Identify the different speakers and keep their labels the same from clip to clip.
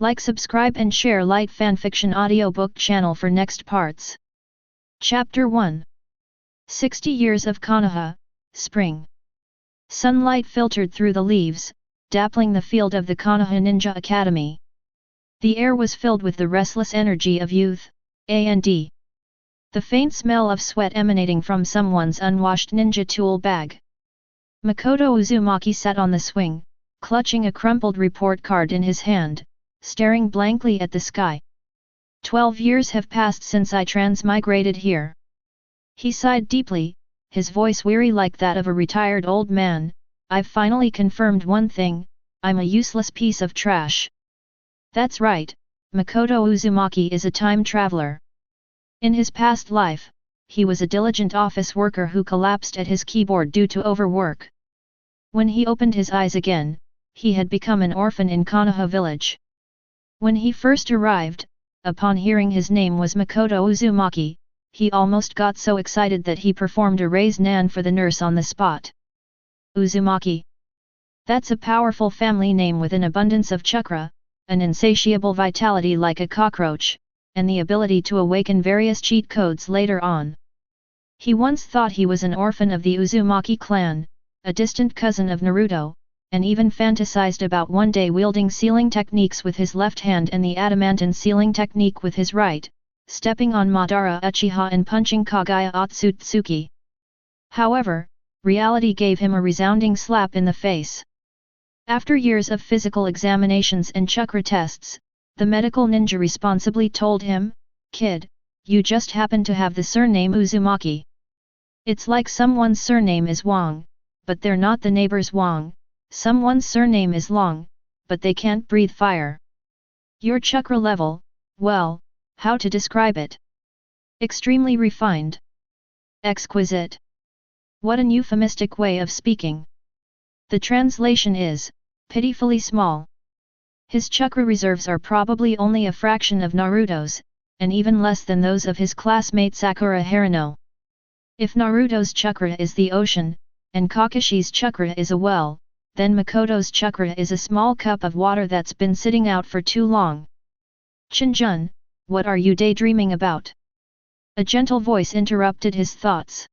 Speaker 1: Like, subscribe and share Light Fanfiction audiobook channel for next parts. Chapter 1. 60 Years of Konoha, Spring. Sunlight filtered through the leaves, dappling the field of the Konoha Ninja Academy. The air was filled with the restless energy of youth, and the faint smell of sweat emanating from someone's unwashed ninja tool bag. Makoto Uzumaki sat on the swing, clutching a crumpled report card in his hand, staring blankly at the sky. 12 years have passed since I transmigrated here. He sighed deeply, his voice weary like that of a retired old man. I've finally confirmed one thing, I'm a useless piece of trash. That's right, Makoto Uzumaki is a time traveler. In his past life, he was a diligent office worker who collapsed at his keyboard due to overwork. When he opened his eyes again, he had become an orphan in Konoha village. When he first arrived, upon hearing his name was Makoto Uzumaki, he almost got so excited that he performed a Rasengan for the nurse on the spot. Uzumaki. That's a powerful family name with an abundance of chakra, an insatiable vitality like a cockroach, and the ability to awaken various cheat codes later on. He once thought he was an orphan of the Uzumaki clan, a distant cousin of Naruto, and even fantasized about one day wielding sealing techniques with his left hand and the adamantine sealing technique with his right, stepping on Madara Uchiha and punching Kaguya Otsutsuki. However, reality gave him a resounding slap in the face. After years of physical examinations and chakra tests, the medical ninja responsibly told him, "Kid, you just happen to have the surname Uzumaki. It's like someone's surname is Wang, but they're not the neighbor's Wang, someone's surname is Long, but they can't breathe fire. Your chakra level, well, how to describe it? Extremely refined. Exquisite. What an euphemistic way of speaking. The translation is, pitifully small. His chakra reserves are probably only a fraction of Naruto's, and even less than those of his classmate Sakura Haruno. If Naruto's chakra is the ocean, and Kakashi's chakra is a well, then Makoto's chakra is a small cup of water that's been sitting out for too long. Chinjun, what are you daydreaming about? A gentle voice interrupted his thoughts.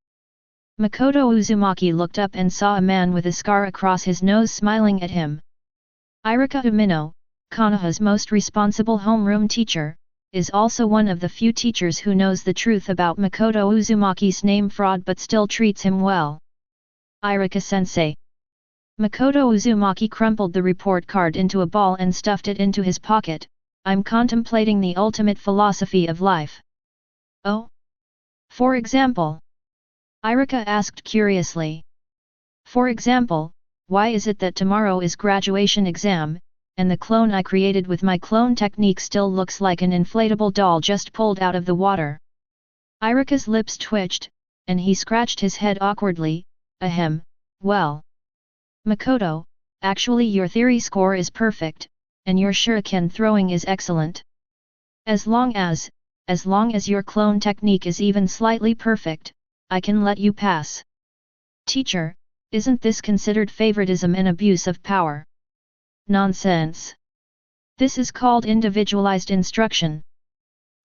Speaker 1: Makoto Uzumaki looked up and saw a man with a scar across his nose smiling at him. Irika Umino, Konoha's most responsible homeroom teacher, is also one of the few teachers who knows the truth about Makoto Uzumaki's name fraud but still treats him well. Irika-sensei. Makoto Uzumaki crumpled the report card into a ball and stuffed it into his pocket. I'm contemplating the ultimate philosophy of life. Oh? For example? Irika asked curiously. For example, why is it that tomorrow is graduation exam, and the clone I created with my clone technique still looks like an inflatable doll just pulled out of the water? Irika's lips twitched, and he scratched his head awkwardly. Ahem, well. Makoto, actually your theory score is perfect, and your shuriken throwing is excellent. As long as your clone technique is even slightly perfect, I can let you pass. Teacher, isn't this considered favoritism and abuse of power? Nonsense. This is called individualized instruction.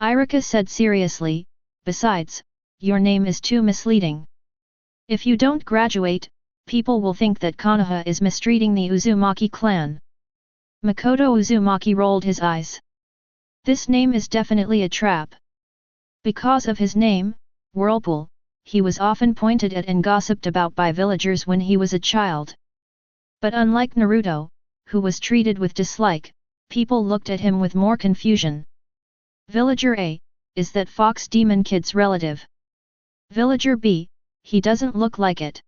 Speaker 1: Irika said seriously, besides, your name is too misleading. If you don't graduate, people will think that Konoha is mistreating the Uzumaki clan. Makoto Uzumaki rolled his eyes. This name is definitely a trap. Because of his name, Whirlpool, he was often pointed at and gossiped about by villagers when he was a child. But unlike Naruto, who was treated with dislike, people looked at him with more confusion. Villager A, is that Fox Demon Kid's relative? Villager B, he doesn't look like it.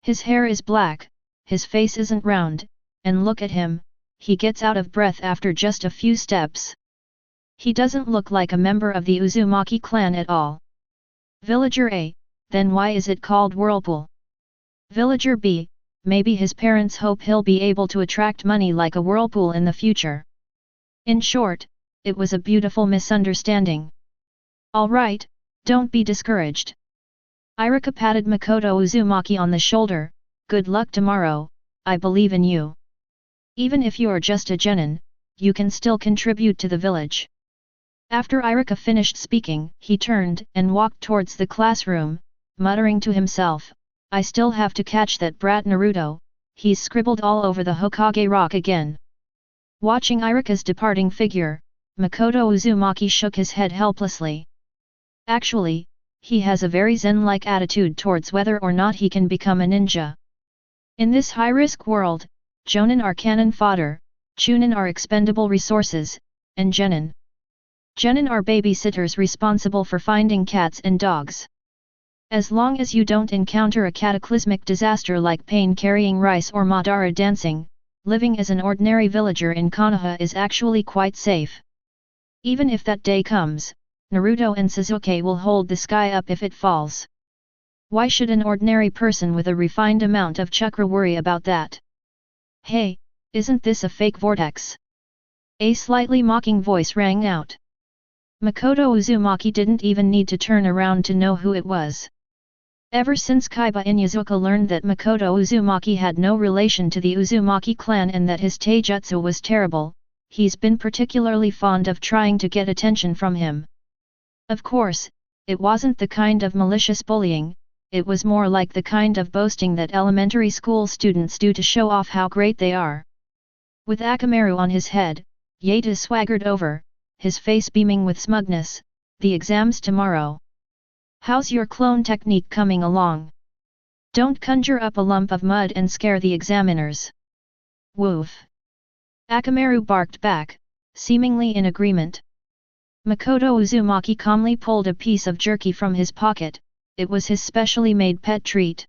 Speaker 1: His hair is black, his face isn't round, and look at him, he gets out of breath after just a few steps. He doesn't look like a member of the Uzumaki clan at all. Villager A, then why is it called Whirlpool? Villager B, maybe his parents hope he'll be able to attract money like a whirlpool in the future. In short, it was a beautiful misunderstanding. All right, don't be discouraged. Irika patted Makoto Uzumaki on the shoulder, good luck tomorrow, I believe in you. Even if you're just a genin, you can still contribute to the village. After Iruka finished speaking, he turned and walked towards the classroom, muttering to himself, I still have to catch that brat Naruto, he's scribbled all over the Hokage rock again. Watching Iruka's departing figure, Makoto Uzumaki shook his head helplessly. Actually, he has a very zen-like attitude towards whether or not he can become a ninja. In this high-risk world, Jonin are cannon fodder, Chuunin are expendable resources, and Genin are babysitters responsible for finding cats and dogs. As long as you don't encounter a cataclysmic disaster like pain carrying rice or Madara dancing, living as an ordinary villager in Konoha is actually quite safe. Even if that day comes, Naruto and Sasuke will hold the sky up if it falls. Why should an ordinary person with a refined amount of chakra worry about that? Hey, isn't this a fake vortex? A slightly mocking voice rang out. Makoto Uzumaki didn't even need to turn around to know who it was. Ever since Kaiba Inyazuka learned that Makoto Uzumaki had no relation to the Uzumaki clan and that his taijutsu was terrible, he's been particularly fond of trying to get attention from him. Of course, it wasn't the kind of malicious bullying, it was more like the kind of boasting that elementary school students do to show off how great they are. With Akamaru on his head, Yato swaggered over, his face beaming with smugness, the exam's tomorrow. How's your clone technique coming along? Don't conjure up a lump of mud and scare the examiners. Woof. Akamaru barked back, seemingly in agreement. Makoto Uzumaki calmly pulled a piece of jerky from his pocket, it was his specially made pet treat.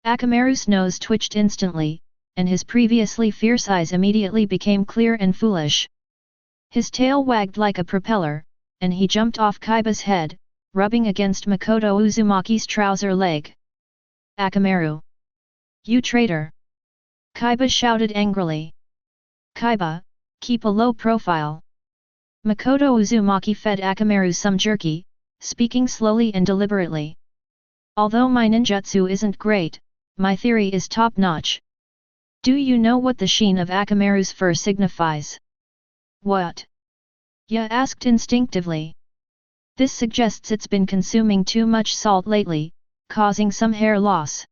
Speaker 1: Akamaru's nose twitched instantly, and his previously fierce eyes immediately became clear and foolish. His tail wagged like a propeller, and he jumped off Kaiba's head, rubbing against Makoto Uzumaki's trouser leg. Akamaru! You traitor! Kaiba shouted angrily. Kaiba, keep a low profile. Makoto Uzumaki fed Akamaru some jerky, speaking slowly and deliberately. Although my ninjutsu isn't great, my theory is top-notch. Do you know what the sheen of Akamaru's fur signifies? What? Ya asked instinctively. This suggests it's been consuming too much salt lately, causing some hair loss.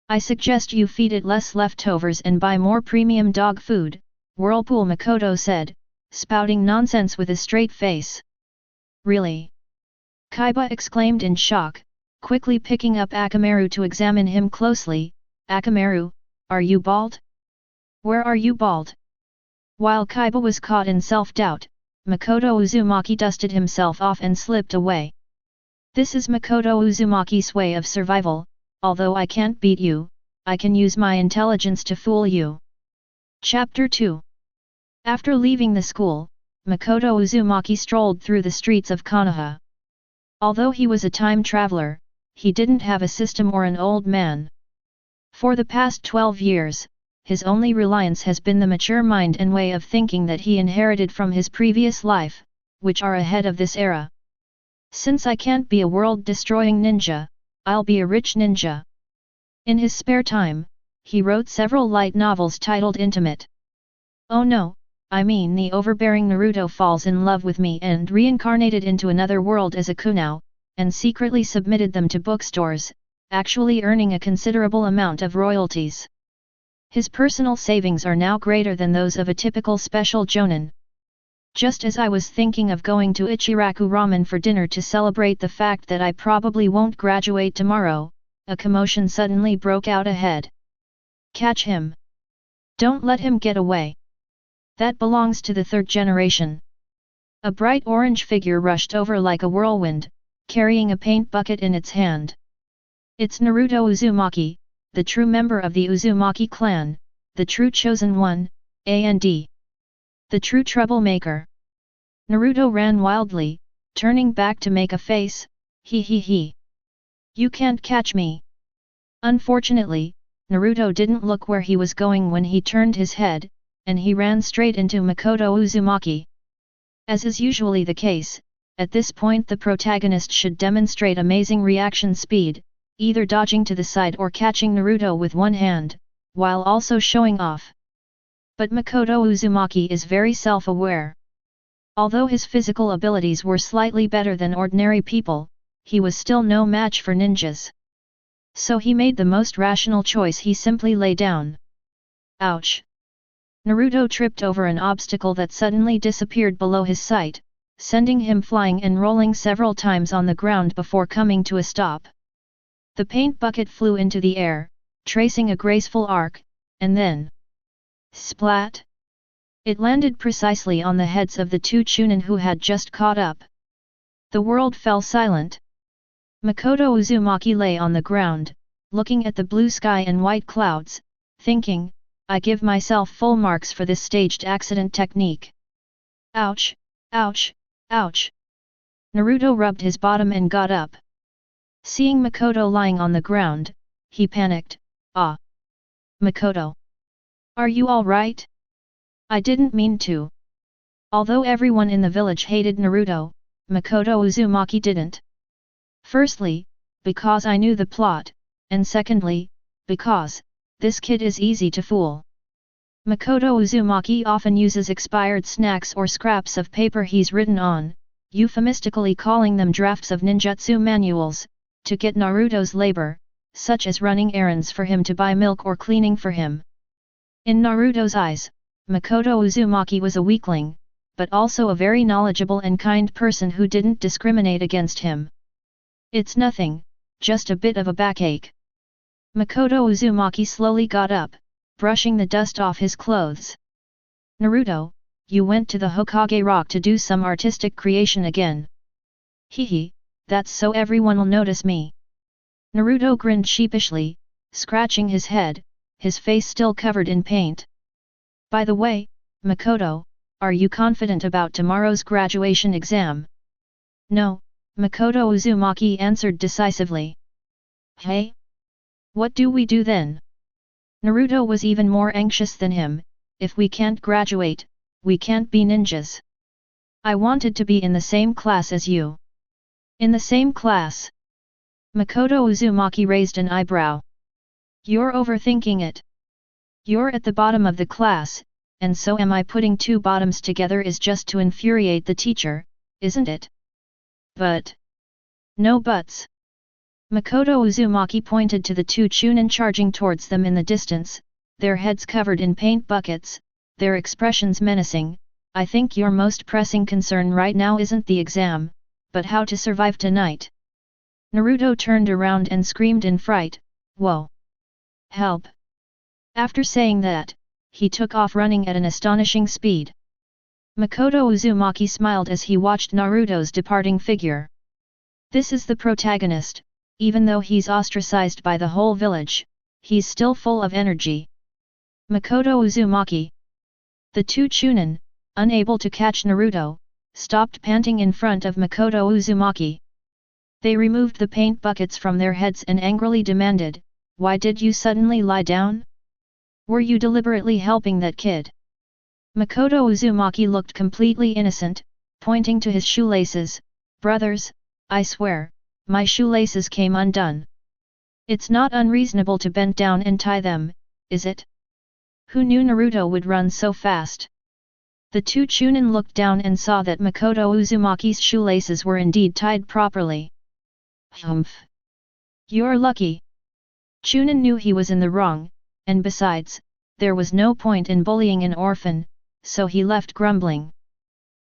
Speaker 1: I suggest you feed it less leftovers and buy more premium dog food, Whirlpool Makoto said, spouting nonsense with a straight face. Really? Kaiba exclaimed in shock, quickly picking up Akamaru to examine him closely. Akamaru, are you bald? Where are you bald? While Kaiba was caught in self-doubt, Makoto Uzumaki dusted himself off and slipped away. This is Makoto Uzumaki's way of survival, although I can't beat you, I can use my intelligence to fool you. Chapter 2. After leaving the school, Makoto Uzumaki strolled through the streets of Konoha. Although he was a time traveler, he didn't have a system or an old man. For the past 12 years, his only reliance has been the mature mind and way of thinking that he inherited from his previous life, which are ahead of this era. Since I can't be a world-destroying ninja, I'll be a rich ninja. In his spare time, he wrote several light novels titled Intimate. Oh no, I mean the overbearing Naruto falls in love with me and reincarnated into another world as a kunao, and secretly submitted them to bookstores, actually earning a considerable amount of royalties. His personal savings are now greater than those of a typical special jonin. Just as I was thinking of going to Ichiraku Ramen for dinner to celebrate the fact that I probably won't graduate tomorrow, a commotion suddenly broke out ahead. Catch him! Don't let him get away! That belongs to the third generation. A bright orange figure rushed over like a whirlwind, carrying a paint bucket in its hand. It's Naruto Uzumaki, the true member of the Uzumaki clan, the true chosen one, and the true troublemaker. Naruto ran wildly, turning back to make a face, he. You can't catch me. Unfortunately, Naruto didn't look where he was going when he turned his head, and he ran straight into Makoto Uzumaki. As is usually the case, at this point the protagonist should demonstrate amazing reaction speed, either dodging to the side or catching Naruto with one hand, while also showing off. But Makoto Uzumaki is very self-aware. Although his physical abilities were slightly better than ordinary people, he was still no match for ninjas. So he made the most rational choice: he simply lay down. Ouch! Naruto tripped over an obstacle that suddenly disappeared below his sight, sending him flying and rolling several times on the ground before coming to a stop. The paint bucket flew into the air, tracing a graceful arc, and then... splat! It landed precisely on the heads of the two Chuunin who had just caught up. The world fell silent. Makoto Uzumaki lay on the ground, looking at the blue sky and white clouds, thinking, I give myself full marks for this staged accident technique. Ouch! Ouch! Ouch! Naruto rubbed his bottom and got up. Seeing Makoto lying on the ground, he panicked. Ah! Makoto! Are you all right? I didn't mean to. Although everyone in the village hated Naruto, Makoto Uzumaki didn't. Firstly, because I knew the plot, and secondly, because this kid is easy to fool. Makoto Uzumaki often uses expired snacks or scraps of paper he's written on, euphemistically calling them drafts of ninjutsu manuals, to get Naruto's labor, such as running errands for him to buy milk or cleaning for him. In Naruto's eyes, Makoto Uzumaki was a weakling, but also a very knowledgeable and kind person who didn't discriminate against him. It's nothing, just a bit of a backache. Makoto Uzumaki slowly got up, brushing the dust off his clothes. Naruto, you went to the Hokage Rock to do some artistic creation again. Hehe, that's so everyone'll notice me. Naruto grinned sheepishly, scratching his head, his face still covered in paint. By the way, Makoto, are you confident about tomorrow's graduation exam? No, Makoto Uzumaki answered decisively. Hey? What do we do then? Naruto was even more anxious than him. If we can't graduate, we can't be ninjas. I wanted to be in the same class as you. In the same class? Makoto Uzumaki raised an eyebrow. You're overthinking it. You're at the bottom of the class, and so am I. Putting two bottoms together is just to infuriate the teacher, isn't it? But... no buts. Makoto Uzumaki pointed to the two Chuunin charging towards them in the distance, their heads covered in paint buckets, their expressions menacing. I think your most pressing concern right now isn't the exam, but how to survive tonight. Naruto turned around and screamed in fright, Whoa! Help! After saying that, he took off running at an astonishing speed. Makoto Uzumaki smiled as he watched Naruto's departing figure. This is the protagonist, even though he's ostracized by the whole village, he's still full of energy. Makoto Uzumaki. The two Chuunin, unable to catch Naruto, stopped panting in front of Makoto Uzumaki. They removed the paint buckets from their heads and angrily demanded, Why did you suddenly lie down? Were you deliberately helping that kid? Makoto Uzumaki looked completely innocent, pointing to his shoelaces. Brothers, I swear, my shoelaces came undone. It's not unreasonable to bend down and tie them, is it? Who knew Naruto would run so fast? The two Chuunin looked down and saw that Makoto Uzumaki's shoelaces were indeed tied properly. Humph! You're lucky. Chuunin knew he was in the wrong, and besides, there was no point in bullying an orphan, so he left grumbling.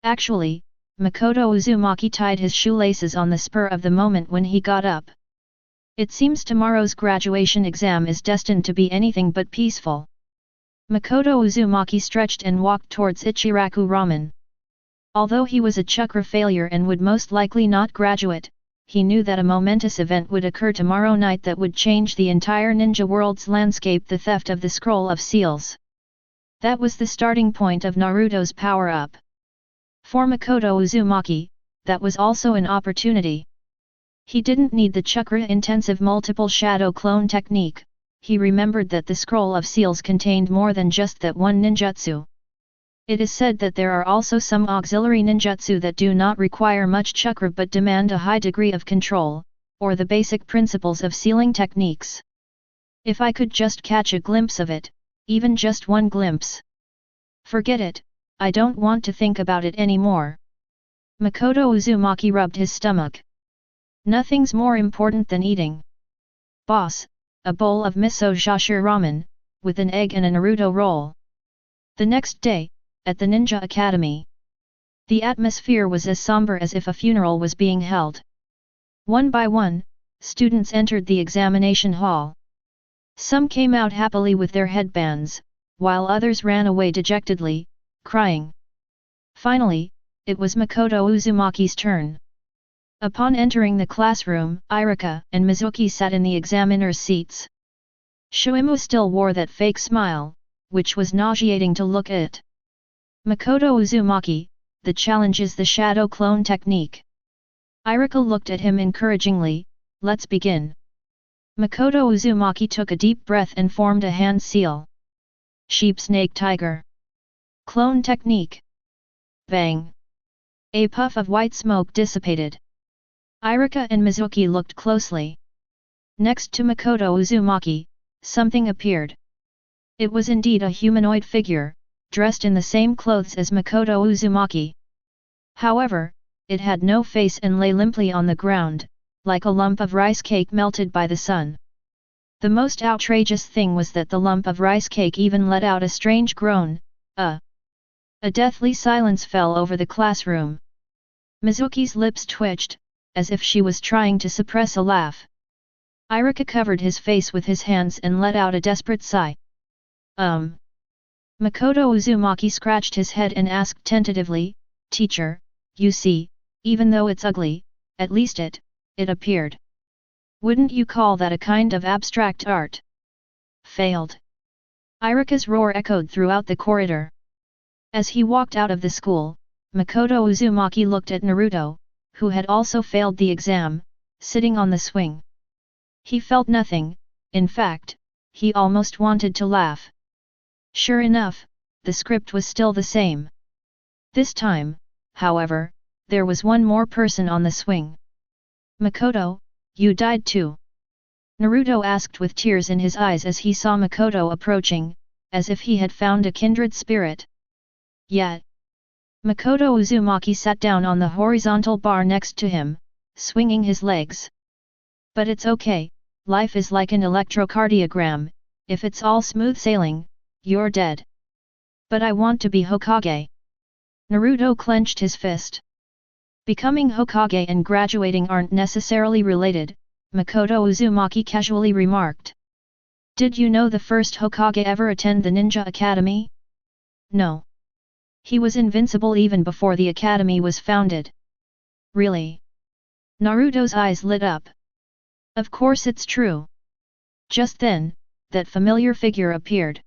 Speaker 1: Actually, Makoto Uzumaki tied his shoelaces on the spur of the moment when he got up. It seems tomorrow's graduation exam is destined to be anything but peaceful. Makoto Uzumaki stretched and walked towards Ichiraku Ramen. Although he was a chakra failure and would most likely not graduate, he knew that a momentous event would occur tomorrow night that would change the entire ninja world's landscape: the theft of the Scroll of Seals. That was the starting point of Naruto's power-up. For Makoto Uzumaki, that was also an opportunity. He didn't need the chakra-intensive multiple shadow clone technique. He remembered that the Scroll of Seals contained more than just that one ninjutsu. It is said that there are also some auxiliary ninjutsu that do not require much chakra but demand a high degree of control, or the basic principles of sealing techniques. If I could just catch a glimpse of it, even just one glimpse. Forget it, I don't want to think about it anymore. Makoto Uzumaki rubbed his stomach. Nothing's more important than eating. Boss, a bowl of miso shashu ramen, with an egg and a Naruto roll. The next day, at the Ninja Academy. The atmosphere was as somber as if a funeral was being held. One by one, students entered the examination hall. Some came out happily with their headbands, while others ran away dejectedly, crying. Finally, it was Makoto Uzumaki's turn. Upon entering the classroom, Irika and Mizuki sat in the examiners' seats. Shuimu still wore that fake smile, which was nauseating to look at. Makoto Uzumaki, the challenge is the shadow clone technique. Irika looked at him encouragingly, let's begin. Makoto Uzumaki took a deep breath and formed a hand seal. Sheep snake tiger. Clone technique. Bang. A puff of white smoke dissipated. Irika and Mizuki looked closely. Next to Makoto Uzumaki, something appeared. It was indeed a humanoid figure, dressed in the same clothes as Makoto Uzumaki. However, it had no face and lay limply on the ground, like a lump of rice cake melted by the sun. The most outrageous thing was that the lump of rice cake even let out a strange groan. A deathly silence fell over the classroom. Mizuki's lips twitched, as if she was trying to suppress a laugh. Irika covered his face with his hands and let out a desperate sigh. Makoto Uzumaki scratched his head and asked tentatively, Teacher, you see, even though it's ugly, at least it appeared. Wouldn't you call that a kind of abstract art? Failed. Irika's roar echoed throughout the corridor. As he walked out of the school, Makoto Uzumaki looked at Naruto, who had also failed the exam, sitting on the swing. He felt nothing, in fact, he almost wanted to laugh. Sure enough, the script was still the same. This time, however, there was one more person on the swing. Makoto, you died too? Naruto asked with tears in his eyes as he saw Makoto approaching, as if he had found a kindred spirit. Yet. Makoto Uzumaki sat down on the horizontal bar next to him, swinging his legs. But it's okay, life is like an electrocardiogram, if it's all smooth sailing, you're dead. But I want to be Hokage. Naruto clenched his fist. Becoming Hokage and graduating aren't necessarily related, Makoto Uzumaki casually remarked. Did you know the first Hokage ever attend the Ninja Academy? No. He was invincible even before the academy was founded. Really? Naruto's eyes lit up. Of course it's true. Just then, that familiar figure appeared.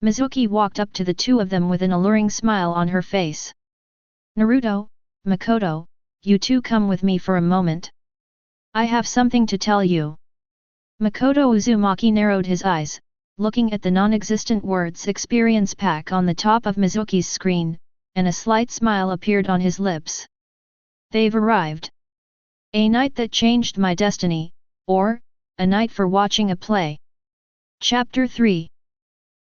Speaker 1: Mizuki walked up to the two of them with an alluring smile on her face. Naruto, Makoto, you two come with me for a moment. I have something to tell you. Makoto Uzumaki narrowed his eyes, looking at the non-existent words experience pack on the top of Mizuki's screen, and a slight smile appeared on his lips. They've arrived. A night that changed my destiny, or, a night for watching a play. Chapter 3.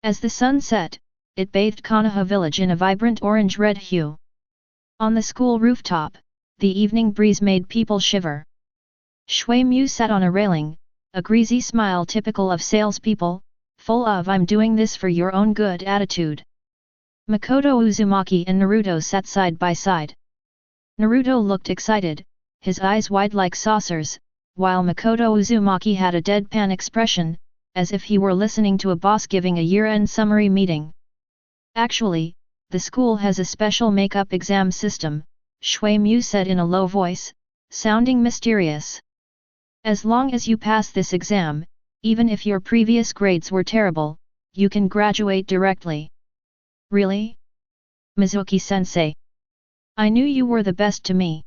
Speaker 1: As the sun set, it bathed Konoha village in a vibrant orange-red hue. On the school rooftop, the evening breeze made people shiver. Shui Mu sat on a railing, a greasy smile typical of salespeople, full of I'm doing this for your own good attitude. Makoto Uzumaki and Naruto sat side by side. Naruto looked excited, his eyes wide like saucers, while Makoto Uzumaki had a deadpan expression, as if he were listening to a boss giving a year-end summary meeting. Actually, the school has a special makeup exam system, Shui Mu said in a low voice, sounding mysterious. As long as you pass this exam, even if your previous grades were terrible, you can graduate directly. Really? Mizuki-sensei. I knew you were the best to me.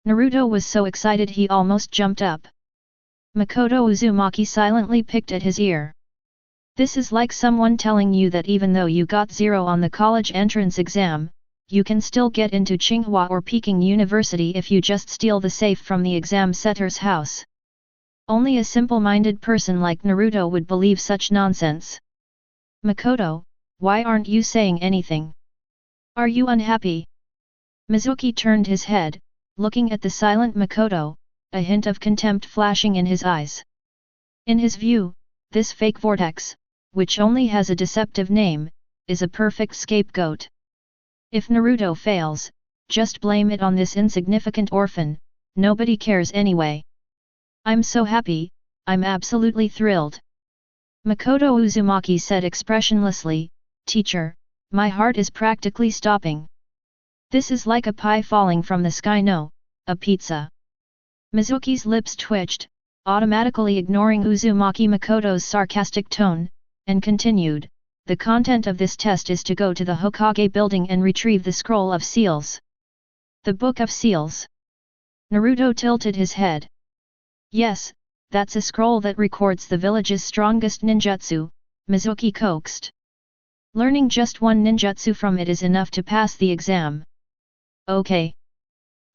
Speaker 1: Naruto was so excited he almost jumped up. Makoto Uzumaki silently picked at his ear. This is like someone telling you that even though you got 0 on the college entrance exam, you can still get into Tsinghua or Peking University if you just steal the safe from the exam setter's house. Only a simple-minded person like Naruto would believe such nonsense. Makoto, Why aren't you saying anything? Are you unhappy? Mizuki turned his head, looking at the silent Makoto, a hint of contempt flashing in his eyes. In his view, this fake vortex, which only has a deceptive name, is a perfect scapegoat. If Naruto fails, just blame it on this insignificant orphan, nobody cares anyway. I'm so happy, I'm absolutely thrilled. Makoto Uzumaki said expressionlessly, "Teacher, my heart is practically stopping. This is like a pie falling from the sky, no, a pizza." Mizuki's lips twitched, automatically ignoring Uzumaki Makoto's sarcastic tone, and continued, "The content of this test is to go to the Hokage building and retrieve the Scroll of Seals." The Book of Seals. Naruto tilted his head. "Yes, that's a scroll that records the village's strongest ninjutsu," Mizuki coaxed. "Learning just one ninjutsu from it is enough to pass the exam." "Okay.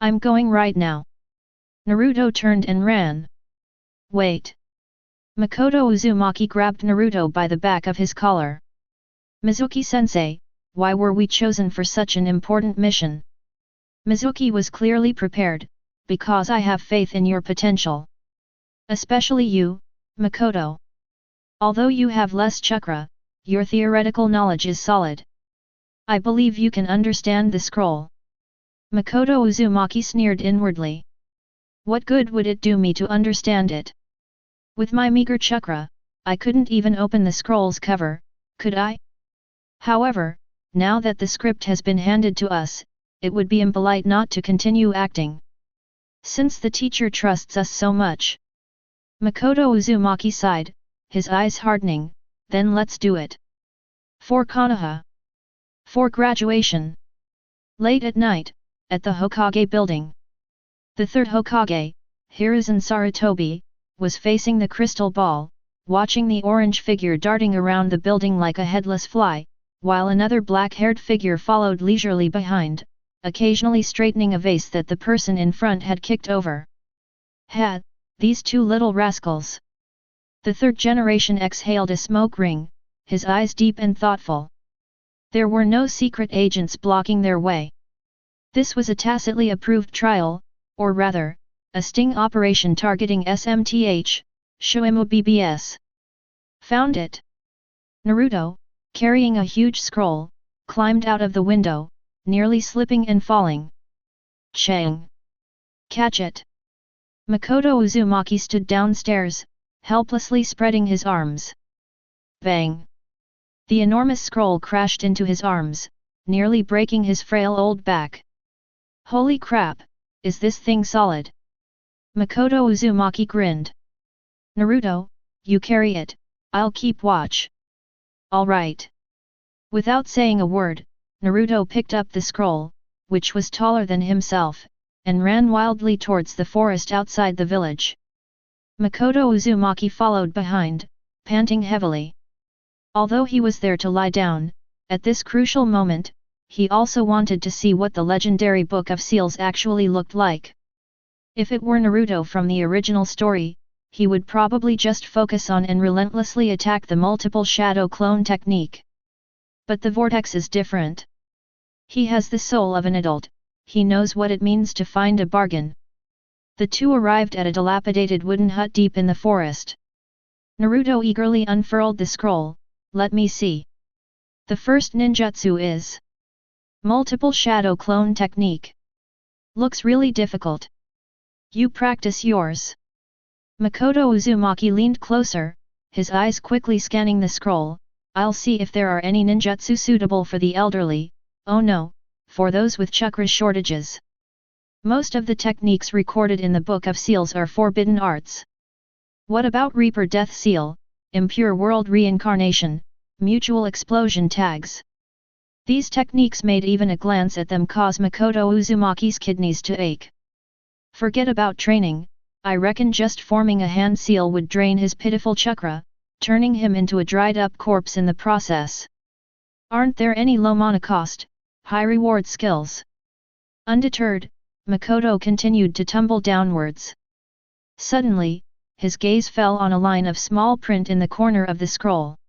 Speaker 1: I'm going right now." Naruto turned and ran. "Wait." Makoto Uzumaki grabbed Naruto by the back of his collar. "Mizuki-sensei, why were we chosen for such an important mission?" Mizuki was clearly prepared, "Because I have faith in your potential. Especially you, Makoto. Although you have less chakra, your theoretical knowledge is solid. I believe you can understand the scroll." Makoto Uzumaki sneered inwardly. "What good would it do me to understand it? With my meager chakra, I couldn't even open the scroll's cover, could I? However, now that the script has been handed to us, it would be impolite not to continue acting. Since the teacher trusts us so much." Makoto Uzumaki sighed, his eyes hardening, "Then let's do it. For Konoha. For graduation." Late at night, at the Hokage building. The third Hokage, Hiruzen Sarutobi, was facing the crystal ball, watching the orange figure darting around the building like a headless fly, while another black-haired figure followed leisurely behind, occasionally straightening a vase that the person in front had kicked over. "Ha, these two little rascals." The third generation exhaled a smoke ring, his eyes deep and thoughtful. There were no secret agents blocking their way. This was a tacitly approved trial, or rather, a sting operation targeting SMTH, Shuemu BBS. "Found it." Naruto, carrying a huge scroll, climbed out of the window, nearly slipping and falling. "Chang! Catch it!" Makoto Uzumaki stood downstairs, helplessly spreading his arms. Bang! The enormous scroll crashed into his arms, nearly breaking his frail old back. "Holy crap, is this thing solid?" Makoto Uzumaki grinned. "Naruto, you carry it, I'll keep watch." "All right." Without saying a word, Naruto picked up the scroll, which was taller than himself, and ran wildly towards the forest outside the village. Makoto Uzumaki followed behind, panting heavily. Although he was there to lie down, at this crucial moment, he also wanted to see what the legendary Book of Seals actually looked like. If it were Naruto from the original story, he would probably just focus on and relentlessly attack the multiple shadow clone technique. But the vortex is different. He has the soul of an adult, he knows what it means to find a bargain. The two arrived at a dilapidated wooden hut deep in the forest. Naruto eagerly unfurled the scroll. "Let me see. The first ninjutsu is multiple shadow clone technique. Looks really difficult. You practice yours." Makoto Uzumaki leaned closer, his eyes quickly scanning the scroll. "I'll see if there are any ninjutsu suitable for the elderly, oh no, for those with chakra shortages. Most of the techniques recorded in the Book of Seals are forbidden arts. What about Reaper Death Seal, Impure World Reincarnation, Mutual Explosion tags?" These techniques made even a glance at them cause Makoto Uzumaki's kidneys to ache. Forget about training, I reckon just forming a hand seal would drain his pitiful chakra, turning him into a dried-up corpse in the process. Aren't there any low-cost, high-reward skills? Undeterred, Makoto continued to tumble downwards. Suddenly, his gaze fell on a line of small print in the corner of the scroll.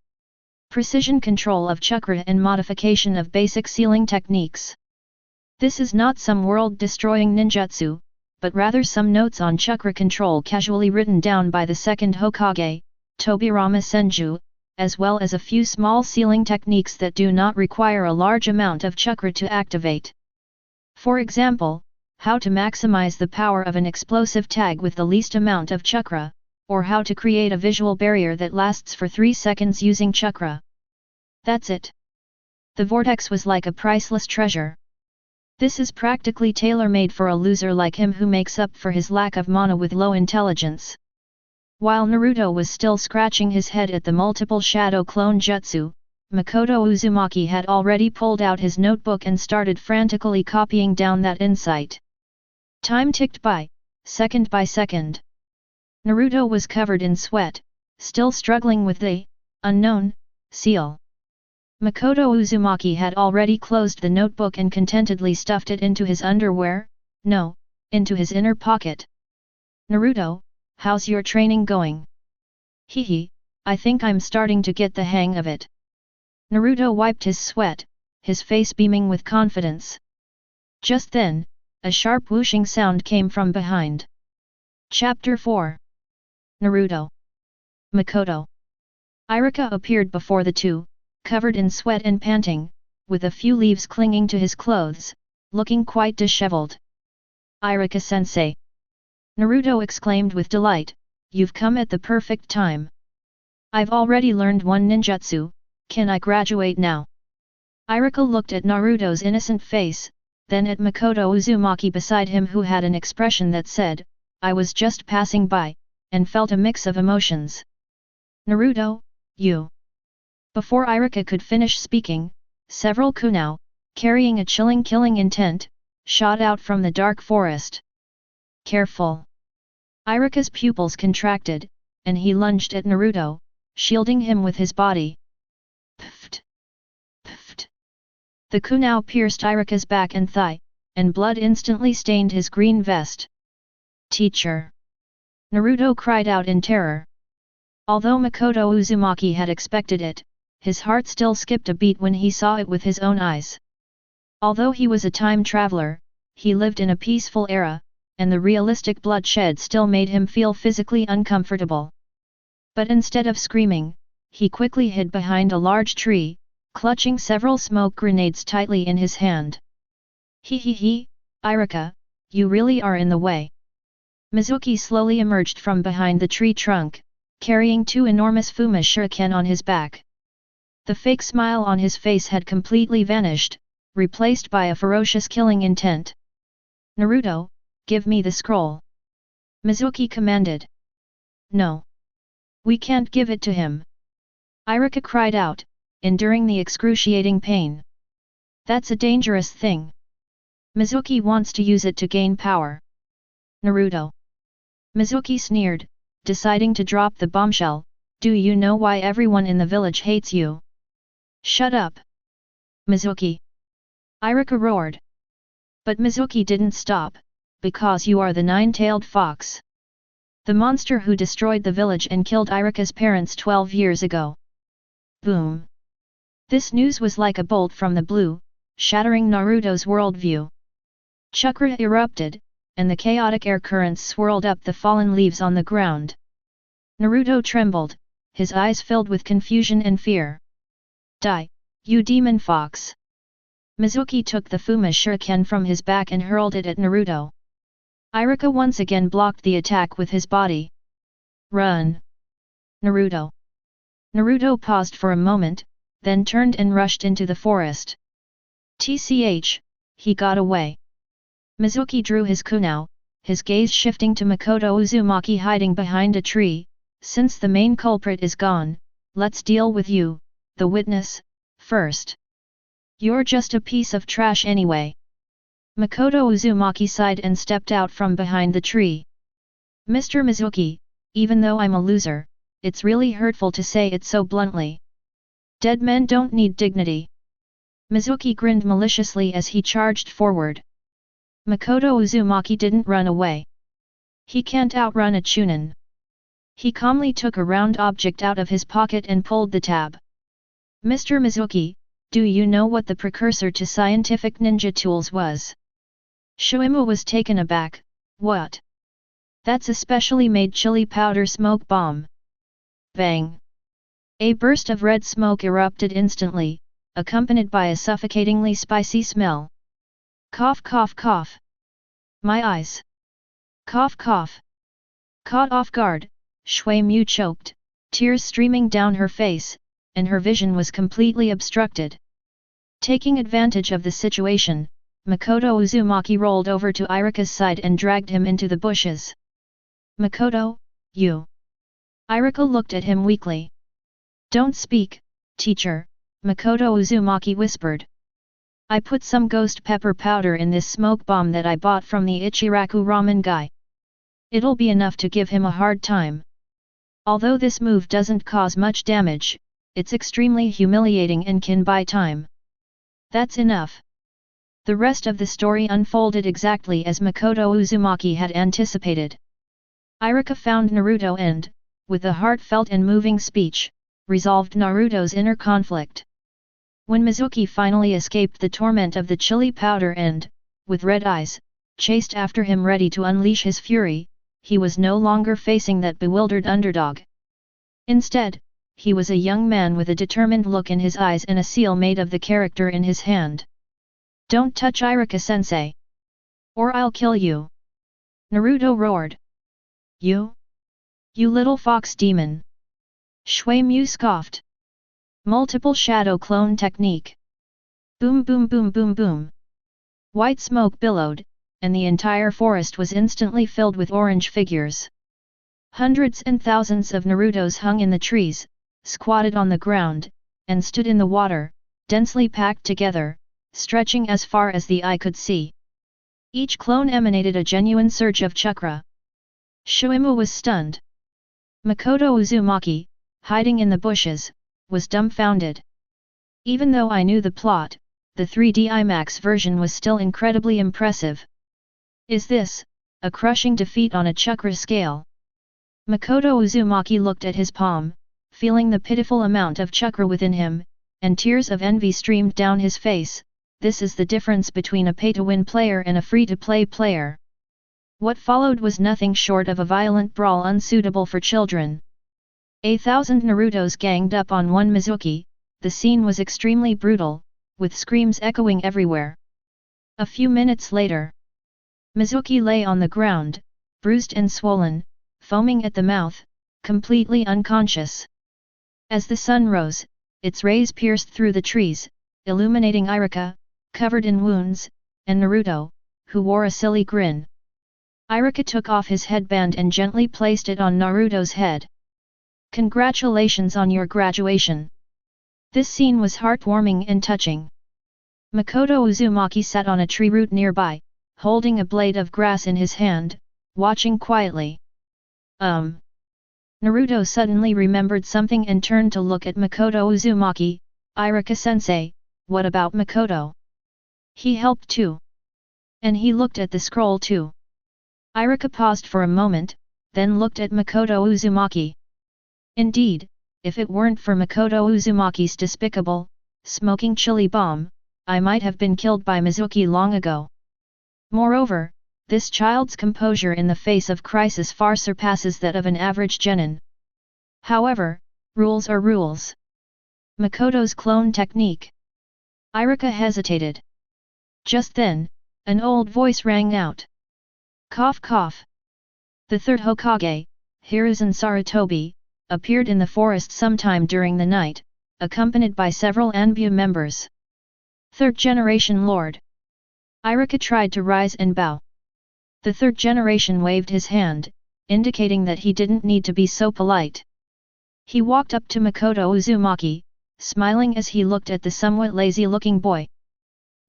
Speaker 1: Precision control of chakra and modification of basic sealing techniques. This is not some world-destroying ninjutsu, but rather some notes on chakra control casually written down by the second Hokage, Tobirama Senju, as well as a few small sealing techniques that do not require a large amount of chakra to activate. For example, how to maximize the power of an explosive tag with the least amount of chakra, or how to create a visual barrier that lasts for 3 seconds using chakra. That's it. The vortex was like a priceless treasure. This is practically tailor-made for a loser like him who makes up for his lack of mana with low intelligence. While Naruto was still scratching his head at the multiple shadow clone jutsu, Makoto Uzumaki had already pulled out his notebook and started frantically copying down that insight. Time ticked by, second by second. Naruto was covered in sweat, still struggling with the unknown seal. Makoto Uzumaki had already closed the notebook and contentedly stuffed it into his underwear, no, into his inner pocket. Naruto, how's your training going? Hehe, I think I'm starting to get the hang of it. Naruto wiped his sweat, his face beaming with confidence. Just then, a sharp whooshing sound came from behind. Chapter 4. Naruto. Makoto. Iruka appeared before the two, covered in sweat and panting, with a few leaves clinging to his clothes, looking quite disheveled. Iruka-sensei! Naruto exclaimed with delight, you've come at the perfect time. I've already learned one ninjutsu, can I graduate now? Iruka looked at Naruto's innocent face, then at Makoto Uzumaki beside him who had an expression that said, I was just passing by, and felt a mix of emotions. Naruto, you. Before Iruka could finish speaking, several kunai, carrying a chilling killing intent, shot out from the dark forest. Careful! Iruka's pupils contracted, and he lunged at Naruto, shielding him with his body. Pfft! Pfft! The kunai pierced Iruka's back and thigh, and blood instantly stained his green vest. Teacher! Naruto cried out in terror. Although Makoto Uzumaki had expected it, his heart still skipped a beat when he saw it with his own eyes. Although he was a time traveler, he lived in a peaceful era, and the realistic bloodshed still made him feel physically uncomfortable. But instead of screaming, he quickly hid behind a large tree, clutching several smoke grenades tightly in his hand. He, Iruka, you really are in the way. Mizuki slowly emerged from behind the tree trunk, carrying 2 enormous Fuma shuriken on his back. The fake smile on his face had completely vanished, replaced by a ferocious killing intent. Naruto, give me the scroll. Mizuki commanded. No. We can't give it to him. Iruka cried out, enduring the excruciating pain. That's a dangerous thing. Mizuki wants to use it to gain power. Naruto. Mizuki sneered, deciding to drop the bombshell, do you know why everyone in the village hates you? Shut up! Mizuki! Iruka roared. But Mizuki didn't stop, because you are the 9-tailed fox. The monster who destroyed the village and killed Iruka's parents 12 years ago. Boom! This news was like a bolt from the blue, shattering Naruto's worldview. Chakra erupted, and the chaotic air currents swirled up the fallen leaves on the ground. Naruto trembled, his eyes filled with confusion and fear. Die, you demon fox! Mizuki took the Fuma shuriken from his back and hurled it at Naruto. Iruka once again blocked the attack with his body. Run! Naruto! Naruto paused for a moment, then turned and rushed into the forest. Tch, he got away. Mizuki drew his kunai, his gaze shifting to Makoto Uzumaki hiding behind a tree. Since the main culprit is gone, let's deal with you, the witness, first. You're just a piece of trash anyway. Makoto Uzumaki sighed and stepped out from behind the tree. Mr. Mizuki, even though I'm a loser, it's really hurtful to say it so bluntly. Dead men don't need dignity. Mizuki grinned maliciously as he charged forward. Makoto Uzumaki didn't run away. He can't outrun a Chuunin. He calmly took a round object out of his pocket and pulled the tab. Mr. Mizuki, do you know what the precursor to scientific ninja tools was? Shuimu was taken aback. What? That's a specially made chili powder smoke bomb. Bang! A burst of red smoke erupted instantly, accompanied by a suffocatingly spicy smell. Cough cough cough. My eyes. Cough cough. Caught off guard, Shuimu choked, tears streaming down her face, and her vision was completely obstructed. Taking advantage of the situation, Makoto Uzumaki rolled over to Irika's side and dragged him into the bushes. Makoto, you. Irika looked at him weakly. Don't speak, teacher, Makoto Uzumaki whispered. I put some ghost pepper powder in this smoke bomb that I bought from the Ichiraku ramen guy. It'll be enough to give him a hard time. Although this move doesn't cause much damage, it's extremely humiliating and can buy time. That's enough. The rest of the story unfolded exactly as Makoto Uzumaki had anticipated. Irika found Naruto and, with a heartfelt and moving speech, resolved Naruto's inner conflict. When Mizuki finally escaped the torment of the chili powder and, with red eyes, chased after him ready to unleash his fury, he was no longer facing that bewildered underdog. Instead, he was a young man with a determined look in his eyes and a seal made of the character in his hand. Don't touch Irika-sensei! Or I'll kill you! Naruto roared. You? You little fox demon! Shuimu scoffed. Multiple shadow clone technique. Boom boom boom boom boom. White smoke billowed, and the entire forest was instantly filled with orange figures. Hundreds and thousands of Narutos hung in the trees, squatted on the ground, and stood in the water, densely packed together, stretching as far as the eye could see. Each clone emanated a genuine surge of chakra. Shuimu was stunned. Makoto Uzumaki, hiding in the bushes, was dumbfounded. Even though I knew the plot, the 3D IMAX version was still incredibly impressive. Is this a crushing defeat on a chakra scale? Makoto Uzumaki looked at his palm, feeling the pitiful amount of chakra within him, and tears of envy streamed down his face. This is the difference between a pay-to-win player and a free-to-play player. What followed was nothing short of a violent brawl unsuitable for children. 1,000 Narutos ganged up on one Mizuki. The scene was extremely brutal, with screams echoing everywhere. A few minutes later, Mizuki lay on the ground, bruised and swollen, foaming at the mouth, completely unconscious. As the sun rose, its rays pierced through the trees, illuminating Irika, covered in wounds, and Naruto, who wore a silly grin. Irika took off his headband and gently placed it on Naruto's head. Congratulations on your graduation. This scene was heartwarming and touching. Makoto Uzumaki sat on a tree root nearby, holding a blade of grass in his hand, watching quietly. Naruto suddenly remembered something and turned to look at Makoto Uzumaki. Irika-sensei, what about Makoto? He helped too. And he looked at the scroll too. Irika paused for a moment, then looked at Makoto Uzumaki. Indeed, if it weren't for Makoto Uzumaki's despicable, smoking chili bomb, I might have been killed by Mizuki long ago. Moreover, this child's composure in the face of crisis far surpasses that of an average genin. However, rules are rules. Makoto's clone technique. Irika hesitated. Just then, an old voice rang out. Cough cough. The third Hokage, Hiruzen Sarutobi, appeared in the forest sometime during the night, accompanied by several Anbu members. Third generation lord. Irika tried to rise and bow. The third generation waved his hand, indicating that he didn't need to be so polite. He walked up to Makoto Uzumaki, smiling as he looked at the somewhat lazy-looking boy.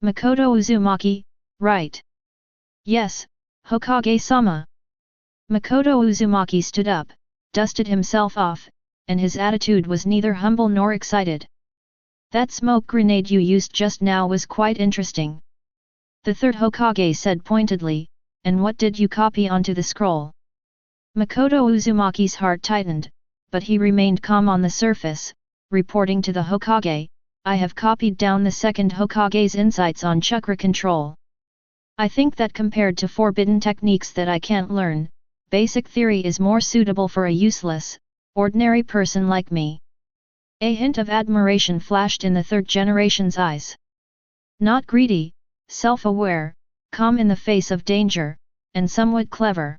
Speaker 1: Makoto Uzumaki, right? Yes, Hokage-sama. Makoto Uzumaki stood up, dusted himself off, and his attitude was neither humble nor excited. That smoke grenade you used just now was quite interesting. The third Hokage said pointedly, and what did you copy onto the scroll? Makoto Uzumaki's heart tightened, but he remained calm on the surface, reporting to the Hokage, I have copied down the second Hokage's insights on chakra control. I think that compared to forbidden techniques that I can't learn, basic theory is more suitable for a useless, ordinary person like me. A hint of admiration flashed in the third generation's eyes. Not greedy, self-aware, calm in the face of danger, and somewhat clever.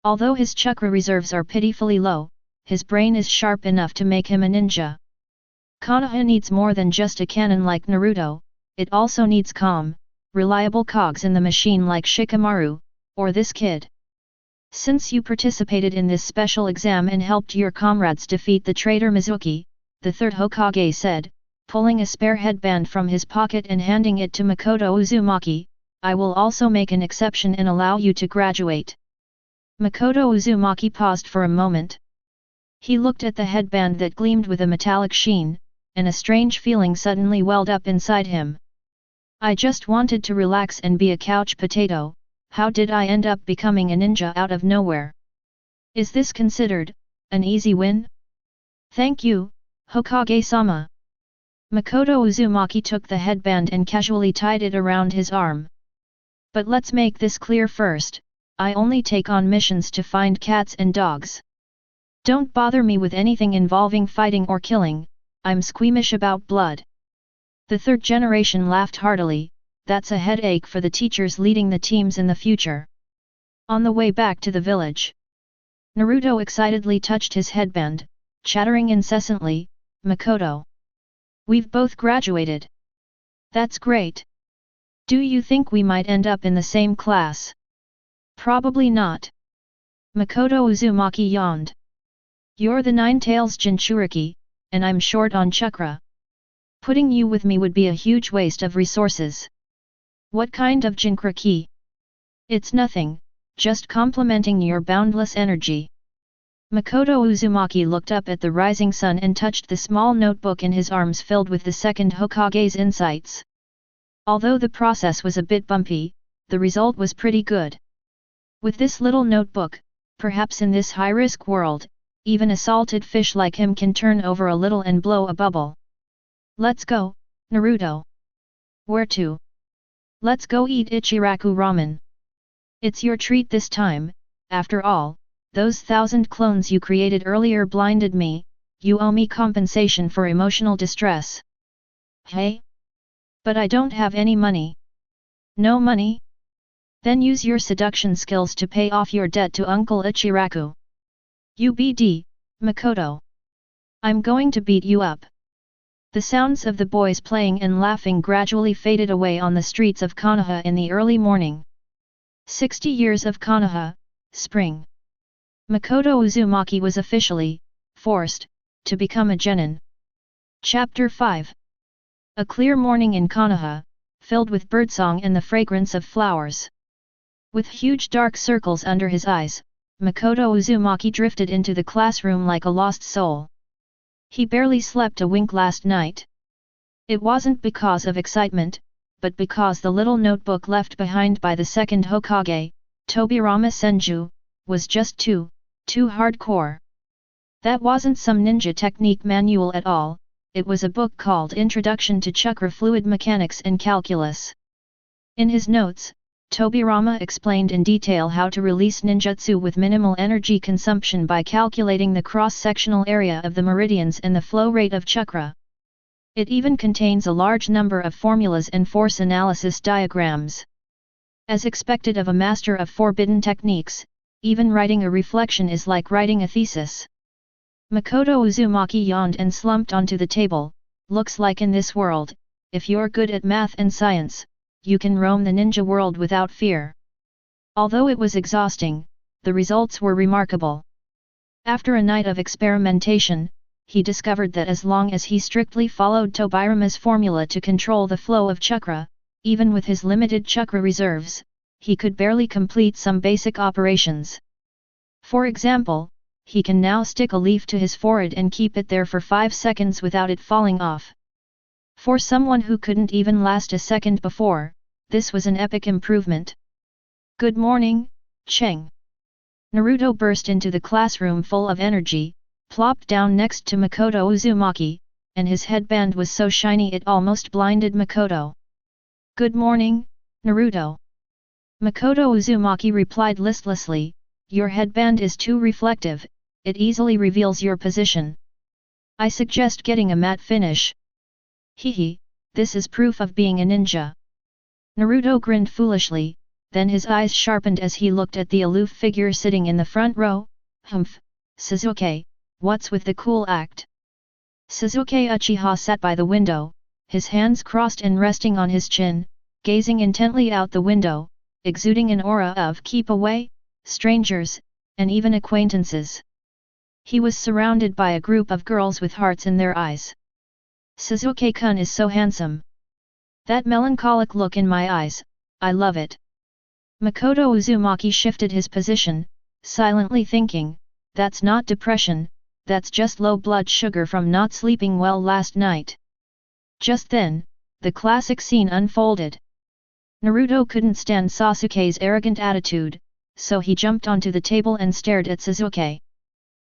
Speaker 1: Although his chakra reserves are pitifully low, his brain is sharp enough to make him a ninja. Konoha needs more than just a cannon like Naruto, it also needs calm, reliable cogs in the machine like Shikamaru, or this kid. Since you participated in this special exam and helped your comrades defeat the traitor Mizuki, the third Hokage said, pulling a spare headband from his pocket and handing it to Makoto Uzumaki, I will also make an exception and allow you to graduate. Makoto Uzumaki paused for a moment. He looked at the headband that gleamed with a metallic sheen, and a strange feeling suddenly welled up inside him. I just wanted to relax and be a couch potato, how did I end up becoming a ninja out of nowhere? Is this considered an easy win? Thank you, Hokage-sama. Makoto Uzumaki took the headband and casually tied it around his arm. But let's make this clear first, I only take on missions to find cats and dogs. Don't bother me with anything involving fighting or killing, I'm squeamish about blood. The third generation laughed heartily, that's a headache for the teachers leading the teams in the future. On the way back to the village, Naruto excitedly touched his headband, chattering incessantly, Makoto. We've both graduated. That's great. Do you think we might end up in the same class? Probably not. Makoto Uzumaki yawned. You're the Nine-Tails Jinchuriki, and I'm short on chakra. Putting you with me would be a huge waste of resources. What kind of Jinchuriki? It's nothing, just complementing your boundless energy. Makoto Uzumaki looked up at the rising sun and touched the small notebook in his arms filled with the second Hokage's insights. Although the process was a bit bumpy, the result was pretty good. With this little notebook, perhaps in this high-risk world, even a salted fish like him can turn over a little and blow a bubble. Let's go, Naruto. Where to? Let's go eat Ichiraku ramen. It's your treat this time, after all, those 1,000 clones you created earlier blinded me, you owe me compensation for emotional distress. Hey? But I don't have any money. No money? Then use your seduction skills to pay off your debt to Uncle Ichiraku. UBD, Makoto. I'm going to beat you up. The sounds of the boys playing and laughing gradually faded away on the streets of Konoha in the early morning. 60 years of Konoha, spring. Makoto Uzumaki was officially forced to become a genin. Chapter 5. A clear morning in Konoha, filled with birdsong and the fragrance of flowers. With huge dark circles under his eyes, Makoto Uzumaki drifted into the classroom like a lost soul. He barely slept a wink last night. It wasn't because of excitement, but because the little notebook left behind by the second Hokage, Tobirama Senju, was just too hardcore. That wasn't some ninja technique manual at all, it was a book called Introduction to Chakra Fluid Mechanics and Calculus. In his notes, Tobirama explained in detail how to release ninjutsu with minimal energy consumption by calculating the cross-sectional area of the meridians and the flow rate of chakra. It even contains a large number of formulas and force analysis diagrams. As expected of a master of forbidden techniques, even writing a reflection is like writing a thesis. Makoto Uzumaki yawned and slumped onto the table. Looks like in this world, if you're good at math and science, you can roam the ninja world without fear. Although it was exhausting, the results were remarkable. After a night of experimentation, he discovered that as long as he strictly followed Tobirama's formula to control the flow of chakra, even with his limited chakra reserves, he could barely complete some basic operations. For example, he can now stick a leaf to his forehead and keep it there for 5 seconds without it falling off. For someone who couldn't even last a second before, this was an epic improvement. Good morning, Cheng. Naruto burst into the classroom full of energy, plopped down next to Makoto Uzumaki, and his headband was so shiny it almost blinded Makoto. "Good morning, Naruto." Makoto Uzumaki replied listlessly, "Your headband is too reflective, it easily reveals your position. I suggest getting a matte finish." "Hehe, this is proof of being a ninja." Naruto grinned foolishly, then his eyes sharpened as he looked at the aloof figure sitting in the front row. "Humph, Sasuke, what's with the cool act?" Sasuke Uchiha sat by the window, his hands crossed and resting on his chin, gazing intently out the window, exuding an aura of keep away, strangers, and even acquaintances. He was surrounded by a group of girls with hearts in their eyes. "Sasuke-kun is so handsome. That melancholic look in my eyes, I love it." Makoto Uzumaki shifted his position, silently thinking, "That's not depression, that's just low blood sugar from not sleeping well last night." Just then, the classic scene unfolded. Naruto couldn't stand Sasuke's arrogant attitude, so he jumped onto the table and stared at Sasuke.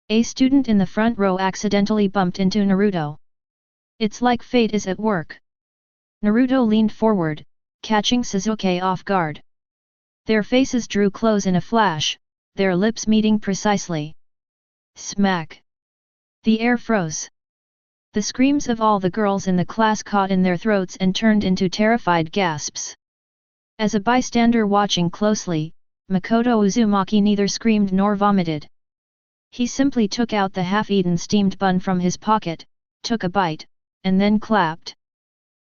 Speaker 1: A student in the front row accidentally bumped into Naruto. "It's like fate is at work." Naruto leaned forward, catching Sasuke off guard. Their faces drew close in a flash, their lips meeting precisely. Smack! The air froze. The screams of all the girls in the class caught in their throats and turned into terrified gasps. As a bystander watching closely, Makoto Uzumaki neither screamed nor vomited. He simply took out the half-eaten steamed bun from his pocket, took a bite, and then clapped.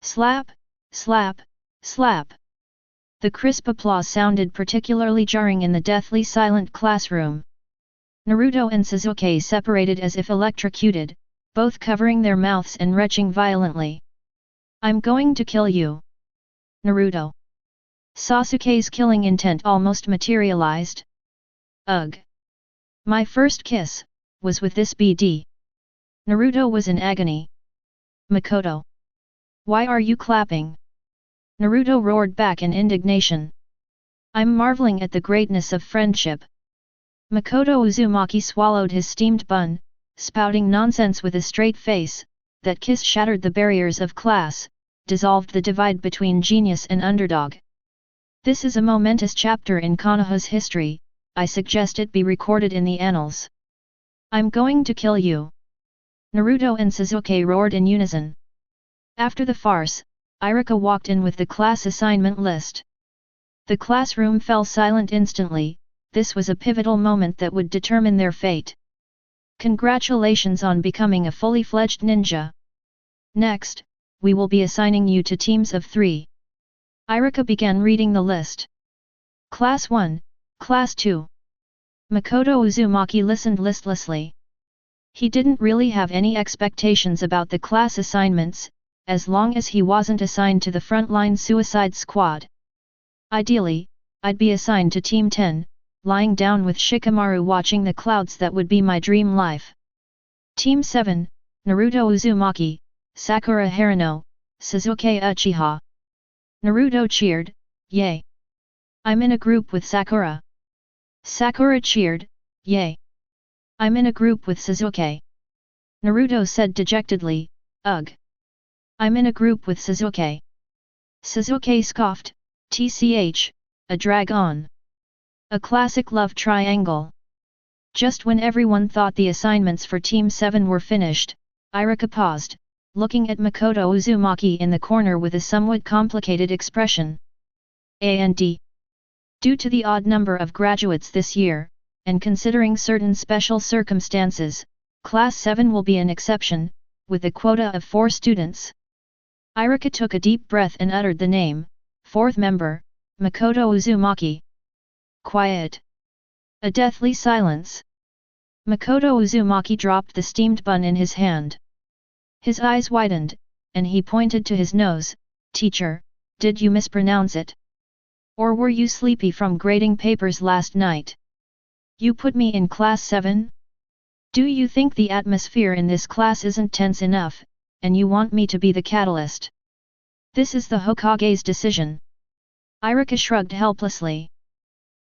Speaker 1: Slap, slap, slap. The crisp applause sounded particularly jarring in the deathly silent classroom. Naruto and Sasuke separated as if electrocuted, both covering their mouths and retching violently. "I'm going to kill you, Naruto." Sasuke's killing intent almost materialized. "Ugh! My first kiss was with this BD." Naruto was in agony. "Makoto! Why are you clapping?" Naruto roared back in indignation. "I'm marveling at the greatness of friendship." Makoto Uzumaki swallowed his steamed bun, spouting nonsense with a straight face. That kiss shattered the barriers of class, dissolved the divide between genius and underdog. This is a momentous chapter in Konoha's history, I suggest it be recorded in the annals. "I'm going to kill you." Naruto and Sasuke roared in unison. After the farce, Irika walked in with the class assignment list. The classroom fell silent instantly. This was a pivotal moment that would determine their fate. "Congratulations on becoming a fully fledged ninja. Next, we will be assigning you to teams of 3. Irika began reading the list. Class 1, Class 2. Makoto Uzumaki listened listlessly. He didn't really have any expectations about the class assignments, as long as he wasn't assigned to the frontline suicide squad. Ideally, I'd be assigned to Team 10, lying down with Shikamaru watching the clouds. That would be my dream life. Team 7, Naruto Uzumaki, Sakura Haruno, Sasuke Uchiha. Naruto cheered, "Yay! I'm in a group with Sakura." Sakura cheered, "Yay! I'm in a group with Sasuke." Naruto said dejectedly, "Ugh! I'm in a group with Sasuke." Sasuke scoffed, "TCH, a drag-on. A classic love triangle." Just when everyone thought the assignments for Team 7 were finished, Irika paused, looking at Makoto Uzumaki in the corner with a somewhat complicated expression. "And due to the odd number of graduates this year, and considering certain special circumstances, Class 7 will be an exception, with a quota of 4 students." Irika took a deep breath and uttered the name, 4th member, Makoto Uzumaki. Quiet. A deathly silence. Makoto Uzumaki dropped the steamed bun in his hand. His eyes widened, and he pointed to his nose. "Teacher, did you mispronounce it? Or were you sleepy from grading papers last night? You put me in Class 7? Do you think the atmosphere in this class isn't tense enough, and you want me to be the catalyst? This is the Hokage's decision." Irika shrugged helplessly.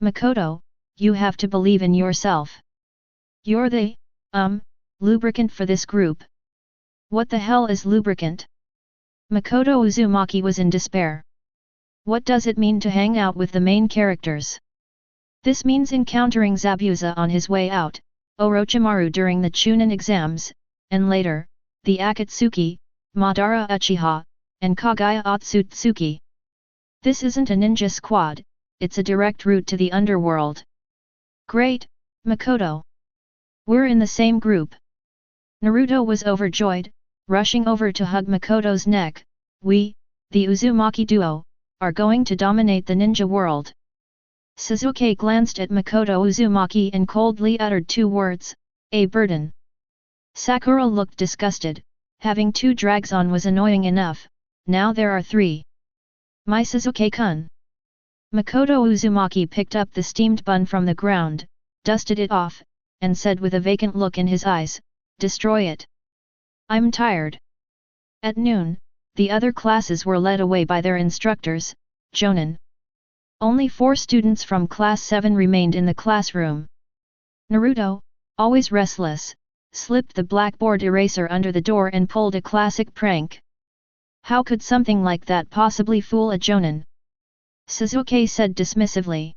Speaker 1: "Makoto, you have to believe in yourself. You're the, lubricant for this group." What the hell is lubricant? Makoto Uzumaki was in despair. What does it mean to hang out with the main characters? This means encountering Zabuza on his way out, Orochimaru during the Chuunin exams, and later, the Akatsuki, Madara Uchiha, and Kagaya Otsutsuki. This isn't a ninja squad, it's a direct route to the underworld. Great, Makoto. We're in the same group. Naruto was overjoyed, rushing over to hug Makoto's neck. We, the Uzumaki duo, are going to dominate the ninja world. Sasuke glanced at Makoto Uzumaki and coldly uttered 2 words, a burden. Sakura looked disgusted, having 2 drags on was annoying enough, now there are 3. My Sasuke-kun. Makoto Uzumaki picked up the steamed bun from the ground, dusted it off, and said with a vacant look in his eyes, destroy it. I'm tired. At noon, the other classes were led away by their instructors, Chuunin. Only 4 students from class 7 remained in the classroom. Naruto, always restless, slipped the blackboard eraser under the door and pulled a classic prank. How could something like that possibly fool a Chuunin? Sasuke said dismissively.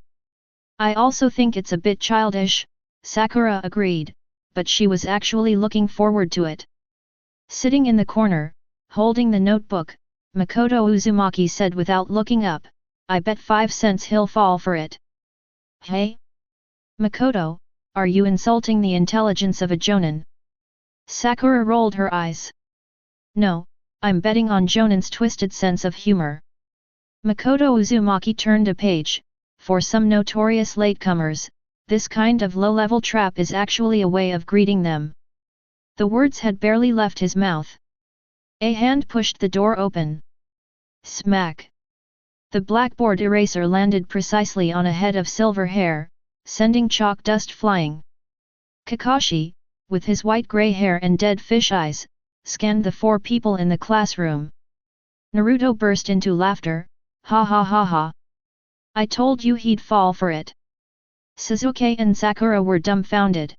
Speaker 1: I also think it's a bit childish, Sakura agreed, but she was actually looking forward to it. Sitting in the corner, holding the notebook, Makoto Uzumaki said without looking up, I bet 5 cents he'll fall for it. Hey? Makoto, are you insulting the intelligence of a Chuunin? Sakura rolled her eyes. No, I'm betting on Jounin's twisted sense of humor. Makoto Uzumaki turned a page. For some notorious latecomers, this kind of low-level trap is actually a way of greeting them. The words had barely left his mouth. A hand pushed the door open. Smack! The blackboard eraser landed precisely on a head of silver hair, sending chalk dust flying. Kakashi, with his white-gray hair and dead fish eyes, scanned the 4 people in the classroom. Naruto burst into laughter, ha ha ha ha. I told you he'd fall for it. Sasuke and Sakura were dumbfounded.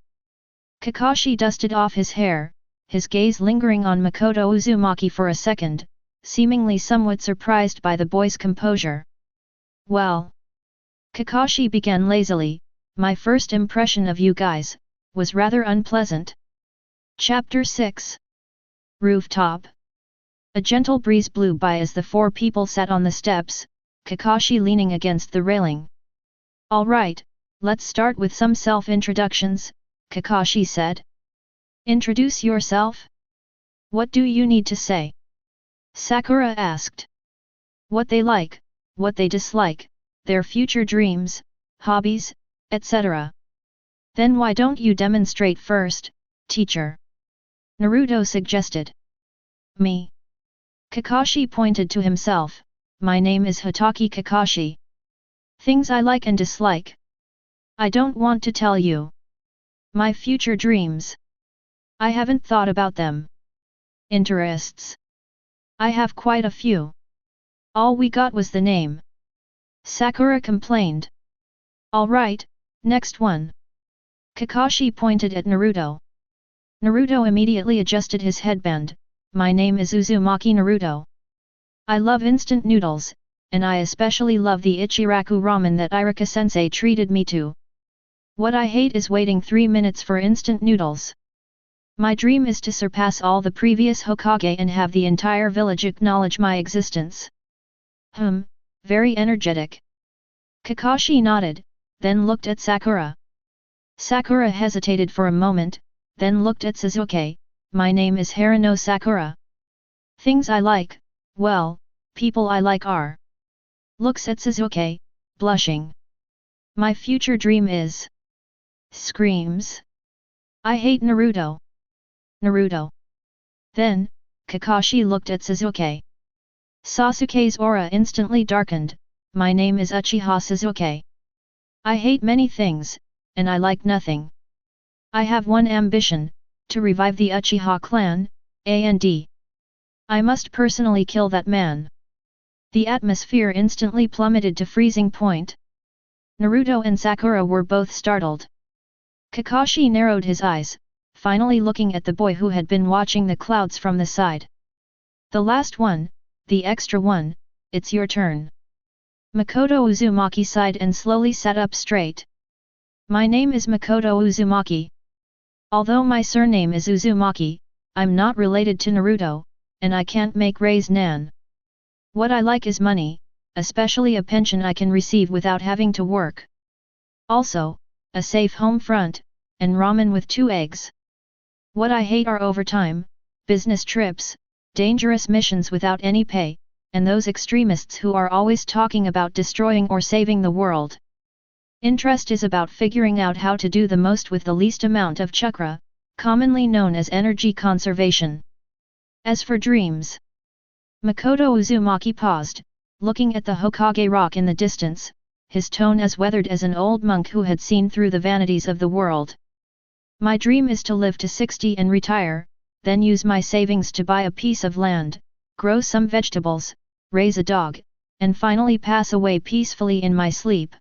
Speaker 1: Kakashi dusted off his hair, his gaze lingering on Makoto Uzumaki for a second, seemingly somewhat surprised by the boy's composure. Well, Kakashi began lazily, my first impression of you guys was rather unpleasant. Chapter 6. Rooftop. A gentle breeze blew by as the 4 people sat on the steps, Kakashi leaning against the railing. All right, let's start with some self-introductions, Kakashi said. Introduce yourself? What do you need to say? Sakura asked. What they like, what they dislike, their future dreams, hobbies, etc. Then why don't you demonstrate first, teacher? Naruto suggested. Me. Kakashi pointed to himself, my name is Hatake Kakashi. Things I like and dislike? I don't want to tell you. My future dreams? I haven't thought about them. Interests? I have quite a few. All we got was the name. Sakura complained. All right, next one. Kakashi pointed at Naruto. Naruto immediately adjusted his headband. My name is Uzumaki Naruto. I love instant noodles, and I especially love the Ichiraku ramen that Irika-sensei treated me to. What I hate is waiting 3 minutes for instant noodles. My dream is to surpass all the previous Hokage and have the entire village acknowledge my existence. Very energetic. Kakashi nodded, then looked at Sakura. Sakura hesitated for a moment, then looked at Sasuke. My name is Harano Sakura. Things I like, well, people I like are. Looks at Sasuke, blushing. My future dream is. Screams. I hate Naruto. Naruto. Then, Kakashi looked at Sasuke. Sasuke's aura instantly darkened. My name is Uchiha Sasuke. I hate many things, and I like nothing. I have one ambition, to revive the Uchiha clan, and I must personally kill that man. The atmosphere instantly plummeted to freezing point. Naruto and Sakura were both startled. Kakashi narrowed his eyes, finally looking at the boy who had been watching the clouds from the side. The last one, the extra one, it's your turn. Makoto Uzumaki sighed and slowly sat up straight. My name is Makoto Uzumaki. Although my surname is Uzumaki, I'm not related to Naruto, and I can't make Rasengan. What I like is money, especially a pension I can receive without having to work. Also, a safe home front, and ramen with 2 eggs. What I hate are overtime, business trips, dangerous missions without any pay, and those extremists who are always talking about destroying or saving the world. Interest is about figuring out how to do the most with the least amount of chakra, commonly known as energy conservation. As for dreams, Makoto Uzumaki paused, looking at the Hokage rock in the distance, his tone as weathered as an old monk who had seen through the vanities of the world. My dream is to live to 60 and retire, then use my savings to buy a piece of land, grow some vegetables, raise a dog, and finally pass away peacefully in my sleep.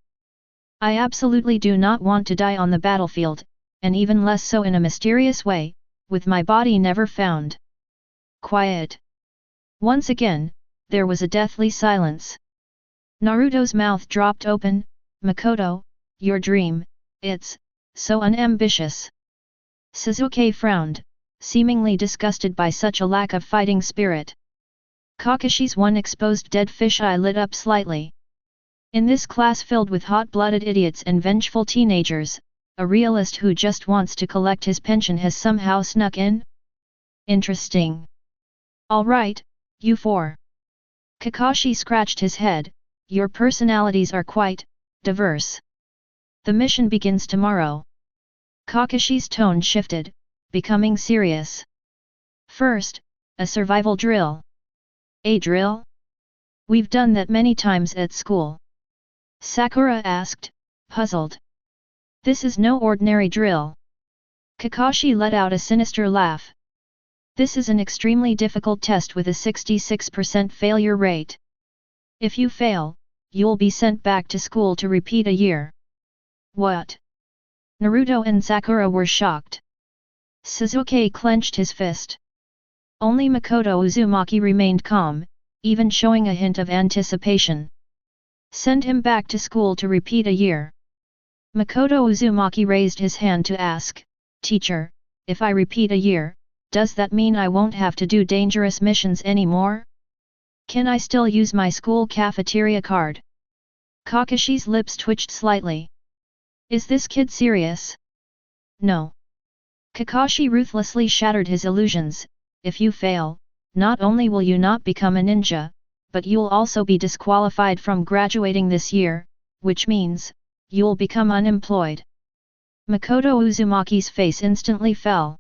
Speaker 1: I absolutely do not want to die on the battlefield, and even less so in a mysterious way, with my body never found. Quiet. Once again, there was a deathly silence. Naruto's mouth dropped open. Makoto, your dream, it's so unambitious. Sasuke frowned, seemingly disgusted by such a lack of fighting spirit. Kakashi's one exposed dead fish eye lit up slightly. In this class filled with hot-blooded idiots and vengeful teenagers, a realist who just wants to collect his pension has somehow snuck in? Interesting. All right, you four. Kakashi scratched his head. Your personalities are quite diverse. The mission begins tomorrow. Kakashi's tone shifted, becoming serious. First, a survival drill. A drill? We've done that many times at school. Sakura asked, puzzled. This is no ordinary drill. Kakashi let out a sinister laugh. This is an extremely difficult test with a 66% failure rate. If you fail, you'll be sent back to school to repeat a year. What? Naruto and Sakura were shocked. Sasuke clenched his fist. Only Makoto Uzumaki remained calm, even showing a hint of anticipation. Send him back to school to repeat a year. Makoto Uzumaki raised his hand to ask, Teacher, if I repeat a year, does that mean I won't have to do dangerous missions anymore? Can I still use my school cafeteria card? Kakashi's lips twitched slightly. Is this kid serious? No. Kakashi ruthlessly shattered his illusions. If you fail, not only will you not become a ninja, but you'll also be disqualified from graduating this year, which means, you'll become unemployed. Makoto Uzumaki's face instantly fell.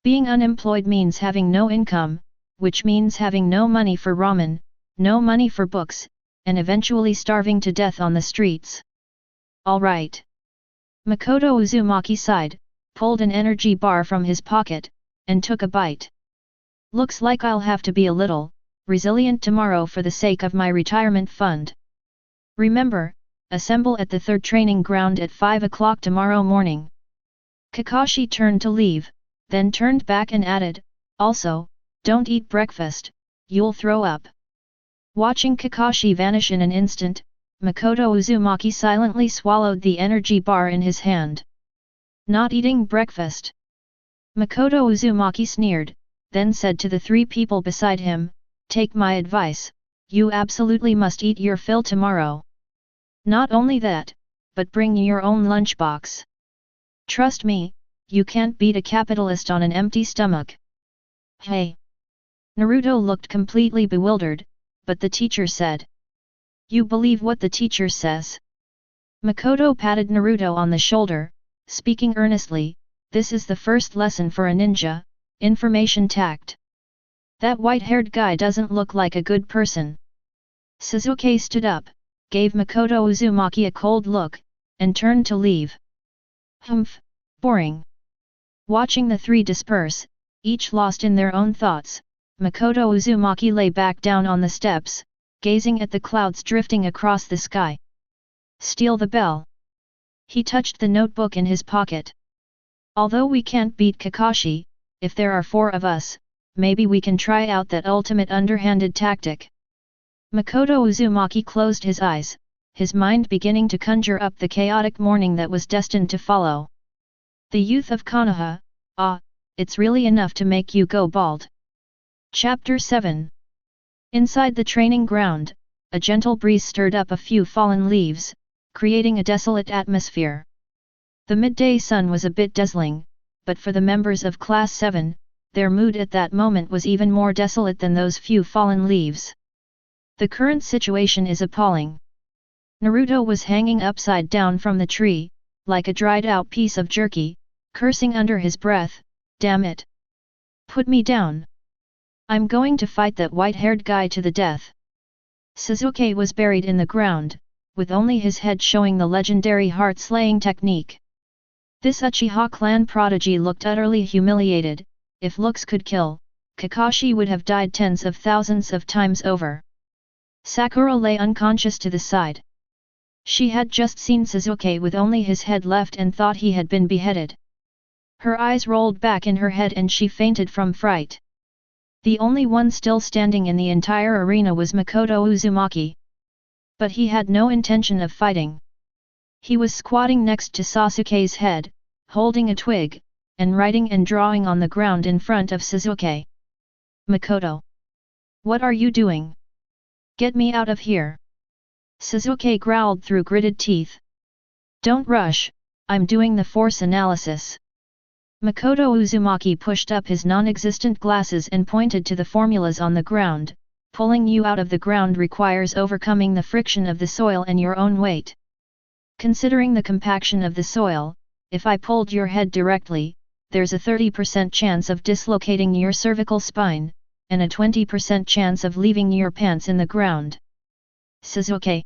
Speaker 1: Being unemployed means having no income, which means having no money for ramen, no money for books, and eventually starving to death on the streets. All right. Makoto Uzumaki sighed, pulled an energy bar from his pocket, and took a bite. Looks like I'll have to be a little resilient tomorrow for the sake of my retirement fund. Remember, assemble at the 3rd training ground at 5 o'clock tomorrow morning. Kakashi turned to leave, then turned back and added, also, don't eat breakfast, you'll throw up. Watching Kakashi vanish in an instant, Makoto Uzumaki silently swallowed the energy bar in his hand. Not eating breakfast. Makoto Uzumaki sneered, then said to the 3 people beside him, take my advice, you absolutely must eat your fill tomorrow. Not only that, but bring your own lunchbox. Trust me, you can't beat a capitalist on an empty stomach. Hey! Naruto looked completely bewildered, but the teacher said. You believe what the teacher says? Makoto patted Naruto on the shoulder, speaking earnestly, this is the first lesson for a ninja, information tact. That white-haired guy doesn't look like a good person. Sasuke stood up, gave Makoto Uzumaki a cold look, and turned to leave. Humph, boring. Watching the 3 disperse, each lost in their own thoughts, Makoto Uzumaki lay back down on the steps, gazing at the clouds drifting across the sky. Steal the bell. He touched the notebook in his pocket. Although we can't beat Kakashi, if there are 4 of us, maybe we can try out that ultimate underhanded tactic. Makoto Uzumaki closed his eyes, his mind beginning to conjure up the chaotic morning that was destined to follow. The youth of Konoha, it's really enough to make you go bald. Chapter 7. Inside the training ground, a gentle breeze stirred up a few fallen leaves, creating a desolate atmosphere. The midday sun was a bit dazzling, but for the members of Class 7, their mood at that moment was even more desolate than those few fallen leaves. The current situation is appalling. Naruto was hanging upside down from the tree, like a dried-out piece of jerky, cursing under his breath, "Damn it! Put me down! I'm going to fight that white-haired guy to the death." Sasuke was buried in the ground, with only his head showing the legendary heart-slaying technique. This Uchiha clan prodigy looked utterly humiliated. If looks could kill, Kakashi would have died tens of thousands of times over. Sakura lay unconscious to the side. She had just seen Sasuke with only his head left and thought he had been beheaded. Her eyes rolled back in her head and she fainted from fright. The only one still standing in the entire arena was Makoto Uzumaki. But he had no intention of fighting. He was squatting next to Sasuke's head, holding a twig, and writing and drawing on the ground in front of Sasuke. "Makoto! What are you doing? Get me out of here!" Sasuke growled through gritted teeth. "Don't rush, I'm doing the force analysis." Makoto Uzumaki pushed up his non-existent glasses and pointed to the formulas on the ground. "Pulling you out of the ground requires overcoming the friction of the soil and your own weight. Considering the compaction of the soil, if I pulled your head directly, there's a 30% chance of dislocating your cervical spine, and a 20% chance of leaving your pants in the ground." Sasuke.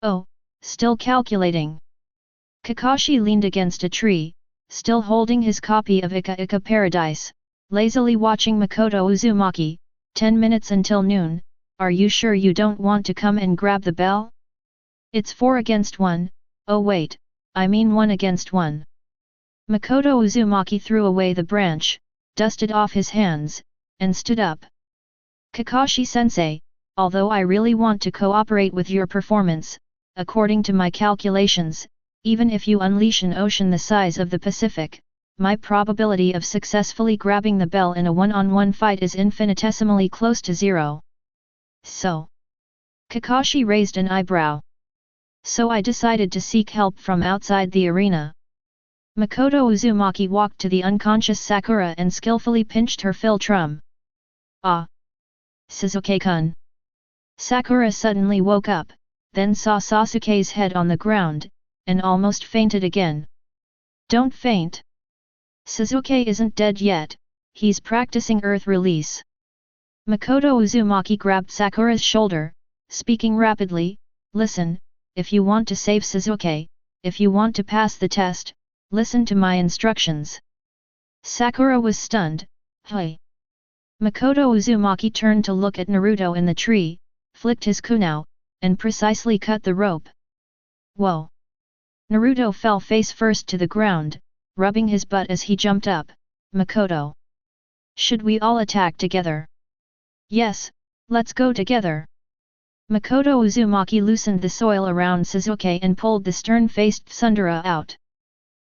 Speaker 1: "Oh, still calculating." Kakashi leaned against a tree, still holding his copy of Ika Ika Paradise, lazily watching Makoto Uzumaki. 10 minutes until noon, are you sure you don't want to come and grab the bell? It's 4 against 1, oh wait, I mean 1 against 1. Makoto Uzumaki threw away the branch, dusted off his hands, and stood up. "Kakashi-sensei, although I really want to cooperate with your performance, according to my calculations, even if you unleash an ocean the size of the Pacific, my probability of successfully grabbing the bell in a one-on-one fight is infinitesimally close to 0. So?" Kakashi raised an eyebrow. "So I decided to seek help from outside the arena." Makoto Uzumaki walked to the unconscious Sakura and skillfully pinched her philtrum. "Ah! Sasuke-kun!" Sakura suddenly woke up, then saw Sasuke's head on the ground, and almost fainted again. "Don't faint! Sasuke isn't dead yet, he's practicing earth release." Makoto Uzumaki grabbed Sakura's shoulder, speaking rapidly, "Listen, if you want to save Sasuke, if you want to pass the test, listen to my instructions." Sakura was stunned. "Hey!" Makoto Uzumaki turned to look at Naruto in the tree, flicked his kunai, and precisely cut the rope. Whoa! Naruto fell face first to the ground, rubbing his butt as he jumped up. "Makoto! Should we all attack together?" "Yes, let's go together." Makoto Uzumaki loosened the soil around Sasuke and pulled the stern-faced Tsundere out.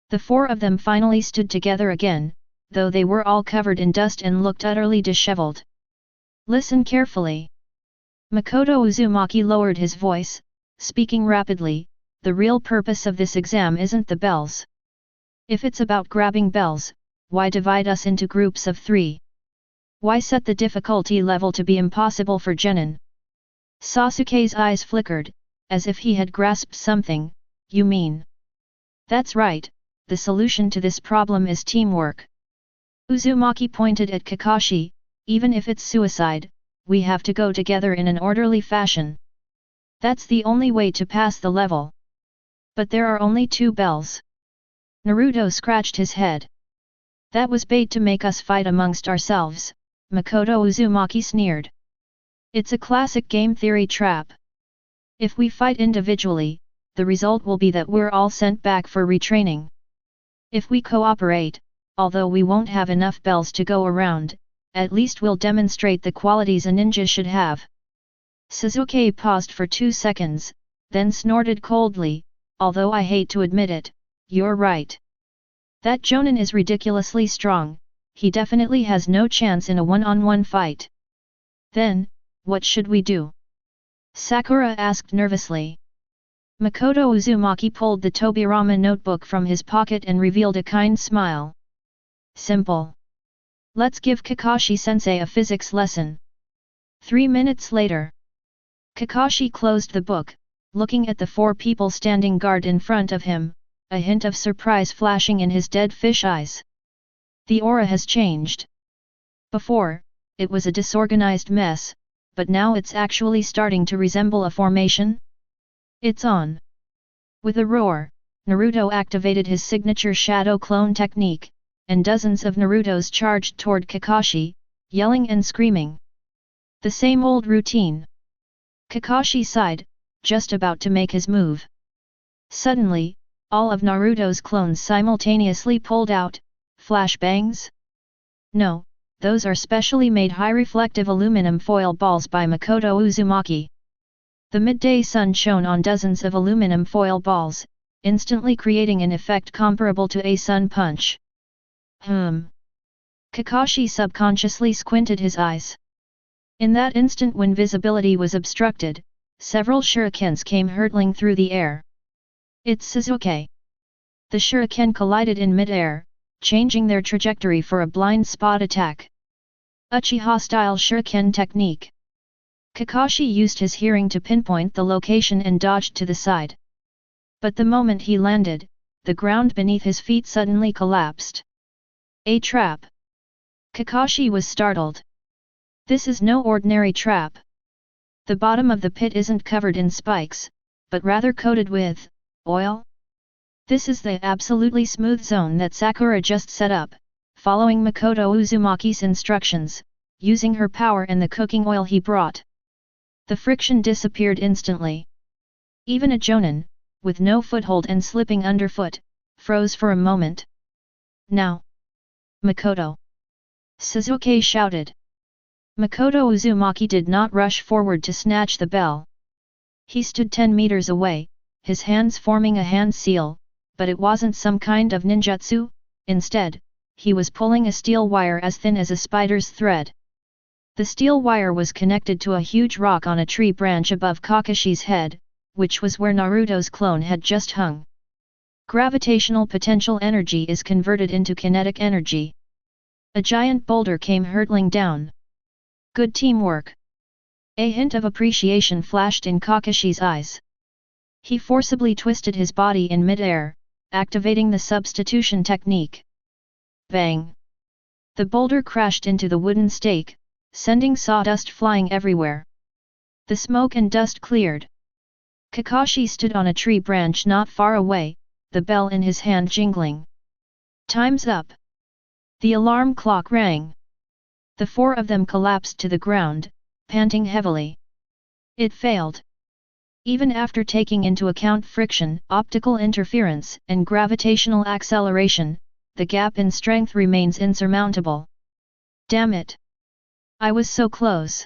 Speaker 1: The 4 of them finally stood together again, though they were all covered in dust and looked utterly disheveled. "Listen carefully." Makoto Uzumaki lowered his voice, speaking rapidly, "The real purpose of this exam isn't the bells. If it's about grabbing bells, why divide us into groups of 3? Why set the difficulty level to be impossible for genin?" Sasuke's eyes flickered, as if he had grasped something. "You mean?" "That's right, the solution to this problem is teamwork." Uzumaki pointed at Kakashi, "Even if it's suicide, we have to go together in an orderly fashion. That's the only way to pass the level." "But there are only 2 bells." Naruto scratched his head. "That was bait to make us fight amongst ourselves," Makoto Uzumaki sneered. "It's a classic game theory trap. If we fight individually, the result will be that we're all sent back for retraining. If we cooperate, although we won't have enough bells to go around, at least we'll demonstrate the qualities a ninja should have." Sasuke paused for 2 seconds, then snorted coldly, "Although I hate to admit it, you're right. That Chuunin is ridiculously strong, he definitely has no chance in a one-on-one fight." "Then, what should we do?" Sakura asked nervously. Makoto Uzumaki pulled the Tobirama notebook from his pocket and revealed a kind smile. "Simple. Let's give Kakashi-sensei a physics lesson." 3 minutes later. Kakashi closed the book, looking at the 4 people standing guard in front of him, a hint of surprise flashing in his dead fish eyes. The aura has changed. Before, it was a disorganized mess, but now it's actually starting to resemble a formation. It's on. With a roar, Naruto activated his signature shadow clone technique, and dozens of Narutos charged toward Kakashi, yelling and screaming. The same old routine. Kakashi sighed, just about to make his move. Suddenly, all of Naruto's clones simultaneously pulled out. Flashbangs? No, those are specially made high-reflective aluminum foil balls by Makoto Uzumaki. The midday sun shone on dozens of aluminum foil balls, instantly creating an effect comparable to a sun punch. Kakashi subconsciously squinted his eyes. In that instant when visibility was obstructed, several shurikens came hurtling through the air. "It's Sasuke." The shuriken collided in mid-air, changing their trajectory for a blind spot attack. Uchiha-style shuriken technique. Kakashi used his hearing to pinpoint the location and dodged to the side. But the moment he landed, the ground beneath his feet suddenly collapsed. A trap. Kakashi was startled. This is no ordinary trap. The bottom of the pit isn't covered in spikes, but rather coated with oil. This is the absolutely smooth zone that Sakura just set up, following Makoto Uzumaki's instructions, using her power and the cooking oil he brought. The friction disappeared instantly. Even a Jonin, with no foothold and slipping underfoot, froze for a moment. "Now! Makoto!" Sasuke shouted. Makoto Uzumaki did not rush forward to snatch the bell. He stood 10 meters away, his hands forming a hand seal, but it wasn't some kind of ninjutsu. Instead, he was pulling a steel wire as thin as a spider's thread. The steel wire was connected to a huge rock on a tree branch above Kakashi's head, which was where Naruto's clone had just hung. Gravitational potential energy is converted into kinetic energy. A giant boulder came hurtling down. "Good teamwork." A hint of appreciation flashed in Kakashi's eyes. He forcibly twisted his body in mid-air, activating the substitution technique. Bang! The boulder crashed into the wooden stake, sending sawdust flying everywhere. The smoke and dust cleared. Kakashi stood on a tree branch not far away, the bell in his hand jingling. "Time's up!" The alarm clock rang. The 4 of them collapsed to the ground, panting heavily. It failed. Even after taking into account friction, optical interference, and gravitational acceleration, the gap in strength remains insurmountable. "Damn it! I was so close."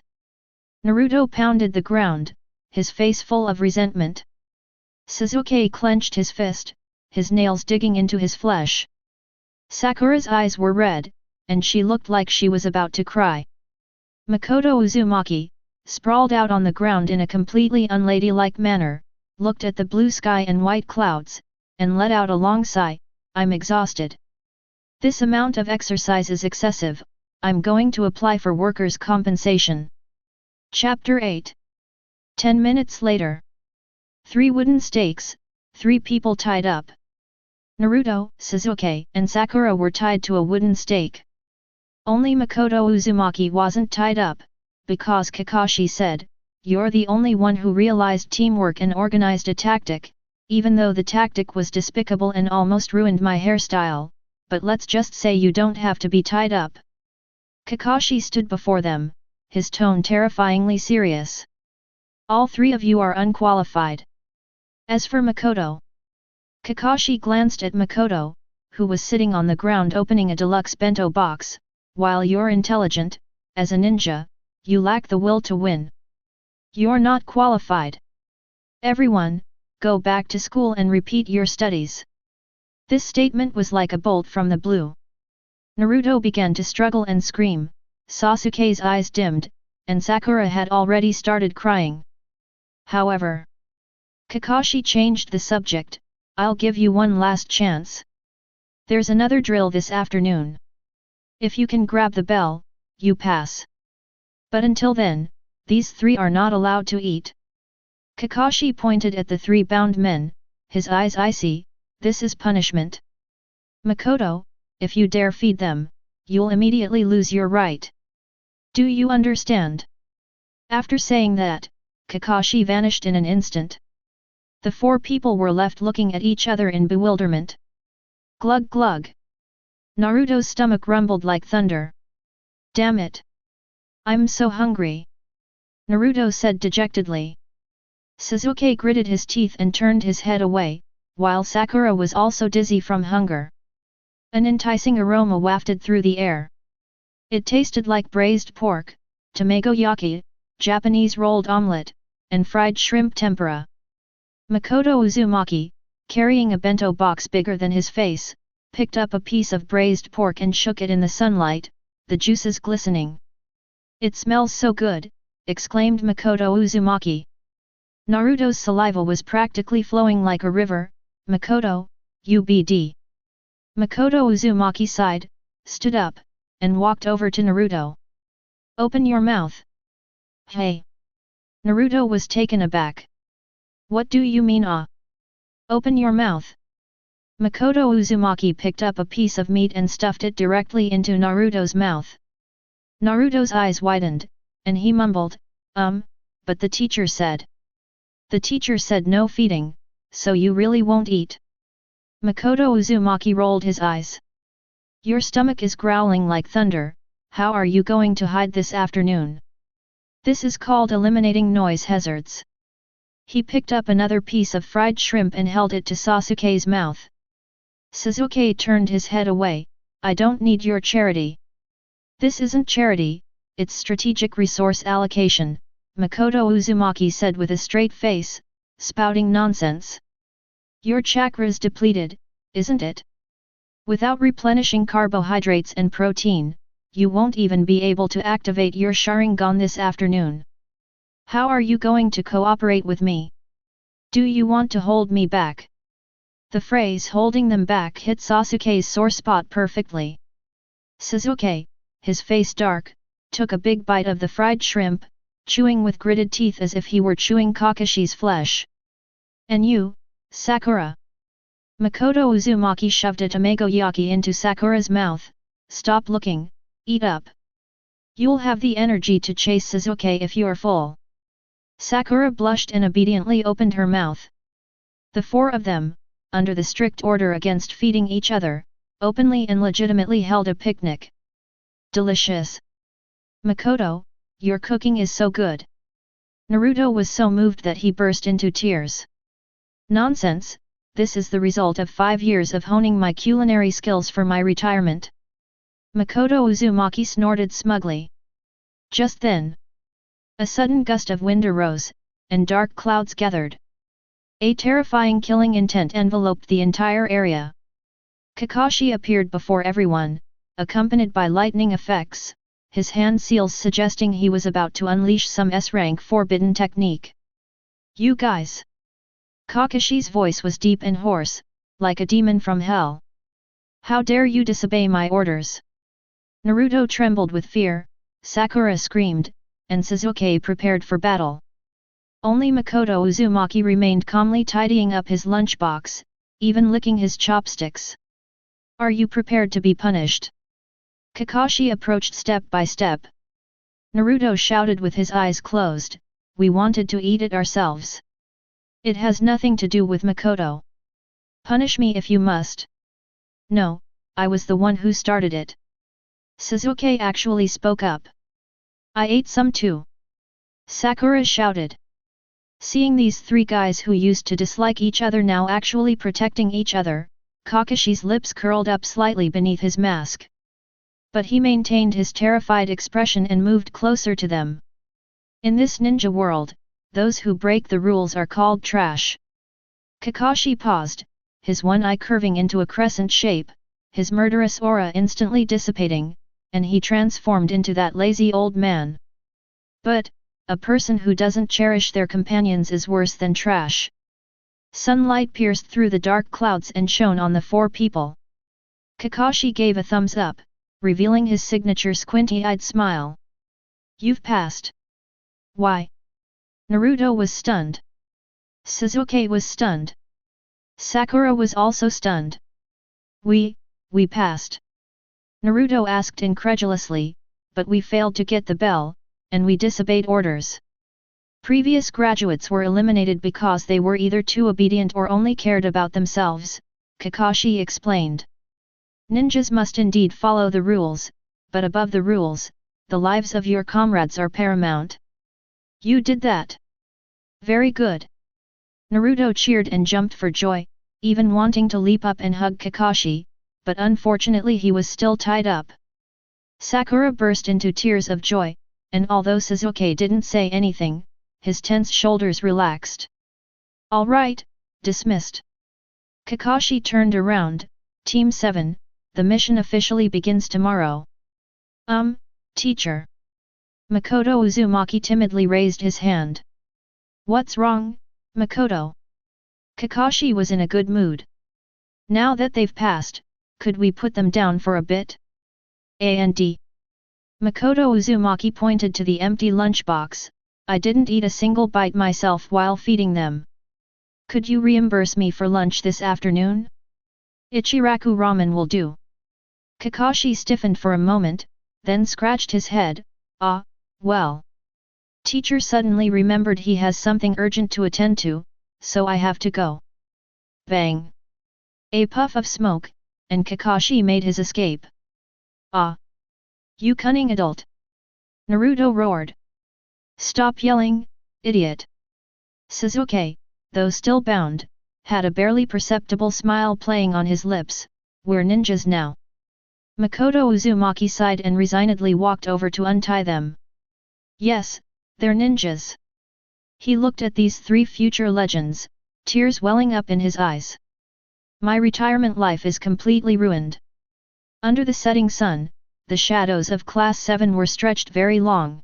Speaker 1: Naruto pounded the ground, his face full of resentment. Sasuke clenched his fist, his nails digging into his flesh. Sakura's eyes were red, and she looked like she was about to cry. Makoto Uzumaki, sprawled out on the ground in a completely unladylike manner, looked at the blue sky and white clouds, and let out a long sigh. "I'm exhausted. This amount of exercise is excessive. I'm going to apply for workers' compensation." Chapter 8. 10 minutes later. 3 wooden stakes, 3 people tied up. Naruto, Sasuke, and Sakura were tied to a wooden stake. Only Makoto Uzumaki wasn't tied up, because Kakashi said, "You're the only one who realized teamwork and organized a tactic, even though the tactic was despicable and almost ruined my hairstyle, but let's just say you don't have to be tied up." Kakashi stood before them, his tone terrifyingly serious. "All 3 of you are unqualified. As for Makoto..." Kakashi glanced at Makoto, who was sitting on the ground opening a deluxe bento box. While you're intelligent, as a ninja, you lack the will to win. You're not qualified. Everyone, go back to school and repeat your studies. This statement was like a bolt from the blue. Naruto began to struggle and scream, Sasuke's eyes dimmed, and Sakura had already started crying. However, Kakashi changed the subject. I'll give you one last chance. There's another drill this afternoon. If you can grab the bell, you pass. But until then, these three are not allowed to eat. Kakashi pointed at the three bound men, his eyes icy. This is punishment. Makoto, if you dare feed them, you'll immediately lose your right. Do you understand? After saying that, Kakashi vanished in an instant. The four people were left looking at each other in bewilderment. Glug glug. Naruto's stomach rumbled like thunder. Damn it! I'm so hungry. Naruto said dejectedly. Sasuke gritted his teeth and turned his head away, while Sakura was also dizzy from hunger. An enticing aroma wafted through the air. It tasted like braised pork, tamagoyaki, Japanese rolled omelette, and fried shrimp tempura. Makoto Uzumaki, carrying a bento box bigger than his face, picked up a piece of braised pork and shook it in the sunlight, the juices glistening. It smells so good, exclaimed Makoto Uzumaki. Naruto's saliva was practically flowing like a river. Makoto, UBD. Makoto Uzumaki sighed, stood up, and walked over to Naruto. Open your mouth. Hey! Naruto was taken aback. What do you mean Open your mouth. Makoto Uzumaki picked up a piece of meat and stuffed it directly into Naruto's mouth. Naruto's eyes widened, and he mumbled, but the teacher said. The teacher said no feeding, so you really won't eat. Makoto Uzumaki rolled his eyes. Your stomach is growling like thunder, how are you going to hide this afternoon? This is called eliminating noise hazards. He picked up another piece of fried shrimp and held it to Sasuke's mouth. Sasuke turned his head away. I don't need your charity. This isn't charity, it's strategic resource allocation, Makoto Uzumaki said with a straight face, spouting nonsense. Your chakra's depleted, isn't it? Without replenishing carbohydrates and protein, you won't even be able to activate your Sharingan this afternoon. How are you going to cooperate with me? Do you want to hold me back? The phrase holding them back hit Sasuke's sore spot perfectly. Sasuke, his face dark, took a big bite of the fried shrimp, chewing with gritted teeth as if he were chewing Kakashi's flesh. And you, Sakura? Makoto Uzumaki shoved a tamagoyaki into Sakura's mouth. Stop looking, eat up. You'll have the energy to chase Sasuke if you're full. Sakura blushed and obediently opened her mouth. The four of them, under the strict order against feeding each other, openly and legitimately held a picnic. Delicious. Makoto, your cooking is so good. Naruto was so moved that he burst into tears. Nonsense, this is the result of 5 years of honing my culinary skills for my retirement. Makoto Uzumaki snorted smugly. Just then, a sudden gust of wind arose, and dark clouds gathered. A terrifying killing intent enveloped the entire area. Kakashi appeared before everyone, accompanied by lightning effects, his hand seals suggesting he was about to unleash some S-rank forbidden technique. You guys! Kakashi's voice was deep and hoarse, like a demon from hell. How dare you disobey my orders? Naruto trembled with fear, Sakura screamed, and Sasuke prepared for battle. Only Makoto Uzumaki remained calmly tidying up his lunchbox, even licking his chopsticks. Are you prepared to be punished? Kakashi approached step by step. Naruto shouted with his eyes closed, we wanted to eat it ourselves. It has nothing to do with Makoto. Punish me if you must. No, I was the one who started it. Sasuke actually spoke up. I ate some too. Sakura shouted. Seeing these three guys who used to dislike each other now actually protecting each other, Kakashi's lips curled up slightly beneath his mask. But he maintained his terrified expression and moved closer to them. In this ninja world, those who break the rules are called trash. Kakashi paused, his one eye curving into a crescent shape, his murderous aura instantly dissipating, and he transformed into that lazy old man. But, a person who doesn't cherish their companions is worse than trash. Sunlight pierced through the dark clouds and shone on the four people. Kakashi gave a thumbs up, revealing his signature squinty-eyed smile. You've passed. Why? Naruto was stunned. Sasuke was stunned. Sakura was also stunned. We passed. Naruto asked incredulously, but we failed to get the bell, and we disobeyed orders. Previous graduates were eliminated because they were either too obedient or only cared about themselves, Kakashi explained. Ninjas must indeed follow the rules, but above the rules, the lives of your comrades are paramount. You did that. Very good. Naruto cheered and jumped for joy, even wanting to leap up and hug Kakashi, but unfortunately he was still tied up. Sakura burst into tears of joy, and although Sasuke didn't say anything, his tense shoulders relaxed. All right, dismissed. Kakashi turned around. Team 7, the mission officially begins tomorrow. Teacher. Makoto Uzumaki timidly raised his hand. What's wrong, Makoto? Kakashi was in a good mood. Now that they've passed, could we put them down for a bit? A&D. Makoto Uzumaki pointed to the empty lunchbox. I didn't eat a single bite myself while feeding them. Could you reimburse me for lunch this afternoon? Ichiraku ramen will do. Kakashi stiffened for a moment, then scratched his head. Well. Teacher suddenly remembered he has something urgent to attend to, so I have to go. Bang. A puff of smoke, and Kakashi made his escape. You cunning adult! Naruto roared. Stop yelling, idiot! Sasuke, though still bound, had a barely perceptible smile playing on his lips. We're ninjas now. Makoto Uzumaki sighed and resignedly walked over to untie them. Yes, they're ninjas. He looked at these three future legends, tears welling up in his eyes. My retirement life is completely ruined. Under the setting sun, the shadows of Class 7 were stretched very long.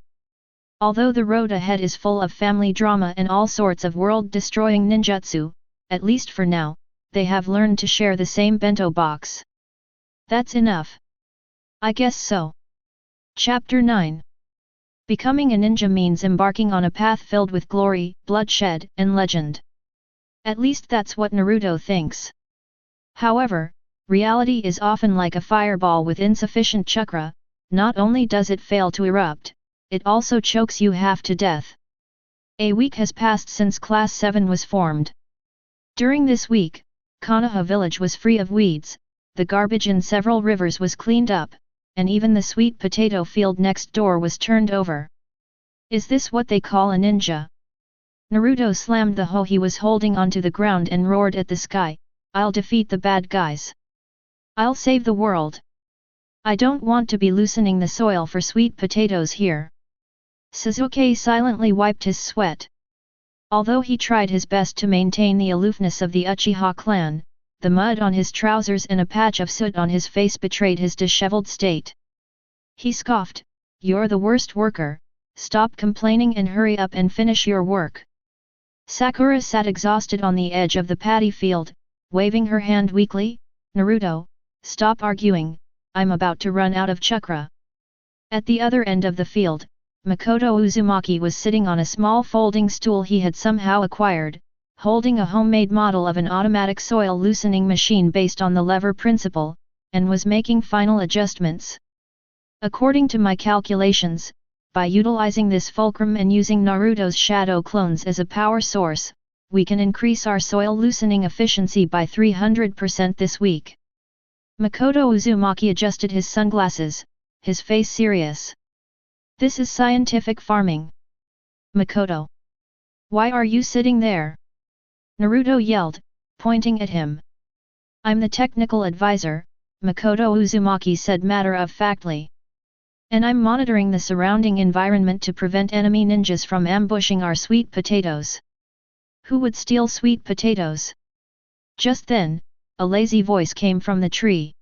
Speaker 1: Although the road ahead is full of family drama and all sorts of world-destroying ninjutsu, at least for now, they have learned to share the same bento box. That's enough. I guess so. Chapter 9. Becoming a ninja means embarking on a path filled with glory, bloodshed, and legend. At least that's what Naruto thinks. However, reality is often like a fireball with insufficient chakra. Not only does it fail to erupt, it also chokes you half to death. A week has passed since Class 7 was formed. During this week, Konoha village was free of weeds, the garbage in several rivers was cleaned up, and even the sweet potato field next door was turned over. Is this what they call a ninja? Naruto slammed the hoe he was holding onto the ground and roared at the sky, I'll defeat the bad guys. I'll save the world. I don't want to be loosening the soil for sweet potatoes here. Sasuke silently wiped his sweat. Although he tried his best to maintain the aloofness of the Uchiha clan, the mud on his trousers and a patch of soot on his face betrayed his disheveled state. He scoffed, You're the worst worker, stop complaining and hurry up and finish your work. Sakura sat exhausted on the edge of the paddy field, waving her hand weakly, Naruto, stop arguing, I'm about to run out of chakra. At the other end of the field, Makoto Uzumaki was sitting on a small folding stool he had somehow acquired, holding a homemade model of an automatic soil loosening machine based on the lever principle, and was making final adjustments. According to my calculations, by utilizing this fulcrum and using Naruto's shadow clones as a power source, we can increase our soil loosening efficiency by 300% this week. Makoto Uzumaki adjusted his sunglasses, his face serious. This is scientific farming. Makoto. Why are you sitting there? Naruto yelled, pointing at him. I'm the technical advisor, Makoto Uzumaki said matter-of-factly. And I'm monitoring the surrounding environment to prevent enemy ninjas from ambushing our sweet potatoes. Who would steal sweet potatoes? Just then, a lazy voice came from the tree.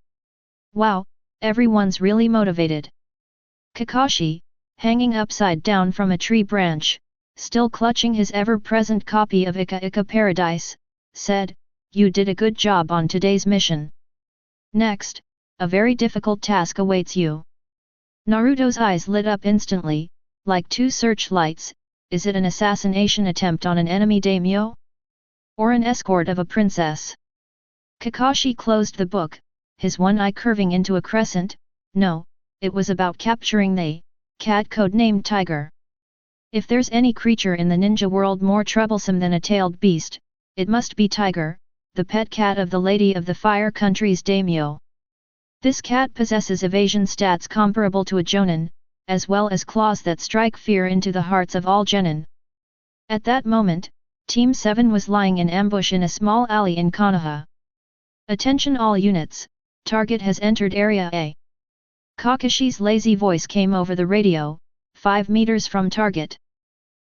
Speaker 1: Wow, everyone's really motivated. Kakashi, hanging upside down from a tree branch, still clutching his ever-present copy of Ika Ika Paradise, said, "You did a good job on today's mission. Next, a very difficult task awaits you." Naruto's eyes lit up instantly, like two searchlights. Is it an assassination attempt on an enemy daimyo? Or an escort of a princess? Kakashi closed the book, his one eye curving into a crescent. No, it was about capturing the cat codenamed Tiger. If there's any creature in the ninja world more troublesome than a tailed beast, it must be Tiger, the pet cat of the Lady of the Fire Country's daimyo. This cat possesses evasion stats comparable to a jonin, as well as claws that strike fear into the hearts of all genin. At that moment, Team 7 was lying in ambush in a small alley in Konoha. "Attention all units, target has entered Area A." Kakashi's lazy voice came over the radio, 5 meters from target.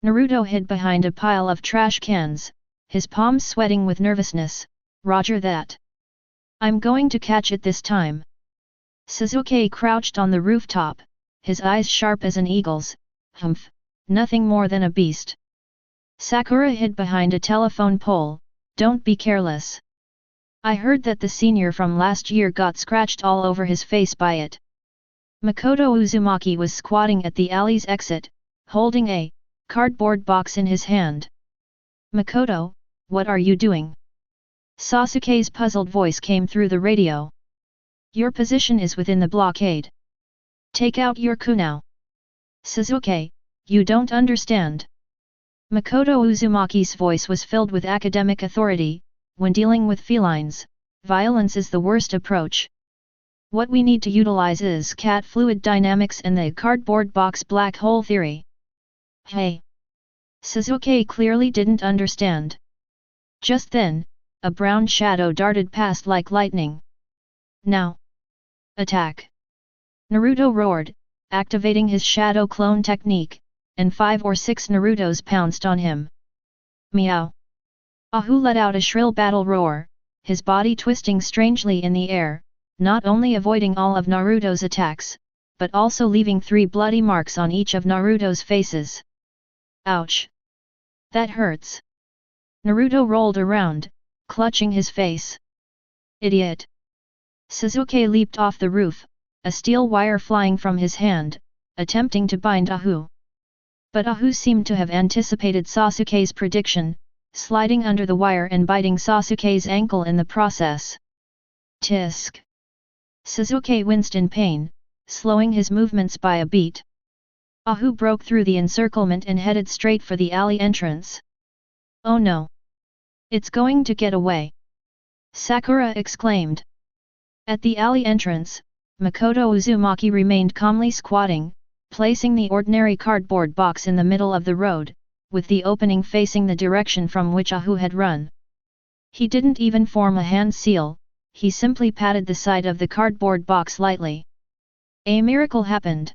Speaker 1: Naruto hid behind a pile of trash cans, his palms sweating with nervousness. "Roger that. I'm going to catch it this time." Sasuke crouched on the rooftop, his eyes sharp as an eagle's. "Humph, nothing more than a beast." Sakura hid behind a telephone pole. "Don't be careless. I heard that the senior from last year got scratched all over his face by it." Makoto Uzumaki was squatting at the alley's exit, holding a cardboard box in his hand. "Makoto, what are you doing?" Sasuke's puzzled voice came through the radio. "Your position is within the blockade. Take out your kunai." "Sasuke, you don't understand." Makoto Uzumaki's voice was filled with academic authority. "When dealing with felines, violence is the worst approach. What we need to utilize is cat fluid dynamics and the cardboard box black hole theory." "Hey!" Sasuke clearly didn't understand. Just then, a brown shadow darted past like lightning. "Now! Attack!" Naruto roared, activating his shadow clone technique, and 5 or 6 Narutos pounced on him. "Meow!" Ahu let out a shrill battle roar, his body twisting strangely in the air, not only avoiding all of Naruto's attacks, but also leaving 3 bloody marks on each of Naruto's faces. "Ouch! That hurts!" Naruto rolled around, clutching his face. "Idiot!" Sasuke leaped off the roof, a steel wire flying from his hand, attempting to bind Ahu. But Ahu seemed to have anticipated Sasuke's prediction, sliding under the wire and biting Sasuke's ankle in the process. Tisk! Sasuke winced in pain, slowing his movements by a beat. Ahu broke through the encirclement and headed straight for the alley entrance. "Oh no! It's going to get away!" Sakura exclaimed. At the alley entrance, Makoto Uzumaki remained calmly squatting, placing the ordinary cardboard box in the middle of the road, with the opening facing the direction from which Ahu had run. He didn't even form a hand seal, he simply patted the side of the cardboard box lightly. A miracle happened.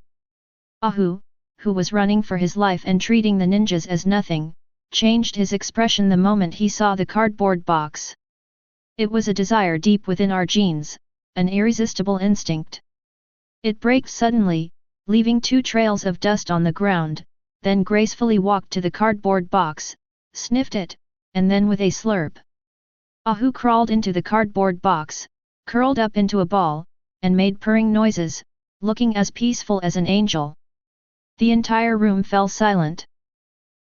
Speaker 1: Ahu, who was running for his life and treating the ninjas as nothing, changed his expression the moment he saw the cardboard box. It was a desire deep within our genes, an irresistible instinct. It braked suddenly, leaving 2 trails of dust on the ground, then gracefully walked to the cardboard box, sniffed it, and then with a slurp. Ahu crawled into the cardboard box, curled up into a ball, and made purring noises, looking as peaceful as an angel. The entire room fell silent.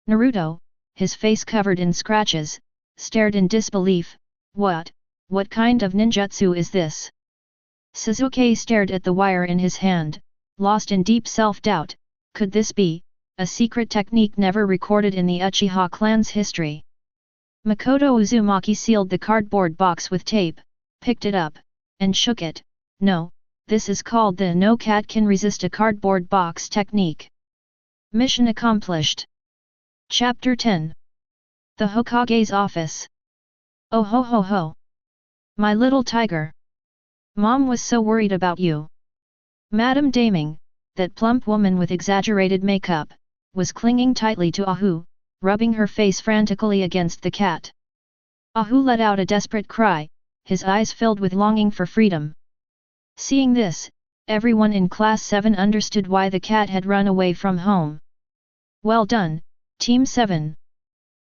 Speaker 1: Naruto, his face covered in scratches, stared in disbelief. What kind of ninjutsu is this?" Sasuke stared at the wire in his hand, lost in deep self-doubt. Could this be a secret technique never recorded in the Uchiha clan's history? Makoto Uzumaki sealed the cardboard box with tape, picked it up, and shook it. "No, this is called the no cat can resist a cardboard box technique." Mission accomplished. Chapter 10. The Hokage's Office. Oh ho ho ho! My little tiger. Mom was so worried about you. Madame Daming, that plump woman with exaggerated makeup, was clinging tightly to Ahu, rubbing her face frantically against the cat. Ahu let out a desperate cry, his eyes filled with longing for freedom. Seeing this, everyone in Class 7 understood why the cat had run away from home. Well done, Team 7.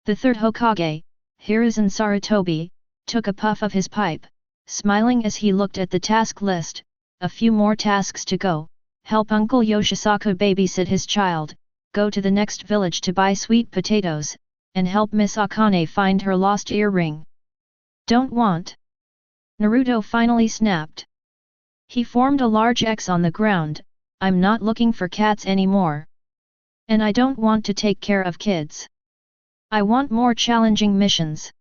Speaker 1: The third Hokage, Hiruzen Sarutobi, took a puff of his pipe, smiling as he looked at the task list. A few more tasks to go: help Uncle Yoshisaku babysit his child, go to the next village to buy sweet potatoes, and help Miss Akane find her lost earring. Don't want? Naruto finally snapped. He formed a large X on the ground. I'm not looking for cats anymore. And I don't want to take care of kids. I want more challenging missions.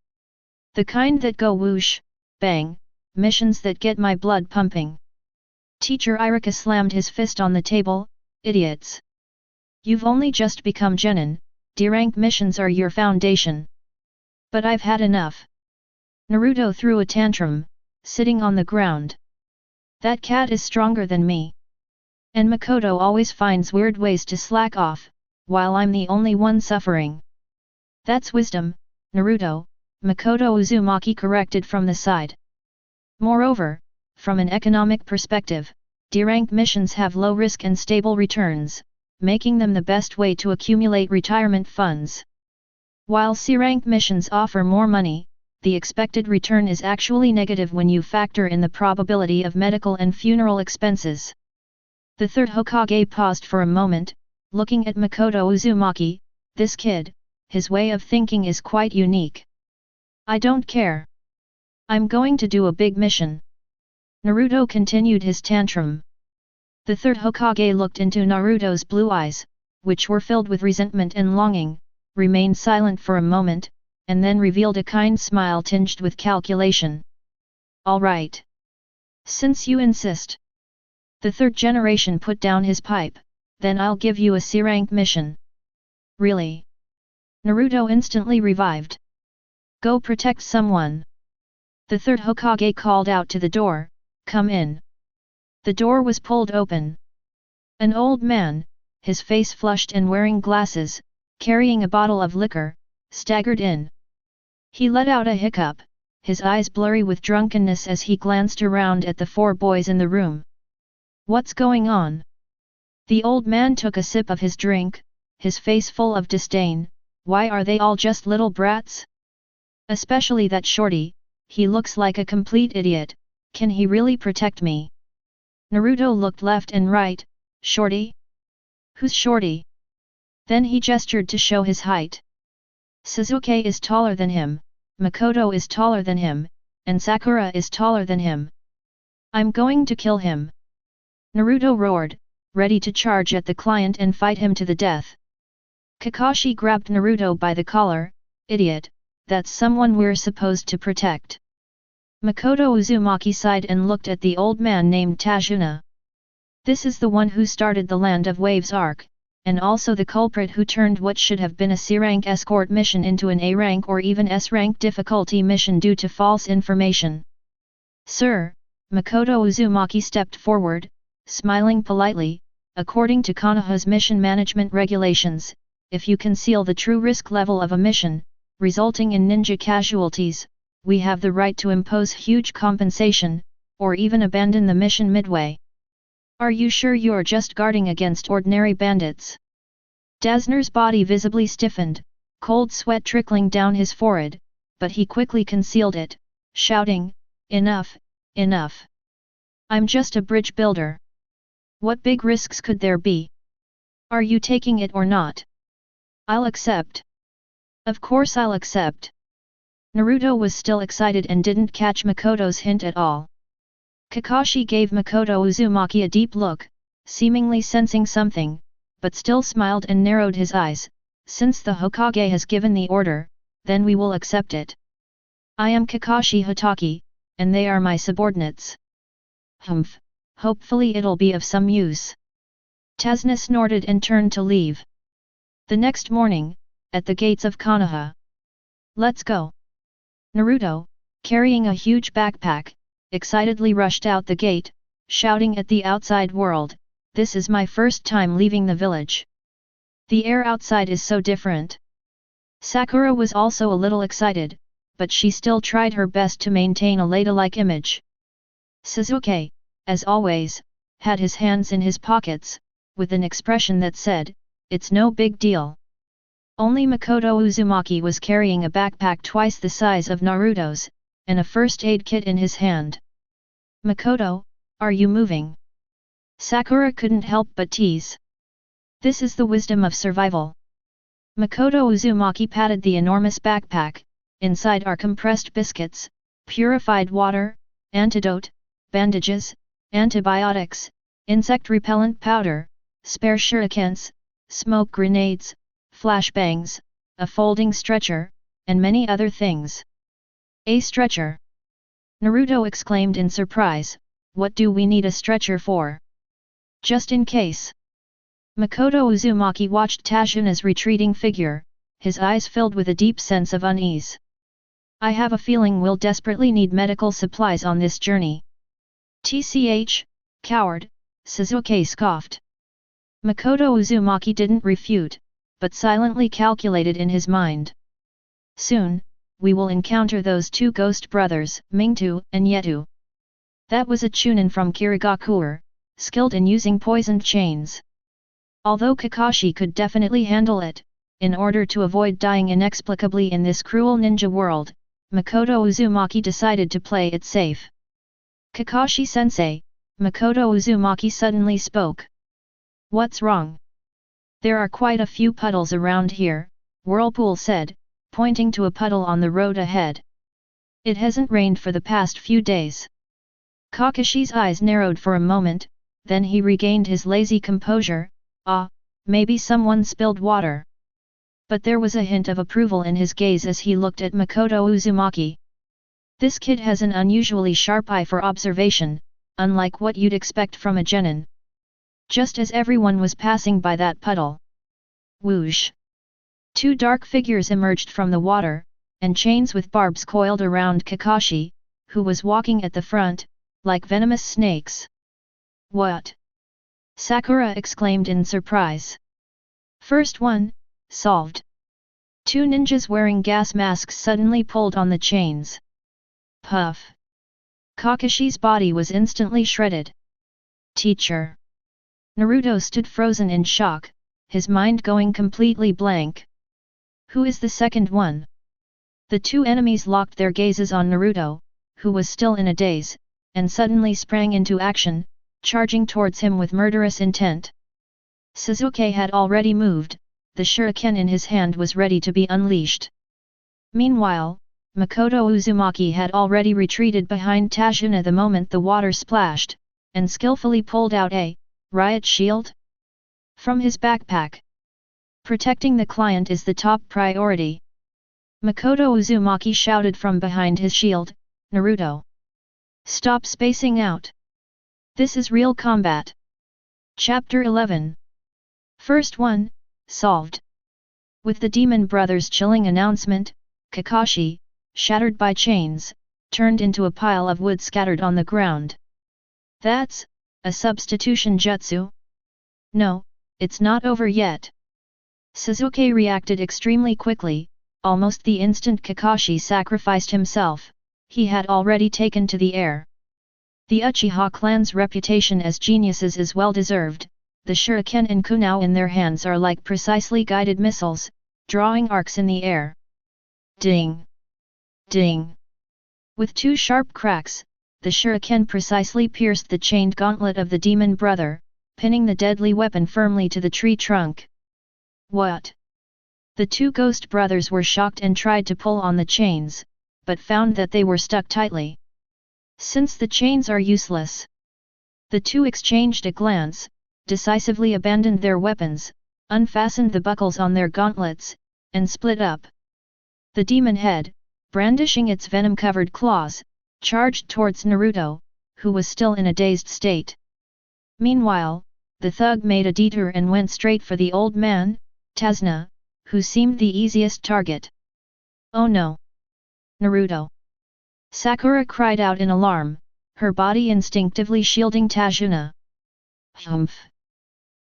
Speaker 1: The kind that go whoosh, bang, missions that get my blood pumping. Teacher Irika slammed his fist on the table. Idiots. You've only just become genin, D-rank missions are your foundation. But I've had enough. Naruto threw a tantrum, sitting on the ground. That cat is stronger than me. And Makoto always finds weird ways to slack off, while I'm the only one suffering. That's wisdom, Naruto, Makoto Uzumaki corrected from the side. Moreover, from an economic perspective, D-rank missions have low risk and stable returns, making them the best way to accumulate retirement funds. While C-rank missions offer more money, the expected return is actually negative when you factor in the probability of medical and funeral expenses. The third Hokage paused for a moment, looking at Makoto Uzumaki. This kid, his way of thinking is quite unique. I don't care. I'm going to do a big mission. Naruto continued his tantrum. The third Hokage looked into Naruto's blue eyes, which were filled with resentment and longing, remained silent for a moment, and then revealed a kind smile tinged with calculation. All right. Since you insist. The third generation put down his pipe, then I'll give you a C-rank mission. Really? Naruto instantly revived. Go protect someone. The third Hokage called out to the door, come in. The door was pulled open. An old man, his face flushed and wearing glasses, carrying a bottle of liquor, staggered in. He let out a hiccup, his eyes blurry with drunkenness as he glanced around at the four boys in the room. What's going on? The old man took a sip of his drink, his face full of disdain. Why are they all just little brats? Especially that shorty, he looks like a complete idiot. Can he really protect me? Naruto looked left and right. Shorty? Who's shorty? Then he gestured to show his height. Sasuke is taller than him, Makoto is taller than him, and Sakura is taller than him. I'm going to kill him. Naruto roared, ready to charge at the client and fight him to the death. Kakashi grabbed Naruto by the collar. Idiot, that's someone we're supposed to protect. Makoto Uzumaki sighed and looked at the old man named Tajuna. This is the one who started the Land of Waves arc, and also the culprit who turned what should have been a C-rank escort mission into an A-rank or even S-rank difficulty mission due to false information. Sir, Makoto Uzumaki stepped forward, smiling politely. According to Konoha's mission management regulations, if you conceal the true risk level of a mission, resulting in ninja casualties, we have the right to impose huge compensation, or even abandon the mission midway. Are you sure you're just guarding against ordinary bandits? Dazner's body visibly stiffened, cold sweat trickling down his forehead, but he quickly concealed it, shouting, Enough, enough. I'm just a bridge builder. What big risks could there be? Are you taking it or not? I'll accept. Of course I'll accept. Naruto was still excited and didn't catch Makoto's hint at all. Kakashi gave Makoto Uzumaki a deep look, seemingly sensing something, but still smiled and narrowed his eyes. Since the Hokage has given the order, then we will accept it. I am Kakashi Hatake, and they are my subordinates. Humph, hopefully it'll be of some use. Tazna snorted and turned to leave. The next morning, at the gates of Konoha. Let's go. Naruto, carrying a huge backpack, excitedly rushed out the gate, shouting at the outside world, "This is my first time leaving the village. The air outside is so different." Sakura was also a little excited, but she still tried her best to maintain a ladylike image. Sasuke, as always, had his hands in his pockets, with an expression that said, "It's no big deal." Only Makoto Uzumaki was carrying a backpack twice the size of Naruto's, and a first aid kit in his hand. "Makoto, are you moving?" Sakura couldn't help but tease. This is the wisdom of survival. Makoto Uzumaki patted the enormous backpack. Inside are compressed biscuits, purified water, antidote, bandages, antibiotics, insect repellent powder, spare shurikens, smoke grenades, flashbangs, a folding stretcher, and many other things. "A stretcher?" Naruto exclaimed in surprise, "What do we need a stretcher for?" "Just in case." Makoto Uzumaki watched Tasunade's retreating figure, his eyes filled with a deep sense of unease. "I have a feeling we'll desperately need medical supplies on this journey." "Tch, coward," Sasuke scoffed. Makoto Uzumaki didn't refute, but silently calculated in his mind. "Soon, we will encounter those two ghost brothers, Mingtu and Yetu." That was a Chuunin from Kirigakure, skilled in using poisoned chains. Although Kakashi could definitely handle it, in order to avoid dying inexplicably in this cruel ninja world, Makoto Uzumaki decided to play it safe. "Kakashi-sensei," Makoto Uzumaki suddenly spoke. "What's wrong?" "There are quite a few puddles around here," Whirlpool said, pointing to a puddle on the road ahead. "It hasn't rained for the past few days." Kakashi's eyes narrowed for a moment, then he regained his lazy composure. "Ah, maybe someone spilled water." But there was a hint of approval in his gaze as he looked at Makoto Uzumaki. "This kid has an unusually sharp eye for observation, unlike what you'd expect from a genin." Just as everyone was passing by that puddle, whoosh! Two dark figures emerged from the water, and chains with barbs coiled around Kakashi, who was walking at the front, like venomous snakes. "What?" Sakura exclaimed in surprise. "First one, solved." Two ninjas wearing gas masks suddenly pulled on the chains. Puff! Kakashi's body was instantly shredded. "Teacher!" Naruto stood frozen in shock, his mind going completely blank. "Who is the second one?" The two enemies locked their gazes on Naruto, who was still in a daze, and suddenly sprang into action, charging towards him with murderous intent. Sasuke had already moved, the shuriken in his hand was ready to be unleashed. Meanwhile, Makoto Uzumaki had already retreated behind Tsunade the moment the water splashed, and skillfully pulled out a riot shield from his backpack. Protecting the client is the top priority. Makoto Uzumaki shouted from behind his shield, "Naruto! Stop spacing out! This is real combat!" Chapter 11. First one, solved. With the demon brothers' chilling announcement, Kakashi, shattered by chains, turned into a pile of wood scattered on the ground. "That's a substitution jutsu?" "No, it's not over yet." Sasuke reacted extremely quickly, almost the instant Kakashi sacrificed himself, he had already taken to the air. The Uchiha clan's reputation as geniuses is well deserved. The shuriken and kunao in their hands are like precisely guided missiles, drawing arcs in the air. Ding! Ding! With two sharp cracks, the shuriken precisely pierced the chained gauntlet of the demon brother, pinning the deadly weapon firmly to the tree trunk. "What?" The two ghost brothers were shocked and tried to pull on the chains, but found that they were stuck tightly. Since the chains are useless, the two exchanged a glance, decisively abandoned their weapons, unfastened the buckles on their gauntlets, and split up. The demon head, brandishing its venom-covered claws, charged towards Naruto, who was still in a dazed state. Meanwhile, the thug made a detour and went straight for the old man, Tsunade, who seemed the easiest target. "Oh no! Naruto!" Sakura cried out in alarm, her body instinctively shielding Tazuna. Humph!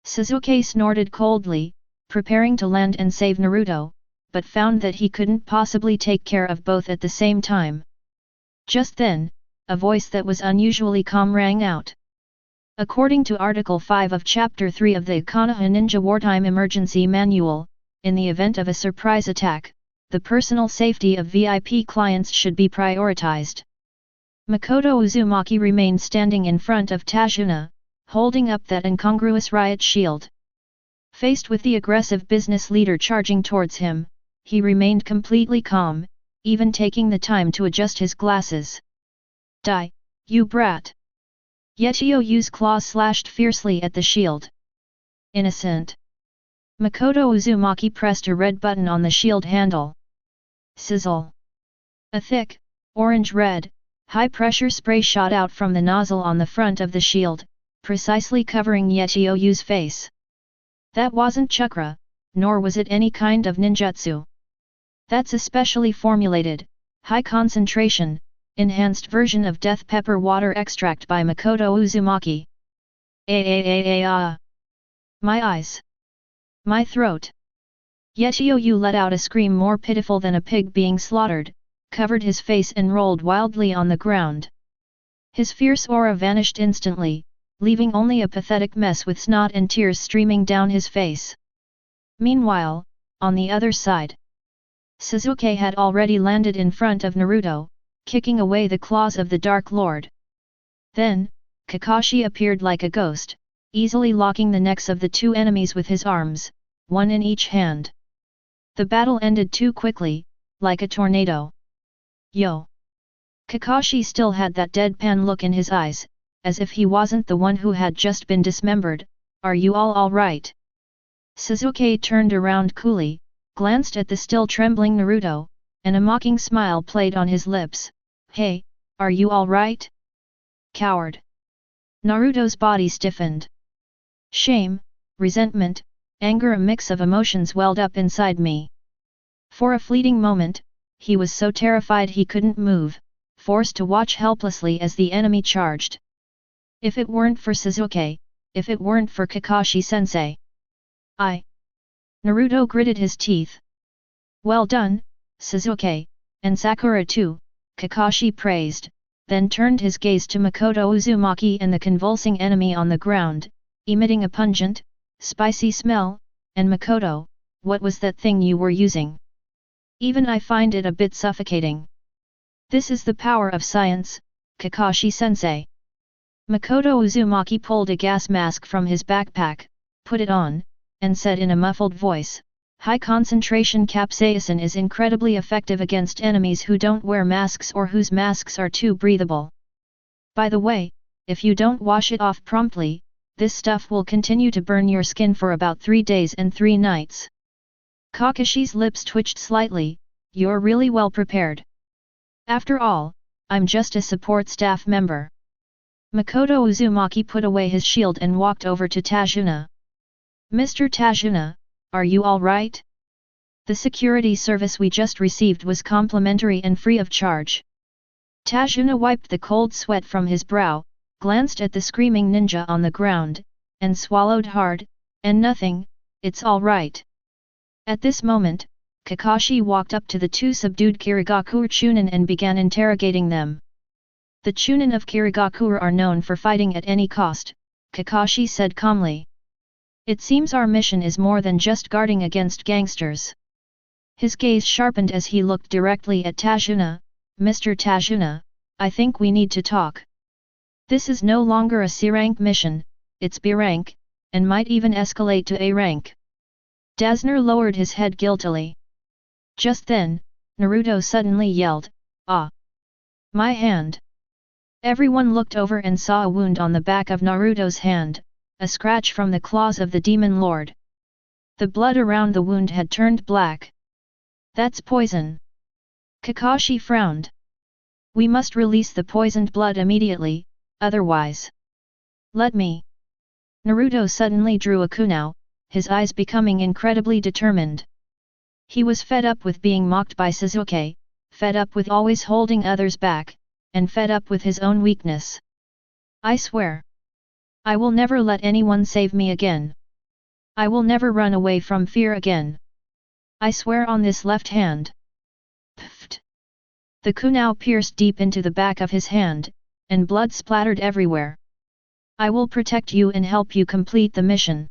Speaker 1: Sasuke snorted coldly, preparing to land and save Naruto, but found that he couldn't possibly take care of both at the same time. Just then, a voice that was unusually calm rang out. According to Article 5 of Chapter 3 of the Konoha Ninja Wartime Emergency Manual, in the event of a surprise attack, the personal safety of VIP clients should be prioritized. Makoto Uzumaki remained standing in front of Tazuna, holding up that incongruous riot shield. Faced with the aggressive business leader charging towards him, he remained completely calm, even taking the time to adjust his glasses. Die, you brat! Yetioyu's claws slashed fiercely at the shield. Innocent. Makoto Uzumaki pressed a red button on the shield handle. Sizzle. A thick, orange-red, high-pressure spray shot out from the nozzle on the front of the shield, precisely covering Yetioyu's face. That wasn't chakra, nor was it any kind of ninjutsu. That's a specially formulated, high-concentration, enhanced version of death pepper water extract by Makoto Uzumaki. My eyes. My throat. Yetioyu let out a scream more pitiful than a pig being slaughtered, covered his face and rolled wildly on the ground. His fierce aura vanished instantly, leaving only a pathetic mess with snot and tears streaming down his face. Meanwhile, on the other side, Sasuke had already landed in front of Naruto, kicking away the claws of the Dark Lord. Then, Kakashi appeared like a ghost, easily locking the necks of the two enemies with his arms, one in each hand. The battle ended too quickly, like a tornado. Yo! Kakashi still had that deadpan look in his eyes, as if he wasn't the one who had just been dismembered. Are you all right? Sasuke turned around coolly, glanced at the still trembling Naruto, and a mocking smile played on his lips. Hey, are you all right? Coward! Naruto's body stiffened. Shame, resentment, anger, a mix of emotions welled up inside me. For a fleeting moment, he was so terrified he couldn't move, forced to watch helplessly as the enemy charged. If it weren't for Sasuke, if it weren't for Kakashi-sensei. Naruto gritted his teeth. Well done, Sasuke, and Sakura too, Kakashi praised, then turned his gaze to Makoto Uzumaki and the convulsing enemy on the ground, emitting a pungent, spicy smell. And Makoto, what was that thing you were using? Even I find it a bit suffocating. This is the power of science, Kakashi-sensei. Makoto Uzumaki pulled a gas mask from his backpack, put it on, and said in a muffled voice, high-concentration capsaicin is incredibly effective against enemies who don't wear masks or whose masks are too breathable. By the way, if you don't wash it off promptly, this stuff will continue to burn your skin for about 3 days and 3 nights. Kakashi's lips twitched slightly. You're really well prepared. After all, I'm just a support staff member. Makoto Uzumaki put away his shield and walked over to Tazuna. Mr. Tazuna, are you all right? The security service we just received was complimentary and free of charge. Tazuna wiped the cold sweat from his brow, glanced at the screaming ninja on the ground, and swallowed hard. And nothing, it's all right. At this moment, Kakashi walked up to the two subdued Kirigakure Chuunin and began interrogating them. The Chuunin of Kirigakure are known for fighting at any cost, Kakashi said calmly. It seems our mission is more than just guarding against gangsters. His gaze sharpened as he looked directly at Tazuna. Mr. Tazuna, I think we need to talk. This is no longer a C-rank mission, it's B-rank, and might even escalate to A-rank. Dazner lowered his head guiltily. Just then, Naruto suddenly yelled, Ah! My hand! Everyone looked over and saw a wound on the back of Naruto's hand, a scratch from the claws of the demon lord. The blood around the wound had turned black. That's poison. Kakashi frowned. We must release the poisoned blood immediately, otherwise. Let me. Naruto suddenly drew a kunai, his eyes becoming incredibly determined. He was fed up with being mocked by Sasuke, fed up with always holding others back, and fed up with his own weakness. I swear. I will never let anyone save me again. I will never run away from fear again. I swear on this left hand. Pfft. The kunai pierced deep into the back of his hand, and blood splattered everywhere. I will protect you and help you complete the mission.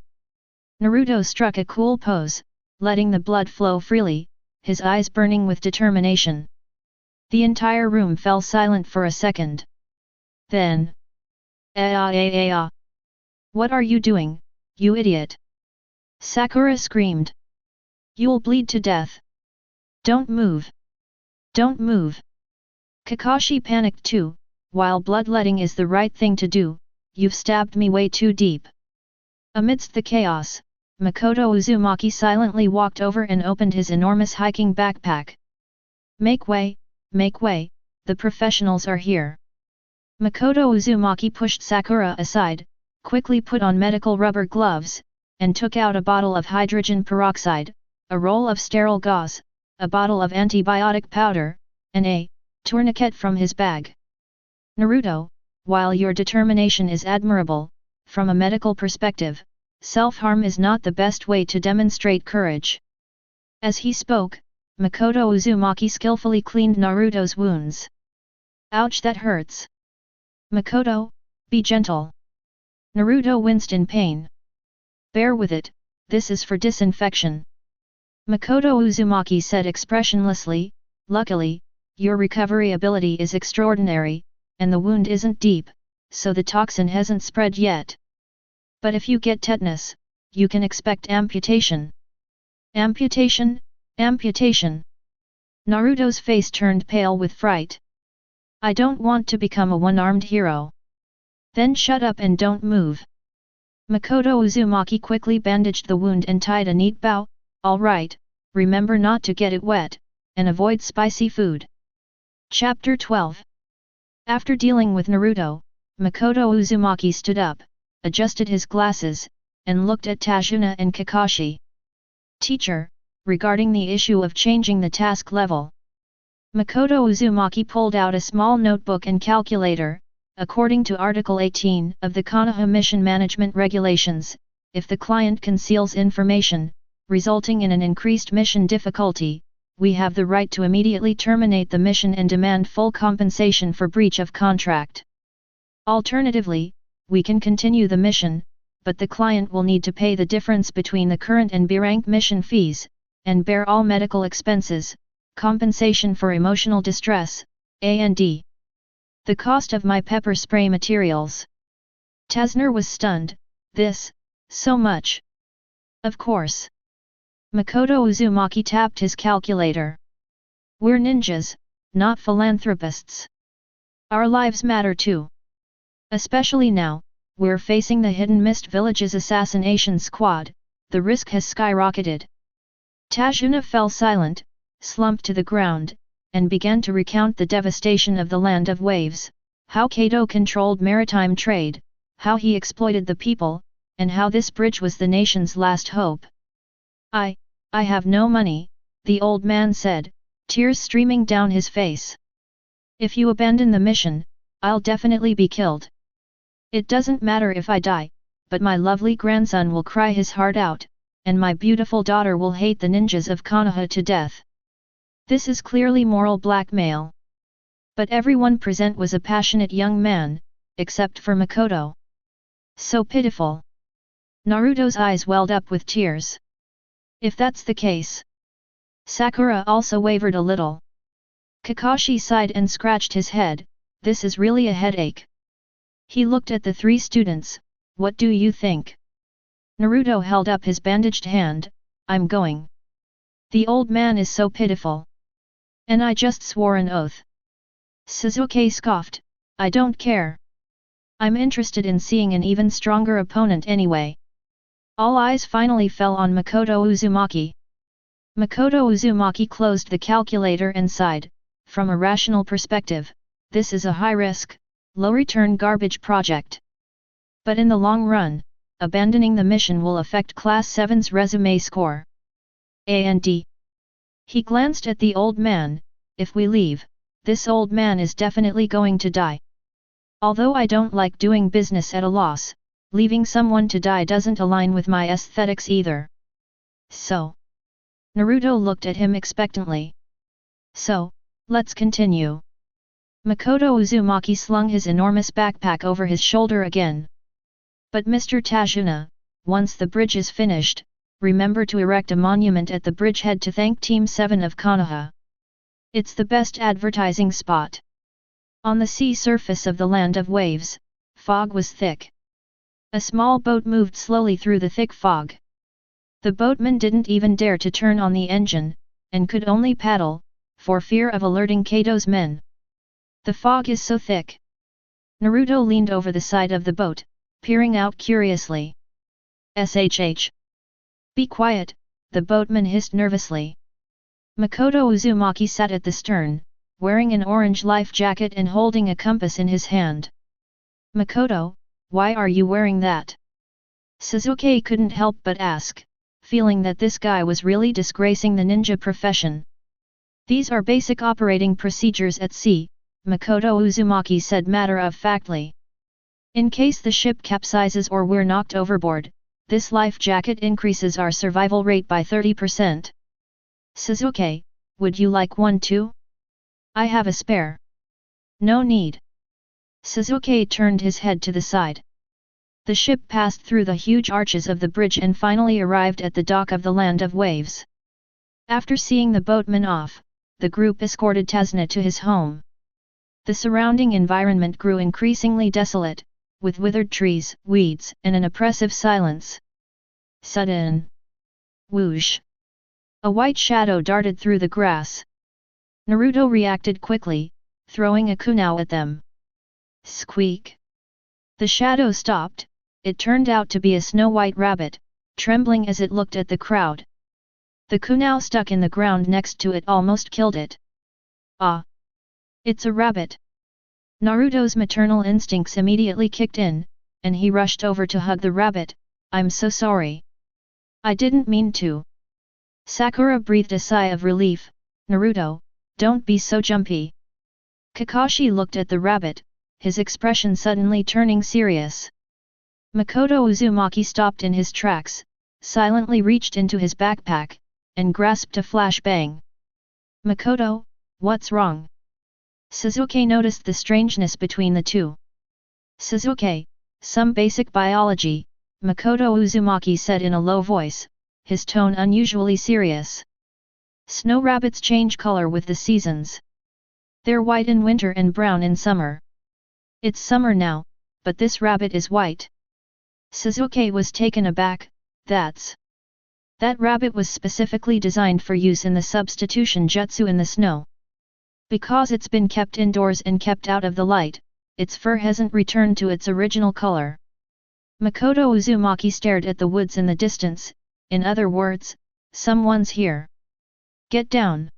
Speaker 1: Naruto struck a cool pose, letting the blood flow freely, his eyes burning with determination. The entire room fell silent for a second. Then, what are you doing, you idiot? Sakura screamed. You'll bleed to death. Don't move. Don't move. Kakashi panicked too. While bloodletting is the right thing to do, you've stabbed me way too deep. Amidst the chaos, Makoto Uzumaki silently walked over and opened his enormous hiking backpack. Make way, the professionals are here. Makoto Uzumaki pushed Sakura aside, quickly put on medical rubber gloves, and took out a bottle of hydrogen peroxide, a roll of sterile gauze, a bottle of antibiotic powder, and a tourniquet from his bag. Naruto, while your determination is admirable, from a medical perspective, self-harm is not the best way to demonstrate courage. As he spoke, Makoto Uzumaki skillfully cleaned Naruto's wounds. Ouch, that hurts. Makoto, be gentle. Naruto winced in pain. Bear with it, this is for disinfection. Makoto Uzumaki said expressionlessly, luckily, your recovery ability is extraordinary, and the wound isn't deep, so the toxin hasn't spread yet. But if you get tetanus, you can expect amputation. Amputation, amputation. Naruto's face turned pale with fright. I don't want to become a one-armed hero. Then shut up and don't move. Makoto Uzumaki quickly bandaged the wound and tied a neat bow. All right, remember not to get it wet, and avoid spicy food. Chapter 12. After dealing with Naruto, Makoto Uzumaki stood up, adjusted his glasses, and looked at Tazuna and Kakashi. Teacher, regarding the issue of changing the task level. Makoto Uzumaki pulled out a small notebook and calculator. According to Article 18 of the Konoha Mission Management Regulations, if the client conceals information, resulting in an increased mission difficulty, we have the right to immediately terminate the mission and demand full compensation for breach of contract. Alternatively, we can continue the mission, but the client will need to pay the difference between the current and B-rank mission fees, and bear all medical expenses, compensation for emotional distress, and the cost of my pepper spray materials. Tazner was stunned. This, so much? Of course. Makoto Uzumaki tapped his calculator. We're ninjas, not philanthropists. Our lives matter too. Especially now, we're facing the Hidden Mist Village's assassination squad, the risk has skyrocketed. Tazuna fell silent, slumped to the ground, and began to recount the devastation of the Land of Waves, how Kato controlled maritime trade, how he exploited the people, and how this bridge was the nation's last hope. I have no money, the old man said, tears streaming down his face. If you abandon the mission, I'll definitely be killed. It doesn't matter if I die, but my lovely grandson will cry his heart out, and my beautiful daughter will hate the ninjas of Konoha to death. This is clearly moral blackmail. But everyone present was a passionate young man, except for Makoto. So pitiful. Naruto's eyes welled up with tears. If that's the case. Sakura also wavered a little. Kakashi sighed and scratched his head, this is really a headache. He looked at the three students, what do you think? Naruto held up his bandaged hand, I'm going. The old man is so pitiful. And I just swore an oath. Sasuke scoffed, I don't care. I'm interested in seeing an even stronger opponent anyway. All eyes finally fell on Makoto Uzumaki. Makoto Uzumaki closed the calculator and sighed, from a rational perspective, this is a high-risk, low-return garbage project. But in the long run, abandoning the mission will affect Class 7's resume score. A&D. He glanced at the old man, if we leave, this old man is definitely going to die. Although I don't like doing business at a loss, leaving someone to die doesn't align with my aesthetics either. So? Naruto looked at him expectantly. So, let's continue. Makoto Uzumaki slung his enormous backpack over his shoulder again. But Mr. Tajuna, once the bridge is finished, remember to erect a monument at the bridgehead to thank Team 7 of Konoha. It's the best advertising spot. On the sea surface of the land of waves, fog was thick. A small boat moved slowly through the thick fog. The boatman didn't even dare to turn on the engine, and could only paddle, for fear of alerting Kato's men. The fog is so thick. Naruto leaned over the side of the boat, peering out curiously. "Shh. Be quiet," the boatman hissed nervously. Makoto Uzumaki sat at the stern, wearing an orange life jacket and holding a compass in his hand. "Makoto, why are you wearing that?" Sasuke couldn't help but ask, feeling that this guy was really disgracing the ninja profession. "These are basic operating procedures at sea," Makoto Uzumaki said matter-of-factly. "In case the ship capsizes or we're knocked overboard, this life jacket increases our survival rate by 30%. Sasuke, would you like one too? I have a spare." "No need." Sasuke turned his head to the side. The ship passed through the huge arches of the bridge and finally arrived at the dock of the land of waves. After seeing the boatman off, the group escorted Tsunade to his home. The surrounding environment grew increasingly desolate, with withered trees, weeds, and an oppressive silence. Sudden. Whoosh! A white shadow darted through the grass. Naruto reacted quickly, throwing a kunai at them. Squeak! The shadow stopped. It turned out to be a snow-white rabbit, trembling as it looked at the crowd. The kunai stuck in the ground next to it almost killed it. "Ah! It's a rabbit!" Naruto's maternal instincts immediately kicked in, and he rushed over to hug the rabbit. "I'm so sorry. I didn't mean to." Sakura breathed a sigh of relief. "Naruto, don't be so jumpy." Kakashi looked at the rabbit, his expression suddenly turning serious. Makoto Uzumaki stopped in his tracks, silently reached into his backpack, and grasped a flashbang. "Makoto, what's wrong?" Sasuke noticed the strangeness between the two. "Sasuke, some basic biology," Makoto Uzumaki said in a low voice, his tone unusually serious. "Snow rabbits change color with the seasons. They're white in winter and brown in summer. It's summer now, but this rabbit is white." Sasuke was taken aback. That rabbit was specifically designed for use in the substitution jutsu in the snow. Because it's been kept indoors and kept out of the light, its fur hasn't returned to its original color." Makoto Uzumaki stared at the woods in the distance. "In other words, someone's here." "Get down!"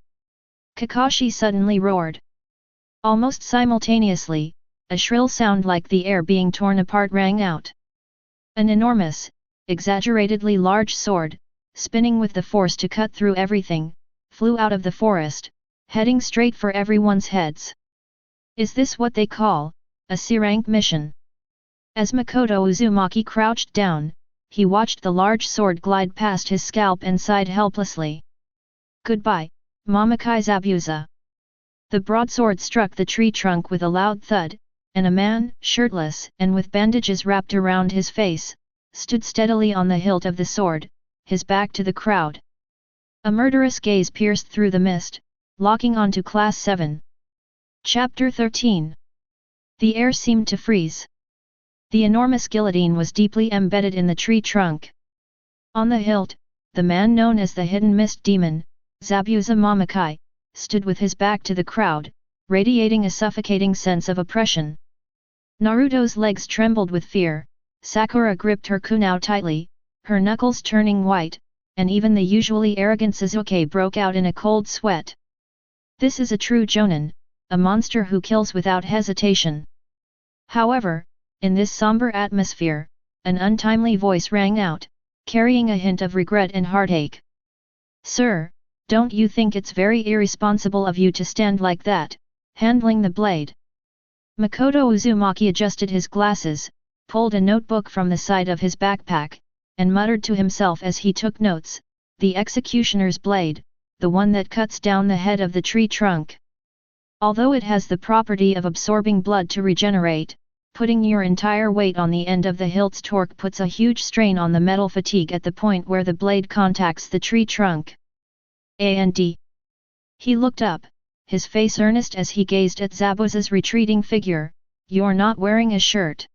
Speaker 1: Kakashi suddenly roared. Almost simultaneously, a shrill sound like the air being torn apart rang out. An enormous, exaggeratedly large sword, spinning with the force to cut through everything, flew out of the forest, heading straight for everyone's heads. Is this what they call a C-rank mission? As Makoto Uzumaki crouched down, he watched the large sword glide past his scalp and sighed helplessly. "Goodbye, Mamakai Zabuza." The broadsword struck the tree trunk with a loud thud, and a man, shirtless and with bandages wrapped around his face, stood steadily on the hilt of the sword, his back to the crowd. A murderous gaze pierced through the mist, locking onto Class 7. Chapter 13. The air seemed to freeze. The enormous guillotine was deeply embedded in the tree trunk. On the hilt, the man known as the Hidden Mist Demon, Zabuza Mamakai, stood with his back to the crowd, radiating a suffocating sense of oppression. Naruto's legs trembled with fear. Sakura gripped her kunai tightly, her knuckles turning white, and even the usually arrogant Sasuke broke out in a cold sweat. This is a true jonin, a monster who kills without hesitation. However, in this somber atmosphere, an untimely voice rang out, carrying a hint of regret and heartache. "Sir, don't you think it's very irresponsible of you to stand like that, handling the blade. Makoto Uzumaki adjusted his glasses, pulled a notebook from the side of his backpack, and muttered to himself as he took notes, the executioner's blade, the one that cuts down the head of the tree trunk. Although it has the property of absorbing blood to regenerate, putting your entire weight on the end of the hilt's torque puts a huge strain on the metal fatigue at the point where the blade contacts the tree trunk. And he looked up, his face earnest as he gazed at Zabuza's retreating figure. You're not wearing a shirt.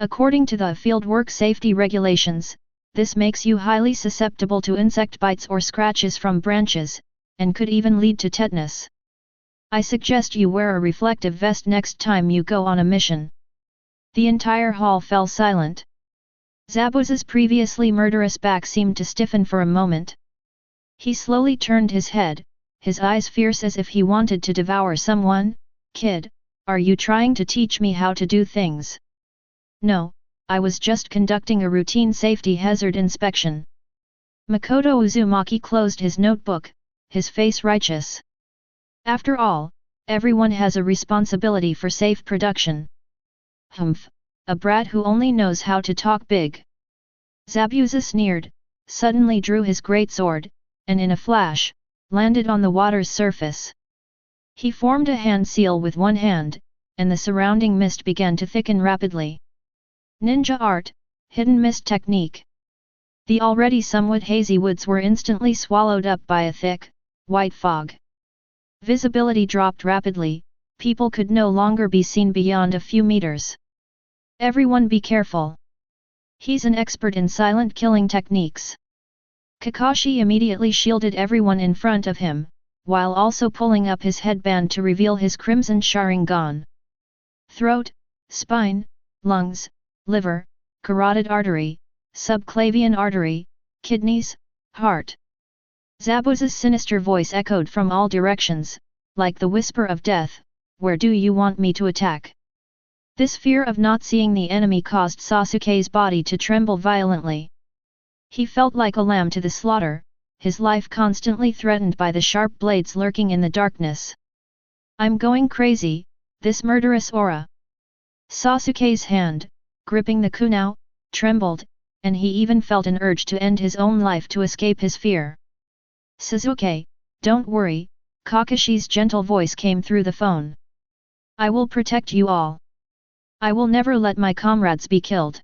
Speaker 1: According to the fieldwork safety regulations, this makes you highly susceptible to insect bites or scratches from branches, and could even lead to tetanus. I suggest you wear a reflective vest next time you go on a mission. The entire hall fell silent. Zabuza's previously murderous back seemed to stiffen for a moment. He slowly turned his head, his eyes fierce as if he wanted to devour someone. Kid, are you trying to teach me how to do things? No, I was just conducting a routine safety hazard inspection. Makoto Uzumaki closed his notebook, his face righteous. After all, everyone has a responsibility for safe production. Humph, a brat who only knows how to talk big. Zabuza sneered, suddenly drew his greatsword, and in a flash, landed on the water's surface. He formed a hand seal with one hand, and the surrounding mist began to thicken rapidly. Ninja art, hidden mist technique. The already somewhat hazy woods were instantly swallowed up by a thick, white fog. Visibility dropped rapidly, people could no longer be seen beyond a few meters. Everyone be careful. He's an expert in silent killing techniques. Kakashi immediately shielded everyone in front of him, while also pulling up his headband to reveal his crimson Sharingan. Throat, spine, lungs, liver, carotid artery, subclavian artery, kidneys, heart. Zabuza's sinister voice echoed from all directions, like the whisper of death. Where do you want me to attack? This fear of not seeing the enemy caused Sasuke's body to tremble violently. He felt like a lamb to the slaughter, his life constantly threatened by the sharp blades lurking in the darkness. I'm going crazy, this murderous aura. Sasuke's hand, gripping the kunai, trembled, and he even felt an urge to end his own life to escape his fear. Sasuke, don't worry, Kakashi's gentle voice came through the phone. I will protect you all. I will never let my comrades be killed.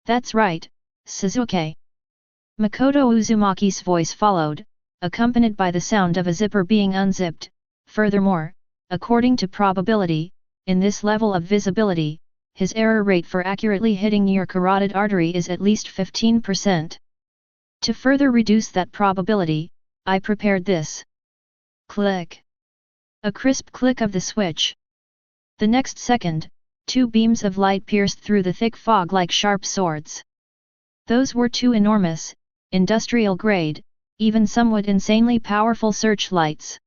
Speaker 1: That's right, Sasuke. Makoto Uzumaki's voice followed, accompanied by the sound of a zipper being unzipped. Furthermore, according to probability, in this level of visibility, his error rate for accurately hitting your carotid artery is at least 15%. To further reduce that probability, I prepared this. Click. A crisp click of the switch. The next second, two beams of light pierced through the thick fog like sharp swords. Those were two enormous, industrial-grade, even somewhat insanely powerful searchlights.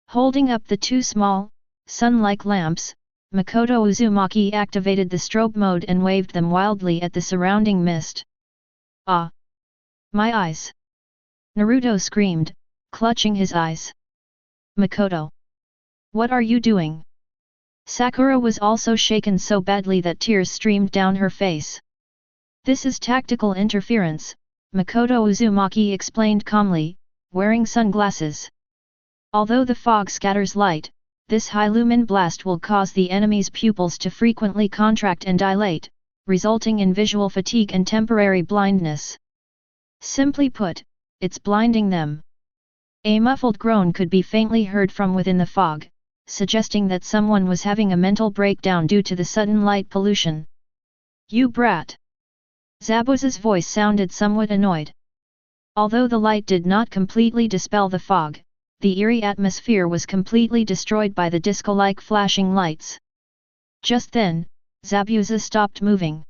Speaker 1: Holding up the two small, sun-like lamps, Makoto Uzumaki activated the strobe mode and waved them wildly at the surrounding mist. Ah! My eyes! Naruto screamed, clutching his eyes. Makoto! What are you doing? Sakura was also shaken so badly that tears streamed down her face. This is tactical interference, Makoto Uzumaki explained calmly, wearing sunglasses. Although the fog scatters light, this high-lumen blast will cause the enemy's pupils to frequently contract and dilate, resulting in visual fatigue and temporary blindness. Simply put, it's blinding them. A muffled groan could be faintly heard from within the fog, suggesting that someone was having a mental breakdown due to the sudden light pollution. You brat! Zabuza's voice sounded somewhat annoyed. Although the light did not completely dispel the fog, the eerie atmosphere was completely destroyed by the disco-like flashing lights. Just then, Zabuza stopped moving.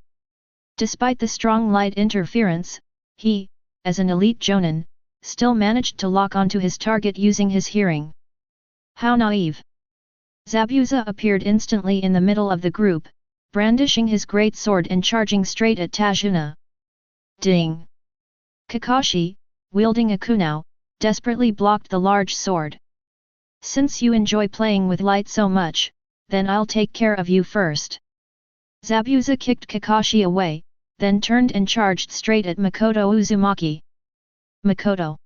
Speaker 1: Despite the strong light interference, he, as an elite jonin, still managed to lock onto his target using his hearing. How naive! Zabuza appeared instantly in the middle of the group, brandishing his great sword and charging straight at Tsunade. Ding! Kakashi, wielding a kunai, desperately blocked the large sword. Since you enjoy playing with light so much, then I'll take care of you first. Zabuza kicked Kakashi away, then turned and charged straight at Makoto Uzumaki. Makoto!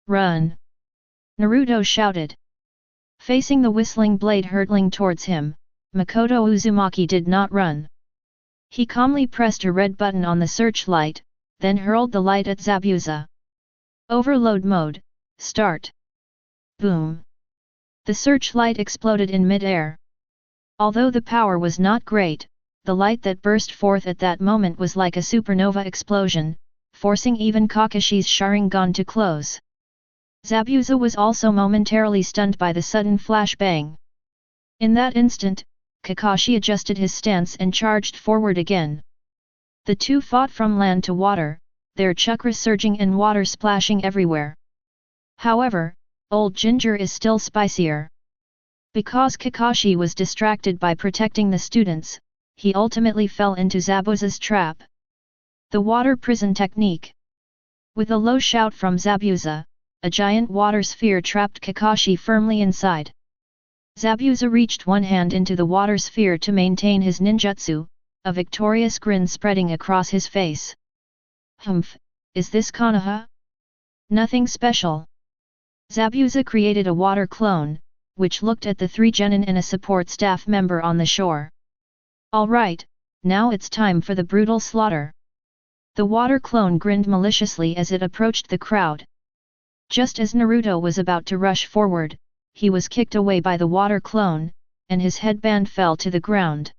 Speaker 1: Run! Naruto shouted. Facing the whistling blade hurtling towards him, Makoto Uzumaki did not run. He calmly pressed a red button on the searchlight, then hurled the light at Zabuza. Overload mode, start. Boom! The searchlight exploded in mid-air. Although the power was not great, the light that burst forth at that moment was like a supernova explosion, forcing even Kakashi's Sharingan to close. Zabuza was also momentarily stunned by the sudden flashbang. In that instant, Kakashi adjusted his stance and charged forward again. The two fought from land to water, their chakra surging and water splashing everywhere. However, Old Ginger is still spicier. Because Kakashi was distracted by protecting the students, he ultimately fell into Zabuza's trap. The water prison technique. With a low shout from Zabuza, a giant water sphere trapped Kakashi firmly inside. Zabuza reached one hand into the water sphere to maintain his ninjutsu, a victorious grin spreading across his face. Humph, is this Konoha? Nothing special. Zabuza created a water clone, which looked at the three genin and a support staff member on the shore. Alright, now it's time for the brutal slaughter. The water clone grinned maliciously as it approached the crowd. Just as Naruto was about to rush forward, he was kicked away by the water clone, and his headband fell to the ground.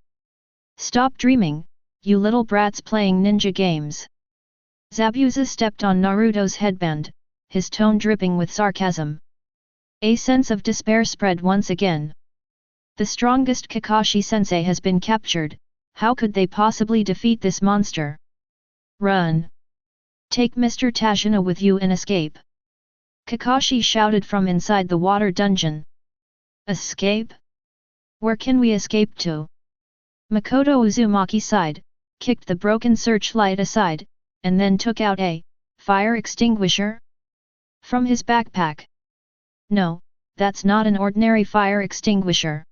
Speaker 1: Stop dreaming, you little brats playing ninja games. Zabuza stepped on Naruto's headband, his tone dripping with sarcasm. A sense of despair spread once again. The strongest Kakashi-sensei has been captured, how could they possibly defeat this monster? Run! Take Mr. Tashina with you and escape! Kakashi shouted from inside the water dungeon. Escape? Where can we escape to? Makoto Uzumaki sighed, kicked the broken searchlight aside, and then took out a fire extinguisher from his backpack. No, that's not an ordinary fire extinguisher.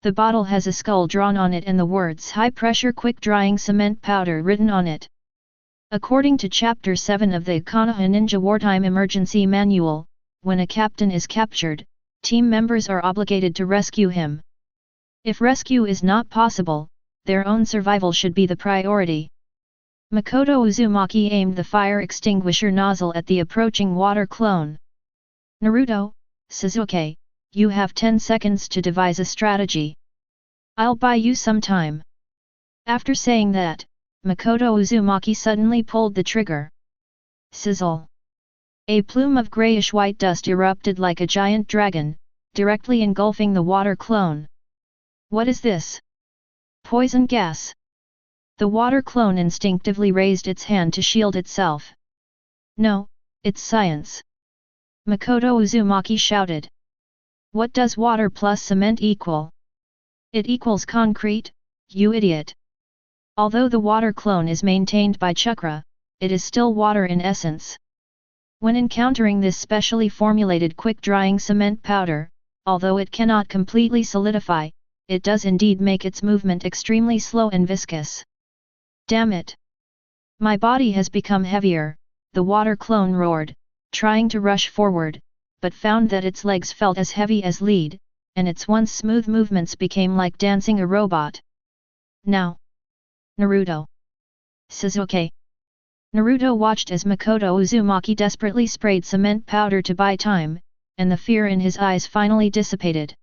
Speaker 1: The bottle has a skull drawn on it and the words high-pressure quick-drying cement powder written on it. According to Chapter 7 of the Konoha Ninja Wartime Emergency Manual, when a captain is captured, team members are obligated to rescue him. If rescue is not possible, their own survival should be the priority. Makoto Uzumaki aimed the fire extinguisher nozzle at the approaching water clone. Naruto, Sasuke, you have 10 seconds to devise a strategy. I'll buy you some time. After saying that, Makoto Uzumaki suddenly pulled the trigger. Sizzle! A plume of grayish-white dust erupted like a giant dragon, directly engulfing the water clone. What is this? Poison gas! The water clone instinctively raised its hand to shield itself. No, it's science! Makoto Uzumaki shouted. What does water plus cement equal? It equals concrete, you idiot! Although the water clone is maintained by chakra, it is still water in essence. When encountering this specially formulated quick-drying cement powder, although it cannot completely solidify, it does indeed make its movement extremely slow and viscous. Damn it! My body has become heavier, the water clone roared, trying to rush forward, but found that its legs felt as heavy as lead, and its once smooth movements became like dancing a robot. Now! Naruto! Sasuke! Naruto watched as Makoto Uzumaki desperately sprayed cement powder to buy time, and the fear in his eyes finally dissipated.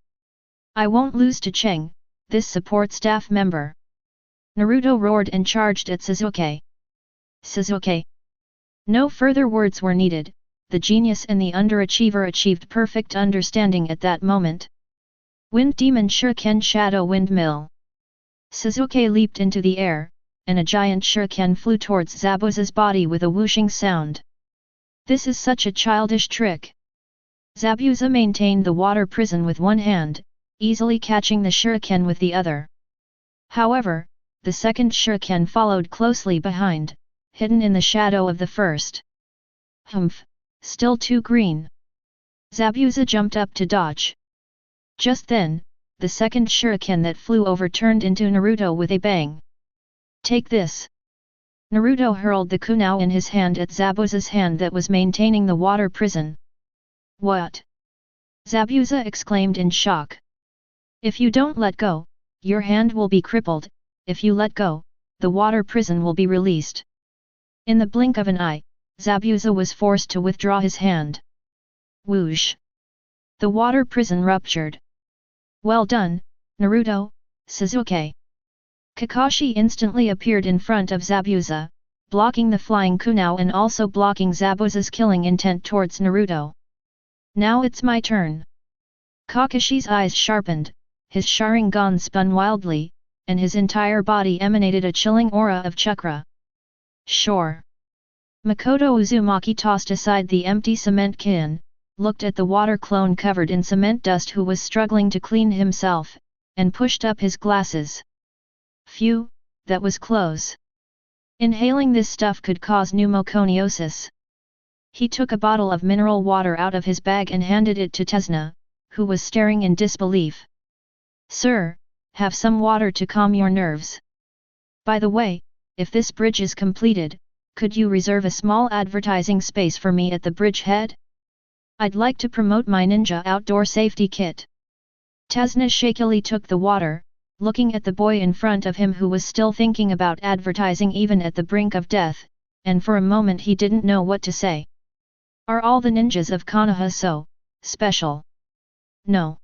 Speaker 1: I won't lose to Cheng, this support staff member! Naruto roared and charged at Sasuke. Sasuke! No further words were needed, the genius and the underachiever achieved perfect understanding at that moment. Wind Demon Shuriken Shadow Windmill. Sasuke leaped into the air, and a giant shuriken flew towards Zabuza's body with a whooshing sound. This is such a childish trick. Zabuza maintained the water prison with one hand, easily catching the shuriken with the other. However, the second shuriken followed closely behind, hidden in the shadow of the first. Humph, still too green. Zabuza jumped up to dodge. Just then, the second shuriken that flew over turned into Naruto with a bang. Take this! Naruto hurled the kunai in his hand at Zabuza's hand that was maintaining the water prison. What? Zabuza exclaimed in shock. If you don't let go, your hand will be crippled. If you let go, the water prison will be released. In the blink of an eye, Zabuza was forced to withdraw his hand. Whoosh! The water prison ruptured. Well done, Naruto, Sasuke. Kakashi instantly appeared in front of Zabuza, blocking the flying kunai and also blocking Zabuza's killing intent towards Naruto. Now it's my turn. Kakashi's eyes sharpened, his Sharingan spun wildly, and his entire body emanated a chilling aura of chakra. Sure. Makoto Uzumaki tossed aside the empty cement can, looked at the water clone covered in cement dust who was struggling to clean himself, and pushed up his glasses. Phew, that was close. Inhaling this stuff could cause pneumoconiosis. He took a bottle of mineral water out of his bag and handed it to Tsunade, who was staring in disbelief. Sir, have some water to calm your nerves. By the way, if this bridge is completed, could you reserve a small advertising space for me at the bridgehead? I'd like to promote my ninja outdoor safety kit. Tsunade shakily took the water, looking at the boy in front of him who was still thinking about advertising even at the brink of death, and for a moment he didn't know what to say. Are all the ninjas of Konoha so special? No.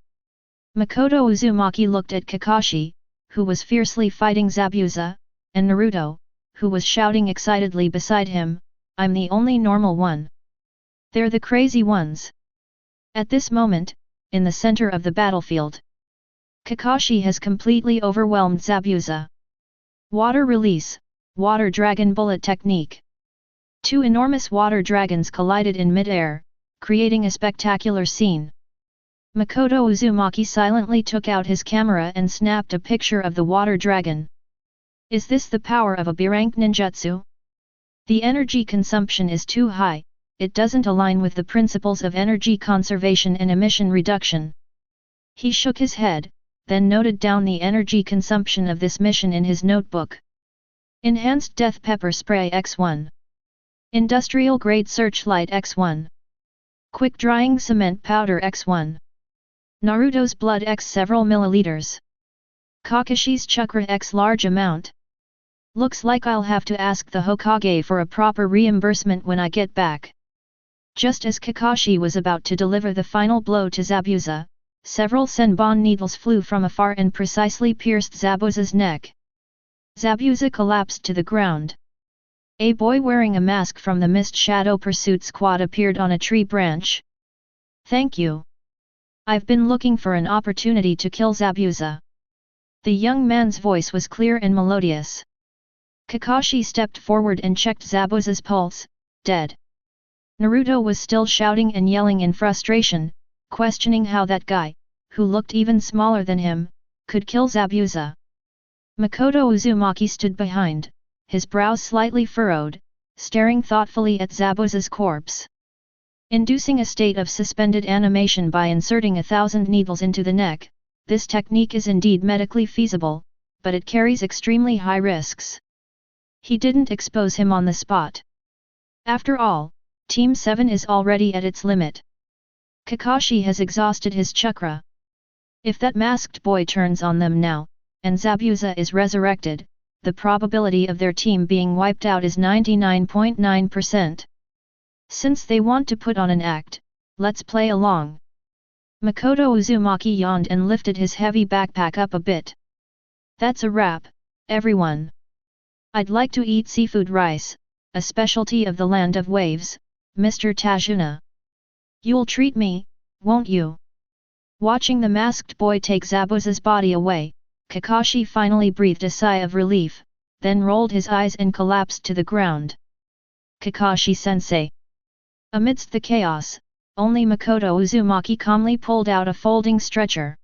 Speaker 1: Makoto Uzumaki looked at Kakashi, who was fiercely fighting Zabuza, and Naruto, who was shouting excitedly beside him, I'm the only normal one. They're the crazy ones. At this moment, in the center of the battlefield, Kakashi has completely overwhelmed Zabuza. Water release, water dragon bullet technique. Two enormous water dragons collided in mid-air, creating a spectacular scene. Makoto Uzumaki silently took out his camera and snapped a picture of the water dragon. Is this the power of a B-rank ninjutsu? The energy consumption is too high, it doesn't align with the principles of energy conservation and emission reduction. He shook his head, then noted down the energy consumption of this mission in his notebook. Enhanced Death Pepper Spray X1. Industrial Grade Searchlight X1. Quick Drying Cement Powder X1. Naruto's Blood X several milliliters. Kakashi's Chakra X large amount. Looks like I'll have to ask the Hokage for a proper reimbursement when I get back. Just as Kakashi was about to deliver the final blow to Zabuza, several senbon needles flew from afar and precisely pierced Zabuza's neck. Zabuza collapsed to the ground. A boy wearing a mask from the Mist Shadow Pursuit Squad appeared on a tree branch. Thank you. I've been looking for an opportunity to kill Zabuza. The young man's voice was clear and melodious. Kakashi stepped forward and checked Zabuza's pulse, dead. Naruto was still shouting and yelling in frustration, questioning how that guy, who looked even smaller than him, could kill Zabuza. Makoto Uzumaki stood behind, his brows slightly furrowed, staring thoughtfully at Zabuza's corpse. Inducing a state of suspended animation by inserting 1,000 needles into the neck, this technique is indeed medically feasible, but it carries extremely high risks. He didn't expose him on the spot. After all, Team 7 is already at its limit. Kakashi has exhausted his chakra. If that masked boy turns on them now, and Zabuza is resurrected, the probability of their team being wiped out is 99.9%. Since they want to put on an act, let's play along. Makoto Uzumaki yawned and lifted his heavy backpack up a bit. That's a wrap, everyone. I'd like to eat seafood rice, a specialty of the land of waves, Mr. Tajuna. You'll treat me, won't you? Watching the masked boy take Zabuza's body away, Kakashi finally breathed a sigh of relief, then rolled his eyes and collapsed to the ground. Kakashi-sensei. Amidst the chaos, only Makoto Uzumaki calmly pulled out a folding stretcher.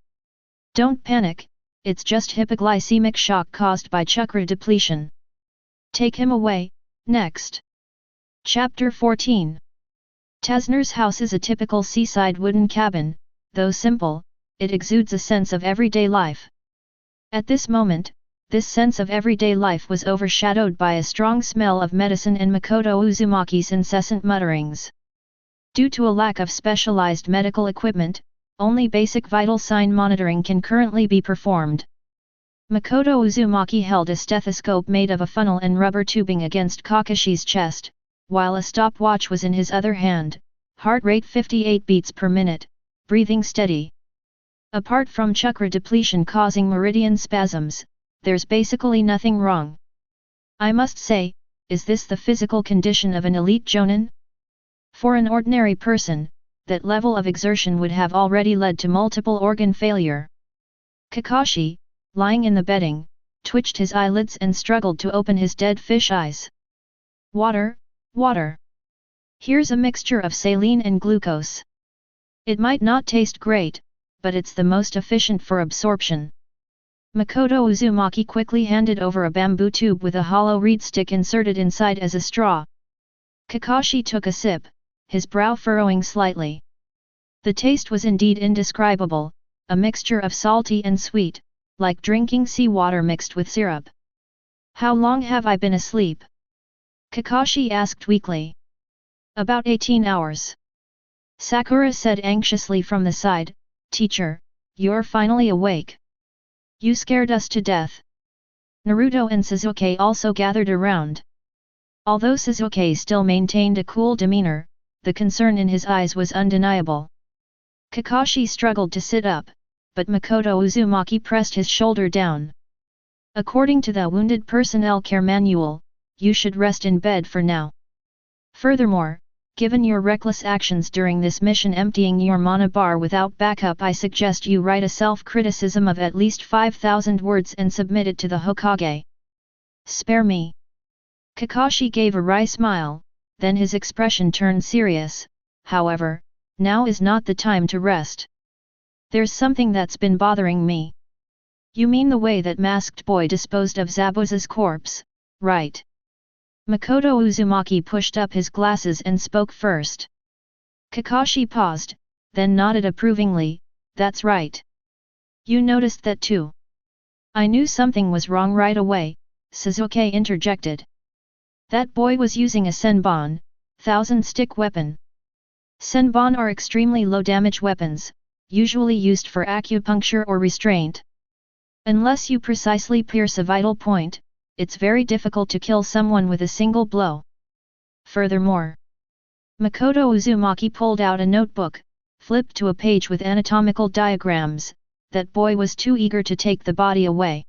Speaker 1: Don't panic, it's just hypoglycemic shock caused by chakra depletion. Take him away, next. Chapter 14. Tasner's house is a typical seaside wooden cabin, though simple, it exudes a sense of everyday life. At this moment, this sense of everyday life was overshadowed by a strong smell of medicine and Makoto Uzumaki's incessant mutterings. Due to a lack of specialized medical equipment, only basic vital sign monitoring can currently be performed. Makoto Uzumaki held a stethoscope made of a funnel and rubber tubing against Kakashi's chest, while a stopwatch was in his other hand, heart rate 58 beats per minute, breathing steady. Apart from chakra depletion causing meridian spasms, there's basically nothing wrong. I must say, is this the physical condition of an elite jonin? For an ordinary person, that level of exertion would have already led to multiple organ failure. Kakashi, lying in the bedding, twitched his eyelids and struggled to open his dead fish eyes. Water, water. Here's a mixture of saline and glucose. It might not taste great, but it's the most efficient for absorption. Makoto Uzumaki quickly handed over a bamboo tube with a hollow reed stick inserted inside as a straw. Kakashi took a sip, his brow furrowing slightly. The taste was indeed indescribable, a mixture of salty and sweet, like drinking seawater mixed with syrup. How long have I been asleep? Kakashi asked weakly. About 18 hours. Sakura said anxiously from the side, Teacher, you're finally awake. You scared us to death. Naruto and Sasuke also gathered around. Although Sasuke still maintained a cool demeanor, the concern in his eyes was undeniable. Kakashi struggled to sit up, but Makoto Uzumaki pressed his shoulder down. According to the Wounded Personnel Care Manual, you should rest in bed for now. Furthermore, given your reckless actions during this mission emptying your mana bar without backup, I suggest you write a self-criticism of at least 5,000 words and submit it to the Hokage. Spare me. Kakashi gave a wry smile, then his expression turned serious. However, now is not the time to rest. There's something that's been bothering me. You mean the way that Masked Boy disposed of Zabuza's corpse, right? Makoto Uzumaki pushed up his glasses and spoke first. Kakashi paused, then nodded approvingly, that's right. You noticed that too. I knew something was wrong right away, Sasuke interjected. That boy was using a senbon, 1000-stick weapon. Senbon are extremely low-damage weapons, usually used for acupuncture or restraint. Unless you precisely pierce a vital point, it's very difficult to kill someone with a single blow. Furthermore, Makoto Uzumaki pulled out a notebook, flipped to a page with anatomical diagrams. That boy was too eager to take the body away.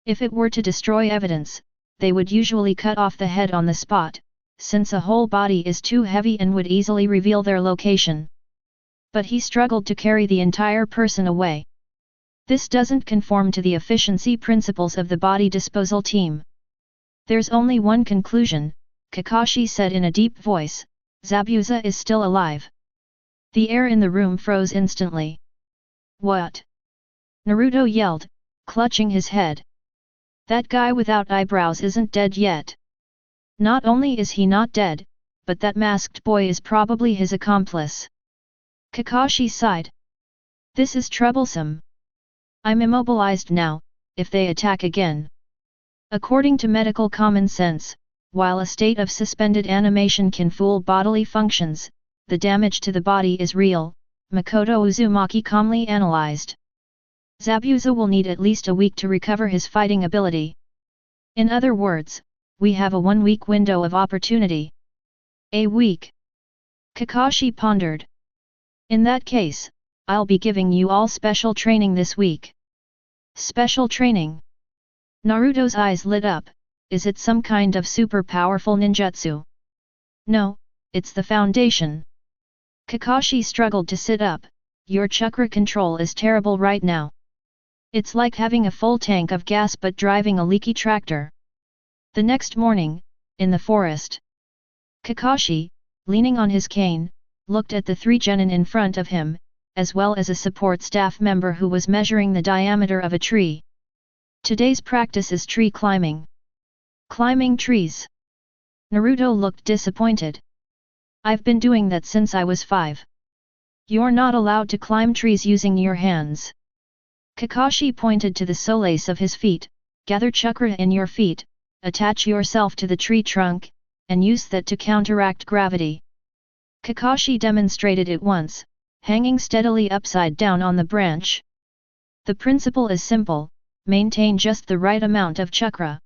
Speaker 1: If it were to destroy evidence, they would usually cut off the head on the spot, since a whole body is too heavy and would easily reveal their location. But he struggled to carry the entire person away. This doesn't conform to the efficiency principles of the body disposal team. There's only one conclusion, Kakashi said in a deep voice, Zabuza is still alive. The air in the room froze instantly. What? Naruto yelled, clutching his head. That guy without eyebrows isn't dead yet. Not only is he not dead, but that masked boy is probably his accomplice. Kakashi sighed. This is troublesome. I'm immobilized now, if they attack again. According to medical common sense, while a state of suspended animation can fool bodily functions, the damage to the body is real, Makoto Uzumaki calmly analyzed. Zabuza will need at least a week to recover his fighting ability. In other words, we have a 1-week window of opportunity. A week? Kakashi pondered. In that case, I'll be giving you all special training this week. Special training? Naruto's eyes lit up. Is it some kind of super powerful ninjutsu? No, it's the foundation. Kakashi struggled to sit up. Your chakra control is terrible right now. It's like having a full tank of gas but driving a leaky tractor. The next morning, in the forest, Kakashi, leaning on his cane, looked at the 3 genin in front of him, as well as a support staff member who was measuring the diameter of a tree. Today's practice is tree climbing. Climbing trees. Naruto looked disappointed. I've been doing that since I was 5. You're not allowed to climb trees using your hands. Kakashi pointed to the soles of his feet. Gather chakra in your feet, attach yourself to the tree trunk, and use that to counteract gravity. Kakashi demonstrated it once, hanging steadily upside down on the branch. The principle is simple, maintain just the right amount of chakra.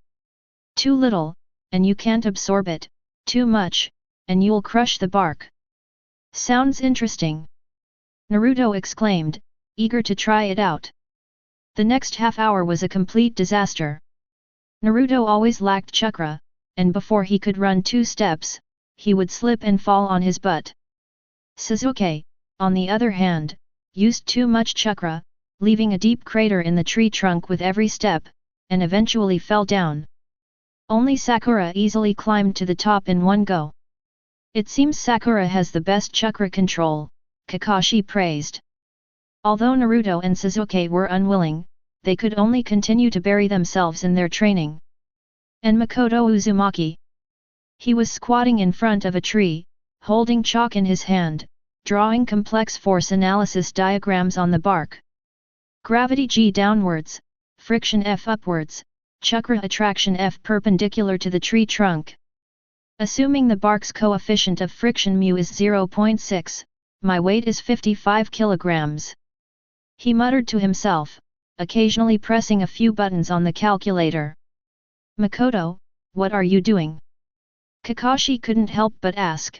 Speaker 1: Too little, and you can't absorb it, too much, and you'll crush the bark. Sounds interesting. Naruto exclaimed, eager to try it out. The next half hour was a complete disaster. Naruto always lacked chakra, and before he could run 2 steps, he would slip and fall on his butt. Sasuke, on the other hand, used too much chakra, leaving a deep crater in the tree trunk with every step, and eventually fell down. Only Sakura easily climbed to the top in one go. It seems Sakura has the best chakra control, Kakashi praised. Although Naruto and Sasuke were unwilling, they could only continue to bury themselves in their training. And Makoto Uzumaki? He was squatting in front of a tree, holding chalk in his hand, drawing complex force analysis diagrams on the bark. Gravity G downwards, friction F upwards, chakra attraction F perpendicular to the tree trunk. Assuming the bark's coefficient of friction mu is 0.6, my weight is 55 kilograms. He muttered to himself, occasionally pressing a few buttons on the calculator. Makoto, what are you doing? Kakashi couldn't help but ask.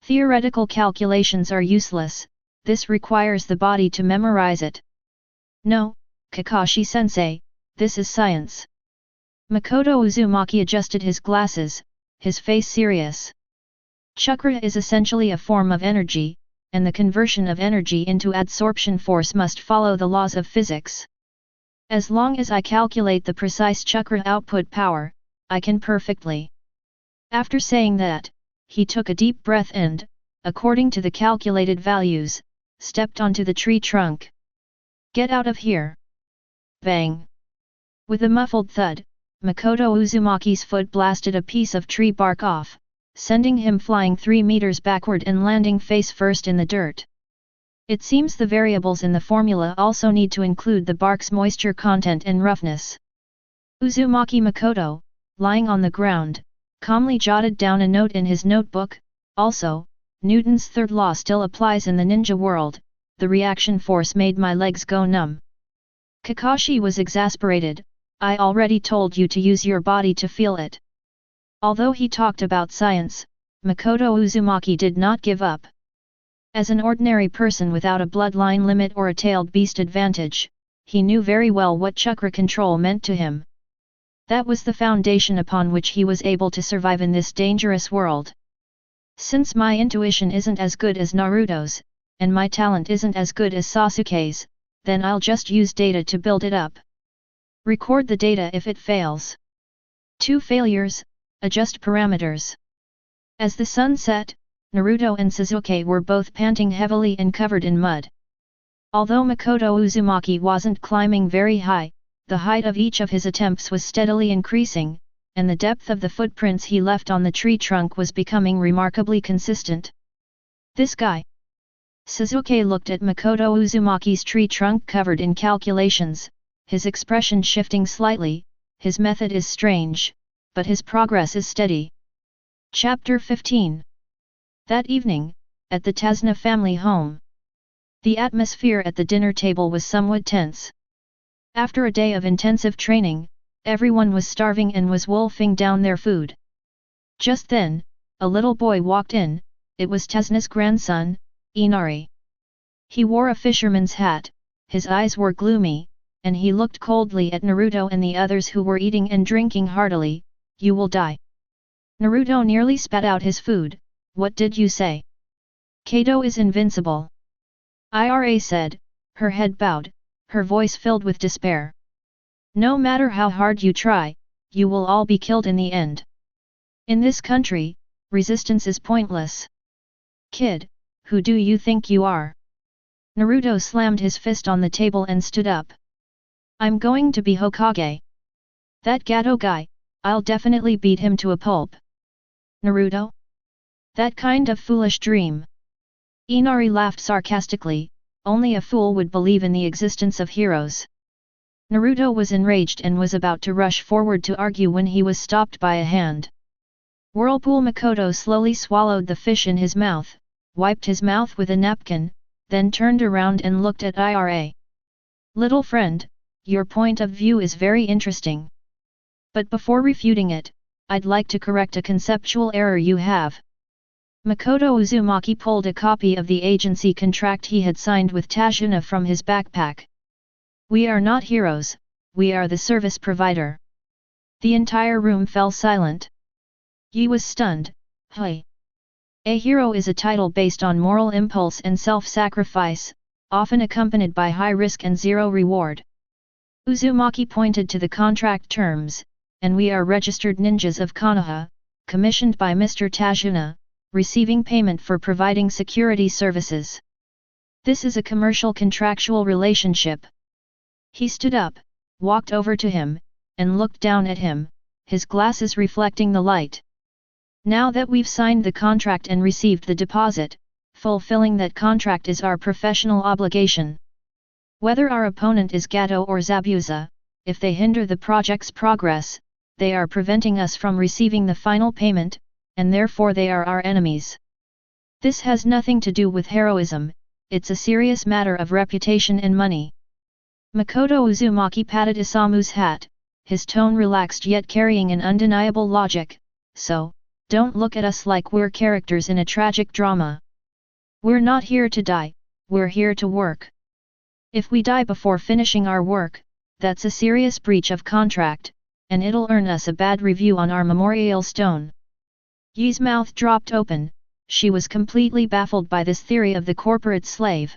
Speaker 1: Theoretical calculations are useless, this requires the body to memorize it. No, Kakashi-sensei, this is science. Makoto Uzumaki adjusted his glasses, his face serious. Chakra is essentially a form of energy, and the conversion of energy into adsorption force must follow the laws of physics. As long as I calculate the precise chakra output power, I can perfectly. After saying that, he took a deep breath and, according to the calculated values, stepped onto the tree trunk. Get out of here! Bang! With a muffled thud, Makoto Uzumaki's foot blasted a piece of tree bark off, sending him flying 3 meters backward and landing face first in the dirt. It seems the variables in the formula also need to include the bark's moisture content and roughness. Uzumaki Makoto, lying on the ground, calmly jotted down a note in his notebook. Also, Newton's third law still applies in the ninja world, the reaction force made my legs go numb. Kakashi was exasperated, I already told you to use your body to feel it. Although he talked about science, Makoto Uzumaki did not give up. As an ordinary person without a bloodline limit or a tailed beast advantage, he knew very well what chakra control meant to him. That was the foundation upon which he was able to survive in this dangerous world. Since my intuition isn't as good as Naruto's, and my talent isn't as good as Sasuke's, then I'll just use data to build it up. Record the data if it fails. 2 failures, adjust parameters. As the sun set, Naruto and Sasuke were both panting heavily and covered in mud. Although Makoto Uzumaki wasn't climbing very high, the height of each of his attempts was steadily increasing, and the depth of the footprints he left on the tree trunk was becoming remarkably consistent. This guy. Sasuke looked at Makoto Uzumaki's tree trunk covered in calculations, his expression shifting slightly. His method is strange, but his progress is steady. Chapter 15. That evening, at the Tazna family home. The atmosphere at the dinner table was somewhat tense. After a day of intensive training, everyone was starving and was wolfing down their food. Just then, a little boy walked in. It was Tazna's grandson, Inari. He wore a fisherman's hat, his eyes were gloomy, and he looked coldly at Naruto and the others who were eating and drinking heartily. You will die. Naruto nearly spat out his food. What did you say? Kato is invincible. Ira said, her head bowed, her voice filled with despair. No matter how hard you try, you will all be killed in the end. In this country, resistance is pointless. Kid, who do you think you are? Naruto slammed his fist on the table and stood up. I'm going to be Hokage. That Gato guy, I'll definitely beat him to a pulp. Naruto? That kind of foolish dream. Inari laughed sarcastically, only a fool would believe in the existence of heroes. Naruto was enraged and was about to rush forward to argue when he was stopped by a hand. Whirlpool Makoto slowly swallowed the fish in his mouth, wiped his mouth with a napkin, then turned around and looked at Ira. Little friend, your point of view is very interesting. But before refuting it, I'd like to correct a conceptual error you have. Makoto Uzumaki pulled a copy of the agency contract he had signed with Tashuna from his backpack. We are not heroes, we are the service provider. The entire room fell silent. Yi was stunned. Hey! A hero is a title based on moral impulse and self-sacrifice, often accompanied by high risk and zero reward. Uzumaki pointed to the contract terms, and we are registered ninjas of Konoha, commissioned by Mr. Tashuna, receiving payment for providing security services. This is a commercial contractual relationship. He stood up, walked over to him, and looked down at him, his glasses reflecting the light. Now that we've signed the contract and received the deposit, fulfilling that contract is our professional obligation. Whether our opponent is Gato or Zabuza, if they hinder the project's progress, they are preventing us from receiving the final payment, and therefore they are our enemies. This has nothing to do with heroism, it's a serious matter of reputation and money. Makoto Uzumaki patted Isamu's hat, his tone relaxed yet carrying an undeniable logic, so, don't look at us like we're characters in a tragic drama. We're not here to die, we're here to work. If we die before finishing our work, that's a serious breach of contract, and it'll earn us a bad review on our memorial stone. Yi's mouth dropped open, she was completely baffled by this theory of the corporate slave.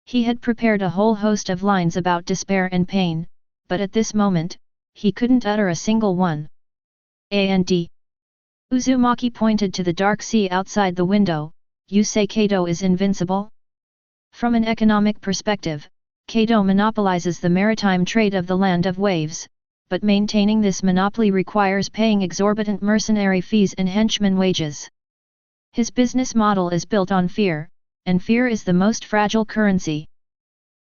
Speaker 1: He had prepared a whole host of lines about despair and pain, but at this moment, he couldn't utter a single one. And Uzumaki pointed to the dark sea outside the window. You say Kado is invincible? From an economic perspective, Kado monopolizes the maritime trade of the Land of Waves, but maintaining this monopoly requires paying exorbitant mercenary fees and henchman wages. His business model is built on fear, and fear is the most fragile currency.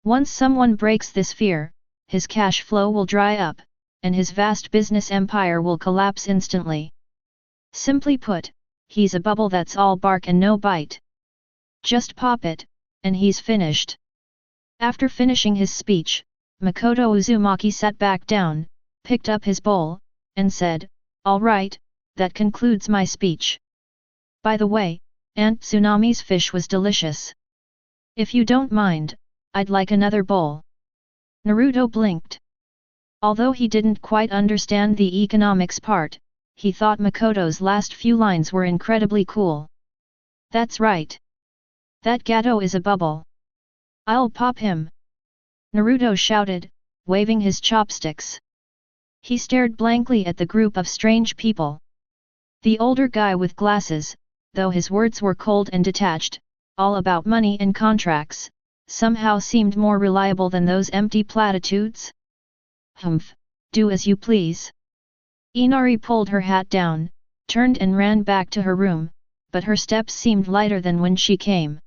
Speaker 1: Once someone breaks this fear, his cash flow will dry up, and his vast business empire will collapse instantly. Simply put, he's a bubble that's all bark and no bite. Just pop it, and he's finished. After finishing his speech, Makoto Uzumaki sat back down, picked up his bowl, and said, "All right, that concludes my speech. By the way, Aunt Tsunami's fish was delicious. If you don't mind, I'd like another bowl." Naruto blinked. Although he didn't quite understand the economics part, he thought Makoto's last few lines were incredibly cool. That's right. That Gato is a bubble. I'll pop him! Naruto shouted, waving his chopsticks. He stared blankly at the group of strange people. The older guy with glasses, though his words were cold and detached, all about money and contracts, somehow seemed more reliable than those empty platitudes. Humph, do as you please. Inari pulled her hat down, turned and ran back to her room, but her steps seemed lighter than when she came.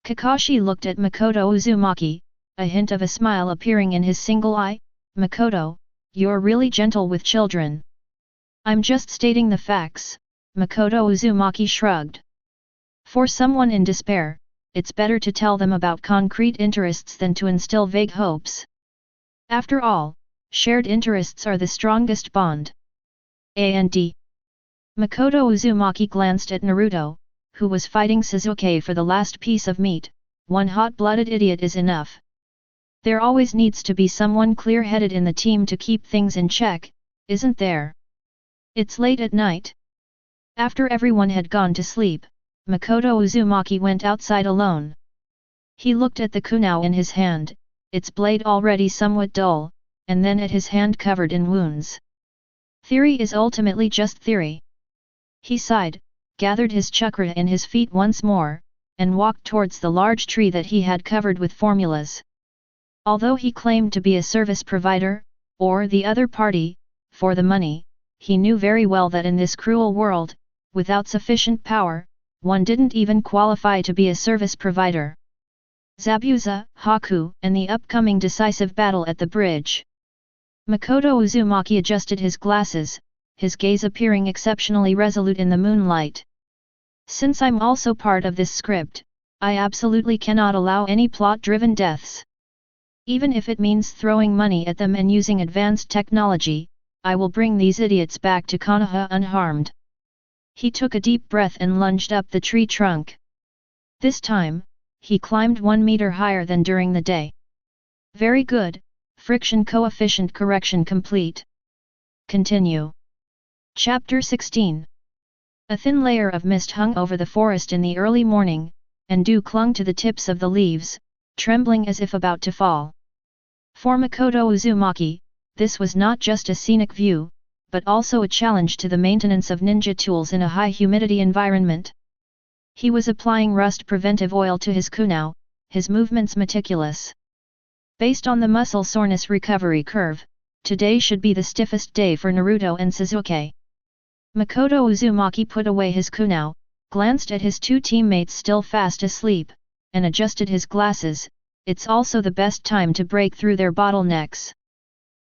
Speaker 1: Kakashi looked at Makoto Uzumaki, a hint of a smile appearing in his single eye. "Makoto, you're really gentle with children." "I'm just stating the facts," Makoto Uzumaki shrugged. "For someone in despair, it's better to tell them about concrete interests than to instill vague hopes. After all, shared interests are the strongest bond." And Makoto Uzumaki glanced at Naruto, who was fighting Sasuke for the last piece of meat. One hot-blooded idiot is enough. There always needs to be someone clear-headed in the team to keep things in check, isn't there? It's late at night. After everyone had gone to sleep, Makoto Uzumaki went outside alone. He looked at the kunai in his hand, its blade already somewhat dull, and then at his hand covered in wounds. Theory is ultimately just theory. He sighed, gathered his chakra in his feet once more, and walked towards the large tree that he had covered with formulas. Although he claimed to be a service provider, or the other party, for the money, he knew very well that in this cruel world, without sufficient power, one didn't even qualify to be a service provider. Zabuza, Haku, and the upcoming decisive battle at the bridge. Makoto Uzumaki adjusted his glasses, his gaze appearing exceptionally resolute in the moonlight. Since I'm also part of this script, I absolutely cannot allow any plot-driven deaths. Even if it means throwing money at them and using advanced technology, I will bring these idiots back to Konoha unharmed. He took a deep breath and lunged up the tree trunk. This time, he climbed 1 meter higher than during the day. Very good, friction coefficient correction complete. Continue. Chapter 16. A thin layer of mist hung over the forest in the early morning, and dew clung to the tips of the leaves, trembling as if about to fall. For Makoto Uzumaki, this was not just a scenic view, but also a challenge to the maintenance of ninja tools in a high-humidity environment. He was applying rust preventive oil to his kunao, his movements meticulous. Based on the muscle soreness recovery curve, today should be the stiffest day for Naruto and Sasuke. Makoto Uzumaki put away his kunao, glanced at his two teammates still fast asleep, and adjusted his glasses. It's also the best time to break through their bottlenecks.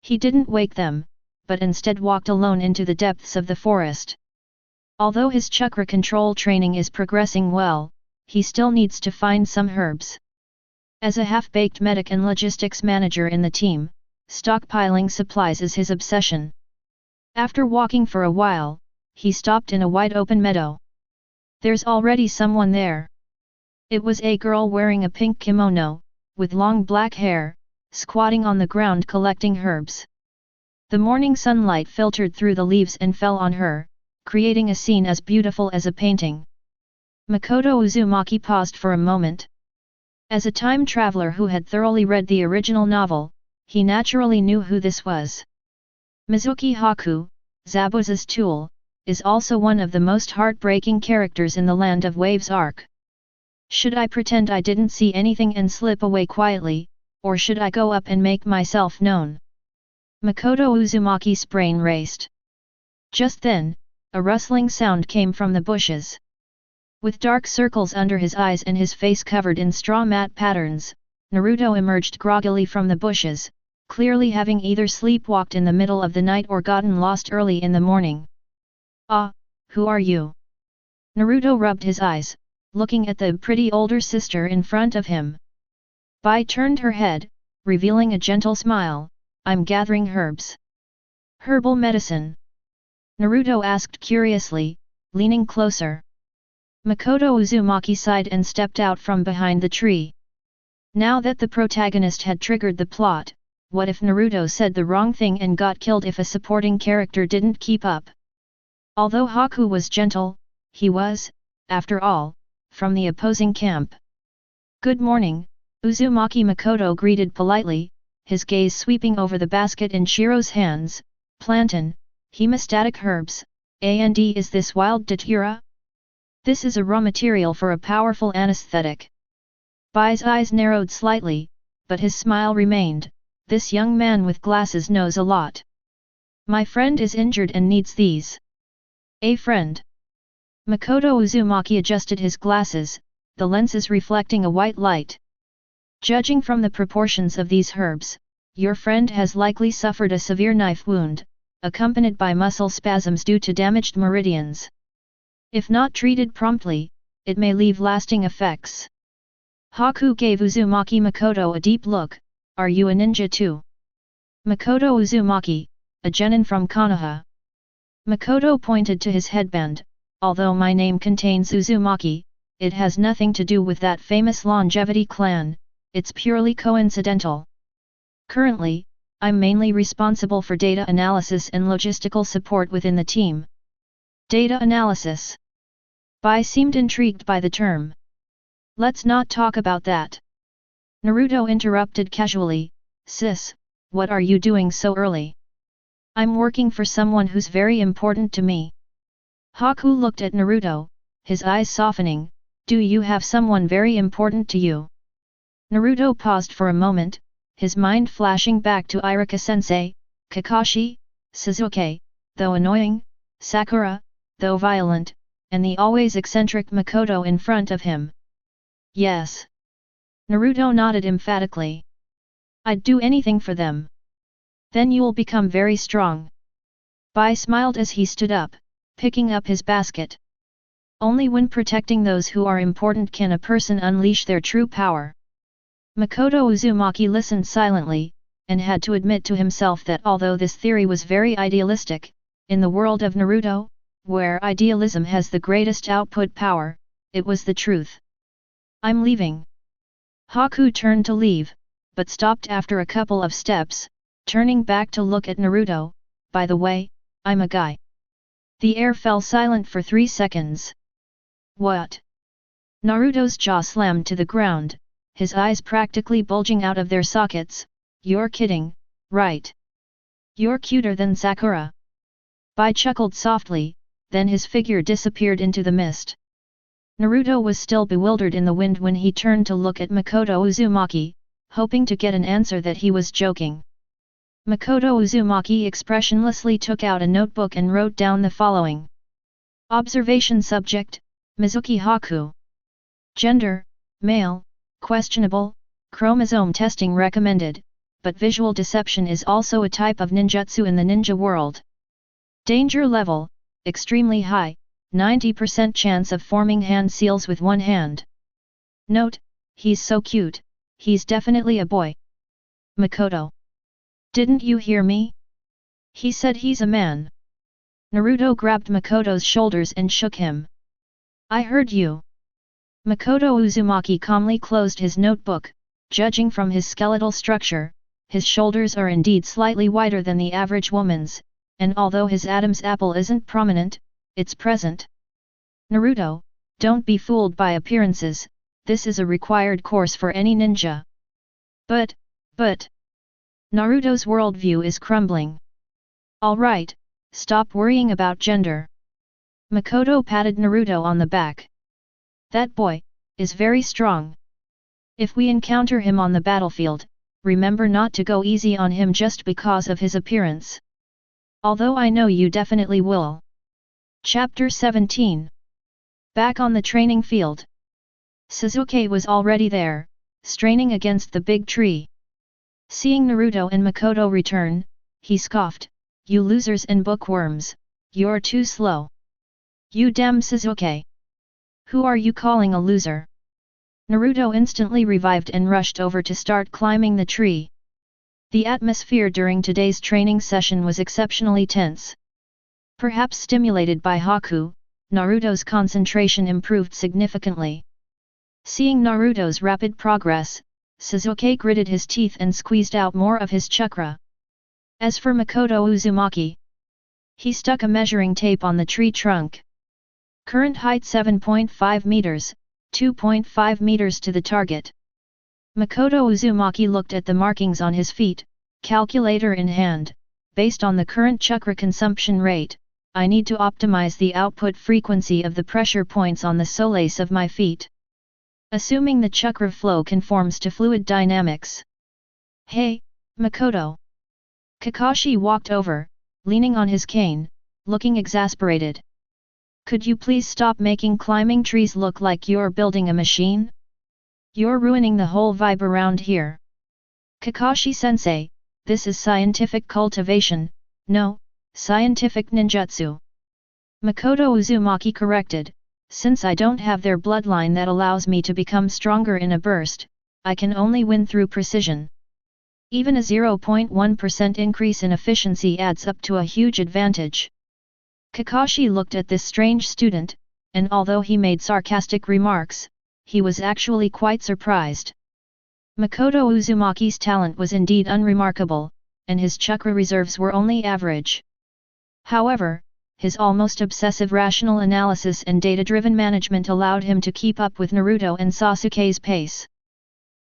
Speaker 1: He didn't wake them, but instead walked alone into the depths of the forest. Although his chakra control training is progressing well, he still needs to find some herbs. As a half-baked medic and logistics manager in the team, stockpiling supplies is his obsession. After walking for a while, he stopped in a wide-open meadow. There's already someone there. It was a girl wearing a pink kimono, with long black hair, squatting on the ground collecting herbs. The morning sunlight filtered through the leaves and fell on her, creating a scene as beautiful as a painting. Makoto Uzumaki paused for a moment. As a time traveler who had thoroughly read the original novel, he naturally knew who this was. Mizuki Haku, Zabuza's tool, is also one of the most heartbreaking characters in the Land of Waves arc. Should I pretend I didn't see anything and slip away quietly, or should I go up and make myself known? Makoto Uzumaki's brain raced. Just then, a rustling sound came from the bushes. With dark circles under his eyes and his face covered in straw mat patterns, Naruto emerged groggily from the bushes, clearly having either sleepwalked in the middle of the night or gotten lost early in the morning. "Ah, who are you?" Naruto rubbed his eyes, looking at the pretty older sister in front of him. Bai turned her head, revealing a gentle smile. "I'm gathering herbs." "Herbal medicine?" Naruto asked curiously, leaning closer. Makoto Uzumaki sighed and stepped out from behind the tree. Now that the protagonist had triggered the plot, what if Naruto said the wrong thing and got killed if a supporting character didn't keep up? Although Haku was gentle, he was, after all, from the opposing camp. "Good morning," Uzumaki Makoto greeted politely, his gaze sweeping over the basket in Shiro's hands. "Plantain, hemostatic herbs, and is this wild datura? This is a raw material for a powerful anesthetic." Bai's eyes narrowed slightly, but his smile remained. This young man with glasses knows a lot. "My friend is injured and needs these." "A friend?" Makoto Uzumaki adjusted his glasses, the lenses reflecting a white light. "Judging from the proportions of these herbs, your friend has likely suffered a severe knife wound, accompanied by muscle spasms due to damaged meridians. If not treated promptly, it may leave lasting effects." Haku gave Uzumaki Makoto a deep look. "Are you a ninja too?" "Makoto Uzumaki, a genin from Konoha." Makoto pointed to his headband. "Although my name contains Uzumaki, it has nothing to do with that famous longevity clan, it's purely coincidental. Currently, I'm mainly responsible for data analysis and logistical support within the team." "Data analysis?" Bai seemed intrigued by the term. "Let's not talk about that." Naruto interrupted casually. "Sis, what are you doing so early?" "I'm working for someone who's very important to me." Haku looked at Naruto, his eyes softening. "Do you have someone very important to you?" Naruto paused for a moment, his mind flashing back to Iruka-sensei, Kakashi, Sasuke, though annoying, Sakura, though violent, and the always eccentric Makoto in front of him. Yes. Naruto nodded emphatically. I'd do anything for them. Then you'll become very strong. Bai smiled as he stood up, picking up his basket. Only when protecting those who are important can a person unleash their true power. Makoto Uzumaki listened silently, and had to admit to himself that although this theory was very idealistic, in the world of Naruto, where idealism has the greatest output power, it was the truth. I'm leaving. Haku turned to leave, but stopped after a couple of steps, turning back to look at Naruto. By the way, I'm a guy. The air fell silent for 3 seconds. What? Naruto's jaw slammed to the ground, his eyes practically bulging out of their sockets. You're kidding, right? You're cuter than Sakura. Bai chuckled softly, then his figure disappeared into the mist. Naruto was still bewildered in the wind when he turned to look at Makoto Uzumaki, hoping to get an answer that he was joking. Makoto Uzumaki expressionlessly took out a notebook and wrote down the following. Observation subject, Mizuki Haku. Gender, male, questionable, chromosome testing recommended, but visual deception is also a type of ninjutsu in the ninja world. Danger level, extremely high, 90% chance of forming hand seals with one hand. Note, he's so cute, he's definitely a boy. Makoto. Didn't you hear me? He said he's a man. Naruto grabbed Makoto's shoulders and shook him. I heard you. Makoto Uzumaki calmly closed his notebook. Judging from his skeletal structure, his shoulders are indeed slightly wider than the average woman's, and although his Adam's apple isn't prominent, it's present. Naruto, don't be fooled by appearances, this is a required course for any ninja. But... Naruto's worldview is crumbling. Alright, stop worrying about gender. Makoto patted Naruto on the back. That boy is very strong. If we encounter him on the battlefield, remember not to go easy on him just because of his appearance. Although I know you definitely will. Chapter 17. Back on the training field. Sasuke was already there, straining against the big tree. Seeing Naruto and Makoto return, he scoffed, "You losers and bookworms, you're too slow. You damn Sasuke. Who are you calling a loser?" Naruto instantly revived and rushed over to start climbing the tree. The atmosphere during today's training session was exceptionally tense. Perhaps stimulated by Haku, Naruto's concentration improved significantly. Seeing Naruto's rapid progress, Sasuke gritted his teeth and squeezed out more of his chakra. As for Makoto Uzumaki, he stuck a measuring tape on the tree trunk. Current height 7.5 meters, 2.5 meters to the target. Makoto Uzumaki looked at the markings on his feet, calculator in hand. Based on the current chakra consumption rate, I need to optimize the output frequency of the pressure points on the soles of my feet. Assuming the chakra flow conforms to fluid dynamics. Hey, Makoto. Kakashi walked over, leaning on his cane, looking exasperated. Could you please stop making climbing trees look like you're building a machine? You're ruining the whole vibe around here. Kakashi-sensei, this is scientific cultivation, no, scientific ninjutsu. Makoto Uzumaki corrected. Since I don't have their bloodline that allows me to become stronger in a burst, I can only win through precision. Even a 0.1% increase in efficiency adds up to a huge advantage. Kakashi looked at this strange student, and although he made sarcastic remarks, he was actually quite surprised. Makoto Uzumaki's talent was indeed unremarkable, and his chakra reserves were only average. However, his almost obsessive rational analysis and data-driven management allowed him to keep up with Naruto and Sasuke's pace.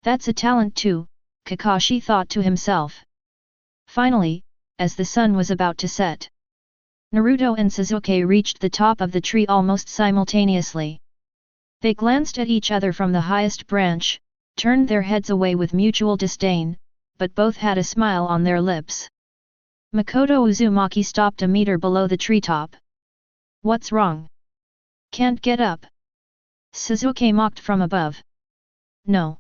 Speaker 1: That's a talent too, Kakashi thought to himself. Finally, as the sun was about to set, Naruto and Sasuke reached the top of the tree almost simultaneously. They glanced at each other from the highest branch, turned their heads away with mutual disdain, but both had a smile on their lips. Makoto Uzumaki stopped a meter below the treetop. What's wrong? Can't get up? Sasuke mocked from above. No.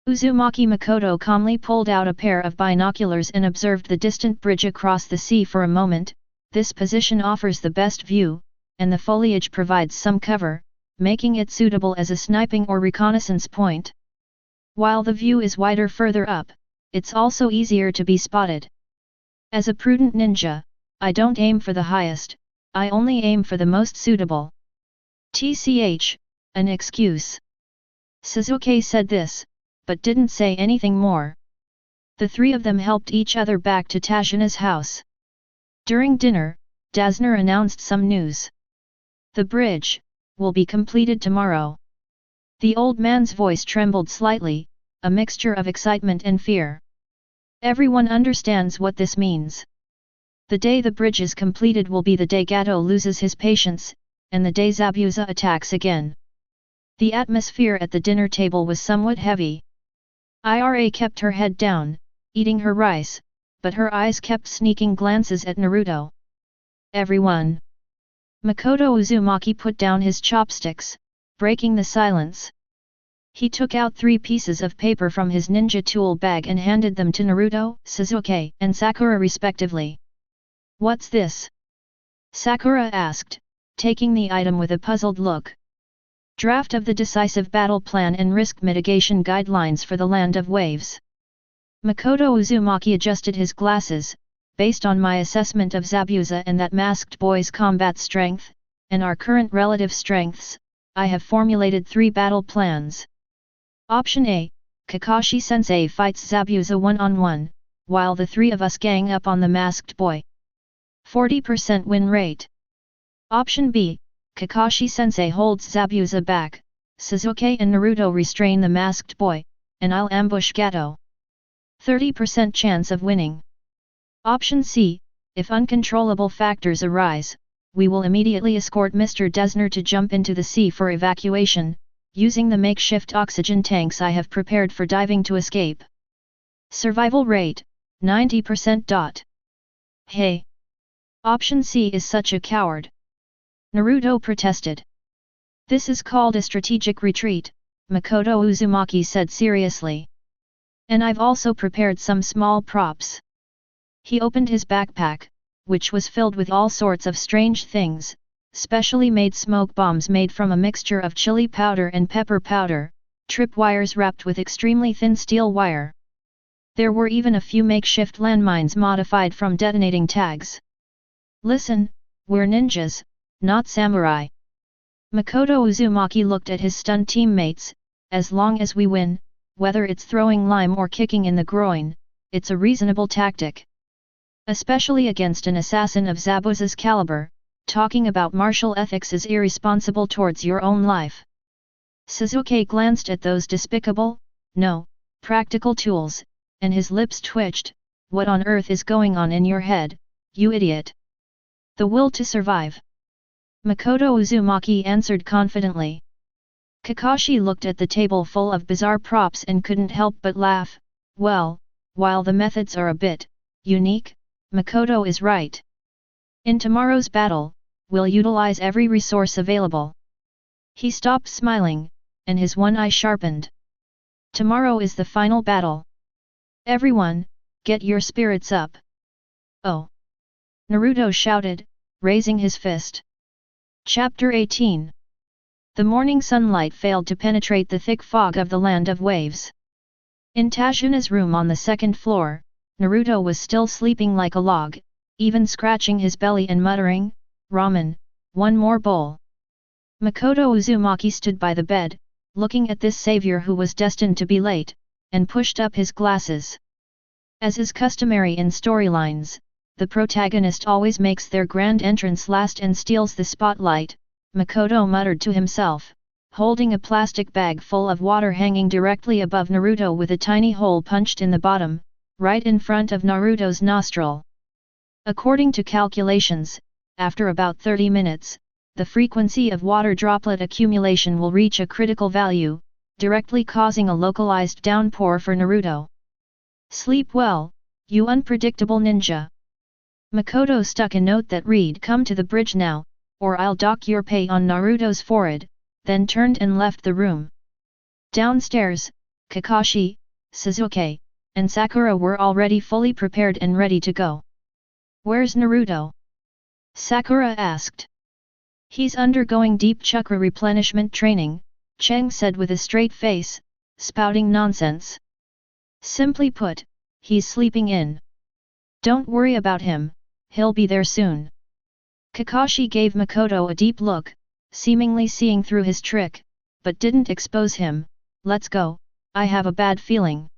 Speaker 1: Uzumaki Makoto calmly pulled out a pair of binoculars and observed the distant bridge across the sea for a moment. This position offers the best view, and the foliage provides some cover, making it suitable as a sniping or reconnaissance point. While the view is wider further up, it's also easier to be spotted. As a prudent ninja, I don't aim for the highest, I only aim for the most suitable. TCH, an excuse. Sasuke said this, but didn't say anything more. The three of them helped each other back to Tajina's house. During dinner, Dazner announced some news. The bridge will be completed tomorrow. The old man's voice trembled slightly, a mixture of excitement and fear. Everyone understands what this means. The day the bridge is completed will be the day Gato loses his patience, and the day Zabuza attacks again. The atmosphere at the dinner table was somewhat heavy. Ira kept her head down, eating her rice, but her eyes kept sneaking glances at Naruto. Everyone. Makoto Uzumaki put down his chopsticks, breaking the silence. He took out 3 pieces of paper from his ninja tool bag and handed them to Naruto, Sasuke, and Sakura respectively. What's this? Sakura asked, taking the item with a puzzled look. Draft of the decisive battle plan and risk mitigation guidelines for the Land of Waves. Makoto Uzumaki adjusted his glasses. Based on my assessment of Zabuza and that masked boy's combat strength, and our current relative strengths, I have formulated 3 battle plans. Option A, Kakashi-sensei fights Zabuza one-on-one, while the 3 of us gang up on the masked boy. 40% win rate. Option B, Kakashi-sensei holds Zabuza back, Sasuke and Naruto restrain the masked boy, and I'll ambush Gato. 30% chance of winning. Option C, if uncontrollable factors arise, we will immediately escort Mr. Dazner to jump into the sea for evacuation, using the makeshift oxygen tanks I have prepared for diving to escape. Survival rate, 90%. Hey! Option C is such a coward. Naruto protested. This is called a strategic retreat, Makoto Uzumaki said seriously. And I've also prepared some small props. He opened his backpack, which was filled with all sorts of strange things, specially made smoke bombs made from a mixture of chili powder and pepper powder, tripwires wrapped with extremely thin steel wire. There were even a few makeshift landmines modified from detonating tags. Listen, we're ninjas, not samurai. Makoto Uzumaki looked at his stunned teammates. As long as we win, whether it's throwing lime or kicking in the groin, it's a reasonable tactic. Especially against an assassin of Zabuza's caliber, talking about martial ethics is irresponsible towards your own life. Sasuke glanced at those despicable, no, practical tools, and his lips twitched. What on earth is going on in your head, you idiot? The will to survive. Makoto Uzumaki answered confidently. Kakashi looked at the table full of bizarre props and couldn't help but laugh. Well, while the methods are a bit unique, Makoto is right. In tomorrow's battle, we'll utilize every resource available. He stopped smiling, and his one eye sharpened. Tomorrow is the final battle. Everyone, get your spirits up. Oh! Naruto shouted, raising his fist. Chapter 18. The morning sunlight failed to penetrate the thick fog of the Land of Waves. In Tajina's room on the 2nd floor, Naruto was still sleeping like a log, even scratching his belly and muttering, "Ramen, one more bowl." Makoto Uzumaki stood by the bed, looking at this savior who was destined to be late, and pushed up his glasses. As is customary in storylines, the protagonist always makes their grand entrance last and steals the spotlight, Makoto muttered to himself, holding a plastic bag full of water hanging directly above Naruto with a tiny hole punched in the bottom, right in front of Naruto's nostril. According to calculations, after about 30 minutes, the frequency of water droplet accumulation will reach a critical value, directly causing a localized downpour for Naruto. Sleep well, you unpredictable ninja. Makoto stuck a note that read, "Come to the bridge now, or I'll dock your pay on Naruto's forehead, then turned and left the room. Downstairs, Kakashi, Sasuke, and Sakura were already fully prepared and ready to go. Where's Naruto? Sakura asked. He's undergoing deep chakra replenishment training, Cheng said with a straight face, spouting nonsense. Simply put, he's sleeping in. Don't worry about him, he'll be there soon. Kakashi gave Makoto a deep look, seemingly seeing through his trick, but didn't expose him. Let's go, I have a bad feeling.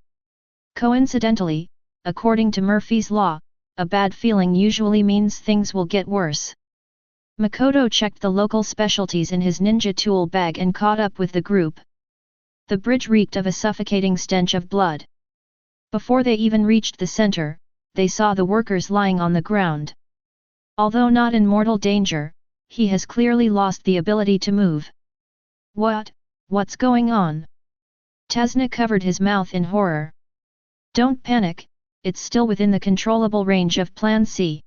Speaker 1: Coincidentally, according to Murphy's Law, a bad feeling usually means things will get worse. Makoto checked the local specialties in his ninja tool bag and caught up with the group. The bridge reeked of a suffocating stench of blood. Before they even reached the center, they saw the workers lying on the ground. Although not in mortal danger, he has clearly lost the ability to move. What's going on? Tazna covered his mouth in horror. Don't panic, it's still within the controllable range of Plan C.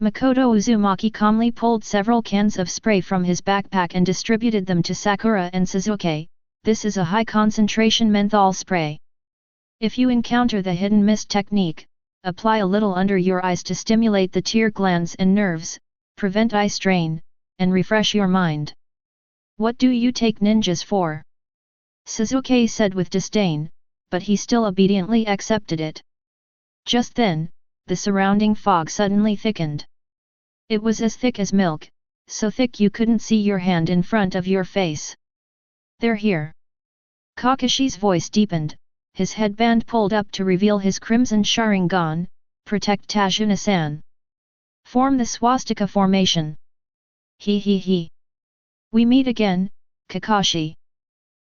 Speaker 1: Makoto Uzumaki calmly pulled several cans of spray from his backpack and distributed them to Sakura and Sasuke. This is a high-concentration menthol spray. If you encounter the hidden mist technique, apply a little under your eyes to stimulate the tear glands and nerves, prevent eye strain, and refresh your mind. What do you take ninjas for? Sasuke said with disdain, but he still obediently accepted it. Just then, the surrounding fog suddenly thickened. It was as thick as milk, so thick you couldn't see your hand in front of your face. They're here. Kakashi's voice deepened, his headband pulled up to reveal his crimson Sharingan, protect Tajuna-san. Form the swastika formation. He. We meet again, Kakashi.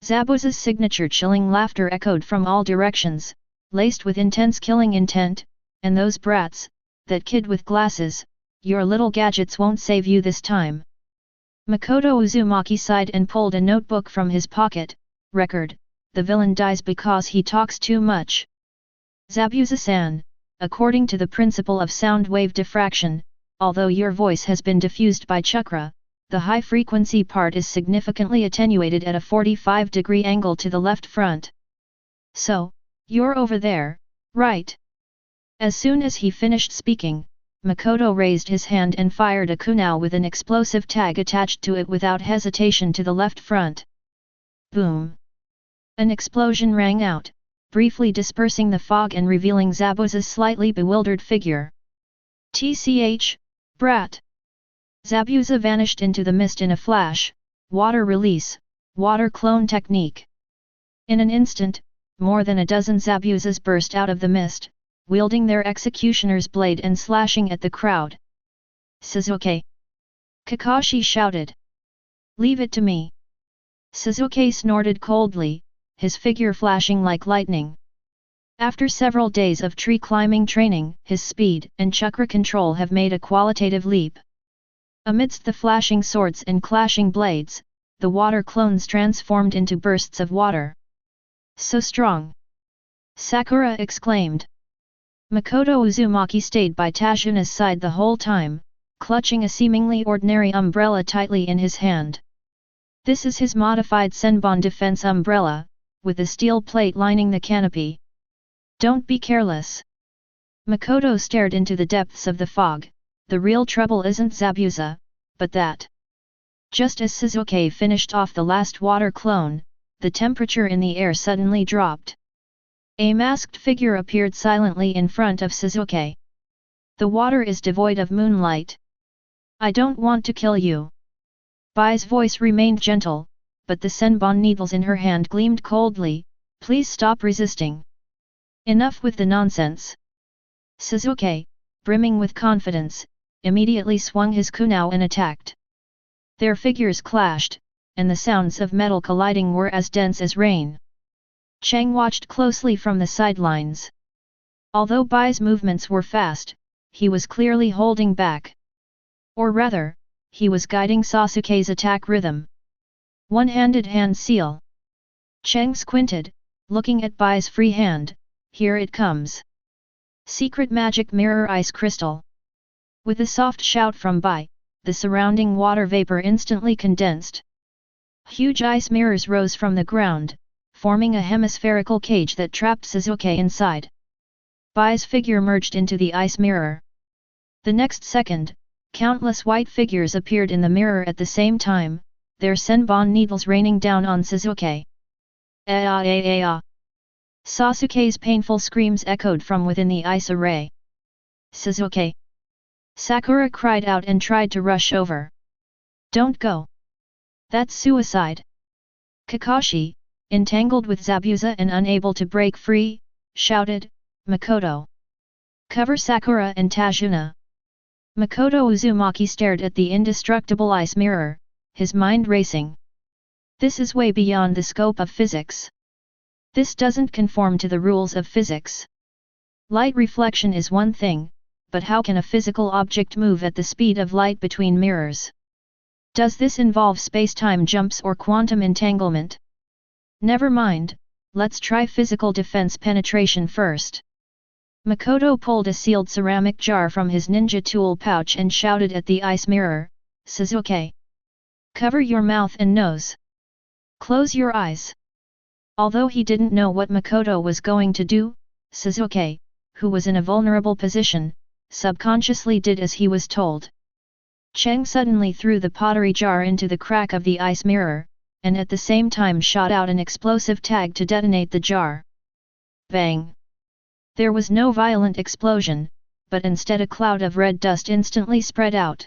Speaker 1: Zabuza's signature chilling laughter echoed from all directions, laced with intense killing intent, and those brats, that kid with glasses, your little gadgets won't save you this time. Makoto Uzumaki sighed and pulled a notebook from his pocket. Record, the villain dies because he talks too much. Zabuza-san, according to the principle of sound wave diffraction, although your voice has been diffused by chakra, the high-frequency part is significantly attenuated at a 45-degree angle to the left front. So, you're over there, right? As soon as he finished speaking, Makoto raised his hand and fired a kunai with an explosive tag attached to it without hesitation to the left front. Boom! An explosion rang out, briefly dispersing the fog and revealing Zabuza's slightly bewildered figure. TCH, brat! Zabuza vanished into the mist in a flash. Water release, water clone technique. In an instant, more than a dozen Zabuzas burst out of the mist, wielding their executioner's blade and slashing at the crowd. Sasuke! Kakashi shouted. Leave it to me. Sasuke snorted coldly, his figure flashing like lightning. After several days of tree climbing training, his speed and chakra control have made a qualitative leap. Amidst the flashing swords and clashing blades, the water clones transformed into bursts of water. So strong! Sakura exclaimed. Makoto Uzumaki stayed by Tajuna's side the whole time, clutching a seemingly ordinary umbrella tightly in his hand. This is his modified Senbon defense umbrella, with a steel plate lining the canopy. Don't be careless. Makoto stared into the depths of the fog. The real trouble isn't Zabuza, but that. Just as Sasuke finished off the last water clone, the temperature in the air suddenly dropped. A masked figure appeared silently in front of Sasuke. The water is devoid of moonlight. I don't want to kill you. Bai's voice remained gentle, but the Senbon needles in her hand gleamed coldly. Please stop resisting. Enough with the nonsense. Sasuke, brimming with confidence, immediately swung his kunai and attacked. Their figures clashed, and the sounds of metal colliding were as dense as rain. Chang watched closely from the sidelines. Although Bai's movements were fast, he was clearly holding back. Or rather, he was guiding Sasuke's attack rhythm. One-handed hand seal. Chang squinted, looking at Bai's free hand. Here it comes. Secret magic mirror ice crystal. With a soft shout from Bai, the surrounding water vapor instantly condensed. Huge ice mirrors rose from the ground, forming a hemispherical cage that trapped Sasuke inside. Bai's figure merged into the ice mirror. The next second, countless white figures appeared in the mirror at the same time, their senbon needles raining down on Sasuke. Sasuke's painful screams echoed from within the ice array. Sasuke! Sakura cried out and tried to rush over. Don't go! That's suicide! Kakashi, entangled with Zabuza and unable to break free, shouted, Makoto! Cover Sakura and Tajuna! Makoto Uzumaki stared at the indestructible ice mirror, his mind racing. This is way beyond the scope of physics. This doesn't conform to the rules of physics. Light reflection is one thing, but how can a physical object move at the speed of light between mirrors? Does this involve space-time jumps or quantum entanglement? Never mind, let's try physical defense penetration first. Makoto pulled a sealed ceramic jar from his ninja tool pouch and shouted at the ice mirror, Sasuke! Cover your mouth and nose. Close your eyes. Although he didn't know what Makoto was going to do, Sasuke, who was in a vulnerable position, subconsciously did as he was told. Cheng suddenly threw the pottery jar into the crack of the ice mirror, and at the same time shot out an explosive tag to detonate the jar. Bang! There was no violent explosion, but instead a cloud of red dust instantly spread out.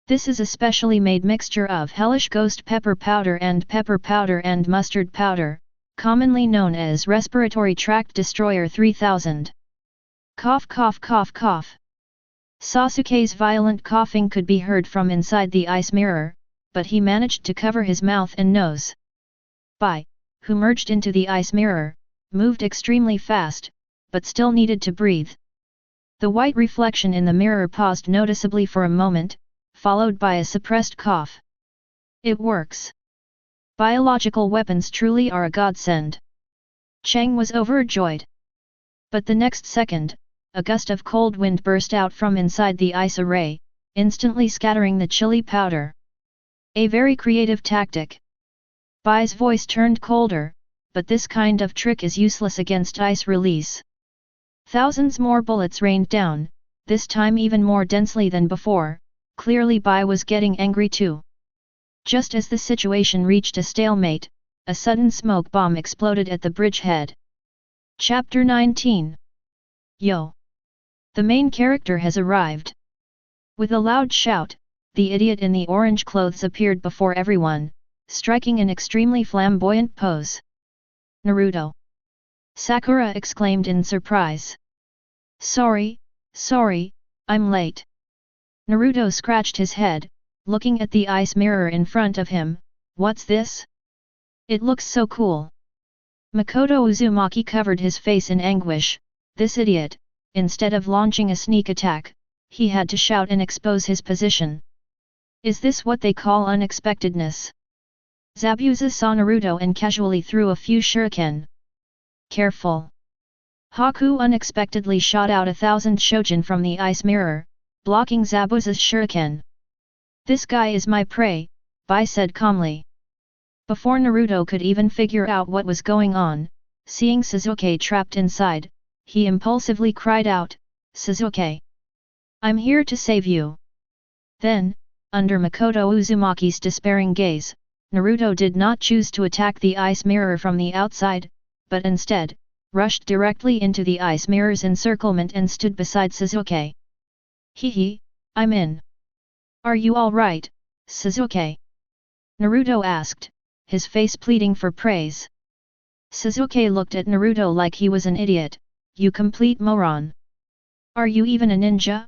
Speaker 1: This is a specially made mixture of hellish ghost pepper powder and mustard powder, commonly known as Respiratory Tract Destroyer 3000. Cough cough cough cough. Sasuke's violent coughing could be heard from inside the ice mirror, but he managed to cover his mouth and nose. Bai, who merged into the ice mirror, moved extremely fast, but still needed to breathe. The white reflection in the mirror paused noticeably for a moment, followed by a suppressed cough. It works. Biological weapons truly are a godsend. Cheng was overjoyed. But the next second, a gust of cold wind burst out from inside the ice array, instantly scattering the chili powder. A very creative tactic. Bai's voice turned colder, but this kind of trick is useless against ice release. Thousands more bullets rained down, this time even more densely than before. Clearly Bai was getting angry too. Just as the situation reached a stalemate, a sudden smoke bomb exploded at the bridgehead. Chapter 19. Yo! The main character has arrived. With a loud shout, the idiot in the orange clothes appeared before everyone, striking an extremely flamboyant pose. Naruto! Sakura exclaimed in surprise. Sorry, I'm late. Naruto scratched his head, looking at the ice mirror in front of him. What's this? It looks so cool. Makoto Uzumaki covered his face in anguish. This idiot, instead of launching a sneak attack, he had to shout and expose his position. Is this what they call unexpectedness? Zabuza saw Naruto and casually threw a few shuriken. Careful! Haku unexpectedly shot out 1,000 shojin from the ice mirror, blocking Zabuza's shuriken. This guy is my prey, Bai said calmly. Before Naruto could even figure out what was going on, seeing Sasuke trapped inside, he impulsively cried out, Sasuke! I'm here to save you. Then, under Makoto Uzumaki's despairing gaze, Naruto did not choose to attack the ice mirror from the outside, but instead, rushed directly into the ice mirror's encirclement and stood beside Sasuke. Hehe, I'm in. Are you alright, Sasuke? Naruto asked, his face pleading for praise. Sasuke looked at Naruto like he was an idiot. You complete moron. Are you even a ninja?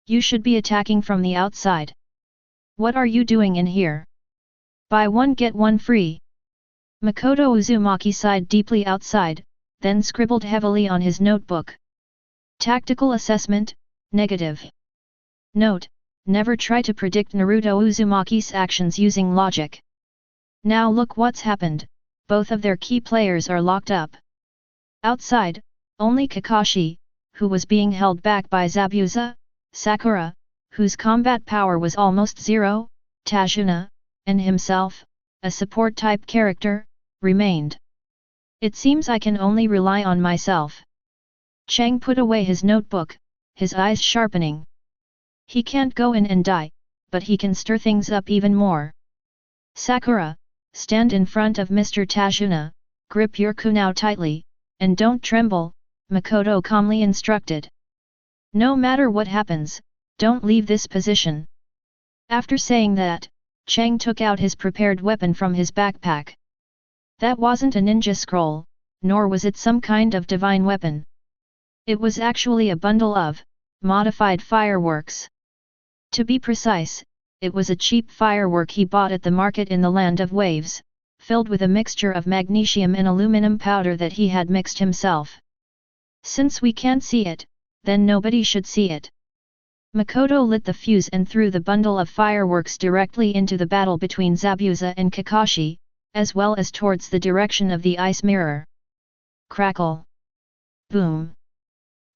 Speaker 1: You should be attacking from the outside. What are you doing in here? Buy one get one free. Makoto Uzumaki sighed deeply outside, then scribbled heavily on his notebook. Tactical assessment, negative. Note, never try to predict Naruto Uzumaki's actions using logic. Now look what's happened, both of their key players are locked up. Outside, only Kakashi, who was being held back by Zabuza, Sakura, whose combat power was almost zero, Tsunade, and himself, a support-type character, remained. It seems I can only rely on myself. Chang put away his notebook, his eyes sharpening. He can't go in and die, but he can stir things up even more. Sakura, stand in front of Mr. Tsunade, grip your kunao tightly, and don't tremble, Makoto calmly instructed. No matter what happens, don't leave this position. After saying that, Chang took out his prepared weapon from his backpack. That wasn't a ninja scroll, nor was it some kind of divine weapon. It was actually a bundle of modified fireworks. To be precise, it was a cheap firework he bought at the market in the Land of Waves, filled with a mixture of magnesium and aluminum powder that he had mixed himself. Since we can't see it, then nobody should see it. Makoto lit the fuse and threw the bundle of fireworks directly into the battle between Zabuza and Kakashi, as well as towards the direction of the ice mirror. Crackle! Boom!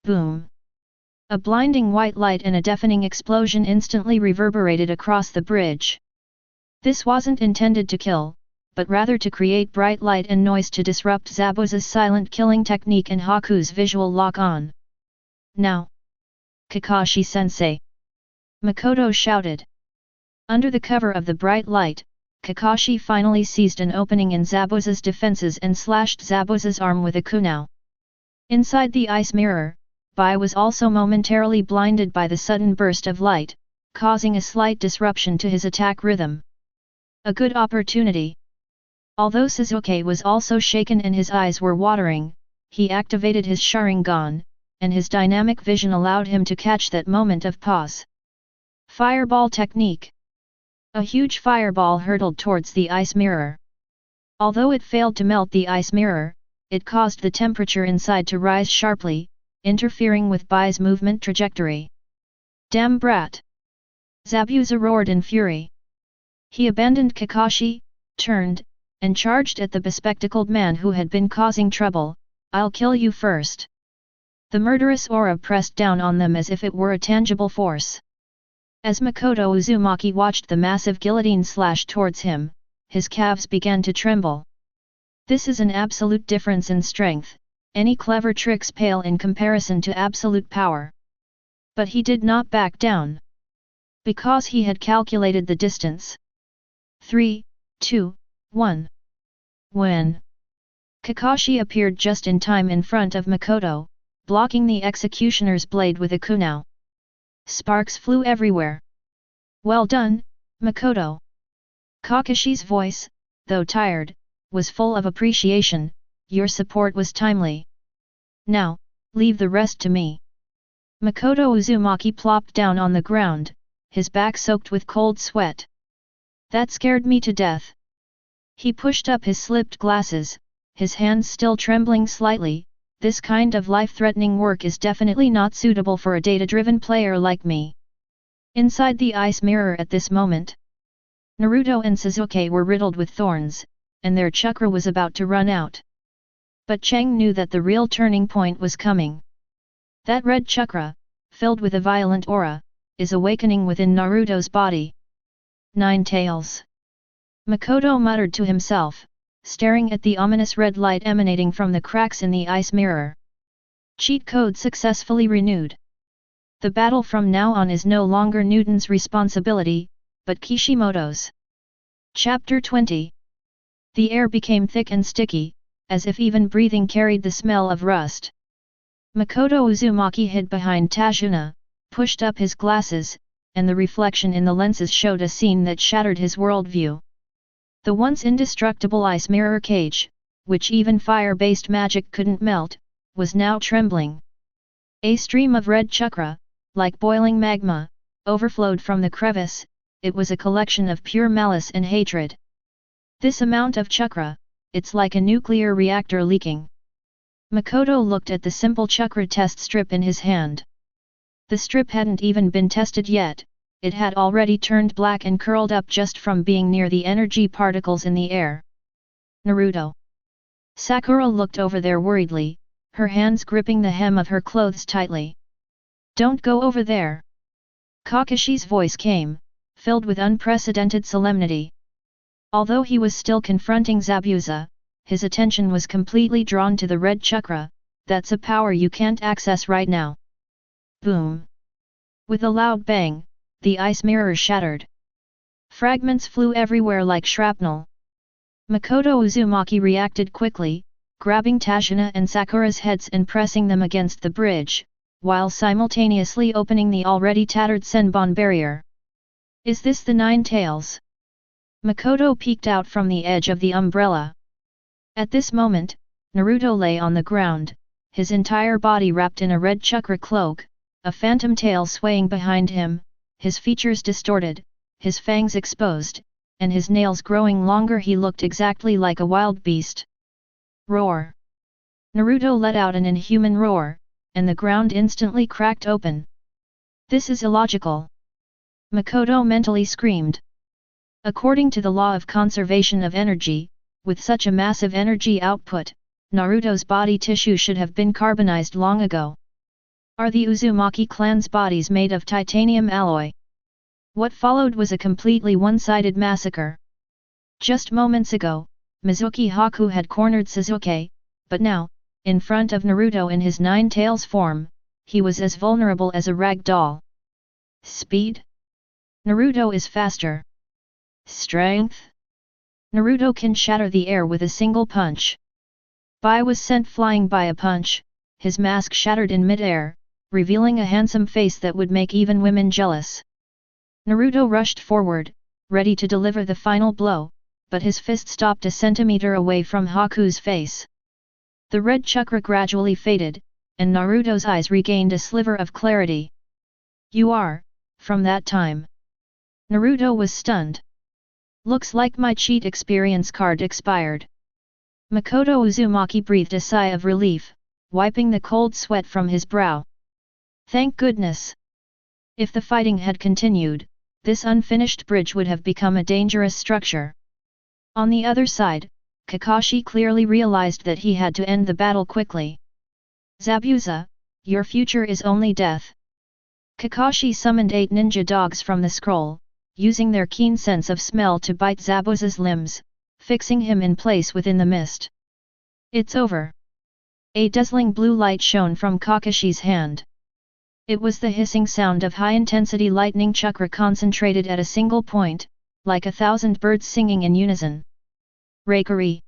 Speaker 1: Boom! A blinding white light and a deafening explosion instantly reverberated across the bridge. This wasn't intended to kill, but rather to create bright light and noise to disrupt Zabuza's silent killing technique and Haku's visual lock-on. Now! Kakashi-sensei! Makoto shouted. Under the cover of the bright light, Kakashi finally seized an opening in Zabuza's defenses and slashed Zabuza's arm with a kunao. Inside the ice mirror, Bai was also momentarily blinded by the sudden burst of light, causing a slight disruption to his attack rhythm. A good opportunity. Although Sasuke was also shaken and his eyes were watering, he activated his Sharingan, and his dynamic vision allowed him to catch that moment of pause. Fireball technique. A huge fireball hurtled towards the ice mirror. Although it failed to melt the ice mirror, it caused the temperature inside to rise sharply, interfering with Bai's movement trajectory. Damn brat! Zabuza roared in fury. He abandoned Kakashi, turned, and charged at the bespectacled man who had been causing trouble. I'll kill you first. The murderous aura pressed down on them as if it were a tangible force. As Makoto Uzumaki watched the massive guillotine slash towards him, his calves began to tremble. This is an absolute difference in strength, any clever tricks pale in comparison to absolute power. But he did not back down. Because he had calculated the distance. 3, 2, 1. When Kakashi appeared just in time in front of Makoto, blocking the executioner's blade with a kunao. Sparks flew everywhere. Well done, Makoto. Kakashi's voice, though tired, was full of appreciation. Your support was timely. Now, leave the rest to me. Makoto Uzumaki plopped down on the ground, his back soaked with cold sweat. That scared me to death. He pushed up his slipped glasses, his hands still trembling slightly. This kind of life-threatening work is definitely not suitable for a data-driven player like me. Inside the ice mirror at this moment, Naruto and Sasuke were riddled with thorns, and their chakra was about to run out. But Chang knew that the real turning point was coming. That red chakra, filled with a violent aura, is awakening within Naruto's body. 9 tails. Makoto muttered to himself, staring at the ominous red light emanating from the cracks in the ice mirror. Cheat code successfully renewed. The battle from now on is no longer Newton's responsibility, but Kishimoto's. Chapter 20. The air became thick and sticky, as if even breathing carried the smell of rust. Makoto Uzumaki hid behind Tsunade, pushed up his glasses, and the reflection in the lenses showed a scene that shattered his worldview. The once indestructible ice mirror cage, which even fire-based magic couldn't melt, was now trembling. A stream of red chakra, like boiling magma, overflowed from the crevice. It was a collection of pure malice and hatred. This amount of chakra, it's like a nuclear reactor leaking. Makoto looked at the simple chakra test strip in his hand. The strip hadn't even been tested yet. It had already turned black and curled up just from being near the energy particles in the air. Naruto. Sakura looked over there worriedly, her hands gripping the hem of her clothes tightly. Don't go over there. Kakashi's voice came, filled with unprecedented solemnity. Although he was still confronting Zabuza, his attention was completely drawn to the red chakra. That's a power you can't access right now. Boom! With a loud bang, the ice mirror shattered. Fragments flew everywhere like shrapnel. Makoto Uzumaki reacted quickly, grabbing Tajina and Sakura's heads and pressing them against the bridge, while simultaneously opening the already tattered Senbon barrier. Is this the Nine Tails? Makoto peeked out from the edge of the umbrella. At this moment, Naruto lay on the ground, his entire body wrapped in a red chakra cloak, a phantom tail swaying behind him, his features distorted, his fangs exposed, and his nails growing longer. He looked exactly like a wild beast. Roar! Naruto let out an inhuman roar, and the ground instantly cracked open. This is illogical! Makoto mentally screamed. According to the law of conservation of energy, with such a massive energy output, Naruto's body tissue should have been carbonized long ago. Are the Uzumaki clan's bodies made of titanium alloy? What followed was a completely one-sided massacre. Just moments ago, Mizuki Haku had cornered Sasuke, but now, in front of Naruto in his Nine Tails form, he was as vulnerable as a rag doll. Speed? Naruto is faster. Strength? Naruto can shatter the air with a single punch. Bai was sent flying by a punch, his mask shattered in mid-air, revealing a handsome face that would make even women jealous. Naruto rushed forward, ready to deliver the final blow, but his fist stopped a centimeter away from Haku's face. The red chakra gradually faded, and Naruto's eyes regained a sliver of clarity. You are, from that time. Naruto was stunned. Looks like my cheat experience card expired. Makoto Uzumaki breathed a sigh of relief, wiping the cold sweat from his brow. Thank goodness! If the fighting had continued, this unfinished bridge would have become a dangerous structure. On the other side, Kakashi clearly realized that he had to end the battle quickly. Zabuza, your future is only death. Kakashi summoned 8 ninja dogs from the scroll, using their keen sense of smell to bite Zabuza's limbs, fixing him in place within the mist. It's over. A dazzling blue light shone from Kakashi's hand. It was the hissing sound of high-intensity lightning chakra concentrated at a single point, like 1,000 birds singing in unison. Reikari.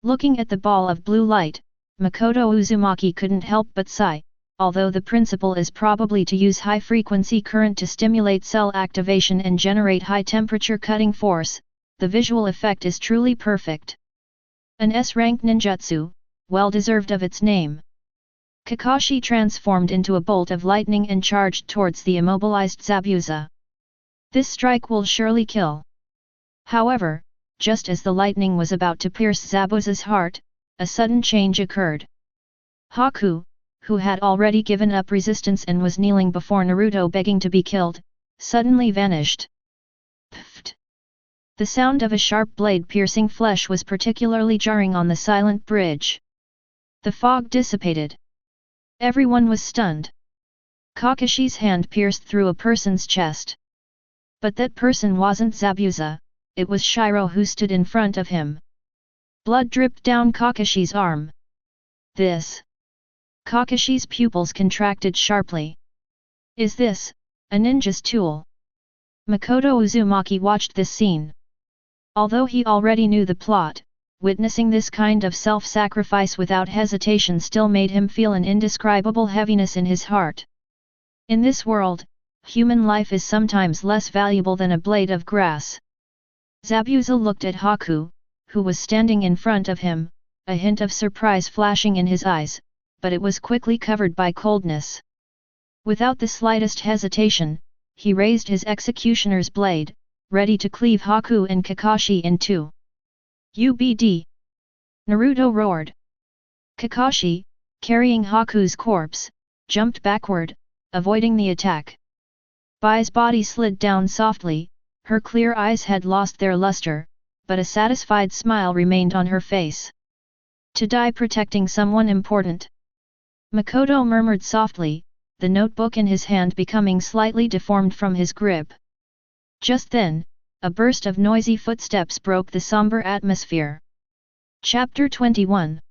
Speaker 1: Looking at the ball of blue light, Makoto Uzumaki couldn't help but sigh. Although the principle is probably to use high-frequency current to stimulate cell activation and generate high-temperature cutting force, the visual effect is truly perfect. An S-rank ninjutsu, well deserved of its name. Kakashi transformed into a bolt of lightning and charged towards the immobilized Zabuza. This strike will surely kill. However, just as the lightning was about to pierce Zabuza's heart, a sudden change occurred. Haku, who had already given up resistance and was kneeling before Naruto begging to be killed, suddenly vanished. Pfft! The sound of a sharp blade piercing flesh was particularly jarring on the silent bridge. The fog dissipated. Everyone was stunned. Kakashi's hand pierced through a person's chest. But that person wasn't Zabuza, it was Shiro who stood in front of him. Blood dripped down Kakashi's arm. This. Kakashi's pupils contracted sharply. Is this, a ninja's tool? Makoto Uzumaki watched this scene. Although he already knew the plot, witnessing this kind of self-sacrifice without hesitation still made him feel an indescribable heaviness in his heart. In this world, human life is sometimes less valuable than a blade of grass. Zabuza looked at Haku, who was standing in front of him, a hint of surprise flashing in his eyes, but it was quickly covered by coldness. Without the slightest hesitation, he raised his executioner's blade, ready to cleave Haku and Kakashi in two. UBD! Naruto roared. Kakashi, carrying Haku's corpse, jumped backward, avoiding the attack. Bai's body slid down softly, her clear eyes had lost their luster, but a satisfied smile remained on her face. To die protecting someone important. Makoto murmured softly, the notebook in his hand becoming slightly deformed from his grip. Just then, a burst of noisy footsteps broke the somber atmosphere. Chapter 21.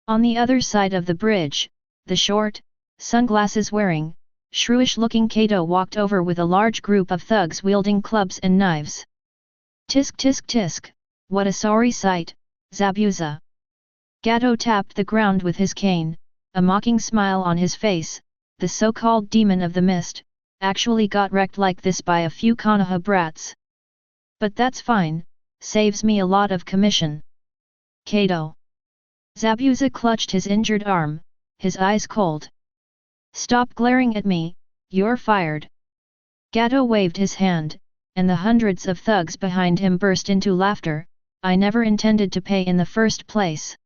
Speaker 1: On the other side of the bridge, the short, sunglasses-wearing, shrewish-looking Kato walked over with a large group of thugs wielding clubs and knives. Tisk tisk tisk, what a sorry sight, Zabuza. Gato tapped the ground with his cane, a mocking smile on his face. The so-called demon of the mist, actually got wrecked like this by a few Konoha brats. But that's fine, saves me a lot of commission. Kato. Zabuza clutched his injured arm, his eyes cold. Stop glaring at me, you're fired. Gato waved his hand, and the hundreds of thugs behind him burst into laughter. I never intended to pay in the first place.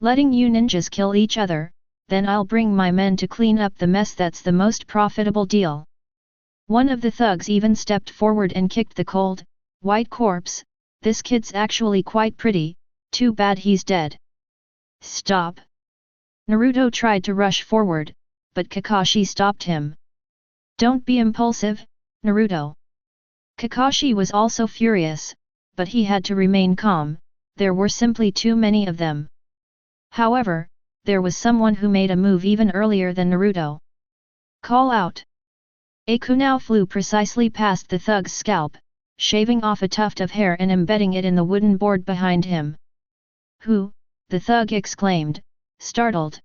Speaker 1: Letting you ninjas kill each other, then I'll bring my men to clean up the mess. That's the most profitable deal. One of the thugs even stepped forward and kicked the cold, white corpse. This kid's actually quite pretty, too bad he's dead. Stop. Naruto tried to rush forward, but Kakashi stopped him. Don't be impulsive, Naruto. Kakashi was also furious, but he had to remain calm. There were simply too many of them. However, there was someone who made a move even earlier than Naruto. Call out. A kunai flew precisely past the thug's scalp, shaving off a tuft of hair and embedding it in the wooden board behind him. Who? The thug exclaimed, startled.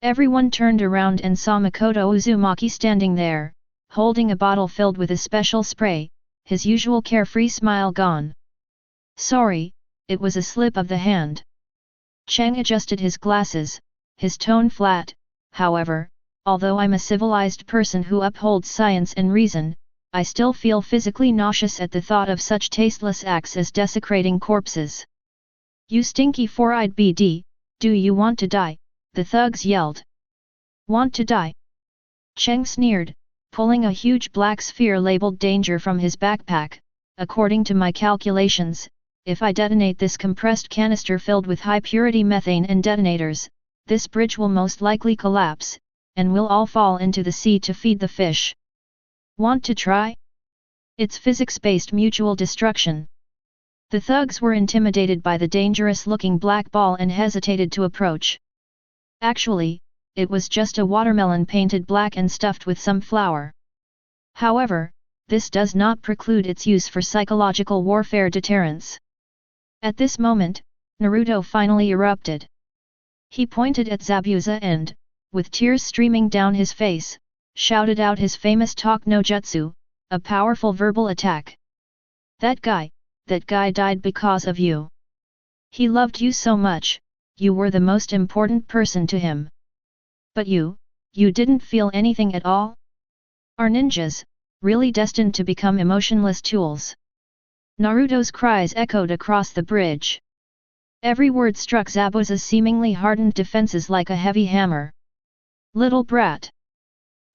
Speaker 1: Everyone turned around and saw Makoto Uzumaki standing there, holding a bottle filled with a special spray, his usual carefree smile gone. Sorry, it was a slip of the hand. Chang adjusted his glasses, his tone flat. However, although I'm a civilized person who upholds science and reason, I still feel physically nauseous at the thought of such tasteless acts as desecrating corpses. You stinky four-eyed BD, do you want to die? The thugs yelled. Want to die? Cheng sneered, pulling a huge black sphere labeled danger from his backpack. According to my calculations, if I detonate this compressed canister filled with high-purity methane and detonators, this bridge will most likely collapse, and we'll all fall into the sea to feed the fish. Want to try? It's physics-based mutual destruction. The thugs were intimidated by the dangerous-looking black ball and hesitated to approach. Actually, it was just a watermelon painted black and stuffed with some flour. However, this does not preclude its use for psychological warfare deterrence. At this moment, Naruto finally erupted. He pointed at Zabuza and, with tears streaming down his face, shouted out his famous talk no jutsu, a powerful verbal attack. That guy died because of you. He loved you so much, you were the most important person to him. But you didn't feel anything at all? Are ninjas really destined to become emotionless tools? Naruto's cries echoed across the bridge. Every word struck Zabuza's seemingly hardened defenses like a heavy hammer. Little brat.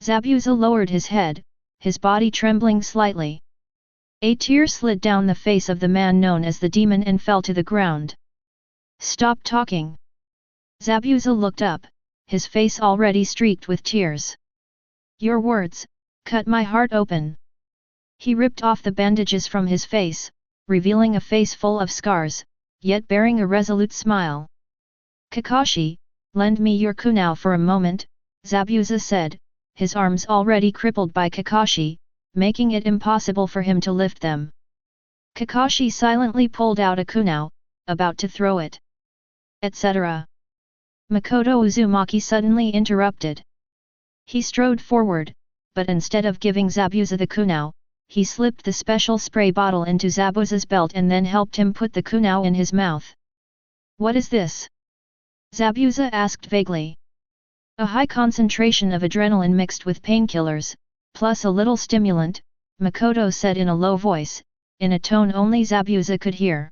Speaker 1: Zabuza lowered his head, his body trembling slightly. A tear slid down the face of the man known as the demon and fell to the ground. Stop talking. Zabuza looked up, his face already streaked with tears. Your words cut my heart open. He ripped off the bandages from his face, revealing a face full of scars, yet bearing a resolute smile. Kakashi, lend me your kunai for a moment, Zabuza said, his arms already crippled by Kakashi, making it impossible for him to lift them. Kakashi silently pulled out a kunai, about to throw it. Etc. Makoto Uzumaki suddenly interrupted. He strode forward, but instead of giving Zabuza the kunai, he slipped the special spray bottle into Zabuza's belt and then helped him put the kunai in his mouth. What is this? Zabuza asked vaguely. A high concentration of adrenaline mixed with painkillers, plus a little stimulant, Makoto said in a low voice, in a tone only Zabuza could hear.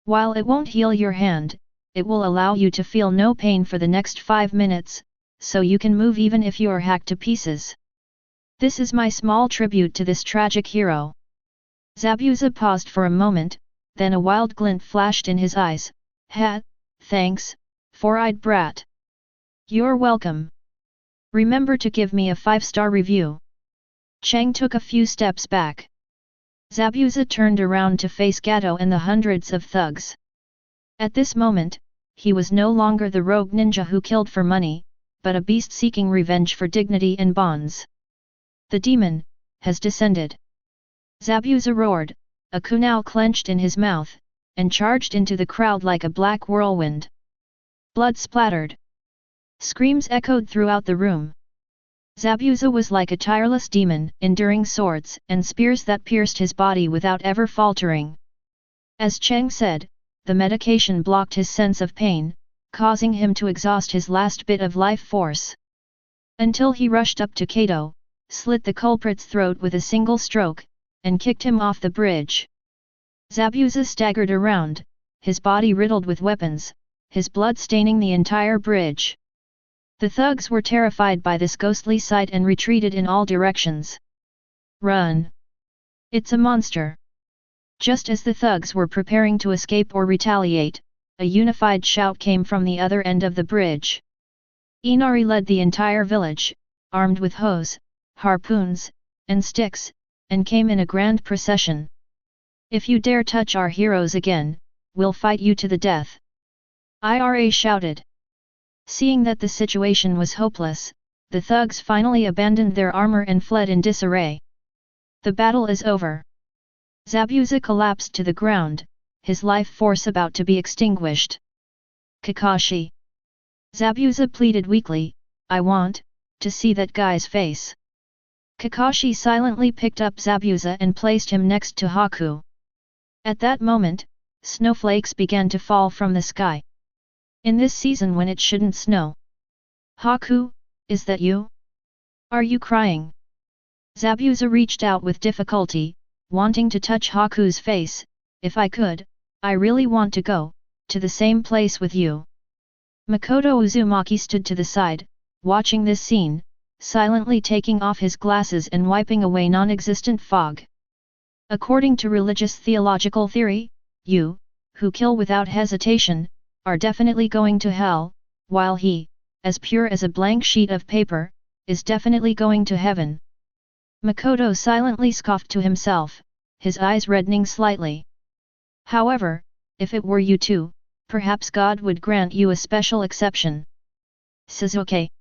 Speaker 1: While it won't heal your hand, it will allow you to feel no pain for the next 5 minutes, so you can move even if you are hacked to pieces. This is my small tribute to this tragic hero. Zabuza paused for a moment, then a wild glint flashed in his eyes. Ha, thanks, four-eyed brat. You're welcome. Remember to give me a 5-star review. Chang took a few steps back. Zabuza turned around to face Gato and the hundreds of thugs. At this moment, he was no longer the rogue ninja who killed for money, but a beast seeking revenge for dignity and bonds. The demon has descended. Zabuza roared, a kunai clenched in his mouth, and charged into the crowd like a black whirlwind. Blood splattered. Screams echoed throughout the room. Zabuza was like a tireless demon, enduring swords and spears that pierced his body without ever faltering. As Cheng said, the medication blocked his sense of pain, causing him to exhaust his last bit of life force. Until he rushed up to Kato, slit the culprit's throat with a single stroke, and kicked him off the bridge. Zabuza staggered around, his body riddled with weapons, his blood staining the entire bridge. The thugs were terrified by this ghostly sight and retreated in all directions. Run! It's a monster! Just as the thugs were preparing to escape or retaliate, a unified shout came from the other end of the bridge. Inari led the entire village, armed with hoes, harpoons, and sticks, and came in a grand procession. If you dare touch our heroes again, we'll fight you to the death! Ira shouted. Seeing that the situation was hopeless, the thugs finally abandoned their armor and fled in disarray. The battle is over. Zabuza collapsed to the ground, his life force about to be extinguished. Kakashi! Zabuza pleaded weakly, I want to see that guy's face. Kakashi silently picked up Zabuza and placed him next to Haku. At that moment, snowflakes began to fall from the sky. In this season when it shouldn't snow. Haku, is that you? Are you crying? Zabuza reached out with difficulty, wanting to touch Haku's face. If I could, I really want to go to the same place with you. Makoto Uzumaki stood to the side, watching this scene, silently taking off his glasses and wiping away non-existent fog. According to religious theological theory, you, who kill without hesitation, are definitely going to hell, while he, as pure as a blank sheet of paper, is definitely going to heaven. Makoto silently scoffed to himself, his eyes reddening slightly. However, if it were you too, perhaps God would grant you a special exception. Sasuke!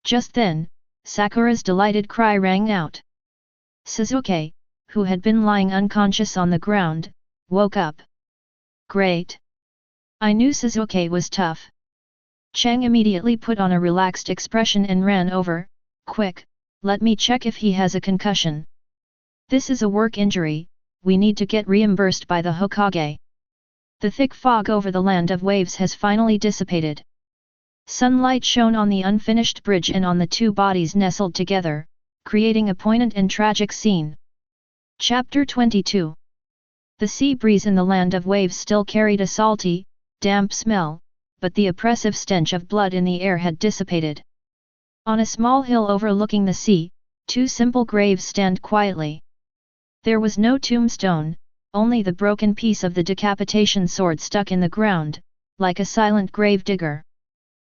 Speaker 1: Just then, Sakura's delighted cry rang out. Sasuke, who had been lying unconscious on the ground, woke up. Great! I knew Sasuke was tough. Chang immediately put on a relaxed expression and ran over. Quick, let me check if he has a concussion. This is a work injury, we need to get reimbursed by the Hokage. The thick fog over the land of waves has finally dissipated. Sunlight shone on the unfinished bridge and on the two bodies nestled together, creating a poignant and tragic scene. Chapter 22. The sea breeze in the land of waves still carried a salty, damp smell, but the oppressive stench of blood in the air had dissipated. On a small hill overlooking the sea, two simple graves stand quietly. There was no tombstone, only the broken piece of the decapitation sword stuck in the ground, like a silent grave digger.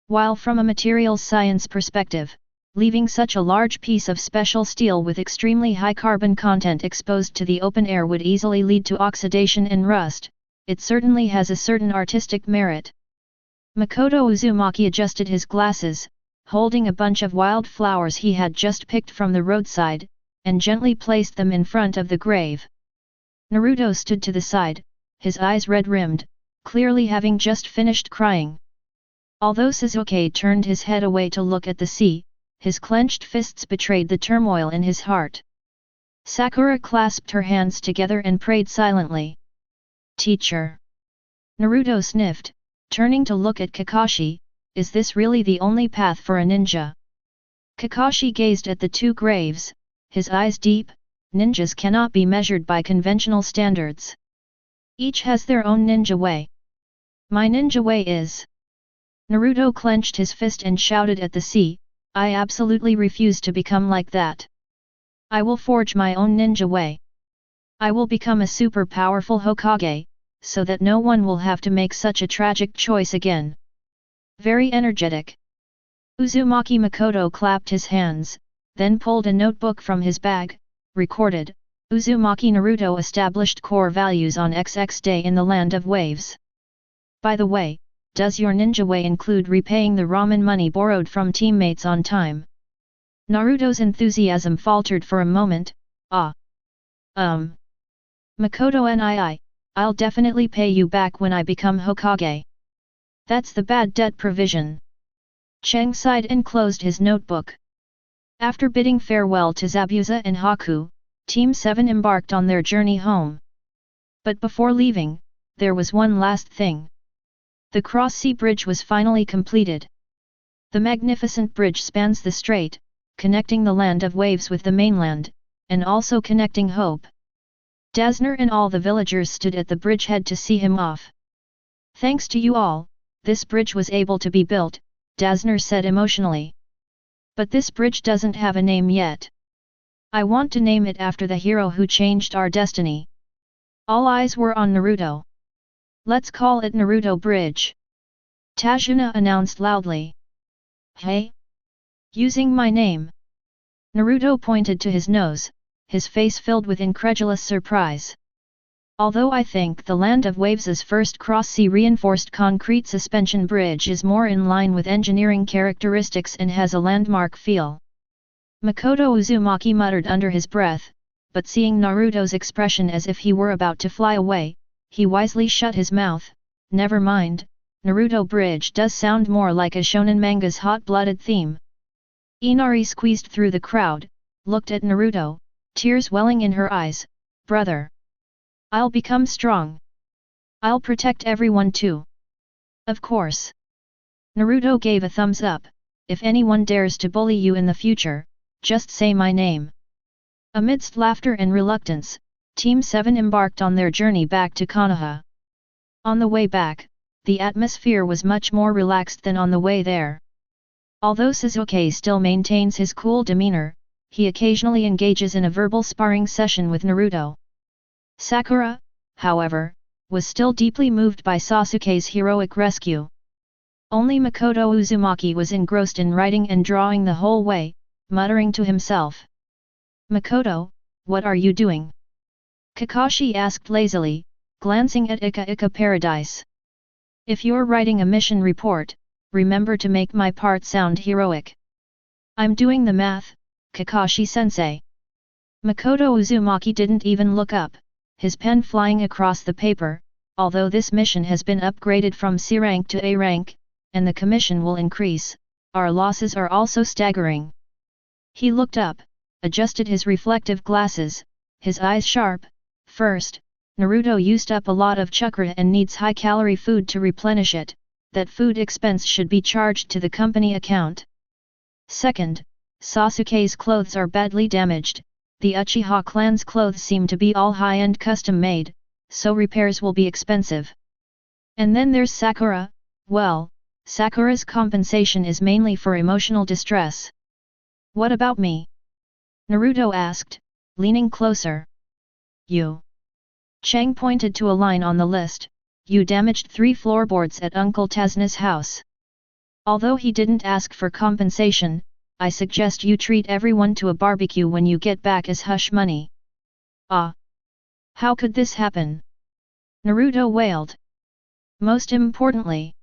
Speaker 1: While from a materials science perspective, leaving such a large piece of special steel with extremely high carbon content exposed to the open air would easily lead to oxidation and rust, it certainly has a certain artistic merit. Makoto Uzumaki adjusted his glasses, holding a bunch of wild flowers he had just picked from the roadside, and gently placed them in front of the grave. Naruto stood to the side, his eyes red-rimmed, clearly having just finished crying. Although Sasuke turned his head away to look at the sea, his clenched fists betrayed the turmoil in his heart. Sakura clasped her hands together and prayed silently. Teacher! Naruto sniffed, turning to look at Kakashi, is this really the only path for a ninja? Kakashi gazed at the two graves, his eyes deep. Ninjas cannot be measured by conventional standards. Each has their own ninja way. My ninja way is... Naruto clenched his fist and shouted at the sea, I absolutely refuse to become like that. I will forge my own ninja way. I will become a super powerful Hokage, so that no one will have to make such a tragic choice again. Very energetic. Uzumaki Makoto clapped his hands, then pulled a notebook from his bag, recorded, Uzumaki Naruto established core values on XX day in the land of waves. By the way, does your ninja way include repaying the ramen money borrowed from teammates on time? Naruto's enthusiasm faltered for a moment. Makoto I'll definitely pay you back when I become Hokage. That's the bad debt provision. Cheng sighed and closed his notebook. After bidding farewell to Zabuza and Haku, Team 7 embarked on their journey home. But before leaving, there was one last thing. The cross-sea bridge was finally completed. The magnificent bridge spans the strait, connecting the land of waves with the mainland, and also connecting Hope. Dazzner and all the villagers stood at the bridgehead to see him off. Thanks to you all, this bridge was able to be built, Dazzner said emotionally. But this bridge doesn't have a name yet. I want to name it after the hero who changed our destiny. All eyes were on Naruto. Let's call it Naruto Bridge. Tajuna announced loudly. Hey? Using my name? Naruto pointed to his nose, his face filled with incredulous surprise. Although I think the Land of Waves' first cross-sea reinforced concrete suspension bridge is more in line with engineering characteristics and has a landmark feel. Makoto Uzumaki muttered under his breath, but seeing Naruto's expression as if he were about to fly away, he wisely shut his mouth. Never mind, Naruto Bridge does sound more like a shonen manga's hot-blooded theme. Inari squeezed through the crowd, looked at Naruto, tears welling in her eyes. Brother! I'll become strong. I'll protect everyone too. Of course. Naruto gave a thumbs up. If anyone dares to bully you in the future, just say my name. Amidst laughter and reluctance, Team 7 embarked on their journey back to Konoha. On the way back, the atmosphere was much more relaxed than on the way there. Although Sasuke still maintains his cool demeanor, he occasionally engages in a verbal sparring session with Naruto. Sakura, however, was still deeply moved by Sasuke's heroic rescue. Only Makoto Uzumaki was engrossed in writing and drawing the whole way, muttering to himself. Makoto, what are you doing? Kakashi asked lazily, glancing at Ika Ika Paradise. If you're writing a mission report, remember to make my part sound heroic. I'm doing the math, Kakashi-sensei. Makoto Uzumaki didn't even look up, his pen flying across the paper. Although this mission has been upgraded from C rank to A rank, and the commission will increase, our losses are also staggering. He looked up, adjusted his reflective glasses, his eyes sharp. First, Naruto used up a lot of chakra and needs high-calorie food to replenish it. That food expense should be charged to the company account. Second, Sasuke's clothes are badly damaged. The Uchiha clan's clothes seem to be all high-end custom-made, so repairs will be expensive. And then there's Sakura. Well, Sakura's compensation is mainly for emotional distress. What about me? Naruto asked, leaning closer. You. Chang pointed to a line on the list. You damaged 3 floorboards at Uncle Tazna's house. Although he didn't ask for compensation, I suggest you treat everyone to a barbecue when you get back as hush money. Ah! How could this happen? Naruto wailed. Most importantly,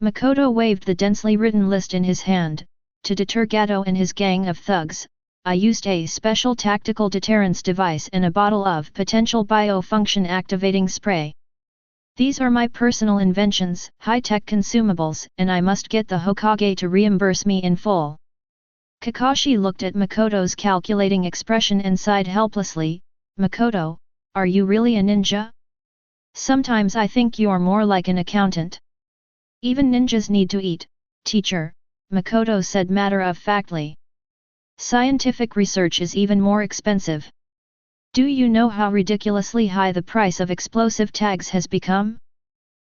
Speaker 1: Makoto waved the densely written list in his hand. To deter Gato and his gang of thugs, I used a special tactical deterrence device and a bottle of potential bio-function activating spray. These are my personal inventions, high-tech consumables, and I must get the Hokage to reimburse me in full. Kakashi looked at Makoto's calculating expression and sighed helplessly. Makoto, are you really a ninja? Sometimes I think you're more like an accountant. Even ninjas need to eat, teacher, Makoto said matter-of-factly. Scientific research is even more expensive. Do you know how ridiculously high the price of explosive tags has become?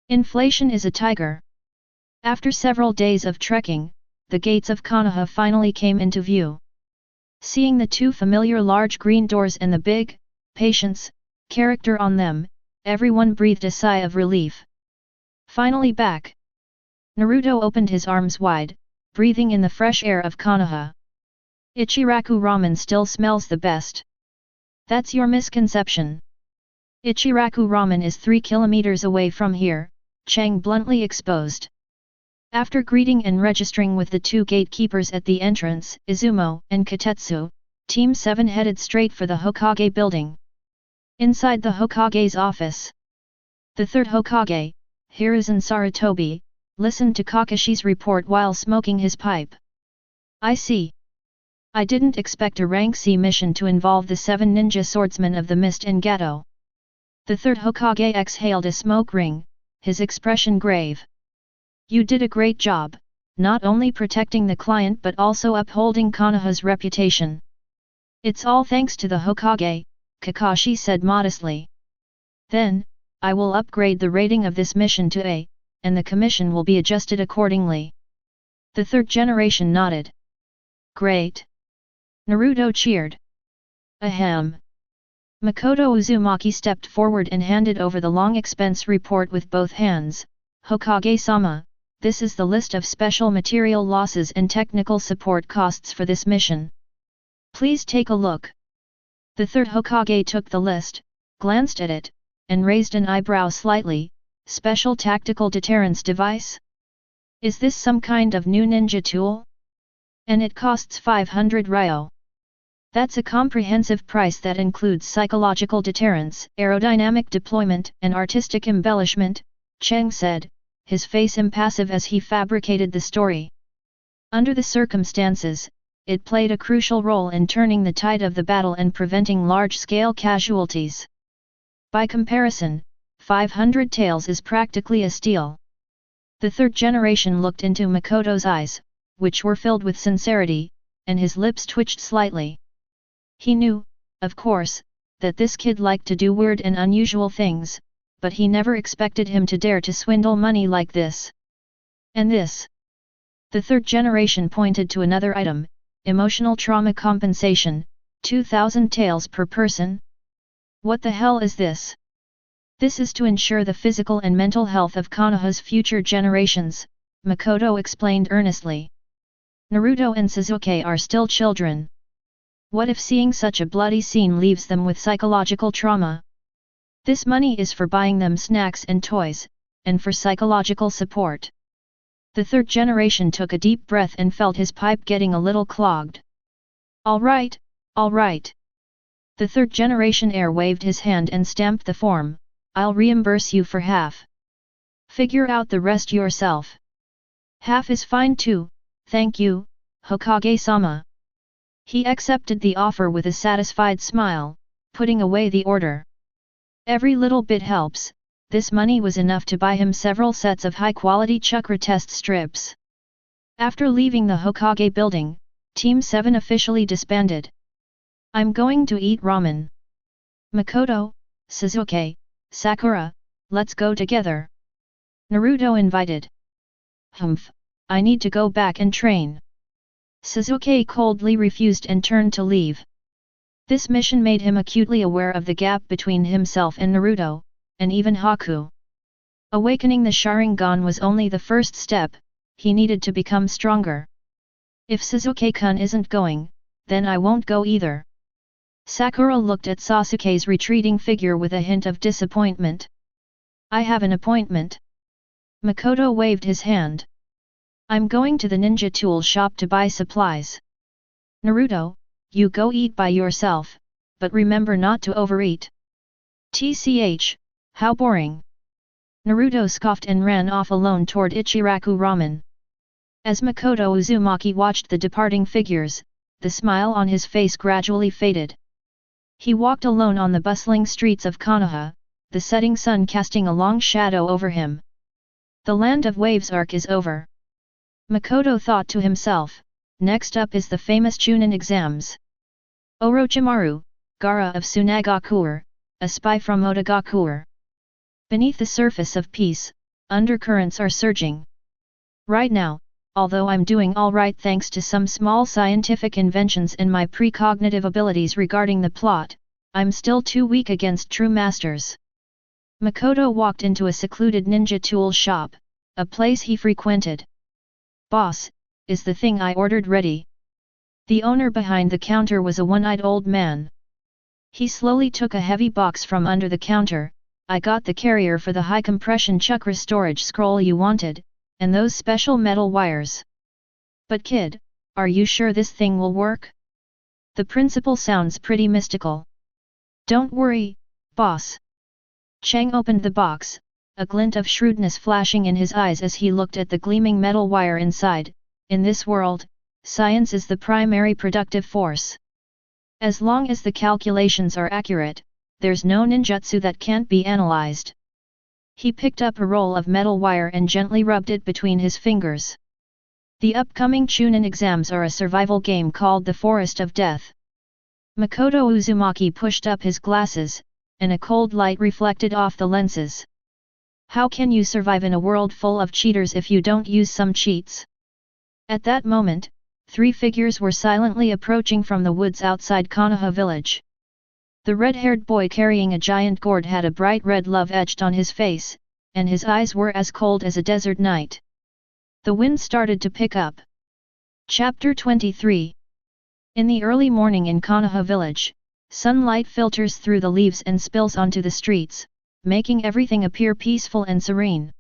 Speaker 1: Inflation is a tiger. After several days of trekking, the gates of Konoha finally came into view. Seeing the 2 familiar large green doors and the big, patience, character on them, everyone breathed a sigh of relief. Finally back. Naruto opened his arms wide, breathing in the fresh air of Konoha. Ichiraku ramen still smells the best. That's your misconception. Ichiraku ramen is 3 kilometers away from here, Chang bluntly exposed. After greeting and registering with the 2 gatekeepers at the entrance, Izumo and Katetsu, Team 7 headed straight for the Hokage building. Inside the Hokage's office, the 3rd Hokage, Hiruzen Sarutobi, listened to Kakashi's report while smoking his pipe. I see. I didn't expect a rank C mission to involve the 7 ninja swordsmen of the Mist and Gato. The 3rd Hokage exhaled a smoke ring, his expression grave. You did a great job, not only protecting the client but also upholding Konoha's reputation. It's all thanks to the Hokage, Kakashi said modestly. Then, I will upgrade the rating of this mission to A, and the commission will be adjusted accordingly. The 3rd generation nodded. Great! Naruto cheered. Ahem. Makoto Uzumaki stepped forward and handed over the long expense report with both hands. Hokage-sama, this is the list of special material losses and technical support costs for this mission. Please take a look. The 3rd Hokage took the list, glanced at it, and raised an eyebrow slightly. Special tactical deterrence device? Is this some kind of new ninja tool? And it costs 500 ryo. That's a comprehensive price that includes psychological deterrence, aerodynamic deployment, and artistic embellishment, Chang said, his face impassive as he fabricated the story. Under the circumstances, it played a crucial role in turning the tide of the battle and preventing large-scale casualties. By comparison, 500 taels is practically a steal. The 3rd generation looked into Makoto's eyes, which were filled with sincerity, and his lips twitched slightly. He knew, of course, that this kid liked to do weird and unusual things, but he never expected him to dare to swindle money like this. And this? The 3rd generation pointed to another item, emotional trauma compensation, 2,000 taels per person? What the hell is this? This is to ensure the physical and mental health of Konoha's future generations, Makoto explained earnestly. Naruto and Sasuke are still children. What if seeing such a bloody scene leaves them with psychological trauma? This money is for buying them snacks and toys, and for psychological support. The 3rd generation took a deep breath and felt his pipe getting a little clogged. All right, all right. The 3rd generation heir waved his hand and stamped the form. I'll reimburse you for half. Figure out the rest yourself. Half is fine too, thank you, Hokage-sama. He accepted the offer with a satisfied smile, putting away the order. Every little bit helps. This money was enough to buy him several sets of high-quality chakra test strips. After leaving the Hokage building, Team 7 officially disbanded. I'm going to eat ramen. Makoto, Sasuke, Sakura, let's go together. Naruto invited. Humph, I need to go back and train. Sasuke coldly refused and turned to leave. This mission made him acutely aware of the gap between himself and Naruto, and even Haku. Awakening the Sharingan was only the first step, he needed to become stronger. If Sasuke-kun isn't going, then I won't go either. Sakura looked at Sasuke's retreating figure with a hint of disappointment. I have an appointment. Makoto waved his hand. I'm going to the ninja tool shop to buy supplies. Naruto, you go eat by yourself, but remember not to overeat. TCH, how boring. Naruto scoffed and ran off alone toward Ichiraku Ramen. As Makoto Uzumaki watched the departing figures, the smile on his face gradually faded. He walked alone on the bustling streets of Konoha, the setting sun casting a long shadow over him. The Land of Waves arc is over. Makoto thought to himself, next up is the famous Chuunin exams. Orochimaru, Gaara of Tsunade, a spy from Otagakure. Beneath the surface of peace, undercurrents are surging. Right now, although I'm doing alright thanks to some small scientific inventions and my precognitive abilities regarding the plot, I'm still too weak against true masters. Makoto walked into a secluded ninja tool shop, a place he frequented. Boss, is the thing I ordered ready?" The owner behind the counter was a one-eyed old man. He slowly took a heavy box from under the counter. "I got the carrier for the high-compression chakra storage scroll you wanted, and those special metal wires. But kid, are you sure this thing will work? The principle sounds pretty mystical." "Don't worry, boss." Chang opened the box, a glint of shrewdness flashing in his eyes as he looked at the gleaming metal wire inside. "In this world, science is the primary productive force. As long as the calculations are accurate, there's no ninjutsu that can't be analyzed." He picked up a roll of metal wire and gently rubbed it between his fingers. The upcoming Chuunin exams are a survival game called the Forest of Death. Makoto Uzumaki pushed up his glasses, and a cold light reflected off the lenses. "How can you survive in a world full of cheaters if you don't use some cheats?" At that moment, 3 figures were silently approaching from the woods outside Konoha village. The red-haired boy carrying a giant gourd had a bright red love etched on his face, and his eyes were as cold as a desert night. The wind started to pick up. Chapter 23. In the early morning in Konoha village, sunlight filters through the leaves and spills onto the streets, making everything appear peaceful and serene.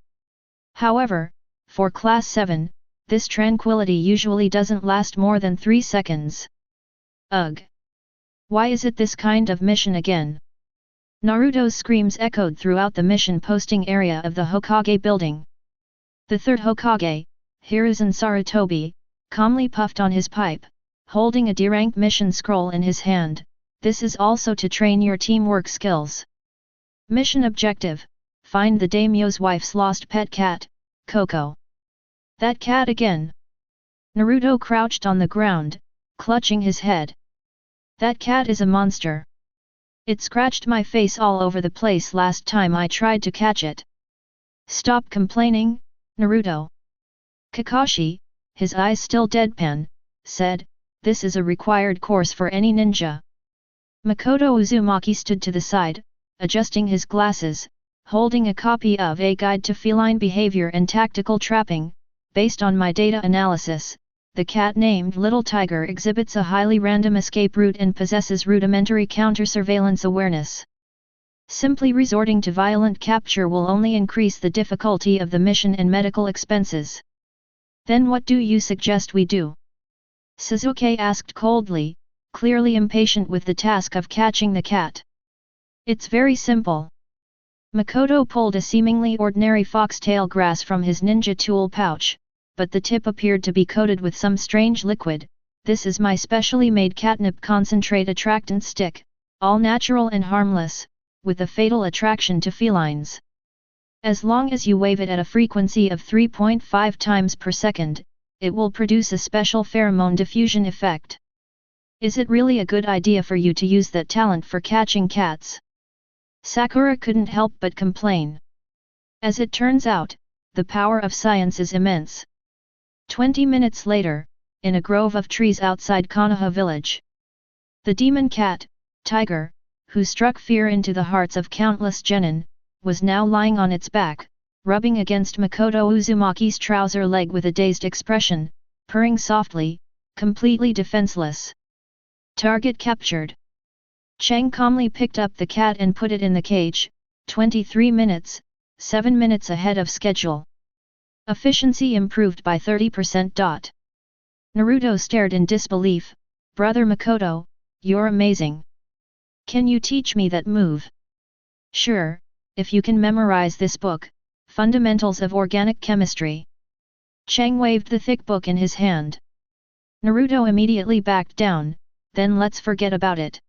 Speaker 1: However, for Class 7, this tranquility usually doesn't last more than 3 seconds. Ugh! Why is it this kind of mission again? Naruto's screams echoed throughout the mission posting area of the Hokage building. The third Hokage, Hiruzen Sarutobi, calmly puffed on his pipe, holding a D-rank mission scroll in his hand. "This is also to train your teamwork skills. Mission objective: find the daimyo's wife's lost pet cat, Coco." "That cat again?" Naruto crouched on the ground, clutching his head. "That cat is a monster. It scratched my face all over the place last time I tried to catch it." "Stop complaining, Naruto." Kakashi, his eyes still deadpan, said, "This is a required course for any ninja." Makoto Uzumaki stood to the side, adjusting his glasses, holding a copy of A Guide to Feline Behavior and Tactical Trapping. "Based on my data analysis, the cat named Little Tiger exhibits a highly random escape route and possesses rudimentary counter-surveillance awareness. Simply resorting to violent capture will only increase the difficulty of the mission and medical expenses." "Then what do you suggest we do?" Sasuke asked coldly, clearly impatient with the task of catching the cat. "It's very simple." Makoto pulled a seemingly ordinary foxtail grass from his ninja tool pouch, but the tip appeared to be coated with some strange liquid. "This is my specially made catnip concentrate attractant stick, all natural and harmless, with a fatal attraction to felines. As long as you wave it at a frequency of 3.5 times per second, it will produce a special pheromone diffusion effect." "Is it really a good idea for you to use that talent for catching cats?" Sakura couldn't help but complain. As it turns out, the power of science is immense. 20 minutes later, in a grove of trees outside Konoha village, the demon cat, Tiger, who struck fear into the hearts of countless genin, was now lying on its back, rubbing against Makoto Uzumaki's trouser leg with a dazed expression, purring softly, completely defenseless. Target captured. Chang calmly picked up the cat and put it in the cage. 23 minutes, 7 minutes ahead of schedule. Efficiency improved by 30%. Naruto stared in disbelief. "Brother Makoto, you're amazing. Can you teach me that move?" "Sure, if you can memorize this book, Fundamentals of Organic Chemistry." Chang waved the thick book in his hand. Naruto immediately backed down. "Then let's forget about it."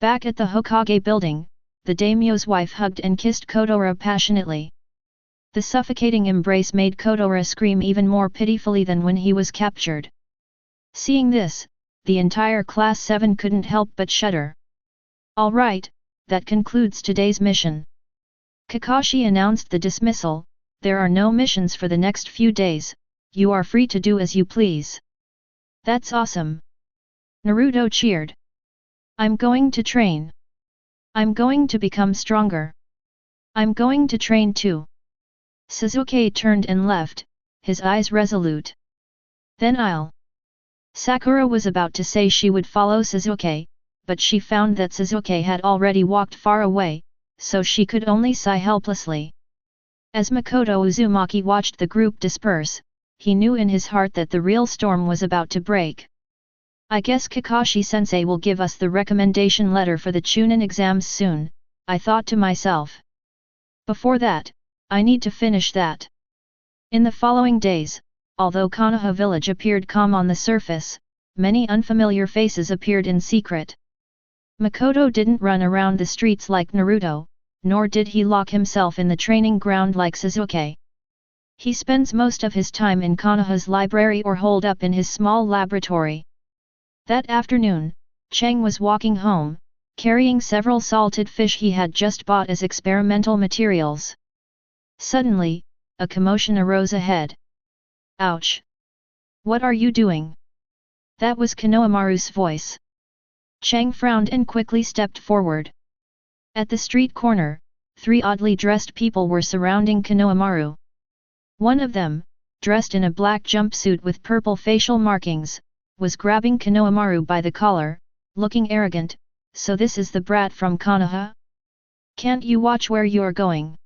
Speaker 1: Back at the Hokage building, the daimyo's wife hugged and kissed Kotora passionately. The suffocating embrace made Kotora scream even more pitifully than when he was captured. Seeing this, the entire Class 7 couldn't help but shudder. "All right, that concludes today's mission." Kakashi announced the dismissal. "There are no missions for the next few days, you are free to do as you please." "That's awesome!" Naruto cheered. "I'm going to train. I'm going to become stronger. I'm going to train too." Sasuke turned and left, his eyes resolute. Then I'll. Sakura was about to say she would follow Sasuke, but she found that Sasuke had already walked far away, so she could only sigh helplessly. As Makoto Uzumaki watched the group disperse, he knew in his heart that the real storm was about to break. I guess Kakashi-sensei will give us the recommendation letter for the Chuunin exams soon, I thought to myself. Before that, I need to finish that. In the following days, although Konoha village appeared calm on the surface, many unfamiliar faces appeared in secret. Makoto didn't run around the streets like Naruto, nor did he lock himself in the training ground like Sasuke. He spends most of his time in Konoha's library or holed up in his small laboratory. That afternoon, Cheng was walking home, carrying several salted fish he had just bought as experimental materials. Suddenly, a commotion arose ahead. Ouch! What are you doing? That was Konohamaru's voice. Cheng frowned and quickly stepped forward. At the street corner, 3 oddly dressed people were surrounding Konohamaru. One of them, dressed in a black jumpsuit with purple facial markings, was grabbing Konohamaru by the collar, looking arrogant. So this is the brat from Konoha? Can't you watch where you're going?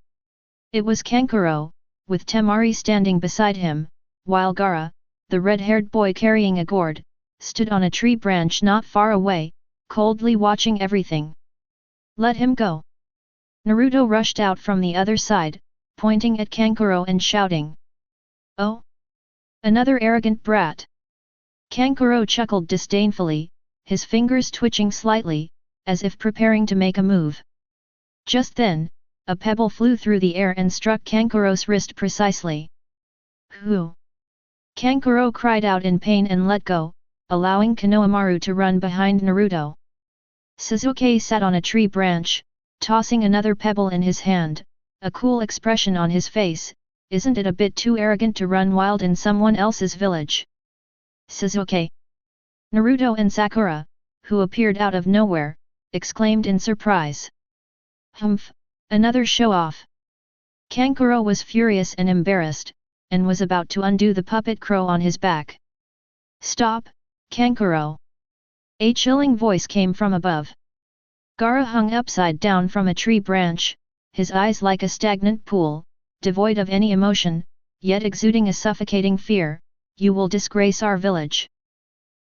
Speaker 1: It was Kankuro, with Temari standing beside him, while Gaara, the red-haired boy carrying a gourd, stood on a tree branch not far away, coldly watching everything. Let him go. Naruto rushed out from the other side, pointing at Kankuro and shouting. Oh? Another arrogant brat. Kankuro chuckled disdainfully, his fingers twitching slightly, as if preparing to make a move. Just then, a pebble flew through the air and struck Kankuro's wrist precisely. Who? Kankuro cried out in pain and let go, allowing Konohamaru to run behind Naruto. Sasuke sat on a tree branch, tossing another pebble in his hand, a cool expression on his face. Isn't it a bit too arrogant to run wild in someone else's village? Sasuke! Naruto and Sakura, who appeared out of nowhere, exclaimed in surprise. Humph! Another show-off! Kankuro was furious and embarrassed, and was about to undo the puppet crow on his back. Stop, Kankuro! A chilling voice came from above. Gaara hung upside down from a tree branch, his eyes like a stagnant pool, devoid of any emotion, yet exuding a suffocating fear. You will disgrace our village.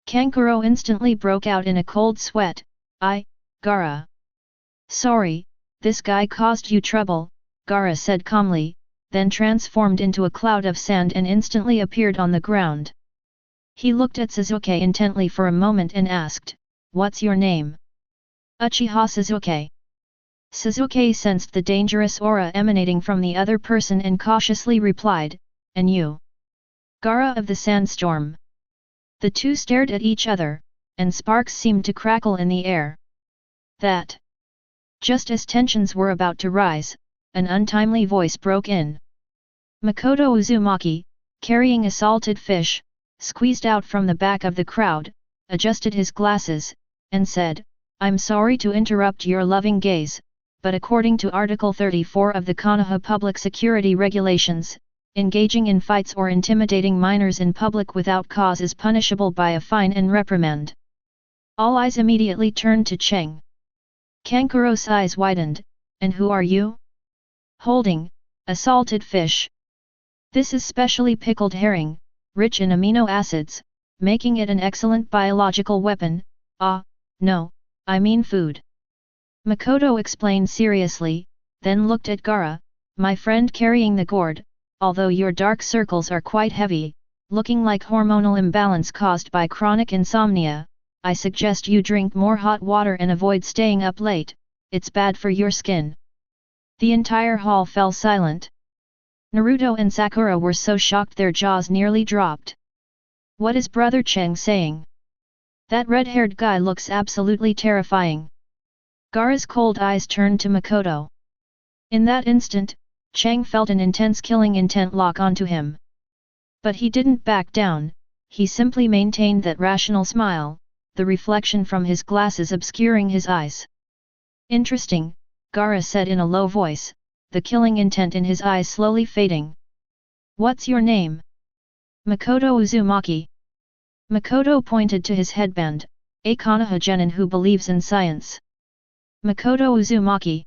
Speaker 1: Kankuro instantly broke out in a cold sweat. Gaara. Sorry, this guy caused you trouble, Gaara said calmly, then transformed into a cloud of sand and instantly appeared on the ground. He looked at Sasuke intently for a moment and asked, What's your name? Uchiha Sasuke. Sasuke sensed the dangerous aura emanating from the other person and cautiously replied, And you? Gaara of the Sandstorm. The two stared at each other, and sparks seemed to crackle in the air. That. Just as tensions were about to rise, an untimely voice broke in. Makoto Uzumaki, carrying a salted fish, squeezed out from the back of the crowd, adjusted his glasses, and said, I'm sorry to interrupt your loving gaze, but according to Article 34 of the Konoha Public Security Regulations, engaging in fights or intimidating minors in public without cause is punishable by a fine and reprimand. All eyes immediately turned to Cheng. Kankuro's eyes widened, and who are you? Holding, a salted fish. This is specially pickled herring, rich in amino acids, making it an excellent biological weapon. No, I mean food. Makoto explained seriously, then looked at Gaara, my friend carrying the gourd. Although your dark circles are quite heavy, looking like hormonal imbalance caused by chronic insomnia, I suggest you drink more hot water and avoid staying up late, it's bad for your skin. The entire hall fell silent. Naruto and Sakura were so shocked their jaws nearly dropped. What is Brother Cheng saying? That red-haired guy looks absolutely terrifying. Gaara's cold eyes turned to Makoto. In that instant, Cheng felt an intense killing intent lock onto him. But he didn't back down, he simply maintained that rational smile, the reflection from his glasses obscuring his eyes. Interesting, Gaara said in a low voice, the killing intent in his eyes slowly fading. What's your name? Makoto Uzumaki, Makoto pointed to his headband, a Konoha genin who believes in science. Makoto Uzumaki.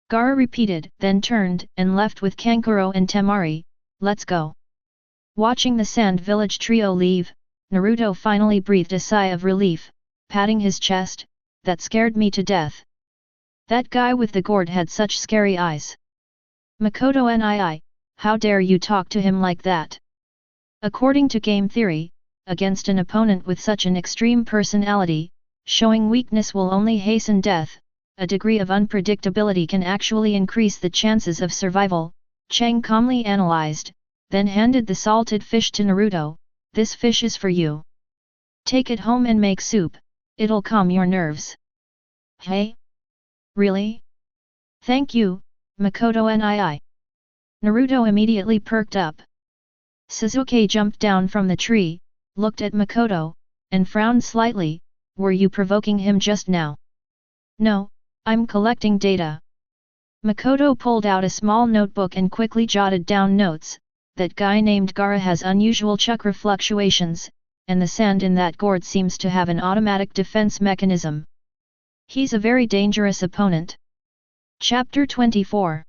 Speaker 1: Gaara repeated, then turned and left with Kankuro and Temari. Let's go. Watching the Sand Village trio leave, Naruto finally breathed a sigh of relief, patting his chest. That scared me to death. That guy with the gourd had such scary eyes. Makoto nii, how dare you talk to him like that? According to game theory, against an opponent with such an extreme personality, showing weakness will only hasten death. A degree of unpredictability can actually increase the chances of survival, Chang calmly analyzed, then handed the salted fish to Naruto. This fish is for you. Take it home and make soup, it'll calm your nerves. Hey? Really? Thank you, Makoto nii. Naruto immediately perked up. Sasuke jumped down from the tree, looked at Makoto, and frowned slightly. Were you provoking him just now? No, I'm collecting data. Makoto pulled out a small notebook and quickly jotted down notes. That guy named Gaara has unusual chakra fluctuations, and the sand in that gourd seems to have an automatic defense mechanism. He's a very dangerous opponent. Chapter 24.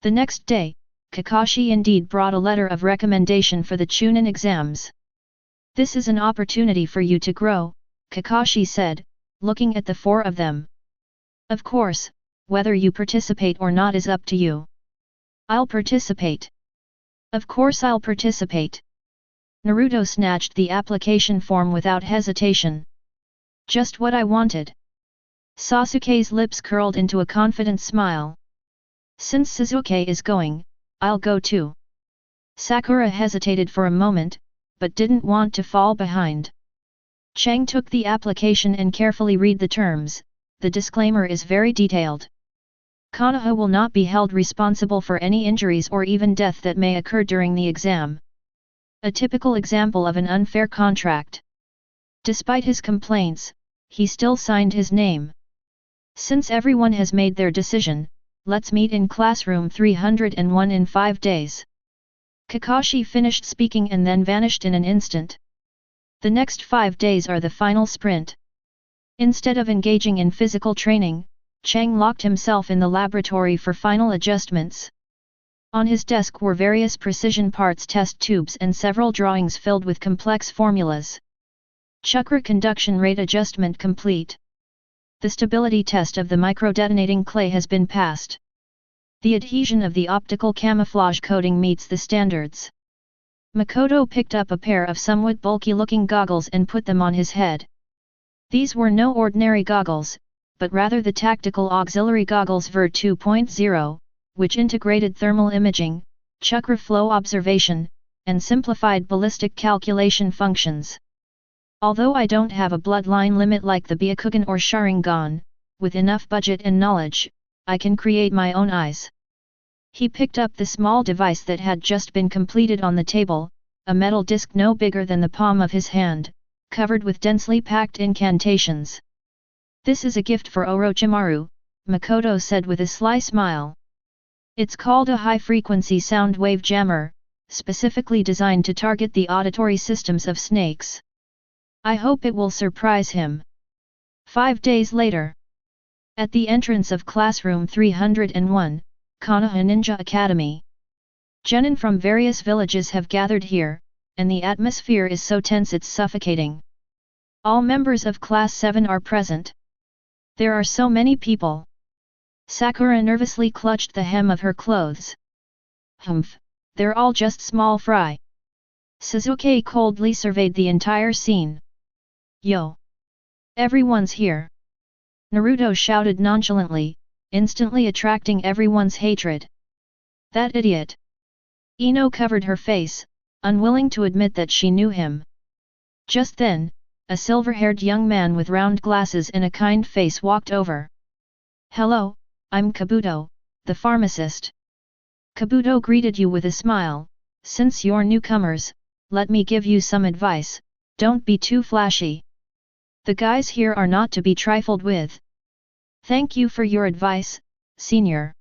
Speaker 1: The next day, Kakashi indeed brought a letter of recommendation for the Chuunin exams. This is an opportunity for you to grow, Kakashi said, looking at the four of them. Of course, whether you participate or not is up to you. I'll participate. Of course I'll participate. Naruto snatched the application form without hesitation. Just what I wanted. Sasuke's lips curled into a confident smile. Since Sasuke is going, I'll go too. Sakura hesitated for a moment, but didn't want to fall behind. Chang took the application and carefully read the terms. The disclaimer is very detailed. Konoha will not be held responsible for any injuries or even death that may occur during the exam. A typical example of an unfair contract. Despite his complaints, he still signed his name. Since everyone has made their decision, let's meet in classroom 301 in 5 days. Kakashi finished speaking and then vanished in an instant. The next 5 days are the final sprint. Instead of engaging in physical training, Chang locked himself in the laboratory for final adjustments. On his desk were various precision parts test tubes and several drawings filled with complex formulas. Chakra conduction rate adjustment complete. The stability test of the microdetonating clay has been passed. The adhesion of the optical camouflage coating meets the standards. Makoto picked up a pair of somewhat bulky-looking goggles and put them on his head. These were no ordinary goggles, but rather the tactical auxiliary goggles VER 2.0, which integrated thermal imaging, chakra flow observation, and simplified ballistic calculation functions. Although I don't have a bloodline limit like the Byakugan or Sharingan, with enough budget and knowledge, I can create my own eyes. He picked up the small device that had just been completed on the table, a metal disc no bigger than the palm of his hand, covered with densely packed incantations. This is a gift for Orochimaru, Makoto said with a sly smile. It's called a high-frequency sound wave jammer, specifically designed to target the auditory systems of snakes. I hope it will surprise him. 5 days later. At the entrance of classroom 301, Konoha Ninja Academy. Genin from various villages have gathered here, and the atmosphere is so tense it's suffocating. All members of Class 7 are present. There are so many people. Sakura nervously clutched the hem of her clothes. Humph, they're all just small fry. Sasuke coldly surveyed the entire scene. Yo! Everyone's here! Naruto shouted nonchalantly, instantly attracting everyone's hatred. That idiot! Ino covered her face, unwilling to admit that she knew him. Just then, a silver-haired young man with round glasses and a kind face walked over. Hello, I'm Kabuto, the pharmacist. Kabuto greeted you with a smile. Since you're newcomers, let me give you some advice, don't be too flashy. The guys here are not to be trifled with. Thank you for your advice, senior.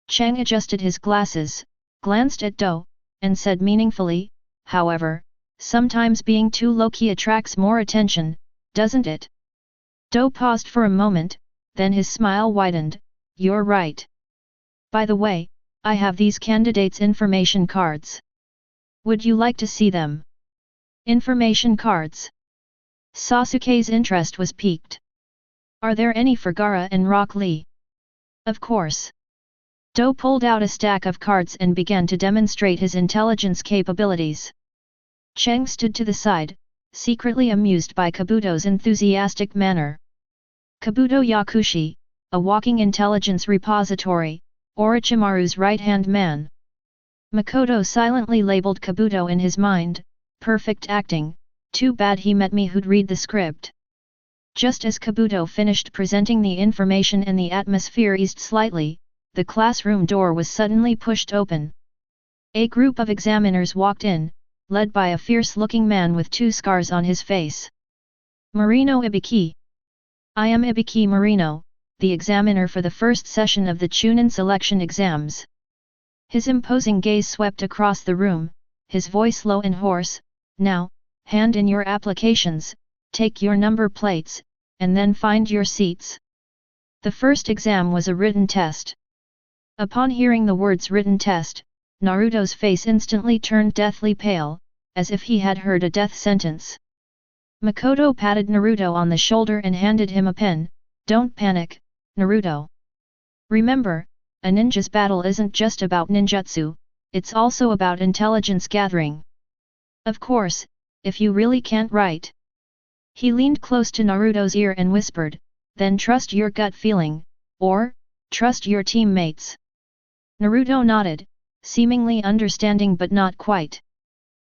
Speaker 1: Chang adjusted his glasses, glanced at Do, and said meaningfully, however, sometimes being too low-key attracts more attention, doesn't it? Do paused for a moment, then his smile widened. You're right. By the way, I have these candidates' information cards. Would you like to see them? Information cards. Sasuke's interest was piqued. Are there any for Gaara and Rock Lee? Of course. Do pulled out a stack of cards and began to demonstrate his intelligence capabilities. Cheng stood to the side, secretly amused by Kabuto's enthusiastic manner. Kabuto Yakushi, a walking intelligence repository, Orochimaru's right-hand man. Makoto silently labeled Kabuto in his mind, perfect acting, too bad he met me who'd read the script. Just as Kabuto finished presenting the information and the atmosphere eased slightly, the classroom door was suddenly pushed open. A group of examiners walked in, led by a fierce-looking man with 2 scars on his face. Marino Ibiki. I am Ibiki Marino, the examiner for the first session of the Chuunin selection exams. His imposing gaze swept across the room, his voice low and hoarse. Now, hand in your applications, take your number plates, and then find your seats. The first exam was a written test. Upon hearing the words written test, Naruto's face instantly turned deathly pale, as if he had heard a death sentence. Makoto patted Naruto on the shoulder and handed him a pen. Don't panic, Naruto. Remember, a ninja's battle isn't just about ninjutsu, it's also about intelligence gathering. Of course, if you really can't write. He leaned close to Naruto's ear and whispered, then trust your gut feeling, or, trust your teammates. Naruto nodded, seemingly understanding but not quite.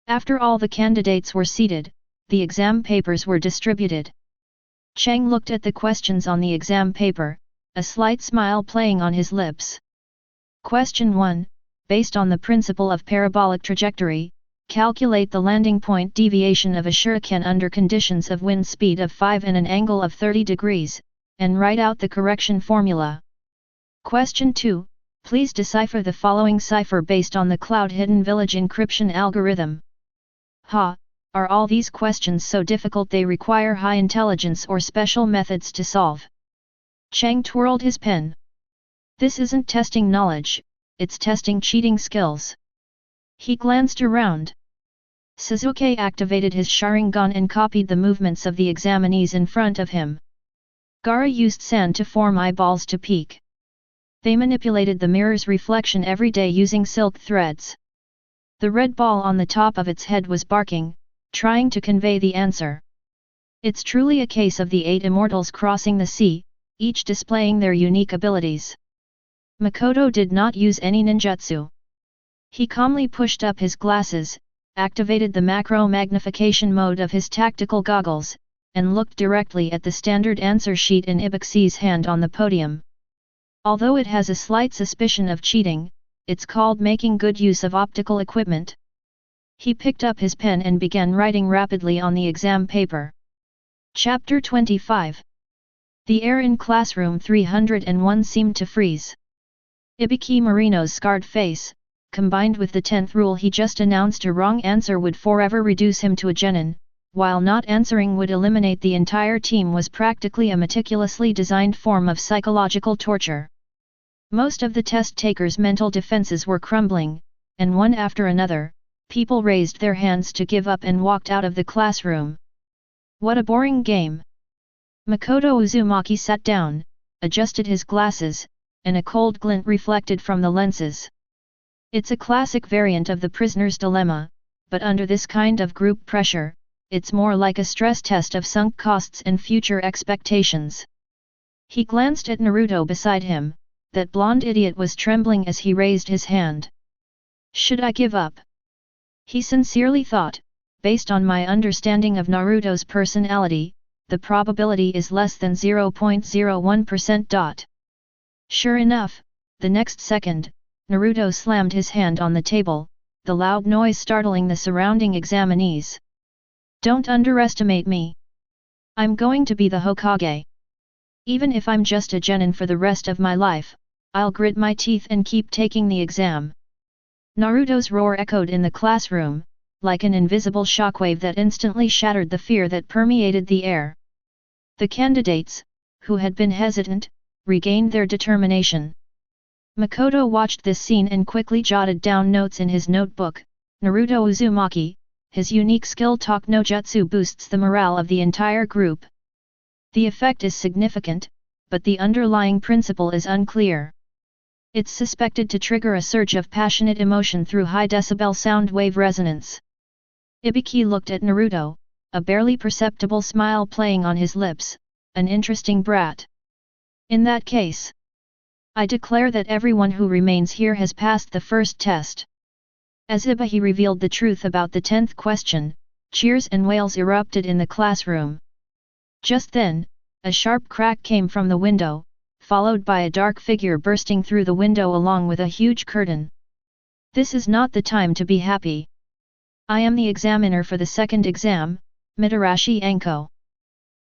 Speaker 1: After all the candidates were seated, the exam papers were distributed. Cheng looked at the questions on the exam paper, a slight smile playing on his lips. Question 1, based on the principle of parabolic trajectory, calculate the landing point deviation of a shuriken under conditions of wind speed of 5 and an angle of 30 degrees, and write out the correction formula. Question 2, please decipher the following cipher based on the Cloud Hidden Village encryption algorithm. Are all these questions so difficult they require high intelligence or special methods to solve? Cheng twirled his pen. This isn't testing knowledge, it's testing cheating skills. He glanced around. Sasuke activated his Sharingan and copied the movements of the examinees in front of him. Gaara used sand to form eyeballs to peek. They manipulated the mirror's reflection every day using silk threads. The red ball on the top of its head was barking, trying to convey the answer. It's truly a case of the 8 immortals crossing the sea, each displaying their unique abilities. Makoto did not use any ninjutsu. He calmly pushed up his glasses, activated the macro magnification mode of his tactical goggles, and looked directly at the standard answer sheet in Ibiki's hand on the podium. Although it has a slight suspicion of cheating, it's called making good use of optical equipment. He picked up his pen and began writing rapidly on the exam paper. Chapter 25. The air in classroom 301 seemed to freeze. Ibiki Marino's scarred face, combined with the 10th rule he just announced, a wrong answer would forever reduce him to a genin, while not answering would eliminate the entire team, was practically a meticulously designed form of psychological torture. Most of the test takers' mental defenses were crumbling, and one after another, people raised their hands to give up and walked out of the classroom. What a boring game! Makoto Uzumaki sat down, adjusted his glasses, and a cold glint reflected from the lenses. It's a classic variant of the prisoner's dilemma, but under this kind of group pressure, it's more like a stress test of sunk costs and future expectations. He glanced at Naruto beside him. That blonde idiot was trembling as he raised his hand. Should I give up? He sincerely thought, based on my understanding of Naruto's personality, the probability is less than 0.01%. Sure enough, the next second, Naruto slammed his hand on the table, the loud noise startling the surrounding examinees. Don't underestimate me. I'm going to be the Hokage. Even if I'm just a genin for the rest of my life, I'll grit my teeth and keep taking the exam. Naruto's roar echoed in the classroom, like an invisible shockwave that instantly shattered the fear that permeated the air. The candidates, who had been hesitant, regained their determination. Makoto watched this scene and quickly jotted down notes in his notebook. Naruto Uzumaki, his unique skill talk no jutsu boosts the morale of the entire group. The effect is significant, but the underlying principle is unclear. It's suspected to trigger a surge of passionate emotion through high-decibel sound wave resonance. Ibiki looked at Naruto, a barely perceptible smile playing on his lips, an interesting brat. In that case, I declare that everyone who remains here has passed the first test. As Ibiki revealed the truth about the 10th question, cheers and wails erupted in the classroom. Just then, a sharp crack came from the window, followed by a dark figure bursting through the window along with a huge curtain. This is not the time to be happy. I am the examiner for the second exam, Mitarashi Anko.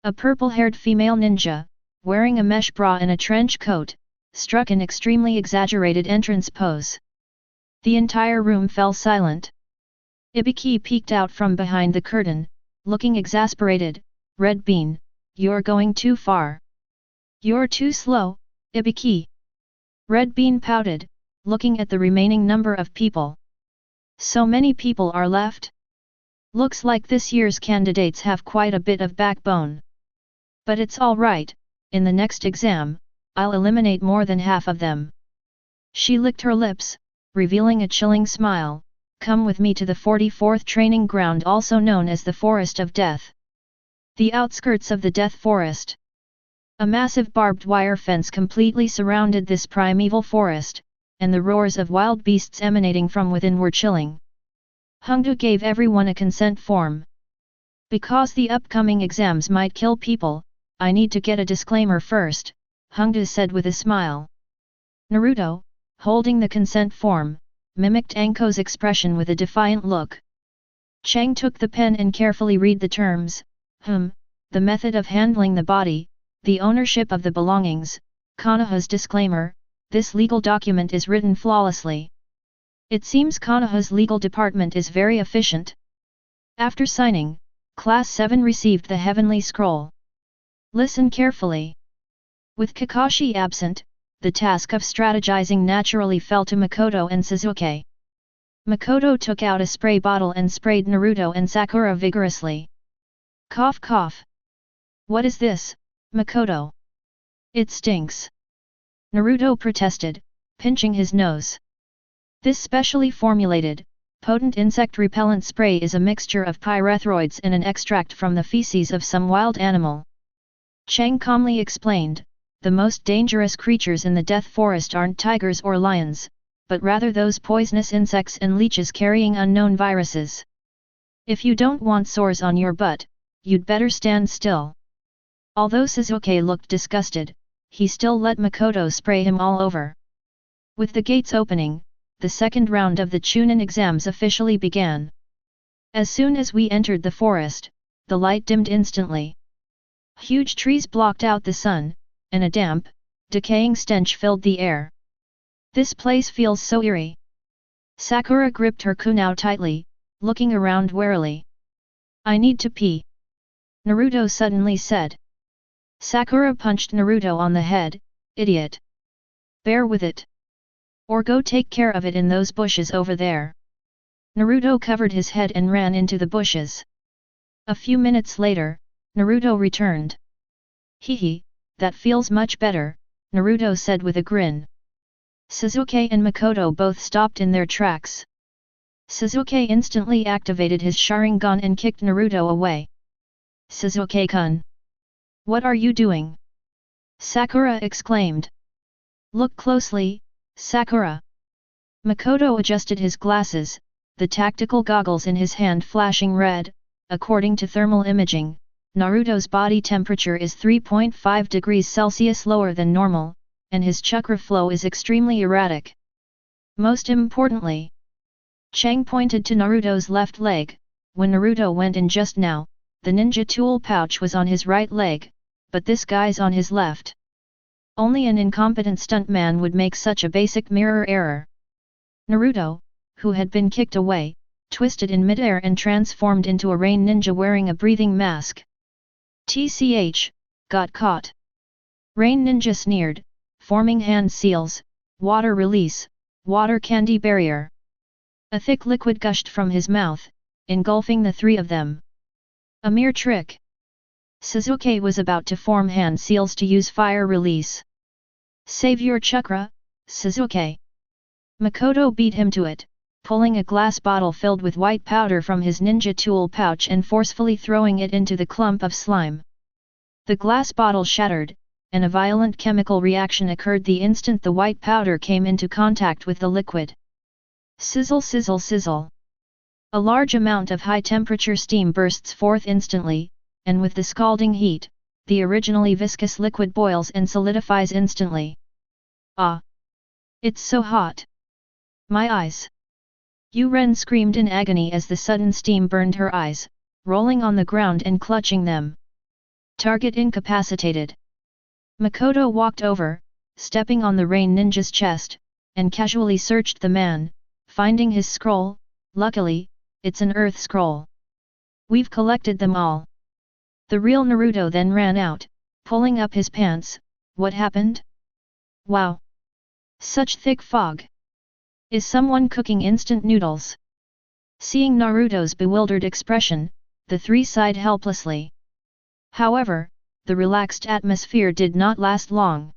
Speaker 1: A purple-haired female ninja, wearing a mesh bra and a trench coat, struck an extremely exaggerated entrance pose. The entire room fell silent. Ibiki peeked out from behind the curtain, looking exasperated. Red Bean, you're going too far. You're too slow, Ibiki. Red Bean pouted, looking at the remaining number of people. So many people are left? Looks like this year's candidates have quite a bit of backbone. But it's all right, in the next exam, I'll eliminate more than half of them. She licked her lips, revealing a chilling smile. Come with me to the 44th training ground, also known as the Forest of Death. The outskirts of the Death Forest. A massive barbed wire fence completely surrounded this primeval forest, and the roars of wild beasts emanating from within were chilling. Hongdu gave everyone a consent form. Because the upcoming exams might kill people, I need to get a disclaimer first, Hongdu said with a smile. Naruto, holding the consent form, mimicked Anko's expression with a defiant look. Chang took the pen and carefully read the terms. The method of handling the body, the ownership of the belongings, Konoha's disclaimer, this legal document is written flawlessly. It seems Konoha's legal department is very efficient. After signing, Class 7 received the Heavenly Scroll. Listen carefully. With Kakashi absent, the task of strategizing naturally fell to Makoto and Sasuke. Makoto took out a spray bottle and sprayed Naruto and Sakura vigorously. Cough cough. What is this, Makoto? It stinks. Naruto protested, pinching his nose. This specially formulated, potent insect repellent spray is a mixture of pyrethroids and an extract from the feces of some wild animal. Chang calmly explained, the most dangerous creatures in the Death Forest aren't tigers or lions, but rather those poisonous insects and leeches carrying unknown viruses. If you don't want sores on your butt, you'd better stand still. Although Sasuke looked disgusted, he still let Makoto spray him all over. With the gates opening, the second round of the Chuunin exams officially began. As soon as we entered the forest, the light dimmed instantly. Huge trees blocked out the sun, and a damp, decaying stench filled the air. This place feels so eerie. Sakura gripped her kunao tightly, looking around warily. I need to pee. Naruto suddenly said. Sakura punched Naruto on the head, idiot. Bear with it. Or go take care of it in those bushes over there. Naruto covered his head and ran into the bushes. A few minutes later, Naruto returned. Hehe, that feels much better, Naruto said with a grin. Sasuke and Makoto both stopped in their tracks. Sasuke instantly activated his Sharingan and kicked Naruto away. Sasuke-kun! What are you doing? Sakura exclaimed. Look closely, Sakura. Makoto adjusted his glasses, the tactical goggles in his hand flashing red. According to thermal imaging, Naruto's body temperature is 3.5 degrees Celsius lower than normal, and his chakra flow is extremely erratic. Most importantly, Chang pointed to Naruto's left leg. When Naruto went in just now, the ninja tool pouch was on his right leg, but this guy's on his left. Only an incompetent stuntman would make such a basic mirror error. Naruto, who had been kicked away, twisted in midair and transformed into a rain ninja wearing a breathing mask. TCH, got caught. Rain ninja sneered, forming hand seals, water release, water candy barrier. A thick liquid gushed from his mouth, engulfing the three of them. A mere trick. Sasuke was about to form hand seals to use fire release. Save your chakra, Sasuke. Makoto beat him to it, pulling a glass bottle filled with white powder from his ninja tool pouch and forcefully throwing it into the clump of slime. The glass bottle shattered, and a violent chemical reaction occurred the instant the white powder came into contact with the liquid. Sizzle sizzle sizzle. A large amount of high-temperature steam bursts forth instantly, and with the scalding heat, the originally viscous liquid boils and solidifies instantly. Ah! It's so hot! My eyes! Ren screamed in agony as the sudden steam burned her eyes, rolling on the ground and clutching them. Target incapacitated. Makoto walked over, stepping on the rain ninja's chest, and casually searched the man, finding his scroll. Luckily, it's an earth scroll. We've collected them all. The real Naruto then ran out, pulling up his pants. What happened? Wow! Such thick fog! Is someone cooking instant noodles? Seeing Naruto's bewildered expression, the three sighed helplessly. However, the relaxed atmosphere did not last long.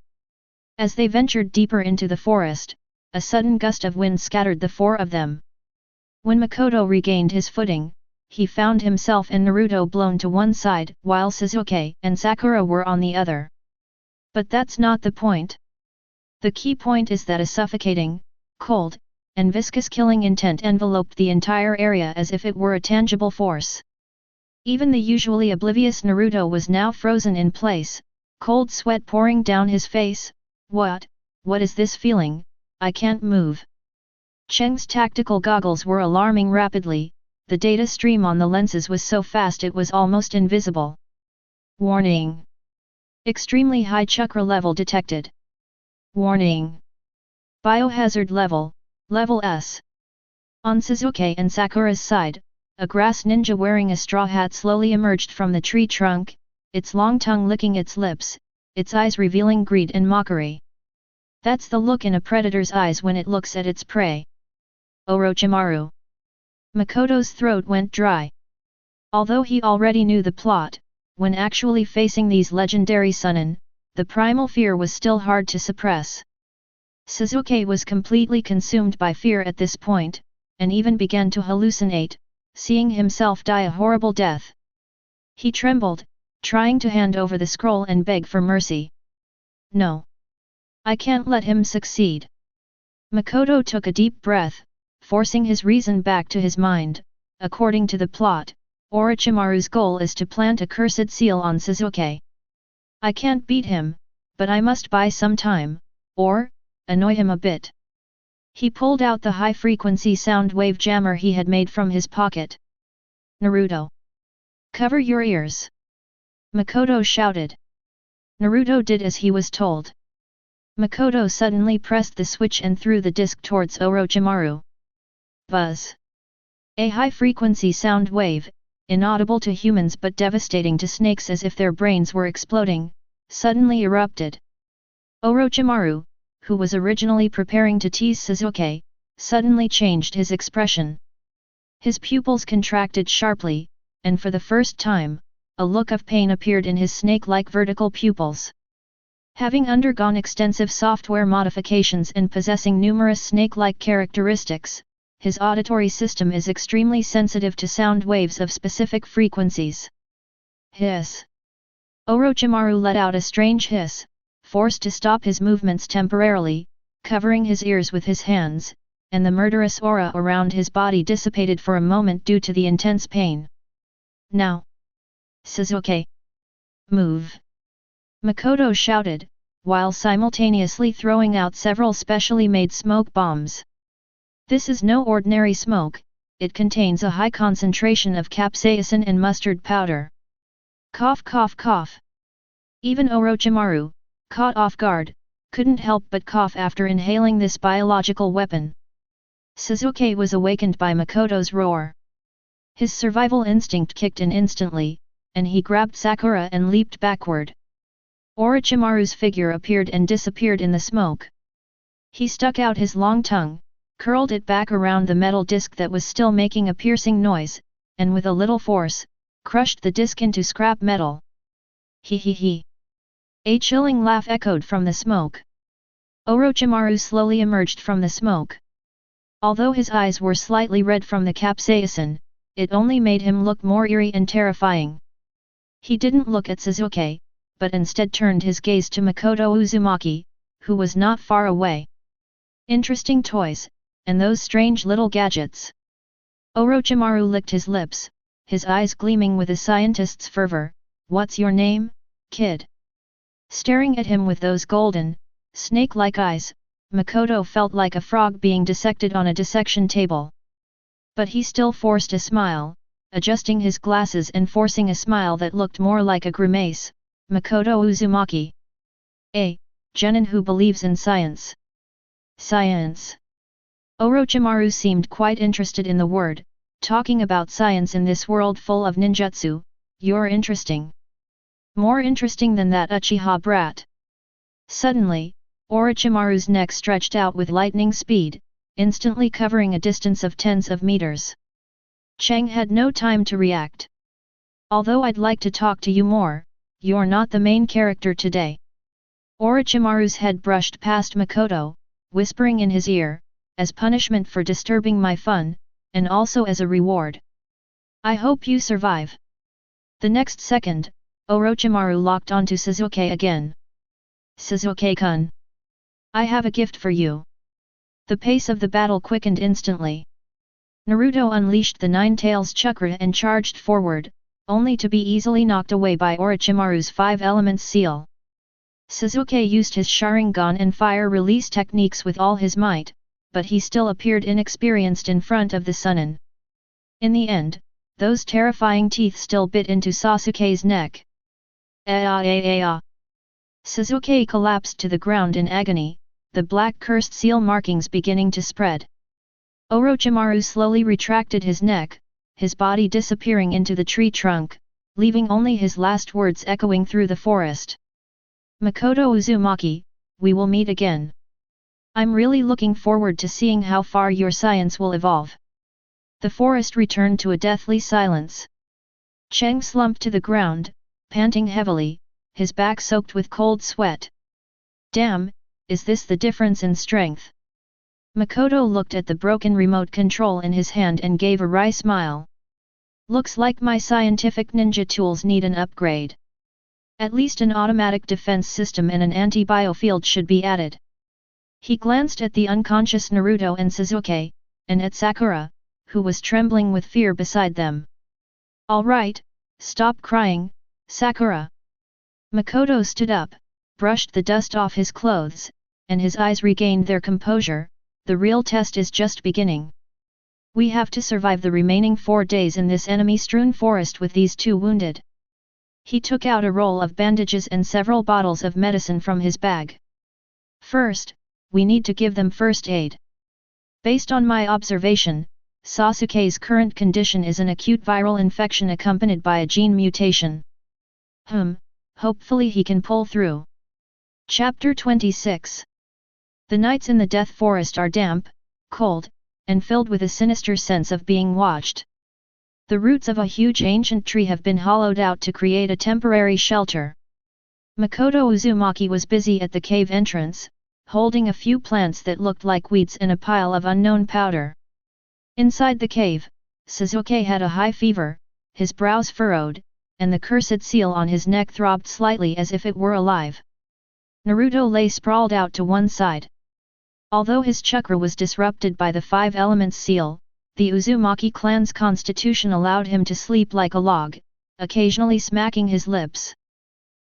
Speaker 1: As they ventured deeper into the forest, a sudden gust of wind scattered the four of them. When Makoto regained his footing, he found himself and Naruto blown to one side, while Sasuke and Sakura were on the other. But that's not the point. The key point is that a suffocating, cold, and viscous killing intent enveloped the entire area as if it were a tangible force. Even the usually oblivious Naruto was now frozen in place, cold sweat pouring down his face. What is this feeling? I can't move. Cheng's tactical goggles were alarming rapidly, the data stream on the lenses was so fast it was almost invisible. Warning! Extremely high chakra level detected. Warning! Biohazard level, level S. On Sasuke and Sakura's side, a grass ninja wearing a straw hat slowly emerged from the tree trunk, its long tongue licking its lips, its eyes revealing greed and mockery. That's the look in a predator's eyes when it looks at its prey. Orochimaru. Makoto's throat went dry. Although he already knew the plot, when actually facing these legendary Chuunin, the primal fear was still hard to suppress. Sasuke was completely consumed by fear at this point, and even began to hallucinate, seeing himself die a horrible death. He trembled, trying to hand over the scroll and beg for mercy. No. I can't let him succeed. Makoto took a deep breath, forcing his reason back to his mind. According to the plot, Orochimaru's goal is to plant a cursed seal on Sasuke. I can't beat him, but I must buy some time, or annoy him a bit. He pulled out the high-frequency sound wave jammer he had made from his pocket. Naruto! Cover your ears! Makoto shouted. Naruto did as he was told. Makoto suddenly pressed the switch and threw the disc towards Orochimaru. Buzz! A high-frequency sound wave, inaudible to humans but devastating to snakes as if their brains were exploding, suddenly erupted. Orochimaru, who was originally preparing to tease Sasuke, suddenly changed his expression. His pupils contracted sharply, and for the first time, a look of pain appeared in his snake-like vertical pupils. Having undergone extensive software modifications and possessing numerous snake-like characteristics, his auditory system is extremely sensitive to sound waves of specific frequencies. Hiss! Orochimaru let out a strange hiss, forced to stop his movements temporarily, covering his ears with his hands, and the murderous aura around his body dissipated for a moment due to the intense pain. Now! Sasuke! Move! Makoto shouted, while simultaneously throwing out several specially made smoke bombs. This is no ordinary smoke, it contains a high concentration of capsaicin and mustard powder. Cough cough cough. Even Orochimaru, caught off guard, couldn't help but cough after inhaling this biological weapon. Sasuke was awakened by Makoto's roar. His survival instinct kicked in instantly, and he grabbed Sakura and leaped backward. Orochimaru's figure appeared and disappeared in the smoke. He stuck out his long tongue, curled it back around the metal disc that was still making a piercing noise, and with a little force, crushed the disc into scrap metal. He he he. A chilling laugh echoed from the smoke. Orochimaru slowly emerged from the smoke. Although his eyes were slightly red from the capsaicin, it only made him look more eerie and terrifying. He didn't look at Sasuke, but instead turned his gaze to Makoto Uzumaki, who was not far away. Interesting toys, and those strange little gadgets. Orochimaru licked his lips, his eyes gleaming with a scientist's fervor. What's your name, kid? Staring at him with those golden, snake-like eyes, Makoto felt like a frog being dissected on a dissection table. But he still forced a smile, adjusting his glasses and forcing a smile that looked more like a grimace. Makoto Uzumaki. A genin who believes in science. Science. Orochimaru seemed quite interested in the word, talking about science in this world full of ninjutsu. You're interesting. More interesting than that Uchiha brat. Suddenly, Orochimaru's neck stretched out with lightning speed, instantly covering a distance of tens of meters. Chang had no time to react. Although I'd like to talk to you more, you're not the main character today. Orochimaru's head brushed past Makoto, whispering in his ear, as punishment for disturbing my fun, and also as a reward. I hope you survive. The next second, Orochimaru locked onto Sasuke again. Sasuke-kun. I have a gift for you. The pace of the battle quickened instantly. Naruto unleashed the Nine Tails chakra and charged forward, only to be easily knocked away by Orochimaru's Five Elements seal. Sasuke used his Sharingan and fire release techniques with all his might, but he still appeared inexperienced in front of the Chuunin. In the end, those terrifying teeth still bit into Sasuke's neck. Sasuke collapsed to the ground in agony, the black cursed seal markings beginning to spread. Orochimaru slowly retracted his neck, his body disappearing into the tree trunk, leaving only his last words echoing through the forest. Makoto Uzumaki, we will meet again. I'm really looking forward to seeing how far your science will evolve. The forest returned to a deathly silence. Chang slumped to the ground, panting heavily, his back soaked with cold sweat. Damn, is this the difference in strength? Makoto looked at the broken remote control in his hand and gave a wry smile. Looks like my scientific ninja tools need an upgrade. At least an automatic defense system and an anti-biofield should be added. He glanced at the unconscious Naruto and Sasuke, and at Sakura, who was trembling with fear beside them. All right, stop crying, Sakura. Makoto stood up, brushed the dust off his clothes, and his eyes regained their composure. The real test is just beginning. We have to survive the remaining 4 days in this enemy-strewn forest with these two wounded. He took out a roll of bandages and several bottles of medicine from his bag. First, we need to give them first aid. Based on my observation, Sasuke's current condition is an acute viral infection accompanied by a gene mutation. Hopefully he can pull through. Chapter 26. The nights in the Death Forest are damp, cold, and filled with a sinister sense of being watched. The roots of a huge ancient tree have been hollowed out to create a temporary shelter. Makoto Uzumaki was busy at the cave entrance, holding a few plants that looked like weeds in a pile of unknown powder. Inside the cave, Sasuke had a high fever, his brows furrowed, and the cursed seal on his neck throbbed slightly as if it were alive. Naruto lay sprawled out to one side. Although his chakra was disrupted by the Five Elements seal, the Uzumaki clan's constitution allowed him to sleep like a log, occasionally smacking his lips.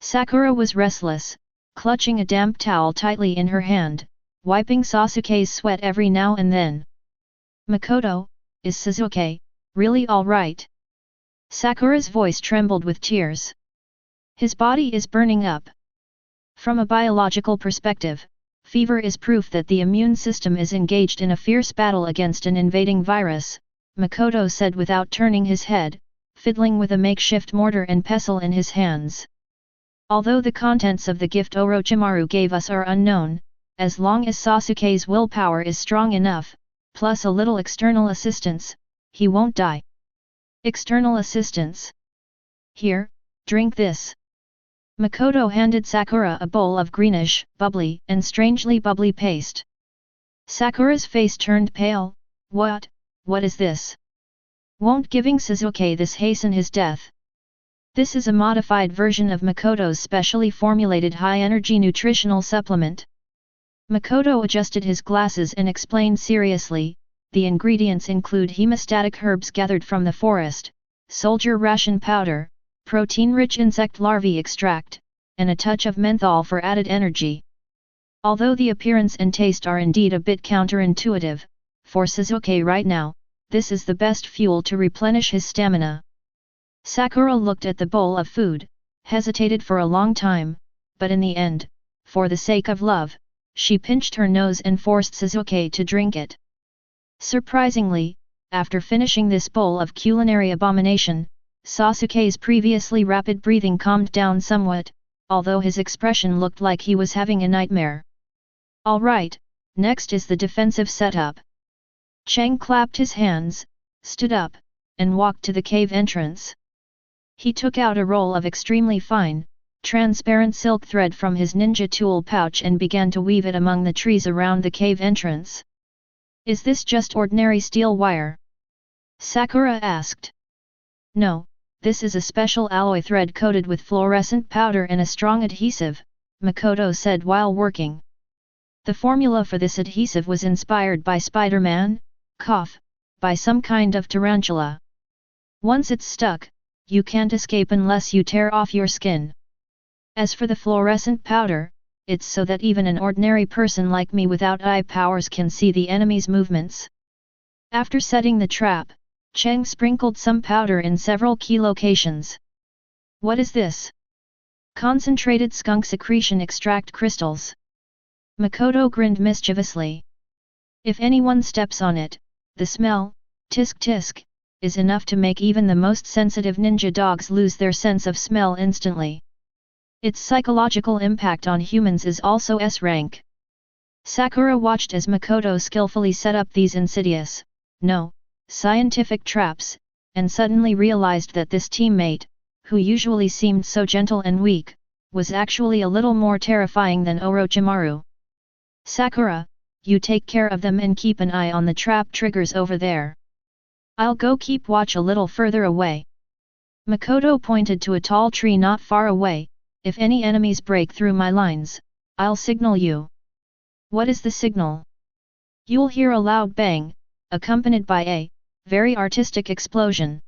Speaker 1: Sakura was restless, clutching a damp towel tightly in her hand, wiping Sasuke's sweat every now and then. Makoto, is Sasuke really all right? Sakura's voice trembled with tears. His body is burning up. From a biological perspective, Fever is proof that the immune system is engaged in a fierce battle against an invading virus, Makoto said without turning his head, fiddling with a makeshift mortar and pestle in his hands. Although the contents of the gift Orochimaru gave us are unknown, as long as Sasuke's willpower is strong enough, plus a little external assistance, he won't die. External assistance. Here, drink this. Makoto handed Sakura a bowl of greenish, bubbly and strangely bubbly paste. Sakura's face turned pale. What is this? Won't giving Sasuke this hasten his death? This is a modified version of Makoto's specially formulated high-energy nutritional supplement. Makoto adjusted his glasses and explained seriously, the ingredients include hemostatic herbs gathered from the forest, soldier ration powder, protein-rich insect larvae extract, and a touch of menthol for added energy. Although the appearance and taste are indeed a bit counterintuitive, for Sasuke right now, this is the best fuel to replenish his stamina. Sakura looked at the bowl of food, hesitated for a long time, but in the end, for the sake of love, she pinched her nose and forced Sasuke to drink it. Surprisingly, after finishing this bowl of culinary abomination, Sasuke's previously rapid breathing calmed down somewhat, although his expression looked like he was having a nightmare. Alright, next is the defensive setup. Cheng clapped his hands, stood up, and walked to the cave entrance. He took out a roll of extremely fine, transparent silk thread from his ninja tool pouch and began to weave it among the trees around the cave entrance. Is this just ordinary steel wire? Sakura asked. No, this is a special alloy thread coated with fluorescent powder and a strong adhesive, Makoto said while working. The formula for this adhesive was inspired by Spider-Man, by some kind of tarantula. Once it's stuck, you can't escape unless you tear off your skin. As for the fluorescent powder, it's so that even an ordinary person like me without eye powers can see the enemy's movements. After setting the trap, Cheng sprinkled some powder in several key locations. What is this? Concentrated skunk secretion extract crystals. Makoto grinned mischievously. If anyone steps on it, the smell, tisk tisk, is enough to make even the most sensitive ninja dogs lose their sense of smell instantly. Its psychological impact on humans is also S-rank. Sakura watched as Makoto skillfully set up these insidious, scientific traps, and suddenly realized that this teammate, who usually seemed so gentle and weak, was actually a little more terrifying than Orochimaru. Sakura, you take care of them and keep an eye on the trap triggers over there. I'll go keep watch a little further away. Makoto pointed to a tall tree not far away. If any enemies break through my lines, I'll signal you. What is the signal? You'll hear a loud bang, accompanied by a very artistic explosion.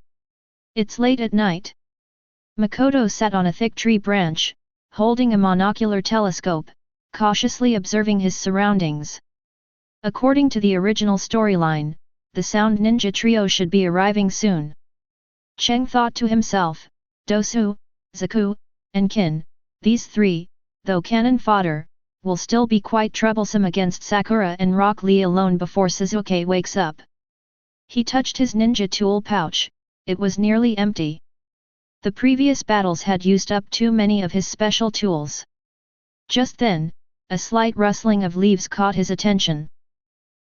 Speaker 1: It's late at night. Makoto sat on a thick tree branch, holding a monocular telescope, cautiously observing his surroundings. According to the original storyline, the Sound Ninja Trio should be arriving soon. Cheng thought to himself, Dosu, Zaku, and Kin, these three, though cannon fodder, will still be quite troublesome against Sakura and Rock Lee alone before Sasuke wakes up. He touched his ninja tool pouch, it was nearly empty. The previous battles had used up too many of his special tools. Just then, a slight rustling of leaves caught his attention.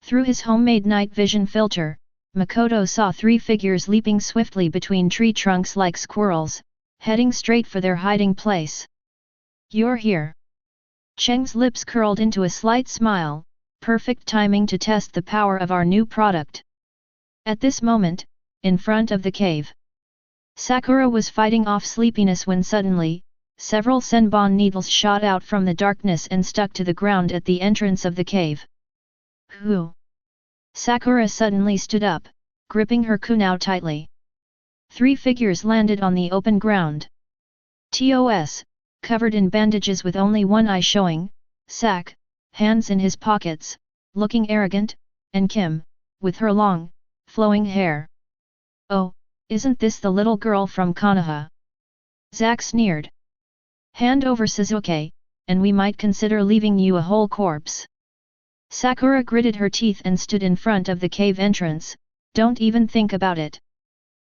Speaker 1: Through his homemade night vision filter, Makoto saw three figures leaping swiftly between tree trunks like squirrels, heading straight for their hiding place. You're here. Cheng's lips curled into a slight smile, perfect timing to test the power of our new product. At this moment, in front of the cave, Sakura was fighting off sleepiness when suddenly, several senbon needles shot out from the darkness and stuck to the ground at the entrance of the cave. Who? Sakura suddenly stood up, gripping her kunao tightly. Three figures landed on the open ground. TOS, covered in bandages with only one eye showing, Sak, hands in his pockets, looking arrogant, and Kim, with her long, flowing hair. Oh, isn't this the little girl from Konoha? Zack sneered. Hand over Sasuke, and we might consider leaving you a whole corpse." Sakura gritted her teeth and stood in front of the cave entrance. "Don't even think about it.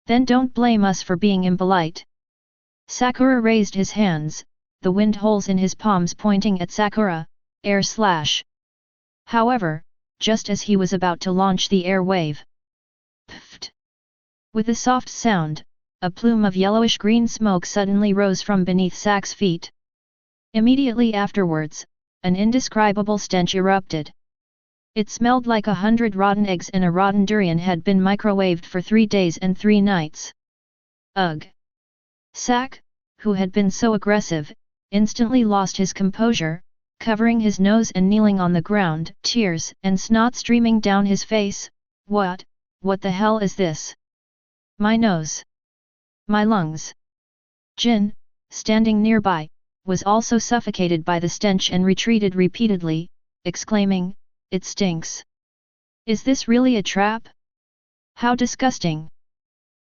Speaker 1: Then don't blame us for being impolite." Sakura raised his hands, the wind holes in his palms pointing at Sakura, air slash. However, just as he was about to launch the air wave, pfft! With a soft sound, a plume of yellowish-green smoke suddenly rose from beneath Sak's feet. Immediately afterwards, an indescribable stench erupted. It smelled like 100 rotten eggs and a rotten durian had been microwaved for 3 days and 3 nights. Ugh! Sak, who had been so aggressive, instantly lost his composure, covering his nose and kneeling on the ground, tears and snot streaming down his face. What the hell is this? My nose! My lungs!" Jin, standing nearby, was also suffocated by the stench and retreated repeatedly, exclaiming, "It stinks! Is this really a trap? How disgusting!"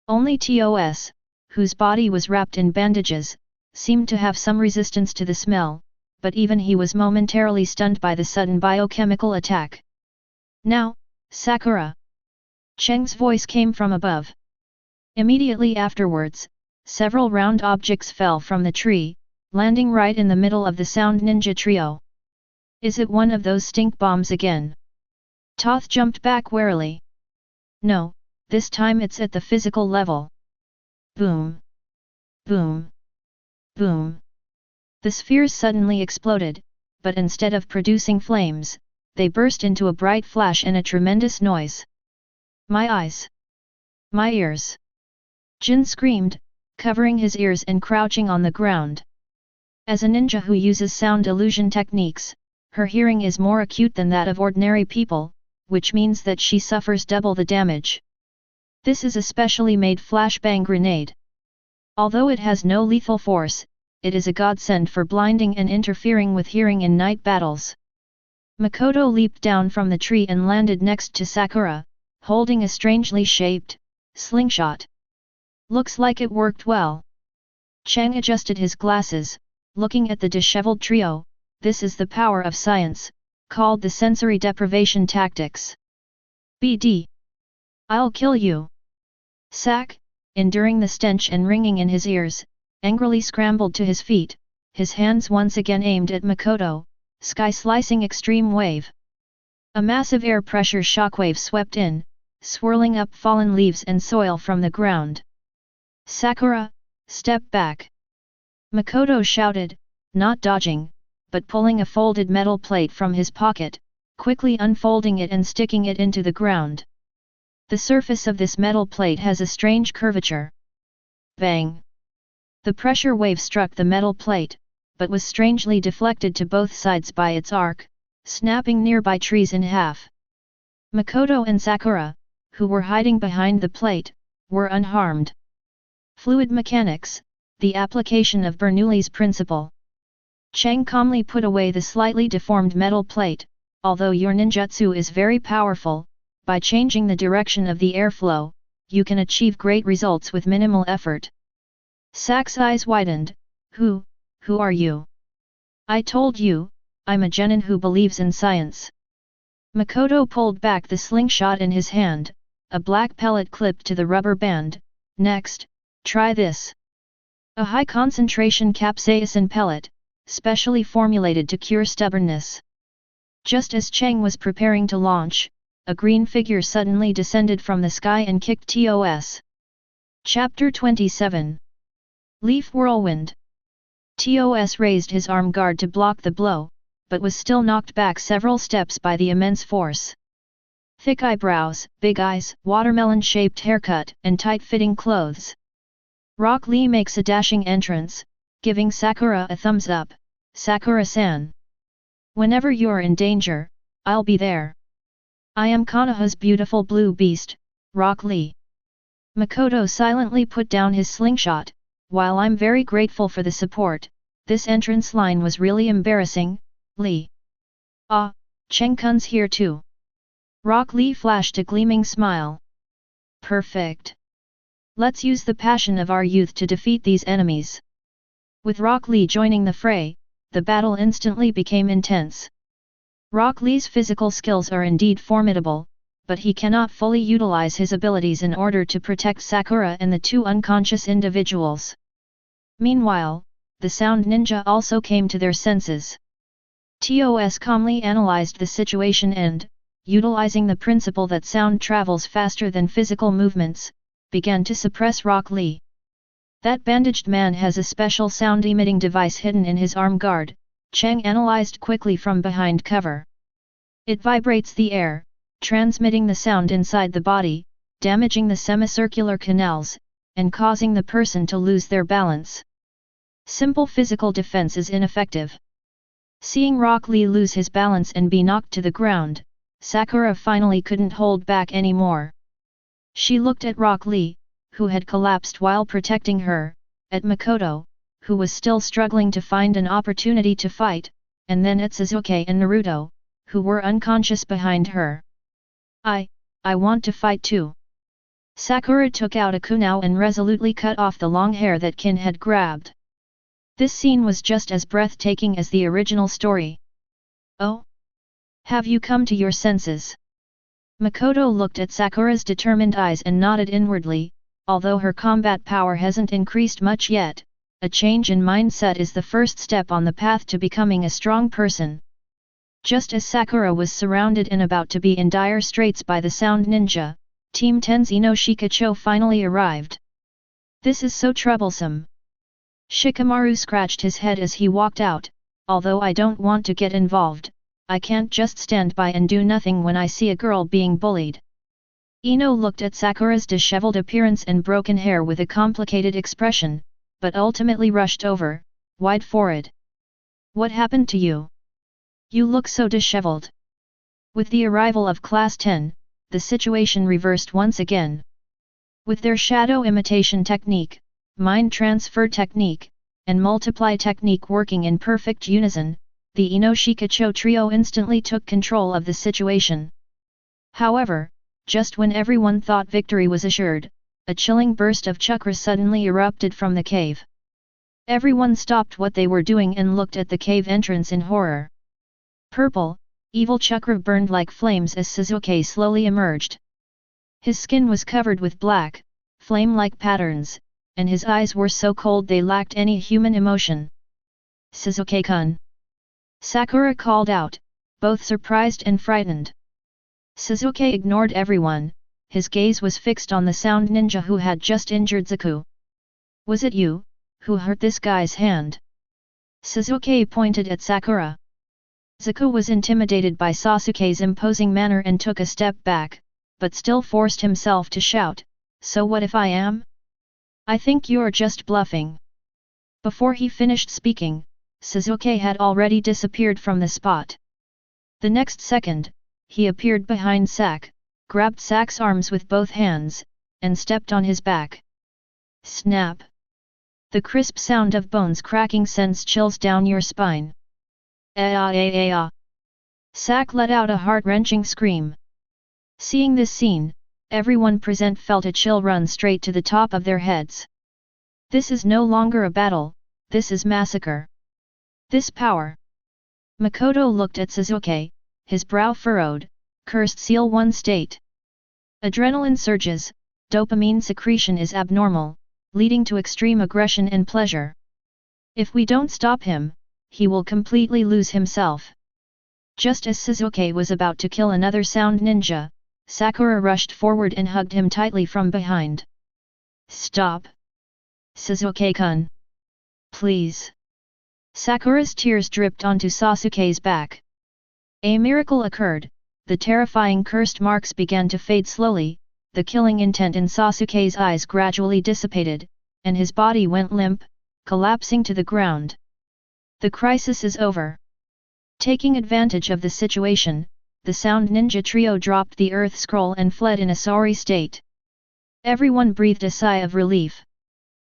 Speaker 1: Only Tos, whose body was wrapped in bandages, seemed to have some resistance to the smell, but even he was momentarily stunned by the sudden biochemical attack. "Now, Sakura!" Cheng's voice came from above. Immediately afterwards, several round objects fell from the tree, landing right in the middle of the sound ninja trio. "Is it one of those stink bombs again?" Toth jumped back warily. "No, this time it's at the physical level." Boom! Boom! Boom! The spheres suddenly exploded, but instead of producing flames, they burst into a bright flash and a tremendous noise. "My eyes! My ears!" Jin screamed, covering his ears and crouching on the ground. As a ninja who uses sound illusion techniques, her hearing is more acute than that of ordinary people, which means that she suffers double the damage. This is a specially made flashbang grenade. Although it has no lethal force, it is a godsend for blinding and interfering with hearing in night battles. Makoto leaped down from the tree and landed next to Sakura, holding a strangely shaped slingshot. "Looks like it worked well." Chang adjusted his glasses, looking at the disheveled trio. "This is the power of science, called the sensory deprivation tactics. BD. I'll kill you." Sak, enduring the stench and ringing in his ears, angrily scrambled to his feet, his hands once again aimed at Makoto, sky-slicing extreme wave. A massive air pressure shockwave swept in, swirling up fallen leaves and soil from the ground. "Sakura, step back!" Makoto shouted, not dodging, but pulling a folded metal plate from his pocket, quickly unfolding it and sticking it into the ground. The surface of this metal plate has a strange curvature. Bang! The pressure wave struck the metal plate, but was strangely deflected to both sides by its arc, snapping nearby trees in half. Makoto and Sakura, who were hiding behind the plate, were unharmed. Fluid mechanics, the application of Bernoulli's principle. Chang calmly put away the slightly deformed metal plate. "Although your ninjutsu is very powerful, by changing the direction of the airflow, you can achieve great results with minimal effort." Sak's eyes widened. Who are you?" "I told you, I'm a genin who believes in science." Makoto pulled back the slingshot in his hand, a black pellet clipped to the rubber band. "Next, try this." A high-concentration capsaicin pellet, specially formulated to cure stubbornness. Just as Cheng was preparing to launch, a green figure suddenly descended from the sky and kicked Tos. Chapter 27. Leaf Whirlwind. Tos raised his arm guard to block the blow, but was still knocked back several steps by the immense force. Thick eyebrows, big eyes, watermelon-shaped haircut, and tight-fitting clothes. Rock Lee makes a dashing entrance, giving Sakura a thumbs up. "Sakura-san. Whenever you're in danger, I'll be there. I am Konoha's beautiful blue beast, Rock Lee." Makoto silently put down his slingshot. "While I'm very grateful for the support, this entrance line was really embarrassing, Lee." "Ah, Cheng-kun's here too." Rock Lee flashed a gleaming smile. "Perfect. Let's use the passion of our youth to defeat these enemies." With Rock Lee joining the fray, the battle instantly became intense. Rock Lee's physical skills are indeed formidable, but he cannot fully utilize his abilities in order to protect Sakura and the two unconscious individuals. Meanwhile, the sound ninja also came to their senses. TOS calmly analyzed the situation and, utilizing the principle that sound travels faster than physical movements, began to suppress Rock Lee. That bandaged man has a special sound-emitting device hidden in his arm guard, Chang analyzed quickly from behind cover. It vibrates the air, transmitting the sound inside the body, damaging the semicircular canals, and causing the person to lose their balance. Simple physical defense is ineffective. Seeing Rock Lee lose his balance and be knocked to the ground, Sakura finally couldn't hold back anymore. She looked at Rock Lee, who had collapsed while protecting her, at Makoto, who was still struggling to find an opportunity to fight, and then at Sasuke and Naruto, who were unconscious behind her. I want to fight too. Sakura took out a kunai and resolutely cut off the long hair that Kin had grabbed. This scene was just as breathtaking as the original story. Oh? Have you come to your senses? Makoto looked at Sakura's determined eyes and nodded inwardly. Although her combat power hasn't increased much yet, a change in mindset is the first step on the path to becoming a strong person. Just as Sakura was surrounded and about to be in dire straits by the sound ninja, Team 10's Ino Shikacho finally arrived. This is so troublesome. Shikamaru scratched his head as he walked out. Although I don't want to get involved, I can't just stand by and do nothing when I see a girl being bullied. Ino looked at Sakura's disheveled appearance and broken hair with a complicated expression, but ultimately rushed over, wide forehead. What happened to you? You look so disheveled. With the arrival of Class 10, the situation reversed once again. With their shadow imitation technique, mind transfer technique, and multiply technique working in perfect unison, the Ino Shikacho trio instantly took control of the situation. However, just when everyone thought victory was assured, a chilling burst of chakra suddenly erupted from the cave. Everyone stopped what they were doing and looked at the cave entrance in horror. Purple, evil chakra burned like flames as Sasuke slowly emerged. His skin was covered with black, flame-like patterns, and his eyes were so cold they lacked any human emotion. Sasuke-kun! Sakura called out, both surprised and frightened. Sasuke ignored everyone, his gaze was fixed on the sound ninja who had just injured Zaku. Was it you, who hurt this guy's hand? Sasuke pointed at Sakura. Zaku was intimidated by Sasuke's imposing manner and took a step back, but still forced himself to shout, "So what if I am? I think you're just bluffing." Before he finished speaking, Sasuke had already disappeared from the spot. The next second, he appeared behind Sak, grabbed Sak's arms with both hands, and stepped on his back. Snap! The crisp sound of bones cracking sends chills down your spine. Sak let out a heart-wrenching scream. Seeing this scene, everyone present felt a chill run straight to the top of their heads. This is no longer a battle, this is massacre. This power. Makoto looked at Sasuke, his brow furrowed, cursed seal 1 state. Adrenaline surges, dopamine secretion is abnormal, leading to extreme aggression and pleasure. If we don't stop him, he will completely lose himself. Just as Sasuke was about to kill another sound ninja, Sakura rushed forward and hugged him tightly from behind. Stop! Sasuke-kun! Please! Sakura's tears dripped onto Sasuke's back. A miracle occurred, the terrifying cursed marks began to fade slowly, the killing intent in Sasuke's eyes gradually dissipated, and his body went limp, collapsing to the ground. The crisis is over. Taking advantage of the situation, the sound ninja trio dropped the earth scroll and fled in a sorry state. Everyone breathed a sigh of relief.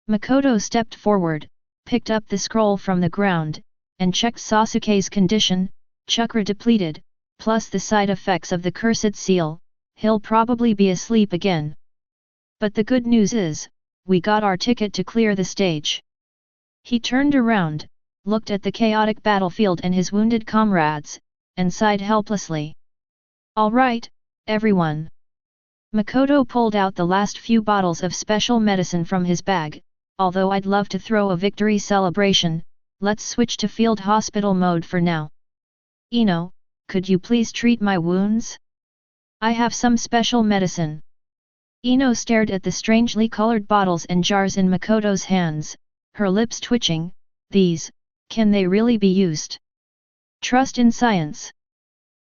Speaker 1: Makoto stepped forward, picked up the scroll from the ground, and checked Sasuke's condition, chakra depleted, plus the side effects of the cursed seal, he'll probably be asleep again. But the good news is, we got our ticket to clear the stage. He turned around, looked at the chaotic battlefield and his wounded comrades, and sighed helplessly. "All right, everyone." Makoto pulled out the last few bottles of special medicine from his bag. "Although I'd love to throw a victory celebration, let's switch to field hospital mode for now. Ino, could you please treat my wounds? I have some special medicine." Ino stared at the strangely colored bottles and jars in Makoto's hands, her lips twitching. "These, can they really be used? Trust in science."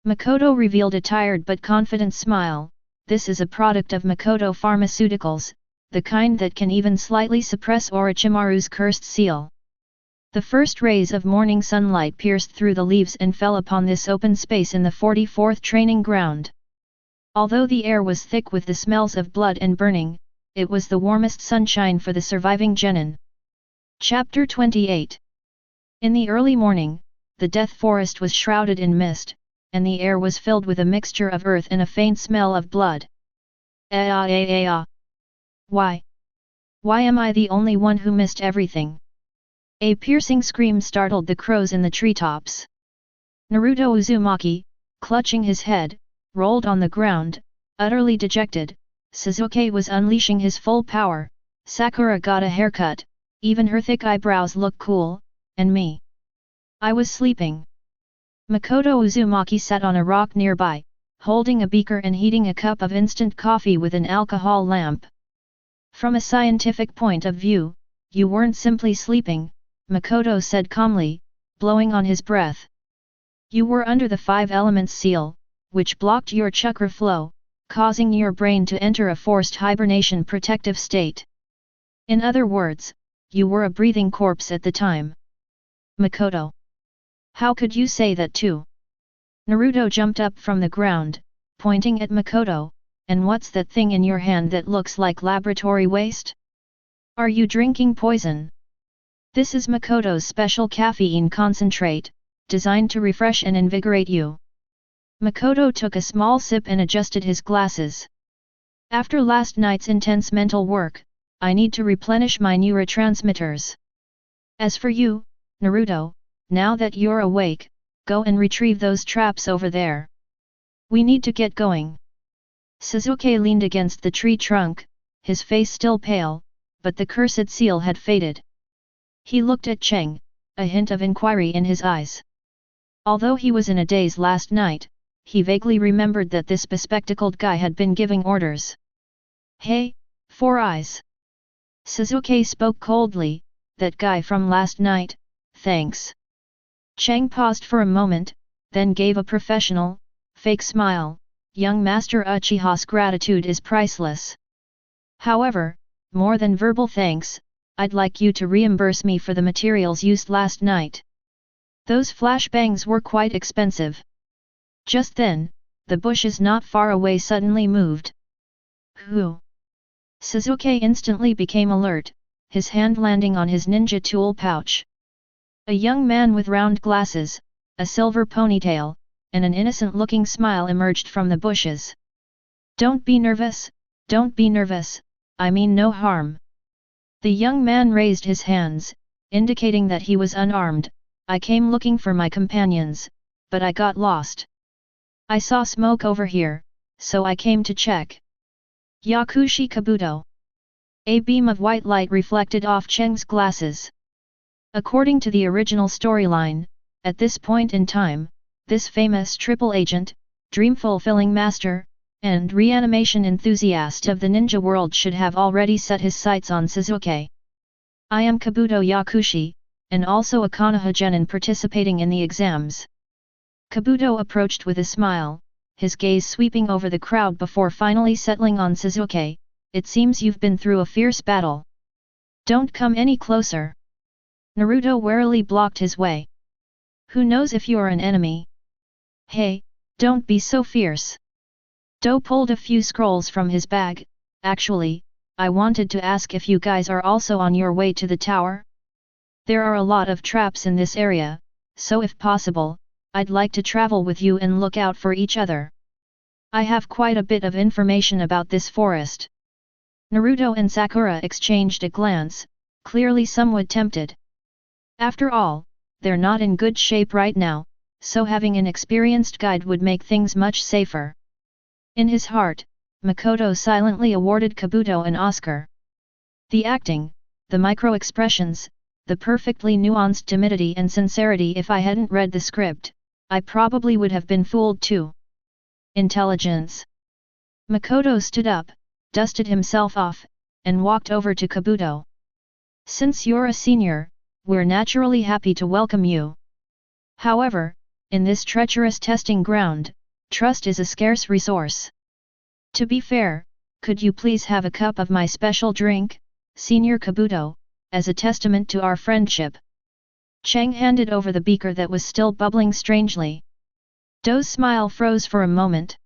Speaker 1: Makoto revealed a tired but confident smile. "This is a product of Makoto Pharmaceuticals, the kind that can even slightly suppress Orochimaru's cursed seal." The first rays of morning sunlight pierced through the leaves and fell upon this open space in the 44th training ground. Although the air was thick with the smells of blood and burning, it was the warmest sunshine for the surviving genin. Chapter 28. In the early morning, the death forest was shrouded in mist, and the air was filled with a mixture of earth and a faint smell of blood. Why? Why am I the only one who missed everything? A piercing scream startled the crows in the treetops. Naruto Uzumaki, clutching his head, rolled on the ground, utterly dejected. Sasuke was unleashing his full power. Sakura got a haircut, even her thick eyebrows looked cool, and me. I was sleeping. Makoto Uzumaki sat on a rock nearby, holding a beaker and heating a cup of instant coffee with an alcohol lamp. "From a scientific point of view, you weren't simply sleeping," Makoto said calmly, blowing on his breath. "You were under the 5 elements seal, which blocked your chakra flow, causing your brain to enter a forced hibernation protective state. In other words, you were a breathing corpse at the time." "Makoto, how could you say that too?" Naruto jumped up from the ground, pointing at Makoto. "And what's that thing in your hand that looks like laboratory waste? Are you drinking poison?" "This is Makoto's special caffeine concentrate, designed to refresh and invigorate you." Makoto took a small sip and adjusted his glasses. "After last night's intense mental work, I need to replenish my neurotransmitters. As for you, Naruto, now that you're awake, go and retrieve those traps over there. We need to get going." Sasuke leaned against the tree trunk, his face still pale, but the cursed seal had faded. He looked at Cheng, a hint of inquiry in his eyes. Although he was in a daze last night, he vaguely remembered that this bespectacled guy had been giving orders. "Hey, Four Eyes." Sasuke spoke coldly, "That guy from last night, thanks." Cheng paused for a moment, then gave a professional, fake smile. "Young Master Uchiha's gratitude is priceless. However, more than verbal thanks, I'd like you to reimburse me for the materials used last night. Those flashbangs were quite expensive." Just then, the bushes not far away suddenly moved. "Who?" Sasuke instantly became alert, his hand landing on his ninja tool pouch. A young man with round glasses, a silver ponytail, and an innocent-looking smile emerged from the bushes. Don't be nervous, I mean no harm." The young man raised his hands, indicating that he was unarmed. "I came looking for my companions, but I got lost. I saw smoke over here, so I came to check." Yakushi Kabuto. A beam of white light reflected off Cheng's glasses. According to the original storyline, at this point in time, this famous triple agent, dream-fulfilling master, and reanimation enthusiast of the ninja world should have already set his sights on Sasuke. "I am Kabuto Yakushi, and also a Konoha genin participating in the exams." Kabuto approached with a smile, his gaze sweeping over the crowd before finally settling on Sasuke. "It seems you've been through a fierce battle. Don't come any closer." Naruto warily blocked his way. "Who knows if you're an enemy?" "Hey, don't be so fierce." Do pulled a few scrolls from his bag. "Actually, I wanted to ask if you guys are also on your way to the tower? There are a lot of traps in this area, so if possible, I'd like to travel with you and look out for each other. I have quite a bit of information about this forest." Naruto and Sakura exchanged a glance, clearly somewhat tempted. After all, they're not in good shape right now, so having an experienced guide would make things much safer. In his heart, Makoto silently awarded Kabuto an Oscar. The acting, the micro-expressions, the perfectly nuanced timidity and sincerity. If I hadn't read the script, I probably would have been fooled too. Intelligence. Makoto stood up, dusted himself off, and walked over to Kabuto. Since you're a senior, we're naturally happy to welcome you. However, in this treacherous testing ground, trust is a scarce resource. To be fair, could you please have a cup of my special drink, Senior Kabuto, as a testament to our friendship? Chang handed over the beaker that was still bubbling strangely. Do's smile froze for a moment.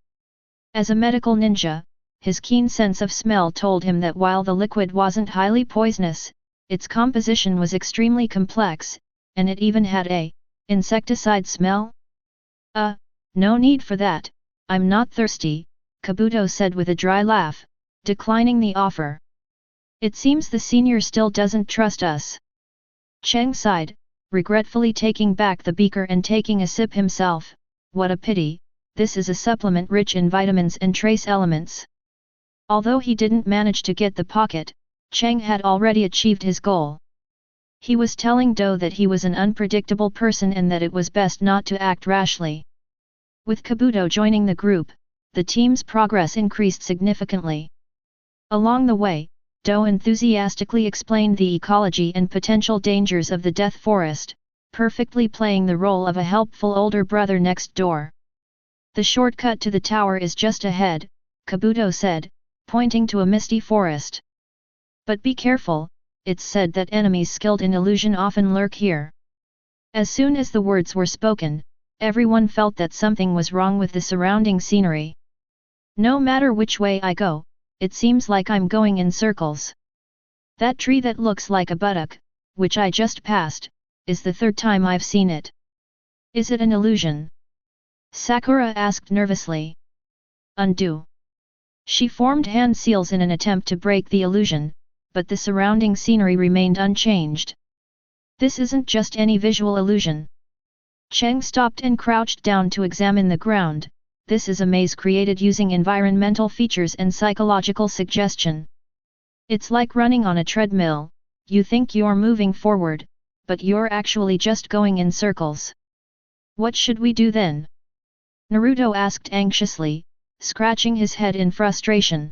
Speaker 1: As a medical ninja, his keen sense of smell told him that while the liquid wasn't highly poisonous, its composition was extremely complex, and it even had a insecticide smell? No need for that, I'm not thirsty, Kabuto said with a dry laugh, declining the offer. It seems the senior still doesn't trust us. Cheng sighed, regretfully taking back the beaker and taking a sip himself. What a pity, this is a supplement rich in vitamins and trace elements. Although he didn't manage to get the pocket, Cheng had already achieved his goal. He was telling Do that he was an unpredictable person and that it was best not to act rashly. With Kabuto joining the group, the team's progress increased significantly. Along the way, Do enthusiastically explained the ecology and potential dangers of the Death Forest, perfectly playing the role of a helpful older brother next door. The shortcut to the tower is just ahead, Kabuto said, pointing to a misty forest. But be careful, it's said that enemies skilled in illusion often lurk here. As soon as the words were spoken, everyone felt that something was wrong with the surrounding scenery. No matter which way I go, it seems like I'm going in circles. That tree that looks like a buttock, which I just passed, is the third time I've seen it. Is it an illusion? Sakura asked nervously. Undo. She formed hand seals in an attempt to break the illusion, but the surrounding scenery remained unchanged. This isn't just any visual illusion. Cheng stopped and crouched down to examine the ground. This is a maze created using environmental features and psychological suggestion. It's like running on a treadmill, you think you're moving forward, but you're actually just going in circles. What should we do then? Naruto asked anxiously, scratching his head in frustration.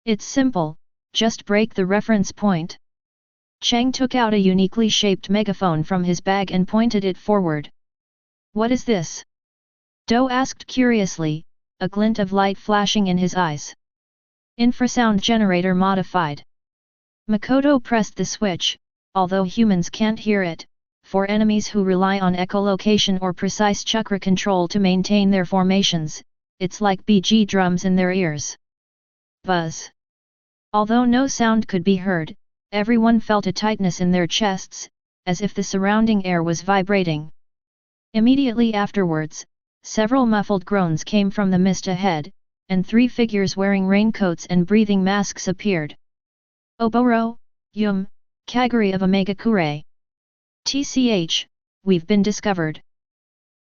Speaker 1: It's simple, just break the reference point. Cheng took out a uniquely shaped megaphone from his bag and pointed it forward. What is this? Do asked curiously, a glint of light flashing in his eyes. Infrasound generator modified. Makoto pressed the switch, although humans can't hear it, for enemies who rely on echolocation or precise chakra control to maintain their formations, it's like BG drums in their ears. Buzz. Although no sound could be heard, everyone felt a tightness in their chests, as if the surrounding air was vibrating. Immediately afterwards, several muffled groans came from the mist ahead, and 3 figures wearing raincoats and breathing masks appeared. Oboro, Yum, Kaguri of Omegakure. TCH, we've been discovered.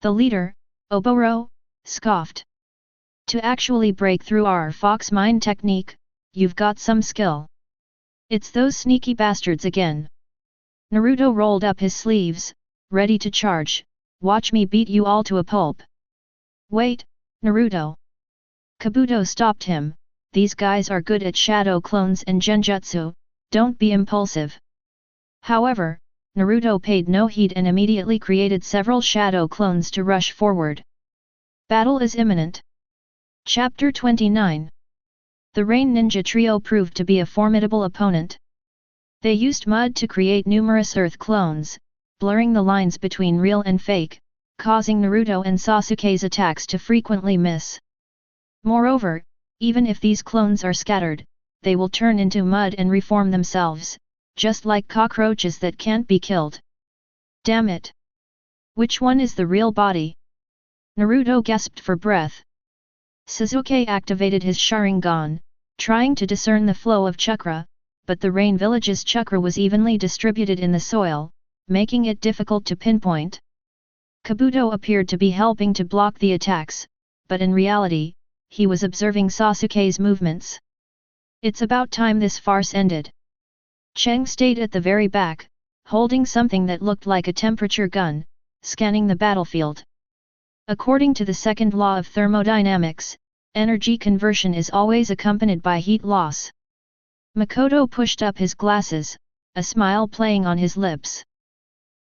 Speaker 1: The leader, Oboro, scoffed. To actually break through our fox mind technique, you've got some skill. It's those sneaky bastards again. Naruto rolled up his sleeves, ready to charge. Watch me beat you all to a pulp. Wait, Naruto. Kabuto stopped him. These guys are good at shadow clones and genjutsu, don't be impulsive. However, Naruto paid no heed and immediately created several shadow clones to rush forward. Battle is imminent. Chapter 29. The Rain Ninja Trio proved to be a formidable opponent. They used mud to create numerous earth clones, blurring the lines between real and fake, causing Naruto and Sasuke's attacks to frequently miss. Moreover, even if these clones are scattered, they will turn into mud and reform themselves, just like cockroaches that can't be killed. Damn it! Which one is the real body? Naruto gasped for breath. Sasuke activated his Sharingan, trying to discern the flow of chakra, but the Rain Village's chakra was evenly distributed in the soil, making it difficult to pinpoint. Kabuto appeared to be helping to block the attacks, but in reality, he was observing Sasuke's movements. It's about time this farce ended. Cheng stayed at the very back, holding something that looked like a temperature gun, scanning the battlefield. According to the second law of thermodynamics, energy conversion is always accompanied by heat loss. Makoto pushed up his glasses, a smile playing on his lips.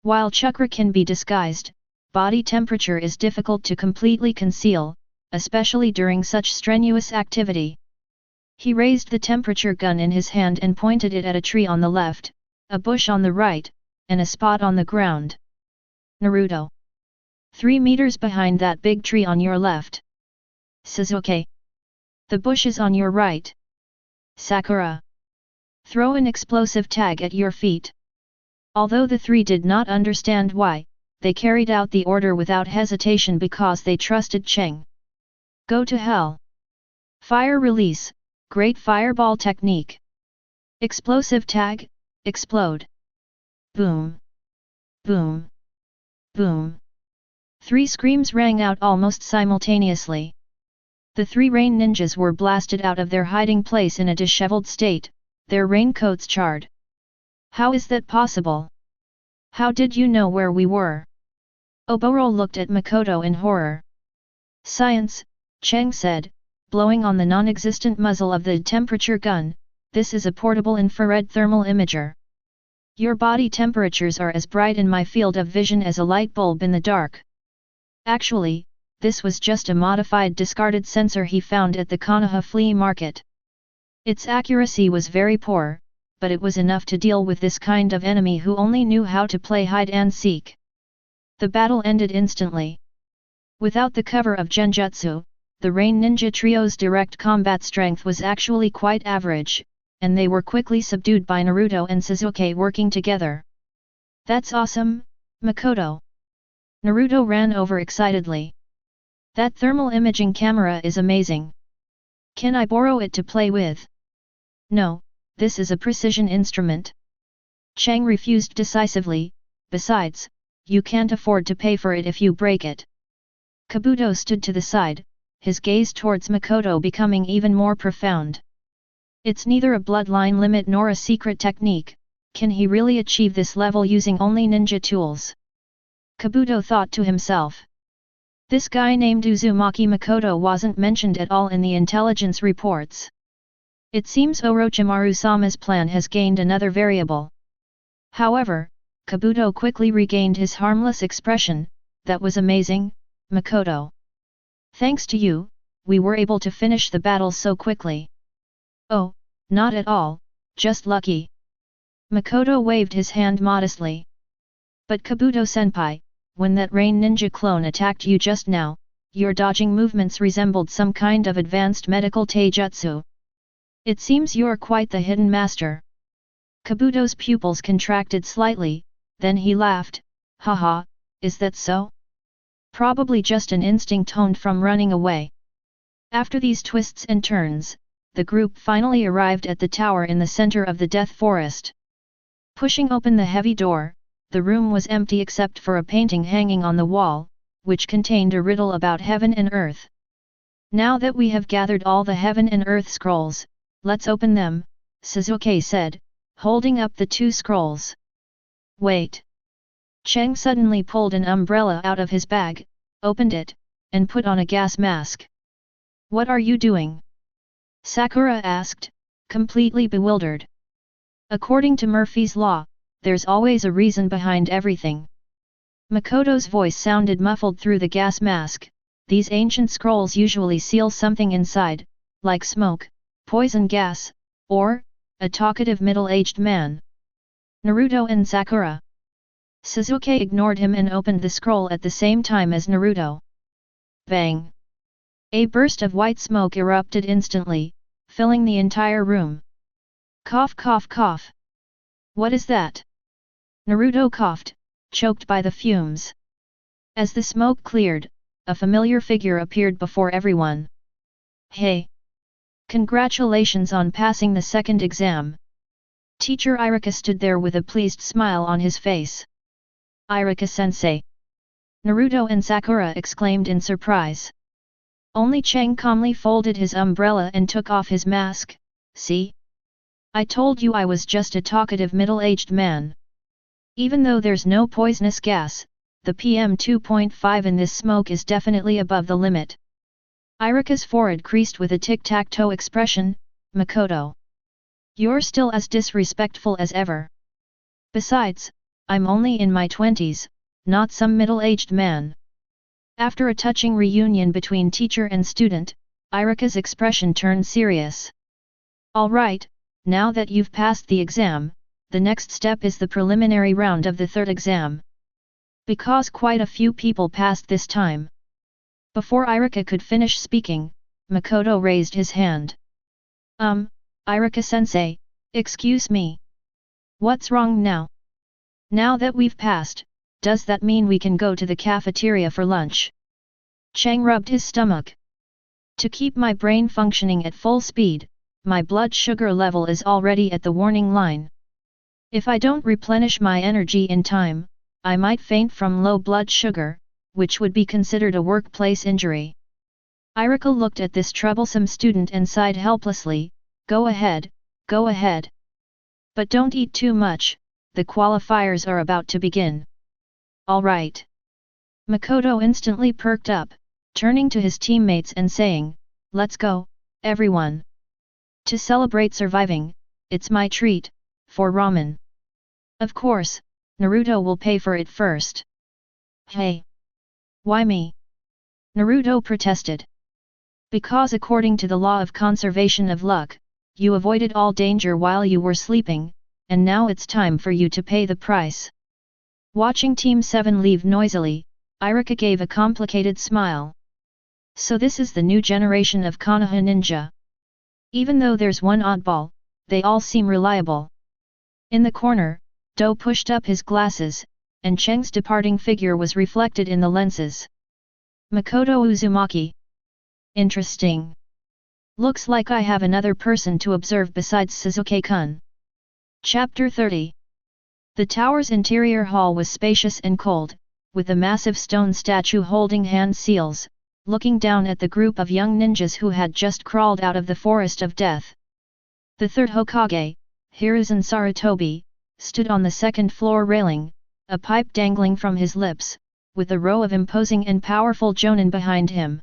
Speaker 1: While chakra can be disguised, body temperature is difficult to completely conceal, especially during such strenuous activity. He raised the temperature gun in his hand and pointed it at a tree on the left, a bush on the right, and a spot on the ground. Naruto. 3 meters behind that big tree on your left. Sasuke. The bush is on your right. Sakura. Throw an explosive tag at your feet. Although the three did not understand why, they carried out the order without hesitation because they trusted Cheng. Go to hell. Fire release, great fireball technique. Explosive tag, explode. Boom. Boom. Boom. 3 screams rang out almost simultaneously. The 3 rain ninjas were blasted out of their hiding place in a disheveled state, their raincoats charred. How is that possible? How did you know where we were? Oboro looked at Makoto in horror. Science, Cheng said, blowing on the non-existent muzzle of the temperature gun, this is a portable infrared thermal imager. Your body temperatures are as bright in my field of vision as a light bulb in the dark. Actually, this was just a modified discarded sensor he found at the Konoha flea market. Its accuracy was very poor, but it was enough to deal with this kind of enemy who only knew how to play hide and seek. The battle ended instantly. Without the cover of genjutsu, the Rain Ninja Trio's direct combat strength was actually quite average, and they were quickly subdued by Naruto and Sasuke working together. That's awesome, Makoto. Naruto ran over excitedly. That thermal imaging camera is amazing. Can I borrow it to play with? No, this is a precision instrument. Cheng refused decisively, besides, you can't afford to pay for it if you break it. Kabuto stood to the side, his gaze towards Makoto becoming even more profound. It's neither a bloodline limit nor a secret technique, can he really achieve this level using only ninja tools? Kabuto thought to himself. This guy named Uzumaki Makoto wasn't mentioned at all in the intelligence reports. It seems Orochimaru-sama's plan has gained another variable. However, Kabuto quickly regained his harmless expression, that was amazing, Makoto. Thanks to you, we were able to finish the battle so quickly. Oh, not at all, just lucky. Makoto waved his hand modestly. But Kabuto-senpai, when that Rain Ninja clone attacked you just now, your dodging movements resembled some kind of advanced medical taijutsu. It seems you're quite the hidden master. Kabuto's pupils contracted slightly, then he laughed, haha, is that so? Probably just an instinct honed from running away. After these twists and turns, the group finally arrived at the tower in the center of the Death Forest. Pushing open the heavy door, the room was empty except for a painting hanging on the wall, which contained a riddle about heaven and earth. Now that we have gathered all the heaven and earth scrolls, let's open them, Sasuke said, holding up the 2 scrolls. Wait. Cheng suddenly pulled an umbrella out of his bag, opened it, and put on a gas mask. What are you doing? Sakura asked, completely bewildered. According to Murphy's Law, there's always a reason behind everything. Makoto's voice sounded muffled through the gas mask. These ancient scrolls usually seal something inside, like smoke, poison gas, or a talkative middle-aged man. Naruto and Sakura. Sasuke ignored him and opened the scroll at the same time as Naruto. Bang! A burst of white smoke erupted instantly, filling the entire room. Cough cough cough. What is that? Naruto coughed, choked by the fumes. As the smoke cleared, a familiar figure appeared before everyone. Hey! Congratulations on passing the second exam. Teacher Iruka stood there with a pleased smile on his face. Iruka-sensei! Naruto and Sakura exclaimed in surprise. Only Chang calmly folded his umbrella and took off his mask. See? I told you I was just a talkative middle-aged man. Even though there's no poisonous gas, the PM 2.5 in this smoke is definitely above the limit. Iruka's forehead creased with a tic-tac-toe expression. Makoto. You're still as disrespectful as ever. Besides, I'm only in my 20s, not some middle-aged man. After a touching reunion between teacher and student, Iruka's expression turned serious. Alright, now that you've passed the exam, the next step is the preliminary round of the third exam. Because quite a few people passed this time. Before Iruka could finish speaking, Makoto raised his hand. Iruka-sensei, excuse me. What's wrong now? Now that we've passed, does that mean we can go to the cafeteria for lunch? Chang rubbed his stomach. To keep my brain functioning at full speed, my blood sugar level is already at the warning line. If I don't replenish my energy in time, I might faint from low blood sugar, which would be considered a workplace injury. Iruka looked at this troublesome student and sighed helplessly. Go ahead, go ahead. But don't eat too much, the qualifiers are about to begin. Alright. Makoto instantly perked up, turning to his teammates and saying, let's go, everyone. To celebrate surviving, it's my treat, for ramen. Of course, Naruto will pay for it first. Hey! Why me? Naruto protested. Because according to the law of conservation of luck, you avoided all danger while you were sleeping, and now it's time for you to pay the price. Watching Team 7 leave noisily, Iruka gave a complicated smile. So this is the new generation of Konoha ninja. Even though there's one oddball, they all seem reliable. In the corner, Do pushed up his glasses, and Cheng's departing figure was reflected in the lenses. Makoto Uzumaki. Interesting. Looks like I have another person to observe besides Sasuke-kun. Chapter 30. The tower's interior hall was spacious and cold, with a massive stone statue holding hand seals, looking down at the group of young ninjas who had just crawled out of the forest of death. The third Hokage, Hiruzen Sarutobi, stood on the second floor railing, a pipe dangling from his lips, with a row of imposing and powerful jonin behind him.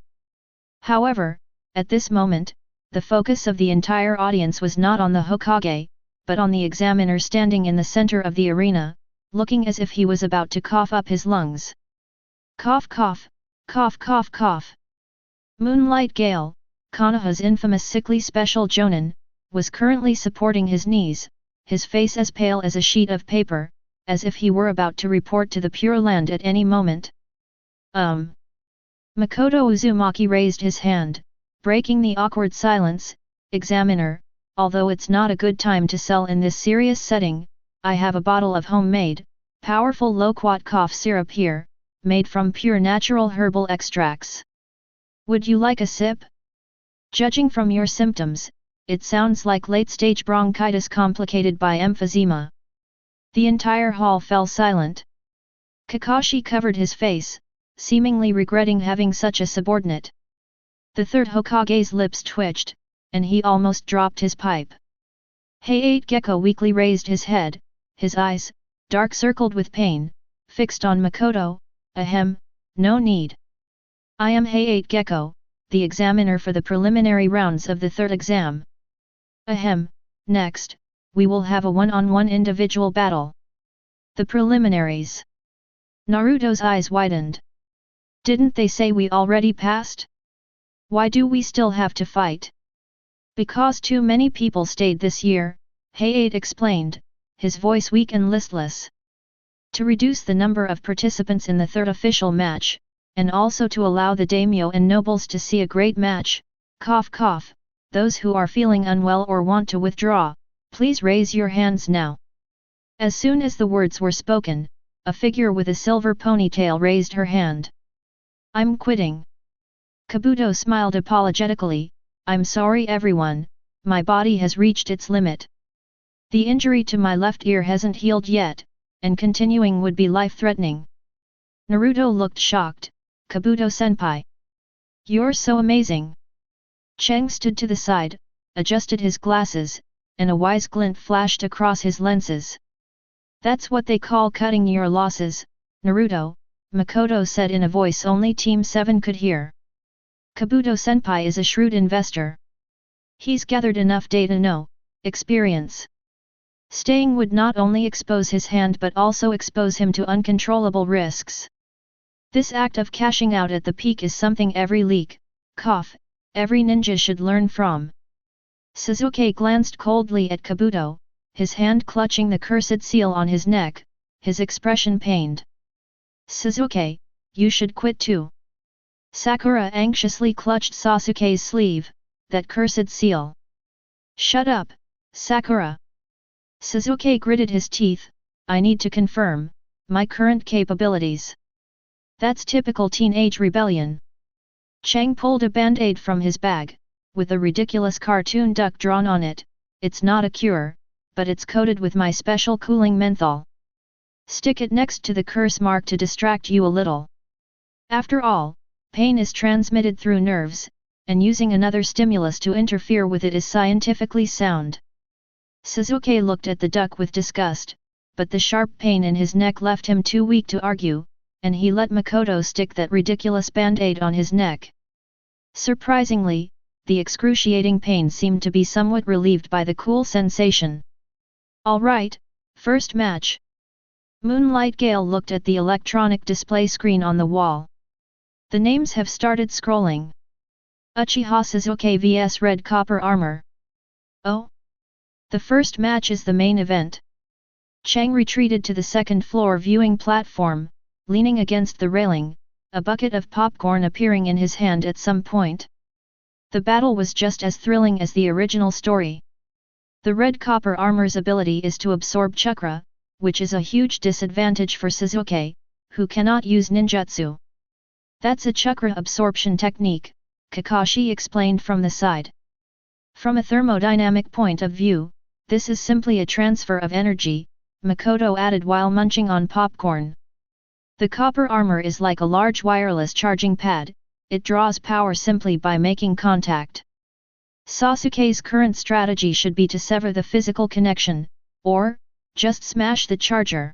Speaker 1: However, at this moment, the focus of the entire audience was not on the Hokage, but on the examiner standing in the center of the arena, looking as if he was about to cough up his lungs. Cough cough, cough cough cough. Moonlight Gale, Konoha's infamous sickly special jonin, was currently supporting his knees, his face as pale as a sheet of paper, as if he were about to report to the Pure Land at any moment. Makoto Uzumaki raised his hand, breaking the awkward silence. Examiner, although it's not a good time to sell in this serious setting, I have a bottle of homemade, powerful loquat cough syrup here, made from pure natural herbal extracts. Would you like a sip? Judging from your symptoms, it sounds like late-stage bronchitis complicated by emphysema. The entire hall fell silent. Kakashi covered his face, seemingly regretting having such a subordinate. The third Hokage's lips twitched, and he almost dropped his pipe. Height Gecko weakly raised his head, his eyes, dark circled with pain, fixed on Makoto. Ahem, no need. I am Height Gecko, the examiner for the preliminary rounds of the third exam. Ahem, next, we will have a one-on-one individual battle. The preliminaries. Naruto's eyes widened. Didn't they say we already passed? Why do we still have to fight? Because too many people stayed this year, Height explained, his voice weak and listless. To reduce the number of participants in the third official match, and also to allow the daimyo and nobles to see a great match, cough cough, those who are feeling unwell or want to withdraw, please raise your hands now. As soon as the words were spoken, a figure with a silver ponytail raised her hand. I'm quitting. Kabuto smiled apologetically, I'm sorry everyone, my body has reached its limit. The injury to my left ear hasn't healed yet, and continuing would be life-threatening. Naruto looked shocked. Kabuto-senpai. You're so amazing. Chang stood to the side, adjusted his glasses, and a wise glint flashed across his lenses. That's what they call cutting your losses, Naruto, Makoto said in a voice only Team 7 could hear. Kabuto-senpai is a shrewd investor. He's gathered enough data know, experience. Staying would not only expose his hand but also expose him to uncontrollable risks. This act of cashing out at the peak is something every every ninja should learn from. Sasuke glanced coldly at Kabuto, his hand clutching the cursed seal on his neck, his expression pained. Sasuke, you should quit too. Sakura anxiously clutched Sasuke's sleeve, that cursed seal. Shut up, Sakura. Sasuke gritted his teeth, I need to confirm my current capabilities. That's typical teenage rebellion. Chang pulled a band-aid from his bag, with a ridiculous cartoon duck drawn on it. It's not a cure, but it's coated with my special cooling menthol. Stick it next to the curse mark to distract you a little. After all, pain is transmitted through nerves, and using another stimulus to interfere with it is scientifically sound. Sasuke looked at the duck with disgust, but the sharp pain in his neck left him too weak to argue, and he let Makoto stick that ridiculous band-aid on his neck. Surprisingly, the excruciating pain seemed to be somewhat relieved by the cool sensation. All right, first match. Moonlight Gale looked at the electronic display screen on the wall. The names have started scrolling. Uchiha Sasuke vs Red Copper Armor. Oh? The first match is the main event. Chang retreated to the second floor viewing platform, leaning against the railing, a bucket of popcorn appearing in his hand at some point. The battle was just as thrilling as the original story. The Red Copper Armor's ability is to absorb chakra, which is a huge disadvantage for Sasuke, who cannot use ninjutsu. That's a chakra absorption technique, Kakashi explained from the side. From a thermodynamic point of view, this is simply a transfer of energy, Makoto added while munching on popcorn. The copper armor is like a large wireless charging pad, it draws power simply by making contact. Sasuke's current strategy should be to sever the physical connection, or just smash the charger.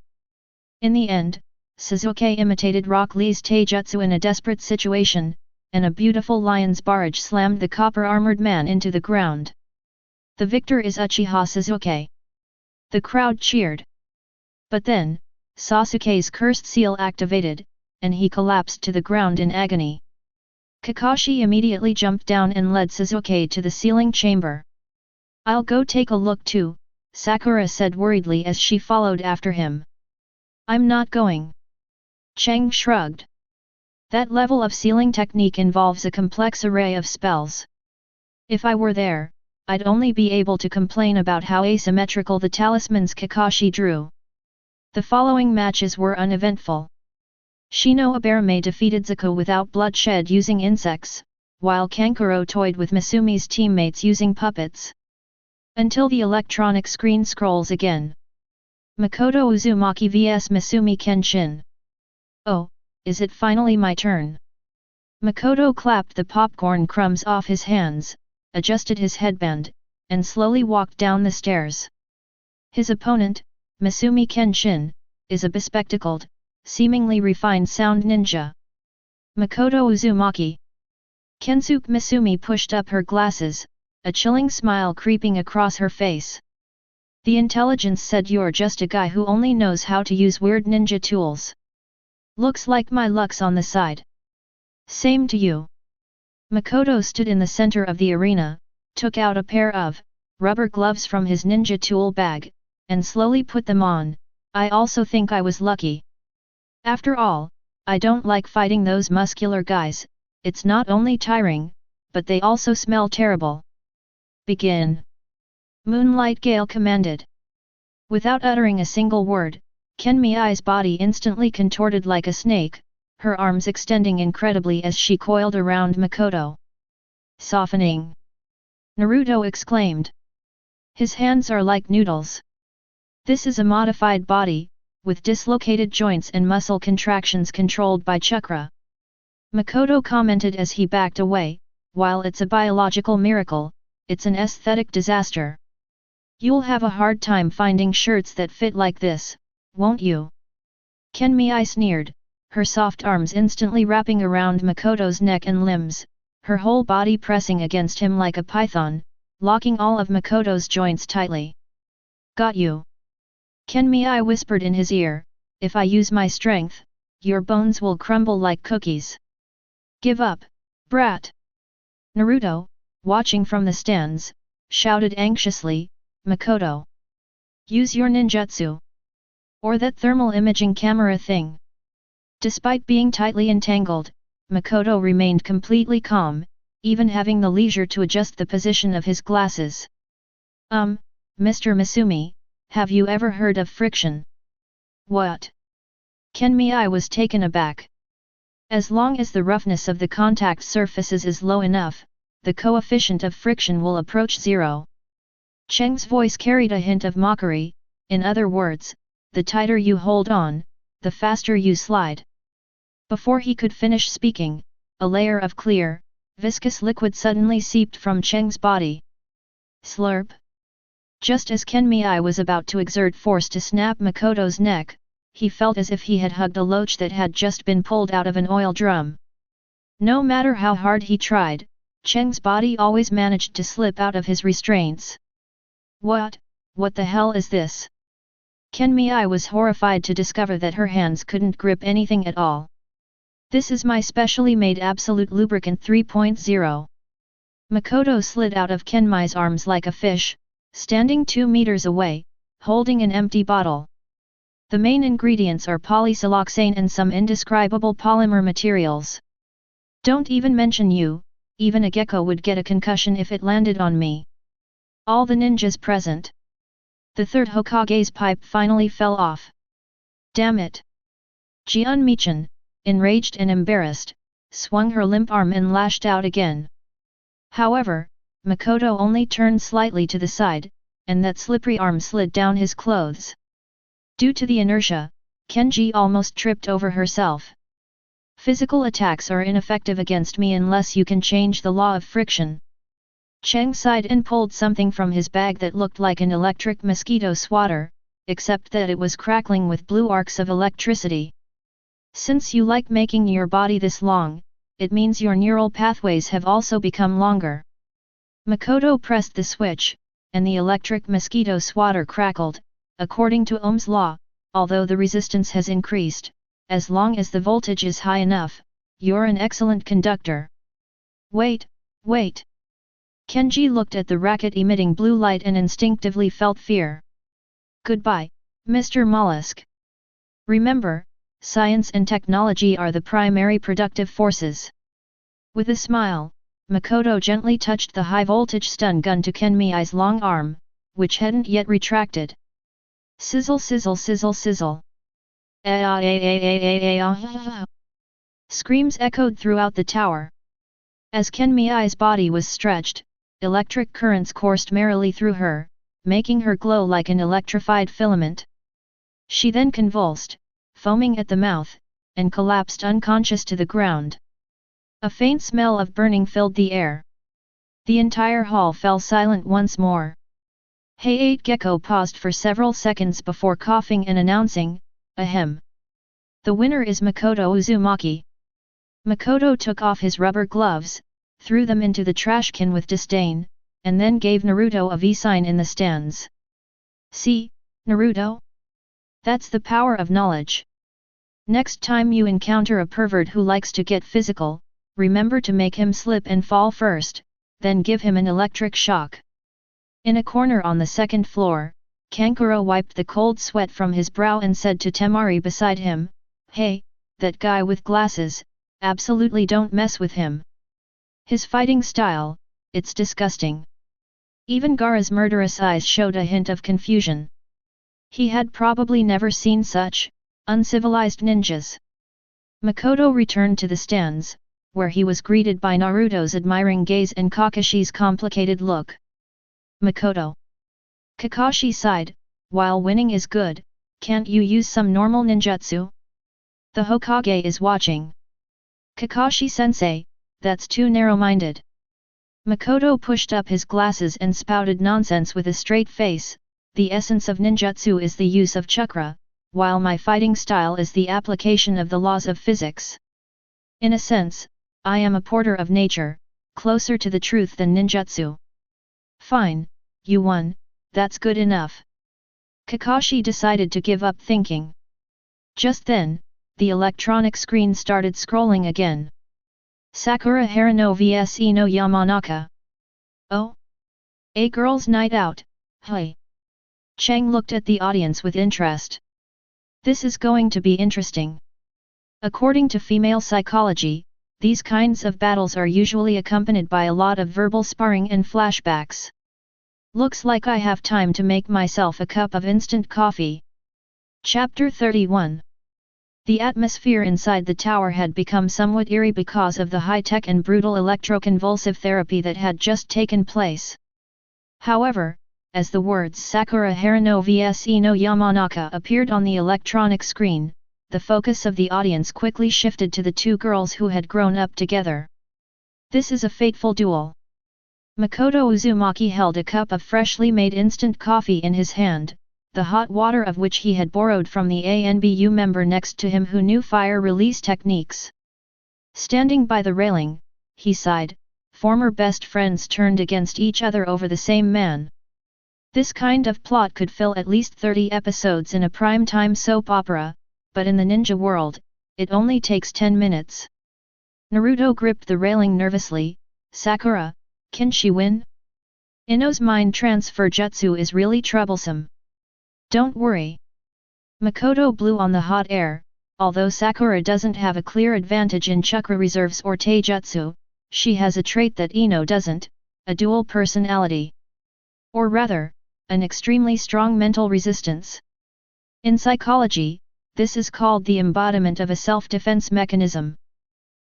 Speaker 1: In the end, Sasuke imitated Rock Lee's taijutsu in a desperate situation, and a beautiful lion's barrage slammed the copper-armored man into the ground. The victor is Uchiha Sasuke. The crowd cheered. But then, Sasuke's cursed seal activated, and he collapsed to the ground in agony. Kakashi immediately jumped down and led Sasuke to the sealing chamber. I'll go take a look too, Sakura said worriedly as she followed after him. I'm not going. Chang shrugged. That level of sealing technique involves a complex array of spells. If I were there, I'd only be able to complain about how asymmetrical the talismans Kakashi drew. The following matches were uneventful. Shino Aberame defeated Zuko without bloodshed using insects, while Kankuro toyed with Misumi's teammates using puppets. Until the electronic screen scrolls again. Makoto Uzumaki vs Misumi Kenshin. Oh, is it finally my turn? Makoto clapped the popcorn crumbs off his hands, adjusted his headband, and slowly walked down the stairs. His opponent, Misumi Kenshin, is a bespectacled, seemingly refined sound ninja. Makoto Uzumaki. Kensuke Misumi pushed up her glasses, a chilling smile creeping across her face. The intelligence said you're just a guy who only knows how to use weird ninja tools. Looks like my luck's on the side. Same to you. Makoto stood in the center of the arena, took out a pair of rubber gloves from his ninja tool bag, and slowly put them on. I also think I was lucky. After all, I don't like fighting those muscular guys, it's not only tiring, but they also smell terrible. Begin. Moonlight Gale commanded. Without uttering a single word, Kenmiai's body instantly contorted like a snake, her arms extending incredibly as she coiled around Makoto. Softening. Naruto exclaimed. His hands are like noodles. This is a modified body, with dislocated joints and muscle contractions controlled by chakra. Makoto commented as he backed away, while it's a biological miracle, it's an aesthetic disaster. You'll have a hard time finding shirts that fit like this, won't you? Kenmei sneered, her soft arms instantly wrapping around Makoto's neck and limbs, her whole body pressing against him like a python, locking all of Makoto's joints tightly. Got you. Kenmei whispered in his ear, if I use my strength, your bones will crumble like cookies. Give up, brat. Naruto, watching from the stands, shouted anxiously, Makoto. Use your ninjutsu. Or that thermal imaging camera thing. Despite being tightly entangled, Makoto remained completely calm, even having the leisure to adjust the position of his glasses. Mr. Misumi, have you ever heard of friction? What? Kenmei was taken aback. As long as the roughness of the contact surfaces is low enough, the coefficient of friction will approach zero. Cheng's voice carried a hint of mockery, in other words, the tighter you hold on, the faster you slide. Before he could finish speaking, a layer of clear, viscous liquid suddenly seeped from Cheng's body. Slurp! Just as Kenmei was about to exert force to snap Makoto's neck, he felt as if he had hugged a loach that had just been pulled out of an oil drum. No matter how hard he tried, Cheng's body always managed to slip out of his restraints. What the hell is this? Kenmei was horrified to discover that her hands couldn't grip anything at all. This is my specially made absolute lubricant 3.0. Makoto slid out of Kenmei's arms like a fish, standing 2 meters away, holding an empty bottle. The main ingredients are polysiloxane and some indescribable polymer materials. Don't even mention you, even a gecko would get a concussion if it landed on me. All the ninjas present. The third Hokage's pipe finally fell off. Damn it! Jian Michan, enraged and embarrassed, swung her limp arm and lashed out again. However, Makoto only turned slightly to the side, and that slippery arm slid down his clothes. Due to the inertia, Kenji almost tripped over herself. Physical attacks are ineffective against me unless you can change the law of friction. Cheng sighed and pulled something from his bag that looked like an electric mosquito swatter, except that it was crackling with blue arcs of electricity. Since you like making your body this long, it means your neural pathways have also become longer. Makoto pressed the switch, and the electric mosquito swatter crackled. According to Ohm's law, although the resistance has increased, as long as the voltage is high enough, you're an excellent conductor. Wait! Kenji looked at the racket-emitting blue light and instinctively felt fear. Goodbye, Mr. Mollusk. Remember, science and technology are the primary productive forces. With a smile, Makoto gently touched the high-voltage stun gun to Kenmei's long arm, which hadn't yet retracted. Sizzle sizzle sizzle sizzle. Screams echoed throughout the tower. As Kenmei's body was stretched, electric currents coursed merrily through her, making her glow like an electrified filament. She then convulsed, foaming at the mouth, and collapsed unconscious to the ground. A faint smell of burning filled the air. The entire hall fell silent once more. Hey-8 Gecko paused for several seconds before coughing and announcing, ahem. The winner is Makoto Uzumaki. Makoto took off his rubber gloves, threw them into the trash can with disdain, and then gave Naruto a V-sign in the stands. See, Naruto? That's the power of knowledge. Next time you encounter a pervert who likes to get physical, remember to make him slip and fall first, then give him an electric shock. In a corner on the second floor, Kankuro wiped the cold sweat from his brow and said to Temari beside him, Hey, that guy with glasses, absolutely don't mess with him. His fighting style, it's disgusting. Even Gaara's murderous eyes showed a hint of confusion. He had probably never seen such uncivilized ninjas. Makoto returned to the stands, where he was greeted by Naruto's admiring gaze and Kakashi's complicated look. Makoto. Kakashi sighed, while winning is good, can't you use some normal ninjutsu? The Hokage is watching. Kakashi-sensei, that's too narrow-minded. Makoto pushed up his glasses and spouted nonsense with a straight face. The essence of ninjutsu is the use of chakra, while my fighting style is the application of the laws of physics. In a sense, I am a porter of nature, closer to the truth than ninjutsu. Fine, you won, that's good enough. Kakashi decided to give up thinking. Just then, the electronic screen started scrolling again. Sakura Hara no vs Ino Yamanaka. Oh? A girls' night out, hey. Chang looked at the audience with interest. This is going to be interesting. According to female psychology, these kinds of battles are usually accompanied by a lot of verbal sparring and flashbacks. Looks like I have time to make myself a cup of instant coffee. Chapter 31. The atmosphere inside the tower had become somewhat eerie because of the high-tech and brutal electroconvulsive therapy that had just taken place. However, as the words Sakura Hara no vs Ino Yamanaka appeared on the electronic screen, the focus of the audience quickly shifted to the two girls who had grown up together. This is a fateful duel. Makoto Uzumaki held a cup of freshly made instant coffee in his hand, the hot water of which he had borrowed from the ANBU member next to him who knew fire release techniques. Standing by the railing, he sighed, former best friends turned against each other over the same man. This kind of plot could fill at least 30 episodes in a prime-time soap opera, but in the ninja world, it only takes 10 minutes. Naruto gripped the railing nervously. Sakura, can she win? Ino's mind transfer jutsu is really troublesome. Don't worry. Makoto blew on the hot air. Although Sakura doesn't have a clear advantage in chakra reserves or taijutsu, she has a trait that Ino doesn't, a dual personality. Or rather, an extremely strong mental resistance. In psychology, this is called the embodiment of a self-defense mechanism.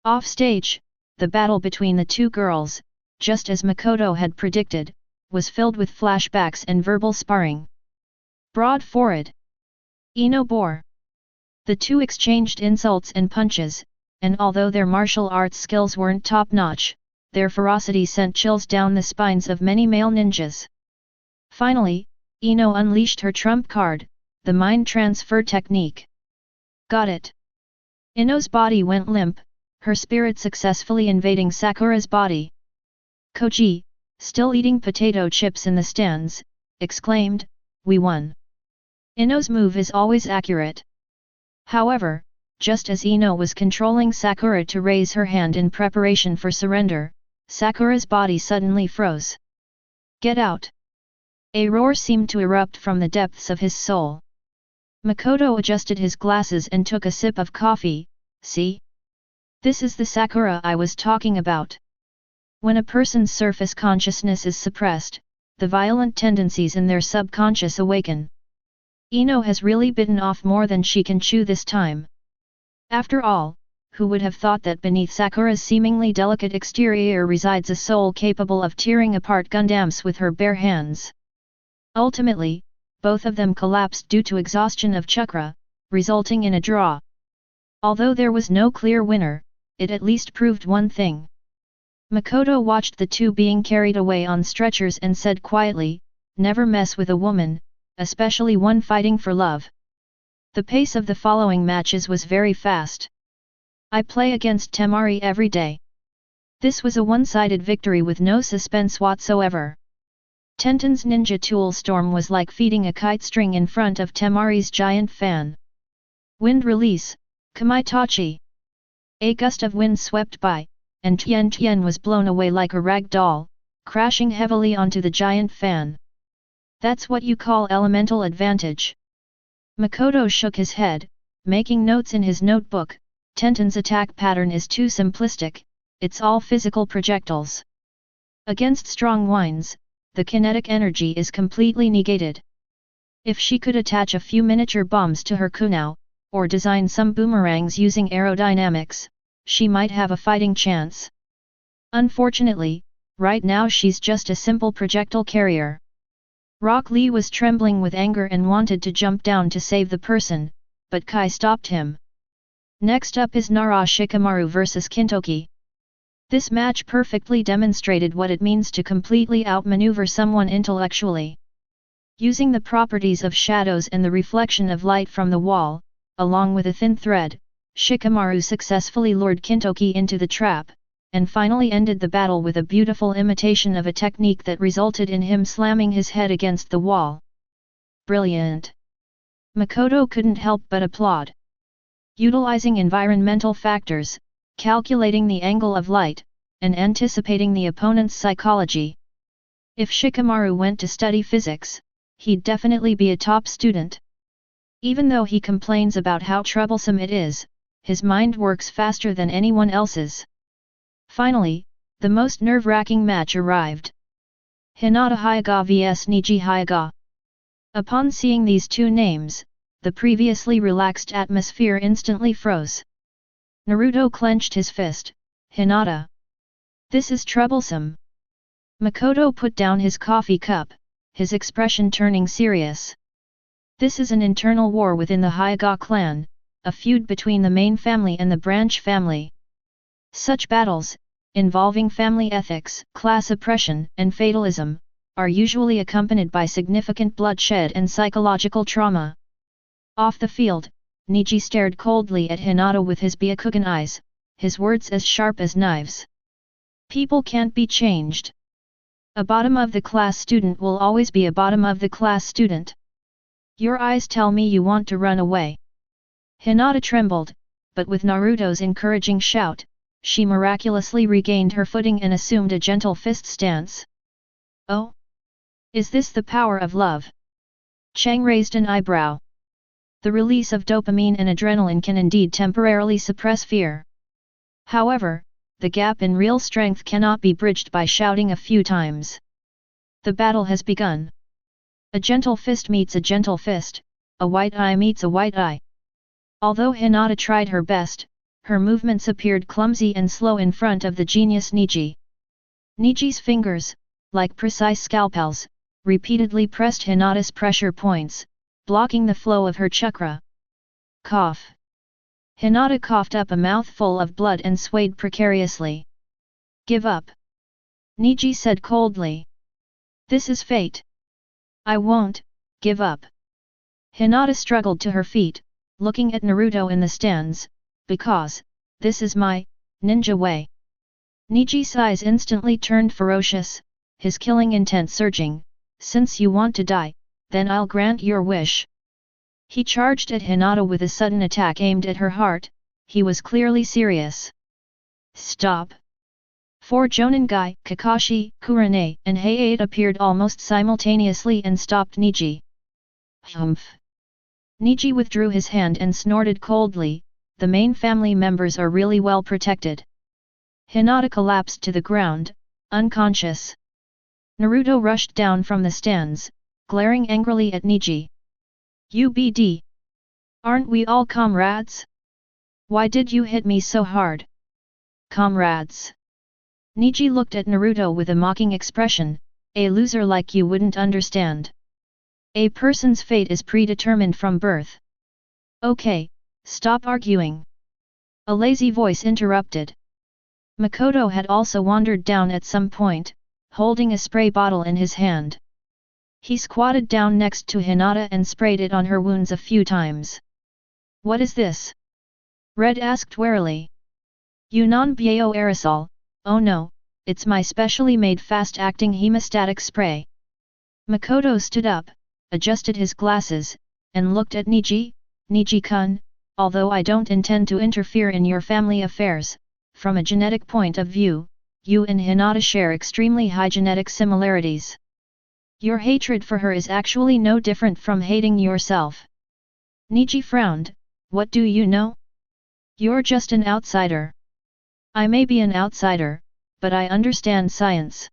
Speaker 1: Offstage, the battle between the two girls, just as Makoto had predicted, was filled with flashbacks and verbal sparring. Broad forehead. Ino bore. The two exchanged insults and punches, and although their martial arts skills weren't top-notch, their ferocity sent chills down the spines of many male ninjas. Finally, Ino unleashed her trump card, the mind transfer technique. Got it. Ino's body went limp, her spirit successfully invading Sakura's body. Koji, still eating potato chips in the stands, exclaimed, "We won." Ino's move is always accurate. However, just as Ino was controlling Sakura to raise her hand in preparation for surrender, Sakura's body suddenly froze. "Get out!" A roar seemed to erupt from the depths of his soul. Makoto adjusted his glasses and took a sip of coffee. See? This is the Sakura I was talking about. When a person's surface consciousness is suppressed, the violent tendencies in their subconscious awaken. Ino has really bitten off more than she can chew this time. After all, who would have thought that beneath Sakura's seemingly delicate exterior resides a soul capable of tearing apart Gundams with her bare hands? Ultimately, both of them collapsed due to exhaustion of chakra, resulting in a draw. Although there was no clear winner, it at least proved one thing. Makoto watched the two being carried away on stretchers and said quietly, "Never mess with a woman, especially one fighting for love." The pace of the following matches was very fast. I play against Temari every day. This was a one-sided victory with no suspense whatsoever. Tenten's ninja tool storm was like feeding a kite string in front of Temari's giant fan. Wind release, Kamaitachi. A gust of wind swept by, and Tian was blown away like a rag doll, crashing heavily onto the giant fan. That's what you call elemental advantage. Makoto shook his head, making notes in his notebook. Tenten's attack pattern is too simplistic, it's all physical projectiles. Against strong winds, the kinetic energy is completely negated. If she could attach a few miniature bombs to her kunao, or design some boomerangs using aerodynamics, she might have a fighting chance. Unfortunately, right now she's just a simple projectile carrier. Rock Lee was trembling with anger and wanted to jump down to save the person, but Kai stopped him. Next up is Shikamaru vs Kintoki. This match perfectly demonstrated what it means to completely outmaneuver someone intellectually. Using the properties of shadows and the reflection of light from the wall, along with a thin thread, Shikamaru successfully lured Kintoki into the trap, and finally ended the battle with a beautiful imitation of a technique that resulted in him slamming his head against the wall. Brilliant! Makoto couldn't help but applaud. Utilizing environmental factors, calculating the angle of light, and anticipating the opponent's psychology. If Shikamaru went to study physics, he'd definitely be a top student. Even though he complains about how troublesome it is, his mind works faster than anyone else's. Finally, the most nerve-wracking match arrived. Hinata Hyuga vs Niji Hyuga. Upon seeing these two names, the previously relaxed atmosphere instantly froze. Naruto clenched his fist. Hinata. This is troublesome. Makoto put down his coffee cup, his expression turning serious. This is an internal war within the Hyuga clan, a feud between the main family and the branch family. Such battles, involving family ethics, class oppression, and fatalism, are usually accompanied by significant bloodshed and psychological trauma. Off the field, Niji stared coldly at Hinata with his Byakugan eyes, his words as sharp as knives. People can't be changed. A bottom-of-the-class student will always be a bottom-of-the-class student. Your eyes tell me you want to run away. Hinata trembled, but with Naruto's encouraging shout, she miraculously regained her footing and assumed a gentle fist stance. Oh? Is this the power of love? Chang raised an eyebrow. The release of dopamine and adrenaline can indeed temporarily suppress fear. However, the gap in real strength cannot be bridged by shouting a few times. The battle has begun. A gentle fist meets a gentle fist, a white eye meets a white eye. Although Hinata tried her best, her movements appeared clumsy and slow in front of the genius Niji. Niji's fingers, like precise scalpels, repeatedly pressed Hinata's pressure points, blocking the flow of her chakra. Cough. Hinata coughed up a mouthful of blood and swayed precariously. Give up. Niji said coldly. This is fate. I won't give up. Hinata struggled to her feet, looking at Naruto in the stands, because this is my ninja way. Niji's eyes instantly turned ferocious, his killing intent surging. Since you want to die, then I'll grant your wish. He charged at Hinata with a sudden attack aimed at her heart. He was clearly serious. Stop! 4 Joningai, Kakashi, Kurane, and Hayate appeared almost simultaneously and stopped Niji. Humph! Niji withdrew his hand and snorted coldly. The main family members are really well protected. Hinata collapsed to the ground, unconscious. Naruto rushed down from the stands, glaring angrily at Niji. UBD! Aren't we all comrades? Why did you hit me so hard? Comrades! Niji looked at Naruto with a mocking expression. A loser like you wouldn't understand. A person's fate is predetermined from birth. Okay, stop arguing. A lazy voice interrupted. Makoto had also wandered down at some point, holding a spray bottle in his hand. He squatted down next to Hinata and sprayed it on her wounds a few times. What is this? Red asked warily. Yunnan Bio aerosol. Oh no, it's my specially made fast-acting hemostatic spray. Makoto stood up, adjusted his glasses, and looked at Niji. Niji-kun, although I don't intend to interfere in your family affairs, from a genetic point of view, you and Hinata share extremely high genetic similarities. Your hatred for her is actually no different from hating yourself. Niji frowned. What do you know? You're just an outsider. I may be an outsider, but I understand science.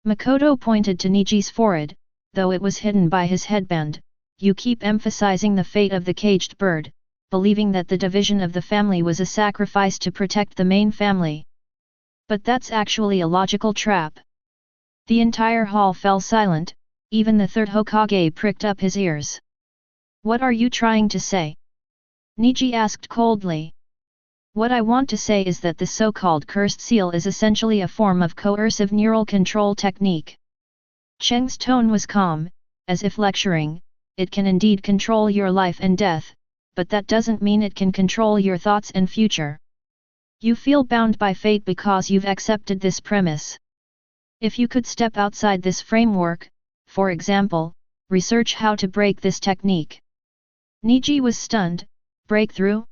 Speaker 1: Makoto pointed to Niji's forehead, though it was hidden by his headband. You keep emphasizing the fate of the caged bird, believing that the division of the family was a sacrifice to protect the main family. But that's actually a logical trap. The entire hall fell silent, even the third Hokage pricked up his ears. What are you trying to say? Niji asked coldly. What I want to say is that the so-called cursed seal is essentially a form of coercive neural control technique. Cheng's tone was calm, as if lecturing. It can indeed control your life and death, but that doesn't mean it can control your thoughts and future. You feel bound by fate because you've accepted this premise. If you could step outside this framework, for example, research how to break this technique. Niji was stunned. Breakthrough?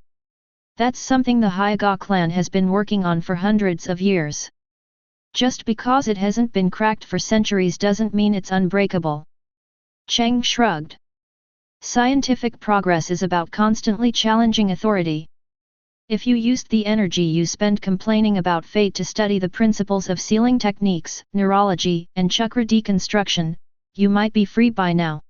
Speaker 1: That's something the Hyuga clan has been working on for hundreds of years. Just because it hasn't been cracked for centuries doesn't mean it's unbreakable. Cheng shrugged. Scientific progress is about constantly challenging authority. If you used the energy you spend complaining about fate to study the principles of sealing techniques, neurology, and chakra deconstruction, you might be free by now.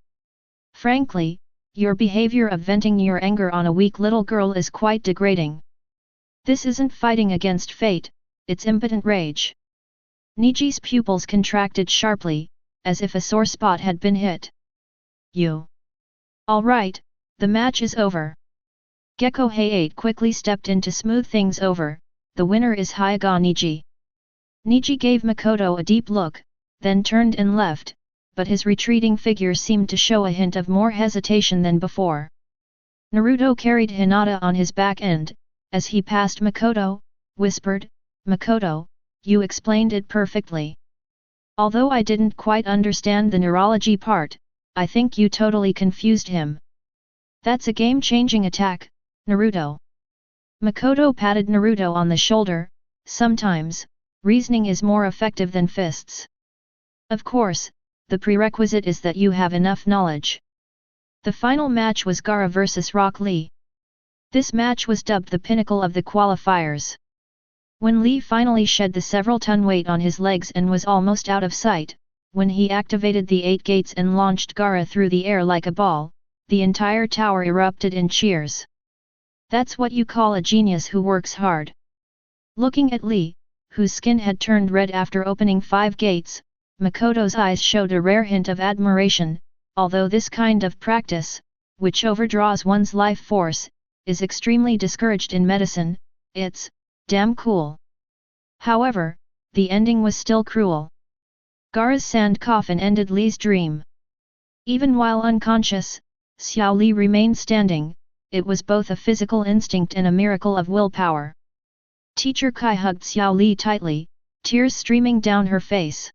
Speaker 1: Frankly, your behavior of venting your anger on a weak little girl is quite degrading. This isn't fighting against fate, it's impotent rage. Niji's pupils contracted sharply, as if a sore spot had been hit. You. All right, the match is over. Gecko Hayate quickly stepped in to smooth things over. The winner is Hyuga Niji. Niji gave Makoto a deep look, then turned and left, but his retreating figure seemed to show a hint of more hesitation than before. Naruto carried Hinata on his back and, as he passed Makoto, whispered, Makoto, you explained it perfectly. Although I didn't quite understand the neurology part, I think you totally confused him. That's a game-changing attack, Naruto. Makoto patted Naruto on the shoulder. Sometimes, reasoning is more effective than fists. Of course, the prerequisite is that you have enough knowledge. The final match was Gaara vs Rock Lee. This match was dubbed the pinnacle of the qualifiers. When Lee finally shed the several-ton weight on his legs and was almost out of sight, when he activated the 8 gates and launched Gaara through the air like a ball, the entire tower erupted in cheers. That's what you call a genius who works hard. Looking at Lee, whose skin had turned red after opening 5 gates, Makoto's eyes showed a rare hint of admiration. Although this kind of practice, which overdraws one's life force, is extremely discouraged in medicine, it's damn cool. However, the ending was still cruel. Gaara's sand coffin ended Lee's dream. Even while unconscious, Xiao Li remained standing. It was both a physical instinct and a miracle of willpower. Teacher Kai hugged Xiao Li tightly, tears streaming down her face.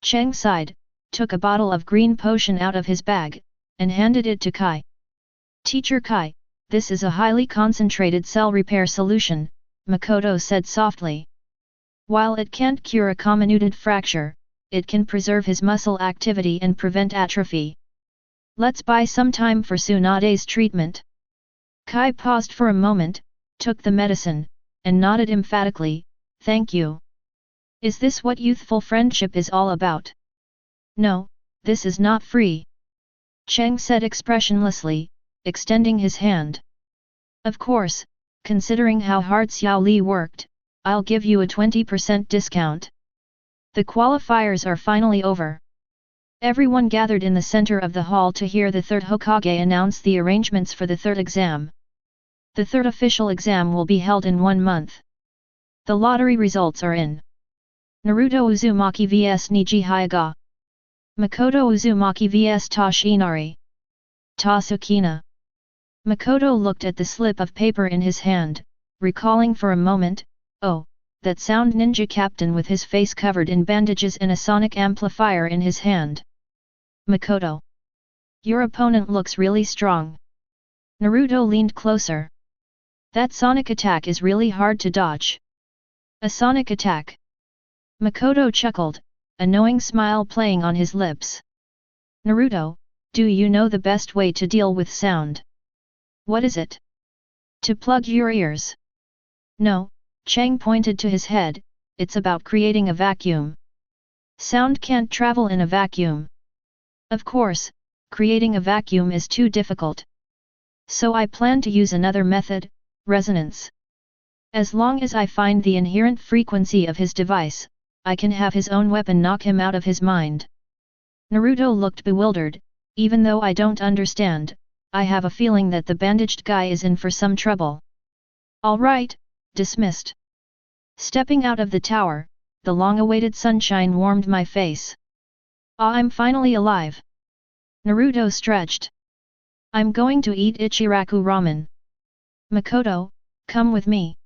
Speaker 1: Cheng sighed, took a bottle of green potion out of his bag, and handed it to Kai. Teacher Kai, this is a highly concentrated cell repair solution, Makoto said softly. While it can't cure a comminuted fracture, it can preserve his muscle activity and prevent atrophy. Let's buy some time for Tsunade's treatment. Kai paused for a moment, took the medicine, and nodded emphatically, thank you. Is this what youthful friendship is all about? No, this is not free. Cheng said expressionlessly, extending his hand. Of course, considering how hard Xiao Li worked, I'll give you a 20% discount. The qualifiers are finally over. Everyone gathered in the center of the hall to hear the third Hokage announce the arrangements for the third exam. The third official exam will be held in 1 month. The lottery results are in. Naruto Uzumaki vs Niji Hyuga. Makoto Uzumaki vs Toshinari. Tasukina. Makoto looked at the slip of paper in his hand, recalling for a moment, oh, that sound ninja captain with his face covered in bandages and a sonic amplifier in his hand. Makoto. Your opponent looks really strong. Naruto leaned closer. That sonic attack is really hard to dodge. A sonic attack. Makoto chuckled, a knowing smile playing on his lips. Naruto, do you know the best way to deal with sound? What is it? To plug your ears. No, Cheng pointed to his head, it's about creating a vacuum. Sound can't travel in a vacuum. Of course, creating a vacuum is too difficult. So I plan to use another method, resonance. As long as I find the inherent frequency of his device, I can have his own weapon knock him out of his mind. Naruto looked bewildered. Even though I don't understand, I have a feeling that the bandaged guy is in for some trouble. Alright, dismissed. Stepping out of the tower, the long-awaited sunshine warmed my face. Ah, I'm finally alive. Naruto stretched. I'm going to eat Ichiraku ramen. Makoto, come with me.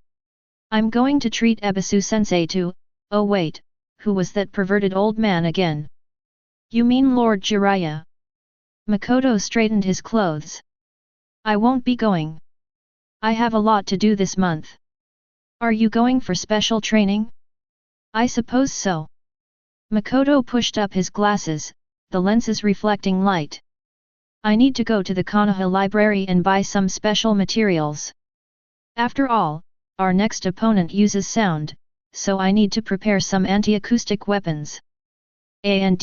Speaker 1: I'm going to treat Ebisu-sensei too. Oh wait, who was that perverted old man again? You mean Lord Jiraiya? Makoto straightened his clothes. I won't be going. I have a lot to do this month. Are you going for special training? I suppose so. Makoto pushed up his glasses, the lenses reflecting light. I need to go to the Konoha library and buy some special materials. After all, our next opponent uses sound, so I need to prepare some anti-acoustic weapons. And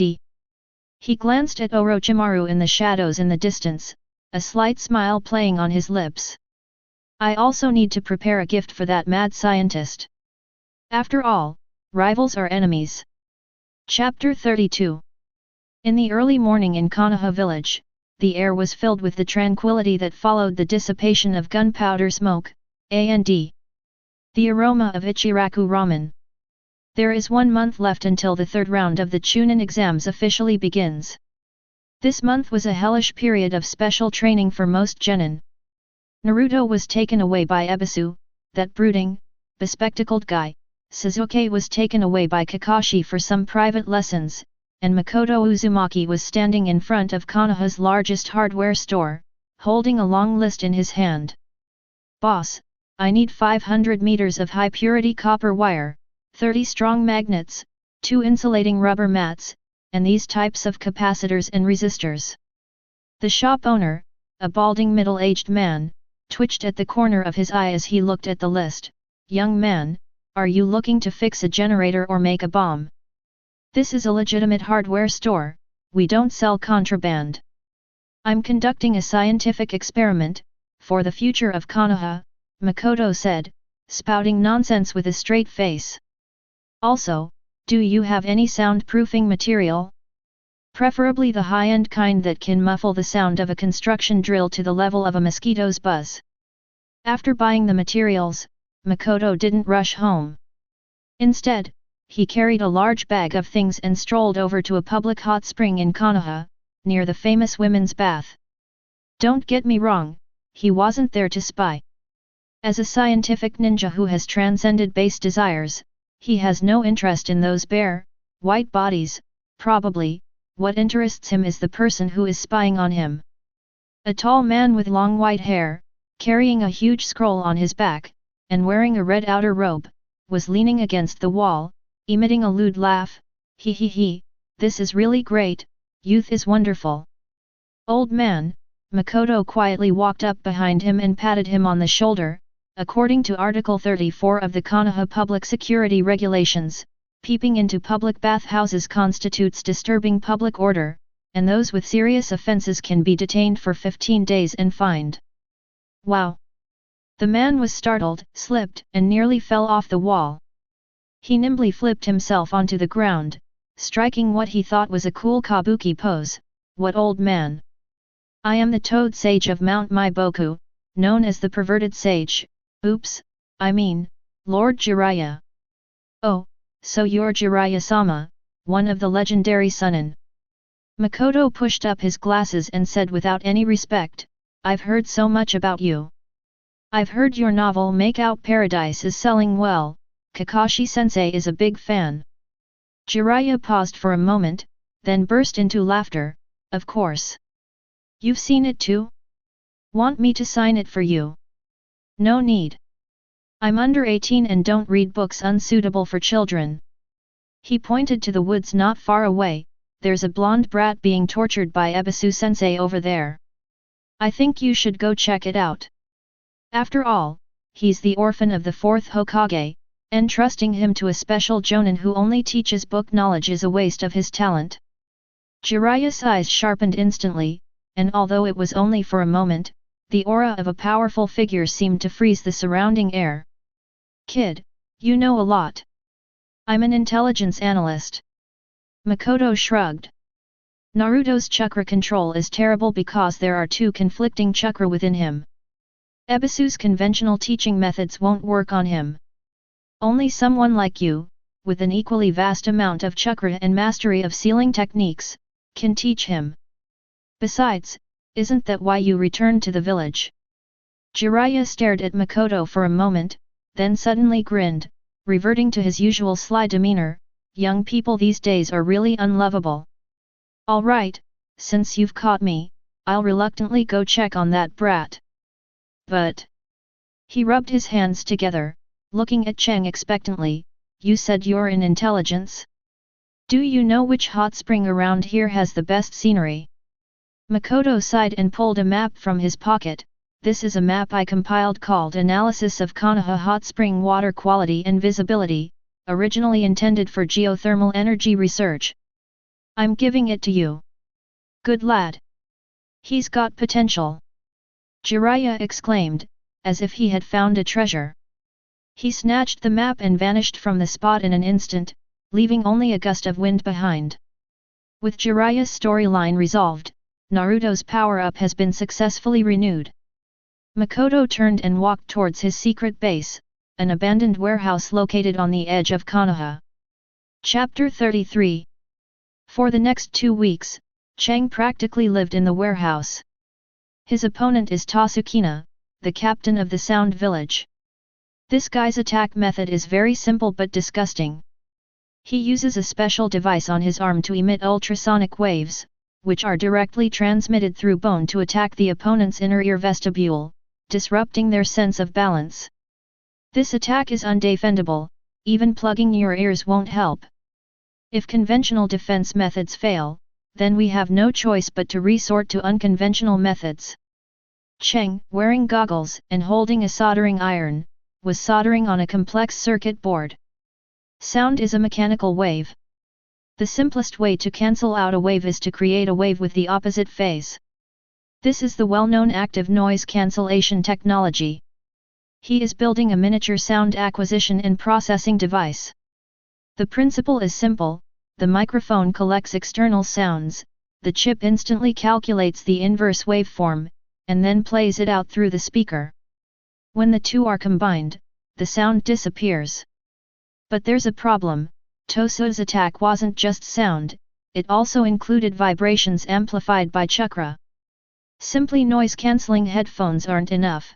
Speaker 1: he glanced at Orochimaru in the shadows in the distance, a slight smile playing on his lips. I also need to prepare a gift for that mad scientist. After all, rivals are enemies. Chapter 32. In the early morning in Konoha village, the air was filled with the tranquility that followed the dissipation of gunpowder smoke, and the aroma of Ichiraku ramen. There is 1 month left until the third round of the Chuunin exams officially begins. This month was a hellish period of special training for most genin. Naruto was taken away by Ebisu, that brooding, bespectacled guy. Sasuke was taken away by Kakashi for some private lessons, and Makoto Uzumaki was standing in front of Konoha's largest hardware store, holding a long list in his hand. Boss, I need 500 meters of high-purity copper wire, 30 strong magnets, 2 insulating rubber mats, and these types of capacitors and resistors. The shop owner, a balding middle-aged man, twitched at the corner of his eye as he looked at the list. Young man, are you looking to fix a generator or make a bomb? This is a legitimate hardware store, we don't sell contraband. I'm conducting a scientific experiment, for the future of Konoha, Makoto said, spouting nonsense with a straight face. Also, do you have any soundproofing material? Preferably the high-end kind that can muffle the sound of a construction drill to the level of a mosquito's buzz. After buying the materials, Makoto didn't rush home. Instead, he carried a large bag of things and strolled over to a public hot spring in Konoha, near the famous women's bath. Don't get me wrong, he wasn't there to spy. As a scientific ninja who has transcended base desires, he has no interest in those bare, white bodies. Probably, what interests him is the person who is spying on him. A tall man with long white hair, carrying a huge scroll on his back, and wearing a red outer robe, was leaning against the wall, emitting a lewd laugh. He he he, this is really great, youth is wonderful. Old man, Makoto quietly walked up behind him and patted him on the shoulder. According to Article 34 of the Konoha Public Security Regulations, peeping into public bathhouses constitutes disturbing public order, and those with serious offenses can be detained for 15 days and fined. Wow! The man was startled, slipped, and nearly fell off the wall. He nimbly flipped himself onto the ground, striking what he thought was a cool kabuki pose. What old man? I am the Toad Sage of Mount Maiboku, known as the Perverted Sage. Oops, I mean, Lord Jiraiya. Oh, so you're Jiraiya-sama, one of the legendary Chuunin. Makoto pushed up his glasses and said without any respect, I've heard so much about you. I've heard your novel Make Out Paradise is selling well, Kakashi-sensei is a big fan. Jiraiya paused for a moment, then burst into laughter. Of course. You've seen it too? Want me to sign it for you? No need. I'm under 18 and don't read books unsuitable for children. He pointed to the woods not far away. There's a blonde brat being tortured by Ebisu-sensei over there. I think you should go check it out. After all, he's the orphan of the 4th Hokage, and trusting him to a special jonin who only teaches book knowledge is a waste of his talent. Jiraiya's eyes sharpened instantly, and although it was only for a moment, the aura of a powerful figure seemed to freeze the surrounding air. Kid, you know a lot. I'm an intelligence analyst. Makoto shrugged. Naruto's chakra control is terrible because there are two conflicting chakra within him. Ebisu's conventional teaching methods won't work on him. Only someone like you, with an equally vast amount of chakra and mastery of sealing techniques, can teach him. Besides, isn't that why you returned to the village? Jiraiya stared at Makoto for a moment, then suddenly grinned, reverting to his usual sly demeanor. Young people these days are really unlovable. All right, since you've caught me, I'll reluctantly go check on that brat. But... He rubbed his hands together, looking at Chang expectantly. You said you're in intelligence? Do you know which hot spring around here has the best scenery? Makoto sighed and pulled a map from his pocket. This is a map I compiled called Analysis of Konoha Hot Spring Water Quality and Visibility, originally intended for geothermal energy research. I'm giving it to you. Good lad. He's got potential. Jiraiya exclaimed, as if he had found a treasure. He snatched the map and vanished from the spot in an instant, leaving only a gust of wind behind. With Jiraiya's storyline resolved, Naruto's power-up has been successfully renewed. Makoto turned and walked towards his secret base, an abandoned warehouse located on the edge of Konoha. Chapter 33. For the next 2 weeks, Chang practically lived in the warehouse. His opponent is Tasukina, the captain of the Sound Village. This guy's attack method is very simple but disgusting. He uses a special device on his arm to emit ultrasonic waves, which are directly transmitted through bone to attack the opponent's inner ear vestibule, disrupting their sense of balance. This attack is undefendable, even plugging your ears won't help. If conventional defense methods fail, then we have no choice but to resort to unconventional methods. Cheng, wearing goggles and holding a soldering iron, was soldering on a complex circuit board. Sound is a mechanical wave. The simplest way to cancel out a wave is to create a wave with the opposite phase. This is the well-known active noise cancellation technology. He is building a miniature sound acquisition and processing device. The principle is simple: the microphone collects external sounds, the chip instantly calculates the inverse waveform, and then plays it out through the speaker. When the two are combined, the sound disappears. But there's a problem: Tosu's attack wasn't just sound, it also included vibrations amplified by chakra. Simply noise-cancelling headphones aren't enough.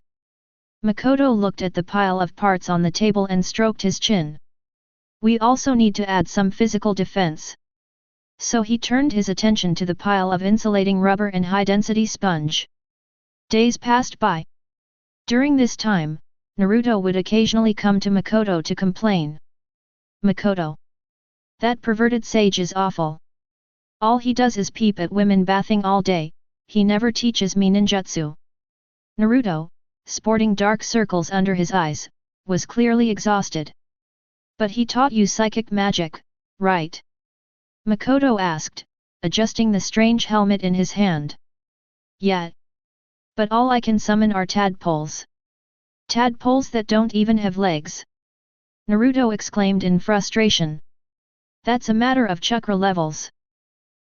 Speaker 1: Makoto looked at the pile of parts on the table and stroked his chin. We also need to add some physical defense. So he turned his attention to the pile of insulating rubber and high-density sponge. Days passed by. During this time, Naruto would occasionally come to Makoto to complain. Makoto. That perverted sage is awful. All he does is peep at women bathing all day, he never teaches me ninjutsu. Naruto, sporting dark circles under his eyes, was clearly exhausted. But he taught you psychic magic, right? Makoto asked, adjusting the strange helmet in his hand. Yeah. But all I can summon are tadpoles. Tadpoles that don't even have legs. Naruto exclaimed in frustration. That's a matter of chakra levels.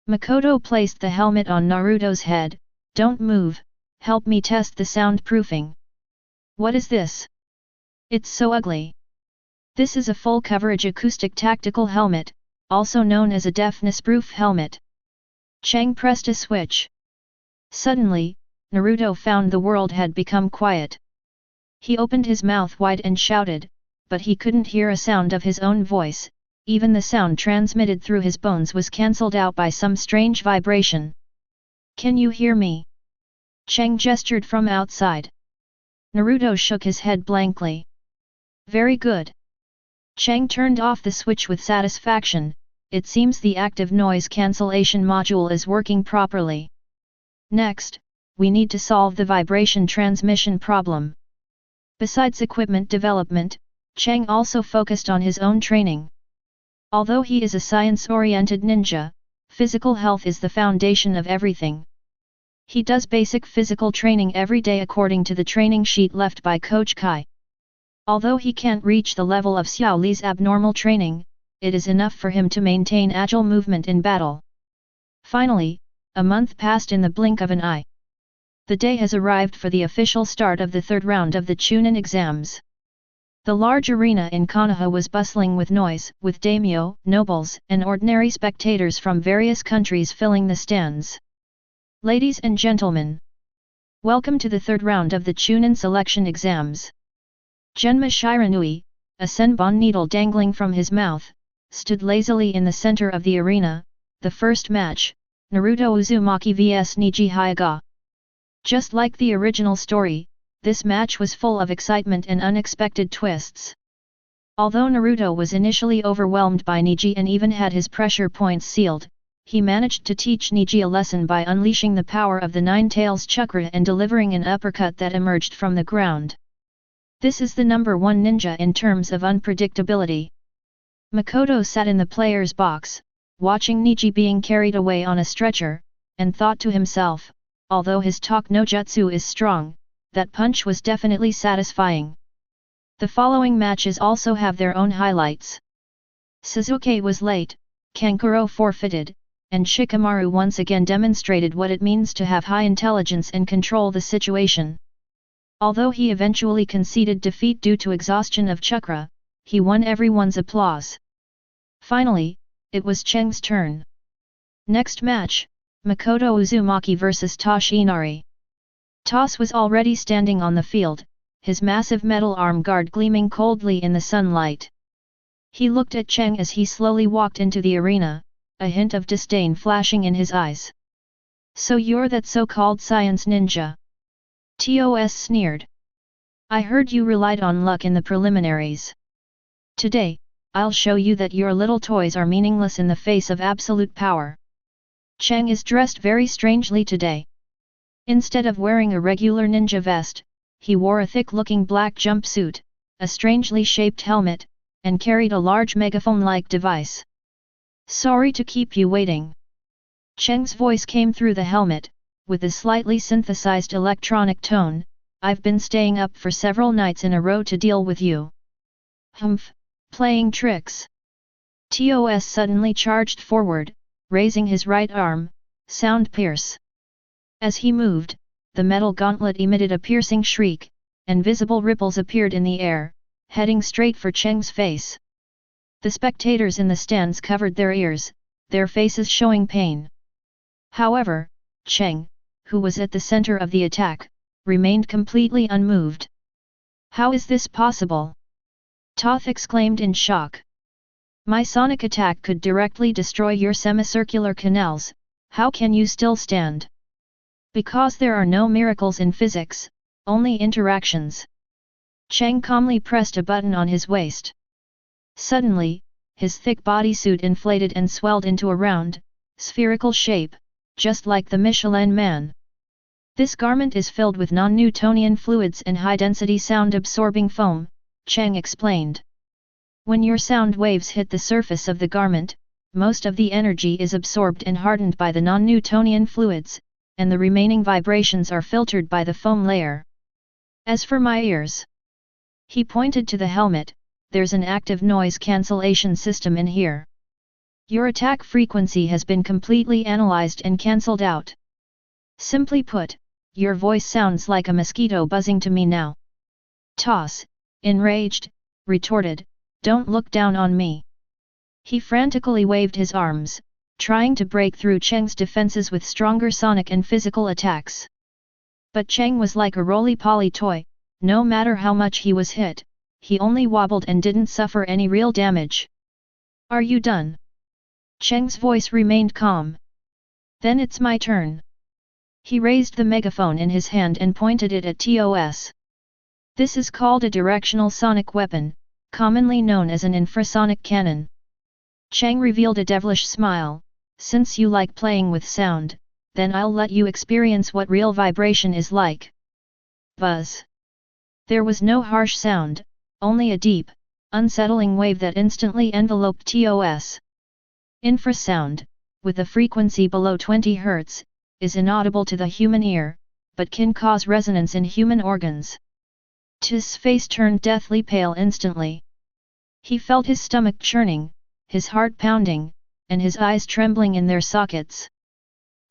Speaker 1: Makoto placed the helmet on Naruto's head. Don't move, help me test the soundproofing. What is this? It's so ugly. This is a full coverage acoustic tactical helmet, also known as a deafness-proof helmet. Chang pressed a switch. Suddenly, Naruto found the world had become quiet. He opened his mouth wide and shouted, but he couldn't hear a sound of his own voice. Even the sound transmitted through his bones was cancelled out by some strange vibration. Can you hear me? Chang gestured from outside. Naruto shook his head blankly. Very good. Chang turned off the switch with satisfaction. It seems the active noise cancellation module is working properly. Next, we need to solve the vibration transmission problem. Besides equipment development, Chang also focused on his own training. Although he is a science-oriented ninja, physical health is the foundation of everything. He does basic physical training every day according to the training sheet left by Coach Kai. Although he can't reach the level of Xiao Li's abnormal training, it is enough for him to maintain agile movement in battle. Finally, a month passed in the blink of an eye. The day has arrived for the official start of the third round of the Chuunin exams. The large arena in Konoha was bustling with noise, with daimyo, nobles, and ordinary spectators from various countries filling the stands. Ladies and gentlemen, welcome to the third round of the Chuunin selection exams. Genma Shiranui, a senbon needle dangling from his mouth, stood lazily in the center of the arena. The first match, Naruto Uzumaki vs Niji Hyuga. Just like the original story, this match was full of excitement and unexpected twists. Although Naruto was initially overwhelmed by Niji and even had his pressure points sealed, he managed to teach Niji a lesson by unleashing the power of the Nine Tails chakra and delivering an uppercut that emerged from the ground. This is the number one ninja in terms of unpredictability. Makoto sat in the player's box, watching Niji being carried away on a stretcher, and thought to himself, although his talk no jutsu is strong, that punch was definitely satisfying. The following matches also have their own highlights. Sasuke was late, Kankuro forfeited, and Shikamaru once again demonstrated what it means to have high intelligence and control the situation. Although he eventually conceded defeat due to exhaustion of chakra, he won everyone's applause. Finally, it was Cheng's turn. Next match, Makoto Uzumaki vs Toshinari. Toss was already standing on the field, his massive metal arm guard gleaming coldly in the sunlight. He looked at Cheng as he slowly walked into the arena, a hint of disdain flashing in his eyes. "So you're that so-called science ninja?" Tos sneered. "I heard you relied on luck in the preliminaries. Today, I'll show you that your little toys are meaningless in the face of absolute power." Cheng is dressed very strangely today. Instead of wearing a regular ninja vest, he wore a thick-looking black jumpsuit, a strangely shaped helmet, and carried a large megaphone-like device. "Sorry to keep you waiting." Cheng's voice came through the helmet, with a slightly synthesized electronic tone. "I've been staying up for several nights in a row to deal with you." "Humph, playing tricks." Tos suddenly charged forward, raising his right arm, sound pierce. As he moved, the metal gauntlet emitted a piercing shriek, and visible ripples appeared in the air, heading straight for Cheng's face. The spectators in the stands covered their ears, their faces showing pain. However, Cheng, who was at the center of the attack, remained completely unmoved. "How is this possible?" Toth exclaimed in shock. "My sonic attack could directly destroy your semicircular canals, how can you still stand?" "Because there are no miracles in physics, only interactions." Cheng calmly pressed a button on his waist. Suddenly, his thick bodysuit inflated and swelled into a round, spherical shape, just like the Michelin Man. "This garment is filled with non-Newtonian fluids and high-density sound-absorbing foam," Cheng explained. "When your sound waves hit the surface of the garment, most of the energy is absorbed and hardened by the non-Newtonian fluids, and the remaining vibrations are filtered by the foam layer. As for my ears," he pointed to the helmet, "there's an active noise cancellation system in here. Your attack frequency has been completely analyzed and cancelled out. Simply put, your voice sounds like a mosquito buzzing to me now." Toss, enraged, retorted, "Don't look down on me." He frantically waved his arms, trying to break through Cheng's defenses with stronger sonic and physical attacks. But Cheng was like a roly-poly toy, no matter how much he was hit, he only wobbled and didn't suffer any real damage. "Are you done?" Cheng's voice remained calm. "Then it's my turn." He raised the megaphone in his hand and pointed it at Tos. "This is called a directional sonic weapon, commonly known as an infrasonic cannon." Cheng revealed a devilish smile. "Since you like playing with sound, then I'll let you experience what real vibration is like." Buzz. There was no harsh sound, only a deep, unsettling wave that instantly enveloped Tos. Infrasound, with a frequency below 20 Hz, is inaudible to the human ear, but can cause resonance in human organs. T's face turned deathly pale instantly. He felt his stomach churning, his heart pounding, and his eyes trembling in their sockets.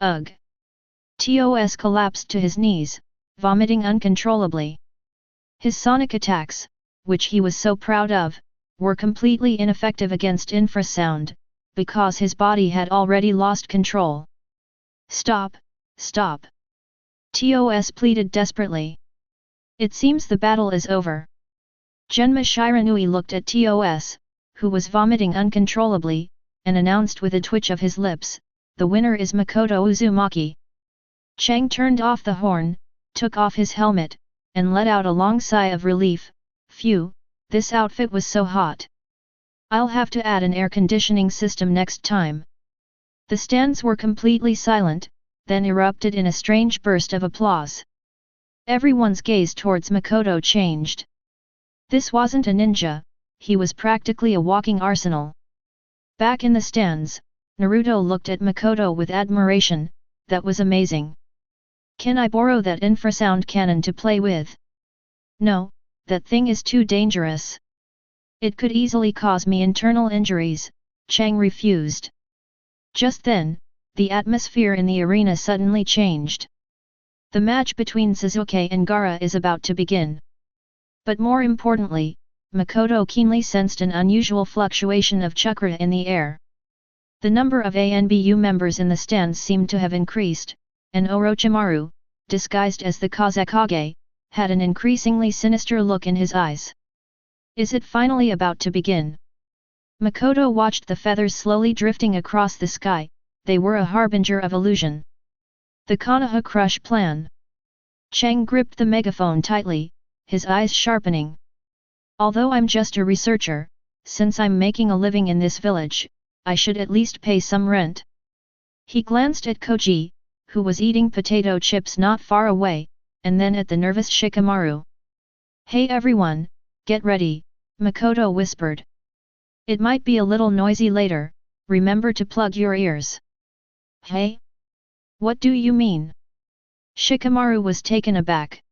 Speaker 1: Ugh! TOS collapsed to his knees, vomiting uncontrollably. His sonic attacks, which he was so proud of, were completely ineffective against infrasound, because his body had already lost control. Stop, stop! TOS pleaded desperately. It seems the battle is over. Genma Shiranui looked at TOS, who was vomiting uncontrollably, and announced with a twitch of his lips, "The winner is Makoto Uzumaki." Chang turned off the horn, took off his helmet, and let out a long sigh of relief. Phew, this outfit was so hot. I'll have to add an air conditioning system next time. The stands were completely silent, then erupted in a strange burst of applause. Everyone's gaze towards Makoto changed. This wasn't a ninja, he was practically a walking arsenal. Back in the stands, Naruto looked at Makoto with admiration. That was amazing. Can I borrow that infrasound cannon to play with? No, that thing is too dangerous. It could easily cause me internal injuries, Chang refused. Just then, the atmosphere in the arena suddenly changed. The match between Sasuke and Gaara is about to begin. But more importantly, Makoto keenly sensed an unusual fluctuation of chakra in the air. The number of ANBU members in the stands seemed to have increased, and Orochimaru, disguised as the Kazekage, had an increasingly sinister look in his eyes. Is it finally about to begin? Makoto watched the feathers slowly drifting across the sky. They were a harbinger of illusion. The Konoha Crush Plan. Chang gripped the megaphone tightly, his eyes sharpening. Although I'm just a researcher, since I'm making a living in this village, I should at least pay some rent. He glanced at Koji, who was eating potato chips not far away, and then at the nervous Shikamaru. Hey everyone, get ready, Makoto whispered. It might be a little noisy later, remember to plug your ears. Hey? What do you mean? Shikamaru was taken aback.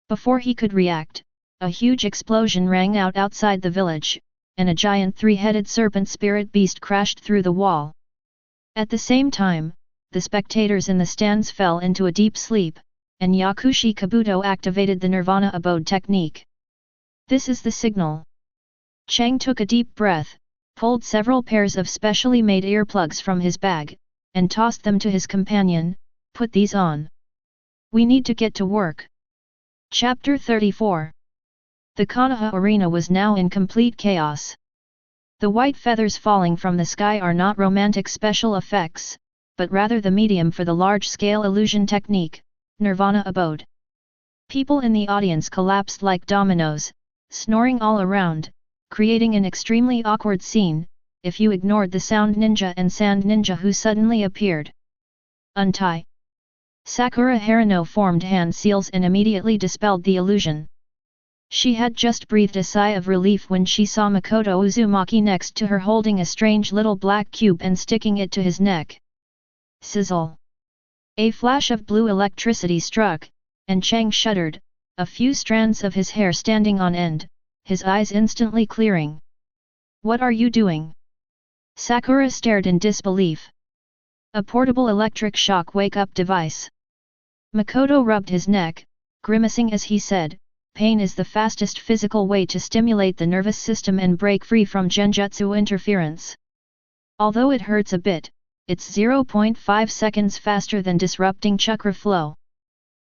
Speaker 1: Before he could react, a huge explosion rang out outside the village, and a giant three-headed serpent spirit beast crashed through the wall. At the same time, the spectators in the stands fell into a deep sleep, and Yakushi Kabuto activated the Nirvana abode technique. This is the signal. Chang took a deep breath, pulled several pairs of specially made earplugs from his bag, and tossed them to his companion. Put these on. We need to get to work. Chapter 34. The Konoha arena was now in complete chaos. The white feathers falling from the sky are not romantic special effects, but rather the medium for the large-scale illusion technique, Nirvana abode. People in the audience collapsed like dominoes, snoring all around, creating an extremely awkward scene, if you ignored the sound ninja and sand ninja who suddenly appeared. Untie! Sakura Haruno formed hand seals and immediately dispelled the illusion. She had just breathed a sigh of relief when she saw Makoto Uzumaki next to her holding a strange little black cube and sticking it to his neck. Sizzle! A flash of blue electricity struck, and Chang shuddered, a few strands of his hair standing on end, his eyes instantly clearing. What are you doing? Sakura stared in disbelief. A portable electric shock wake-up device. Makoto rubbed his neck, grimacing as he said, pain is the fastest physical way to stimulate the nervous system and break free from genjutsu interference. Although it hurts a bit, it's 0.5 seconds faster than disrupting chakra flow.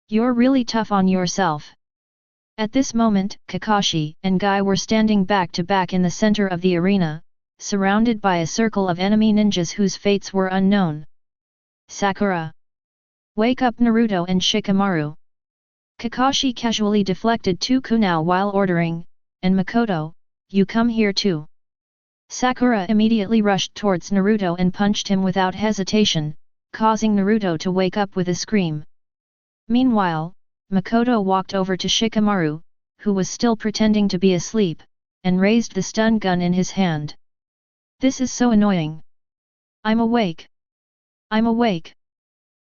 Speaker 1: You're really tough on yourself. At this moment, Kakashi and Guy were standing back to back in the center of the arena, surrounded by a circle of enemy ninjas whose fates were unknown. Sakura! Wake up Naruto and Shikamaru! Kakashi casually deflected 2 kunai while ordering, and Makoto, you come here too. Sakura immediately rushed towards Naruto and punched him without hesitation, causing Naruto to wake up with a scream. Meanwhile, Makoto walked over to Shikamaru, who was still pretending to be asleep, and raised the stun gun in his hand. This is so annoying. I'm awake. I'm awake.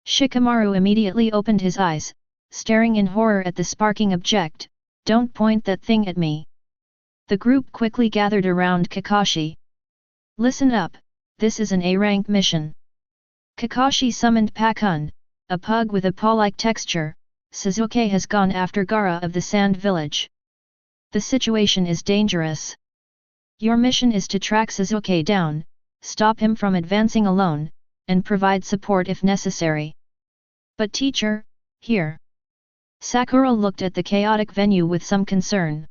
Speaker 1: Shikamaru immediately opened his eyes, staring in horror at the sparking object. Don't point that thing at me. The group quickly gathered around Kakashi. Listen up, this is an A-rank mission. Kakashi summoned Pakun, a pug with a paw-like texture. Sasuke has gone after Gaara of the Sand Village. The situation is dangerous. Your mission is to track Sasuke down, stop him from advancing alone, and provide support if necessary. But teacher, here. Sakura looked at the chaotic venue with some concern.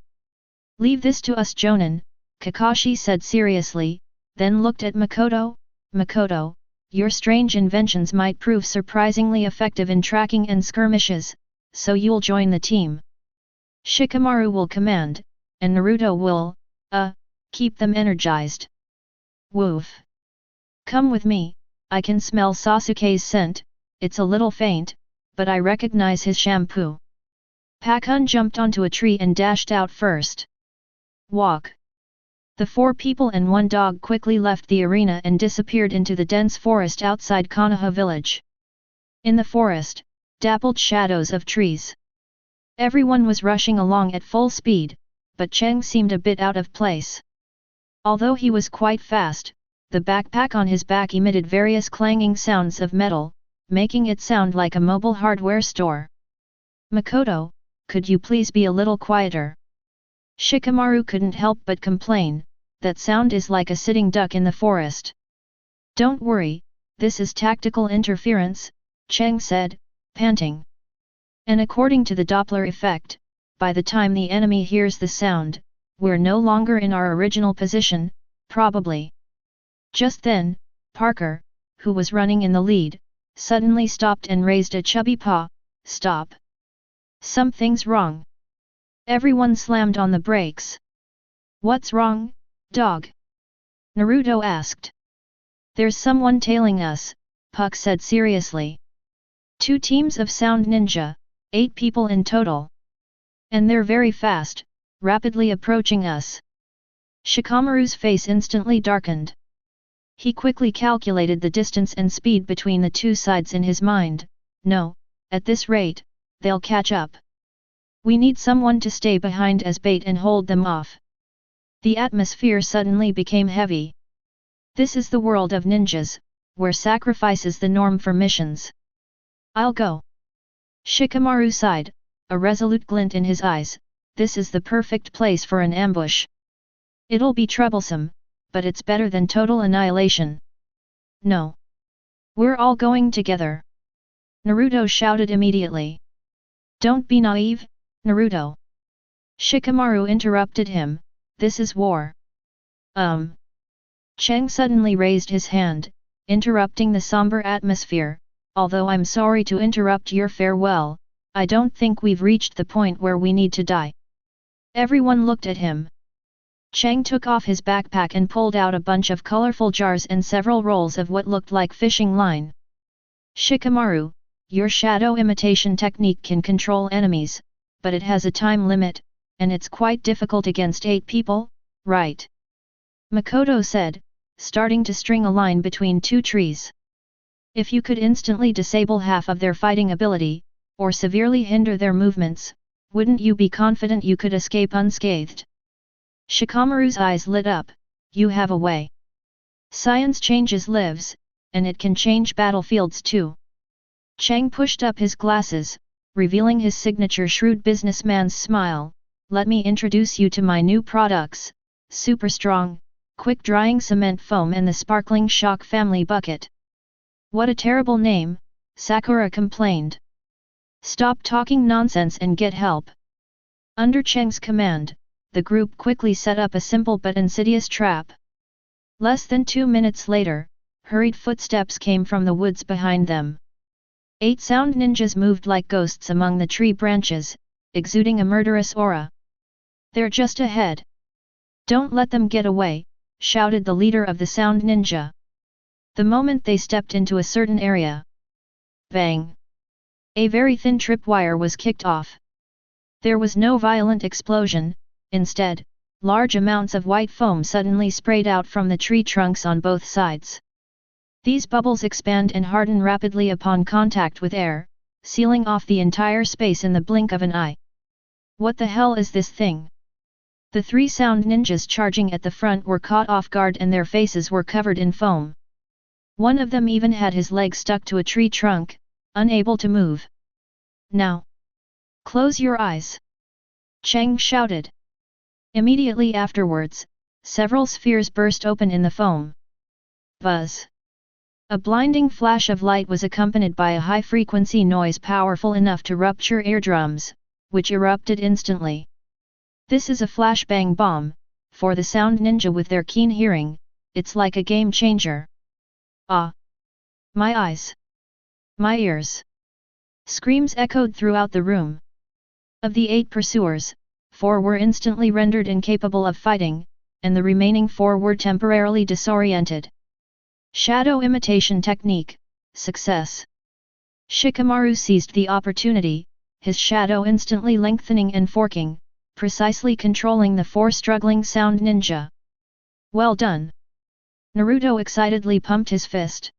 Speaker 1: Leave this to us Jonin, Kakashi said seriously, then looked at Makoto. Makoto, your strange inventions might prove surprisingly effective in tracking and skirmishes, so you'll join the team. Shikamaru will command, and Naruto will, keep them energized. Woof. Come with me, I can smell Sasuke's scent, it's a little faint, but I recognize his shampoo. Pakun jumped onto a tree and dashed out first. Walk. The 4 people and 1 dog quickly left the arena and disappeared into the dense forest outside Konoha village. In the forest, dappled shadows of trees. Everyone was rushing along at full speed, but Cheng seemed a bit out of place. Although he was quite fast, the backpack on his back emitted various clanging sounds of metal, making it sound like a mobile hardware store. Makoto, could you please be a little quieter? Shikamaru couldn't help but complain, that sound is like a sitting duck in the forest. Don't worry, this is tactical interference, Cheng said, panting. And according to the Doppler effect, by the time the enemy hears the sound, we're no longer in our original position, probably. Just then, Parker, who was running in the lead, suddenly stopped and raised a chubby paw. Stop. Something's wrong. Everyone slammed on the brakes. What's wrong, dog? Naruto asked. There's someone tailing us, Puck said seriously. 2 teams of sound ninja, 8 people in total. And they're very fast, rapidly approaching us. Shikamaru's face instantly darkened. He quickly calculated the distance and speed between the 2 sides in his mind. No, at this rate, they'll catch up. We need someone to stay behind as bait and hold them off. The atmosphere suddenly became heavy. This is the world of ninjas, where sacrifice is the norm for missions. I'll go. Shikamaru sighed, a resolute glint in his eyes. This is the perfect place for an ambush. It'll be troublesome, but it's better than total annihilation. No. We're all going together. Naruto shouted immediately. Don't be naive, Naruto. Shikamaru interrupted him, this is war. Cheng suddenly raised his hand, interrupting the somber atmosphere. Although I'm sorry to interrupt your farewell, I don't think we've reached the point where we need to die. Everyone looked at him. Cheng took off his backpack and pulled out a bunch of colorful jars and several rolls of what looked like fishing line. Shikamaru, your shadow imitation technique can control enemies, but it has a time limit, and it's quite difficult against 8 people, right? Makoto said, starting to string a line between 2 trees. If you could instantly disable half of their fighting ability, or severely hinder their movements, wouldn't you be confident you could escape unscathed? Shikamaru's eyes lit up, you have a way. Science changes lives, and it can change battlefields too. Cheng pushed up his glasses, revealing his signature shrewd businessman's smile. Let me introduce you to my new products, Super Strong, Quick Drying Cement Foam and the Sparkling Shock Family Bucket. What a terrible name, Sakura complained. Stop talking nonsense and get help. Under Cheng's command, the group quickly set up a simple but insidious trap. Less than 2 minutes later, hurried footsteps came from the woods behind them. 8 sound ninjas moved like ghosts among the tree branches, exuding a murderous aura. They're just ahead. Don't let them get away, shouted the leader of the sound ninja. The moment they stepped into a certain area. Bang! A very thin tripwire was kicked off. There was no violent explosion, instead, large amounts of white foam suddenly sprayed out from the tree trunks on both sides. These bubbles expand and harden rapidly upon contact with air, sealing off the entire space in the blink of an eye. What the hell is this thing? The 3 sound ninjas charging at the front were caught off guard and their faces were covered in foam. One of them even had his leg stuck to a tree trunk, unable to move. Now! Close your eyes! Chang shouted. Immediately afterwards, several spheres burst open in the foam. Buzz! A blinding flash of light was accompanied by a high-frequency noise powerful enough to rupture eardrums, which erupted instantly. This is a flashbang bomb. For the sound ninja with their keen hearing, it's like a game changer. Ah! My eyes! My ears! Screams echoed throughout the room. Of the 8 pursuers, 4 were instantly rendered incapable of fighting, and the remaining 4 were temporarily disoriented. Shadow imitation technique, success. Shikamaru seized the opportunity, his shadow instantly lengthening and forking, precisely controlling the 4 struggling sound ninja. Well done! Naruto excitedly pumped his fist.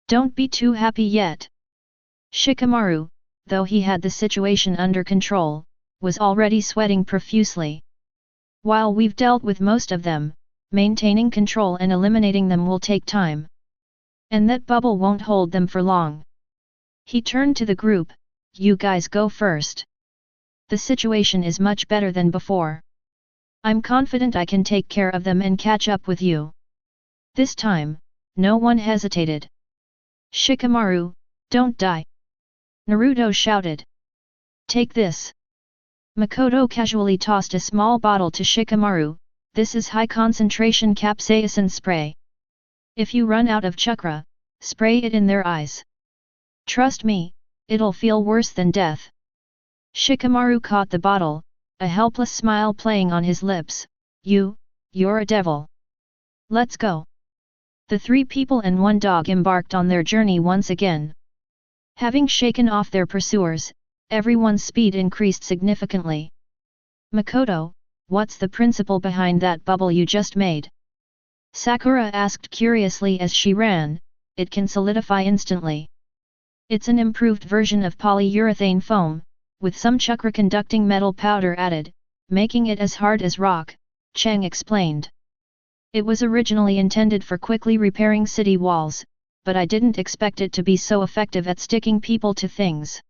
Speaker 1: Don't be too happy yet. Shikamaru, though he had the situation under control, was already sweating profusely. While we've dealt with most of them, maintaining control and eliminating them will take time. And that bubble won't hold them for long. He turned to the group, you guys go first. The situation is much better than before. I'm confident I can take care of them and catch up with you. This time, no one hesitated. Shikamaru, don't die! Naruto shouted. Take this! Makoto casually tossed a small bottle to Shikamaru, this is high-concentration capsaicin spray. If you run out of chakra, spray it in their eyes. Trust me, it'll feel worse than death. Shikamaru caught the bottle, a helpless smile playing on his lips. You're a devil. Let's go. The 3 people and 1 dog embarked on their journey once again. Having shaken off their pursuers, everyone's speed increased significantly. Makoto, what's the principle behind that bubble you just made? Sakura asked curiously as she ran. It can solidify instantly. It's an improved version of polyurethane foam, with some chakra-conducting metal powder added, making it as hard as rock, Chang explained. It was originally intended for quickly repairing city walls, but I didn't expect it to be so effective at sticking people to things.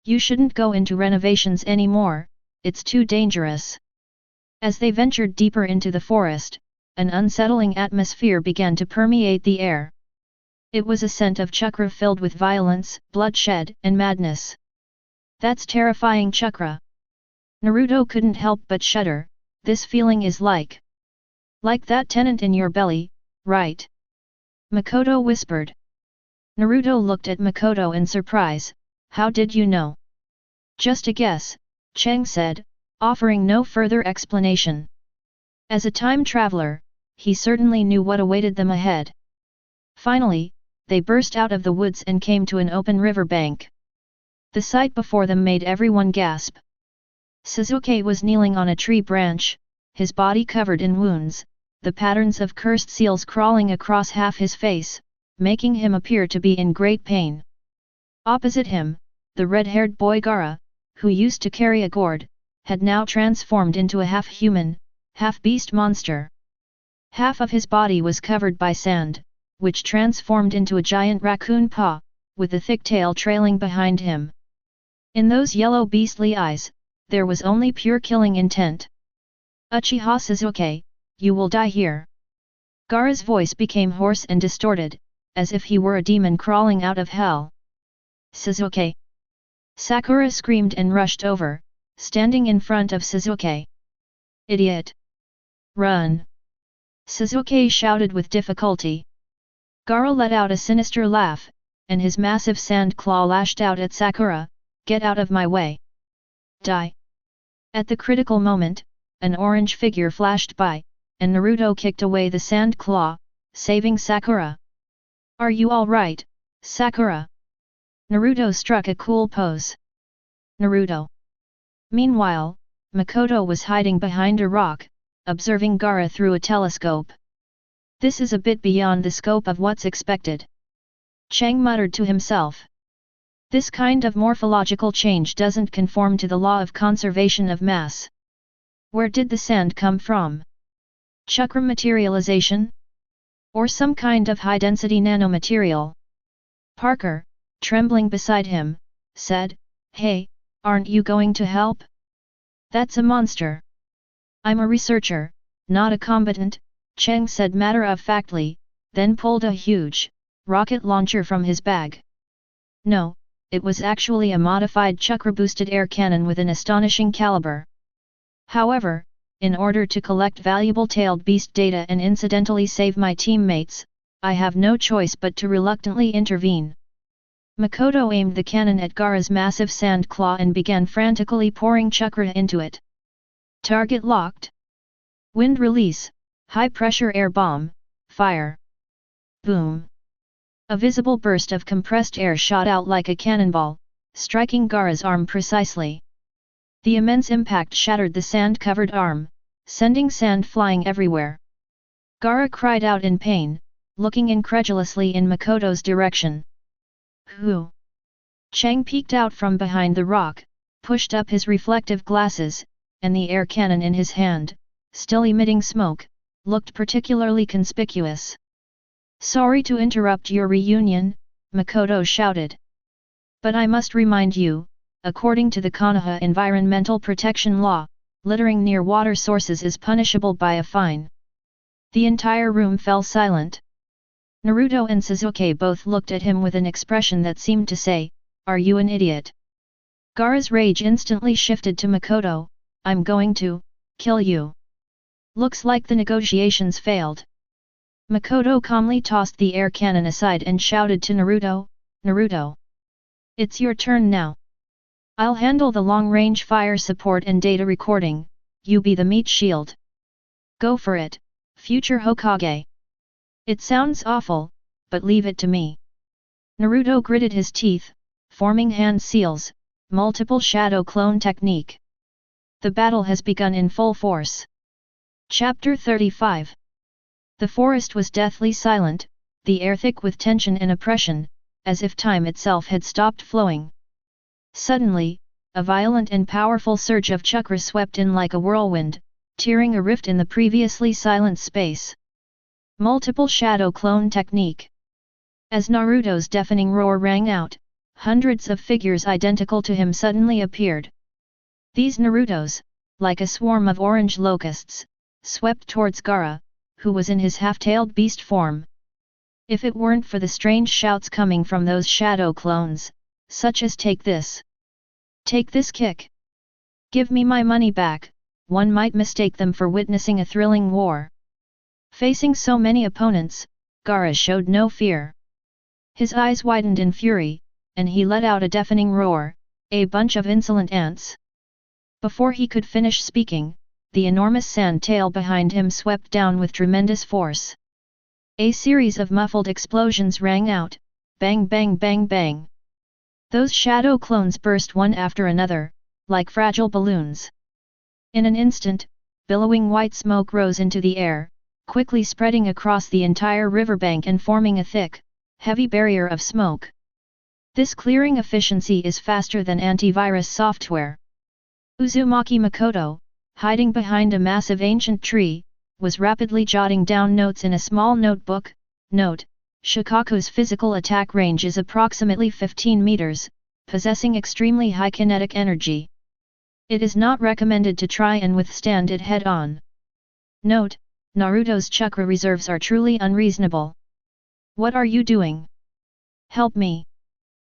Speaker 1: You shouldn't go into renovations anymore, it's too dangerous. As they ventured deeper into the forest, an unsettling atmosphere began to permeate the air. It was a scent of chakra filled with violence, bloodshed, and madness. That's terrifying chakra. Naruto couldn't help but shudder. This feeling is like that tenant in your belly, right? Makoto whispered. Naruto looked at Makoto in surprise. How did you know? Just a guess, Chang said, offering no further explanation. As a time traveler, he certainly knew what awaited them ahead. Finally, they burst out of the woods and came to an open riverbank. The sight before them made everyone gasp. Sasuke was kneeling on a tree branch, his body covered in wounds, the patterns of cursed seals crawling across half his face, making him appear to be in great pain. Opposite him, the red-haired boy Gaara, who used to carry a gourd, had now transformed into a half-human, half-beast monster. Half of his body was covered by sand, which transformed into a giant raccoon paw, with a thick tail trailing behind him. In those yellow beastly eyes, there was only pure killing intent. Uchiha Sasuke, you will die here. Gaara's voice became hoarse and distorted, as if he were a demon crawling out of hell. Sasuke! Sakura screamed and rushed over, standing in front of Sasuke. Idiot! Run! Sasuke shouted with difficulty. Gaara let out a sinister laugh, and his massive sand claw lashed out at Sakura. Get out of my way! Die! At the critical moment, an orange figure flashed by, and Naruto kicked away the sand claw, saving Sakura. Are you all right, Sakura? Naruto struck a cool pose. Naruto. Meanwhile, Makoto was hiding behind a rock, observing Gaara through a telescope. This is a bit beyond the scope of what's expected. Chang muttered to himself. This kind of morphological change doesn't conform to the law of conservation of mass. Where did the sand come from? Chakra materialization? Or some kind of high-density nanomaterial. Parker, trembling beside him, said, "Hey, aren't you going to help? That's a monster." "I'm a researcher, not a combatant," Cheng said matter-of-factly, then pulled a huge rocket launcher from his bag. No, it was actually a modified chakra-boosted air cannon with an astonishing caliber. However, in order to collect valuable tailed beast data and incidentally save my teammates, I have no choice but to reluctantly intervene. Makoto aimed the cannon at Gaara's massive sand claw and began frantically pouring chakra into it. Target locked. Wind release, high-pressure air bomb, fire. Boom. A visible burst of compressed air shot out like a cannonball, striking Gaara's arm precisely. The immense impact shattered the sand-covered arm, sending sand flying everywhere. Gaara cried out in pain, looking incredulously in Makoto's direction. "Who?" Cheng peeked out from behind the rock, pushed up his reflective glasses, and the air cannon in his hand, still emitting smoke, looked particularly conspicuous. "Sorry to interrupt your reunion," Makoto shouted. "But I must remind you, according to the Konoha Environmental Protection Law, littering near water sources is punishable by a fine." The entire room fell silent. Naruto and Sasuke both looked at him with an expression that seemed to say, "Are you an idiot?" Gaara's rage instantly shifted to Makoto, "I'm going to kill you. Looks like the negotiations failed." Makoto calmly tossed the air cannon aside and shouted to Naruto, "Naruto! It's your turn now. I'll handle the long-range fire support and data recording, you be the meat shield. Go for it, future Hokage." "It sounds awful, but leave it to me." Naruto gritted his teeth, forming hand seals, multiple shadow clone technique. The battle has begun in full force. Chapter 35. The forest was deathly silent, the air thick with tension and oppression, as if time itself had stopped flowing. Suddenly, a violent and powerful surge of chakra swept in like a whirlwind, tearing a rift in the previously silent space. Multiple shadow clone technique. As Naruto's deafening roar rang out, hundreds of figures identical to him suddenly appeared. These Narutos, like a swarm of orange locusts, swept towards Gaara, who was in his half-tailed beast form. If it weren't for the strange shouts coming from those shadow clones, such as "Take this! Take this kick! Give me my money back," one might mistake them for witnessing a thrilling war. Facing so many opponents, Gaara showed no fear. His eyes widened in fury, and he let out a deafening roar, "A bunch of insolent ants!" Before he could finish speaking, the enormous sand tail behind him swept down with tremendous force. A series of muffled explosions rang out, bang bang bang bang. Those shadow clones burst one after another, like fragile balloons. In an instant, billowing white smoke rose into the air, quickly spreading across the entire riverbank and forming a thick, heavy barrier of smoke. This clearing efficiency is faster than antivirus software. Uzumaki Makoto, hiding behind a massive ancient tree, was rapidly jotting down notes in a small notebook. Note: Shikaku's physical attack range is approximately 15 meters, possessing extremely high kinetic energy. It is not recommended to try and withstand it head-on. Note: Naruto's chakra reserves are truly unreasonable. What are you doing? Help me!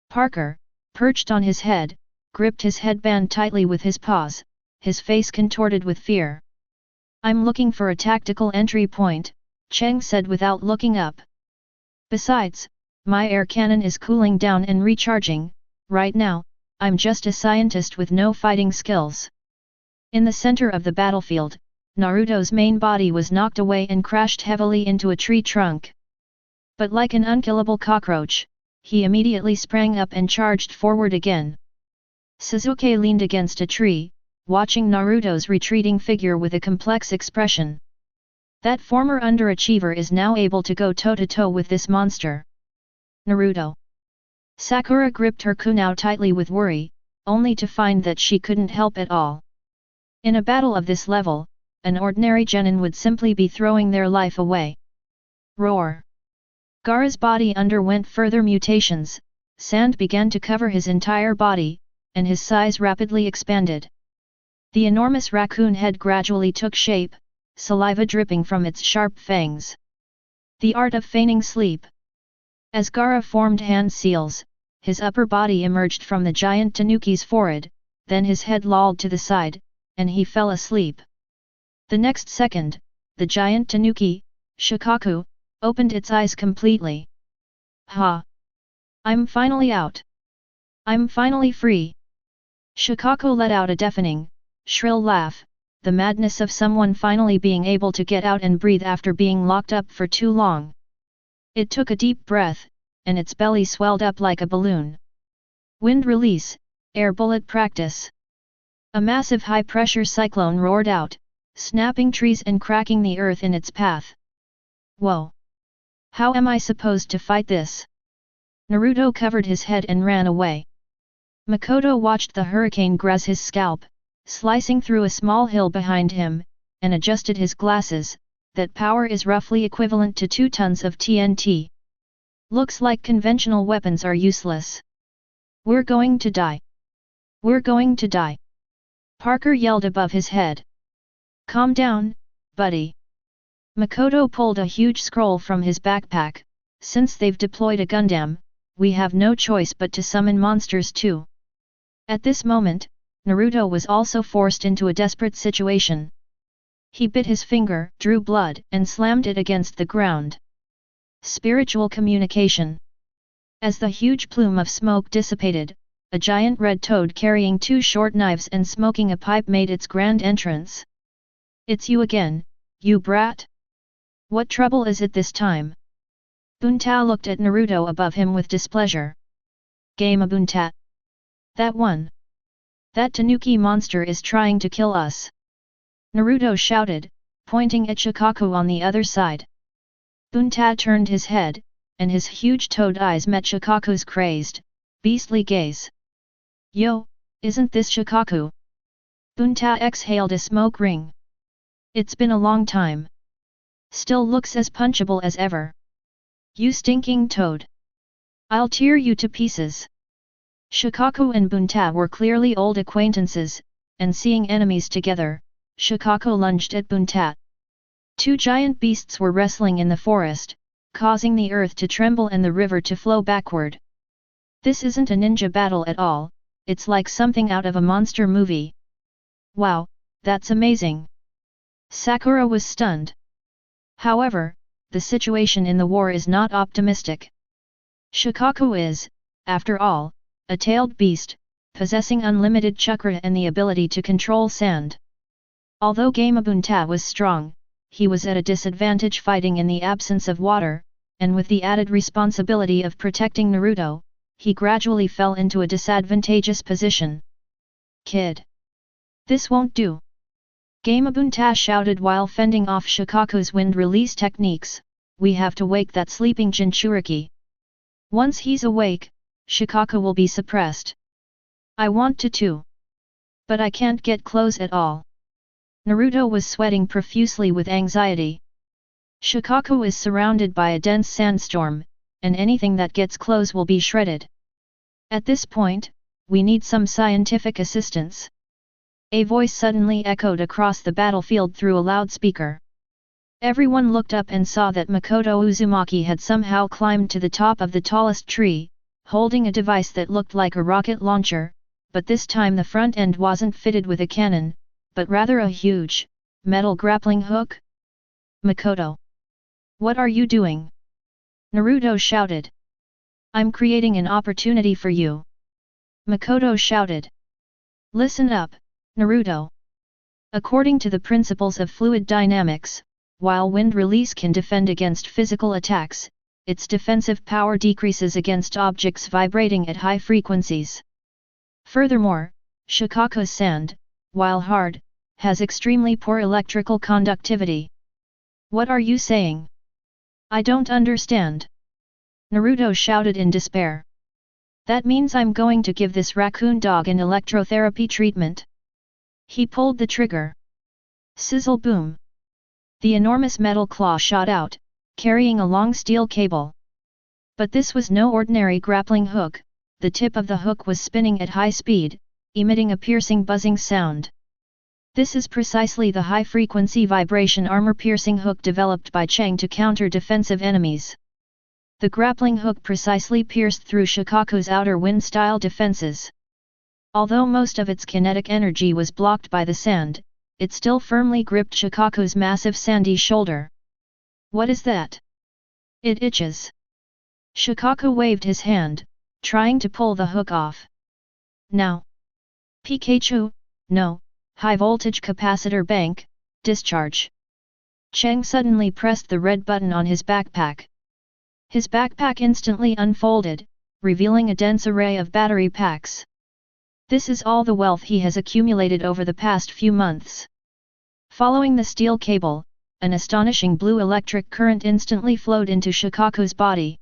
Speaker 1: Parker, perched on his head, gripped his headband tightly with his paws, his face contorted with fear. "I'm looking for a tactical entry point," Cheng said without looking up. "Besides, my air cannon is cooling down and recharging. Right now, I'm just a scientist with no fighting skills." In the center of the battlefield, Naruto's main body was knocked away and crashed heavily into a tree trunk. But like an unkillable cockroach, he immediately sprang up and charged forward again. Sasuke leaned against a tree, watching Naruto's retreating figure with a complex expression. That former underachiever is now able to go toe-to-toe with this monster. Naruto. Sakura gripped her kunai tightly with worry, only to find that she couldn't help at all. In a battle of this level, an ordinary genin would simply be throwing their life away. Roar! Gaara's body underwent further mutations, sand began to cover his entire body, and his size rapidly expanded. The enormous raccoon head gradually took shape, saliva dripping from its sharp fangs. The art of feigning sleep. As Gaara formed hand seals, his upper body emerged from the giant tanuki's forehead, then his head lolled to the side, and he fell asleep. The next second, the giant tanuki, Shikaku, opened its eyes completely. Ha! I'm finally out! I'm finally free! Shikaku let out a deafening, shrill laugh, the madness of someone finally being able to get out and breathe after being locked up for too long. It took a deep breath, and its belly swelled up like a balloon. Wind release, air bullet practice. A massive high-pressure cyclone roared out, snapping trees and cracking the earth in its path. Whoa! How am I supposed to fight this? Naruto covered his head and ran away. Makoto watched the hurricane graze his scalp, slicing through a small hill behind him, and adjusted his glasses. That power is roughly equivalent to 2 tons of TNT. Looks like conventional weapons are useless. We're going to die. We're going to die. Parker yelled above his head. Calm down, buddy. Makoto pulled a huge scroll from his backpack. Since they've deployed a Gundam, we have no choice but to summon monsters too. At this moment, Naruto was also forced into a desperate situation. He bit his finger, drew blood, and slammed it against the ground. Spiritual communication. As the huge plume of smoke dissipated, a giant red toad carrying 2 short knives and smoking a pipe made its grand entrance. It's you again, you brat? What trouble is it this time? Buntao looked at Naruto above him with displeasure. Game of Bunta. That one. That tanuki monster is trying to kill us. Naruto shouted, pointing at Shikaku on the other side. Bunta turned his head, and his huge toad eyes met Shikaku's crazed, beastly gaze. Yo, isn't this Shikaku? Bunta exhaled a smoke ring. It's been a long time. Still looks as punchable as ever. You stinking toad. I'll tear you to pieces. Shikaku and Bunta were clearly old acquaintances, and seeing enemies together, Shikaku lunged at Bunta. 2 giant beasts were wrestling in the forest, causing the earth to tremble and the river to flow backward. This isn't a ninja battle at all, it's like something out of a monster movie. Wow, that's amazing. Sakura was stunned. However, the situation in the war is not optimistic. Shikaku is, after all, a tailed beast, possessing unlimited chakra and the ability to control sand. Although Gamabunta was strong, he was at a disadvantage fighting in the absence of water, and with the added responsibility of protecting Naruto, he gradually fell into a disadvantageous position. Kid! This won't do! Gamabunta shouted while fending off Shikaku's wind release techniques, we have to wake that sleeping Jinchuriki. Once he's awake, Shikaku will be suppressed. I want to too. But I can't get close at all. Naruto was sweating profusely with anxiety. Shikaku is surrounded by a dense sandstorm, and anything that gets close will be shredded. At this point, we need some scientific assistance. A voice suddenly echoed across the battlefield through a loudspeaker. Everyone looked up and saw that Makoto Uzumaki had somehow climbed to the top of the tallest tree, holding a device that looked like a rocket launcher, but this time the front end wasn't fitted with a cannon, but rather a huge, metal grappling hook. Makoto! What are you doing? Naruto shouted. I'm creating an opportunity for you. Makoto shouted. Listen up, Naruto. According to the principles of fluid dynamics, while wind release can defend against physical attacks, its defensive power decreases against objects vibrating at high frequencies. Furthermore, Shikaku's sand, while hard, has extremely poor electrical conductivity. What are you saying? I don't understand. Naruto shouted in despair. That means I'm going to give this raccoon dog an electrotherapy treatment. He pulled the trigger. Sizzle boom. The enormous metal claw shot out, carrying a long steel cable. But this was no ordinary grappling hook, the tip of the hook was spinning at high speed, emitting a piercing buzzing sound. This is precisely the high-frequency vibration armor-piercing hook developed by Chang to counter defensive enemies. The grappling hook precisely pierced through Shikaku's outer wind-style defenses. Although most of its kinetic energy was blocked by the sand, it still firmly gripped Shikaku's massive sandy shoulder. What is that? It itches. Shikaku waved his hand, trying to pull the hook off. Now. Pikachu, no, high-voltage capacitor bank, discharge. Chang suddenly pressed the red button on his backpack. His backpack instantly unfolded, revealing a dense array of battery packs. This is all the wealth he has accumulated over the past few months. Following the steel cable, an astonishing blue electric current instantly flowed into Shikaku's body.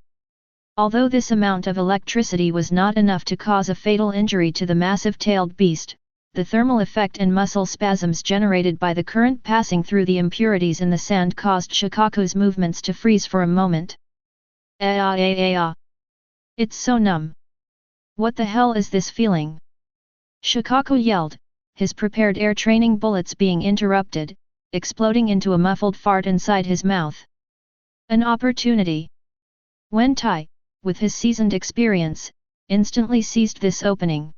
Speaker 1: Although this amount of electricity was not enough to cause a fatal injury to the massive tailed beast, the thermal effect and muscle spasms generated by the current passing through the impurities in the sand caused Shikaku's movements to freeze for a moment. It's so numb. What the hell is this feeling? Shikaku yelled, his prepared air training bullets being interrupted, exploding into a muffled fart inside his mouth. An opportunity. Wen Tai, with his seasoned experience, instantly seized this opening.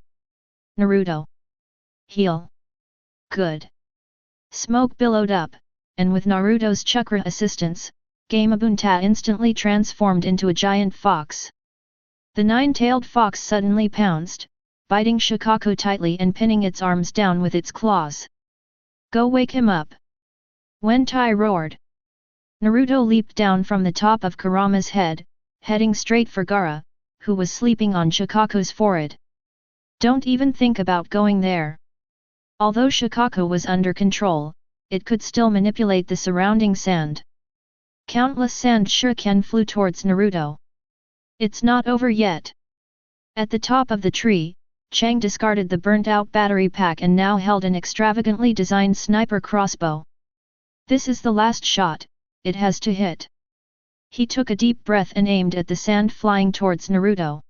Speaker 1: Naruto. Heal. Good. Smoke billowed up, and with Naruto's chakra assistance, Gamabunta instantly transformed into a giant fox. The nine-tailed fox suddenly pounced, biting Shikaku tightly and pinning its arms down with its claws. Go wake him up! Wen Tai roared. Naruto leaped down from the top of Kurama's head, heading straight for Gaara, who was sleeping on Shikaku's forehead. Don't even think about going there. Although Shikaku was under control, it could still manipulate the surrounding sand. Countless sand shuriken flew towards Naruto. It's not over yet. At the top of the tree, Chang discarded the burnt-out battery pack and now held an extravagantly designed sniper crossbow. This is the last shot, it has to hit. He took a deep breath and aimed at the sand flying towards Naruto.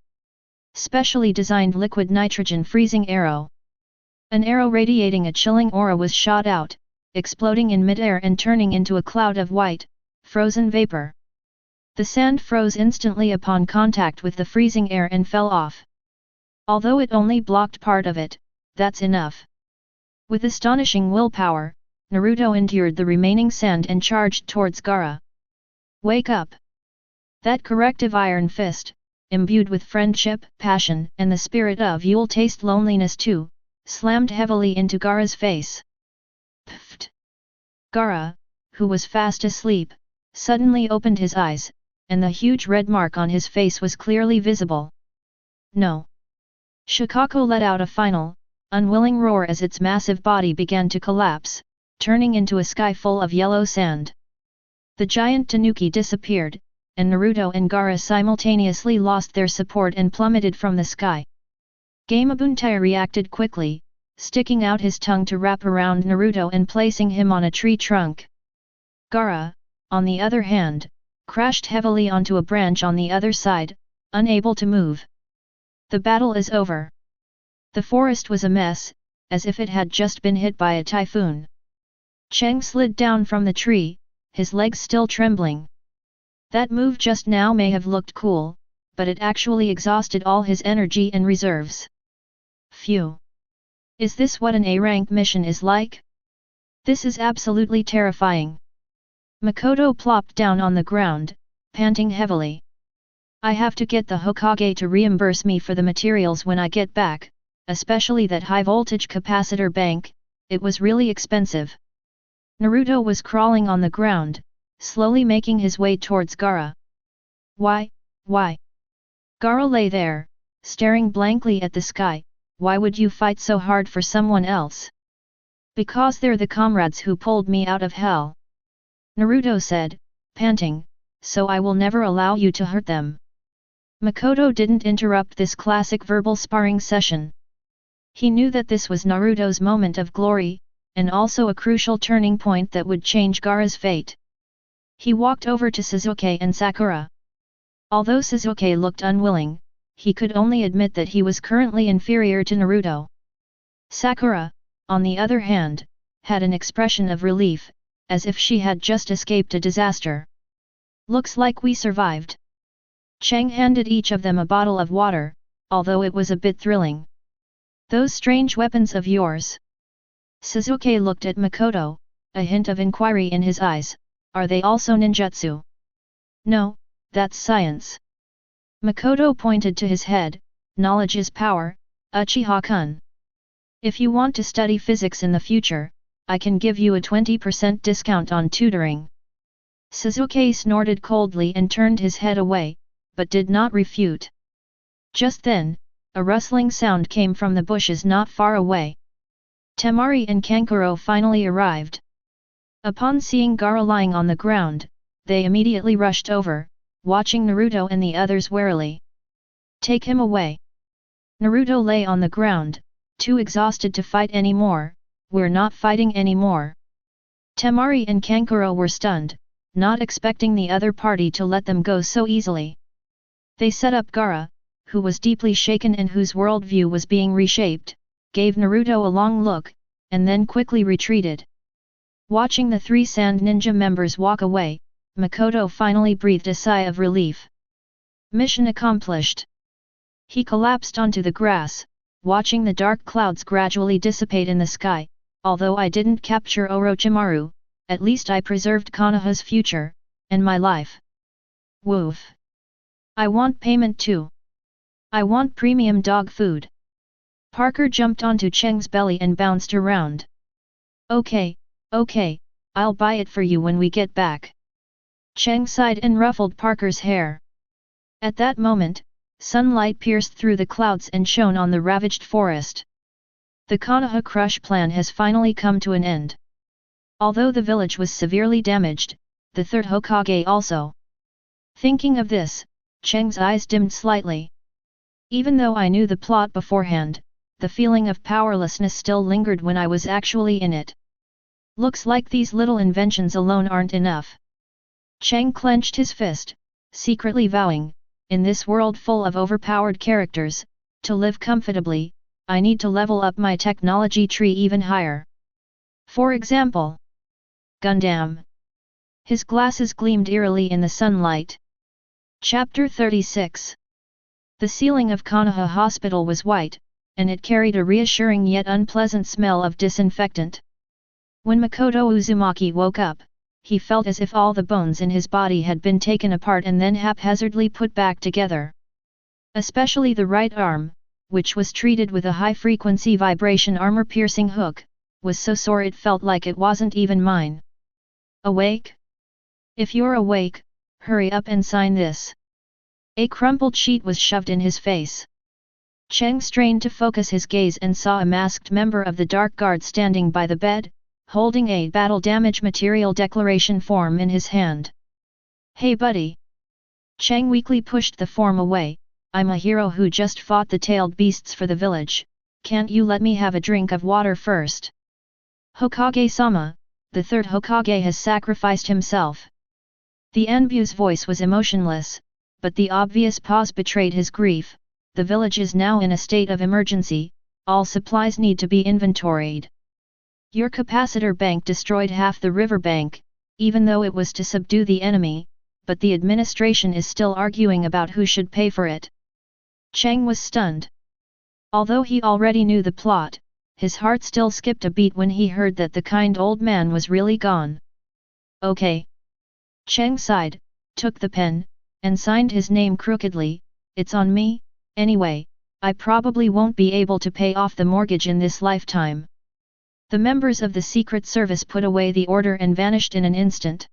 Speaker 1: Specially designed liquid nitrogen freezing arrow. An arrow radiating a chilling aura was shot out, exploding in midair and turning into a cloud of white, frozen vapor. The sand froze instantly upon contact with the freezing air and fell off. Although it only blocked part of it, that's enough. With astonishing willpower, Naruto endured the remaining sand and charged towards Gaara. Wake up! That corrective iron fist, imbued with friendship, passion, and the spirit of you'll taste loneliness too, slammed heavily into Gaara's face. Pfft! Gaara, who was fast asleep, suddenly opened his eyes, and the huge red mark on his face was clearly visible. No! Shikaku let out a final, unwilling roar as its massive body began to collapse, turning into a sky full of yellow sand. The giant tanuki disappeared, and Naruto and Gaara simultaneously lost their support and plummeted from the sky. Gamabuntai reacted quickly, sticking out his tongue to wrap around Naruto and placing him on a tree trunk. Gaara, on the other hand, crashed heavily onto a branch on the other side, unable to move. The battle is over. The forest was a mess, as if it had just been hit by a typhoon. Chang slid down from the tree, his legs still trembling. That move just now may have looked cool, but it actually exhausted all his energy and reserves. Phew! Is this what an A-rank mission is like? This is absolutely terrifying. Makoto plopped down on the ground, panting heavily. I have to get the Hokage to reimburse me for the materials when I get back, especially that high-voltage capacitor bank, it was really expensive. Naruto was crawling on the ground, slowly making his way towards Gaara. Why? Gaara lay there, staring blankly at the sky. Why would you fight so hard for someone else? Because they're the comrades who pulled me out of hell. Naruto said, panting, so I will never allow you to hurt them. Makoto didn't interrupt this classic verbal sparring session. He knew that this was Naruto's moment of glory, and also a crucial turning point that would change Gaara's fate. He walked over to Sasuke and Sakura. Although Sasuke looked unwilling, he could only admit that he was currently inferior to Naruto. Sakura, on the other hand, had an expression of relief, as if she had just escaped a disaster. Looks like we survived. Chang handed each of them a bottle of water, although it was a bit thrilling. Those strange weapons of yours. Sasuke looked at Makoto, a hint of inquiry in his eyes. Are they also ninjutsu? No, that's science. Makoto pointed to his head. Knowledge is power, Uchiha-kun. If you want to study physics in the future, I can give you a 20% discount on tutoring. Sasuke snorted coldly and turned his head away, but did not refute. Just then, a rustling sound came from the bushes not far away. Temari and Kankuro finally arrived. Upon seeing Gaara lying on the ground, they immediately rushed over, watching Naruto and the others warily. Take him away. Naruto lay on the ground, too exhausted to fight anymore. We're not fighting anymore. Temari and Kankuro were stunned, not expecting the other party to let them go so easily. They set up Gaara, who was deeply shaken and whose worldview was being reshaped, gave Naruto a long look, and then quickly retreated. Watching the three sand ninja members walk away, Makoto finally breathed a sigh of relief. Mission accomplished. He collapsed onto the grass, watching the dark clouds gradually dissipate in the sky. Although I didn't capture Orochimaru, at least I preserved Konoha's future, and my life. Woof. I want payment too. I want premium dog food. Parker jumped onto Cheng's belly and bounced around. Okay, I'll buy it for you when we get back. Cheng sighed and ruffled Parker's hair. At that moment, sunlight pierced through the clouds and shone on the ravaged forest. The Konoha Crush plan has finally come to an end. Although the village was severely damaged, the third Hokage also. Thinking of this, Cheng's eyes dimmed slightly. Even though I knew the plot beforehand, the feeling of powerlessness still lingered when I was actually in it. Looks like these little inventions alone aren't enough. Cheng clenched his fist, secretly vowing, in this world full of overpowered characters, to live comfortably, I need to level up my technology tree even higher. For example, Gundam. His glasses gleamed eerily in the sunlight. Chapter 36. The ceiling of Konoha Hospital was white, and it carried a reassuring yet unpleasant smell of disinfectant. When Makoto Uzumaki woke up, he felt as if all the bones in his body had been taken apart and then haphazardly put back together. Especially the right arm, which was treated with a high-frequency vibration armor-piercing hook, was so sore it felt like it wasn't even mine. Awake? If you're awake, hurry up and sign this. A crumpled sheet was shoved in his face. Cheng strained to focus his gaze and saw a masked member of the Dark Guard standing by the bed, holding a battle damage material declaration form in his hand. Hey buddy! Cheng weakly pushed the form away. I'm a hero who just fought the tailed beasts for the village, can't you let me have a drink of water first? Hokage-sama, the third Hokage has sacrificed himself. The Anbu's voice was emotionless, but the obvious pause betrayed his grief. The village is now in a state of emergency, all supplies need to be inventoried. Your capacitor bank destroyed half the river bank, even though it was to subdue the enemy, but the administration is still arguing about who should pay for it. Cheng was stunned. Although he already knew the plot, his heart still skipped a beat when he heard that the kind old man was really gone. Okay. Cheng sighed, took the pen, and signed his name crookedly. It's on me, anyway, I probably won't be able to pay off the mortgage in this lifetime. The members of the Secret Service put away the order and vanished in an instant.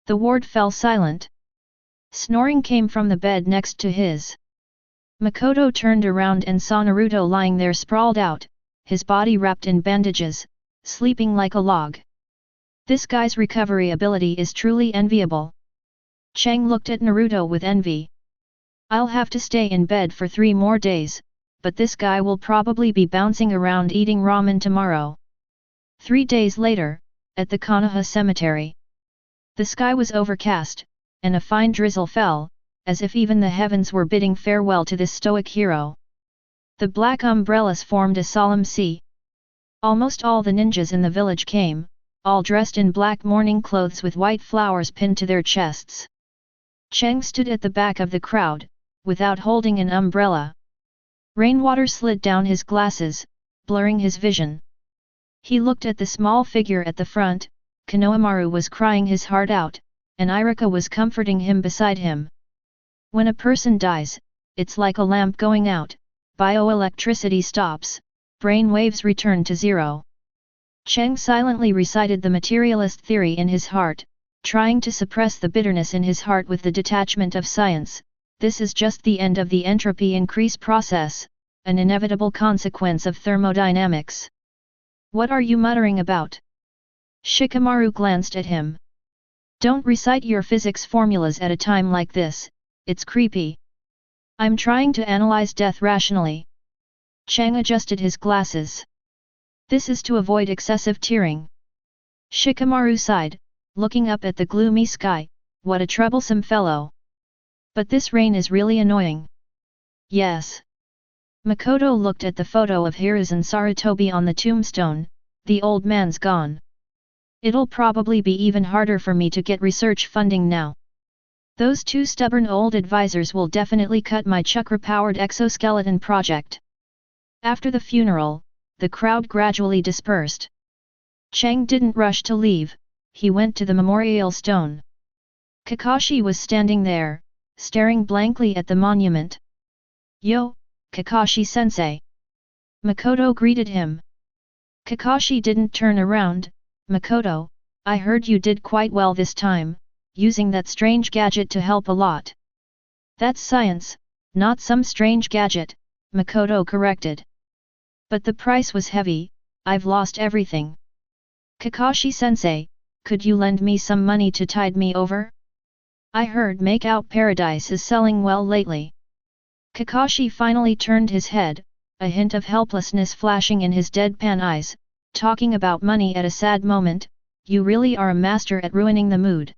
Speaker 1: The ward fell silent. Snoring came from the bed next to his. Makoto turned around and saw Naruto lying there sprawled out, his body wrapped in bandages, sleeping like a log. This guy's recovery ability is truly enviable. Cheng looked at Naruto with envy. I'll have to stay in bed for 3 more days, but this guy will probably be bouncing around eating ramen tomorrow. 3 days later, at the Konoha cemetery. The sky was overcast, and a fine drizzle fell, as if even the heavens were bidding farewell to this stoic hero. The black umbrellas formed a solemn sea. Almost all the ninjas in the village came, all dressed in black mourning clothes with white flowers pinned to their chests. Cheng stood at the back of the crowd, without holding an umbrella. Rainwater slid down his glasses, blurring his vision. He looked at the small figure at the front. Konohamaru was crying his heart out, and Irika was comforting him beside him. When a person dies, it's like a lamp going out, bioelectricity stops, brain waves return to zero. Cheng silently recited the materialist theory in his heart, trying to suppress the bitterness in his heart with the detachment of science. This is just the end of the entropy increase process, an inevitable consequence of thermodynamics. What are you muttering about? Shikamaru glanced at him. Don't recite your physics formulas at a time like this, it's creepy. I'm trying to analyze death rationally. Cheng adjusted his glasses. This is to avoid excessive tearing. Shikamaru sighed, looking up at the gloomy sky. What a troublesome fellow. But this rain is really annoying. Yes. Makoto looked at the photo of Hiruzen Sarutobi on the tombstone. The old man's gone. It'll probably be even harder for me to get research funding now. Those two stubborn old advisors will definitely cut my chakra-powered exoskeleton project. After the funeral, the crowd gradually dispersed. Cheng didn't rush to leave, he went to the memorial stone. Kakashi was standing there, staring blankly at the monument. Yo, Kakashi-sensei. Makoto greeted him. Kakashi didn't turn around. Makoto, I heard you did quite well this time, using that strange gadget to help a lot. That's science, not some strange gadget, Makoto corrected. But the price was heavy, I've lost everything. Kakashi-sensei, could you lend me some money to tide me over? I heard Make Out Paradise is selling well lately. Kakashi finally turned his head, a hint of helplessness flashing in his deadpan eyes. Talking about money at a sad moment, you really are a master at ruining the mood.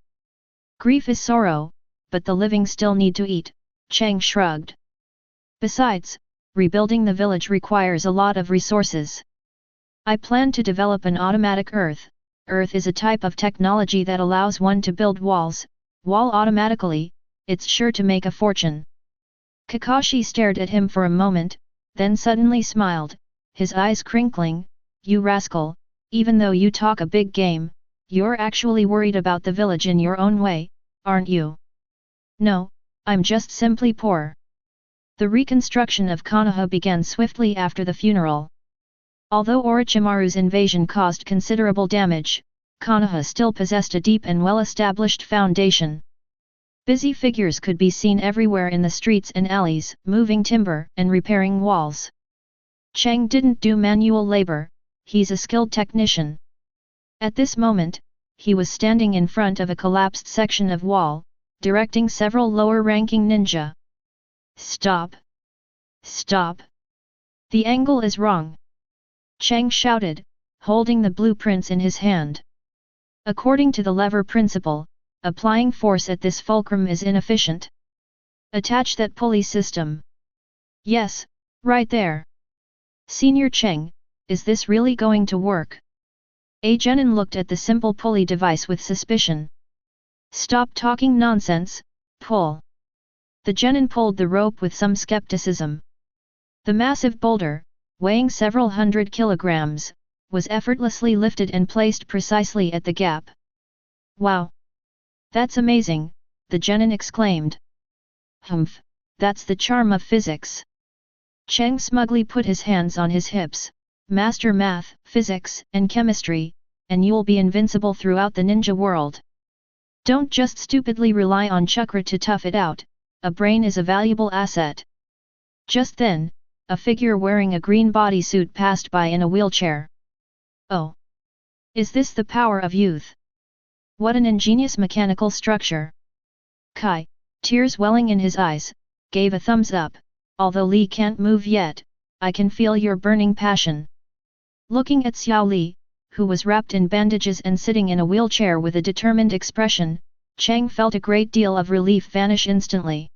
Speaker 1: Grief is sorrow, but the living still need to eat, Cheng shrugged. Besides, rebuilding the village requires a lot of resources. I plan to develop an automatic earth. Earth is a type of technology that allows one to build wall automatically, it's sure to make a fortune. Kakashi stared at him for a moment, then suddenly smiled, his eyes crinkling. You rascal, even though you talk a big game, you're actually worried about the village in your own way, aren't you? No, I'm just simply poor. The reconstruction of Konoha began swiftly after the funeral. Although Orochimaru's invasion caused considerable damage, Konoha still possessed a deep and well-established foundation. Busy figures could be seen everywhere in the streets and alleys, moving timber and repairing walls. Cheng didn't do manual labor. He's a skilled technician. At this moment, he was standing in front of a collapsed section of wall, directing several lower-ranking ninja. Stop! Stop! The angle is wrong! Cheng shouted, holding the blueprints in his hand. According to the lever principle, applying force at this fulcrum is inefficient. Attach that pulley system. Yes, right there. Senior Cheng, is this really going to work? A genin looked at the simple pulley device with suspicion. Stop talking nonsense, pull. The genin pulled the rope with some skepticism. The massive boulder, weighing several hundred kilograms, was effortlessly lifted and placed precisely at the gap. Wow! That's amazing, the genin exclaimed. Humph, that's the charm of physics. Cheng smugly put his hands on his hips. Master math, physics, and chemistry, and you'll be invincible throughout the ninja world. Don't just stupidly rely on chakra to tough it out, a brain is a valuable asset. Just then, a figure wearing a green bodysuit passed by in a wheelchair. Oh! Is this the power of youth? What an ingenious mechanical structure! Kai, tears welling in his eyes, gave a thumbs up. Although Li can't move yet, I can feel your burning passion. Looking at Xiao Li, who was wrapped in bandages and sitting in a wheelchair with a determined expression, Chang felt a great deal of relief vanish instantly.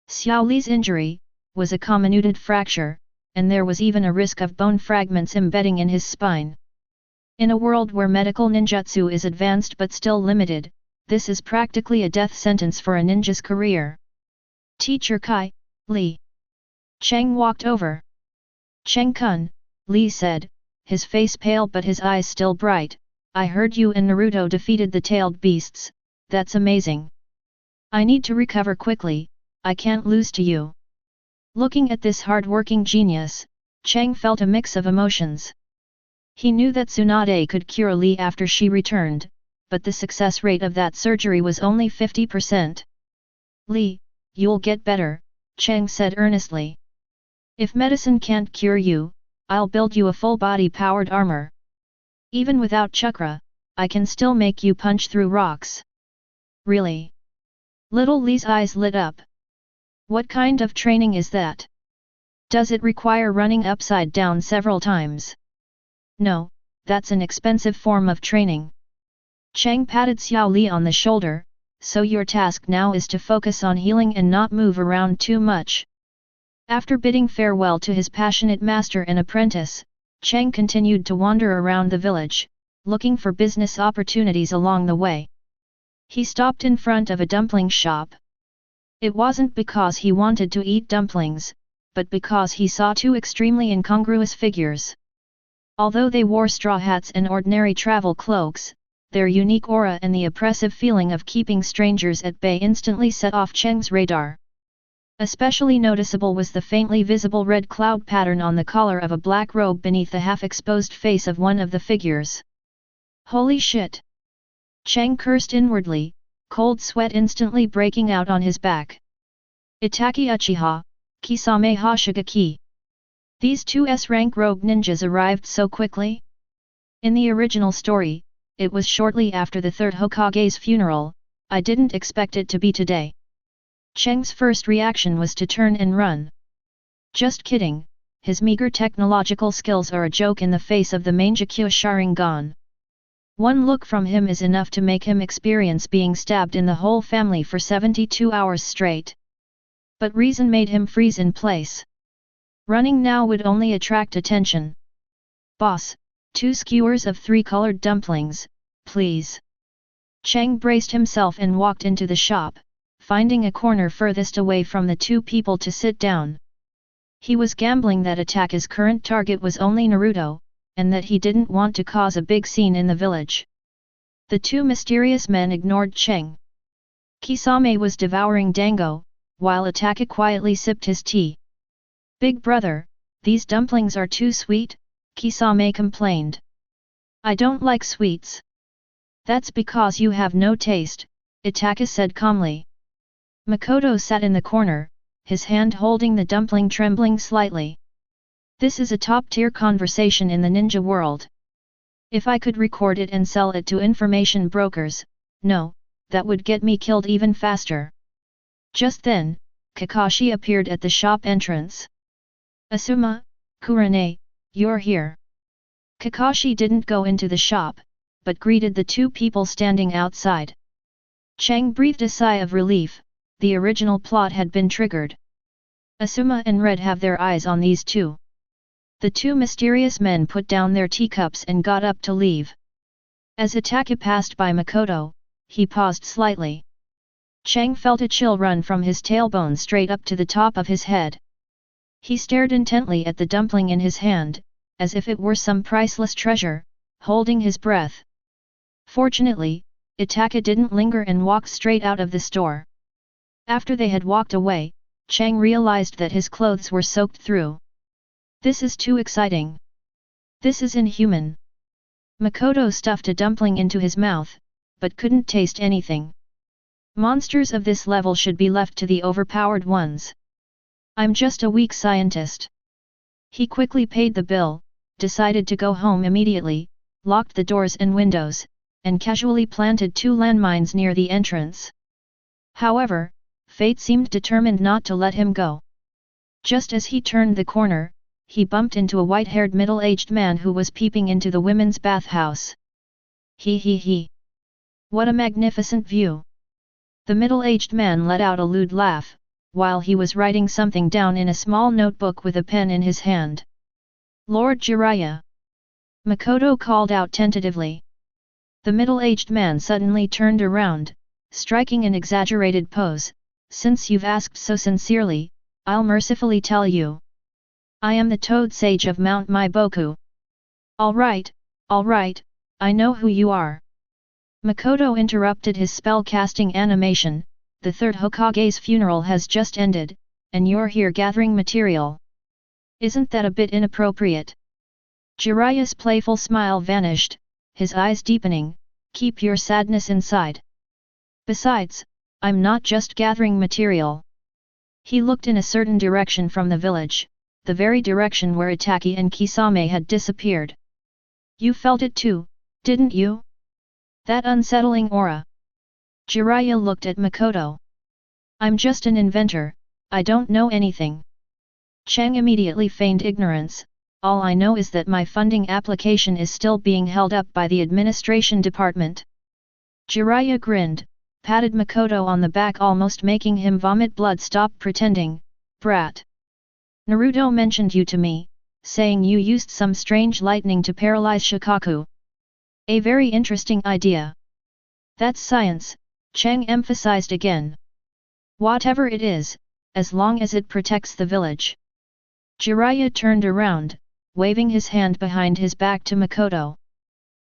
Speaker 1: Xiao Li's injury was a comminuted fracture, and there was even a risk of bone fragments embedding in his spine. In a world where medical ninjutsu is advanced but still limited, this is practically a death sentence for a ninja's career. Teacher Kai, Li. Chang walked over. Cheng-kun, Li said, his face pale but his eyes still bright, I heard you and Naruto defeated the tailed beasts, that's amazing. I need to recover quickly, I can't lose to you. Looking at this hard-working genius, Chang felt a mix of emotions. He knew that Tsunade could cure Li after she returned, but the success rate of that surgery was only 50%. Li, you'll get better, Chang said earnestly. If medicine can't cure you, I'll build you a full-body powered armor. Even without chakra, I can still make you punch through rocks. Really? Little Li's eyes lit up. What kind of training is that? Does it require running upside down several times? No, that's an expensive form of training. Chang patted Xiao Li on the shoulder, so your task now is to focus on healing and not move around too much. After bidding farewell to his passionate master and apprentice, Chang continued to wander around the village, looking for business opportunities along the way. He stopped in front of a dumpling shop. It wasn't because he wanted to eat dumplings, but because he saw two extremely incongruous figures. Although they wore straw hats and ordinary travel cloaks, their unique aura and the oppressive feeling of keeping strangers at bay instantly set off Cheng's radar. Especially noticeable was the faintly visible red cloud pattern on the collar of a black robe beneath the half-exposed face of one of the figures. Holy shit! Cheng cursed inwardly, cold sweat instantly breaking out on his back. Itaki Uchiha, Kisame Hashigaki. These two S-rank rogue ninjas arrived so quickly? In the original story, it was shortly after the third Hokage's funeral, I didn't expect it to be today. Cheng's first reaction was to turn and run. Just kidding, his meager technological skills are a joke in the face of the Mangekyo Sharingan. One look from him is enough to make him experience being stabbed in the whole family for 72 hours straight. But reason made him freeze in place. Running now would only attract attention. Boss, 2 skewers of 3 colored dumplings, please. Cheng braced himself and walked into the shop, finding a corner furthest away from the two people to sit down. He was gambling that Ataka's current target was only Naruto, and that he didn't want to cause a big scene in the village. The two mysterious men ignored Cheng. Kisame was devouring dango, while Ataka quietly sipped his tea. Big brother, these dumplings are too sweet, Kisame complained. I don't like sweets. That's because you have no taste, Ataka said calmly. Makoto sat in the corner, his hand holding the dumpling trembling slightly. This is a top-tier conversation in the ninja world. If I could record it and sell it to information brokers, no, that would get me killed even faster. Just then, Kakashi appeared at the shop entrance. Asuma, Kurane, you're here. Kakashi didn't go into the shop, but greeted the two people standing outside. Cheng breathed a sigh of relief, the original plot had been triggered. Asuma and Red have their eyes on these two. The two mysterious men put down their teacups and got up to leave. As Ataka passed by Makoto, he paused slightly. Cheng felt a chill run from his tailbone straight up to the top of his head. He stared intently at the dumpling in his hand, as if it were some priceless treasure, holding his breath. Fortunately, Ataka didn't linger and walked straight out of the store. After they had walked away, Cheng realized that his clothes were soaked through. This is too exciting. This is inhuman. Makoto stuffed a dumpling into his mouth, but couldn't taste anything. Monsters of this level should be left to the overpowered ones. I'm just a weak scientist. He quickly paid the bill, decided to go home immediately, locked the doors and windows, and casually planted 2 landmines near the entrance. However, fate seemed determined not to let him go. Just as he turned the corner, he bumped into a white-haired middle-aged man who was peeping into the women's bathhouse. He. What a magnificent view! The middle-aged man let out a lewd laugh, while he was writing something down in a small notebook with a pen in his hand. Lord Jiraiya! Makoto called out tentatively. The middle-aged man suddenly turned around, striking an exaggerated pose. Since you've asked so sincerely, I'll mercifully tell you. I am the Toad Sage of Mount Maiboku. All right, I know who you are. Makoto interrupted his spell-casting animation. The third Hokage's funeral has just ended, and you're here gathering material. Isn't that a bit inappropriate? Jiraiya's playful smile vanished, his eyes deepening. Keep your sadness inside. Besides, I'm not just gathering material. He looked in a certain direction from the village, the very direction where Itaki and Kisame had disappeared. You felt it too, didn't you? That unsettling aura. Jiraiya looked at Makoto. I'm just an inventor, I don't know anything. Chang immediately feigned ignorance. All I know is that my funding application is still being held up by the administration department. Jiraiya grinned, patted Makoto on the back, almost making him vomit blood. Stop pretending, brat. Naruto mentioned you to me, saying you used some strange lightning to paralyze Shikaku. A very interesting idea. That's science, Chang emphasized again. Whatever it is, as long as it protects the village. Jiraiya turned around, waving his hand behind his back to Makoto.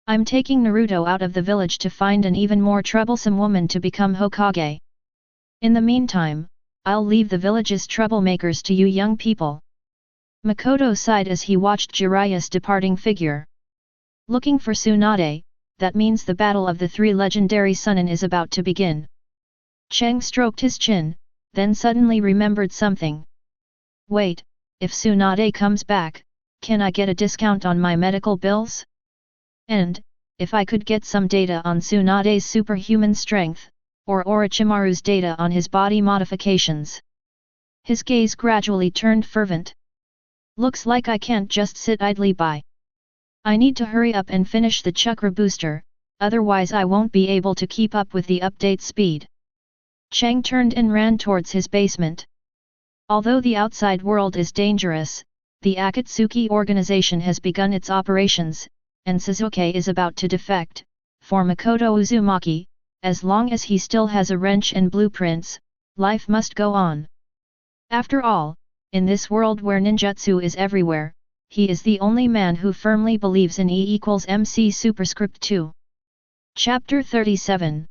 Speaker 1: I'm taking Naruto out of the village to find an even more troublesome woman to become Hokage. In the meantime, I'll leave the village's troublemakers to you young people. Makoto sighed as he watched Jiraiya's departing figure. Looking for Tsunade, that means the battle of the three legendary Chuunin is about to begin. Chang stroked his chin, then suddenly remembered something. Wait, if Tsunade comes back, can I get a discount on my medical bills? And, if I could get some data on Tsunade's superhuman strength, or Orochimaru's data on his body modifications. His gaze gradually turned fervent. Looks like I can't just sit idly by. I need to hurry up and finish the chakra booster, otherwise I won't be able to keep up with the update speed. Chang turned and ran towards his basement. Although the outside world is dangerous, the Akatsuki organization has begun its operations, and Sasuke is about to defect. For Makoto Uzumaki, as long as he still has a wrench and blueprints, life must go on. After all, in this world where ninjutsu is everywhere, he is the only man who firmly believes in E=mc superscript 2. Chapter 37.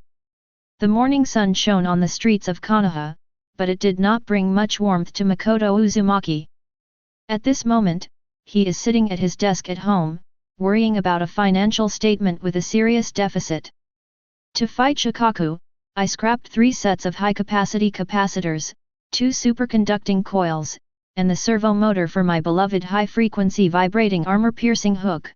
Speaker 1: The morning sun shone on the streets of Konoha, but it did not bring much warmth to Makoto Uzumaki. At this moment, he is sitting at his desk at home, worrying about a financial statement with a serious deficit. To fight Shikaku, I scrapped 3 sets of high-capacity capacitors, 2 superconducting coils, and the servo motor for my beloved high-frequency vibrating armor-piercing hook.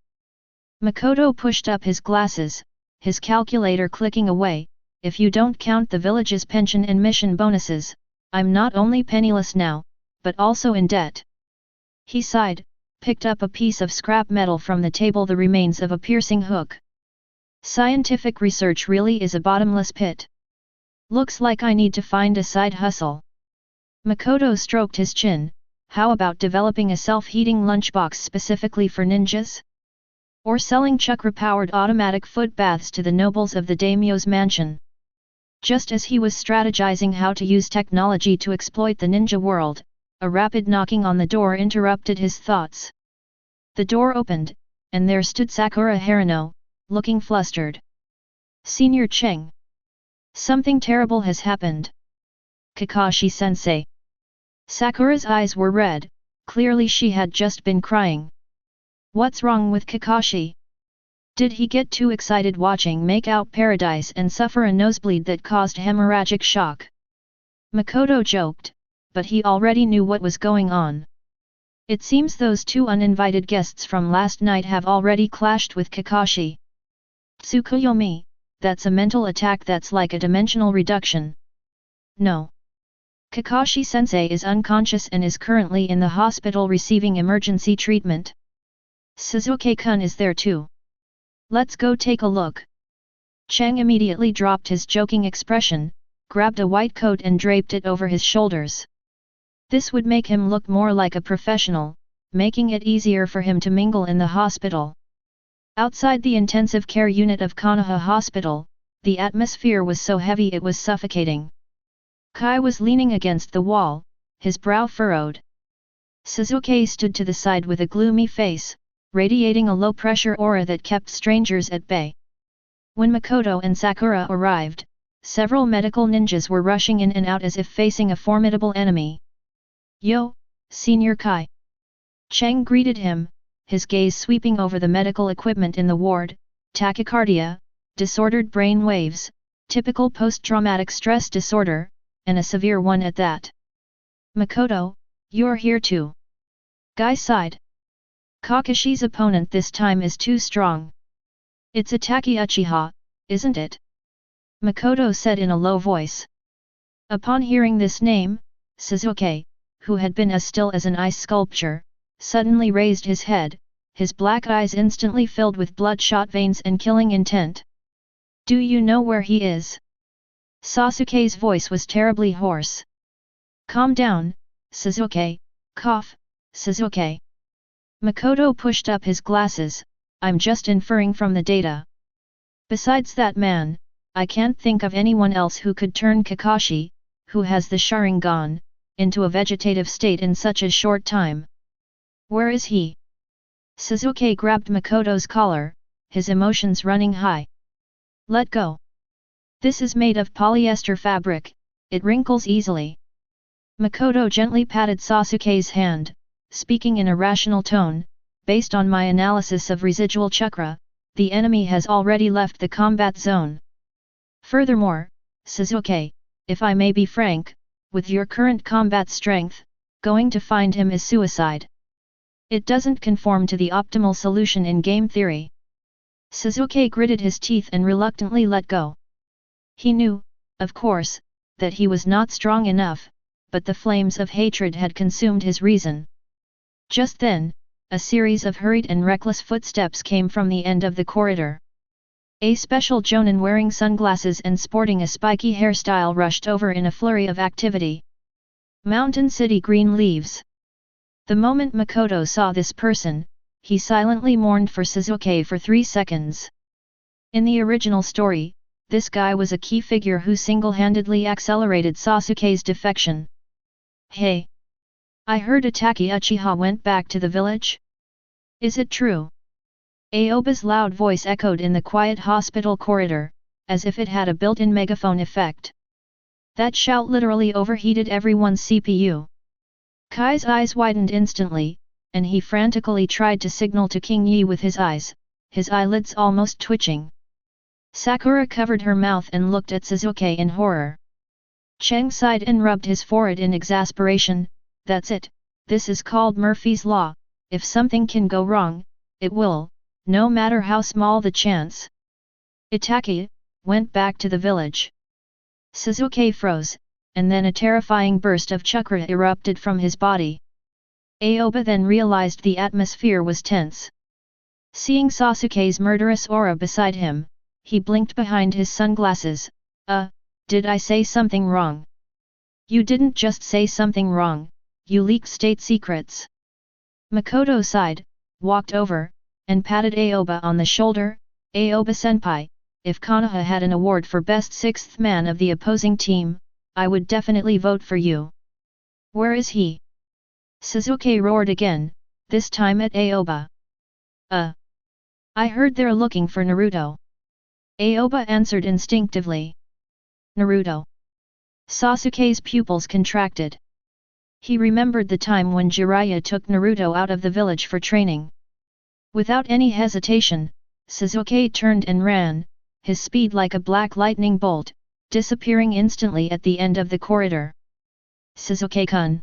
Speaker 1: Makoto pushed up his glasses, his calculator clicking away. If you don't count the village's pension and mission bonuses, I'm not only penniless now, but also in debt. He sighed, picked up a piece of scrap metal from the table, the remains of a piercing hook. Scientific research really is a bottomless pit. Looks like I need to find a side hustle. Makoto stroked his chin. How about developing a self-heating lunchbox specifically for ninjas? Or selling chakra-powered automatic foot baths to the nobles of the daimyo's mansion? Just as he was strategizing how to use technology to exploit the ninja world, a rapid knocking on the door interrupted his thoughts. The door opened, and there stood Sakura Harino, looking flustered. Senior Cheng. Something terrible has happened. Kakashi-sensei. Sakura's eyes were red, clearly she had just been crying. What's wrong with Kakashi? Did he get too excited watching Make Out Paradise and suffer a nosebleed that caused hemorrhagic shock? Makoto joked, but he already knew what was going on. It seems those 2 uninvited guests from last night have already clashed with Kakashi. Tsukuyomi, that's a mental attack, that's like a dimensional reduction. No. Kakashi-sensei is unconscious and is currently in the hospital receiving emergency treatment. Sasuke-kun is there too. Let's go take a look. Chang immediately dropped his joking expression, grabbed a white coat and draped it over his shoulders. This would make him look more like a professional, making it easier for him to mingle in the hospital. Outside the intensive care unit of Konoha Hospital, the atmosphere was so heavy it was suffocating. Kai was leaning against the wall, his brow furrowed. Sasuke stood to the side with a gloomy face, radiating a low-pressure aura that kept strangers at bay. When Makoto and Sakura arrived, several medical ninjas were rushing in and out as if facing a formidable enemy. "Yo, Senior Kai!" Chang greeted him, his gaze sweeping over the medical equipment in the ward: tachycardia, disordered brain waves, typical post-traumatic stress disorder, and a severe one at that. "Makoto, you're here too." Guy sighed. Kakashi's opponent this time is too strong. "It's Itachi Uchiha, isn't it?" Makoto said in a low voice. Upon hearing this name, Sasuke, who had been as still as an ice sculpture, suddenly raised his head, his black eyes instantly filled with bloodshot veins and killing intent. "Do you know where he is?" Sasuke's voice was terribly hoarse. "Calm down, Sasuke, cough, Sasuke." Makoto pushed up his glasses. "I'm just inferring from the data. Besides that man, I can't think of anyone else who could turn Kakashi, who has the Sharingan, into a vegetative state in such a short time. Where is he?" Sasuke grabbed Makoto's collar, his emotions running high. "Let go. This is made of polyester fabric, it wrinkles easily." Makoto gently patted Sasuke's hand, speaking in a rational tone. "Based on my analysis of residual chakra, the enemy has already left the combat zone. Furthermore, Sasuke, if I may be frank, with your current combat strength, going to find him is suicide. It doesn't conform to the optimal solution in game theory." Sasuke gritted his teeth and reluctantly let go. He knew, of course, that he was not strong enough, but the flames of hatred had consumed his reason. Just then, a series of hurried and reckless footsteps came from the end of the corridor. A special jonin wearing sunglasses and sporting a spiky hairstyle rushed over in a flurry of activity. "Mountain City Green Leaves." The moment Makoto saw this person, he silently mourned for Sasuke for 3 seconds. In the original story, this guy was a key figure who single-handedly accelerated Sasuke's defection. "Hey! I heard Itachi Uchiha went back to the village? Is it true?" Aoba's loud voice echoed in the quiet hospital corridor, as if it had a built-in megaphone effect. That shout literally overheated everyone's CPU. Kai's eyes widened instantly, and he frantically tried to signal to King Yi with his eyes, his eyelids almost twitching. Sakura covered her mouth and looked at Sasuke in horror. Cheng sighed and rubbed his forehead in exasperation. "That's it, this is called Murphy's Law, if something can go wrong, it will, no matter how small the chance." Itachi went back to the village. Sasuke froze, and then a terrifying burst of chakra erupted from his body. Aoba then realized the atmosphere was tense. Seeing Sasuke's murderous aura beside him, he blinked behind his sunglasses. Did I say something wrong?" "You didn't just say something wrong, you leaked state secrets." Makoto sighed, walked over, and patted Aoba on the shoulder. "Aoba-senpai, if Konoha had an award for best sixth man of the opposing team, I would definitely vote for you." "Where is he?" Sasuke roared again, this time at Aoba. I heard they're looking for Naruto." Aoba answered instinctively. "Naruto?" Sasuke's pupils contracted. He remembered the time when Jiraiya took Naruto out of the village for training. Without any hesitation, Sasuke turned and ran, his speed like a black lightning bolt, disappearing instantly at the end of the corridor. "Sasuke-kun!"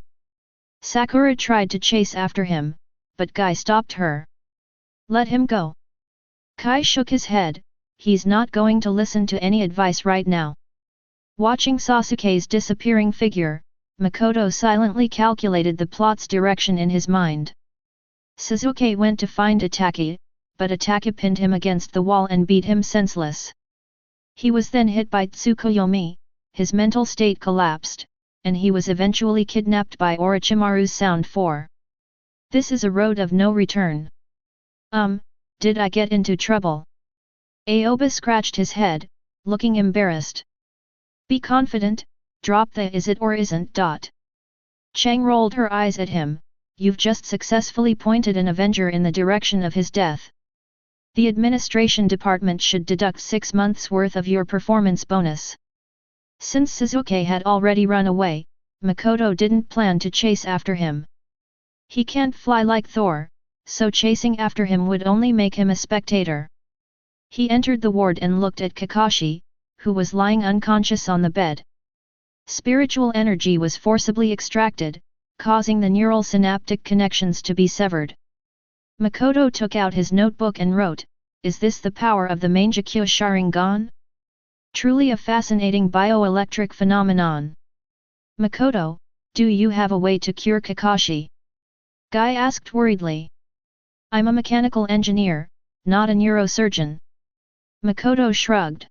Speaker 1: Sakura tried to chase after him, but Guy stopped her. "Let him go." Kai shook his head, he's not going to listen to any advice right now. Watching Sasuke's disappearing figure, Makoto silently calculated the plot's direction in his mind. Sasuke went to find Itachi, but Itachi pinned him against the wall and beat him senseless. He was then hit by Tsukuyomi, his mental state collapsed, and he was eventually kidnapped by Orochimaru's Sound 4. This is a road of no return. Did I get into trouble? Aoba scratched his head, looking embarrassed. Be confident, drop the is it or isn't. Chang rolled her eyes at him. You've just successfully pointed an Avenger in the direction of his death. The administration department should deduct 6 months' worth of your performance bonus. Since Sasuke had already run away, Makoto didn't plan to chase after him. He can't fly like Thor, so chasing after him would only make him a spectator. He entered the ward and looked at Kakashi, who was lying unconscious on the bed. Spiritual energy was forcibly extracted, causing the neural synaptic connections to be severed. Makoto took out his notebook and wrote, "Is this the power of the Mangekyo Sharingan? Truly a fascinating bioelectric phenomenon. Makoto, do you have a way to cure Kakashi?" Guy asked worriedly. "I'm a mechanical engineer, not a neurosurgeon." Makoto shrugged.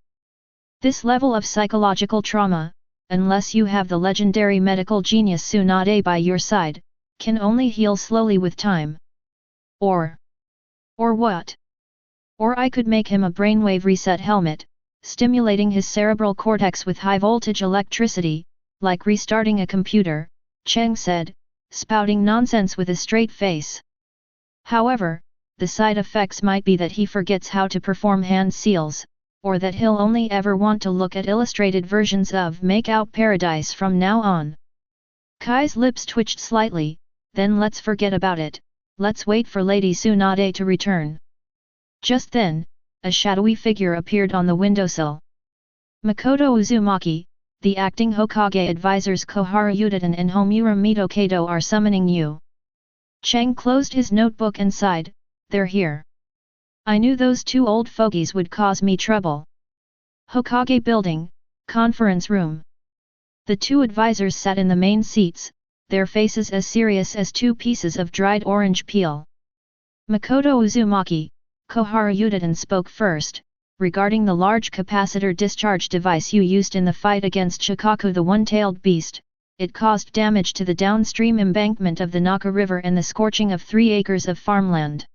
Speaker 1: This level of psychological trauma, unless you have the legendary medical genius Tsunade by your side, can only heal slowly with time. Or what? Or I could make him a brainwave reset helmet, stimulating his cerebral cortex with high-voltage electricity, like restarting a computer, Cheng said, spouting nonsense with a straight face. However, the side effects might be that he forgets how to perform hand seals, or that he'll only ever want to look at illustrated versions of Make Out Paradise from now on. Kai's lips twitched slightly. Then let's forget about it, let's wait for Lady Tsunade to return. Just then, a shadowy figure appeared on the windowsill. Makoto Uzumaki, the acting Hokage advisors Koharu Udaten and Homura Mitokado are summoning you. Chang closed his notebook and sighed, they're here. I knew those two old fogies would cause me trouble. Hokage building, conference room. The two advisors sat in the main seats, their faces as serious as 2 pieces of dried orange peel. Makoto Uzumaki, Koharu Udaten spoke first, regarding the large capacitor discharge device you used in the fight against Shikaku the one-tailed beast. It caused damage to the downstream embankment of the Naka River and the scorching of 3 acres of farmland.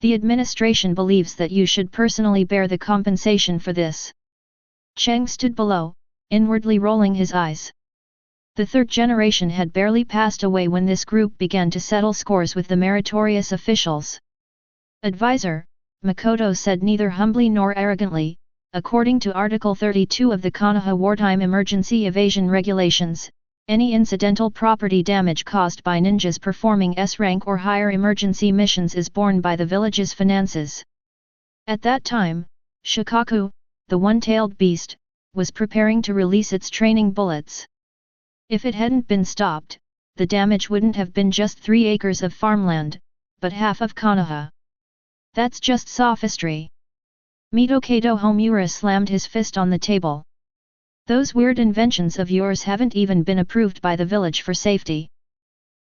Speaker 1: The administration believes that you should personally bear the compensation for this. Cheng stood below, inwardly rolling his eyes. The 3rd generation had barely passed away when this group began to settle scores with the meritorious officials. Advisor, Makoto said neither humbly nor arrogantly, according to Article 32 of the Konoha Wartime Emergency Evasion Regulations, any incidental property damage caused by ninjas performing S-rank or higher emergency missions is borne by the village's finances. At that time, Shikaku, the one-tailed beast, was preparing to release its training bullets. If it hadn't been stopped, the damage wouldn't have been just 3 acres of farmland, but half of Konoha. That's just sophistry. Mitokado Homura slammed his fist on the table. Those weird inventions of yours haven't even been approved by the village for safety.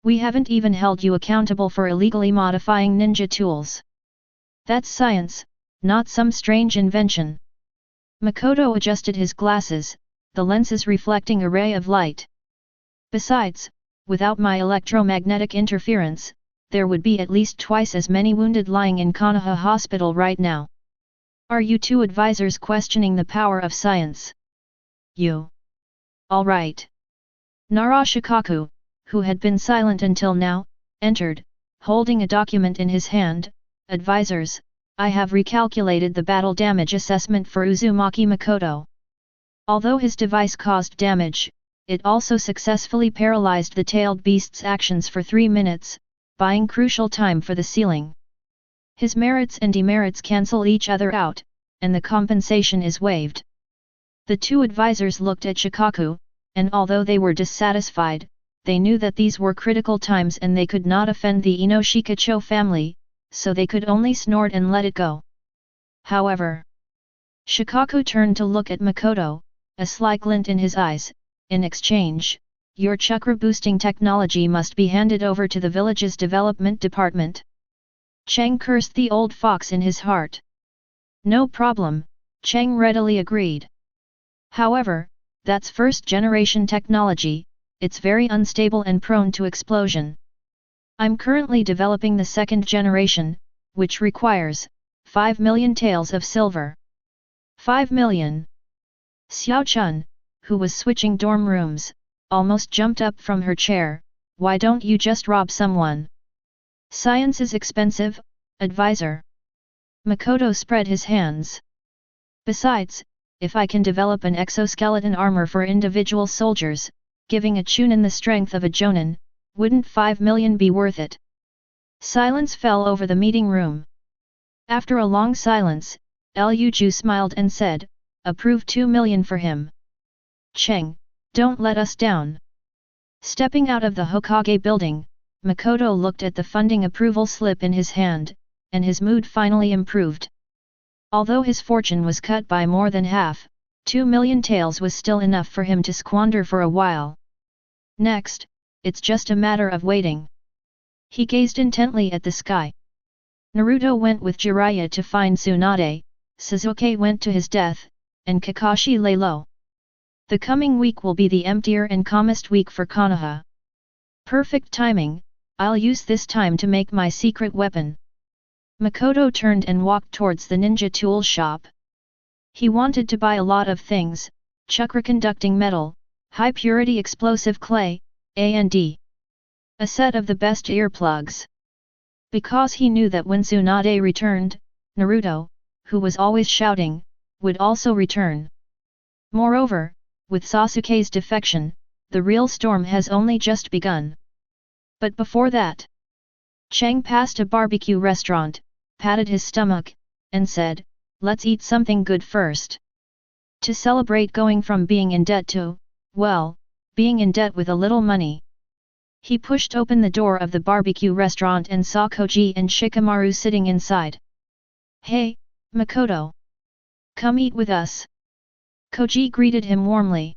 Speaker 1: We haven't even held you accountable for illegally modifying ninja tools. That's science, not some strange invention. Makoto adjusted his glasses, the lenses reflecting a ray of light. Besides, without my electromagnetic interference, there would be at least twice as many wounded lying in Konoha Hospital right now. Are you two advisors questioning the power of science? You. All right. Nara Shikaku, who had been silent until now, entered, holding a document in his hand. Advisors, I have recalculated the battle damage assessment for Uzumaki Makoto. Although his device caused damage, it also successfully paralyzed the tailed beast's actions for 3 minutes, buying crucial time for the sealing. His merits and demerits cancel each other out, and the compensation is waived. The two advisors looked at Shikaku, and although they were dissatisfied, they knew that these were critical times and they could not offend the Inoshikacho family, so they could only snort and let it go. However, Shikaku turned to look at Makoto, a sly glint in his eyes. In exchange, your chakra boosting technology must be handed over to the village's development department. Chang cursed the old fox in his heart. No problem, Chang readily agreed. However, that's first-generation technology, it's very unstable and prone to explosion. I'm currently developing the second generation, which requires 5 million taels of silver. 5 million. Xiao Chun, who was switching dorm rooms, almost jumped up from her chair. Why don't you just rob someone? Science is expensive, advisor. Makoto spread his hands. Besides, if I can develop an exoskeleton armor for individual soldiers, giving a Chuunin the strength of a Jonin, wouldn't 5 million be worth it? Silence fell over the meeting room. After a long silence, Liu Ju smiled and said, approve 2 million for him. Cheng, don't let us down. Stepping out of the Hokage building, Makoto looked at the funding approval slip in his hand, and his mood finally improved. Although his fortune was cut by more than half, 2 million taels was still enough for him to squander for a while. Next, it's just a matter of waiting. He gazed intently at the sky. Naruto went with Jiraiya to find Tsunade, Sasuke went to his death, and Kakashi lay low. The coming week will be the emptier and calmest week for Konoha. Perfect timing, I'll use this time to make my secret weapon. Makoto turned and walked towards the ninja tool shop. He wanted to buy a lot of things, chakra-conducting metal, high-purity explosive clay, and a set of the best earplugs. Because he knew that when Tsunade returned, Naruto, who was always shouting, would also return. Moreover, with Sasuke's defection, the real storm has only just begun. But before that, Chang passed a barbecue restaurant, patted his stomach, and said, let's eat something good first. To celebrate going from being in debt to, well, being in debt with a little money. He pushed open the door of the barbecue restaurant and saw Koji and Shikamaru sitting inside. Hey, Makoto! Come eat with us. Koji greeted him warmly.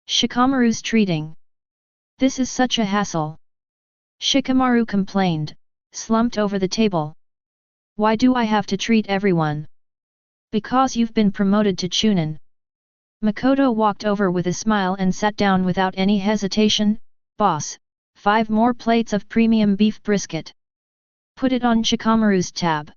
Speaker 1: Shikamaru's treating. This is such a hassle. Shikamaru complained, slumped over the table. Why do I have to treat everyone? Because you've been promoted to Chuunin. Makoto walked over with a smile and sat down without any hesitation. Boss, 5 more plates of premium beef brisket. Put it on Shikamaru's tab.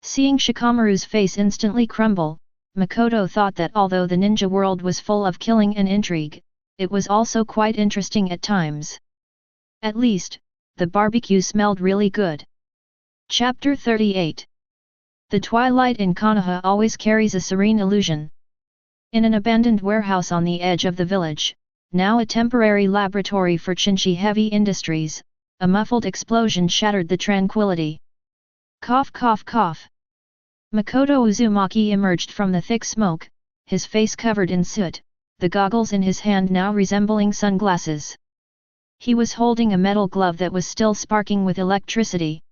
Speaker 1: Seeing Shikamaru's face instantly crumble, Makoto thought that although the ninja world was full of killing and intrigue, it was also quite interesting at times. At least, the barbecue smelled really good. Chapter 38. The twilight in Konoha always carries a serene illusion. In an abandoned warehouse on the edge of the village, now a temporary laboratory for Chinchi Heavy Industries, a muffled explosion shattered the tranquility. Cough cough cough. Makoto Uzumaki emerged from the thick smoke, his face covered in soot, the goggles in his hand now resembling sunglasses. He was holding a metal glove that was still sparking with electricity.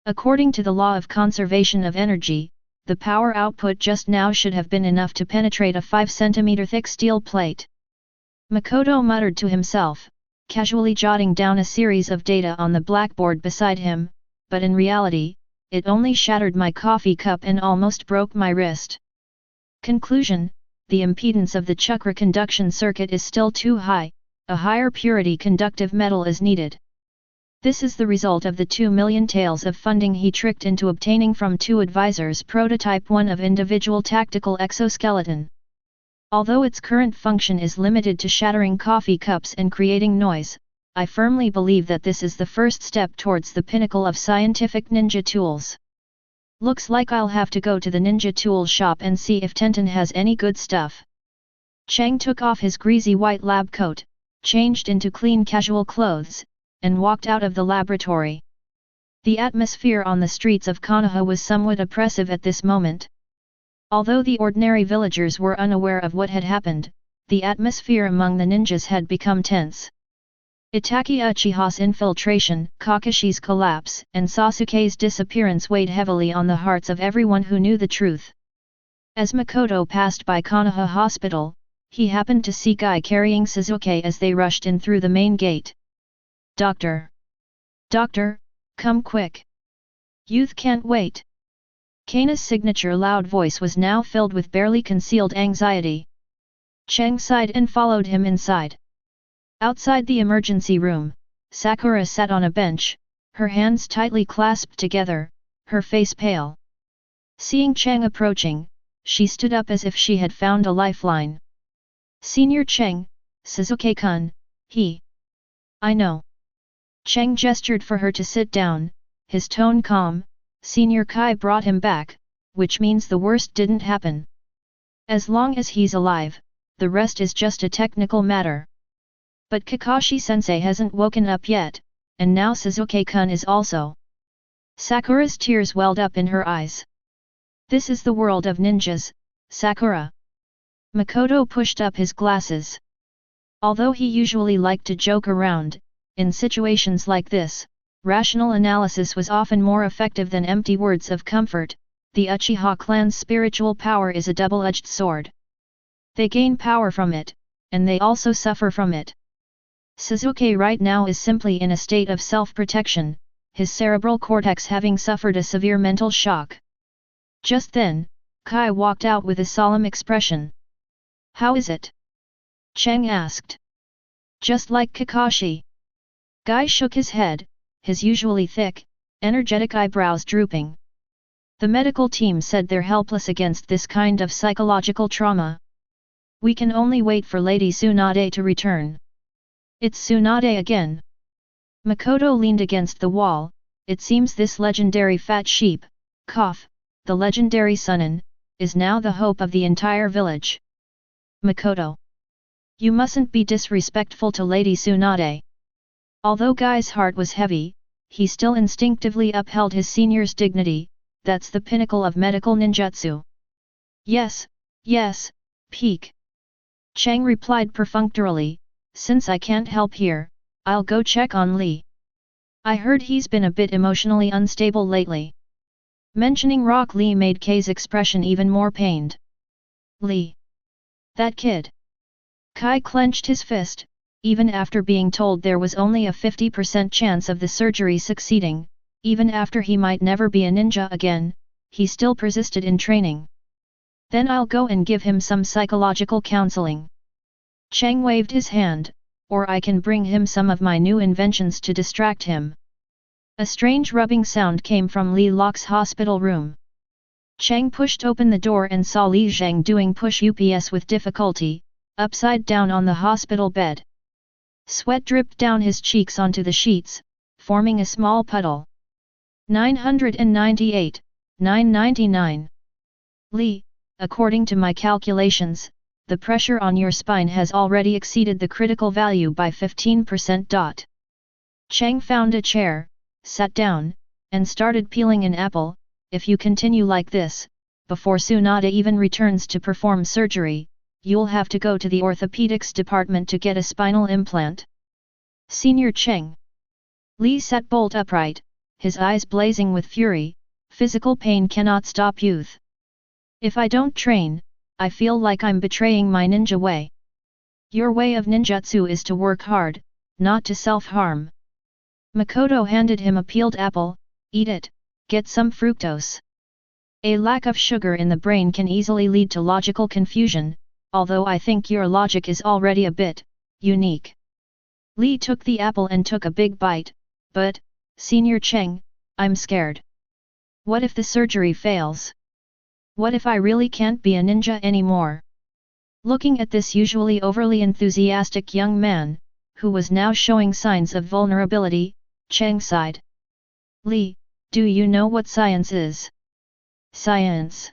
Speaker 1: According to the law of conservation of energy, the power output just now should have been enough to penetrate a 5 cm thick steel plate. Makoto muttered to himself, casually jotting down a series of data on the blackboard beside him, but in reality, it only shattered my coffee cup and almost broke my wrist. Conclusion: the impedance of the chakra conduction circuit is still too high, a higher purity conductive metal is needed. This is the result of the 2 million taels of funding he tricked into obtaining from 2 advisors Prototype 1 of individual tactical exoskeleton. Although its current function is limited to shattering coffee cups and creating noise, I firmly believe that this is the first step towards the pinnacle of scientific ninja tools. Looks like I'll have to go to the ninja tool shop and see if Tenten has any good stuff. Chang took off his greasy white lab coat, changed into clean casual clothes, and walked out of the laboratory. The atmosphere on the streets of Konoha was somewhat oppressive at this moment. Although the ordinary villagers were unaware of what had happened, the atmosphere among the ninjas had become tense. Itachi Uchiha's infiltration, Kakashi's collapse, and Sasuke's disappearance weighed heavily on the hearts of everyone who knew the truth. As Makoto passed by Konoha Hospital, he happened to see Guy carrying Sasuke as they rushed in through the main gate. "Doctor! Doctor, come quick! Youth can't wait!" Kana's signature loud voice was now filled with barely concealed anxiety. Cheng sighed and followed him inside. Outside the emergency room, Sakura sat on a bench, her hands tightly clasped together, her face pale. Seeing Cheng approaching, she stood up as if she had found a lifeline. "Senior Cheng, Sasuke-kun, he... I know." Cheng gestured for her to sit down, his tone calm. "Senior Kai brought him back, which means the worst didn't happen. As long as he's alive, the rest is just a technical matter. But Kakashi-sensei hasn't woken up yet, and now Sasuke-kun is also." Sakura's tears welled up in her eyes. "This is the world of ninjas, Sakura." Makoto pushed up his glasses. Although he usually liked to joke around, in situations like this, rational analysis was often more effective than empty words of comfort. The Uchiha clan's spiritual power is a double-edged sword. They gain power from it, and they also suffer from it. Sasuke right now is simply in a state of self-protection, his cerebral cortex having suffered a severe mental shock. Just then, Kai walked out with a solemn expression. "How is it?" Cheng asked. "Just like Kakashi." Guy shook his head, his usually thick, energetic eyebrows drooping. "The medical team said they're helpless against this kind of psychological trauma. We can only wait for Lady Tsunade to return." "It's Tsunade again." Makoto leaned against the wall. "It seems this legendary fat sheep, the legendary Chuunin, is now the hope of the entire village." "Makoto, you mustn't be disrespectful to Lady Tsunade." Although Guy's heart was heavy, he still instinctively upheld his senior's dignity. "That's the pinnacle of medical ninjutsu." Yes, Peek." Cheng replied perfunctorily, "Since I can't help here, I'll go check on Li. I heard he's been a bit emotionally unstable lately." Mentioning Rock Lee made Kai's expression even more pained. "Li? That kid?" Kai clenched his fist. Even after being told there was only a 50% chance of the surgery succeeding, even after he might never be a ninja again, he still persisted in training. "Then I'll go and give him some psychological counseling." Cheng waved his hand, "Or I can bring him some of my new inventions to distract him." A strange rubbing sound came from Li Lok's hospital room. Cheng pushed open the door and saw Li Zhang doing push-ups with difficulty, upside down on the hospital bed. Sweat dripped down his cheeks onto the sheets, forming a small puddle. 998, 999. "Li, according to my calculations, the pressure on your spine has already exceeded the critical value by 15%. Cheng found a chair, sat down, and started peeling an apple. "If you continue like this, before Tsunade even returns to perform surgery, you'll have to go to the orthopedics department to get a spinal implant." "Senior Cheng." Li sat bolt upright, his eyes blazing with fury. "Physical pain cannot stop youth. If I don't train, I feel like I'm betraying my ninja way. Your way of ninjutsu is to work hard, not to self-harm." Makoto handed him a peeled apple. "Eat it, get some fructose. A lack of sugar in the brain can easily lead to logical confusion, although I think your logic is already a bit unique." Li took the apple and took a big bite. "But, Senior Cheng, I'm scared. What if the surgery fails? What if I really can't be a ninja anymore?" Looking at this usually overly enthusiastic young man, who was now showing signs of vulnerability, Cheng sighed. "Li, do you know what science is?" "Science?"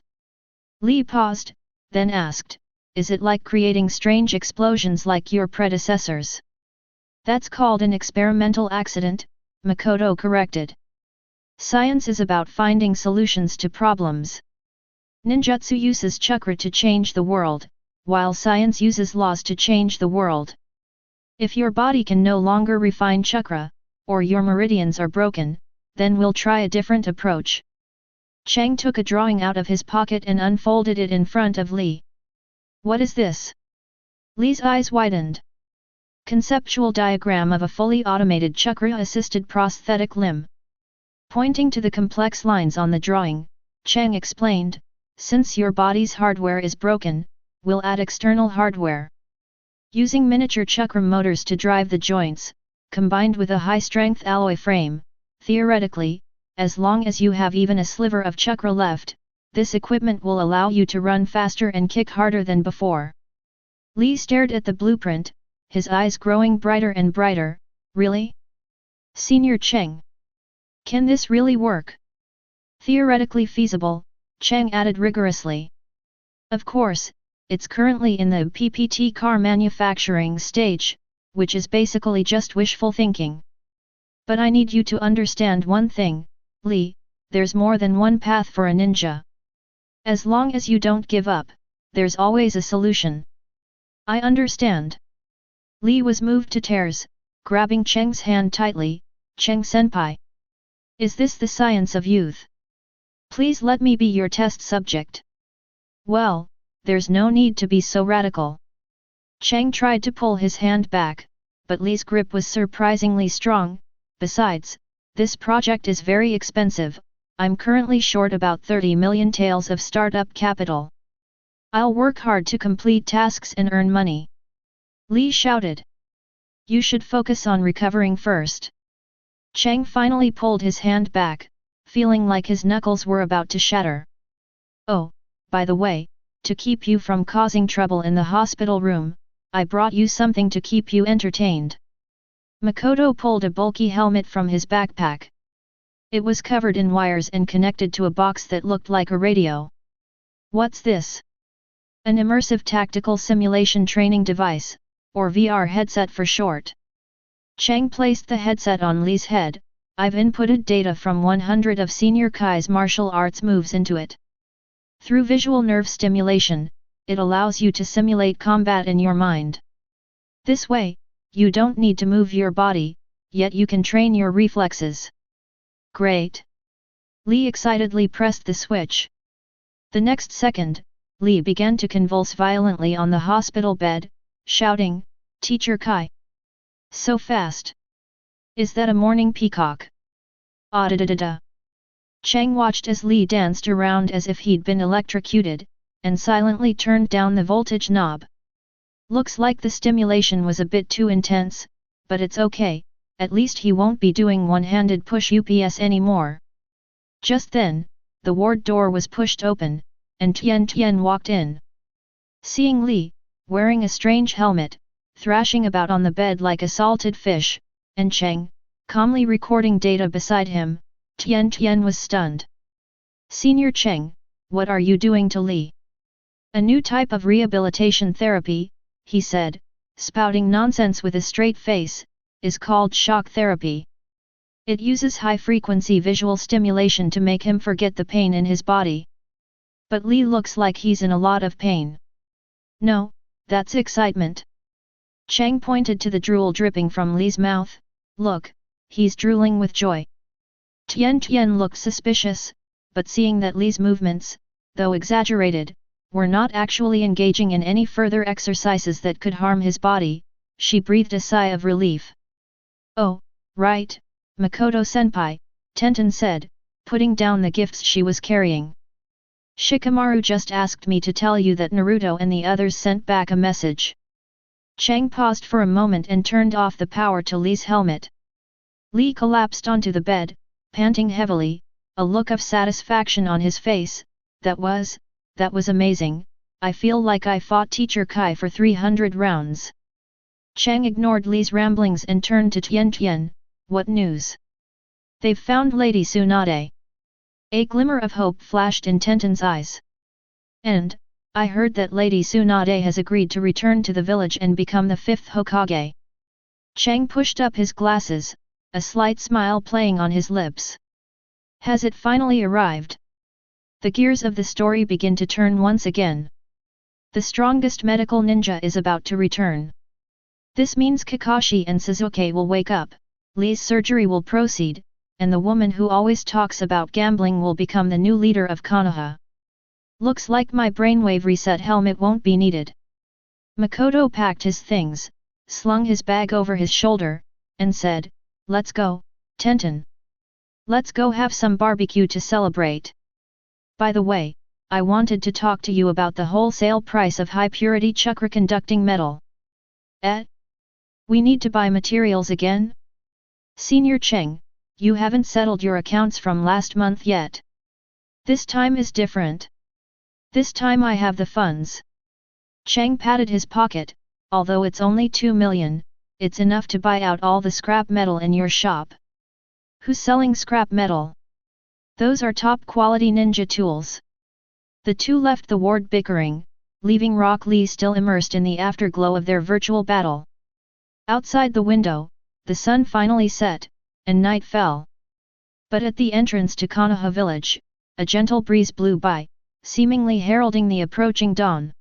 Speaker 1: Li paused, then asked, "Is it like creating strange explosions like your predecessors?" "That's called an experimental accident," Makoto corrected. "Science is about finding solutions to problems. Ninjutsu uses chakra to change the world, while science uses laws to change the world. If your body can no longer refine chakra, or your meridians are broken, then we'll try a different approach." Cheng took a drawing out of his pocket and unfolded it in front of Li. "What is this?" Li's eyes widened. Conceptual diagram of a fully automated chakra-assisted prosthetic limb. Pointing to the complex lines on the drawing, Chang explained, since your body's hardware is broken, we'll add external hardware. Using miniature chakra motors to drive the joints, combined with a high-strength alloy frame, theoretically, as long as you have even a sliver of chakra left, this equipment will allow you to run faster and kick harder than before. Li stared at the blueprint, his eyes growing brighter and brighter. Really? Senior Cheng. Can this really work? Theoretically feasible, Cheng added rigorously. Of course, it's currently in the PPT car manufacturing stage, which is basically just wishful thinking. But I need you to understand one thing, Li, there's more than one path for a ninja. As long as you don't give up, there's always a solution. I understand. Li was moved to tears, grabbing Cheng's hand tightly. Cheng senpai. Is this the science of youth? Please let me be your test subject. Well, there's no need to be so radical. Cheng tried to pull his hand back, but Li's grip was surprisingly strong. Besides, this project is very expensive. I'm currently short about 30 million taels of startup capital. I'll work hard to complete tasks and earn money. Li shouted. You should focus on recovering first. Cheng finally pulled his hand back, feeling like his knuckles were about to shatter. Oh, by the way, to keep you from causing trouble in the hospital room, I brought you something to keep you entertained. Makoto pulled a bulky helmet from his backpack. It was covered in wires and connected to a box that looked like a radio. What's this? An immersive tactical simulation training device, or VR headset for short. Cheng placed the headset on Li's head. I've inputted data from 100 of Senior Kai's martial arts moves into it. Through visual nerve stimulation, it allows you to simulate combat in your mind. This way, you don't need to move your body, yet you can train your reflexes. Great! Li excitedly pressed the switch. The next second, Li began to convulse violently on the hospital bed, shouting, Teacher Kai! So fast! Is that a morning peacock? Audididida! Cheng watched as Li danced around as if he'd been electrocuted, and silently turned down the voltage knob. Looks like the stimulation was a bit too intense, but it's okay. At least he won't be doing one-handed push-ups anymore. Just then, the ward door was pushed open, and Tian walked in. Seeing Li, wearing a strange helmet, thrashing about on the bed like a salted fish, and Cheng, calmly recording data beside him, Tian was stunned. Senior Cheng, what are you doing to Li? A new type of rehabilitation therapy, he said, spouting nonsense with a straight face, is called shock therapy. It uses high-frequency visual stimulation to make him forget the pain in his body. But Li looks like he's in a lot of pain. No, that's excitement. Cheng pointed to the drool dripping from Li's mouth. Look, he's drooling with joy. Tian looked suspicious, but seeing that Li's movements, though exaggerated, were not actually engaging in any further exercises that could harm his body, she breathed a sigh of relief. Oh, right, Makoto-senpai, Tenten said, putting down the gifts she was carrying. Shikamaru just asked me to tell you that Naruto and the others sent back a message. Cheng paused for a moment and turned off the power to Li's helmet. Li collapsed onto the bed, panting heavily, a look of satisfaction on his face. That was amazing. I feel like I fought Teacher Kai for 300 rounds. Cheng ignored Li's ramblings and turned to Tian. What news? They've found Lady Tsunade. A glimmer of hope flashed in Tenten's eyes. And, I heard that Lady Tsunade has agreed to return to the village and become the 5th Hokage. Cheng pushed up his glasses, a slight smile playing on his lips. Has it finally arrived? The gears of the story begin to turn once again. The strongest medical ninja is about to return. This means Kakashi and Sasuke will wake up, Li's surgery will proceed, and the woman who always talks about gambling will become the new leader of Konoha. Looks like my brainwave reset helmet won't be needed. Makoto packed his things, slung his bag over his shoulder, and said, "Let's go, Tenten. Let's go have some barbecue to celebrate. By the way, I wanted to talk to you about the wholesale price of high-purity chakra-conducting metal." We need to buy materials again? Senior Cheng, you haven't settled your accounts from last month yet. This time is different. This time I have the funds. Cheng patted his pocket. Although it's only 2 million, it's enough to buy out all the scrap metal in your shop. Who's selling scrap metal? Those are top-quality ninja tools. The two left the ward bickering, leaving Rock Lee still immersed in the afterglow of their virtual battle. Outside the window, the sun finally set, and night fell. But at the entrance to Konoha village, a gentle breeze blew by, seemingly heralding the approaching dawn.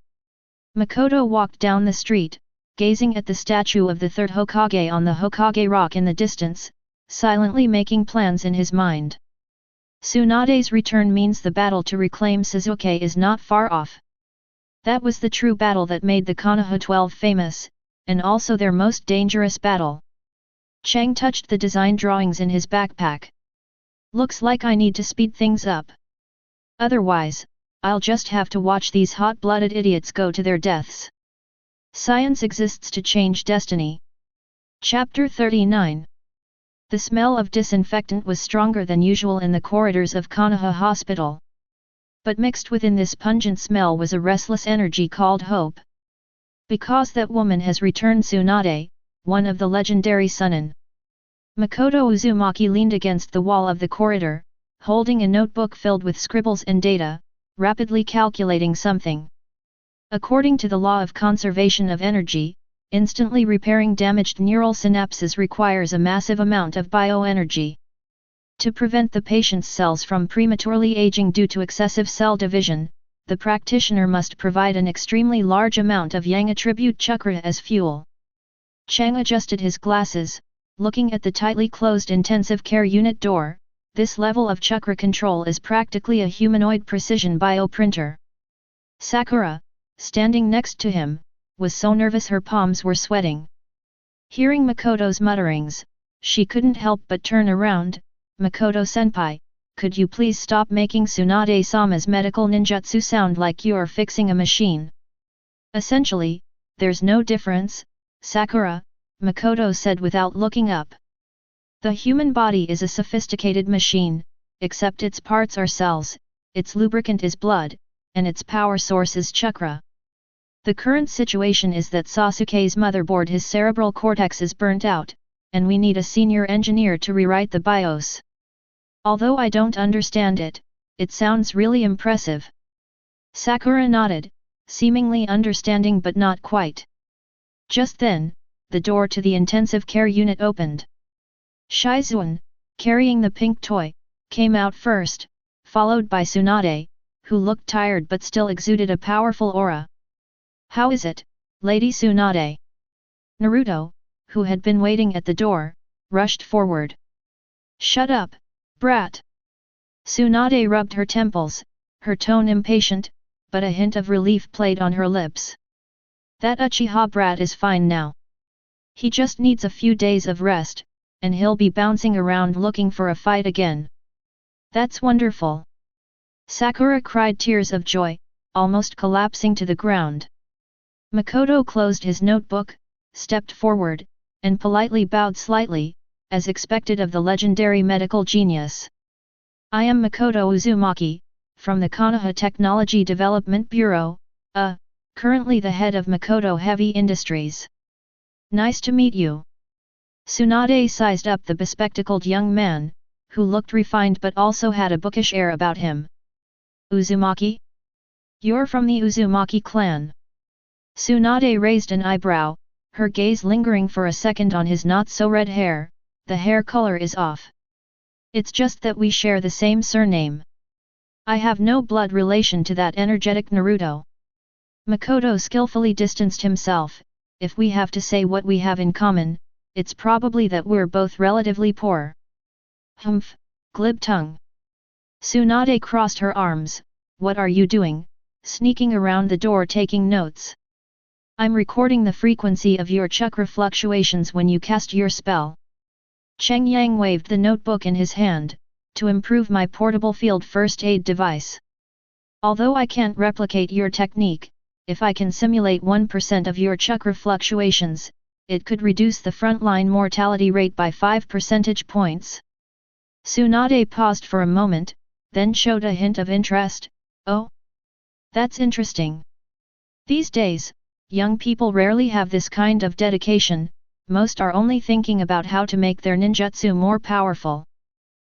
Speaker 1: Makoto walked down the street, gazing at the statue of the third Hokage on the Hokage rock in the distance, silently making plans in his mind. Tsunade's return means the battle to reclaim Sasuke is not far off. That was the true battle that made the Konoha 12 famous, and also their most dangerous battle. Cheng touched the design drawings in his backpack. Looks like I need to speed things up. Otherwise, I'll just have to watch these hot-blooded idiots go to their deaths. Science exists to change destiny. Chapter 39. The smell of disinfectant was stronger than usual in the corridors of Konoha Hospital. But mixed within this pungent smell was a restless energy called hope. Because that woman has returned, Tsunade, one of the legendary Chuunin. Makoto Uzumaki leaned against the wall of the corridor, holding a notebook filled with scribbles and data, rapidly calculating something. According to the law of conservation of energy, instantly repairing damaged neural synapses requires a massive amount of bioenergy. To prevent the patient's cells from prematurely aging due to excessive cell division, the practitioner must provide an extremely large amount of yang attribute chakra as fuel. Cheng adjusted his glasses, looking at the tightly closed intensive care unit door. This level of chakra control is practically a humanoid precision bioprinter. Sakura, standing next to him, was so nervous her palms were sweating. Hearing Makoto's mutterings, she couldn't help but turn around. "Makoto-senpai, could you please stop making Tsunade-sama's medical ninjutsu sound like you're fixing a machine?" "Essentially, there's no difference, Sakura," Makoto said without looking up. "The human body is a sophisticated machine, except its parts are cells, its lubricant is blood, and its power source is chakra. The current situation is that Sasuke's motherboard, his cerebral cortex, is burnt out, and we need a senior engineer to rewrite the BIOS. Although I don't understand it, it sounds really impressive." Sakura nodded, seemingly understanding but not quite. Just then, the door to the intensive care unit opened. Shizuan, carrying the pink toy, came out first, followed by Tsunade, who looked tired but still exuded a powerful aura. "How is it, Lady Tsunade?" Naruto, who had been waiting at the door, rushed forward. "Shut up, brat!" Tsunade rubbed her temples, her tone impatient, but a hint of relief played on her lips. "That Uchiha brat is fine now. He just needs a few days of rest, and he'll be bouncing around looking for a fight again." "That's wonderful!" Sakura cried tears of joy, almost collapsing to the ground. Makoto closed his notebook, stepped forward, and politely bowed slightly, as expected of the legendary medical genius. "I am Makoto Uzumaki, from the Konoha Technology Development Bureau, currently the head of Makoto Heavy Industries. Nice to meet you." Tsunade sized up the bespectacled young man, who looked refined but also had a bookish air about him. "Uzumaki? You're from the Uzumaki clan?" Tsunade raised an eyebrow, her gaze lingering for a second on his not-so-red hair. "The hair color is off. It's just that we share the same surname. I have no blood relation to that energetic Naruto." Makoto skillfully distanced himself. "If we have to say what we have in common, it's probably that we're both relatively poor." "Humph, glib tongue." Tsunade crossed her arms. "What are you doing, sneaking around the door taking notes?" I'm recording the frequency of your chakra fluctuations when you cast your spell. Cheng Yang waved the notebook in his hand, to improve my portable field first aid device. Although I can't replicate your technique, if I can simulate 1% of your chakra fluctuations, it could reduce the frontline mortality rate by 5 percentage points. Tsunade paused for a moment, then showed a hint of interest. Oh? That's interesting. These days, young people rarely have this kind of dedication, most are only thinking about how to make their ninjutsu more powerful.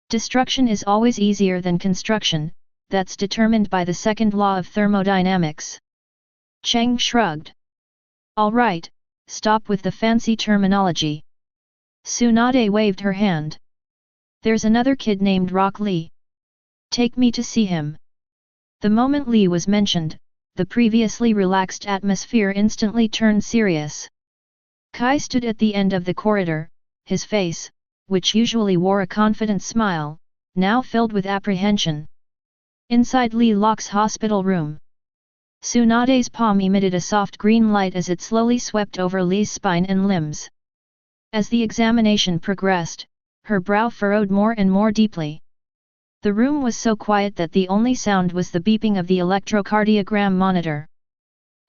Speaker 1: Destruction is always easier than construction, that's determined by the second law of thermodynamics. Cheng shrugged. Alright, stop with the fancy terminology. Tsunade waved her hand. There's another kid named Rock Lee. Take me to see him. The moment Lee was mentioned, the previously relaxed atmosphere instantly turned serious. Kai stood at the end of the corridor, his face, which usually wore a confident smile, now filled with apprehension. Inside Lee Lok's hospital room, Tsunade's palm emitted a soft green light as it slowly swept over Lee's spine and limbs. As the examination progressed, her brow furrowed more and more deeply. The room was so quiet that the only sound was the beeping of the electrocardiogram monitor.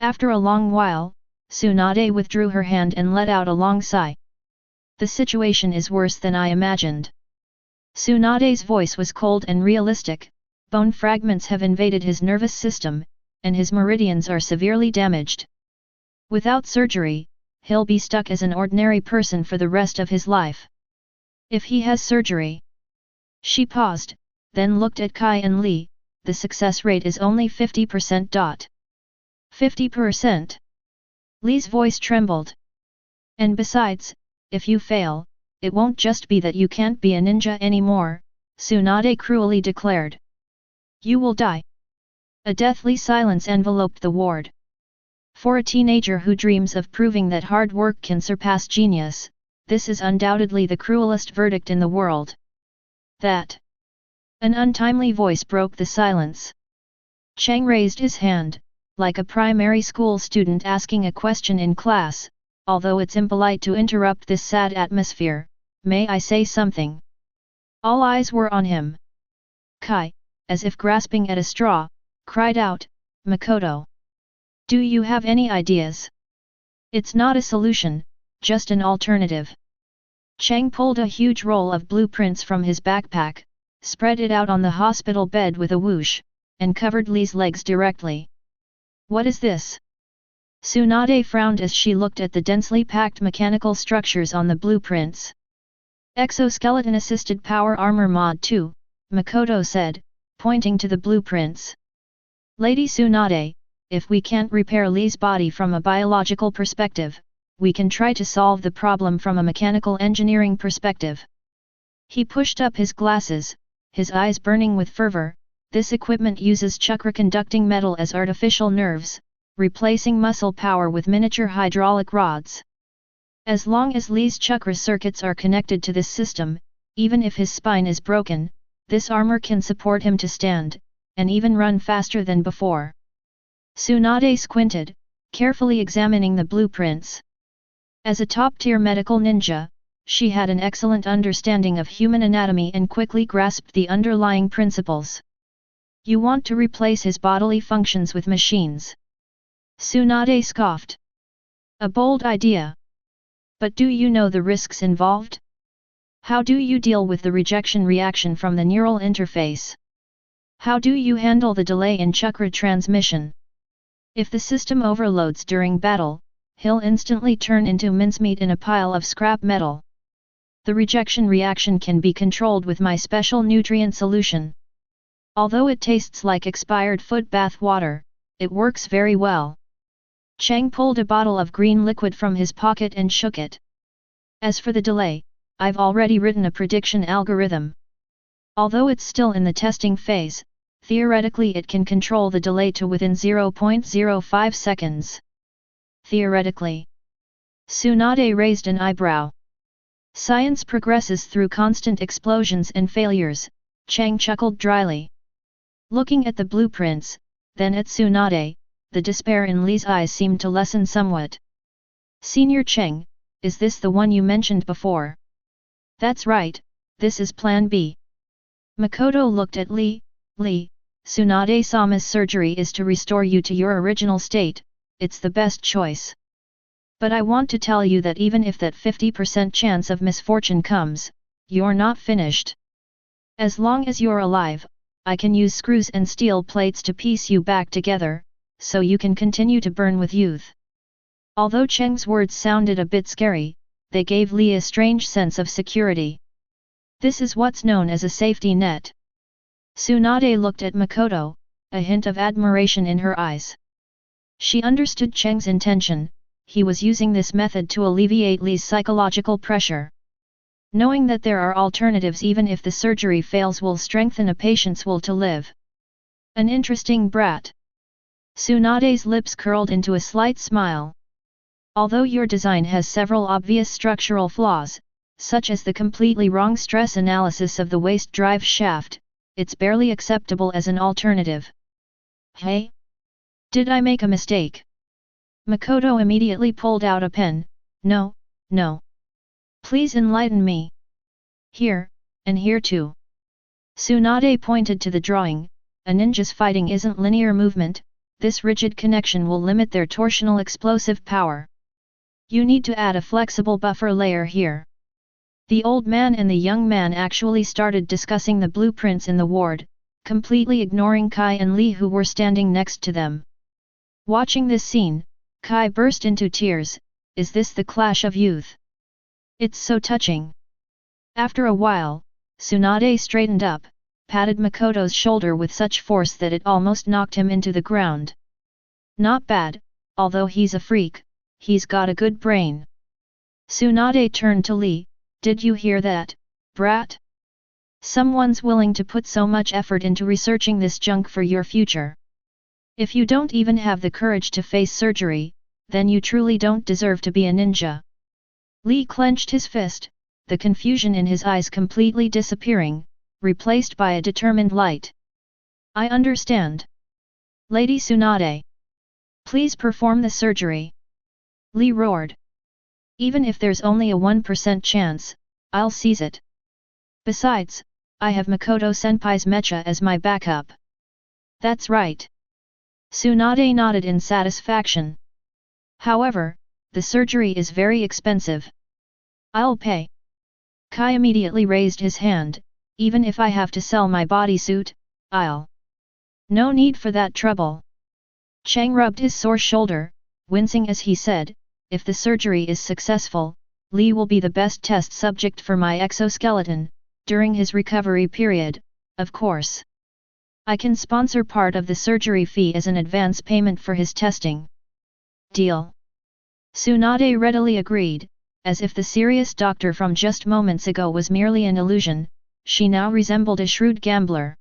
Speaker 1: After a long while, Tsunade withdrew her hand and let out a long sigh. The situation is worse than I imagined. Tsunade's voice was cold and realistic. Bone fragments have invaded his nervous system, and his meridians are severely damaged. Without surgery, he'll be stuck as an ordinary person for the rest of his life. If he has surgery. She paused, then looked at Kai and Lee. The success rate is only 50%. 50%? Lee's voice trembled. And besides, if you fail, it won't just be that you can't be a ninja anymore, Tsunade cruelly declared. You will die. A deathly silence enveloped the ward. For a teenager who dreams of proving that hard work can surpass genius, this is undoubtedly the cruelest verdict in the world. That. An untimely voice broke the silence. Cheng raised his hand, like a primary school student asking a question in class. Although it's impolite to interrupt this sad atmosphere, may I say something? All eyes were on him. Kai, as if grasping at a straw, cried out, Makoto. Do you have any ideas? It's not a solution, just an alternative. Cheng pulled a huge roll of blueprints from his backpack, spread it out on the hospital bed with a whoosh, and covered Lee's legs directly. What is this? Tsunade frowned as she looked at the densely packed mechanical structures on the blueprints. Exoskeleton-assisted power armor mod 2, Makoto said, pointing to the blueprints. Lady Tsunade, if we can't repair Lee's body from a biological perspective, we can try to solve the problem from a mechanical engineering perspective. He pushed up his glasses, his eyes burning with fervor. This equipment uses chakra-conducting metal as artificial nerves, replacing muscle power with miniature hydraulic rods. As long as Lee's chakra circuits are connected to this system, even if his spine is broken, this armor can support him to stand, and even run faster than before. Tsunade squinted, carefully examining the blueprints. As a top-tier medical ninja, she had an excellent understanding of human anatomy and quickly grasped the underlying principles. You want to replace his bodily functions with machines. Tsunade scoffed. A bold idea. But do you know the risks involved? How do you deal with the rejection reaction from the neural interface? How do you handle the delay in chakra transmission? If the system overloads during battle, he'll instantly turn into mincemeat in a pile of scrap metal. The rejection reaction can be controlled with my special nutrient solution. Although it tastes like expired foot bath water, it works very well. Cheng pulled a bottle of green liquid from his pocket and shook it. As for the delay, I've already written a prediction algorithm. Although it's still in the testing phase, theoretically it can control the delay to within 0.05 seconds. Theoretically. Tsunade raised an eyebrow. Science progresses through constant explosions and failures, Cheng chuckled dryly. Looking at the blueprints, then at Tsunade, the despair in Li's eyes seemed to lessen somewhat. Senior Cheng, is this the one you mentioned before? That's right, this is Plan B. Makoto looked at Li. Tsunade-sama's surgery is to restore you to your original state, it's the best choice. But I want to tell you that even if that 50% chance of misfortune comes, you're not finished. As long as you're alive, I can use screws and steel plates to piece you back together, so you can continue to burn with youth. Although Cheng's words sounded a bit scary, they gave Li a strange sense of security. This is what's known as a safety net. Tsunade looked at Makoto, a hint of admiration in her eyes. She understood Cheng's intention, he was using this method to alleviate Li's psychological pressure. Knowing that there are alternatives even if the surgery fails will strengthen a patient's will to live. An interesting brat. Tsunade's lips curled into a slight smile. Although your design has several obvious structural flaws, such as the completely wrong stress analysis of the waste drive shaft, it's barely acceptable as an alternative. Hey? Did I make a mistake? Makoto immediately pulled out a pen. No. Please enlighten me. Here, and here too. Tsunade pointed to the drawing. A ninja's fighting isn't linear movement, this rigid connection will limit their torsional explosive power. You need to add a flexible buffer layer here. The old man and the young man actually started discussing the blueprints in the ward, completely ignoring Kai and Li who were standing next to them. Watching this scene, Kai burst into tears. Is this the clash of youth? It's so touching. After a while, Tsunade straightened up, patted Makoto's shoulder with such force that it almost knocked him into the ground. Not bad, although he's a freak, he's got a good brain. Tsunade turned to Li. Did you hear that, brat? Someone's willing to put so much effort into researching this junk for your future. If you don't even have the courage to face surgery, then you truly don't deserve to be a ninja. Li clenched his fist, the confusion in his eyes completely disappearing, replaced by a determined light. I understand. Lady Tsunade. Please perform the surgery. Li roared. Even if there's only a 1% chance, I'll seize it. Besides, I have Makoto-senpai's mecha as my backup. That's right. Tsunade nodded in satisfaction. However, the surgery is very expensive. I'll pay. Kai immediately raised his hand. Even if I have to sell my bodysuit, I'll. No need for that trouble. Cheng rubbed his sore shoulder, wincing as he said, if the surgery is successful, Li will be the best test subject for my exoskeleton, during his recovery period, of course. I can sponsor part of the surgery fee as an advance payment for his testing. Deal. Tsunade readily agreed, as if the serious doctor from just moments ago was merely an illusion, she now resembled a shrewd gambler.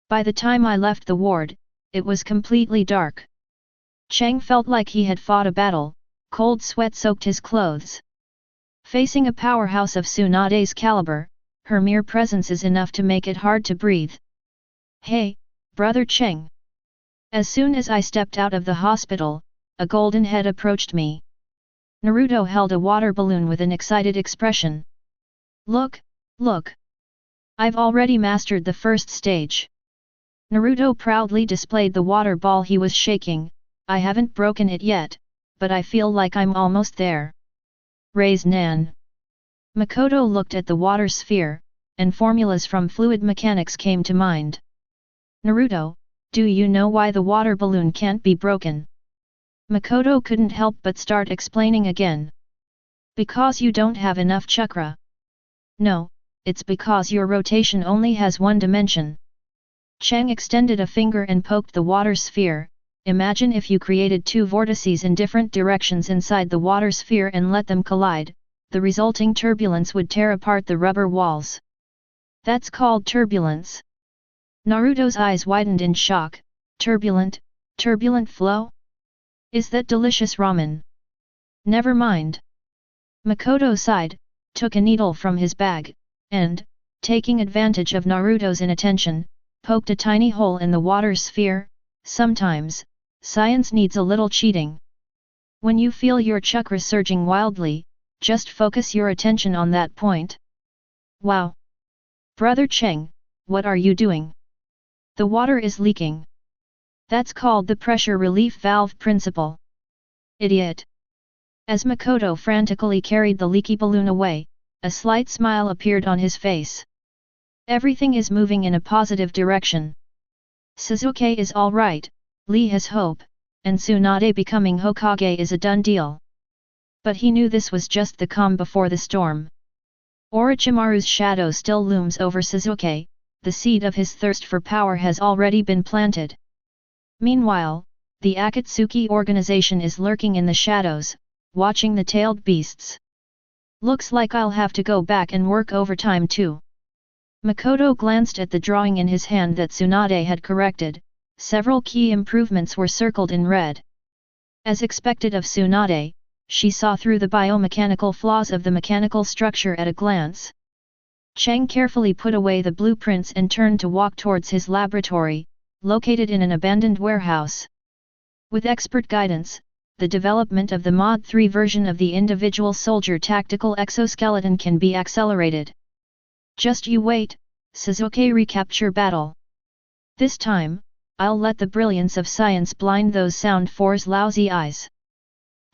Speaker 1: By the time I left the ward, it was completely dark. Cheng felt like he had fought a battle. Cold sweat soaked his clothes. Facing a powerhouse of Tsunade's caliber, her mere presence is enough to make it hard to breathe. Hey, brother Cheng! As soon as I stepped out of the hospital, a golden head approached me. Naruto held a water balloon with an excited expression. Look! I've already mastered the first stage. Naruto proudly displayed the water ball he was shaking. I haven't broken it yet, but I feel like I'm almost there. Rasengan. Makoto looked at the water sphere, and formulas from fluid mechanics came to mind. Naruto, do you know why the water balloon can't be broken? Makoto couldn't help but start explaining again. Because you don't have enough chakra. No, it's because your rotation only has one dimension. Cheng extended a finger and poked the water sphere. Imagine if you created two vortices in different directions inside the water sphere and let them collide, the resulting turbulence would tear apart the rubber walls. That's called turbulence. Naruto's eyes widened in shock. Turbulent flow? Is that delicious ramen? Never mind. Makoto sighed, took a needle from his bag, and, taking advantage of Naruto's inattention, poked a tiny hole in the water sphere. Sometimes, science needs a little cheating. When you feel your chakra surging wildly, just focus your attention on that point. Wow! Brother Cheng, what are you doing? The water is leaking. That's called the pressure relief valve principle. Idiot! As Makoto frantically carried the leaky balloon away, a slight smile appeared on his face. Everything is moving in a positive direction. Sasuke is alright, Lee has hope, and Tsunade becoming Hokage is a done deal. But he knew this was just the calm before the storm. Orochimaru's shadow still looms over Sasuke, the seed of his thirst for power has already been planted. Meanwhile, the Akatsuki organization is lurking in the shadows, watching the tailed beasts. Looks like I'll have to go back and work overtime too. Makoto glanced at the drawing in his hand that Tsunade had corrected. Several key improvements were circled in red. As expected of Tsunade, she saw through the biomechanical flaws of the mechanical structure at a glance. Cheng carefully put away the blueprints and turned to walk towards his laboratory, located in an abandoned warehouse. With expert guidance, the development of the Mod 3 version of the individual soldier tactical exoskeleton can be accelerated. Just you wait, Sasuke recapture battle. This time, I'll let the brilliance of science blind those Sound 4's lousy eyes.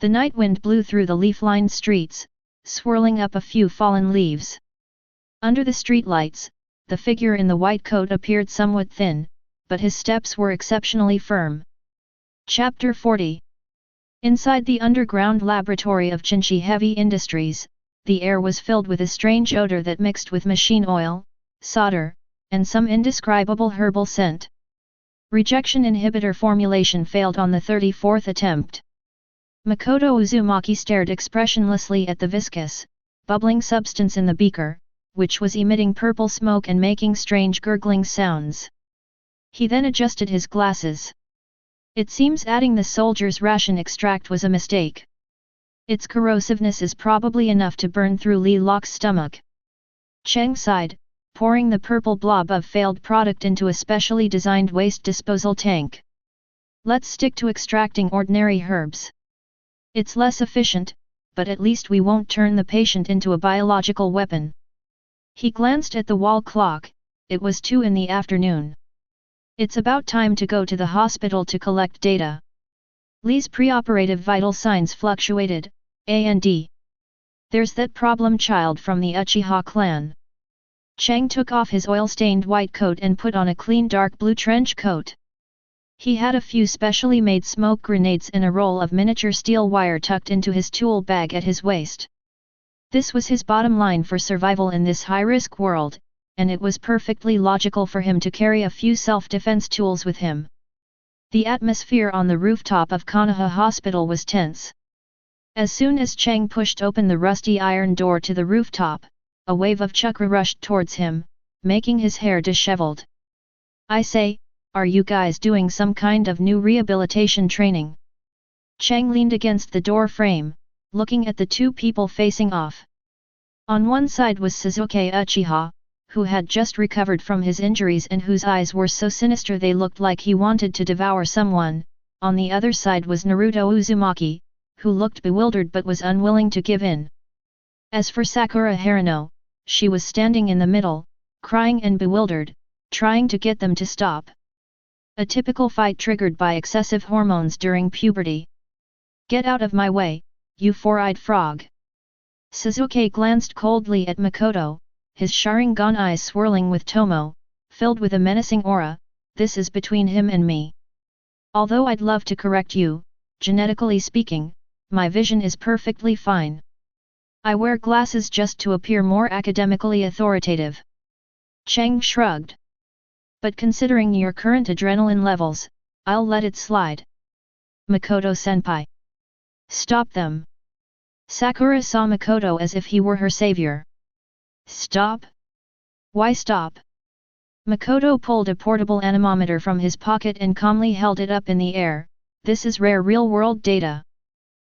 Speaker 1: The night wind blew through the leaf-lined streets, swirling up a few fallen leaves. Under the streetlights, the figure in the white coat appeared somewhat thin, but his steps were exceptionally firm. Chapter 40. Inside the underground laboratory of Jinshi Heavy Industries, the air was filled with a strange odor that mixed with machine oil, solder, and some indescribable herbal scent. Rejection inhibitor formulation failed on the 34th attempt. Makoto Uzumaki stared expressionlessly at the viscous, bubbling substance in the beaker, which was emitting purple smoke and making strange gurgling sounds. He then adjusted his glasses. It seems adding the soldier's ration extract was a mistake. Its corrosiveness is probably enough to burn through Li Locke's stomach. Cheng sighed, pouring the purple blob of failed product into a specially designed waste disposal tank. Let's stick to extracting ordinary herbs. It's less efficient, but at least we won't turn the patient into a biological weapon. He glanced at the wall clock. It was 2 in the afternoon. It's about time to go to the hospital to collect data. Li's preoperative vital signs fluctuated, and there's that problem child from the Uchiha clan. Cheng took off his oil-stained white coat and put on a clean dark blue trench coat. He had a few specially made smoke grenades and a roll of miniature steel wire tucked into his tool bag at his waist. This was his bottom line for survival in this high-risk world, and it was perfectly logical for him to carry a few self-defense tools with him. The atmosphere on the rooftop of Konoha Hospital was tense. As soon as Cheng pushed open the rusty iron door to the rooftop, a wave of chakra rushed towards him, making his hair disheveled. I say, are you guys doing some kind of new rehabilitation training? Cheng leaned against the door frame, looking at the two people facing off. On one side was Sasuke Uchiha, who had just recovered from his injuries and whose eyes were so sinister they looked like he wanted to devour someone. On the other side was Naruto Uzumaki, who looked bewildered but was unwilling to give in. As for Sakura Harano, she was standing in the middle, crying and bewildered, trying to get them to stop. A typical fight triggered by excessive hormones during puberty. Get out of my way, you four-eyed frog! Sasuke glanced coldly at Makoto, his Sharingan eyes swirling with Tomo, filled with a menacing aura. This is between him and me. Although I'd love to correct you, genetically speaking, my vision is perfectly fine. I wear glasses just to appear more academically authoritative. Cheng shrugged. But considering your current adrenaline levels, I'll let it slide. Makoto-senpai. Stop them. Sakura saw Makoto as if he were her savior. Stop? Why stop? Makoto pulled a portable anemometer from his pocket and calmly held it up in the air. This is rare real-world data.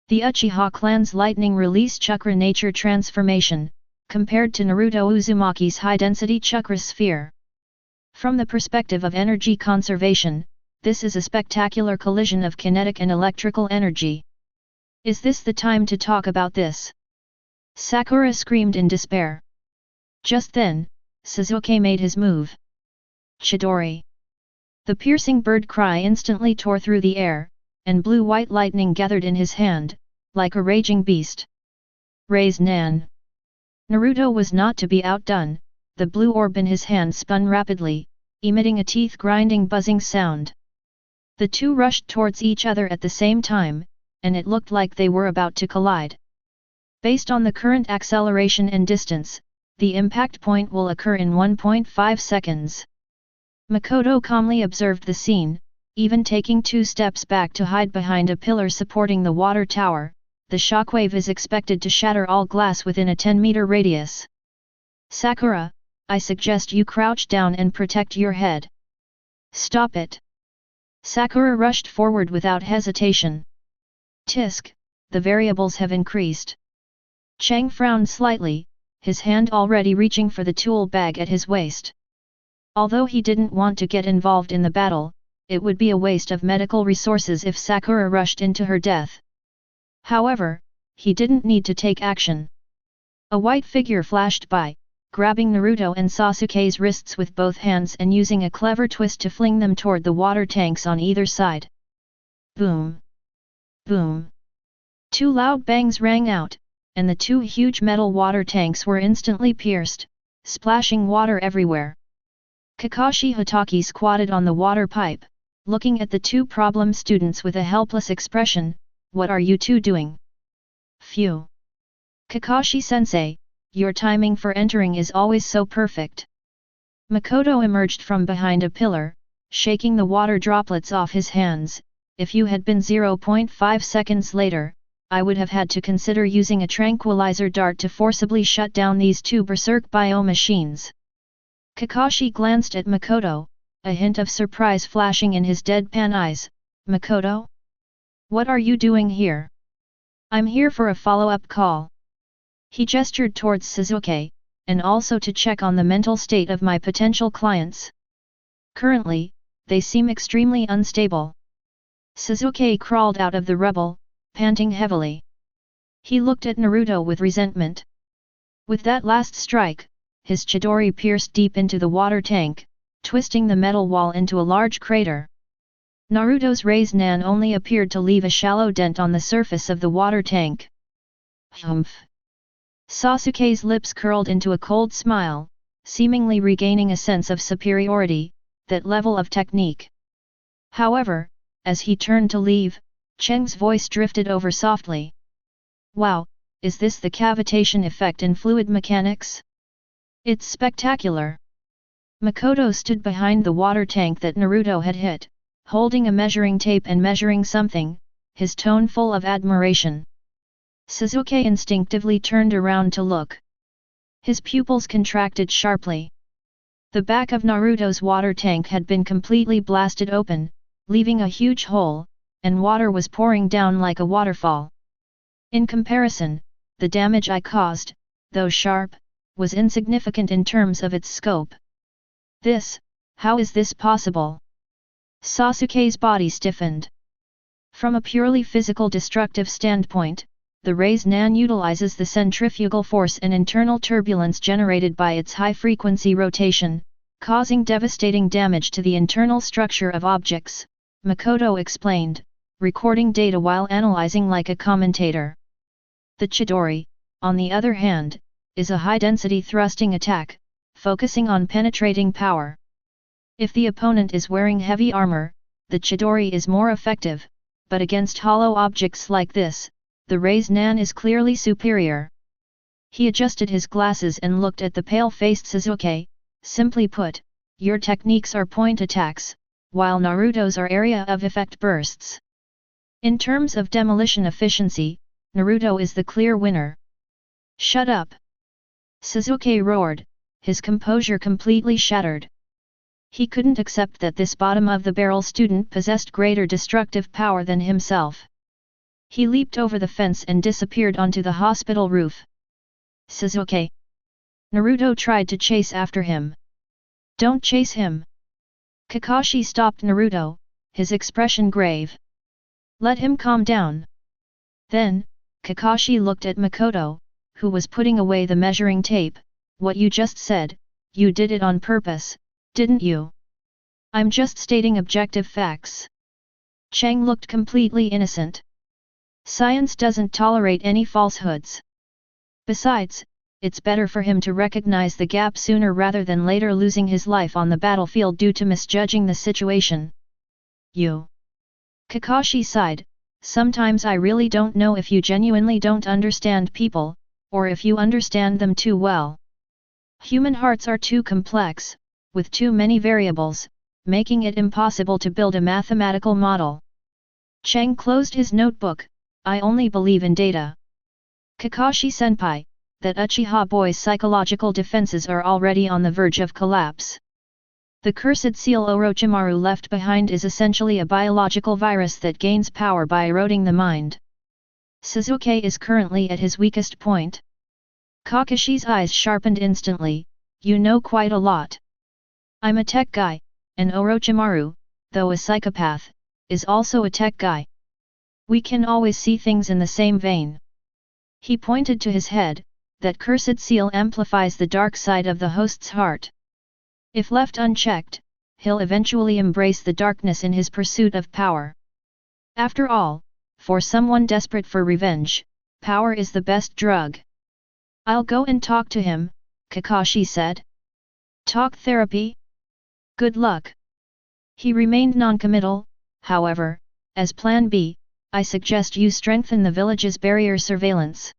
Speaker 1: The Uchiha clan's lightning release chakra nature transformation, compared to Naruto Uzumaki's high-density chakra sphere. From the perspective of energy conservation, this is a spectacular collision of kinetic and electrical energy. Is this the time to talk about this? Sakura screamed in despair. Just then, Sasuke made his move. Chidori! The piercing bird cry instantly tore through the air, and blue-white lightning gathered in his hand, like a raging beast. Rasengan! Naruto was not to be outdone, the blue orb in his hand spun rapidly, emitting a teeth-grinding buzzing sound. The two rushed towards each other at the same time, and it looked like they were about to collide. Based on the current acceleration and distance, the impact point will occur in 1.5 seconds. Makoto calmly observed the scene, even taking 2 steps back to hide behind a pillar supporting the water tower. The shockwave is expected to shatter all glass within a 10-meter radius. Sakura, I suggest you crouch down and protect your head. Stop it! Sakura rushed forward without hesitation. Tisk, the variables have increased. Chang frowned slightly, his hand already reaching for the tool bag at his waist. Although he didn't want to get involved in the battle, it would be a waste of medical resources if Sakura rushed into her death. However, he didn't need to take action. A white figure flashed by, grabbing Naruto and Sasuke's wrists with both hands and using a clever twist to fling them toward the water tanks on either side. Boom! Boom! 2 loud bangs rang out, and the 2 huge metal water tanks were instantly pierced, splashing water everywhere. Kakashi Hatake squatted on the water pipe, looking at the 2 problem students with a helpless expression. What are you two doing? Phew! Kakashi-sensei, your timing for entering is always so perfect. Makoto emerged from behind a pillar, shaking the water droplets off his hands. If you had been 0.5 seconds later, I would have had to consider using a tranquilizer dart to forcibly shut down these 2 berserk bio machines. Kakashi glanced at Makoto, a hint of surprise flashing in his deadpan eyes. Makoto? What are you doing here? I'm here for a follow-up call. He gestured towards Sasuke, and also to check on the mental state of my potential clients. Currently, they seem extremely unstable. Sasuke crawled out of the rubble, panting heavily. He looked at Naruto with resentment. With that last strike, his Chidori pierced deep into the water tank, twisting the metal wall into a large crater. Naruto's Rasengan only appeared to leave a shallow dent on the surface of the water tank. Humph! Sasuke's lips curled into a cold smile, seemingly regaining a sense of superiority, that level of technique. However, as he turned to leave, Cheng's voice drifted over softly. Wow, is this the cavitation effect in fluid mechanics? It's spectacular! Makoto stood behind the water tank that Naruto had hit, holding a measuring tape and measuring something, his tone full of admiration. Sasuke instinctively turned around to look. His pupils contracted sharply. The back of Naruto's water tank had been completely blasted open, leaving a huge hole, and water was pouring down like a waterfall. In comparison, the damage I caused, though sharp, was insignificant in terms of its scope. How is this possible? Sasuke's body stiffened. From a purely physical destructive standpoint, the Rasengan utilizes the centrifugal force and internal turbulence generated by its high-frequency rotation, causing devastating damage to the internal structure of objects, Makoto explained, recording data while analyzing like a commentator. The Chidori, on the other hand, is a high-density thrusting attack, focusing on penetrating power. If the opponent is wearing heavy armor, the Chidori is more effective, but against hollow objects like this, the Rasengan is clearly superior. He adjusted his glasses and looked at the pale-faced Sasuke. Simply put, your techniques are point attacks, while Naruto's are area of effect bursts. In terms of demolition efficiency, Naruto is the clear winner. Shut up! Sasuke roared, his composure completely shattered. He couldn't accept that this bottom-of-the-barrel student possessed greater destructive power than himself. He leaped over the fence and disappeared onto the hospital roof. Sasuke! Naruto tried to chase after him. Don't chase him! Kakashi stopped Naruto, his expression grave. Let him calm down. Then, Kakashi looked at Makoto, who was putting away the measuring tape. What you just said, you did it on purpose, didn't you? I'm just stating objective facts. Chang looked completely innocent. Science doesn't tolerate any falsehoods. Besides, it's better for him to recognize the gap sooner rather than later losing his life on the battlefield due to misjudging the situation. You. Kakashi sighed, sometimes I really don't know if you genuinely don't understand people, or if you understand them too well. Human hearts are too complex, with too many variables, making it impossible to build a mathematical model. Chang closed his notebook. I only believe in data. Kakashi-senpai, that Uchiha boy's psychological defenses are already on the verge of collapse. The cursed seal Orochimaru left behind is essentially a biological virus that gains power by eroding the mind. Sasuke is currently at his weakest point. Kakashi's eyes sharpened instantly. You know quite a lot. I'm a tech guy, and Orochimaru, though a psychopath, is also a tech guy. We can always see things in the same vein. He pointed to his head. That cursed seal amplifies the dark side of the host's heart. If left unchecked, he'll eventually embrace the darkness in his pursuit of power. After all, for someone desperate for revenge, power is the best drug. I'll go and talk to him, Kakashi said. Talk therapy? Good luck. He remained noncommittal, however. As plan B, I suggest you strengthen the village's barrier surveillance.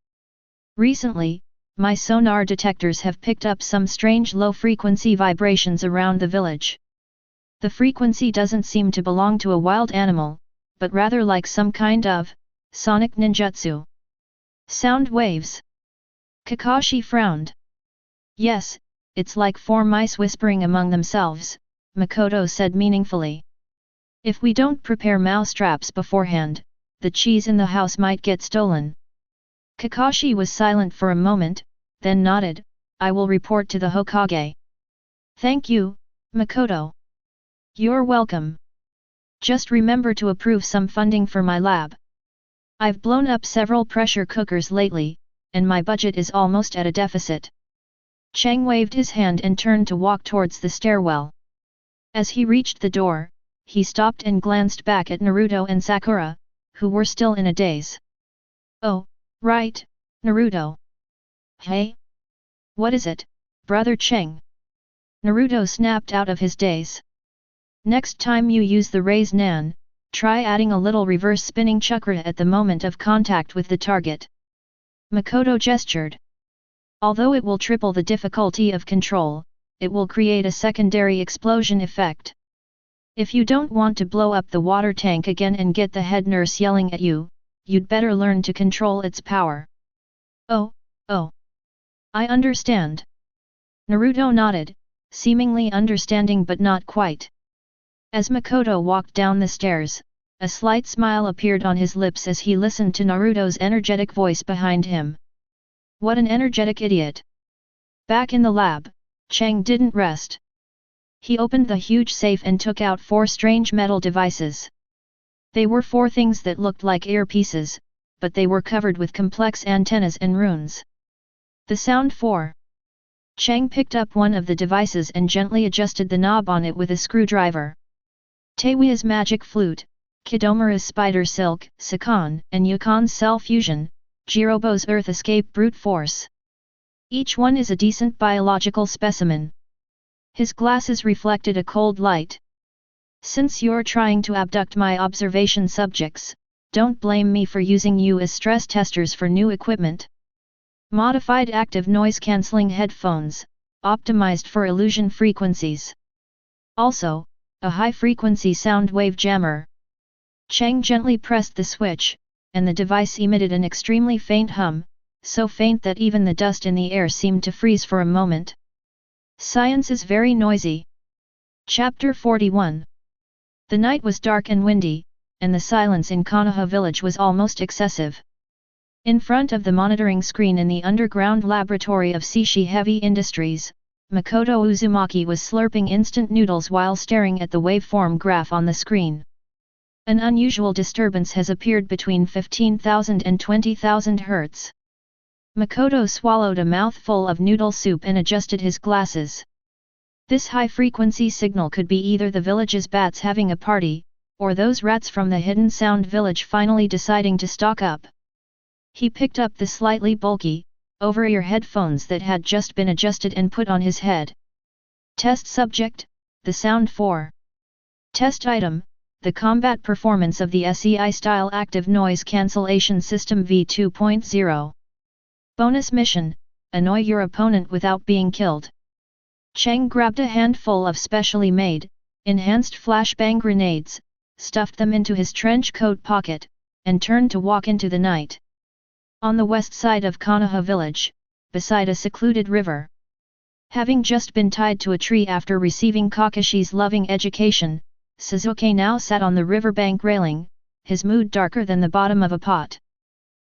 Speaker 1: Recently, my sonar detectors have picked up some strange low-frequency vibrations around the village. The frequency doesn't seem to belong to a wild animal, but rather like some kind of sonic ninjutsu. Sound waves. Kakashi frowned. Yes, it's like four mice whispering among themselves, Makoto said meaningfully. If we don't prepare mousetraps beforehand, the cheese in the house might get stolen. Kakashi was silent for a moment, then nodded, I will report to the Hokage. Thank you, Makoto. You're welcome. Just remember to approve some funding for my lab. I've blown up several pressure cookers lately, and my budget is almost at a deficit. Chang waved his hand and turned to walk towards the stairwell. As he reached the door, he stopped and glanced back at Naruto and Sakura, who were still in a daze. Oh, right, Naruto. Hey? What is it, brother Cheng? Naruto snapped out of his daze. Next time you use the Rasengan, try adding a little reverse spinning chakra at the moment of contact with the target. Makoto gestured. Although it will triple the difficulty of control, it will create a secondary explosion effect. If you don't want to blow up the water tank again and get the head nurse yelling at you, you'd better learn to control its power. Oh. I understand. Naruto nodded, seemingly understanding but not quite. As Makoto walked down the stairs, a slight smile appeared on his lips as he listened to Naruto's energetic voice behind him. What an energetic idiot! Back in the lab, Chang didn't rest. He opened the huge safe and took out 4 strange metal devices. They were 4 things that looked like earpieces, but they were covered with complex antennas and runes. The sound 4. Chang picked up one of the devices and gently adjusted the knob on it with a screwdriver. Teiwa's magic flute, Kidomura's spider silk, Sakon and Yukon's cell fusion, Jirobo's earth escape brute force. Each one is a decent biological specimen. His glasses reflected a cold light. Since you're trying to abduct my observation subjects, don't blame me for using you as stress testers for new equipment. Modified active noise-cancelling headphones, optimized for illusion frequencies. Also, a high-frequency sound wave jammer. Chang gently pressed the switch, and the device emitted an extremely faint hum, so faint that even the dust in the air seemed to freeze for a moment. Science is very noisy. Chapter 41. The night was dark and windy, and the silence in Konoha village was almost excessive. In front of the monitoring screen in the underground laboratory of Seishi Heavy Industries, Makoto Uzumaki was slurping instant noodles while staring at the waveform graph on the screen. An unusual disturbance has appeared between 15,000 and 20,000 Hz. Makoto swallowed a mouthful of noodle soup and adjusted his glasses. This high-frequency signal could be either the village's bats having a party, or those rats from the hidden sound village finally deciding to stock up. He picked up the slightly bulky, over-ear headphones that had just been adjusted and put on his head. Test subject, the Sound 4. Test item, the combat performance of the SEI-style active noise cancellation system v2.0. Bonus mission, annoy your opponent without being killed. Cheng grabbed a handful of specially made, enhanced flashbang grenades, stuffed them into his trench coat pocket, and turned to walk into the night. On the west side of Konoha village, beside a secluded river. Having just been tied to a tree after receiving Kakashi's loving education, Sasuke now sat on the riverbank railing, his mood darker than the bottom of a pot.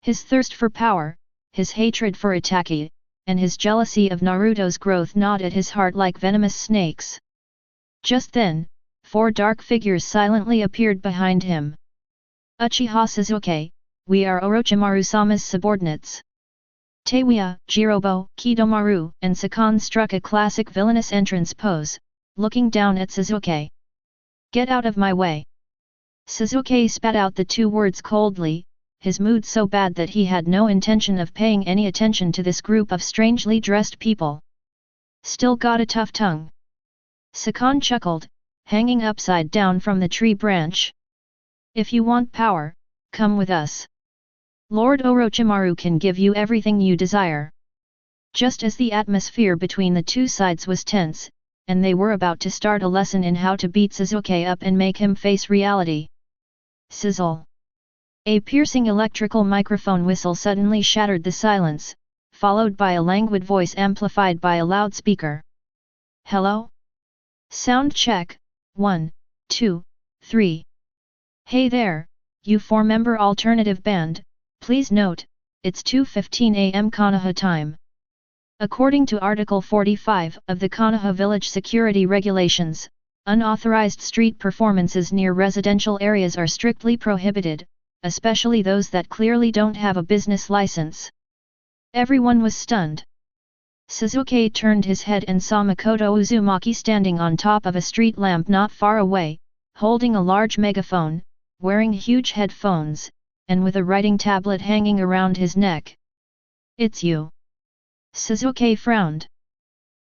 Speaker 1: His thirst for power, his hatred for Itachi, and his jealousy of Naruto's growth gnawed at his heart like venomous snakes. Just then, 4 dark figures silently appeared behind him. Uchiha Sasuke, we are Orochimaru-sama's subordinates. Teiwa, Jirobo, Kidomaru, and Sakan struck a classic villainous entrance pose, looking down at Sasuke. Get out of my way. Sasuke spat out the 2 words coldly, his mood so bad that he had no intention of paying any attention to this group of strangely dressed people. Still got a tough tongue. Sakan chuckled, hanging upside down from the tree branch. If you want power, come with us. Lord Orochimaru can give you everything you desire. Just as the atmosphere between the 2 sides was tense, and they were about to start a lesson in how to beat Sasuke up and make him face reality. Sizzle. A piercing electrical microphone whistle suddenly shattered the silence, followed by a languid voice amplified by a loudspeaker. Hello? Sound check, 1, 2, 3. Hey there, you 4-member alternative band, please note, it's 2:15 AM Konoha time. According to Article 45 of the Konoha Village Security Regulations, unauthorized street performances near residential areas are strictly prohibited, especially those that clearly don't have a business license. Everyone was stunned. Sasuke turned his head and saw Makoto Uzumaki standing on top of a street lamp not far away, holding a large megaphone, wearing huge headphones, and with a writing tablet hanging around his neck. It's you. Sasuke frowned.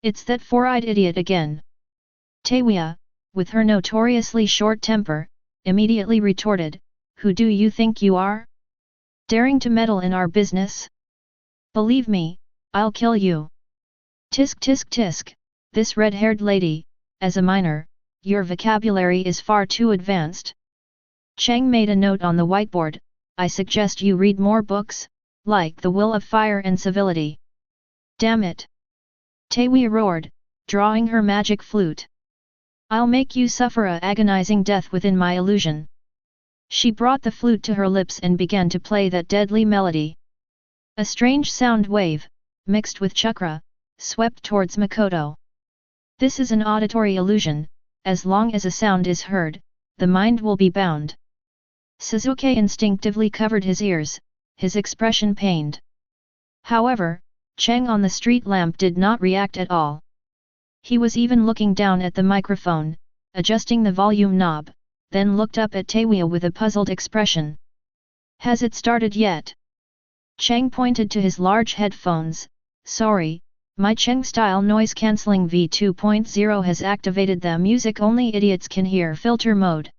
Speaker 1: It's that 4-eyed idiot again. Teiwa, with her notoriously short temper, immediately retorted, who do you think you are? Daring to meddle in our business? Believe me, I'll kill you. Tisk tisk tisk, this red-haired lady, as a minor, your vocabulary is far too advanced. Cheng made a note on the whiteboard, I suggest you read more books, like The Will of Fire and Civility. Damn it! Teiwa roared, drawing her magic flute. I'll make you suffer a agonizing death within my illusion. She brought the flute to her lips and began to play that deadly melody. A strange sound wave, mixed with chakra, swept towards Makoto. This is an auditory illusion, as long as a sound is heard, the mind will be bound. Sasuke instinctively covered his ears, his expression pained. However, Cheng on the street lamp did not react at all. He was even looking down at the microphone, adjusting the volume knob, then looked up at Teiwa with a puzzled expression. Has it started yet? Cheng pointed to his large headphones. Sorry, my Cheng-style noise-cancelling v2.0 has activated the music only idiots can hear filter mode.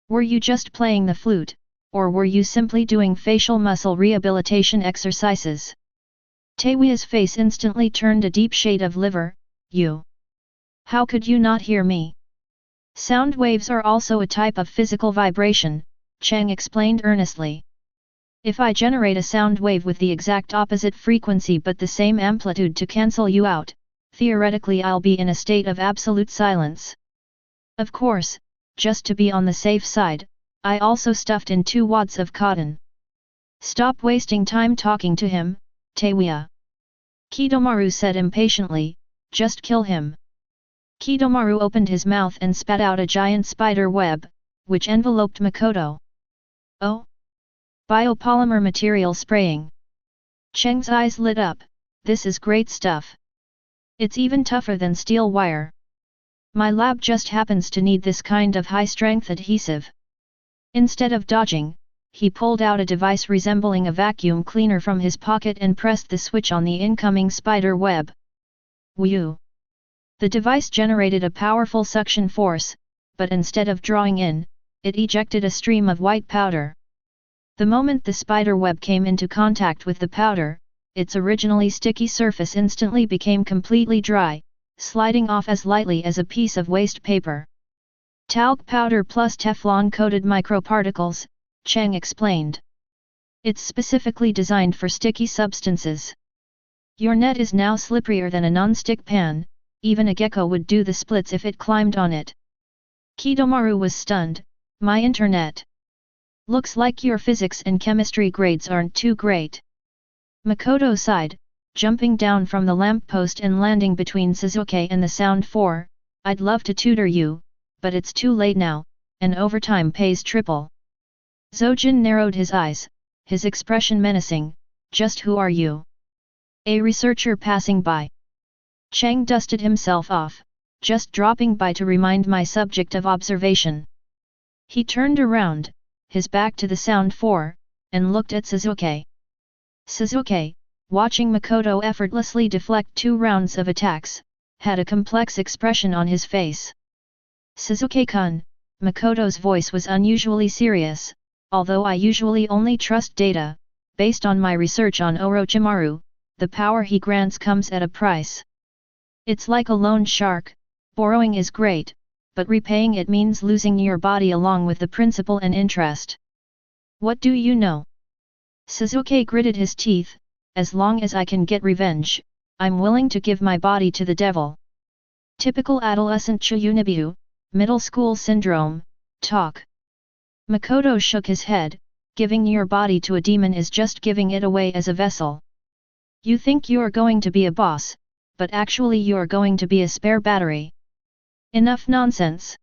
Speaker 1: Were you just playing the flute, or were you simply doing facial muscle rehabilitation exercises? Teiwa's face instantly turned a deep shade of liver. You. How could you not hear me? Sound waves are also a type of physical vibration, Cheng explained earnestly. If I generate a sound wave with the exact opposite frequency but the same amplitude to cancel you out, theoretically I'll be in a state of absolute silence. Of course, just to be on the safe side, I also stuffed in 2 wads of cotton. Stop wasting time talking to him, Teiwa. Kidomaru said impatiently, just kill him. Kidomaru opened his mouth and spat out a giant spider web, which enveloped Makoto. Oh! Biopolymer material spraying. Cheng's eyes lit up, this is great stuff. It's even tougher than steel wire. My lab just happens to need this kind of high-strength adhesive. Instead of dodging, he pulled out a device resembling a vacuum cleaner from his pocket and pressed the switch on the incoming spider web. Whew! The device generated a powerful suction force, but instead of drawing in, it ejected a stream of white powder. The moment the spider web came into contact with the powder, its originally sticky surface instantly became completely dry, sliding off as lightly as a piece of waste paper. Talc powder plus Teflon-coated microparticles, Cheng explained. It's specifically designed for sticky substances. Your net is now slipperier than a non-stick pan, even a gecko would do the splits if it climbed on it. Kidomaru was stunned, my internet. Looks like your physics and chemistry grades aren't too great. Makoto sighed, jumping down from the lamppost and landing between Sasuke and the Sound 4, I'd love to tutor you, but it's too late now, and overtime pays triple. Zojin narrowed his eyes, his expression menacing, just who are you? A researcher passing by. Cheng dusted himself off, just dropping by to remind my subject of observation. He turned around, his back to the Sound 4, and looked at Sasuke. Sasuke, watching Makoto effortlessly deflect 2 rounds of attacks, had a complex expression on his face. Sasuke-kun, Makoto's voice was unusually serious, although I usually only trust data, based on my research on Orochimaru, the power he grants comes at a price. It's like a loan shark, borrowing is great, but repaying it means losing your body along with the principal and interest. What do you know? Sasuke gritted his teeth, as long as I can get revenge, I'm willing to give my body to the devil. Typical adolescent Chuunin, middle school syndrome, talk. Makoto shook his head, giving your body to a demon is just giving it away as a vessel. You think you're going to be a boss, but actually you're going to be a spare battery. Enough nonsense!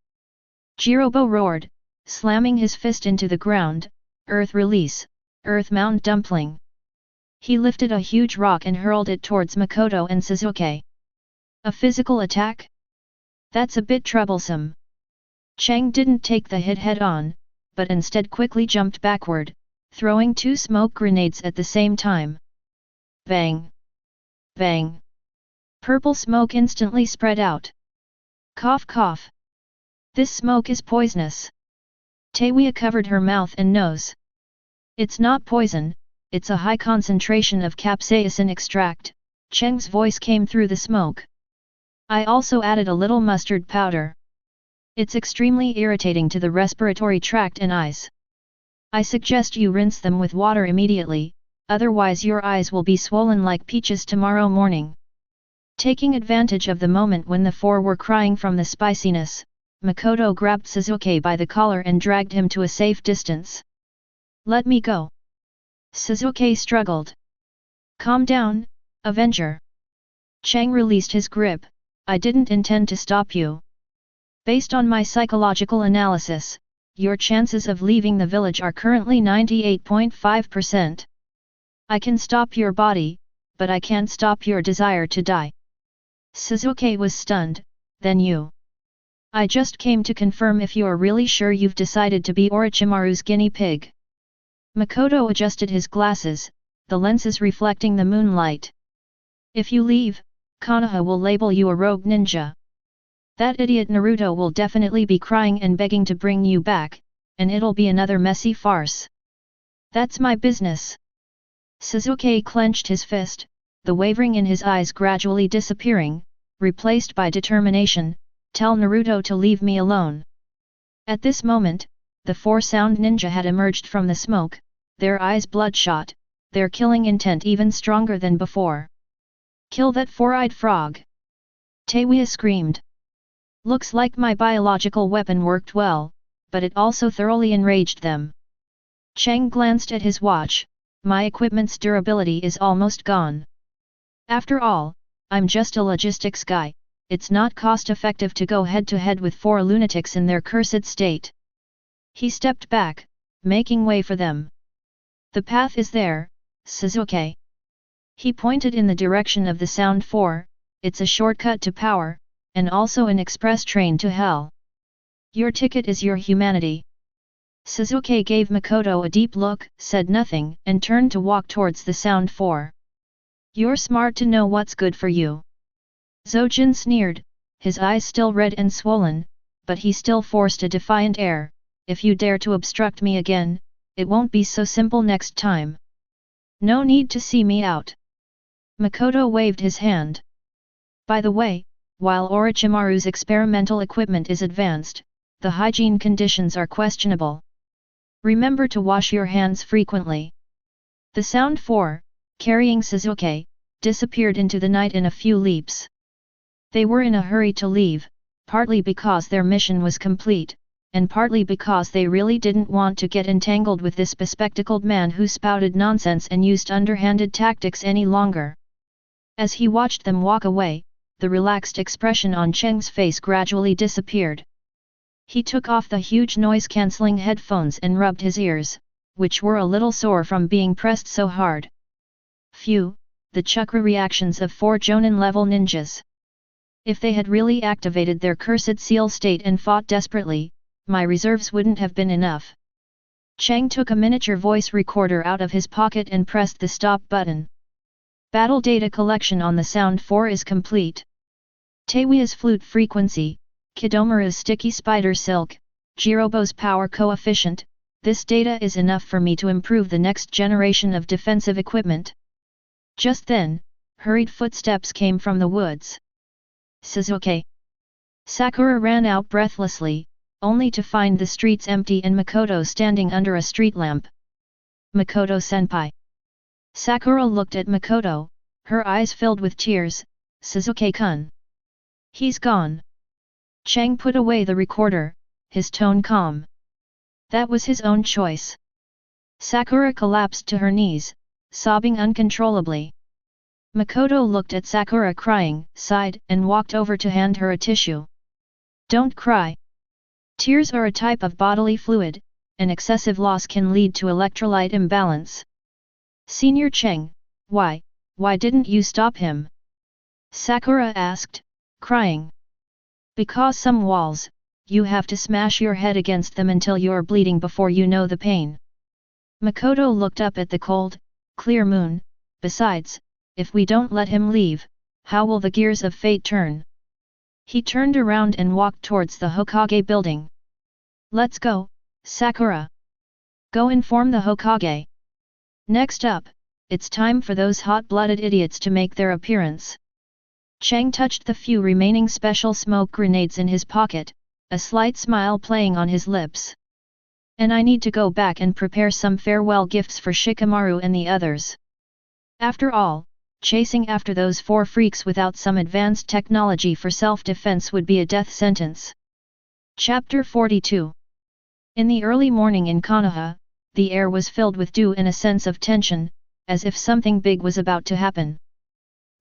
Speaker 1: Jirobo roared, slamming his fist into the ground, Earth release, Earth Mound Dumpling. He lifted a huge rock and hurled it towards Makoto and Sasuke. A physical attack? That's a bit troublesome. Cheng didn't take the hit head-on, but instead quickly jumped backward, throwing 2 smoke grenades at the same time. Bang! Bang! Purple smoke instantly spread out. Cough cough! This smoke is poisonous. Teiwia covered her mouth and nose. It's not poison, it's a high concentration of capsaicin extract, Cheng's voice came through the smoke. I also added a little mustard powder. It's extremely irritating to the respiratory tract and eyes. I suggest you rinse them with water immediately, otherwise your eyes will be swollen like peaches tomorrow morning. Taking advantage of the moment when the 4 were crying from the spiciness, Makoto grabbed Sasuke by the collar and dragged him to a safe distance. Let me go. Sasuke struggled. Calm down, Avenger. Cheng released his grip, I didn't intend to stop you. Based on my psychological analysis, your chances of leaving the village are currently 98.5%. I can stop your body, but I can't stop your desire to die. Sasuke was stunned, then you. I just came to confirm if you're really sure you've decided to be Orochimaru's guinea pig. Makoto adjusted his glasses, the lenses reflecting the moonlight. If you leave, Konoha will label you a rogue ninja. That idiot Naruto will definitely be crying and begging to bring you back, and it'll be another messy farce. That's my business. Sasuke clenched his fist, the wavering in his eyes gradually disappearing, replaced by determination, tell Naruto to leave me alone. At this moment, the 4 sound ninja had emerged from the smoke, their eyes bloodshot, their killing intent even stronger than before. Kill that 4-eyed frog! Teiwia screamed. Looks like my biological weapon worked well, but it also thoroughly enraged them. Cheng glanced at his watch, my equipment's durability is almost gone. After all, I'm just a logistics guy, it's not cost-effective to go head-to-head with 4 lunatics in their cursed state. He stepped back, making way for them. The path is there, Sasuke. He pointed in the direction of the Sound 4, it's a shortcut to power, and also an express train to hell. Your ticket is your humanity. Sasuke gave Makoto a deep look, said nothing, and turned to walk towards the Sound 4. You're smart to know what's good for you. Zojin sneered, his eyes still red and swollen, but he still forced a defiant air. If you dare to obstruct me again, it won't be so simple next time. No need to see me out. Makoto waved his hand. By the way, while Orochimaru's experimental equipment is advanced, the hygiene conditions are questionable. Remember to wash your hands frequently. The Sound 4, carrying Sasuke, disappeared into the night in a few leaps. They were in a hurry to leave, partly because their mission was complete, and partly because they really didn't want to get entangled with this bespectacled man who spouted nonsense and used underhanded tactics any longer. As he watched them walk away, the relaxed expression on Cheng's face gradually disappeared. He took off the huge noise-cancelling headphones and rubbed his ears, which were a little sore from being pressed so hard. Phew, the chakra reactions of 4 Jonin-level ninjas. If they had really activated their cursed seal state and fought desperately, my reserves wouldn't have been enough. Cheng took a miniature voice recorder out of his pocket and pressed the stop button. Battle data collection on the Sound 4 is complete. Teiwa's flute frequency, Kidomura's sticky spider silk, Jirobo's power coefficient, this data is enough for me to improve the next generation of defensive equipment. Just then, hurried footsteps came from the woods. Sasuke. Sakura ran out breathlessly, only to find the streets empty and Makoto standing under a street lamp. Makoto-senpai. Sakura looked at Makoto, her eyes filled with tears. Sasuke-kun. He's gone. Cheng put away the recorder, his tone calm. That was his own choice. Sakura collapsed to her knees, sobbing uncontrollably. Makoto looked at Sakura crying, sighed, and walked over to hand her a tissue. Don't cry. Tears are a type of bodily fluid, and excessive loss can lead to electrolyte imbalance. Senior Cheng, why didn't you stop him? Sakura asked, crying. Because some walls, you have to smash your head against them until you're bleeding before you know the pain. Makoto looked up at the cold, clear moon. Besides, if we don't let him leave, how will the gears of fate turn? He turned around and walked towards the Hokage building. Let's go, Sakura. Go inform the Hokage. Next up, it's time for those hot-blooded idiots to make their appearance. Cheng touched the few remaining special smoke grenades in his pocket, a slight smile playing on his lips. And I need to go back and prepare some farewell gifts for Shikamaru and the others. After all, chasing after those 4 freaks without some advanced technology for self-defense would be a death sentence. Chapter 42. In the early morning in Konoha, the air was filled with dew and a sense of tension, as if something big was about to happen.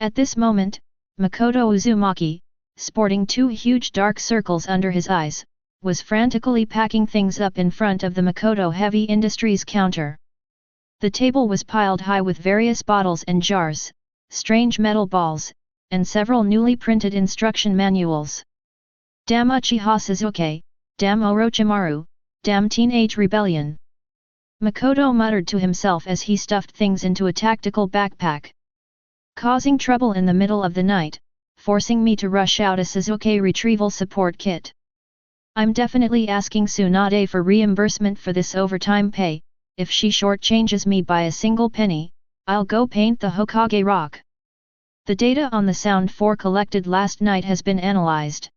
Speaker 1: At this moment, Makoto Uzumaki, sporting 2 huge dark circles under his eyes, was frantically packing things up in front of the Makoto Heavy Industries counter. The table was piled high with various bottles and jars, strange metal balls, and several newly printed instruction manuals. Damn Uchiha Sasuke, damn Orochimaru, damn Teenage Rebellion. Makoto muttered to himself as he stuffed things into a tactical backpack. Causing trouble in the middle of the night, forcing me to rush out a Sasuke retrieval support kit. I'm definitely asking Tsunade for reimbursement for this overtime pay. If she shortchanges me by a single penny, I'll go paint the Hokage rock. The data on the Sound 4 collected last night has been analyzed.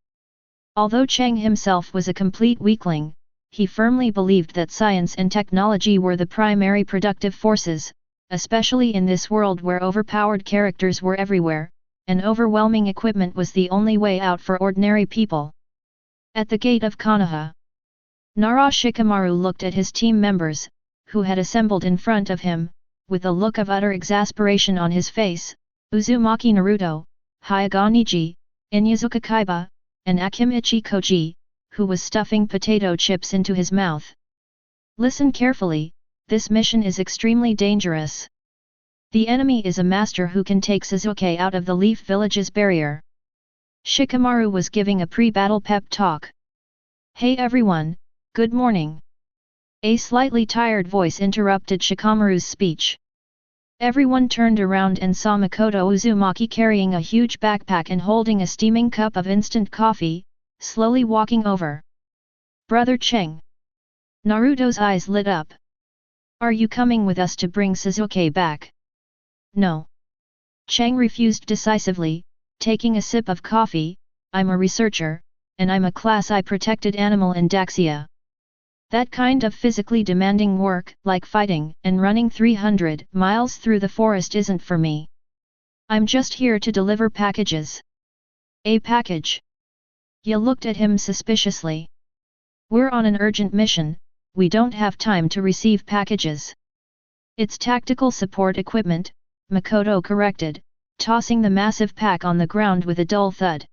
Speaker 1: Although Cheng himself was a complete weakling, he firmly believed that science and technology were the primary productive forces, especially in this world where overpowered characters were everywhere, and overwhelming equipment was the only way out for ordinary people. At the gate of Konoha, Nara Shikamaru looked at his team members, who had assembled in front of him, with a look of utter exasperation on his face. Uzumaki Naruto, Hyuga Niji, Inuzuka Kaiba, and Akimichi Koji, who was stuffing potato chips into his mouth. Listen carefully, this mission is extremely dangerous. The enemy is a master who can take Sasuke out of the Leaf Village's barrier. Shikamaru was giving a pre-battle pep talk. Hey everyone, good morning. A slightly tired voice interrupted Shikamaru's speech. Everyone turned around and saw Makoto Uzumaki carrying a huge backpack and holding a steaming cup of instant coffee, slowly walking over. Brother Cheng. Naruto's eyes lit up. Are you coming with us to bring Sasuke back? No. Cheng refused decisively, taking a sip of coffee. I'm a researcher, and I'm a Class I protected animal in Daxia. That kind of physically demanding work, like fighting and running 300 miles through the forest, isn't for me. I'm just here to deliver packages. A package? Ya looked at him suspiciously. We're on an urgent mission, we don't have time to receive packages. It's tactical support equipment, Makoto corrected, tossing the massive pack on the ground with a dull thud.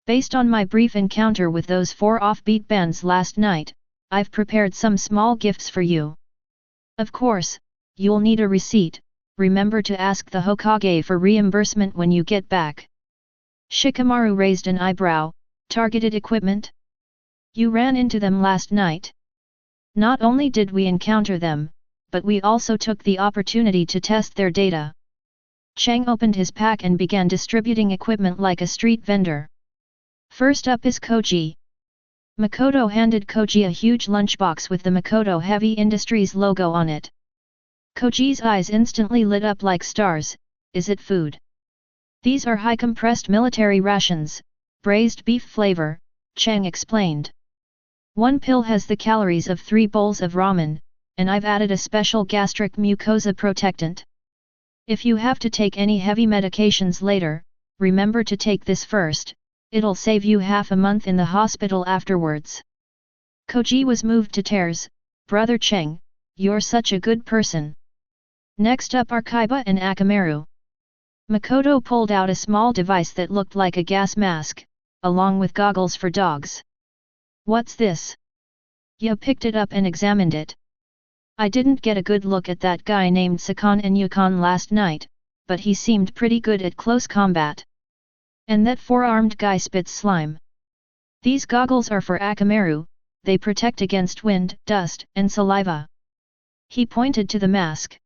Speaker 1: Based on my brief encounter with those 4 offbeat bands last night, I've prepared some small gifts for you. Of course, you'll need a receipt, remember to ask the Hokage for reimbursement when you get back. Shikamaru raised an eyebrow. Targeted equipment? You ran into them last night. Not only did we encounter them, but we also took the opportunity to test their data. Cheng opened his pack and began distributing equipment like a street vendor. First up is Koji. Makoto handed Koji a huge lunchbox with the Makoto Heavy Industries logo on it. Koji's eyes instantly lit up like stars. Is it food? These are high-compressed military rations, braised beef flavor, Cheng explained. 1 pill has the calories of 3 bowls of ramen, and I've added a special gastric mucosa protectant. If you have to take any heavy medications later, remember to take this first. It'll save you half a month in the hospital afterwards. Koji was moved to tears. Brother Cheng, you're such a good person. Next up are Kaiba and Akamaru. Makoto pulled out a small device that looked like a gas mask, along with goggles for dogs. What's this? Ya picked it up and examined it. I didn't get a good look at that guy named Sakon and Yukon last night, but he seemed pretty good at close combat. And that 4-armed guy spits slime. These goggles are for Akamaru, they protect against wind, dust, and saliva. He pointed to the mask.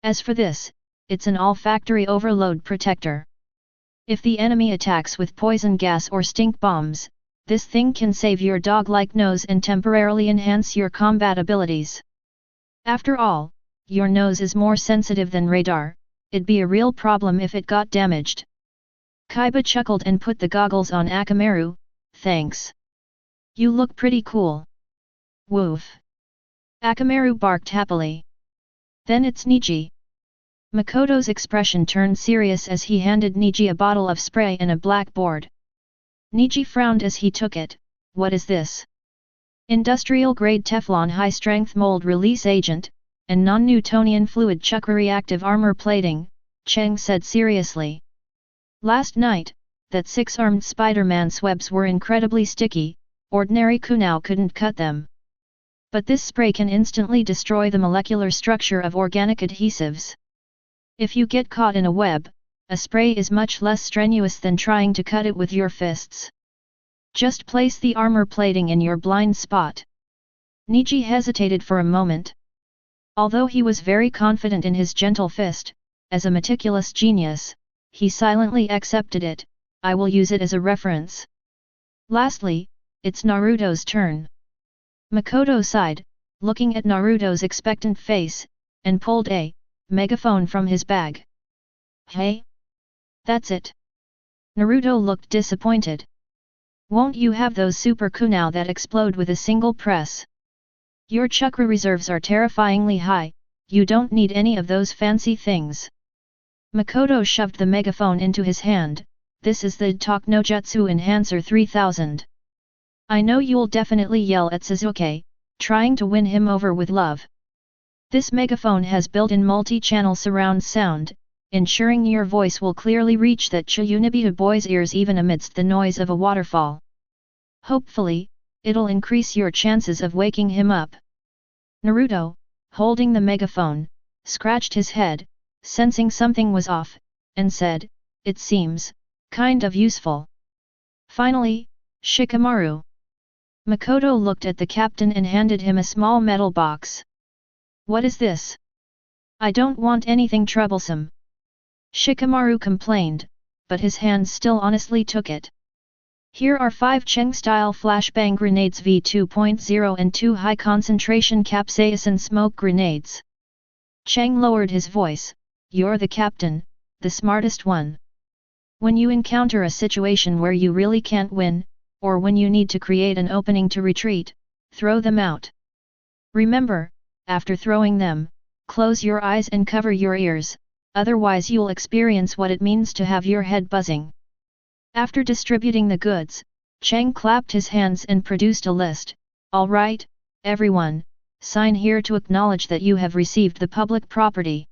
Speaker 1: As for this, it's an olfactory overload protector. If the enemy attacks with poison gas or stink bombs, this thing can save your dog-like nose and temporarily enhance your combat abilities. After all, your nose is more sensitive than radar, it'd be a real problem if it got damaged. Kaiba chuckled and put the goggles on Akamaru. Thanks. You look pretty cool. Woof. Akamaru barked happily. Then it's Niji. Makoto's expression turned serious as he handed Niji a bottle of spray and a blackboard. Niji frowned as he took it. What is this? Industrial-grade Teflon high-strength mold release agent, and non-Newtonian fluid chakra reactive armor plating, Cheng said seriously. Last night, that 6-armed Spider-Man's webs were incredibly sticky, ordinary kunai couldn't cut them. But this spray can instantly destroy the molecular structure of organic adhesives. If you get caught in a web, a spray is much less strenuous than trying to cut it with your fists. Just place the armor plating in your blind spot. Niji hesitated for a moment. Although he was very confident in his gentle fist, as a meticulous genius, he silently accepted it. I will use it as a reference. Lastly, it's Naruto's turn. Makoto sighed, looking at Naruto's expectant face, and pulled a megaphone from his bag. Hey? That's it. Naruto looked disappointed. Won't you have those super kunai that explode with a single press? Your chakra reserves are terrifyingly high, you don't need any of those fancy things. Makoto shoved the megaphone into his hand. This is the Talk no Jutsu Enhancer 3000. I know you'll definitely yell at Sasuke, trying to win him over with love. This megaphone has built-in multi-channel surround sound, ensuring your voice will clearly reach that Chuunin boy's ears even amidst the noise of a waterfall. Hopefully, it'll increase your chances of waking him up. Naruto, holding the megaphone, scratched his head, sensing something was off, and said, "It seems kind of useful." Finally, Shikamaru. Makoto looked at the captain and handed him a small metal box. "What is this? I don't want anything troublesome." Shikamaru complained, but his hands still honestly took it. "Here are 5 Cheng-style flashbang grenades V2.0 and 2 high-concentration capsaicin smoke grenades." Cheng lowered his voice, "You're the captain, the smartest one. When you encounter a situation where you really can't win, or when you need to create an opening to retreat, throw them out. Remember, after throwing them, close your eyes and cover your ears, otherwise you'll experience what it means to have your head buzzing." After distributing the goods, Cheng clapped his hands and produced a list. "All right, everyone, sign here to acknowledge that you have received the public property."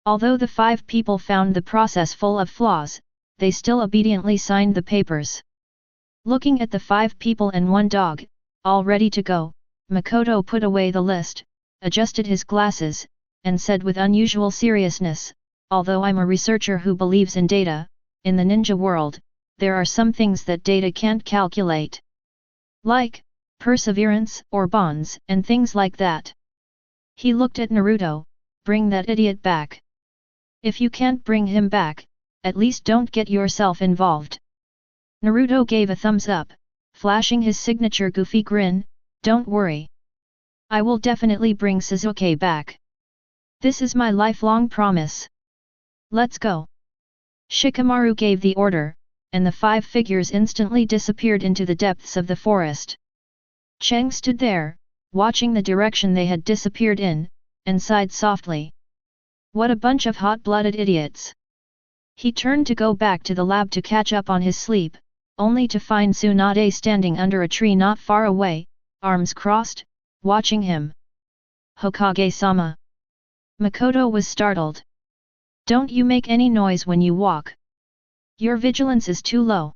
Speaker 1: Although the 5 people found the process full of flaws, they still obediently signed the papers. Looking at the 5 people and 1 dog, all ready to go, Makoto put away the list, adjusted his glasses, and said with unusual seriousness, "Although I'm a researcher who believes in data, in the ninja world, there are some things that data can't calculate. Like perseverance or bonds and things like that." He looked at Naruto, "Bring that idiot back. If you can't bring him back, at least don't get yourself involved." Naruto gave a thumbs up, flashing his signature goofy grin, "Don't worry. I will definitely bring Sasuke back. This is my lifelong promise. Let's go." Shikamaru gave the order, and the 5 figures instantly disappeared into the depths of the forest. Cheng stood there, watching the direction they had disappeared in, and sighed softly. What a bunch of hot-blooded idiots. He turned to go back to the lab to catch up on his sleep, only to find Tsunade standing under a tree not far away, arms crossed, watching him. "Hokage-sama." Makoto was startled. "Don't you make any noise when you walk. Your vigilance is too low."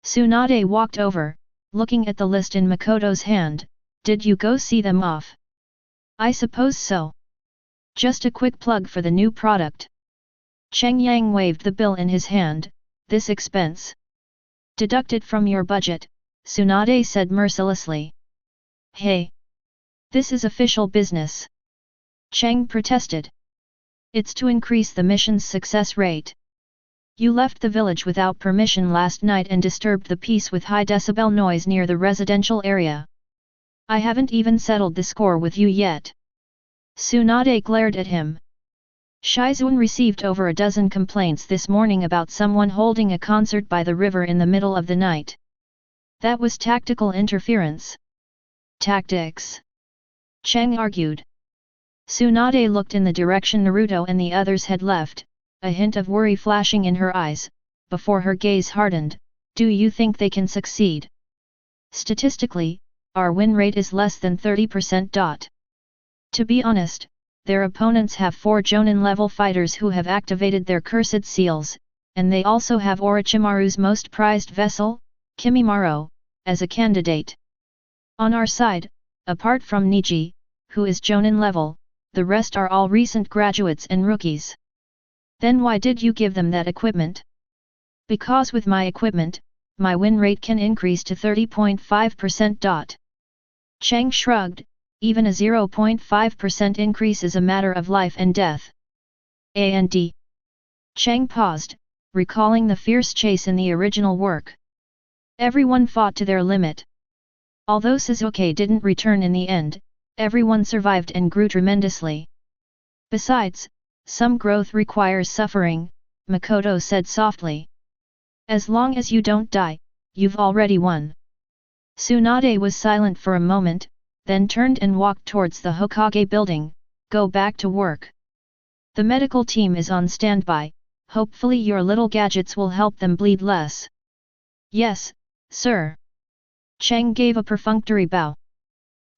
Speaker 1: Tsunade walked over, looking at the list in Makoto's hand. "Did you go see them off?" "I suppose so. Just a quick plug for the new product." Cheng Yang waved the bill in his hand. "This expense deducted from your budget," Tsunade said mercilessly. "Hey! This is official business." Cheng protested. "It's to increase the mission's success rate. You left the village without permission last night and disturbed the peace with high decibel noise near the residential area. I haven't even settled the score with you yet." Tsunade glared at him. Shizuan received over a dozen complaints this morning about someone holding a concert by the river in the middle of the night. That was tactical interference. "Tactics?" Cheng argued. Tsunade looked in the direction Naruto and the others had left, a hint of worry flashing in her eyes, before her gaze hardened. "Do you think they can succeed? Statistically, our win rate is less than 30%. To be honest, their opponents have 4 Jonin-level fighters who have activated their cursed seals, and they also have Orochimaru's most prized vessel, Kimimaro, as a candidate. On our side, apart from Niji, who is Jonin level, the rest are all recent graduates and rookies." "Then why did you give them that equipment?" "Because with my equipment, my win rate can increase to 30.5%. Cheng shrugged. "Even a 0.5% increase is a matter of life and death." "And?" Cheng paused, recalling the fierce chase in the original work. Everyone fought to their limit. Although Sasuke didn't return in the end, everyone survived and grew tremendously. "Besides, some growth requires suffering," Makoto said softly. "As long as you don't die, you've already won." Tsunade was silent for a moment, then turned and walked towards the Hokage building. "Go back to work. The medical team is on standby, hopefully your little gadgets will help them bleed less." "Yes, sir." Cheng gave a perfunctory bow.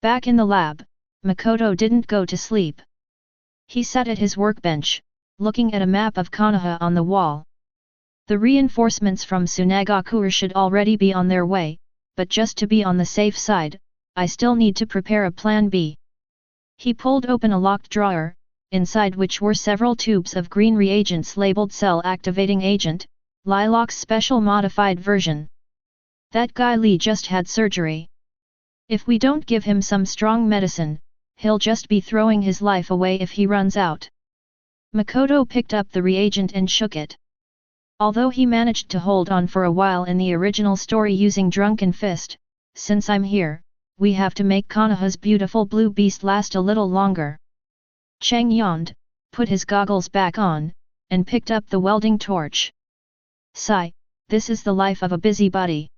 Speaker 1: Back in the lab, Makoto didn't go to sleep. He sat at his workbench, looking at a map of Konoha on the wall. The reinforcements from Tsunagakure should already be on their way, but just to be on the safe side, I still need to prepare a plan B. He pulled open a locked drawer, inside which were several tubes of green reagents labeled Cell Activating Agent, Liloc's special modified version. That guy Li just had surgery. If we don't give him some strong medicine, he'll just be throwing his life away if he runs out. Makoto picked up the reagent and shook it. Although he managed to hold on for a while in the original story using Drunken Fist, since I'm here, we have to make Konoha's beautiful blue beast last a little longer. Cheng yawned, put his goggles back on, and picked up the welding torch. Sigh, this is the life of a busybody.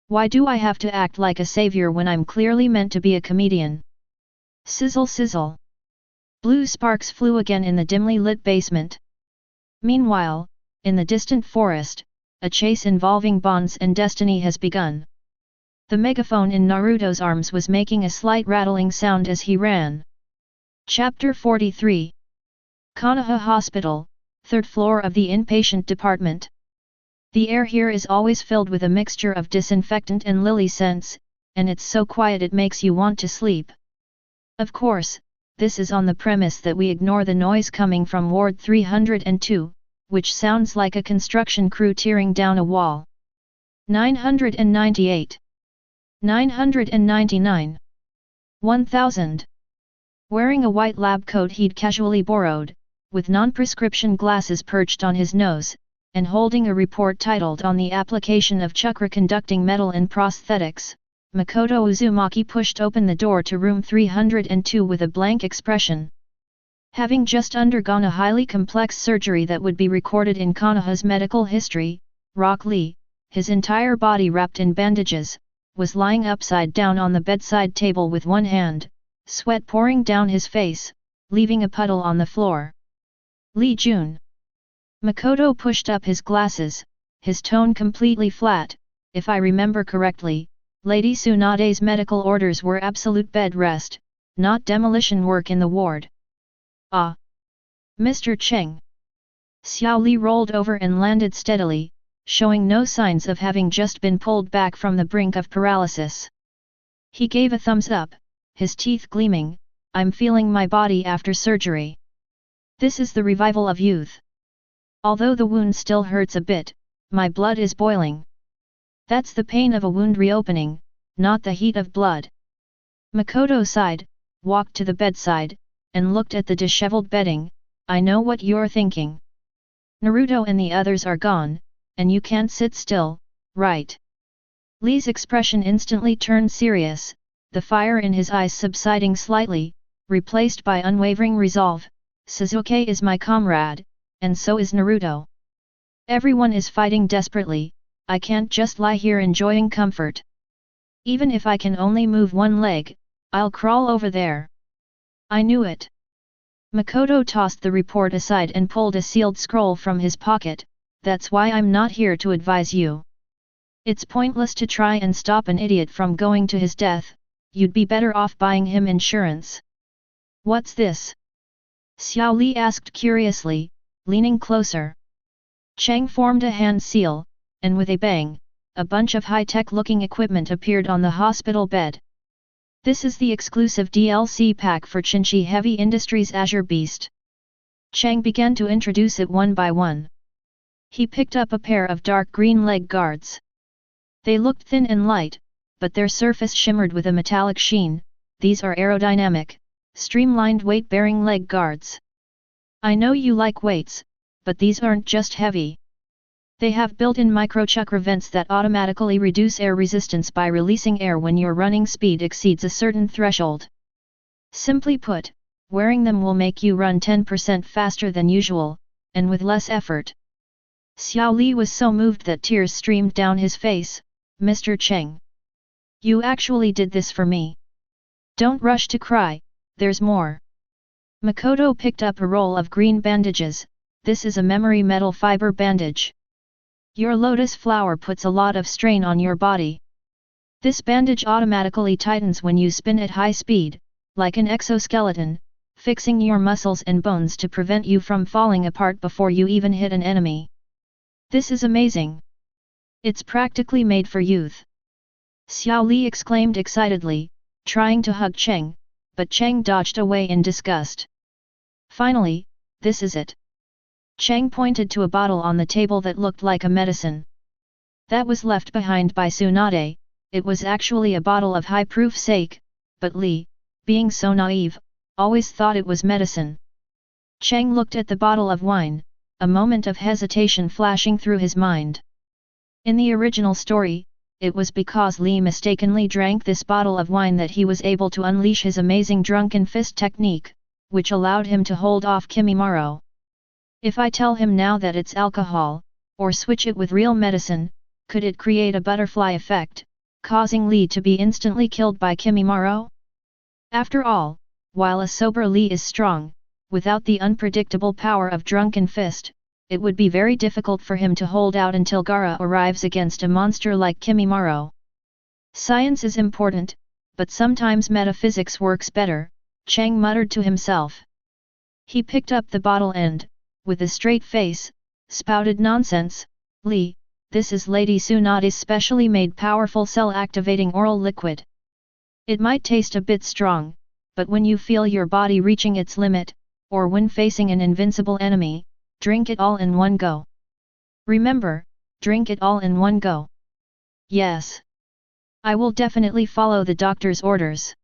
Speaker 1: Why do I have to act like a savior when I'm clearly meant to be a comedian? Sizzle sizzle. Blue sparks flew again in the dimly lit basement. Meanwhile, in the distant forest, a chase involving bonds and destiny has begun. The megaphone in Naruto's arms was making a slight rattling sound as he ran. Chapter 43. Konoha Hospital, 3rd floor of the inpatient department. The air here is always filled with a mixture of disinfectant and lily scents, and it's so quiet it makes you want to sleep. Of course, this is on the premise that we ignore the noise coming from Ward 302, which sounds like a construction crew tearing down a wall. 998. 999. 1000. Wearing a white lab coat he'd casually borrowed, with non-prescription glasses perched on his nose, and holding a report titled On the Application of Chakra-Conducting Metal in Prosthetics, Makoto Uzumaki pushed open the door to room 302 with a blank expression. Having just undergone a highly complex surgery that would be recorded in Konoha's medical history, Rock Lee, his entire body wrapped in bandages, was lying upside down on the bedside table with one hand, sweat pouring down his face, leaving a puddle on the floor. Lee Jun. Makoto pushed up his glasses, his tone completely flat. If I remember correctly, Lady Tsunade's medical orders were absolute bed rest, not demolition work in the ward. Ah! Mr. Cheng. Xiao Li rolled over and landed steadily, showing no signs of having just been pulled back from the brink of paralysis. He gave a thumbs up, his teeth gleaming. I'm feeling my body after surgery. This is the revival of youth. Although the wound still hurts a bit, my blood is boiling. That's the pain of a wound reopening, not the heat of blood. Makoto sighed, walked to the bedside, and looked at the disheveled bedding. I know what you're thinking. Naruto and the others are gone, and you can't sit still, right? Lee's expression instantly turned serious, the fire in his eyes subsiding slightly, replaced by unwavering resolve. Sasuke is my comrade, and so is Naruto. Everyone is fighting desperately, I can't just lie here enjoying comfort. Even if I can only move one leg, I'll crawl over there. I knew it. Makoto tossed the report aside and pulled a sealed scroll from his pocket. That's why I'm not here to advise you. It's pointless to try and stop an idiot from going to his death, you'd be better off buying him insurance. What's this? Xiao Li asked curiously, leaning closer. Cheng formed a hand seal, and with a bang, a bunch of high-tech looking equipment appeared on the hospital bed. This is the exclusive DLC pack for Chinchi Heavy Industries Azure Beast. Cheng began to introduce it one by one. He picked up a pair of dark green leg guards. They looked thin and light, but their surface shimmered with a metallic sheen. These are aerodynamic, streamlined weight-bearing leg guards. I know you like weights, but these aren't just heavy. They have built-in microchakra vents that automatically reduce air resistance by releasing air when your running speed exceeds a certain threshold. Simply put, wearing them will make you run 10% faster than usual, and with less effort. Xiao Li was so moved that tears streamed down his face. Mr. Cheng. You actually did this for me. Don't rush to cry, there's more. Makoto picked up a roll of green bandages. This is a memory metal fiber bandage. Your lotus flower puts a lot of strain on your body. This bandage automatically tightens when you spin at high speed, like an exoskeleton, fixing your muscles and bones to prevent you from falling apart before you even hit an enemy. This is amazing. It's practically made for youth. Xiao Li exclaimed excitedly, trying to hug Cheng, but Chang dodged away in disgust. Finally, this is it. Chang pointed to a bottle on the table that looked like a medicine. That was left behind by Tsunade. It was actually a bottle of high-proof sake, but Li, being so naive, always thought it was medicine. Chang looked at the bottle of wine, a moment of hesitation flashing through his mind. In the original story, it was because Li mistakenly drank this bottle of wine that he was able to unleash his amazing drunken fist technique, which allowed him to hold off Kimimaro. If I tell him now that it's alcohol, or switch it with real medicine, could it create a butterfly effect, causing Li to be instantly killed by Kimimaro? After all, while a sober Li is strong, without the unpredictable power of drunken fist, it would be very difficult for him to hold out until Gaara arrives against a monster like Kimimaro. Science is important, but sometimes metaphysics works better, Chang muttered to himself. He picked up the bottle and, with a straight face, spouted nonsense. Li, this is Lady Tsunade's specially made powerful cell-activating oral liquid. It might taste a bit strong, but when you feel your body reaching its limit, or when facing an invincible enemy, drink it all in one go. Remember, drink it all in one go. Yes. I will definitely follow the doctor's orders.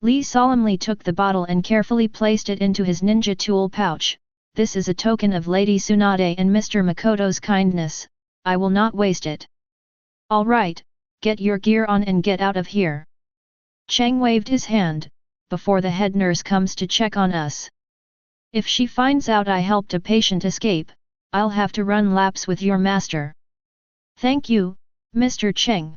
Speaker 1: Li solemnly took the bottle and carefully placed it into his ninja tool pouch. This is a token of Lady Tsunade and Mr. Makoto's kindness, I will not waste it. All right, get your gear on and get out of here. Chang waved his hand, before the head nurse comes to check on us. If she finds out I helped a patient escape, I'll have to run laps with your master. Thank you, Mr. Cheng.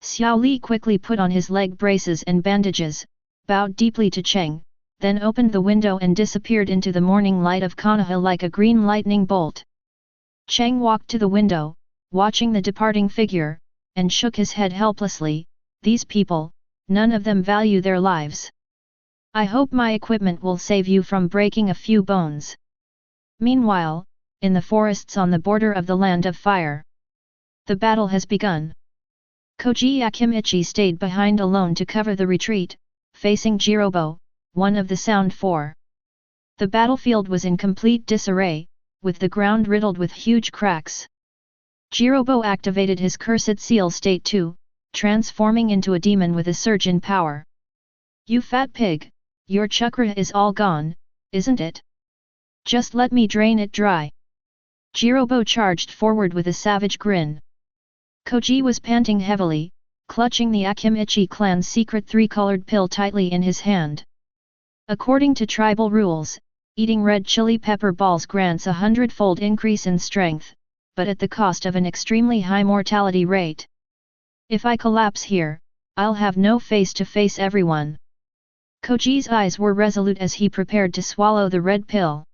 Speaker 1: Xiao Li quickly put on his leg braces and bandages, bowed deeply to Cheng, then opened the window and disappeared into the morning light of Konoha like a green lightning bolt. Cheng walked to the window, watching the departing figure, and shook his head helplessly. These people, none of them value their lives. I hope my equipment will save you from breaking a few bones. Meanwhile, in the forests on the border of the Land of Fire, the battle has begun. Koji Akimichi stayed behind alone to cover the retreat, facing Jirobo, one of the Sound Four. The battlefield was in complete disarray, with the ground riddled with huge cracks. Jirobo activated his cursed seal state too, transforming into a demon with a surge in power. You fat pig, your chakra is all gone, isn't it? Just let me drain it dry. Jirobo charged forward with a savage grin. Koji was panting heavily, clutching the Akimichi clan's secret three-colored pill tightly in his hand. According to tribal rules, eating red chili pepper balls grants a 100-fold increase in strength, but at the cost of an extremely high mortality rate. If I collapse here, I'll have no face to face everyone. Koji's eyes were resolute as he prepared to swallow the red pill.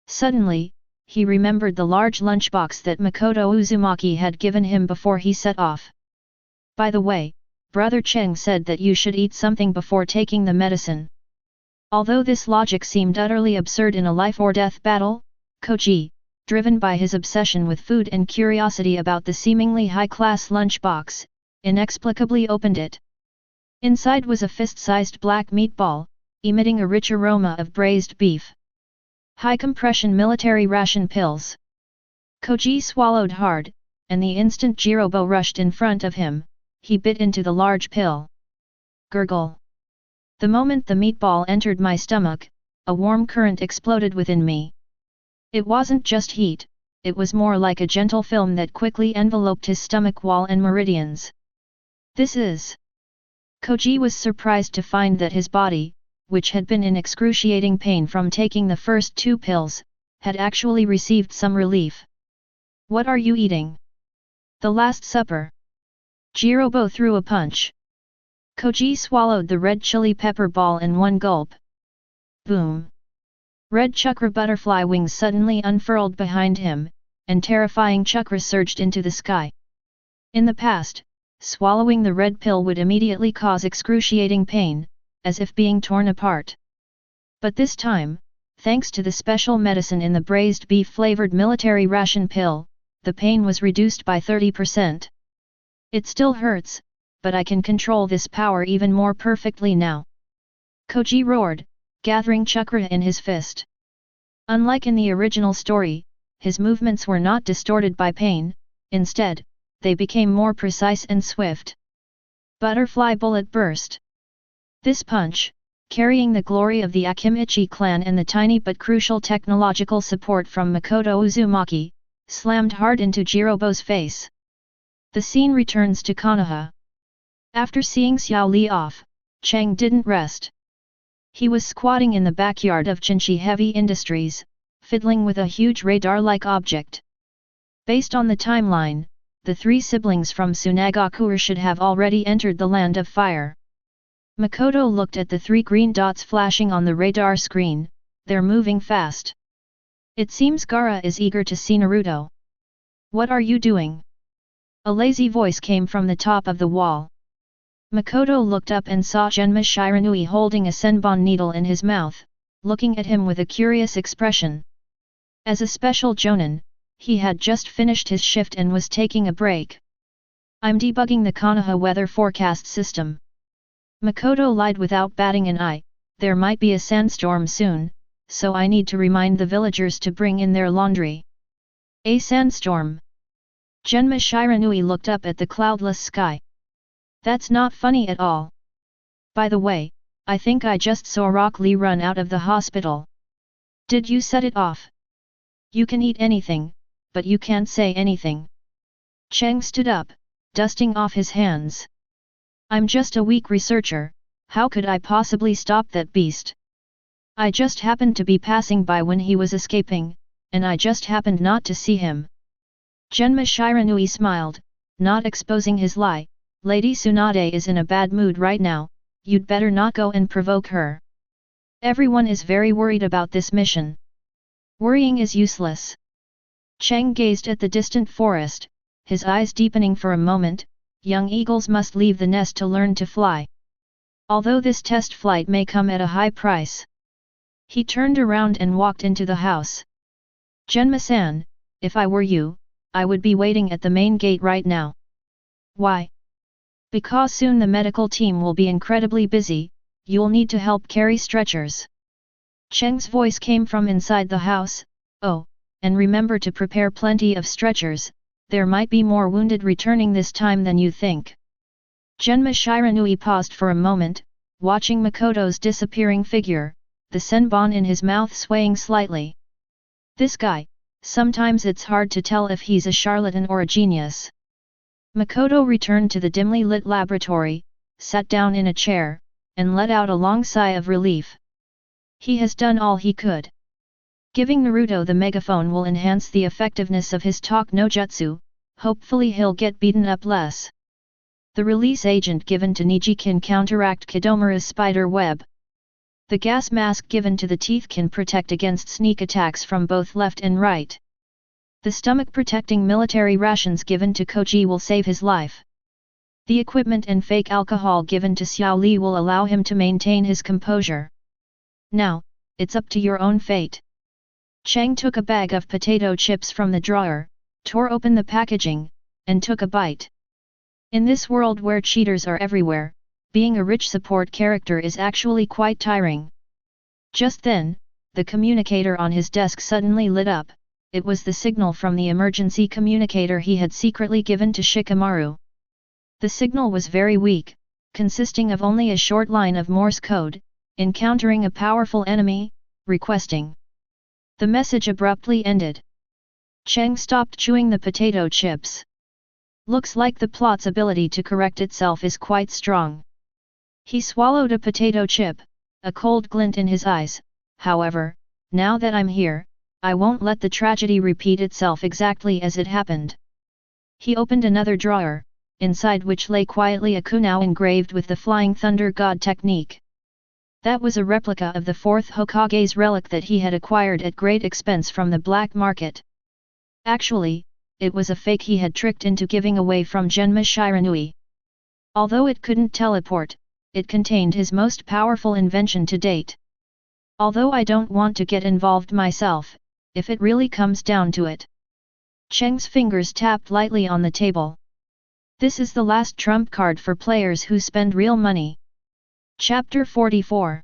Speaker 1: Suddenly, he remembered the large lunchbox that Makoto Uzumaki had given him before he set off. By the way, Brother Cheng said that you should eat something before taking the medicine. Although this logic seemed utterly absurd in a life-or-death battle, Koji, driven by his obsession with food and curiosity about the seemingly high-class lunchbox, inexplicably opened it. Inside was a fist-sized black meatball, emitting a rich aroma of braised beef. High-compression military ration pills. Koji swallowed hard, and the instant Jirobo rushed in front of him, he bit into the large pill. Gurgle. The moment the meatball entered my stomach, a warm current exploded within me. It wasn't just heat, it was more like a gentle film that quickly enveloped his stomach wall and meridians. This is... Koji was surprised to find that his body, which had been in excruciating pain from taking the first 2 pills, had actually received some relief. What are you eating? The Last Supper. Jirobo threw a punch. Koji swallowed the red chili pepper ball in one gulp. Boom! Red chakra butterfly wings suddenly unfurled behind him, and terrifying chakra surged into the sky. In the past, swallowing the red pill would immediately cause excruciating pain, as if being torn apart. But this time, thanks to the special medicine in the braised beef-flavored military ration pill, the pain was reduced by 30%. It still hurts, but I can control this power even more perfectly now. Koji roared, gathering chakra in his fist. Unlike in the original story, his movements were not distorted by pain, instead, they became more precise and swift. Butterfly bullet burst. This punch, carrying the glory of the Akimichi clan and the tiny but crucial technological support from Makoto Uzumaki, slammed hard into Jirobo's face. The scene returns to Konoha. After seeing Xiao Li off, Cheng didn't rest. He was squatting in the backyard of Jinshi Heavy Industries, fiddling with a huge radar-like object. Based on the timeline, the three siblings from Tsunagakure should have already entered the Land of Fire. Makoto looked at the three green dots flashing on the radar screen. They're moving fast. It seems Gaara is eager to see Naruto. What are you doing? A lazy voice came from the top of the wall. Makoto looked up and saw Genma Shiranui holding a senbon needle in his mouth, looking at him with a curious expression. As a special jonin, he had just finished his shift and was taking a break. I'm debugging the Konoha weather forecast system. Makoto lied without batting an eye. There might be a sandstorm soon, so I need to remind the villagers to bring in their laundry. A sandstorm? Genma Shiranui looked up at the cloudless sky. That's not funny at all. By the way, I think I just saw Rock Lee run out of the hospital. Did you set it off? You can eat anything, but you can't say anything. Cheng stood up, dusting off his hands. I'm just a weak researcher, how could I possibly stop that beast? I just happened to be passing by when he was escaping, and I just happened not to see him. Genma Shiranui smiled, not exposing his lie. Lady Tsunade is in a bad mood right now, you'd better not go and provoke her. Everyone is very worried about this mission. Worrying is useless. Cheng gazed at the distant forest, his eyes deepening for a moment. Young eagles must leave the nest to learn to fly. Although this test flight may come at a high price. He turned around and walked into the house. Genma-san, if I were you, I would be waiting at the main gate right now. Why? Because soon the medical team will be incredibly busy, you'll need to help carry stretchers. Cheng's voice came from inside the house. Oh, and remember to prepare plenty of stretchers. There might be more wounded returning this time than you think. Genma Shiranui paused for a moment, watching Makoto's disappearing figure, the senbon in his mouth swaying slightly. This guy, sometimes it's hard to tell if he's a charlatan or a genius. Makoto returned to the dimly lit laboratory, sat down in a chair, and let out a long sigh of relief. He has done all he could. Giving Naruto the megaphone will enhance the effectiveness of his talk no jutsu, hopefully he'll get beaten up less. The release agent given to Niji can counteract Kidomura's spider web. The gas mask given to the teeth can protect against sneak attacks from both left and right. The stomach-protecting military rations given to Koji will save his life. The equipment and fake alcohol given to Xiao Li will allow him to maintain his composure. Now, it's up to your own fate. Cheng took a bag of potato chips from the drawer, tore open the packaging, and took a bite. In this world where cheaters are everywhere, being a rich support character is actually quite tiring. Just then, the communicator on his desk suddenly lit up. It was the signal from the emergency communicator he had secretly given to Shikamaru. The signal was very weak, consisting of only a short line of Morse code, encountering a powerful enemy, requesting. The message abruptly ended. Cheng stopped chewing the potato chips. Looks like the plot's ability to correct itself is quite strong. He swallowed a potato chip, a cold glint in his eyes. However, now that I'm here, I won't let the tragedy repeat itself exactly as it happened. He opened another drawer, inside which lay quietly a kunao engraved with the Flying Thunder God technique. That was a replica of the fourth Hokage's relic that he had acquired at great expense from the black market. Actually, it was a fake he had tricked into giving away from Genma Shiranui. Although it couldn't teleport, it contained his most powerful invention to date. Although I don't want to get involved myself, if it really comes down to it. Cheng's fingers tapped lightly on the table. This is the last trump card for players who spend real money. Chapter 44.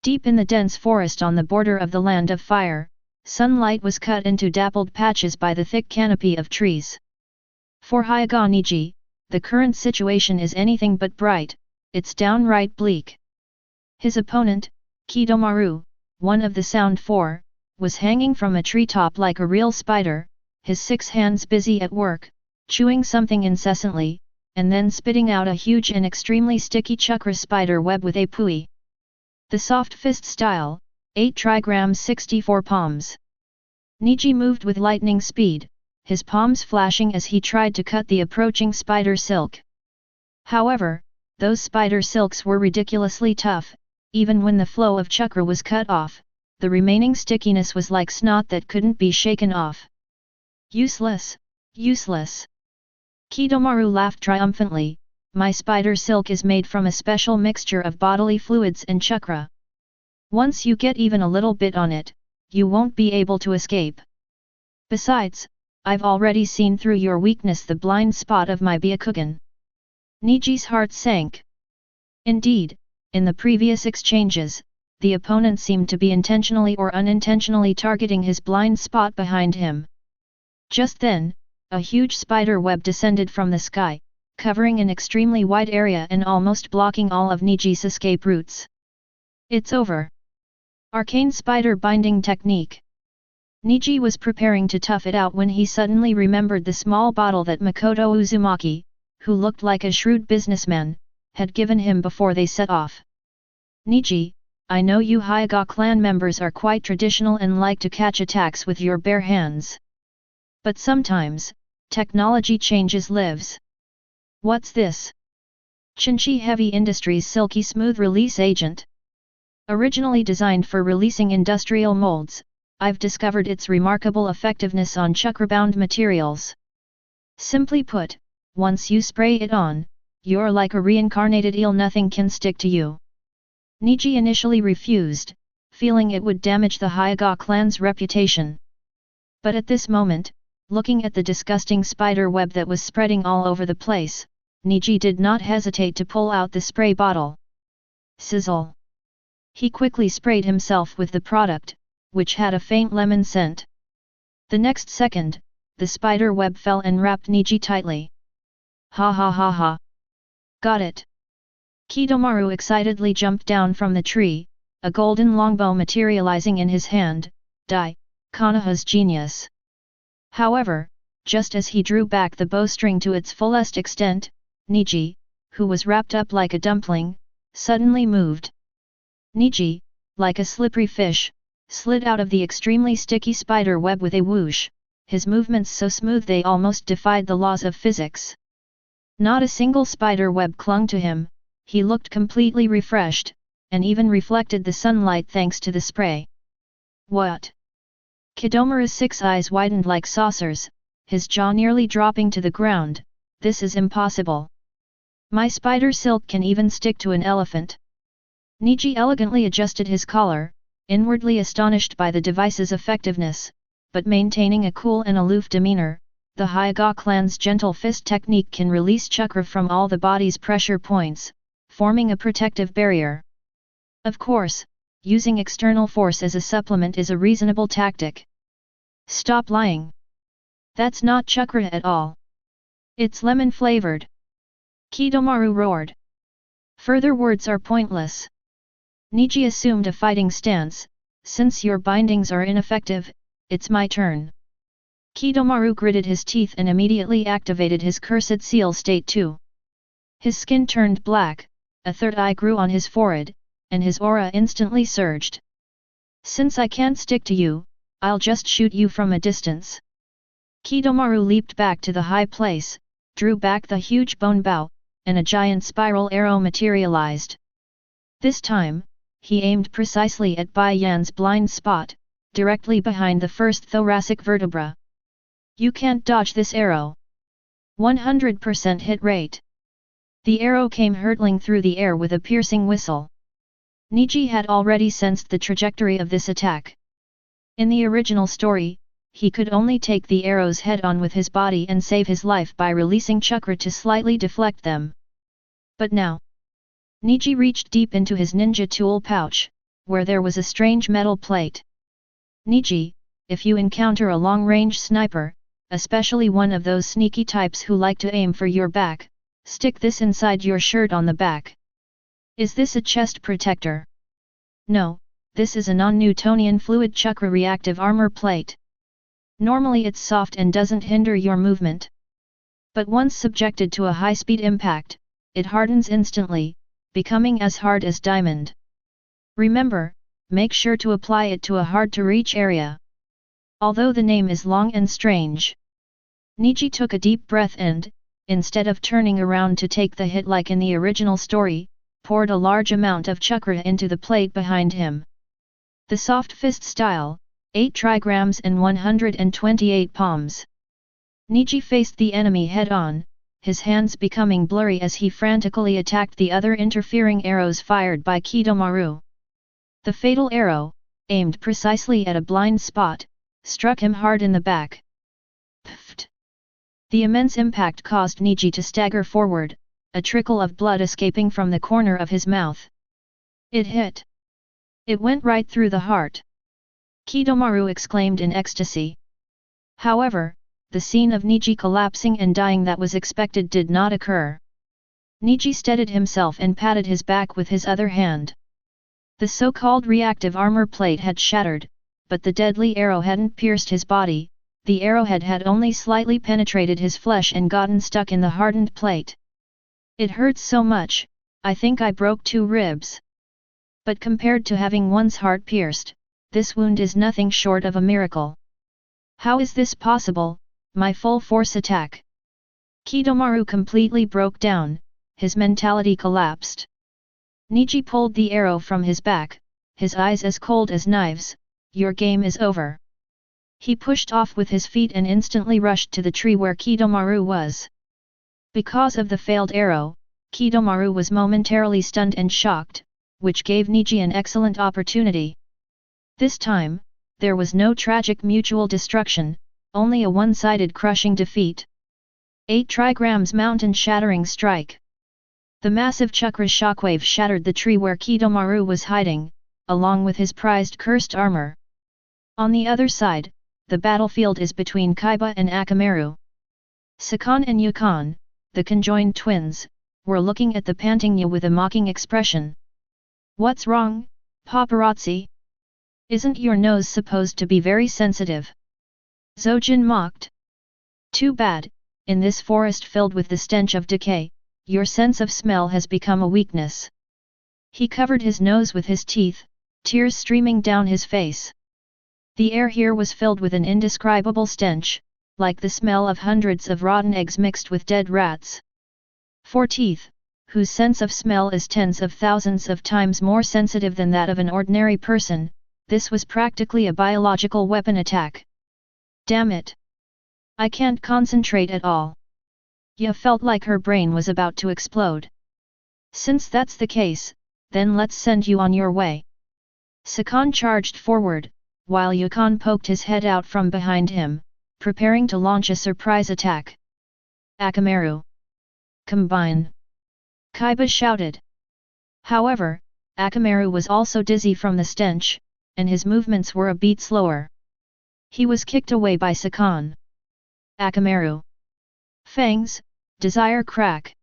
Speaker 1: Deep in the dense forest on the border of the land of fire, sunlight was cut into dappled patches by the thick canopy of trees. For Hyuga Niji, the current situation is anything but bright, it's downright bleak. His opponent, Kidomaru, one of the Sound Four, was hanging from a treetop like a real spider, his 6 hands busy at work, chewing something incessantly, and then spitting out a huge and extremely sticky chakra spider web with a pui. The soft fist style, 8 trigrams 64 palms. Niji moved with lightning speed, his palms flashing as he tried to cut the approaching spider silk. However, those spider silks were ridiculously tough, even when the flow of chakra was cut off, the remaining stickiness was like snot that couldn't be shaken off. Useless, useless. Kidomaru laughed triumphantly, my spider silk is made from a special mixture of bodily fluids and chakra. Once you get even a little bit on it, you won't be able to escape. Besides, I've already seen through your weakness the blind spot of my Byakugan. Niji's heart sank. Indeed, in the previous exchanges, the opponent seemed to be intentionally or unintentionally targeting his blind spot behind him. Just then, a huge spider web descended from the sky, covering an extremely wide area and almost blocking all of Niji's escape routes. It's over. Arcane spider binding technique. Niji was preparing to tough it out when he suddenly remembered the small bottle that Makoto Uzumaki, who looked like a shrewd businessman, had given him before they set off. Niji, I know you Hyuga clan members are quite traditional and like to catch attacks with your bare hands. But sometimes, technology changes lives. What's this? Chinchi Heavy Industries Silky Smooth Release Agent. Originally designed for releasing industrial molds, I've discovered its remarkable effectiveness on chakra-bound materials. Simply put, once you spray it on, you're like a reincarnated eel, nothing can stick to you. Niji initially refused, feeling it would damage the Hyuga clan's reputation. But at this moment, looking at the disgusting spider web that was spreading all over the place, Niji did not hesitate to pull out the spray bottle. Sizzle! He quickly sprayed himself with the product, which had a faint lemon scent. The next second, the spider web fell and wrapped Niji tightly. Ha ha ha ha! Got it! Kidomaru excitedly jumped down from the tree, a golden longbow materializing in his hand. Dai, Konoha's genius. However, just as he drew back the bowstring to its fullest extent, Niji, who was wrapped up like a dumpling, suddenly moved. Niji, like a slippery fish, slid out of the extremely sticky spider web with a whoosh, his movements so smooth they almost defied the laws of physics. Not a single spider web clung to him, he looked completely refreshed, and even reflected the sunlight thanks to the spray. What? Kidomaru's 6 eyes widened like saucers, his jaw nearly dropping to the ground. This is impossible. My spider silk can even stick to an elephant. Niji elegantly adjusted his collar, inwardly astonished by the device's effectiveness, but maintaining a cool and aloof demeanor. The Hyuga clan's gentle fist technique can release chakra from all the body's pressure points, forming a protective barrier. Of course, using external force as a supplement is a reasonable tactic. Stop lying. That's not chakra at all. It's lemon-flavored. Kidomaru roared. Further words are pointless. Niji assumed a fighting stance. Since your bindings are ineffective, it's my turn. Kidomaru gritted his teeth and immediately activated his cursed seal state 2. His skin turned black, a third eye grew on his forehead, and his aura instantly surged. Since I can't stick to you, I'll just shoot you from a distance. Kidomaru leaped back to the high place, drew back the huge bone bow, and a giant spiral arrow materialized. This time, he aimed precisely at Bai Yan's blind spot, directly behind the first thoracic vertebra. You can't dodge this arrow. 100% hit rate. The arrow came hurtling through the air with a piercing whistle. Niji had already sensed the trajectory of this attack. In the original story, he could only take the arrows head-on with his body and save his life by releasing chakra to slightly deflect them. But now, Niji reached deep into his ninja tool pouch, where there was a strange metal plate. Niji, if you encounter a long-range sniper, especially one of those sneaky types who like to aim for your back, stick this inside your shirt on the back. Is this a chest protector? No, this is a non-Newtonian fluid chakra reactive armor plate. Normally it's soft and doesn't hinder your movement. But once subjected to a high-speed impact, it hardens instantly, becoming as hard as diamond. Remember, make sure to apply it to a hard-to-reach area. Although the name is long and strange. Niji took a deep breath and, instead of turning around to take the hit like in the original story, poured a large amount of chakra into the plate behind him. The soft fist style, 8 trigrams and 128 palms. Niji faced the enemy head-on, his hands becoming blurry as he frantically attacked the other interfering arrows fired by Kidomaru. The fatal arrow, aimed precisely at a blind spot, struck him hard in the back. Pfft! The immense impact caused Niji to stagger forward, a trickle of blood escaping from the corner of his mouth. It hit. It went right through the heart. Kidomaru exclaimed in ecstasy. However, the scene of Niji collapsing and dying that was expected did not occur. Niji steadied himself and patted his back with his other hand. The so-called reactive armor plate had shattered, but the deadly arrow hadn't pierced his body, the arrowhead had only slightly penetrated his flesh and gotten stuck in the hardened plate. It hurts so much, I think I broke 2 ribs. But compared to having one's heart pierced, this wound is nothing short of a miracle. How is this possible, my full force attack? Kidomaru completely broke down, his mentality collapsed. Niji pulled the arrow from his back, his eyes as cold as knives. Your game is over. He pushed off with his feet and instantly rushed to the tree where Kidomaru was. Because of the failed arrow, Kidomaru was momentarily stunned and shocked, which gave Niji an excellent opportunity. This time, there was no tragic mutual destruction, only a one-sided crushing defeat. 8 trigrams mountain shattering strike. The massive chakra shockwave shattered the tree where Kidomaru was hiding, along with his prized cursed armor. On the other side, the battlefield is between Kaiba and Akamaru. Sakon and Yukon, the conjoined twins, were looking at the panting Yu with a mocking expression. What's wrong, paparazzi? Isn't your nose supposed to be very sensitive? Zojin mocked. Too bad, in this forest filled with the stench of decay, your sense of smell has become a weakness. He covered his nose with his teeth, tears streaming down his face. The air here was filled with an indescribable stench, like the smell of hundreds of rotten eggs mixed with dead rats. For teeth, whose sense of smell is tens of thousands of times more sensitive than that of an ordinary person, this was practically a biological weapon attack. Damn it! I can't concentrate at all. Ya felt like her brain was about to explode. Since that's the case, then let's send you on your way. Sakon charged forward, while Yukon poked his head out from behind him, preparing to launch a surprise attack. Akamaru! Combine! Kaiba shouted. However, Akamaru was also dizzy from the stench, and his movements were a beat slower. He was kicked away by Sakon. Akamaru! Fangs, desire crack!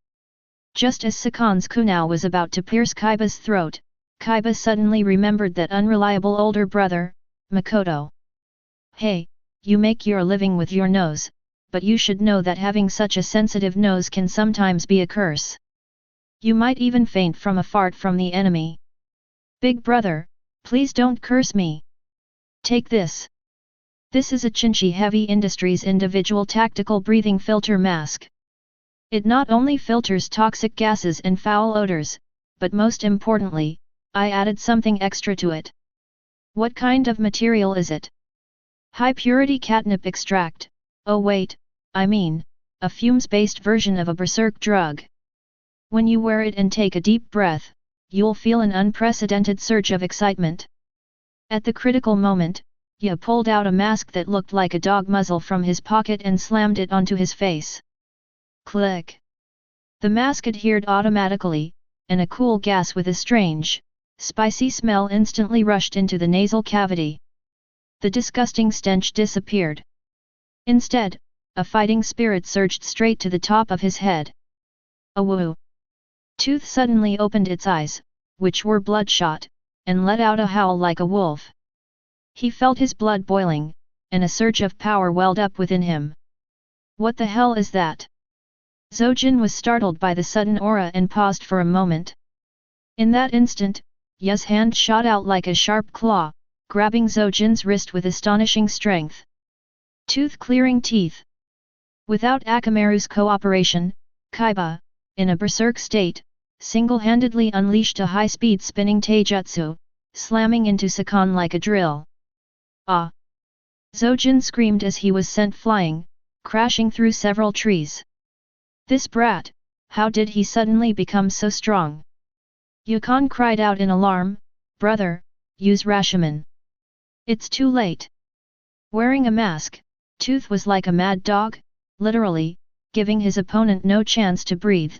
Speaker 1: Just as Sakon's kunao was about to pierce Kaiba's throat, Kaiba suddenly remembered that unreliable older brother, Makoto. Hey, you make your living with your nose, but you should know that having such a sensitive nose can sometimes be a curse. You might even faint from a fart from the enemy. Big brother, please don't curse me. Take this. This is a Chinchi Heavy Industries individual tactical breathing filter mask. It not only filters toxic gases and foul odors, but most importantly, I added something extra to it. What kind of material is it? High-purity catnip extract. Oh wait, I mean, a fumes-based version of a berserk drug. When you wear it and take a deep breath, you'll feel an unprecedented surge of excitement. At the critical moment, Ye pulled out a mask that looked like a dog muzzle from his pocket and slammed it onto his face. Click! The mask adhered automatically, and a cool gas with a strange, spicy smell instantly rushed into the nasal cavity. The disgusting stench disappeared. Instead, a fighting spirit surged straight to the top of his head. Awoo! Tooth suddenly opened its eyes, which were bloodshot, and let out a howl like a wolf. He felt his blood boiling, and a surge of power welled up within him. What the hell is that? Zojin was startled by the sudden aura and paused for a moment. In that instant, Ya's hand shot out like a sharp claw, grabbing Zojin's wrist with astonishing strength. Tooth clearing teeth. Without Akamaru's cooperation, Kaiba, in a berserk state, single-handedly unleashed a high-speed spinning taijutsu, slamming into Sakon like a drill. Ah! Zojin screamed as he was sent flying, crashing through several trees. This brat, how did he suddenly become so strong? Yukon cried out in alarm, "Brother, use Rashomon." It's too late. Wearing a mask, Tooth was like a mad dog, literally, giving his opponent no chance to breathe.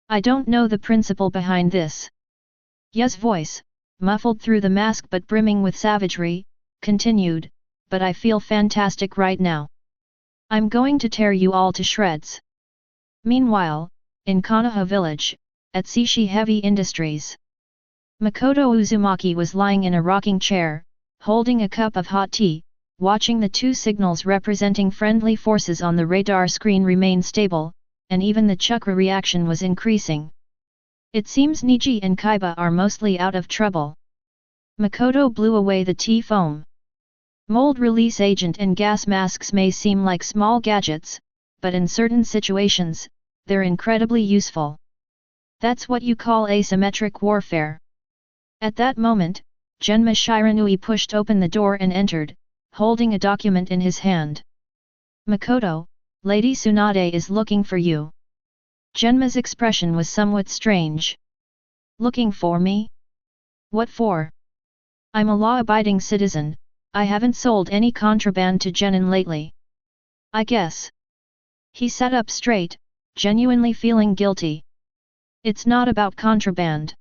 Speaker 1: I don't know the principle behind this. Ya's voice, muffled through the mask but brimming with savagery, continued, but I feel fantastic right now. I'm going to tear you all to shreds. Meanwhile, in Konoha village, at Seishi Heavy Industries, Makoto Uzumaki was lying in a rocking chair, holding a cup of hot tea, watching the two signals representing friendly forces on the radar screen remain stable, and even the chakra reaction was increasing. It seems Niji and Kaiba are mostly out of trouble. Makoto blew away the tea foam. Mold release agent and gas masks may seem like small gadgets, but in certain situations, they're incredibly useful. That's what you call asymmetric warfare. At that moment, Genma Shiranui pushed open the door and entered, holding a document in his hand. Makoto, Lady Tsunade is looking for you. Genma's expression was somewhat strange. Looking for me? What for? I'm a law-abiding citizen, I haven't sold any contraband to Genin lately. I guess. He sat up straight, genuinely feeling guilty. It's not about contraband.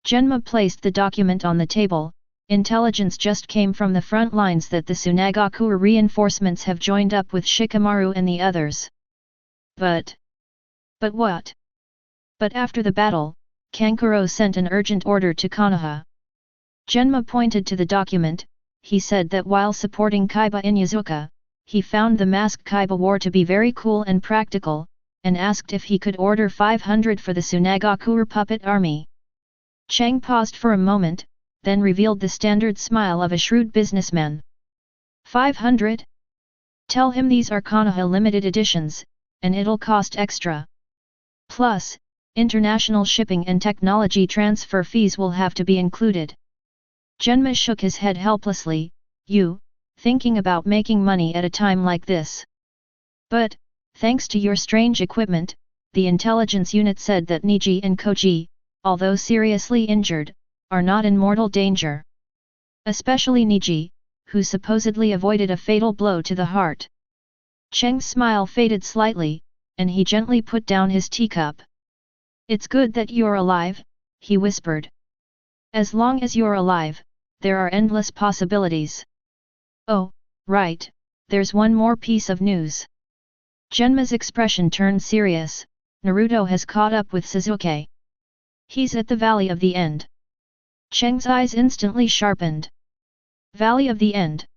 Speaker 1: Genma placed the document on the table. Intelligence just came from the front lines that the Tsunagaku reinforcements have joined up with Shikamaru and the others. But what? But after the battle, Kankuro sent an urgent order to Konoha. Genma pointed to the document. He said that while supporting Kaiba in Yazuka, he found the mask Kaiba wore to be very cool and practical, and asked if he could order 500 for the Tsunagaku puppet army. Chang paused for a moment, then revealed the standard smile of a shrewd businessman. 500? Tell him these are Konoha limited editions, and it'll cost extra. Plus, international shipping and technology transfer fees will have to be included. Genma shook his head helplessly. You, thinking about making money at a time like this? But, thanks to your strange equipment, the intelligence unit said that Niji and Koji, although seriously injured, are not in mortal danger. Especially Niji, who supposedly avoided a fatal blow to the heart. Cheng's smile faded slightly, and he gently put down his teacup. It's good that you're alive, he whispered. As long as you're alive, there are endless possibilities. Oh, right, there's one more piece of news. Genma's expression turned serious. Naruto has caught up with Sasuke. He's at the Valley of the End. Cheng's eyes instantly sharpened. Valley of the End.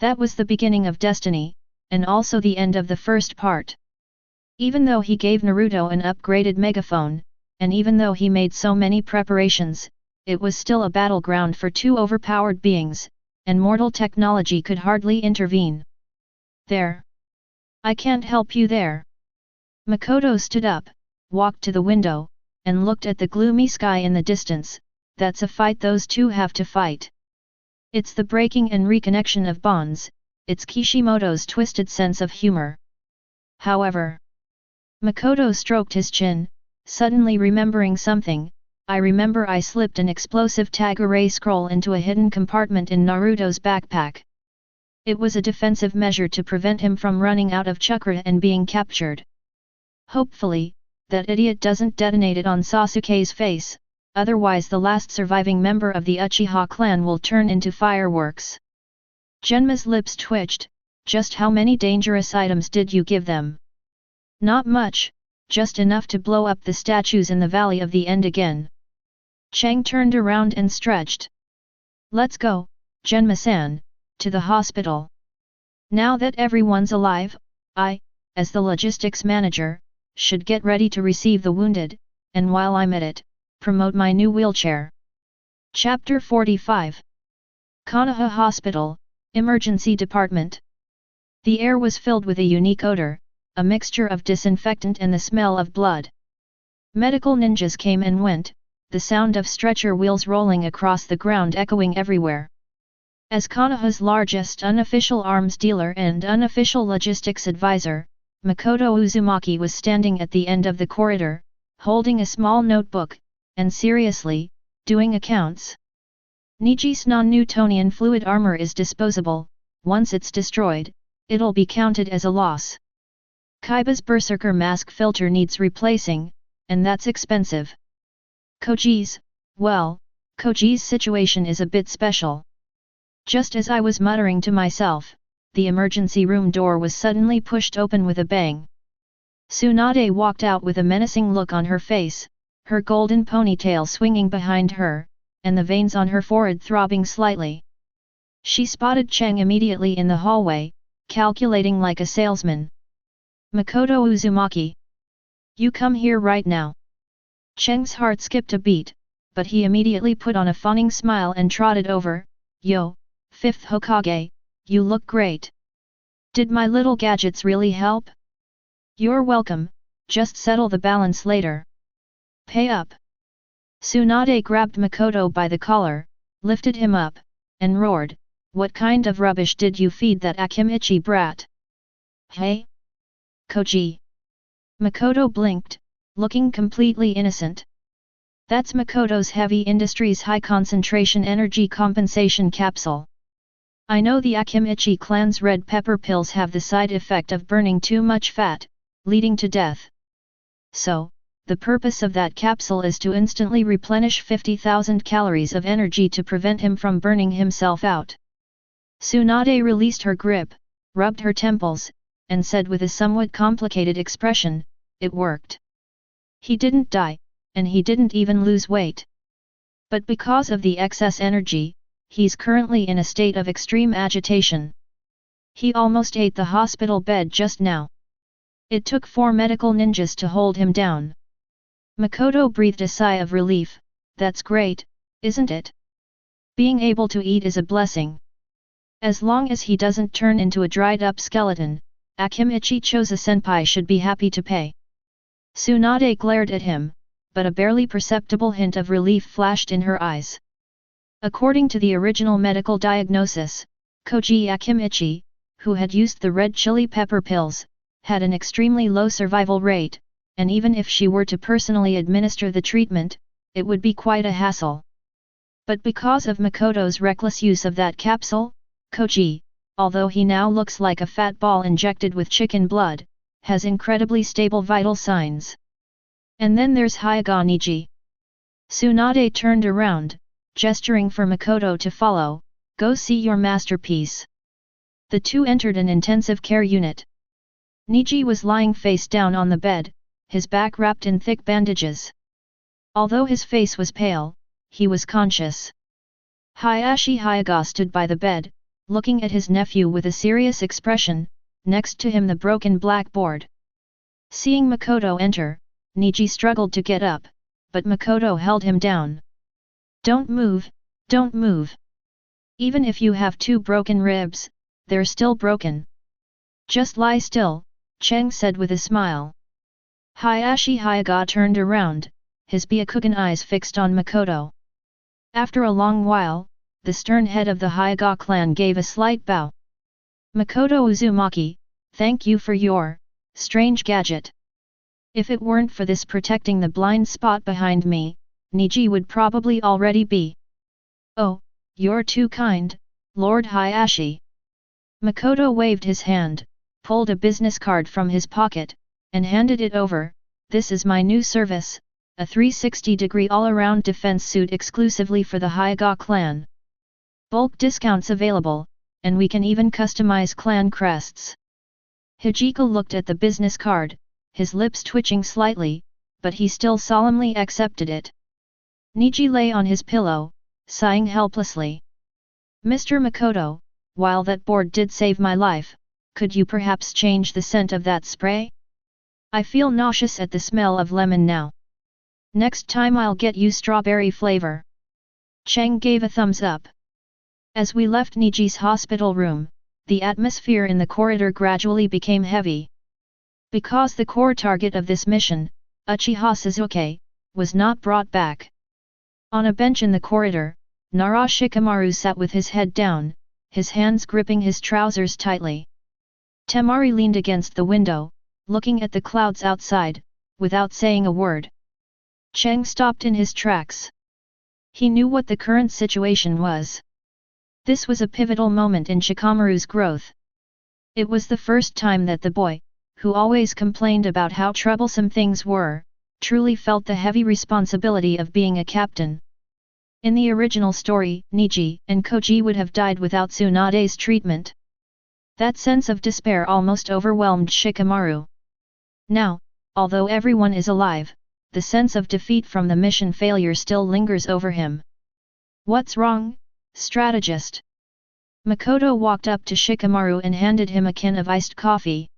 Speaker 1: That was the beginning of Destiny, and also the end of the first part. Even though he gave Naruto an upgraded megaphone, and even though he made so many preparations, it was still a battleground for two overpowered beings, and mortal technology could hardly intervene. There. I can't help you there. Makoto stood up, walked to the window, and looked at the gloomy sky in the distance. That's a fight those two have to fight. It's the breaking and reconnection of bonds, it's Kishimoto's twisted sense of humor. However, Makoto stroked his chin, suddenly remembering something. I remember I slipped an explosive tag array scroll into a hidden compartment in Naruto's backpack. It was a defensive measure to prevent him from running out of chakra and being captured. Hopefully, that idiot doesn't detonate it on Sasuke's face, otherwise the last surviving member of the Uchiha clan will turn into fireworks. Genma's lips twitched. Just how many dangerous items did you give them? Not much, just enough to blow up the statues in the Valley of the End again. Chang turned around and stretched. Let's go, Genma-san, to the hospital. Now that everyone's alive, I, as the logistics manager, should get ready to receive the wounded, and while I'm at it, promote my new wheelchair. Chapter 45 Konoha Hospital, Emergency Department. The air was filled with a unique odor, a mixture of disinfectant and the smell of blood. Medical ninjas came and went, the sound of stretcher wheels rolling across the ground echoing everywhere. As Konoha's largest unofficial arms dealer and unofficial logistics advisor, Makoto Uzumaki was standing at the end of the corridor, holding a small notebook, and seriously, doing accounts. Niji's non-Newtonian fluid armor is disposable. Once it's destroyed, it'll be counted as a loss. Kaiba's berserker mask filter needs replacing, and that's expensive. Koji's situation is a bit special. Just as I was muttering to myself, the emergency room door was suddenly pushed open with a bang. Tsunade walked out with a menacing look on her face, her golden ponytail swinging behind her, and the veins on her forehead throbbing slightly. She spotted Chang immediately in the hallway, calculating like a salesman. Makoto Uzumaki. You come here right now. Cheng's heart skipped a beat, but he immediately put on a fawning smile and trotted over. Yo, 5th Hokage, you look great. Did my little gadgets really help? You're welcome, just settle the balance later. Pay up. Tsunade grabbed Makoto by the collar, lifted him up, and roared, what kind of rubbish did you feed that Akimichi brat? Hey? Koji. Makoto blinked, looking completely innocent. That's Makoto's Heavy Industries High Concentration Energy Compensation Capsule. I know the Akimichi clan's red pepper pills have the side effect of burning too much fat, leading to death. So, the purpose of that capsule is to instantly replenish 50,000 calories of energy to prevent him from burning himself out. Tsunade released her grip, rubbed her temples, and said with a somewhat complicated expression, it worked. He didn't die, and he didn't even lose weight. But because of the excess energy, he's currently in a state of extreme agitation. He almost ate the hospital bed just now. It took 4 medical ninjas to hold him down. Makoto breathed a sigh of relief. That's great, isn't it? Being able to eat is a blessing. As long as he doesn't turn into a dried-up skeleton, Akimichi Choza-senpai should be happy to pay. Tsunade glared at him, but a barely perceptible hint of relief flashed in her eyes. According to the original medical diagnosis, Koji Akimichi, who had used the red chili pepper pills, had an extremely low survival rate, and even if she were to personally administer the treatment, it would be quite a hassle. But because of Makoto's reckless use of that capsule, Koji, although he now looks like a fat ball injected with chicken blood, has incredibly stable vital signs. And then there's Hyaga Niji. Tsunade turned around, gesturing for Makoto to follow. Go see your masterpiece. The two entered an intensive care unit. Niji was lying face down on the bed, his back wrapped in thick bandages. Although his face was pale, he was conscious. Hayashi Hyaga stood by the bed, looking at his nephew with a serious expression, next to him the broken blackboard. Seeing Makoto enter, Niji struggled to get up, but Makoto held him down. Don't move, don't move. Even if you have 2 broken ribs, they're still broken. Just lie still, Cheng said with a smile. Hayashi Hyaga turned around, his Byakugan eyes fixed on Makoto. After a long while, the stern head of the Hyaga clan gave a slight bow. Makoto Uzumaki, thank you for your strange gadget. If it weren't for this protecting the blind spot behind me, Niji would probably already be. Oh, you're too kind, Lord Hayashi. Makoto waved his hand, pulled a business card from his pocket, and handed it over. This is my new service, a 360-degree all-around defense suit exclusively for the Hyuga clan. Bulk discounts available, and we can even customize clan crests. Hijiko looked at the business card, his lips twitching slightly, but he still solemnly accepted it. Niji lay on his pillow, sighing helplessly. Mr. Makoto, while that board did save my life, could you perhaps change the scent of that spray? I feel nauseous at the smell of lemon now. Next time I'll get you strawberry flavor. Cheng gave a thumbs up. As we left Niji's hospital room, the atmosphere in the corridor gradually became heavy. Because the core target of this mission, Uchiha Sasuke, was not brought back. On a bench in the corridor, Shikamaru sat with his head down, his hands gripping his trousers tightly. Temari leaned against the window, looking at the clouds outside, without saying a word. Cheng stopped in his tracks. He knew what the current situation was. This was a pivotal moment in Shikamaru's growth. It was the first time that the boy, who always complained about how troublesome things were, truly felt the heavy responsibility of being a captain. In the original story, Niji and Koji would have died without Tsunade's treatment. That sense of despair almost overwhelmed Shikamaru. Now, although everyone is alive, the sense of defeat from the mission failure still lingers over him. What's wrong, strategist? Makoto walked up to Shikamaru and handed him a can of iced coffee.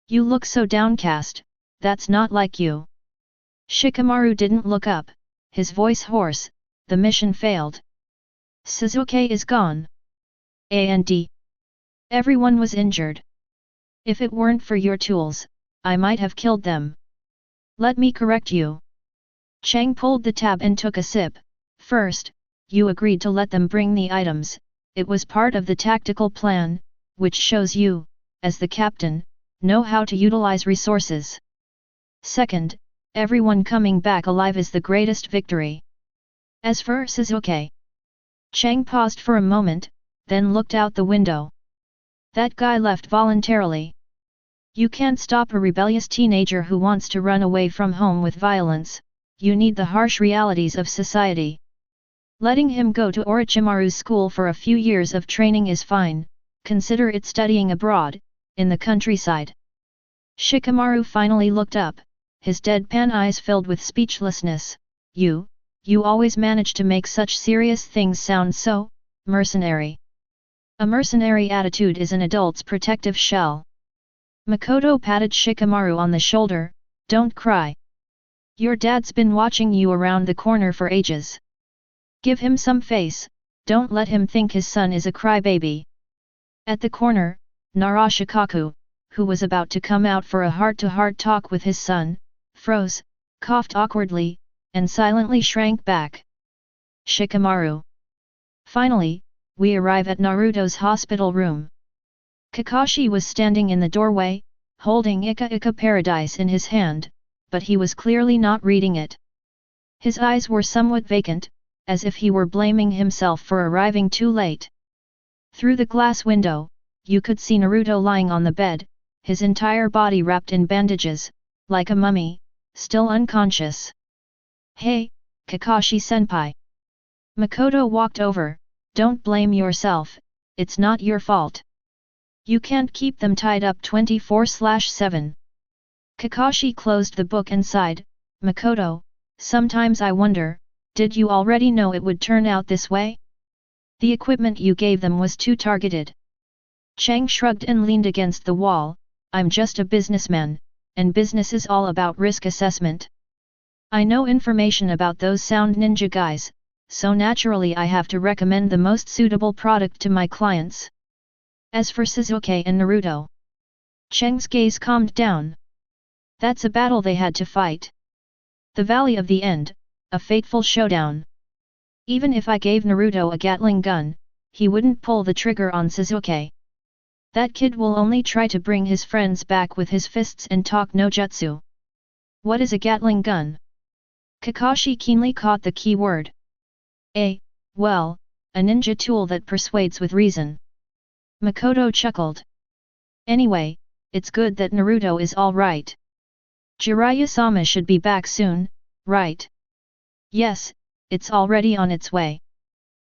Speaker 1: You look so downcast, that's not like you. Shikamaru didn't look up, his voice hoarse. The mission failed. Sasuke is gone. And everyone was injured. If it weren't for your tools, I might have killed them. Let me correct you. Cheng pulled the tab and took a sip. First, you agreed to let them bring the items, it was part of the tactical plan, which shows you, as the captain, know how to utilize resources. Second, everyone coming back alive is the greatest victory. As for Sasuke, Cheng paused for a moment, then looked out the window. That guy left voluntarily. You can't stop a rebellious teenager who wants to run away from home with violence, you need the harsh realities of society. Letting him go to Orochimaru's school for a few years of training is fine, consider it studying abroad, in the countryside. Shikamaru finally looked up, his deadpan eyes filled with speechlessness. You always manage to make such serious things sound so mercenary. A mercenary attitude is an adult's protective shell. Makoto patted Shikamaru on the shoulder, don't cry. Your dad's been watching you around the corner for ages. Give him some face, don't let him think his son is a crybaby. At the corner, Narashikaku, who was about to come out for a heart-to-heart talk with his son, froze, coughed awkwardly, and silently shrank back. Shikamaru. Finally, we arrive at Naruto's hospital room. Kakashi was standing in the doorway, holding Ika Ika Paradise in his hand, but he was clearly not reading it. His eyes were somewhat vacant, as if he were blaming himself for arriving too late. Through the glass window, you could see Naruto lying on the bed, his entire body wrapped in bandages, like a mummy, still unconscious. Hey, Kakashi-senpai. Makoto walked over, don't blame yourself, it's not your fault. You can't keep them tied up 24/7. Kakashi closed the book and sighed, Makoto, sometimes I wonder, did you already know it would turn out this way? The equipment you gave them was too targeted. Cheng shrugged and leaned against the wall, I'm just a businessman, and business is all about risk assessment. I know information about those sound ninja guys, so naturally I have to recommend the most suitable product to my clients. As for Sasuke and Naruto, Cheng's gaze calmed down. That's a battle they had to fight. The Valley of the End, a fateful showdown. Even if I gave Naruto a Gatling gun, he wouldn't pull the trigger on Sasuke. That kid will only try to bring his friends back with his fists and talk no jutsu. What is a Gatling gun? Kakashi keenly caught the key word. Well, a ninja tool that persuades with reason. Makoto chuckled. Anyway, it's good that Naruto is all right. Jiraiya-sama should be back soon, right? Yes, it's already on its way.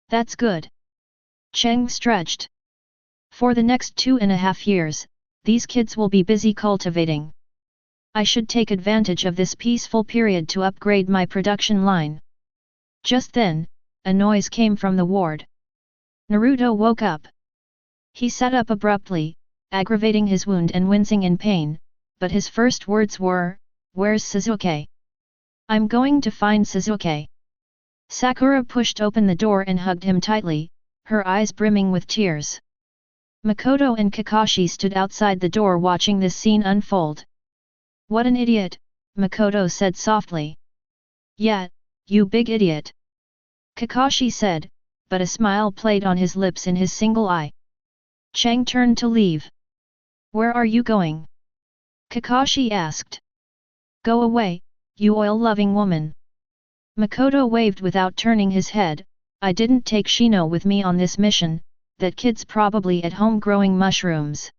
Speaker 1: That's good. Cheng stretched. For the next 2.5 years, these kids will be busy cultivating. I should take advantage of this peaceful period to upgrade my production line. Just then, a noise came from the ward. Naruto woke up. He sat up abruptly, aggravating his wound and wincing in pain, but his first words were, "Where's Sasuke? I'm going to find Sasuke." Sakura pushed open the door and hugged him tightly, her eyes brimming with tears. Makoto and Kakashi stood outside the door watching this scene unfold. "What an idiot," Makoto said softly. "Yeah, you big idiot," Kakashi said, but a smile played on his lips in his single eye. Cheng turned to leave. "Where are you going?" Kakashi asked. "Go away, you oil-loving woman." Makoto waved without turning his head. "I didn't take Shino with me on this mission, that kid's probably at home growing mushrooms.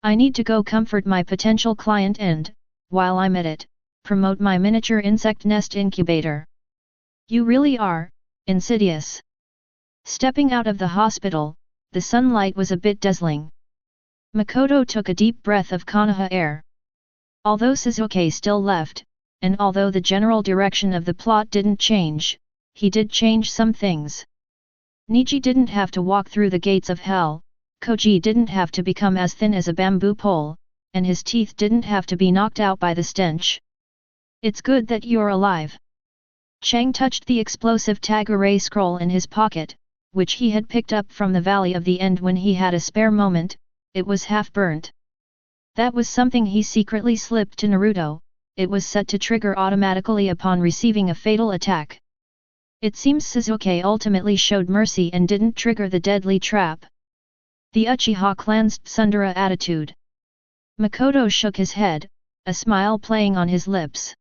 Speaker 1: I need to go comfort my potential client and, while I'm at it, promote my miniature insect nest incubator." "You really are insidious." Stepping out of the hospital, the sunlight was a bit dazzling. Makoto took a deep breath of Konoha air. Although Sasuke still left, and although the general direction of the plot didn't change, he did change some things. Niji didn't have to walk through the gates of hell, Koji didn't have to become as thin as a bamboo pole, and his teeth didn't have to be knocked out by the stench. "It's good that you're alive." Cheng touched the explosive tag array scroll in his pocket, which he had picked up from the Valley of the End when he had a spare moment. It was half burnt. That was something he secretly slipped to Naruto. It was set to trigger automatically upon receiving a fatal attack. It seems Sasuke ultimately showed mercy and didn't trigger the deadly trap. The Uchiha clan's tsundere attitude. Makoto shook his head, a smile playing on his lips.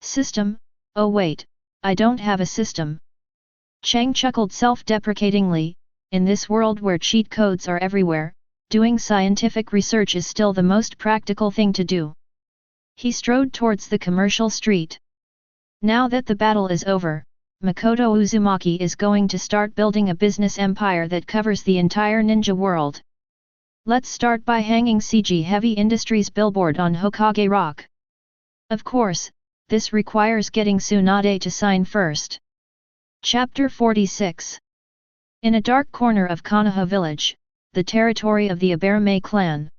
Speaker 1: "System? Oh wait, I don't have a system." Cheng chuckled self-deprecatingly. In this world where cheat codes are everywhere, doing scientific research is still the most practical thing to do. He strode towards the commercial street. Now that the battle is over, Makoto Uzumaki is going to start building a business empire that covers the entire ninja world. Let's start by hanging CG Heavy Industries billboard on Hokage Rock. Of course, this requires getting Tsunade to sign first. Chapter 46. In a dark corner of Konoha village, the territory of the Aberame clan.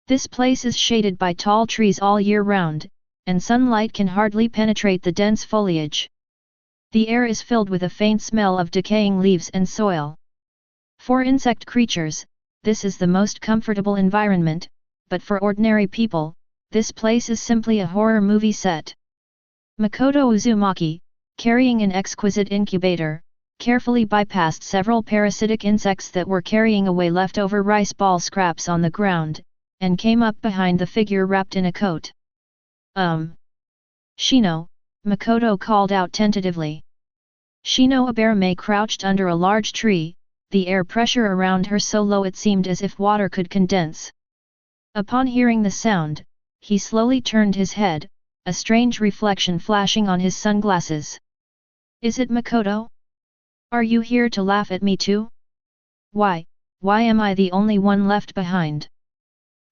Speaker 1: This place is shaded by tall trees all year round, and sunlight can hardly penetrate the dense foliage. The air is filled with a faint smell of decaying leaves and soil. For insect creatures, this is the most comfortable environment, but for ordinary people, this place is simply a horror movie set. Makoto Uzumaki, carrying an exquisite incubator, carefully bypassed several parasitic insects that were carrying away leftover rice ball scraps on the ground, and came up behind the figure wrapped in a coat. "Shino," Makoto called out tentatively. Shino Aberame crouched under a large tree, the air pressure around her so low it seemed as if water could condense. Upon hearing the sound, he slowly turned his head, a strange reflection flashing on his sunglasses. "Is it Makoto? Are you here to laugh at me too? Why am I the only one left behind?"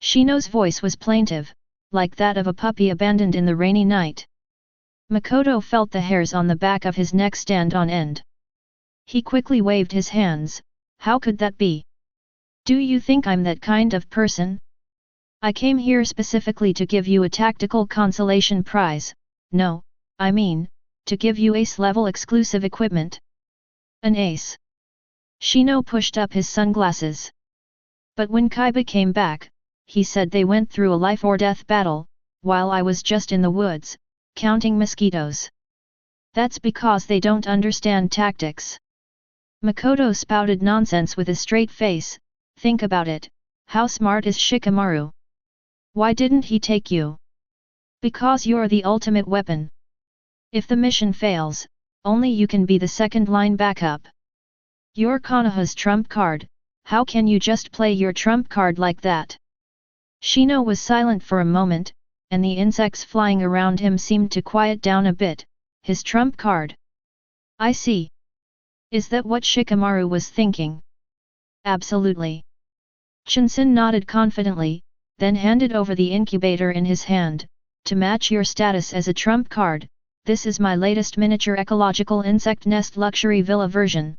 Speaker 1: Shino's voice was plaintive, like that of a puppy abandoned in the rainy night. Makoto felt the hairs on the back of his neck stand on end. He quickly waved his hands. "How could that be? Do you think I'm that kind of person? I came here specifically to give you a tactical consolation prize. No, I mean, to give you ace-level exclusive equipment." "An ace?" Shino pushed up his sunglasses. "But when Kaiba came back, he said they went through a life-or-death battle, while I was just in the woods, counting mosquitoes. That's because they don't understand tactics." Makoto spouted nonsense with a straight face. "Think about it, how smart is Shikamaru? Why didn't he take you? Because you're the ultimate weapon. If the mission fails, only you can be the second-line backup. You're Konoha's trump card, how can you just play your trump card like that?" Shino was silent for a moment, and the insects flying around him seemed to quiet down a bit. His trump card. I see. Is that what Shikamaru was thinking? Absolutely. Chunsin nodded confidently, then handed over the incubator in his hand. To match your status as a trump card, this is my latest miniature ecological insect nest luxury villa version.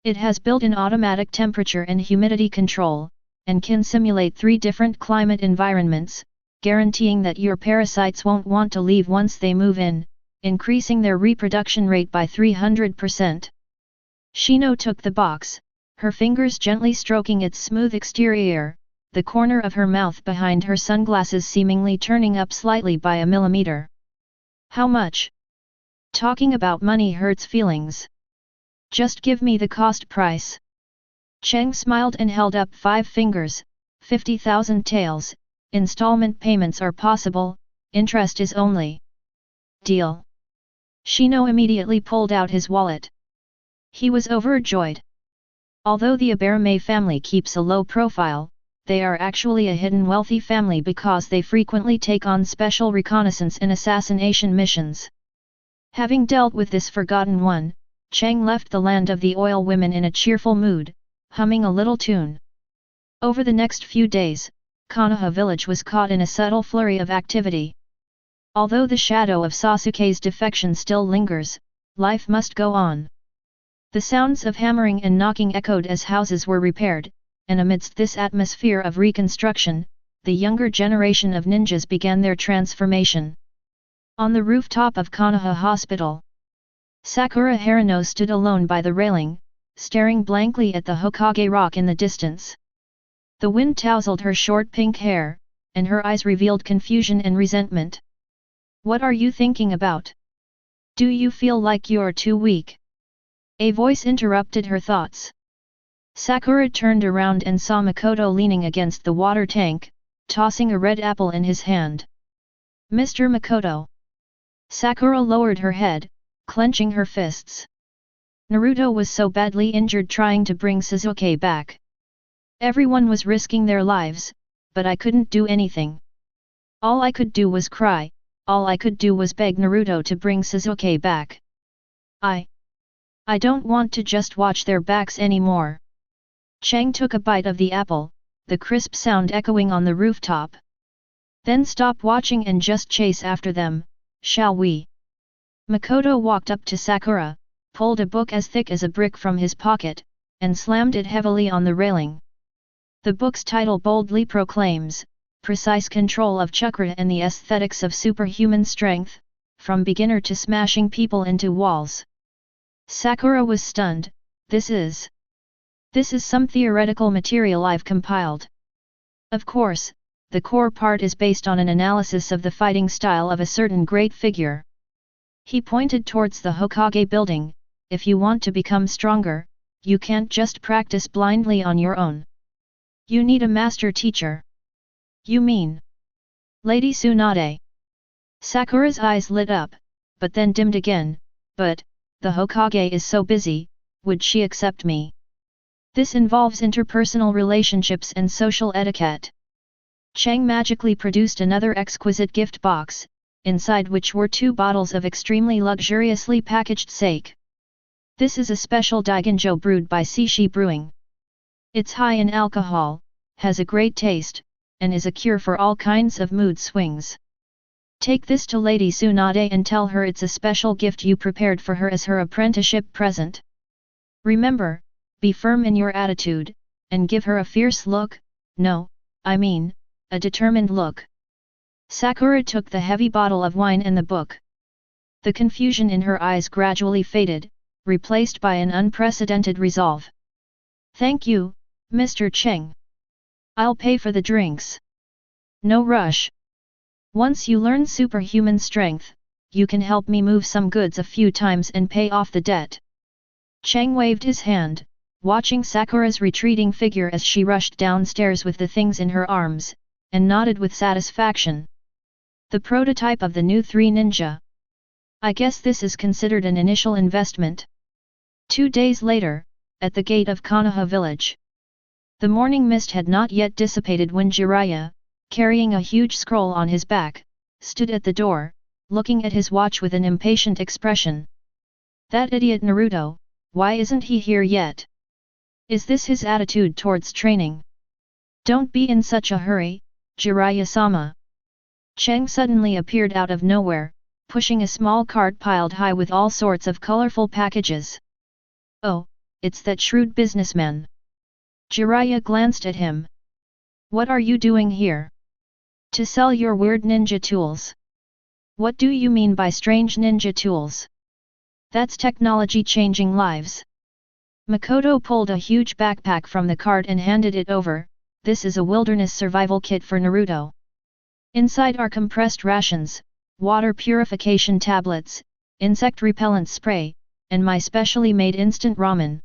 Speaker 1: It has built-in automatic temperature and humidity control, and can simulate 3 different climate environments, guaranteeing that your parasites won't want to leave once they move in, increasing their reproduction rate by 300%. Shino took the box, her fingers gently stroking its smooth exterior, the corner of her mouth behind her sunglasses seemingly turning up slightly by a millimeter. How much? Talking about money hurts feelings. Just give me the cost price. Cheng smiled and held up 5 fingers, 50,000 taels, installment payments are possible, interest is only. Deal. Shino immediately pulled out his wallet. He was overjoyed. Although the Aberame family keeps a low profile, they are actually a hidden wealthy family because they frequently take on special reconnaissance and assassination missions. Having dealt with this forgotten one, Cheng left the land of the oil women in a cheerful mood, humming a little tune. Over the next few days, Konoha village was caught in a subtle flurry of activity. Although the shadow of Sasuke's defection still lingers, life must go on. The sounds of hammering and knocking echoed as houses were repaired, and amidst this atmosphere of reconstruction, the younger generation of ninjas began their transformation. On the rooftop of Konoha Hospital, Sakura Harano stood alone by the railing, staring blankly at the Hokage rock in the distance. The wind tousled her short pink hair, and her eyes revealed confusion and resentment. What are you thinking about? Do you feel like you're too weak? A voice interrupted her thoughts. Sakura turned around and saw Makoto leaning against the water tank, tossing a red apple in his hand. Mr. Makoto. Sakura lowered her head, clenching her fists. Naruto was so badly injured trying to bring Sasuke back. Everyone was risking their lives, but I couldn't do anything. All I could do was cry, all I could do was beg Naruto to bring Sasuke back. I don't want to just watch their backs anymore. Cheng took a bite of the apple, the crisp sound echoing on the rooftop. Then stop watching and just chase after them, shall we? Makoto walked up to Sakura, pulled a book as thick as a brick from his pocket, and slammed it heavily on the railing. The book's title boldly proclaims, Precise Control of Chakra and the Aesthetics of Superhuman Strength, from beginner to smashing people into walls. Sakura was stunned. This is some theoretical material I've compiled. Of course, the core part is based on an analysis of the fighting style of a certain great figure. He pointed towards the Hokage building. If you want to become stronger, you can't just practice blindly on your own. You need a master teacher. You mean Lady Tsunade? Sakura's eyes lit up, but then dimmed again. But the Hokage is so busy, would she accept me? This involves interpersonal relationships and social etiquette. Cheng magically produced another exquisite gift box, inside which were 2 bottles of extremely luxuriously packaged sake. This is a special Daiginjo brewed by Seishi Brewing. It's high in alcohol, has a great taste, and is a cure for all kinds of mood swings. Take this to Lady Tsunade and tell her it's a special gift you prepared for her as her apprenticeship present. Remember, be firm in your attitude, and give her a fierce look, no, I mean, a determined look. Sakura took the heavy bottle of wine and the book. The confusion in her eyes gradually faded, replaced by an unprecedented resolve. Thank you, Mr. Cheng. I'll pay for the drinks. No rush. Once you learn superhuman strength, you can help me move some goods a few times and pay off the debt. Cheng waved his hand, watching Sakura's retreating figure as she rushed downstairs with the things in her arms, and nodded with satisfaction. The prototype of the new 3 ninja. I guess this is considered an initial investment. 2 days later, at the gate of Konoha village. The morning mist had not yet dissipated when Jiraiya, carrying a huge scroll on his back, stood at the door, looking at his watch with an impatient expression. That idiot Naruto, why isn't he here yet? Is this his attitude towards training? Don't be in such a hurry, Jiraiya-sama. Chang suddenly appeared out of nowhere, pushing a small cart piled high with all sorts of colorful packages. Oh, it's that shrewd businessman. Jiraiya glanced at him. What are you doing here? To sell your weird ninja tools. What do you mean by strange ninja tools? That's technology changing lives. Makoto pulled a huge backpack from the cart and handed it over. This is a wilderness survival kit for Naruto. Inside are compressed rations, water purification tablets, insect repellent spray, and my specially made instant ramen.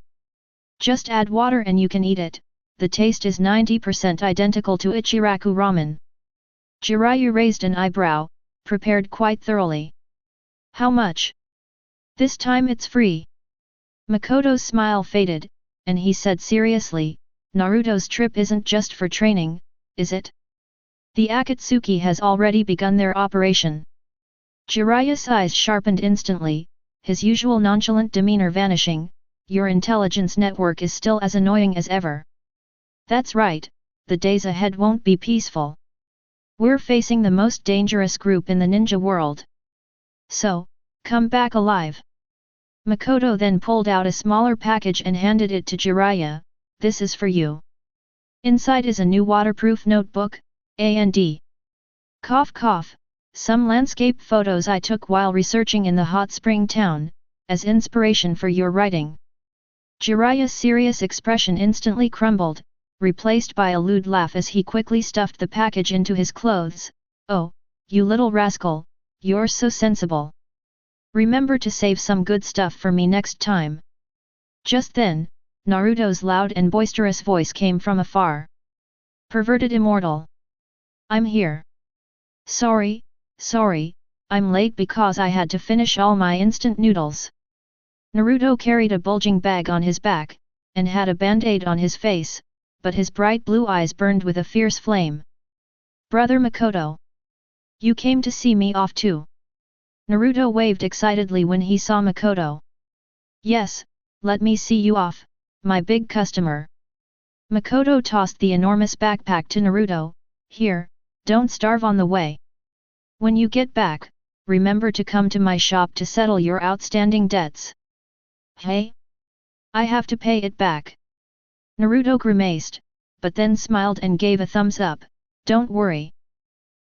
Speaker 1: Just add water and you can eat it. The taste is 90% identical to Ichiraku ramen. Jiraiya raised an eyebrow, prepared quite thoroughly. How much? This time it's free. Makoto's smile faded, and he said seriously, Naruto's trip isn't just for training, is it? The Akatsuki has already begun their operation. Jiraiya's eyes sharpened instantly, his usual nonchalant demeanor vanishing. Your intelligence network is still as annoying as ever. That's right, the days ahead won't be peaceful. We're facing the most dangerous group in the ninja world. So, come back alive. Makoto then pulled out a smaller package and handed it to Jiraiya. This is for you. Inside is a new waterproof notebook, and cough cough, some landscape photos I took while researching in the hot spring town, as inspiration for your writing. Jiraiya's serious expression instantly crumbled, replaced by a lewd laugh as he quickly stuffed the package into his clothes. Oh, you little rascal, you're so sensible. Remember to save some good stuff for me next time. Just then, Naruto's loud and boisterous voice came from afar. Perverted immortal. I'm here. Sorry, I'm late because I had to finish all my instant noodles. Naruto carried a bulging bag on his back, and had a band-aid on his face, but his bright blue eyes burned with a fierce flame. Brother Makoto. You came to see me off too. Naruto waved excitedly when he saw Makoto. Yes, let me see you off, my big customer. Makoto tossed the enormous backpack to Naruto. Here, don't starve on the way. When you get back, remember to come to my shop to settle your outstanding debts. Hey? I have to pay it back. Naruto grimaced, but then smiled and gave a thumbs up. Don't worry.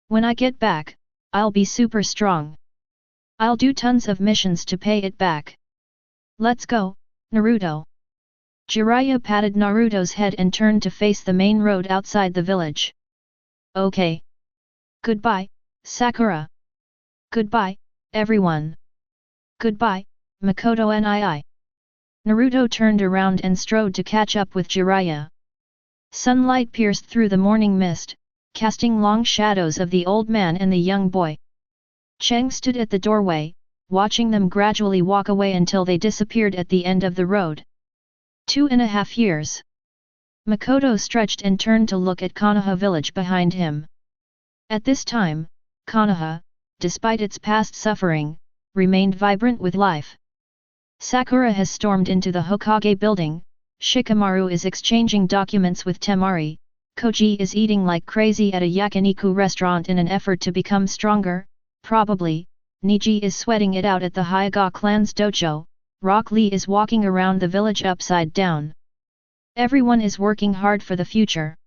Speaker 1: When I get back, I'll be super strong. I'll do tons of missions to pay it back. Let's go, Naruto. Jiraiya patted Naruto's head and turned to face the main road outside the village. Okay. Goodbye, Sakura. Goodbye, everyone. Goodbye, Makoto and Naruto turned around and strode to catch up with Jiraiya. Sunlight pierced through the morning mist, casting long shadows of the old man and the young boy. Chang stood at the doorway, watching them gradually walk away until they disappeared at the end of the road. 2.5 years. Makoto stretched and turned to look at Konoha village behind him. At this time, Konoha, despite its past suffering, remained vibrant with life. Sakura has stormed into the Hokage building, Shikamaru is exchanging documents with Temari, Koji is eating like crazy at a yakiniku restaurant in an effort to become stronger, probably, Niji is sweating it out at the Hyuga clan's dojo, Rock Lee is walking around the village upside down. Everyone is working hard for the future.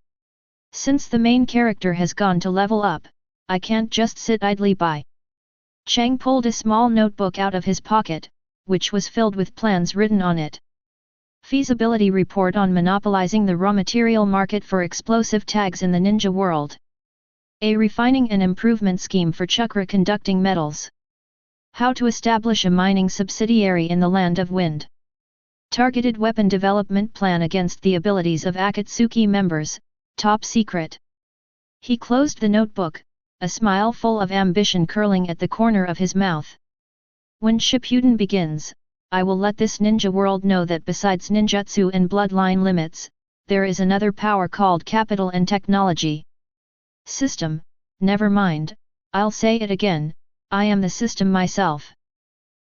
Speaker 1: Since the main character has gone to level up, I can't just sit idly by. Chang pulled a small notebook out of his pocket, which was filled with plans written on it. Feasibility report on monopolizing the raw material market for explosive tags in the ninja world. A refining and improvement scheme for chakra conducting metals. How to establish a mining subsidiary in the land of wind. Targeted weapon development plan against the abilities of Akatsuki members, top secret. He closed the notebook, a smile full of ambition curling at the corner of his mouth. When Shippuden begins, I will let this ninja world know that besides ninjutsu and bloodline limits, there is another power called capital and technology. System, never mind, I'll say it again, I am the system myself.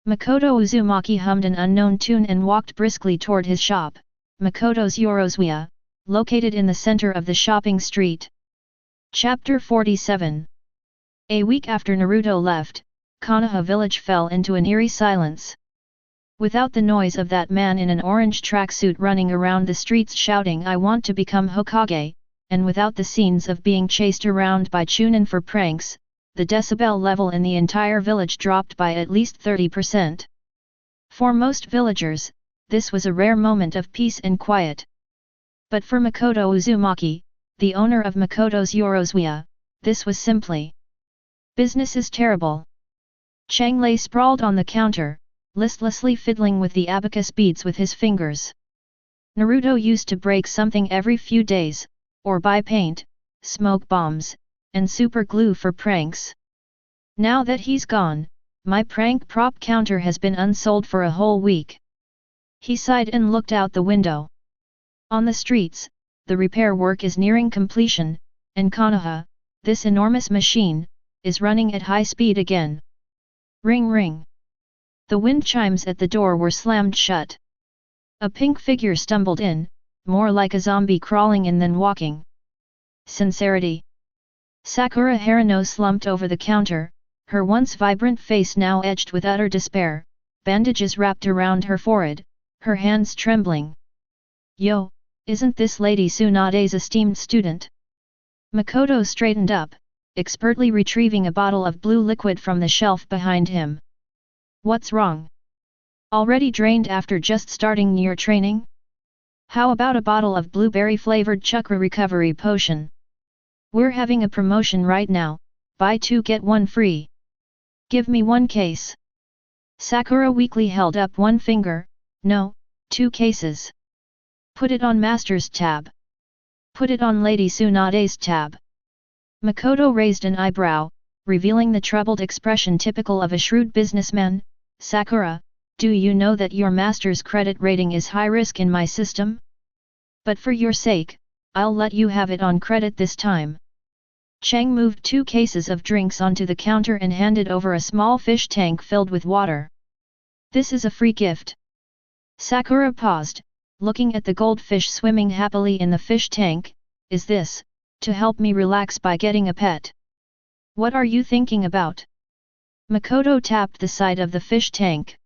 Speaker 1: Makoto Uzumaki hummed an unknown tune and walked briskly toward his shop, Makoto's Yorozwiya, located in the center of the shopping street. Chapter 47. A week after Naruto left, Konoha village fell into an eerie silence. Without the noise of that man in an orange tracksuit running around the streets shouting "I want to become Hokage," and without the scenes of being chased around by Chuunin for pranks, the decibel level in the entire village dropped by at least 30%. For most villagers, this was a rare moment of peace and quiet. But for Makoto Uzumaki, the owner of Makoto's Yorozwiya, this was simply business is terrible. Chang lay sprawled on the counter, listlessly fiddling with the abacus beads with his fingers. Naruto used to break something every few days, or buy paint, smoke bombs, and super glue for pranks. Now that he's gone, my prank prop counter has been unsold for a whole week. He sighed and looked out the window. On the streets, the repair work is nearing completion, and Konoha, this enormous machine, is running at high speed again. Ring ring. The wind chimes at the door were slammed shut. A pink figure stumbled in, more like a zombie crawling in than walking. Sincerity. Sakura Harano slumped over the counter, her once vibrant face now etched with utter despair, bandages wrapped around her forehead, her hands trembling. Yo, isn't this Lady Tsunade's esteemed student? Makoto straightened up, expertly retrieving a bottle of blue liquid from the shelf behind him. What's wrong? Already drained after just starting your training? How about a bottle of blueberry-flavored chakra recovery potion? We're having a promotion right now, buy 2 get 1 free. Give me 1 case. Sakura weakly held up one finger, no, 2 cases. Put it on Master's tab. Put it on Lady Tsunade's tab. Makoto raised an eyebrow, revealing the troubled expression typical of a shrewd businessman. Sakura, do you know that your master's credit rating is high risk in my system? But for your sake, I'll let you have it on credit this time. Chang moved 2 cases of drinks onto the counter and handed over a small fish tank filled with water. This is a free gift. Sakura paused, looking at the goldfish swimming happily in the fish tank. Is this to help me relax by getting a pet? What are you thinking about? Makoto tapped the side of the fish tank.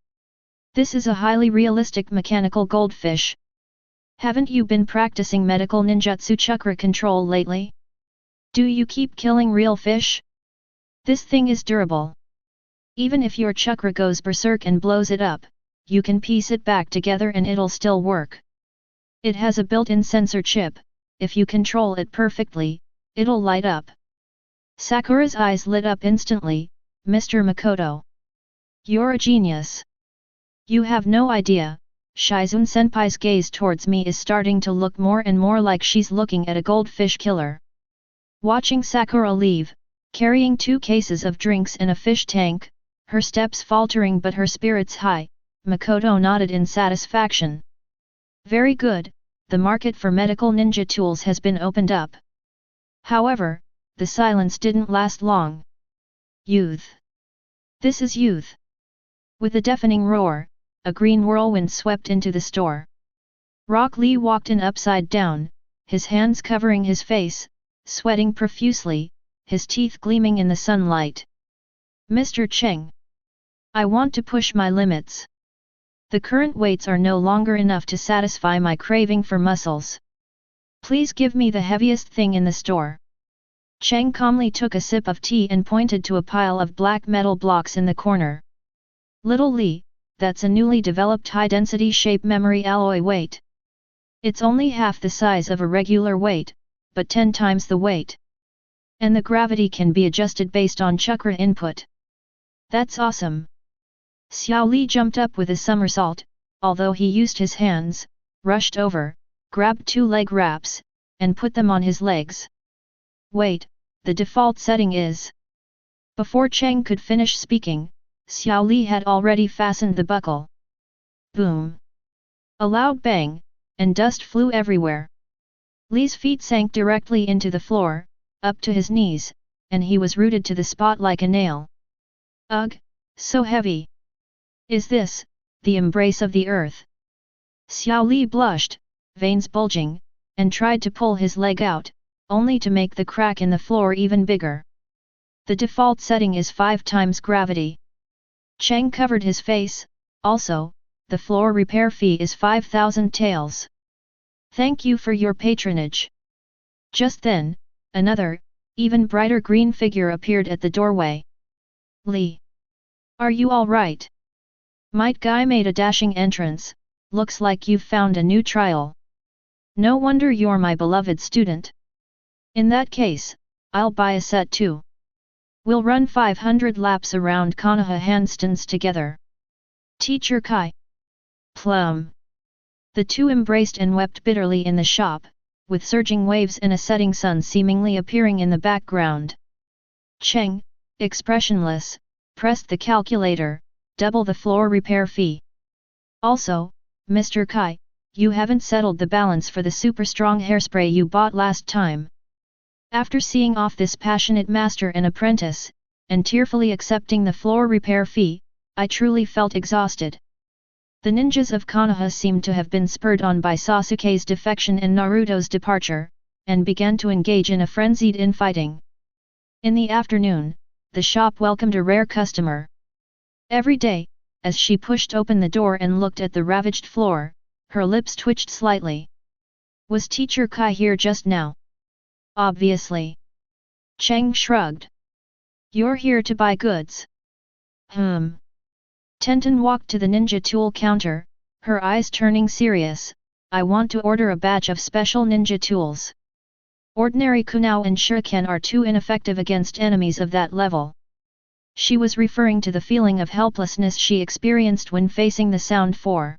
Speaker 1: This is a highly realistic mechanical goldfish. Haven't you been practicing medical ninjutsu chakra control lately? Do you keep killing real fish? This thing is durable. Even if your chakra goes berserk and blows it up, you can piece it back together and it'll still work. It has a built-in sensor chip. If you control it perfectly, it'll light up. Sakura's eyes lit up instantly. Mr. Makoto, you're a genius. You have no idea, Shizune Senpai's gaze towards me is starting to look more and more like she's looking at a goldfish killer. Watching Sakura leave, carrying 2 cases of drinks and a fish tank, her steps faltering but her spirits high, Makoto nodded in satisfaction. Very good, the market for medical ninja tools has been opened up. However, the silence didn't last long. Youth. This is youth. With a deafening roar, a green whirlwind swept into the store. Rock Lee walked in upside down, his hands covering his face, sweating profusely, his teeth gleaming in the sunlight. Mr. Cheng. I want to push my limits. The current weights are no longer enough to satisfy my craving for muscles. Please give me the heaviest thing in the store. Cheng calmly took a sip of tea and pointed to a pile of black metal blocks in the corner. Little Lee, that's a newly developed high-density shape memory alloy weight. It's only half the size of a regular weight, but 10 times the weight. And the gravity can be adjusted based on chakra input. That's awesome. Xiao Li jumped up with a somersault, although he used his hands, rushed over, grabbed 2 leg wraps, and put them on his legs. Wait, the default setting is... Before Cheng could finish speaking, Xiao Li had already fastened the buckle. Boom! A loud bang, and dust flew everywhere. Li's feet sank directly into the floor, up to his knees, and he was rooted to the spot like a nail. Ugh, so heavy. Is this the embrace of the earth? Xiao Li blushed, veins bulging, and tried to pull his leg out, only to make the crack in the floor even bigger. The default setting is 5 times gravity. Cheng covered his face. Also, the floor repair fee is 5,000 taels. Thank you for your patronage. Just then, another, even brighter green figure appeared at the doorway. Li. Are you all right? Might Guy made a dashing entrance. Looks like you've found a new trial. No wonder you're my beloved student. In that case, I'll buy a set too. We'll run 500 laps around Konoha handstands together. Teacher Kai. Plum. The two embraced and wept bitterly in the shop, with surging waves and a setting sun seemingly appearing in the background. Cheng, expressionless, pressed the calculator, double the floor repair fee. Also, Mr. Kai, you haven't settled the balance for the super strong hairspray you bought last time. After seeing off this passionate master and apprentice, and tearfully accepting the floor repair fee, I truly felt exhausted. The ninjas of Konoha seemed to have been spurred on by Sasuke's defection and Naruto's departure, and began to engage in a frenzied infighting. In the afternoon, the shop welcomed a rare customer. Every day, as she pushed open the door and looked at the ravaged floor, her lips twitched slightly. Was Teacher Kai here just now? Obviously. Cheng shrugged. You're here to buy goods. Tenten walked to the ninja tool counter, her eyes turning serious. I want to order a batch of special ninja tools. Ordinary kunao and shuriken are too ineffective against enemies of that level. She was referring to the feeling of helplessness she experienced when facing the Sound 4.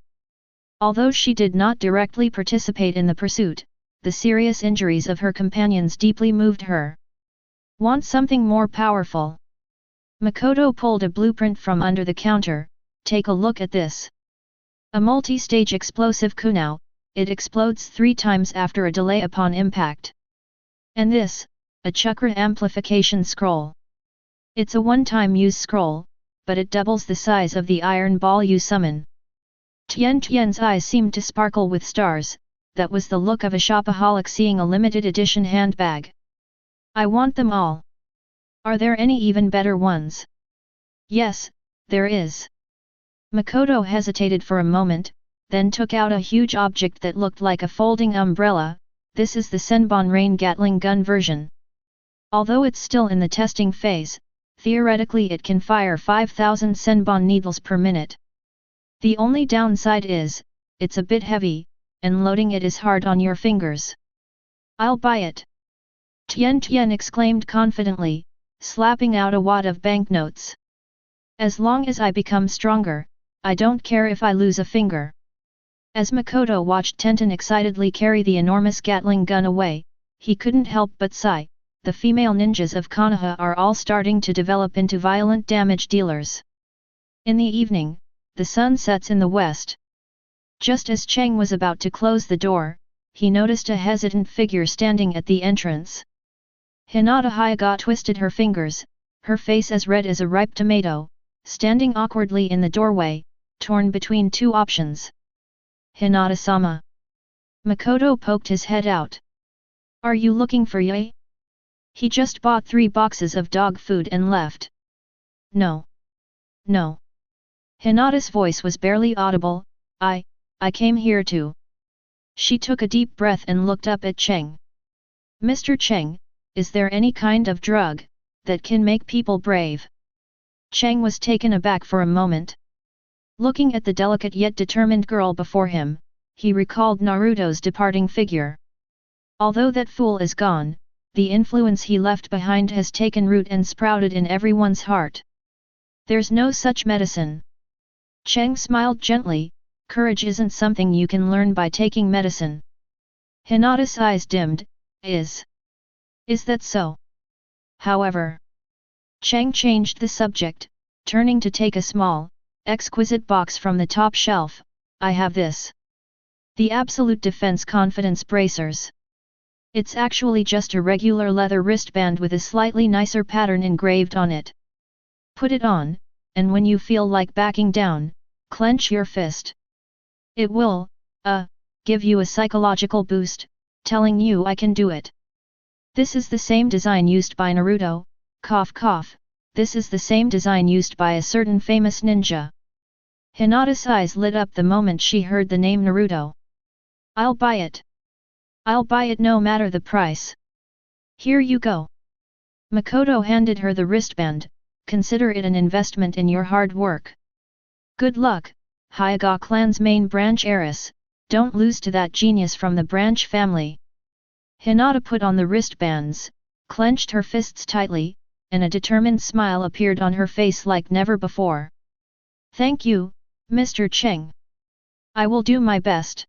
Speaker 1: Although she did not directly participate in the pursuit, the serious injuries of her companions deeply moved her. Want something more powerful? Makoto pulled a blueprint from under the counter. Take a look at this. A multi-stage explosive kunao, it explodes 3 times after a delay upon impact. And this, a chakra amplification scroll. It's a one-time use scroll, but it doubles the size of the iron ball you summon. Tien's eyes seemed to sparkle with stars. That was the look of a shopaholic seeing a limited edition handbag. I want them all. Are there any even better ones? Yes, there is. Makoto hesitated for a moment, then took out a huge object that looked like a folding umbrella. This is the Senbon Rain Gatling gun version. Although it's still in the testing phase, theoretically it can fire 5,000 Senbon needles per minute. The only downside is, it's a bit heavy, and loading it is hard on your fingers. I'll buy it. Tien exclaimed confidently, slapping out a wad of banknotes. As long as I become stronger, I don't care if I lose a finger. As Makoto watched Tenten excitedly carry the enormous Gatling gun away, he couldn't help but sigh. The female ninjas of Konoha are all starting to develop into violent damage dealers. In the evening, the sun sets in the west. Just as Cheng was about to close the door, he noticed a hesitant figure standing at the entrance. Hinata Hyuga twisted her fingers, her face as red as a ripe tomato, standing awkwardly in the doorway, torn between 2 options. Hinata-sama. Makoto poked his head out. Are you looking for Yae? He just bought 3 boxes of dog food and left. No. No. Hinata's voice was barely audible. I came here to. She took a deep breath and looked up at Cheng. Mr. Cheng, is there any kind of drug that can make people brave? Cheng was taken aback for a moment. Looking at the delicate yet determined girl before him, he recalled Naruto's departing figure. Although that fool is gone, the influence he left behind has taken root and sprouted in everyone's heart. There's no such medicine. Cheng smiled gently. Courage isn't something you can learn by taking medicine. Hinata's eyes dimmed. Is that so? However, Cheng changed the subject, turning to take a small, exquisite box from the top shelf. I have this. The Absolute Defense Confidence Bracers. It's actually just a regular leather wristband with a slightly nicer pattern engraved on it. Put it on, and when you feel like backing down, clench your fist. It will, give you a psychological boost, telling you I can do it. This is the same design used by Naruto, cough cough, this is the same design used by a certain famous ninja. Hinata's eyes lit up the moment she heard the name Naruto. I'll buy it. I'll buy it no matter the price. Here you go. Makoto handed her the wristband, consider it an investment in your hard work. Good luck, Hyuga clan's main branch heiress, don't lose to that genius from the branch family. Hinata put on the wristbands, clenched her fists tightly, and a determined smile appeared on her face like never before. Thank you, Mr. Cheng. I will do my best.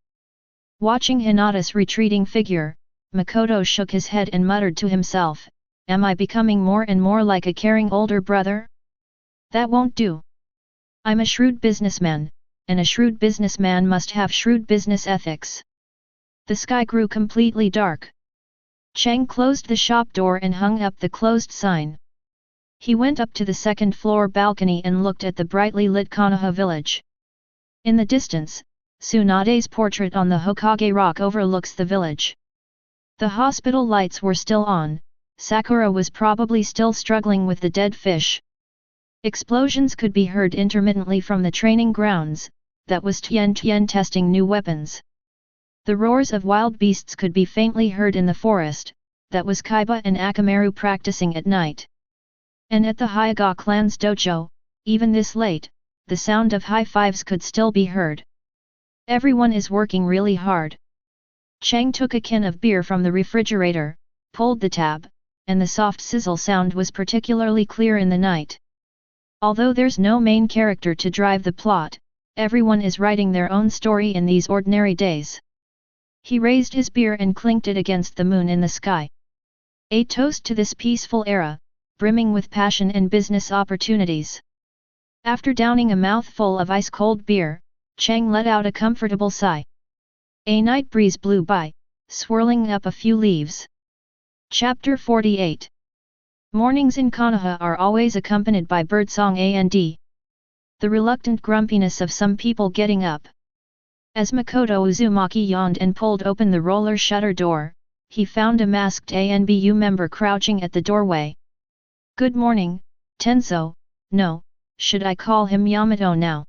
Speaker 1: Watching Hinata's retreating figure, Makoto shook his head and muttered to himself, am I becoming more and more like a caring older brother? That won't do. I'm a shrewd businessman, and a shrewd businessman must have shrewd business ethics. The sky grew completely dark. Cheng closed the shop door and hung up the closed sign. He went up to the second-floor balcony and looked at the brightly lit Konoha village. In the distance, Tsunade's portrait on the Hokage rock overlooks the village. The hospital lights were still on, Sakura was probably still struggling with the dead fish. Explosions could be heard intermittently from the training grounds, that was Tien testing new weapons. The roars of wild beasts could be faintly heard in the forest, that was Kaiba and Akamaru practicing at night. And at the Hyuga clan's dojo, even this late, the sound of high fives could still be heard. Everyone is working really hard. Cheng took a can of beer from the refrigerator, pulled the tab, and the soft sizzle sound was particularly clear in the night. Although there's no main character to drive the plot, everyone is writing their own story in these ordinary days. He raised his beer and clinked it against the moon in the sky. A toast to this peaceful era, brimming with passion and business opportunities. After downing a mouthful of ice-cold beer, Cheng let out a comfortable sigh. A night breeze blew by, swirling up a few leaves. Chapter 48. Mornings in Konoha are always accompanied by birdsong and the reluctant grumpiness of some people getting up. As Makoto Uzumaki yawned and pulled open the roller shutter door, he found a masked ANBU member crouching at the doorway. Good morning, Tenzo, no, should I call him Yamato now?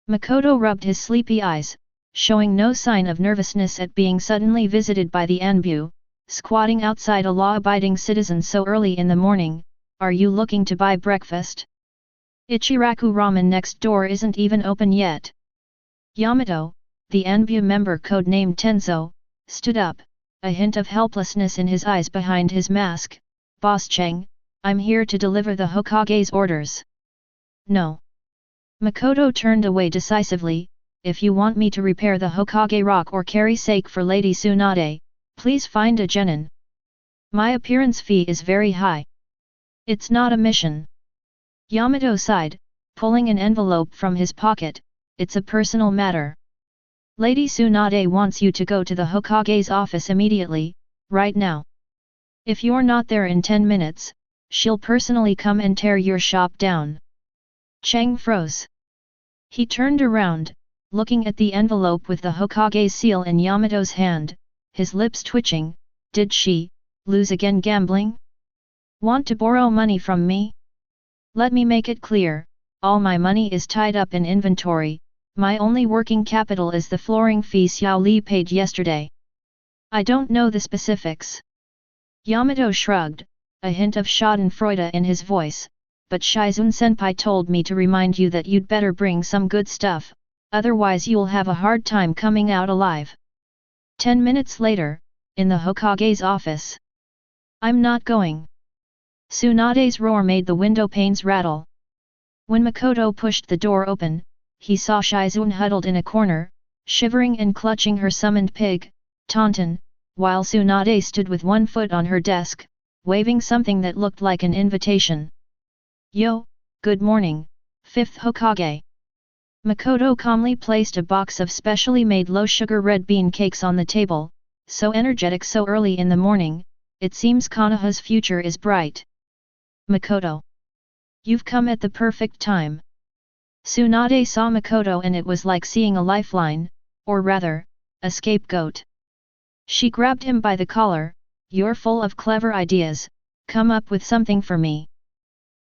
Speaker 1: Makoto rubbed his sleepy eyes, showing no sign of nervousness at being suddenly visited by the ANBU, squatting outside a law-abiding citizen so early in the morning. Are you looking to buy breakfast? Ichiraku Ramen next door isn't even open yet. Yamato, the ANBU member codenamed Tenzo, stood up, a hint of helplessness in his eyes behind his mask. Boss Cheng, I'm here to deliver the Hokage's orders. No. Makoto turned away decisively. If you want me to repair the Hokage rock or carry sake for Lady Tsunade, please find a genin. My appearance fee is very high. It's not a mission. Yamato sighed, pulling an envelope from his pocket. It's a personal matter. Lady Tsunade wants you to go to the Hokage's office immediately, right now. If you're not there in 10 minutes, she'll personally come and tear your shop down. Cheng froze. He turned around, looking at the envelope with the Hokage's seal in Yamato's hand, his lips twitching. Did she lose again gambling? Want to borrow money from me? Let me make it clear, all my money is tied up in inventory, my only working capital is the flooring fee Xiao Li paid yesterday. I don't know the specifics. Yamato shrugged, a hint of schadenfreude in his voice, but Shizune-senpai told me to remind you that you'd better bring some good stuff, otherwise you'll have a hard time coming out alive. 10 minutes later, in the Hokage's office. I'm not going. Tsunade's roar made the window panes rattle. When Makoto pushed the door open, he saw Shizune huddled in a corner, shivering and clutching her summoned pig, Tauntaun, while Tsunade stood with one foot on her desk, waving something that looked like an invitation. Yo, good morning, 5th Hokage. Makoto calmly placed a box of specially made low-sugar red bean cakes on the table, so energetic so early in the morning, it seems Konoha's future is bright. Makoto. You've come at the perfect time. Tsunade saw Makoto and it was like seeing a lifeline, or rather, a scapegoat. She grabbed him by the collar. You're full of clever ideas, come up with something for me.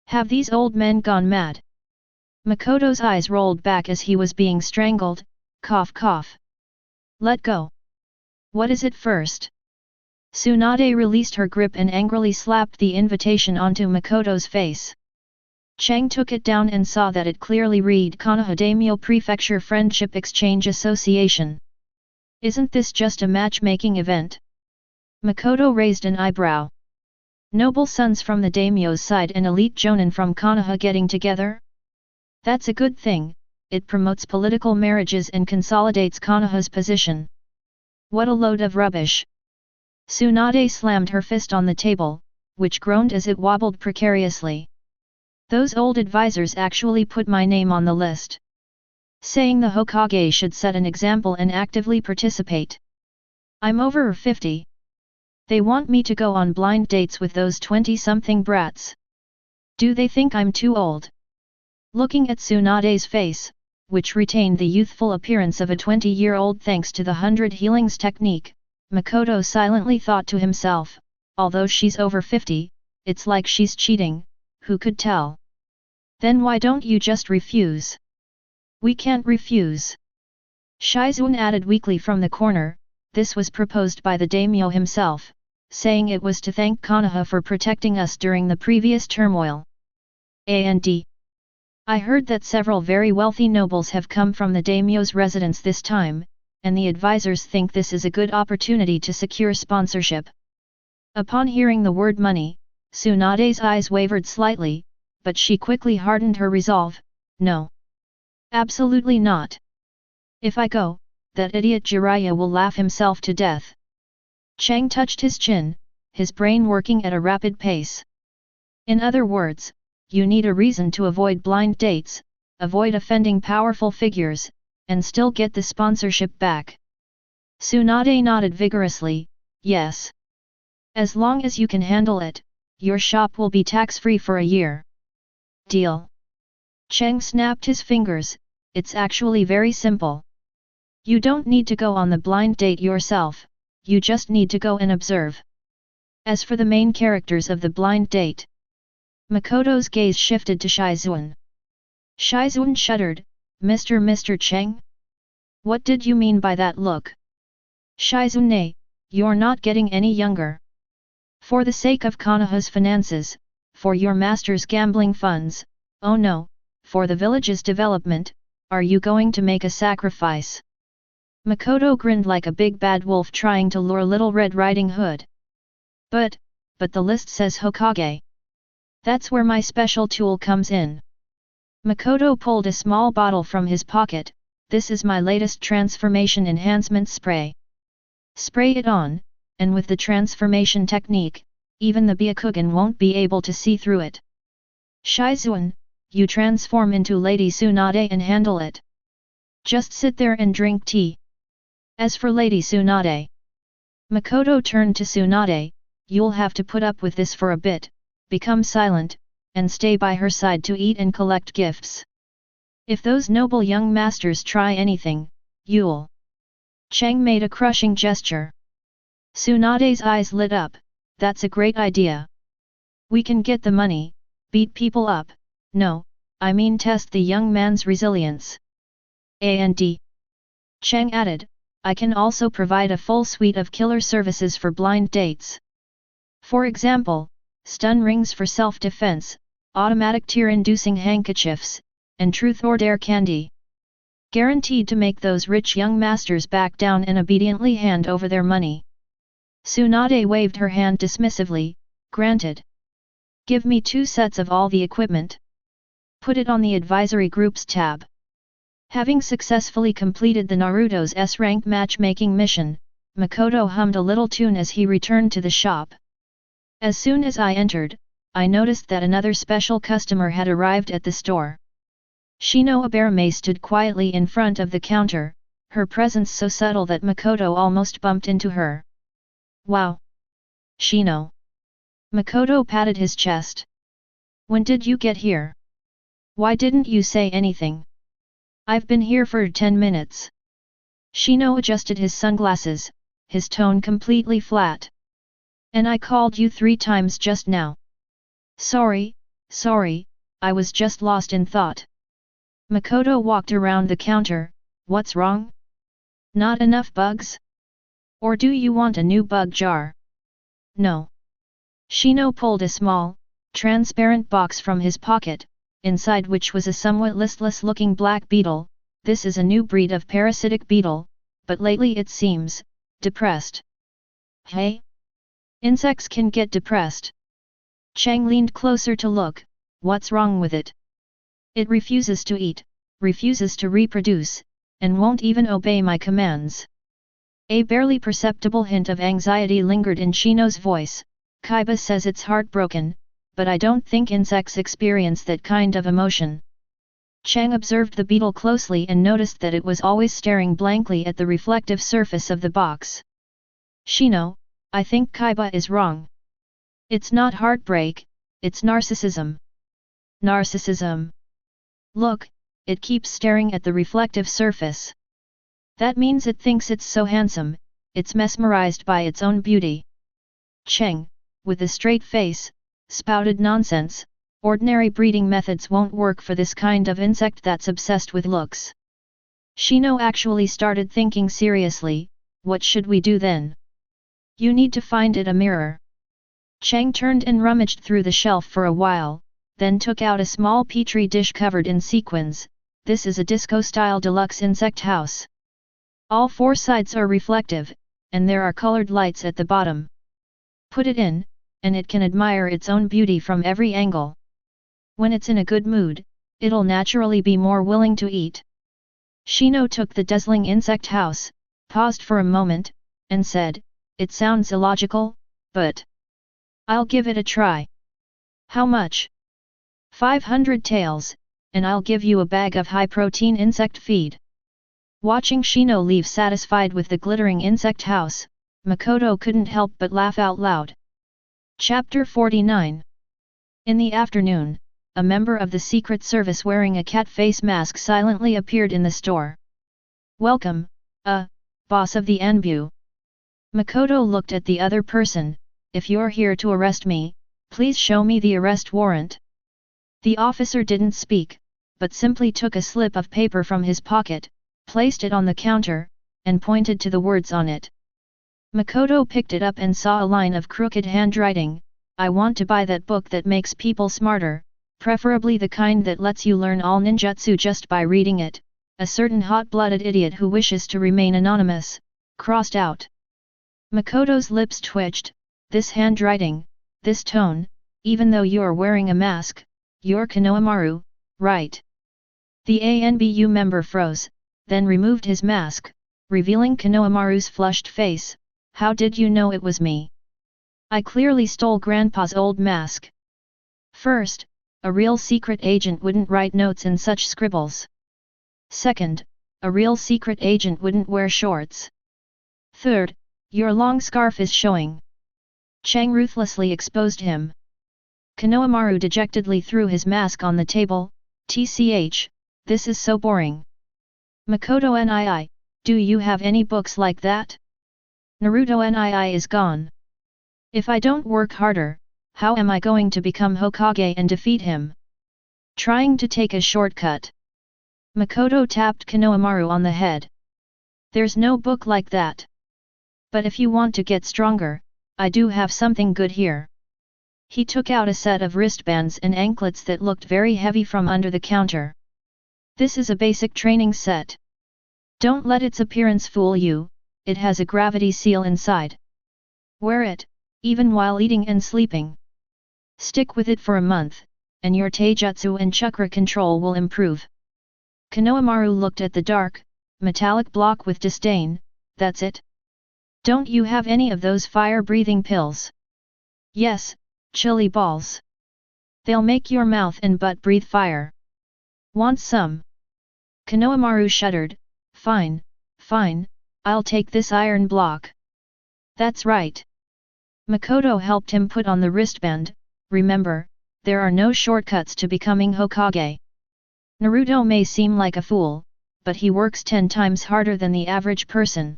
Speaker 1: Have these old men gone mad? Makoto's eyes rolled back as he was being strangled, cough cough. Let go. What is it first? Tsunade released her grip and angrily slapped the invitation onto Makoto's face. Chang took it down and saw that it clearly read Konoha Daimyo Prefecture Friendship Exchange Association. Isn't this just a matchmaking event? Makoto raised an eyebrow. Noble sons from the daimyo's side and elite jonin from Konoha getting together? That's a good thing, it promotes political marriages and consolidates Konoha's position. What a load of rubbish. Tsunade slammed her fist on the table, which groaned as it wobbled precariously. Those old advisors actually put my name on the list. Saying the Hokage should set an example and actively participate. I'm over 50. They want me to go on blind dates with those 20-something brats. Do they think I'm too old? Looking at Tsunade's face, which retained the youthful appearance of a 20-year-old thanks to the 100 healings technique, Makoto silently thought to himself, although she's over 50, it's like she's cheating, who could tell? Then why don't you just refuse? We can't refuse. Shizuan added weakly from the corner, this was proposed by the daimyo himself, saying it was to thank Konoha for protecting us during the previous turmoil. And I heard that several very wealthy nobles have come from the daimyo's residence this time, and the advisors think this is a good opportunity to secure sponsorship. Upon hearing the word money, Tsunade's eyes wavered slightly, but she quickly hardened her resolve, no. Absolutely not. If I go, that idiot Jiraiya will laugh himself to death. Chang touched his chin, his brain working at a rapid pace. In other words, you need a reason to avoid blind dates, avoid offending powerful figures, and still get the sponsorship back. Tsunade nodded vigorously, yes. As long as you can handle it, your shop will be tax-free for a year. Deal. Chang snapped his fingers, it's actually very simple. You don't need to go on the blind date yourself, you just need to go and observe. As for the main characters of the blind date, Makoto's gaze shifted to Shizuan. Shizuan shuddered, Mr. Chang? What did you mean by that look? Shizuan, you're not getting any younger. For the sake of Konoha's finances, for your master's gambling funds, oh no, for the village's development, are you going to make a sacrifice? Makoto grinned like a big bad wolf trying to lure Little Red Riding Hood. But the list says Hokage. That's where my special tool comes in. Makoto pulled a small bottle from his pocket, this is my latest transformation enhancement spray. Spray it on, and with the transformation technique, even the Byakugan won't be able to see through it. Shizuan, you transform into Lady Tsunade and handle it. Just sit there and drink tea. As for Lady Tsunade, Makoto turned to Tsunade, you'll have to put up with this for a bit, become silent, and stay by her side to eat and collect gifts. If those noble young masters try anything, you'll... Chang made a crushing gesture. Tsunade's eyes lit up, that's a great idea. We can get the money, beat people up, no, I mean test the young man's resilience. And Chang added, I can also provide a full suite of killer services for blind dates. For example, stun rings for self-defense, automatic tear-inducing handkerchiefs, and truth or dare candy. Guaranteed to make those rich young masters back down and obediently hand over their money. Tsunade waved her hand dismissively, granted. Give me 2 sets of all the equipment. Put it on the advisory groups tab. Having successfully completed the Naruto's S-rank matchmaking mission, Makoto hummed a little tune as he returned to the shop. As soon as I entered, I noticed that another special customer had arrived at the store. Shino Aberame stood quietly in front of the counter, her presence so subtle that Makoto almost bumped into her. Wow! Shino! Makoto patted his chest. When did you get here? Why didn't you say anything? I've been here for 10 minutes. Shino adjusted his sunglasses, his tone completely flat. And I called you 3 times just now. Sorry, I was just lost in thought. Makoto walked around the counter. What's wrong? Not enough bugs? Or do you want a new bug jar? No. Shino pulled a small, transparent box from his pocket, inside which was a somewhat listless-looking black beetle. This is a new breed of parasitic beetle, but lately it seems depressed. Hey? Insects can get depressed. Chang leaned closer to look. What's wrong with it? It refuses to eat, refuses to reproduce, and won't even obey my commands. A barely perceptible hint of anxiety lingered in Shino's voice. Kaiba says it's heartbroken, but I don't think insects experience that kind of emotion. Chang observed the beetle closely and noticed that it was always staring blankly at the reflective surface of the box. Shino, I think Kaiba is wrong. It's not heartbreak, it's narcissism. Narcissism. Look, it keeps staring at the reflective surface. That means it thinks it's so handsome, it's mesmerized by its own beauty. Cheng, with a straight face, spouted nonsense. Ordinary breeding methods won't work for this kind of insect that's obsessed with looks. Shino actually started thinking seriously, what should we do then? You need to find it a mirror. Chang turned and rummaged through the shelf for a while, then took out a small petri dish covered in sequins. This is a disco-style deluxe insect house. All 4 sides are reflective, and there are colored lights at the bottom. Put it in, and it can admire its own beauty from every angle. When it's in a good mood, it'll naturally be more willing to eat. Shino took the dazzling insect house, paused for a moment, and said, it sounds illogical, but I'll give it a try. How much? 500 taels, and I'll give you a bag of high-protein insect feed. Watching Shino leave satisfied with the glittering insect house, Makoto couldn't help but laugh out loud. Chapter 49. In the afternoon, a member of the Secret Service wearing a cat face mask silently appeared in the store. Welcome, boss of the Anbu. Makoto looked at the other person. If you're here to arrest me, please show me the arrest warrant. The officer didn't speak, but simply took a slip of paper from his pocket, placed it on the counter, and pointed to the words on it. Makoto picked it up and saw a line of crooked handwriting. I want to buy that book that makes people smarter, preferably the kind that lets you learn all ninjutsu just by reading it. A certain hot-blooded idiot who wishes to remain anonymous, crossed out. Makoto's lips twitched. This handwriting, this tone, even though you're wearing a mask, you're Konohamaru, right? The ANBU member froze, then removed his mask, revealing Konohamaru's flushed face. How did you know it was me? I clearly stole Grandpa's old mask. First, a real secret agent wouldn't write notes in such scribbles. Second, a real secret agent wouldn't wear shorts. Third, your long scarf is showing. Chang ruthlessly exposed him. Konohamaru dejectedly threw his mask on the table. TCH, this is so boring. Makoto nii, do you have any books like that? Naruto nii is gone. If I don't work harder, how am I going to become Hokage and defeat him? Trying to take a shortcut. Makoto tapped Konohamaru on the head. There's no book like that. But if you want to get stronger, I do have something good here. He took out a set of wristbands and anklets that looked very heavy from under the counter. This is a basic training set. Don't let its appearance fool you, it has a gravity seal inside. Wear it, even while eating and sleeping. Stick with it for a month, and your taijutsu and chakra control will improve. Konohamaru looked at the dark, metallic block with disdain. That's it? Don't you have any of those fire-breathing pills? Yes, chili balls. They'll make your mouth and butt breathe fire. Want some? Konohamaru shuddered. Fine, I'll take this iron block. That's right. Makoto helped him put on the wristband. Remember, there are no shortcuts to becoming Hokage. Naruto may seem like a fool, but he works 10 times harder than the average person.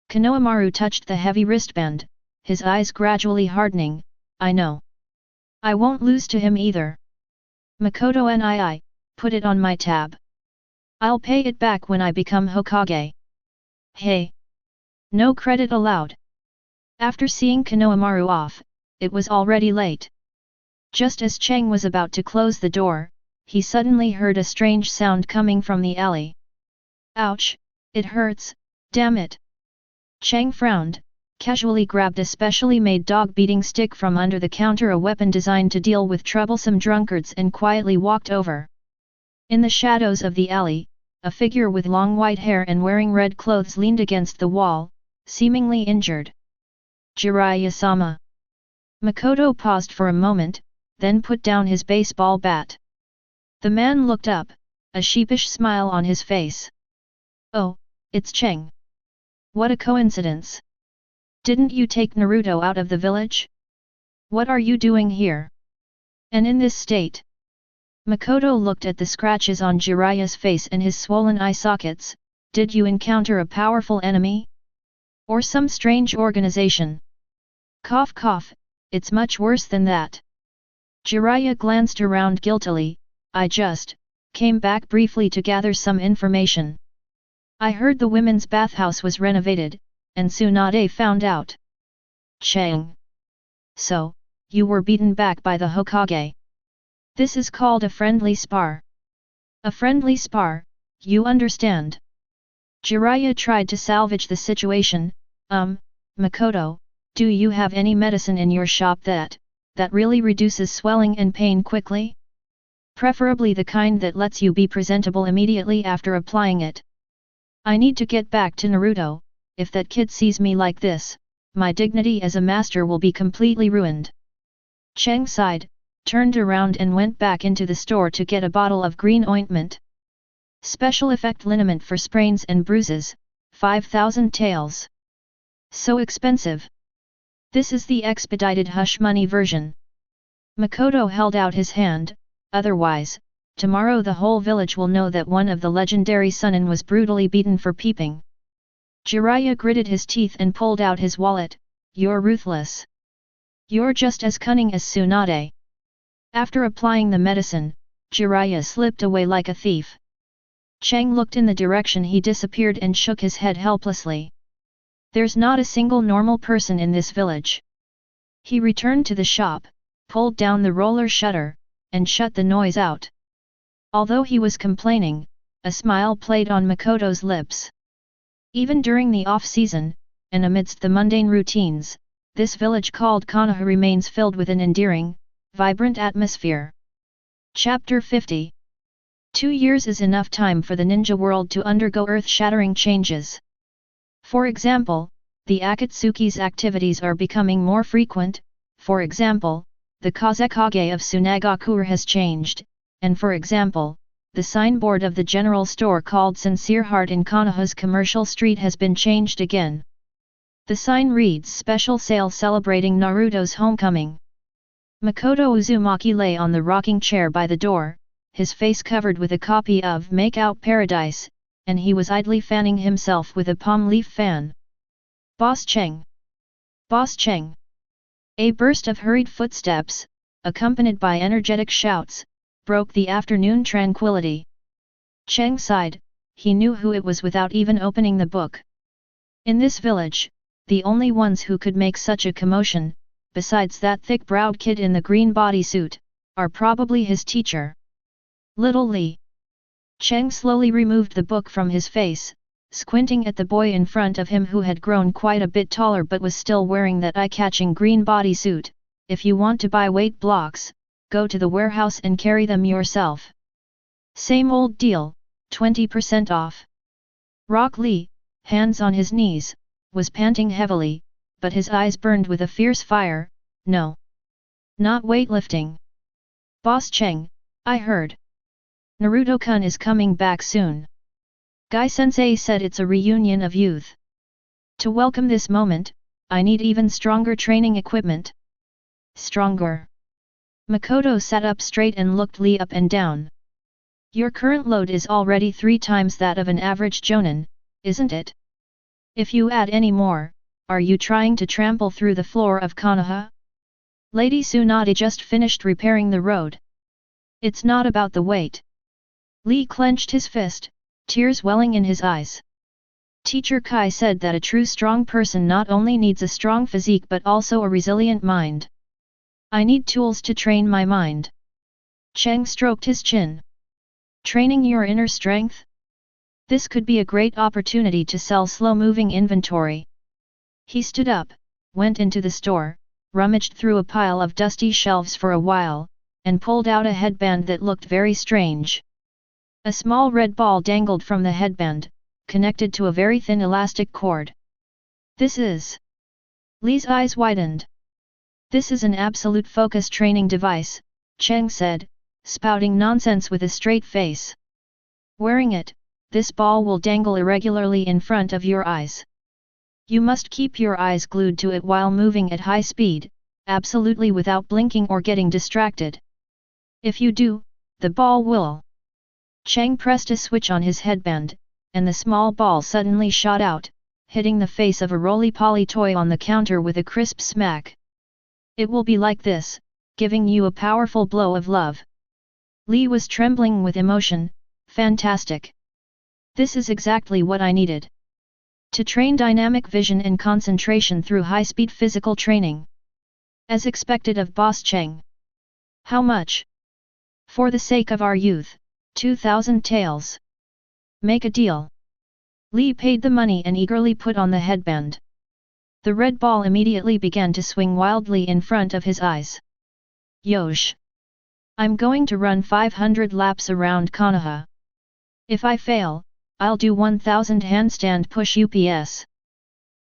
Speaker 1: Konohamaru touched the heavy wristband, his eyes gradually hardening. I know. I won't lose to him either. Makoto and I put it on my tab. I'll pay it back when I become Hokage. Hey! No credit allowed. After seeing Konohamaru off, it was already late. Just as Cheng was about to close the door, he suddenly heard a strange sound coming from the alley. Ouch! It hurts, damn it! Cheng frowned, casually grabbed a specially made dog-beating stick from under the counter, a weapon designed to deal with troublesome drunkards, and quietly walked over. In the shadows of the alley, a figure with long white hair and wearing red clothes leaned against the wall, seemingly injured. Jiraiya-sama. Makoto paused for a moment, then put down his baseball bat. The man looked up, a sheepish smile on his face. Oh, it's Cheng. What a coincidence. Didn't you take Naruto out of the village? What are you doing here? And in this state? Makoto looked at the scratches on Jiraiya's face and his swollen eye sockets. Did you encounter a powerful enemy? Or some strange organization? Cough cough, it's much worse than that. Jiraiya glanced around guiltily. I just came back briefly to gather some information. I heard the women's bathhouse was renovated, and Tsunade found out. Cheng. So, you were beaten back by the Hokage. This is called a friendly spar. A friendly spar, you understand. Jiraiya tried to salvage the situation. Makoto, do you have any medicine in your shop that really reduces swelling and pain quickly? Preferably the kind that lets you be presentable immediately after applying it. I need to get back to Naruto. If that kid sees me like this, my dignity as a master will be completely ruined. Cheng sighed, turned around and went back into the store to get a bottle of green ointment. Special effect liniment for sprains and bruises, 5,000 taels. So expensive. This is the expedited hush money version. Makoto held out his hand. Otherwise, tomorrow the whole village will know that one of the legendary Chuunin was brutally beaten for peeping. Jiraiya gritted his teeth and pulled out his wallet. You're ruthless. You're just as cunning as Tsunade. After applying the medicine, Jiraiya slipped away like a thief. Cheng looked in the direction he disappeared and shook his head helplessly. There's not a single normal person in this village. He returned to the shop, pulled down the roller shutter, and shut the noise out. Although he was complaining, a smile played on Makoto's lips. Even during the off-season, and amidst the mundane routines, this village called Konoha remains filled with an endearing, vibrant atmosphere. Chapter 50. 2 years is enough time for the ninja world to undergo earth-shattering changes. For example, the Akatsuki's activities are becoming more frequent. For example, the Kazekage of Tsunagakure has changed, and for example, the signboard of the general store called Sincere Heart in Konoha's commercial street has been changed again. The sign reads Special Sale Celebrating Naruto's Homecoming. Makoto Uzumaki lay on the rocking chair by the door, his face covered with a copy of Make Out Paradise, and he was idly fanning himself with a palm leaf fan. Boss Cheng! Boss Cheng! A burst of hurried footsteps, accompanied by energetic shouts, broke the afternoon tranquility. Cheng sighed, he knew who it was without even opening the book. In this village, the only ones who could make such a commotion, besides that thick-browed kid in the green bodysuit, are probably his teacher. Little Li. Cheng slowly removed the book from his face, squinting at the boy in front of him who had grown quite a bit taller but was still wearing that eye-catching green bodysuit. If you want to buy weight blocks, go to the warehouse and carry them yourself. Same old deal, 20% off. Rock Lee, hands on his knees, was panting heavily, but his eyes burned with a fierce fire. No. Not weightlifting. Boss Cheng, I heard. Naruto-kun is coming back soon. Guy-sensei said it's a reunion of youth. To welcome this moment, I need even stronger training equipment. Stronger. Makoto sat up straight and looked Lee up and down. Your current load is already 3 times that of an average jonin, isn't it? If you add any more, are you trying to trample through the floor of Konoha? Lady Tsunade just finished repairing the road. It's not about the weight. Lee clenched his fist, tears welling in his eyes. Teacher Kai said that a true strong person not only needs a strong physique but also a resilient mind. I need tools to train my mind. Cheng stroked his chin. Training your inner strength? This could be a great opportunity to sell slow-moving inventory. He stood up, went into the store, rummaged through a pile of dusty shelves for a while, and pulled out a headband that looked very strange. A small red ball dangled from the headband, connected to a very thin elastic cord. This is... Lee's eyes widened. This is an absolute focus training device, Cheng said, spouting nonsense with a straight face. Wearing it, this ball will dangle irregularly in front of your eyes. You must keep your eyes glued to it while moving at high speed, absolutely without blinking or getting distracted. If you do, the ball will... Cheng pressed a switch on his headband, and the small ball suddenly shot out, hitting the face of a roly-poly toy on the counter with a crisp smack. It will be like this, giving you a powerful blow of love. Lee was trembling with emotion. Fantastic. This is exactly what I needed. To train dynamic vision and concentration through high-speed physical training. As expected of Boss Cheng. How much? For the sake of our youth, 2,000 taels. Make a deal. Lee paid the money and eagerly put on the headband. The red ball immediately began to swing wildly in front of his eyes. Yosh! I'm going to run 500 laps around Konoha. If I fail, I'll do 1000 handstand push-ups.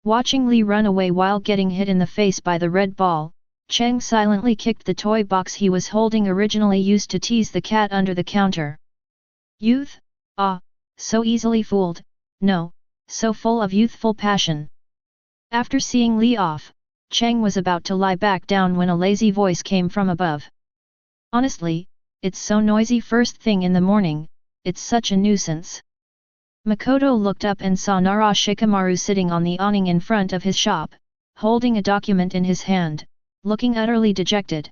Speaker 1: Watching Lee run away while getting hit in the face by the red ball, Cheng silently kicked the toy box he was holding, originally used to tease the cat under the counter. Youth? Ah, so easily fooled, no, so full of youthful passion. After seeing Lee off, Cheng was about to lie back down when a lazy voice came from above. Honestly, it's so noisy first thing in the morning, it's such a nuisance. Makoto looked up and saw Shikamaru sitting on the awning in front of his shop, holding a document in his hand, looking utterly dejected.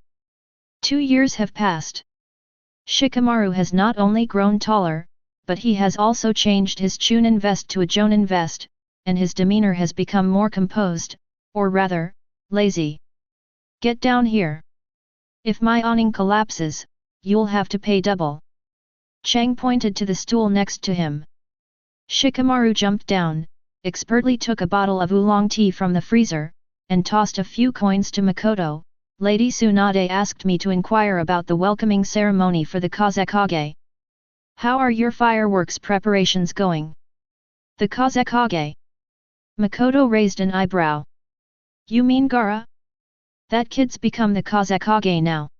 Speaker 1: 2 years have passed. Shikamaru has not only grown taller, but he has also changed his Chuunin vest to a Jonin vest, and his demeanor has become more composed, or rather, lazy. Get down here. If my awning collapses, you'll have to pay double. Cheng pointed to the stool next to him. Shikamaru jumped down, expertly took a bottle of oolong tea from the freezer, and tossed a few coins to Makoto. Lady Tsunade asked me to inquire about the welcoming ceremony for the Kazekage. How are your fireworks preparations going? The Kazekage? Makoto raised an eyebrow. You mean Gaara? That kid's become the Kazekage now.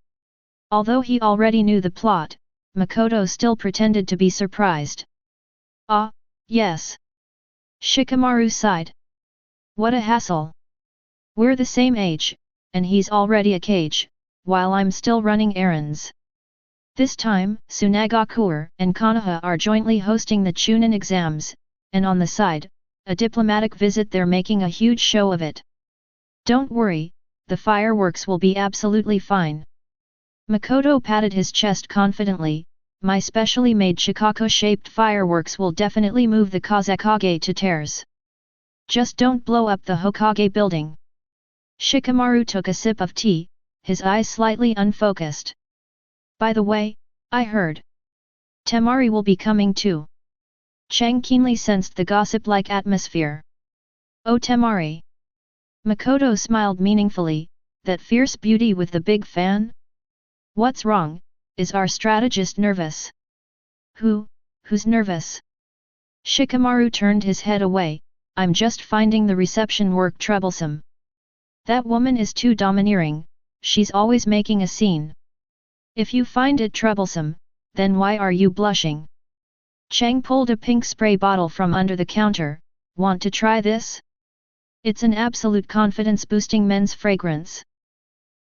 Speaker 1: Although he already knew the plot, Makoto still pretended to be surprised. Ah, yes. Shikamaru sighed. What a hassle. We're the same age, and he's already a Kage, while I'm still running errands. This time, Tsunagakuer and Konoha are jointly hosting the Chuunin exams, and on the side, a diplomatic visit. They're making a huge show of it. Don't worry, the fireworks will be absolutely fine. Makoto patted his chest confidently. My specially made Shikako-shaped fireworks will definitely move the Kazekage to tears. Just don't blow up the Hokage building. Shikamaru took a sip of tea, his eyes slightly unfocused. By the way, I heard Temari will be coming too. Cheng keenly sensed the gossip-like atmosphere. Oh, Temari! Makoto smiled meaningfully. That fierce beauty with the big fan? What's wrong? Is our strategist nervous? Who's nervous? Shikamaru turned his head away. I'm just finding the reception work troublesome. That woman is too domineering, she's always making a scene. If you find it troublesome, then why are you blushing? Cheng pulled a pink spray bottle from under the counter. Want to try this? It's an absolute confidence-boosting men's fragrance.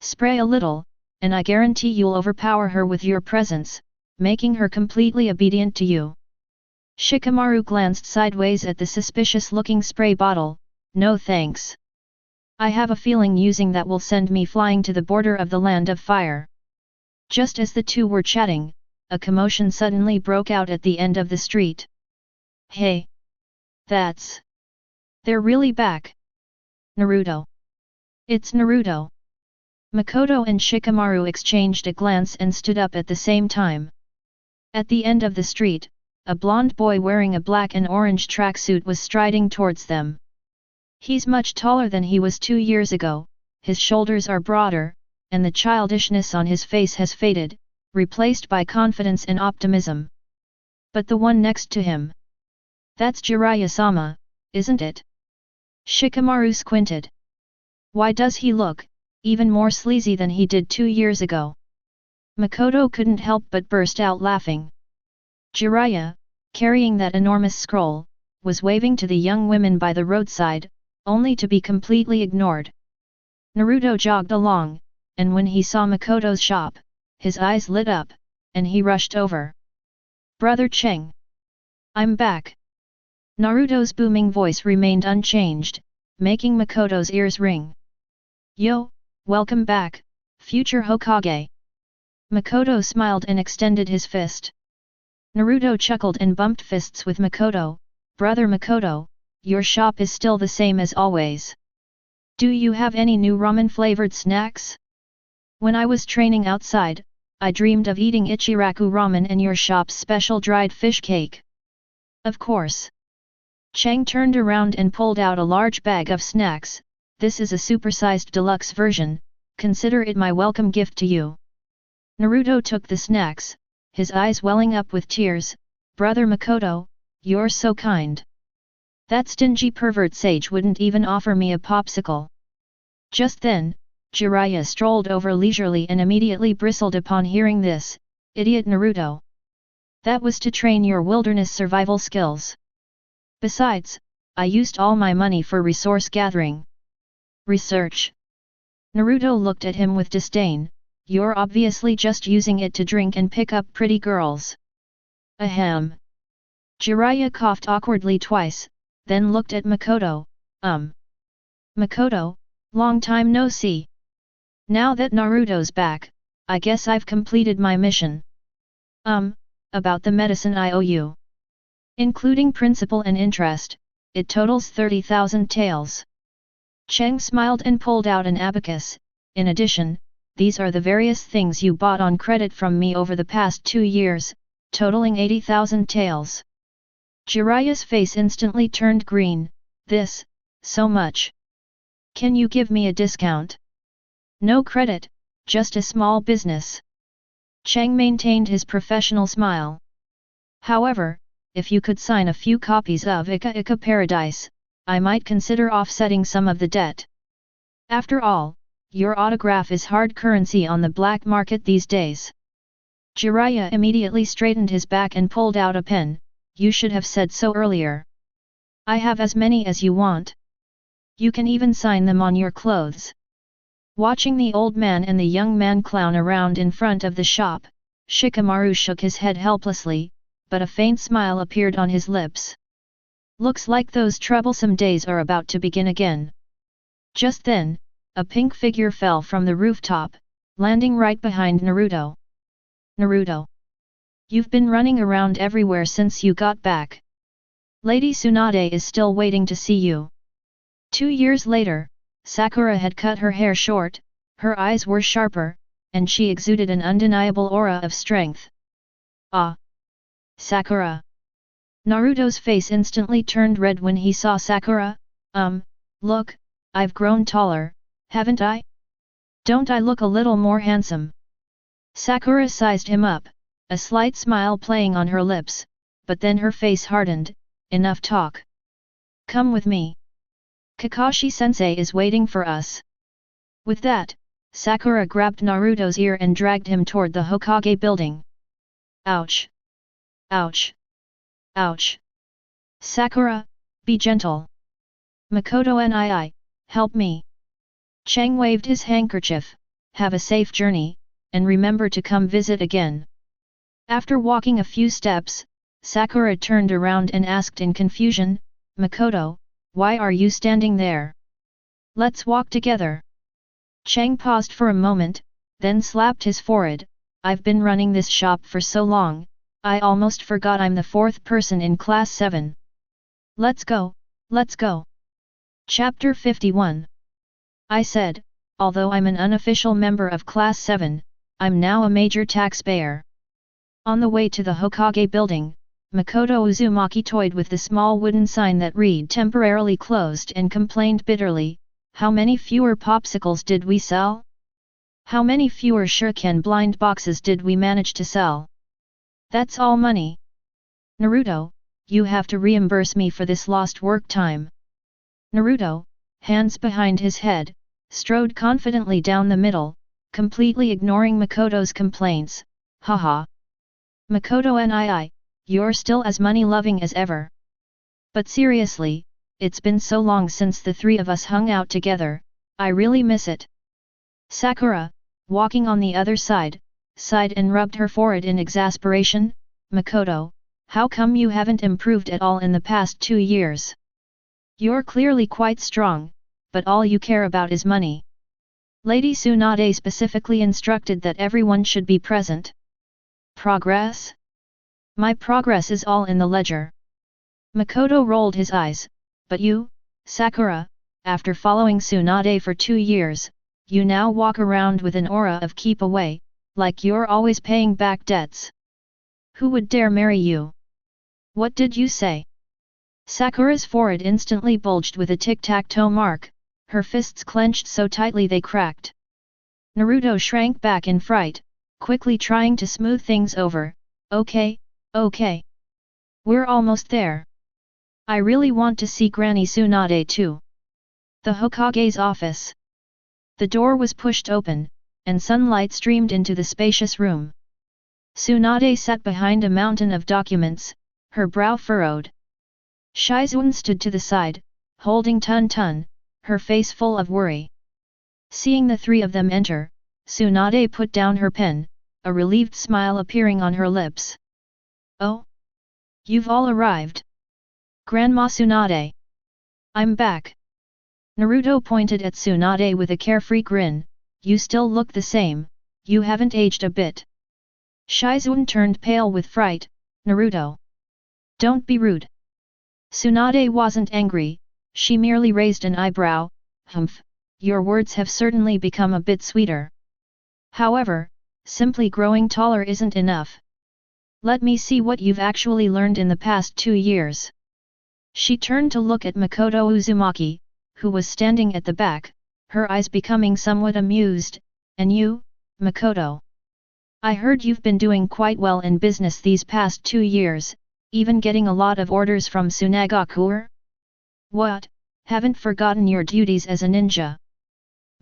Speaker 1: Spray a little, and I guarantee you'll overpower her with your presence, making her completely obedient to you. Shikamaru glanced sideways at the suspicious-looking spray bottle. No thanks. I have a feeling using that will send me flying to the border of the land of fire. Just as the two were chatting, a commotion suddenly broke out at the end of the street. Hey! They're really back! Naruto! It's Naruto! Makoto and Shikamaru exchanged a glance and stood up at the same time. At the end of the street, a blond boy wearing a black and orange tracksuit was striding towards them. He's much taller than he was 2 years ago, his shoulders are broader, and the childishness on his face has faded, replaced by confidence and optimism. But the one next to him. That's Jiraiya-sama, isn't it? Shikamaru squinted. Why does he look even more sleazy than he did 2 years ago? Makoto couldn't help but burst out laughing. Jiraiya, carrying that enormous scroll, was waving to the young women by the roadside, only to be completely ignored. Naruto jogged along, and when he saw Makoto's shop, his eyes lit up, and he rushed over. Brother Cheng! I'm back! Naruto's booming voice remained unchanged, making Makoto's ears ring. Yo, welcome back, future Hokage! Makoto smiled and extended his fist. Naruto chuckled and bumped fists with Makoto. Brother Makoto, your shop is still the same as always. Do you have any new ramen-flavored snacks? When I was training outside, I dreamed of eating Ichiraku ramen and your shop's special dried fish cake. Of course. Cheng turned around and pulled out a large bag of snacks. This is a supersized deluxe version, consider it my welcome gift to you. Naruto took the snacks, his eyes welling up with tears. Brother Makoto, you're so kind. That stingy pervert sage wouldn't even offer me a popsicle. Just then, Jiraiya strolled over leisurely and immediately bristled upon hearing this. Idiot Naruto! That was to train your wilderness survival skills. Besides, I used all my money for resource gathering. Research? Naruto looked at him with disdain. You're obviously just using it to drink and pick up pretty girls. Ahem. Jiraiya coughed awkwardly twice, then looked at Makoto. Makoto, long time no see. Now that Naruto's back, I guess I've completed my mission. About the medicine I owe you. Including principal and interest, it totals 30,000 taels. Cheng smiled and pulled out an abacus. In addition, these are the various things you bought on credit from me over the past 2 years, totaling 80,000 taels. Jiraiya's face instantly turned green. This, so much. Can you give me a discount? No credit, just a small business. Cheng maintained his professional smile. However, if you could sign a few copies of Ika Ika Paradise, I might consider offsetting some of the debt. After all, your autograph is hard currency on the black market these days. Jiraiya immediately straightened his back and pulled out a pen. You should have said so earlier. I have as many as you want. You can even sign them on your clothes. Watching the old man and the young man clown around in front of the shop, Shikamaru shook his head helplessly, but a faint smile appeared on his lips. Looks like those troublesome days are about to begin again. Just then, a pink figure fell from the rooftop, landing right behind Naruto. Naruto! You've been running around everywhere since you got back. Lady Tsunade is still waiting to see you. 2 years later, Sakura had cut her hair short, her eyes were sharper, and she exuded an undeniable aura of strength. Ah! Sakura! Naruto's face instantly turned red when he saw Sakura. Look, I've grown taller, haven't I? Don't I look a little more handsome? Sakura sized him up, a slight smile playing on her lips, but then her face hardened. Enough talk. Come with me. Kakashi-sensei is waiting for us. With that, Sakura grabbed Naruto's ear and dragged him toward the Hokage building. Ouch! Ouch! Ouch! Sakura, be gentle. Makoto nii, help me. Chang waved his handkerchief, have a safe journey, and remember to come visit again. After walking a few steps, Sakura turned around and asked in confusion, Makoto, why are you standing there? Let's walk together. Chang paused for a moment, then slapped his forehead, I've been running this shop for so long, I almost forgot I'm the fourth person in class 7. Let's go, let's go. Chapter 51. I said, although I'm an unofficial member of class 7, I'm now a major taxpayer. On the way to the Hokage building, Makoto Uzumaki toyed with the small wooden sign that read temporarily closed and complained bitterly, how many fewer popsicles did we sell? How many fewer shuriken blind boxes did we manage to sell? That's all money. Naruto, you have to reimburse me for this lost work time. Naruto, hands behind his head, strode confidently down the middle, completely ignoring Makoto's complaints, haha. Makoto nii, you're still as money-loving as ever. But seriously, it's been so long since the three of us hung out together, I really miss it. Sakura, walking on the other side, sighed and rubbed her forehead in exasperation, Makoto, how come you haven't improved at all in the past 2 years? You're clearly quite strong, but all you care about is money. Lady Tsunade specifically instructed that everyone should be present. Progress? My progress is all in the ledger. Makoto rolled his eyes, but you, Sakura, after following Tsunade for 2 years, you now walk around with an aura of keep away, like you're always paying back debts. Who would dare marry you? What did you say? Sakura's forehead instantly bulged with a tic-tac-toe mark, her fists clenched so tightly they cracked. Naruto shrank back in fright, quickly trying to smooth things over, okay. We're almost there. I really want to see Granny Tsunade too. The Hokage's office. The door was pushed open, and sunlight streamed into the spacious room. Tsunade sat behind a mountain of documents, her brow furrowed. Shizun stood to the side, holding Tun, her face full of worry. Seeing the three of them enter, Tsunade put down her pen, a relieved smile appearing on her lips. Oh? You've all arrived. Grandma Tsunade. I'm back. Naruto pointed at Tsunade with a carefree grin, you still look the same, you haven't aged a bit. Shizun turned pale with fright, Naruto. Don't be rude. Tsunade wasn't angry, she merely raised an eyebrow, humph, your words have certainly become a bit sweeter. However, simply growing taller isn't enough. Let me see what you've actually learned in the past 2 years. She turned to look at Makoto Uzumaki, who was standing at the back, her eyes becoming somewhat amused, and you, Makoto? I heard you've been doing quite well in business these past 2 years, even getting a lot of orders from Tsunagaku? What, haven't forgotten your duties as a ninja?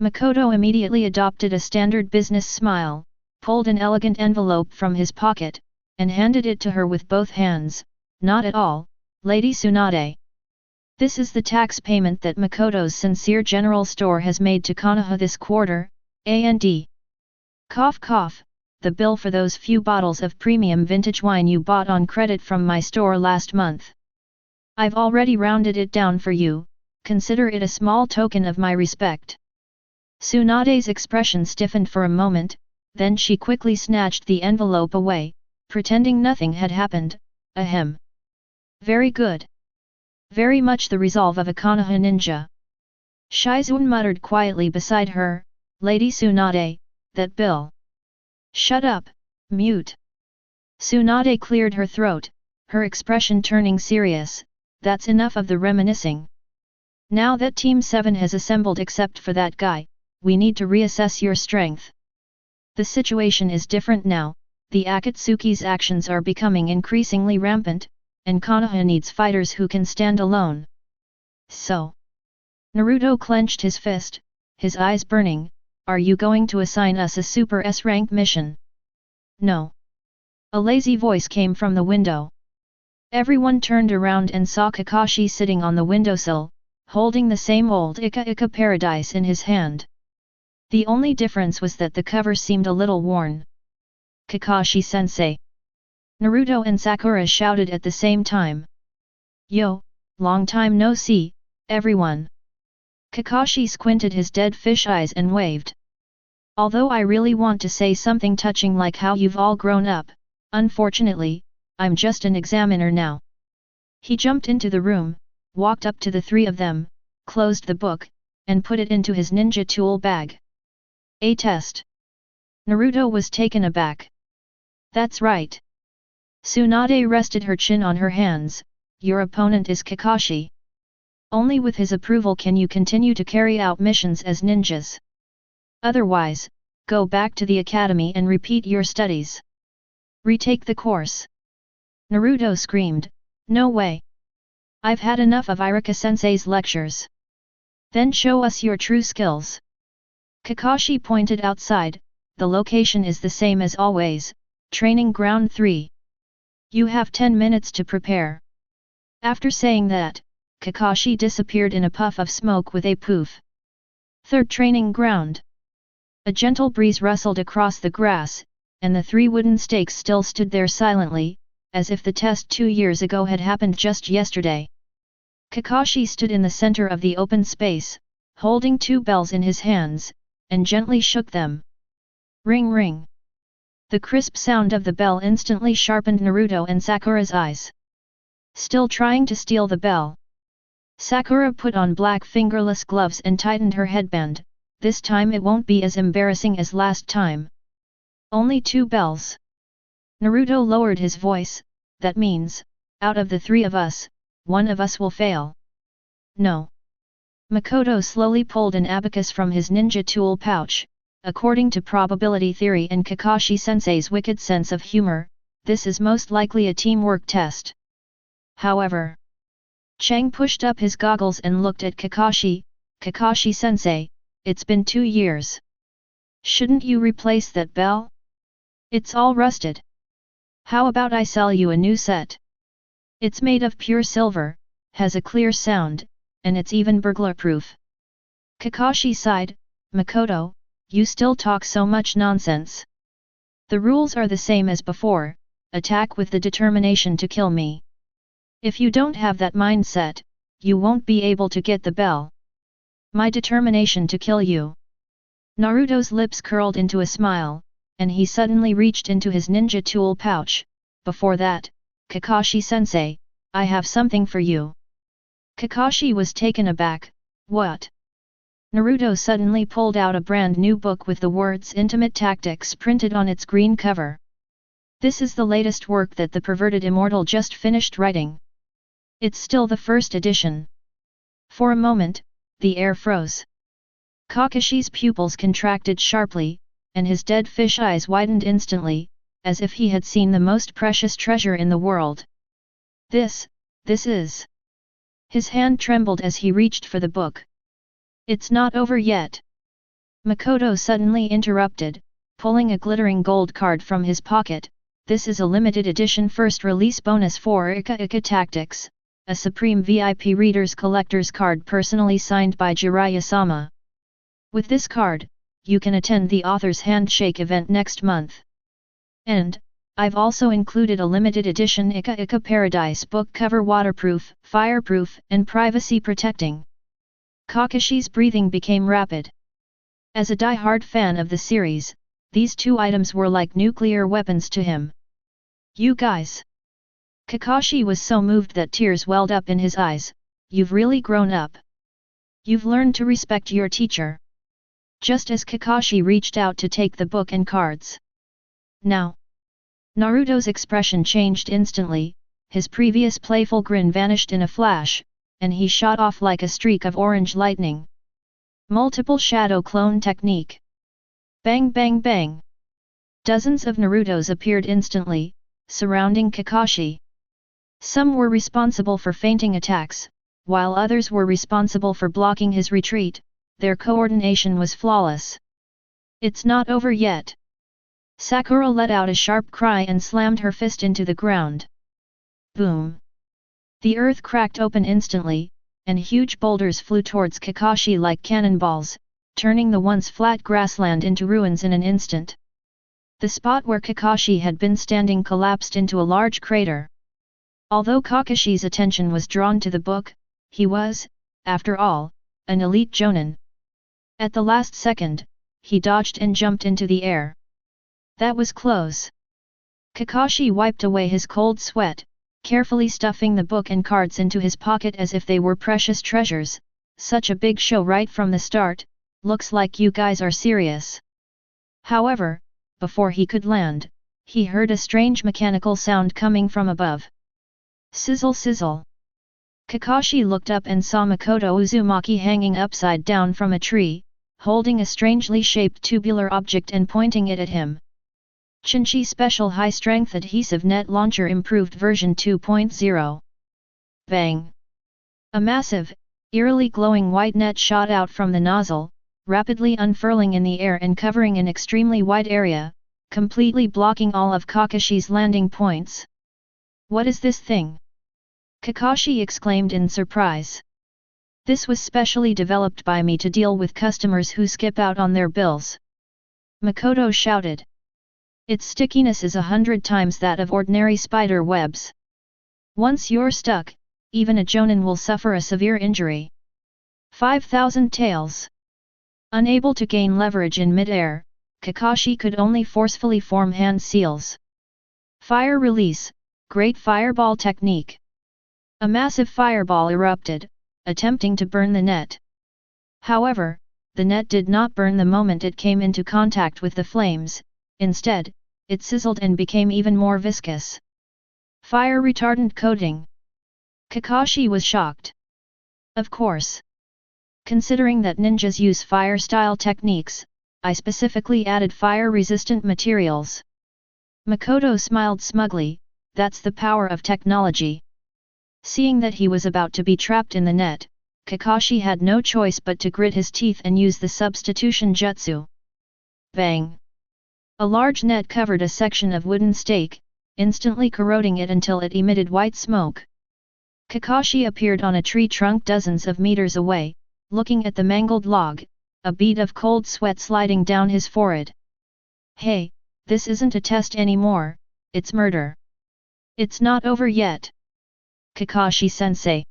Speaker 1: Makoto immediately adopted a standard business smile, pulled an elegant envelope from his pocket, and handed it to her with both hands, not at all, Lady Tsunade. This is the tax payment that Makoto's Sincere General Store has made to Konoha this quarter, and cough cough, the bill for those few bottles of premium vintage wine you bought on credit from my store last month. I've already rounded it down for you, consider it a small token of my respect. Tsunade's expression stiffened for a moment, then she quickly snatched the envelope away, pretending nothing had happened, ahem. Very good. Very much the resolve of a Konoha ninja. Shizun muttered quietly beside her, Lady Tsunade, that bill. Shut up, mute. Tsunade cleared her throat, her expression turning serious, that's enough of the reminiscing. Now that Team 7 has assembled except for that guy, we need to reassess your strength. The situation is different now, the Akatsuki's actions are becoming increasingly rampant, and Konoha needs fighters who can stand alone. So. Naruto clenched his fist, his eyes burning, are you going to assign us a Super S-rank mission? No. A lazy voice came from the window. Everyone turned around and saw Kakashi sitting on the windowsill, holding the same old Ika paradise in his hand. The only difference was that the cover seemed a little worn. Kakashi-sensei! Naruto and Sakura shouted at the same time. Yo, long time no see, everyone! Kakashi squinted his dead fish eyes and waved. Although I really want to say something touching like how you've all grown up, unfortunately, I'm just an examiner now. He jumped into the room, walked up to the three of them, closed the book, and put it into his ninja tool bag. A test. Naruto was taken aback. That's right. Tsunade rested her chin on her hands. Your opponent is Kakashi. Only with his approval can you continue to carry out missions as ninjas. Otherwise, go back to the academy and repeat your studies. Retake the course. Naruto screamed, no way. I've had enough of Iruka-sensei's lectures. Then show us your true skills. Kakashi pointed outside, the location is the same as always, Training Ground 3. You have 10 minutes to prepare. After saying that, Kakashi disappeared in a puff of smoke with a poof. Third Training Ground. A gentle breeze rustled across the grass, and the three wooden stakes still stood there silently, as if the test 2 years ago had happened just yesterday. Kakashi stood in the center of the open space, holding 2 bells in his hands, and gently shook them. Ring ring. The crisp sound of the bell instantly sharpened Naruto and Sakura's eyes. Still trying to steal the bell. Sakura put on black fingerless gloves and tightened her headband. This time it won't be as embarrassing as last time. Only 2 bells. Naruto lowered his voice, that means, out of the 3 of us, 1 of us will fail. No. Makoto slowly pulled an abacus from his ninja tool pouch. According to probability theory and Kakashi-sensei's wicked sense of humor, this is most likely a teamwork test. However, Chang pushed up his goggles and looked at Kakashi. Kakashi-sensei, it's been 2 years. Shouldn't you replace that bell? It's all rusted. How about I sell you a new set? It's made of pure silver, has a clear sound, and it's even burglar-proof. Kakashi sighed, Makoto, you still talk so much nonsense. The rules are the same as before, attack with the determination to kill me. If you don't have that mindset, you won't be able to get the bell. My determination to kill you. Naruto's lips curled into a smile, and he suddenly reached into his ninja tool pouch. Before that, Kakashi-sensei, I have something for you. Kakashi was taken aback. What? Naruto suddenly pulled out a brand new book with the words Intimate Tactics printed on its green cover. This is the latest work that the perverted immortal just finished writing. It's still the first edition. For a moment, the air froze. Kakashi's pupils contracted sharply, and his dead fish eyes widened instantly, as if he had seen the most precious treasure in the world. This is... His hand trembled as he reached for the book. It's not over yet. Makoto suddenly interrupted, pulling a glittering gold card from his pocket. This is a limited edition first release bonus for Ika Tactics, a Supreme VIP Reader's Collector's Card personally signed by Jiraiya-sama. With this card, you can attend the author's handshake event next month. And, I've also included a limited edition Ika Paradise book cover waterproof, fireproof, and privacy protecting. Kakashi's breathing became rapid. As a die-hard fan of the series, these 2 items were like nuclear weapons to him. You guys! Kakashi was so moved that tears welled up in his eyes. You've really grown up. You've learned to respect your teacher. Just as Kakashi reached out to take the book and cards. Now, Naruto's expression changed instantly, his previous playful grin vanished in a flash, and he shot off like a streak of orange lightning. Multiple shadow clone technique. Bang bang bang. Dozens of Narutos appeared instantly, surrounding Kakashi. Some were responsible for feinting attacks, while others were responsible for blocking his retreat. Their coordination was flawless. It's not over yet. Sakura let out a sharp cry and slammed her fist into the ground. Boom! The earth cracked open instantly, and huge boulders flew towards Kakashi like cannonballs, turning the once flat grassland into ruins in an instant. The spot where Kakashi had been standing collapsed into a large crater. Although Kakashi's attention was drawn to the book, he was, after all, an elite jonin. At the last second, he dodged and jumped into the air. That was close. Kakashi wiped away his cold sweat, carefully stuffing the book and cards into his pocket as if they were precious treasures. Such a big show right from the start, looks like you guys are serious. However, before he could land, he heard a strange mechanical sound coming from above. Sizzle sizzle. Kakashi looked up and saw Makoto Uzumaki hanging upside down from a tree, holding a strangely shaped tubular object and pointing it at him. Chinchi Special High Strength Adhesive Net Launcher Improved version 2.0. Bang! A massive, eerily glowing white net shot out from the nozzle, rapidly unfurling in the air and covering an extremely wide area, completely blocking all of Kakashi's landing points. What is this thing? Kakashi exclaimed in surprise. This was specially developed by me to deal with customers who skip out on their bills. Makoto shouted. Its stickiness is 100 times that of ordinary spider webs. Once you're stuck, even a jonin will suffer a severe injury. 5,000 taels. Unable to gain leverage in mid-air, Kakashi could only forcefully form hand seals. Fire release, Great Fireball Technique. A massive fireball erupted, attempting to burn the net. However, the net did not burn the moment it came into contact with the flames. Instead, it sizzled and became even more viscous. Fire retardant coating. Kakashi was shocked. Of course. Considering that ninjas use fire-style techniques, I specifically added fire-resistant materials. Makoto smiled smugly, that's the power of technology. Seeing that he was about to be trapped in the net, Kakashi had no choice but to grit his teeth and use the substitution jutsu. Bang! A large net covered a section of wooden stake, instantly corroding it until it emitted white smoke. Kakashi appeared on a tree trunk dozens of meters away, looking at the mangled log, a bead of cold sweat sliding down his forehead. Hey, this isn't a test anymore, it's murder. It's not over yet. Kakashi-sensei.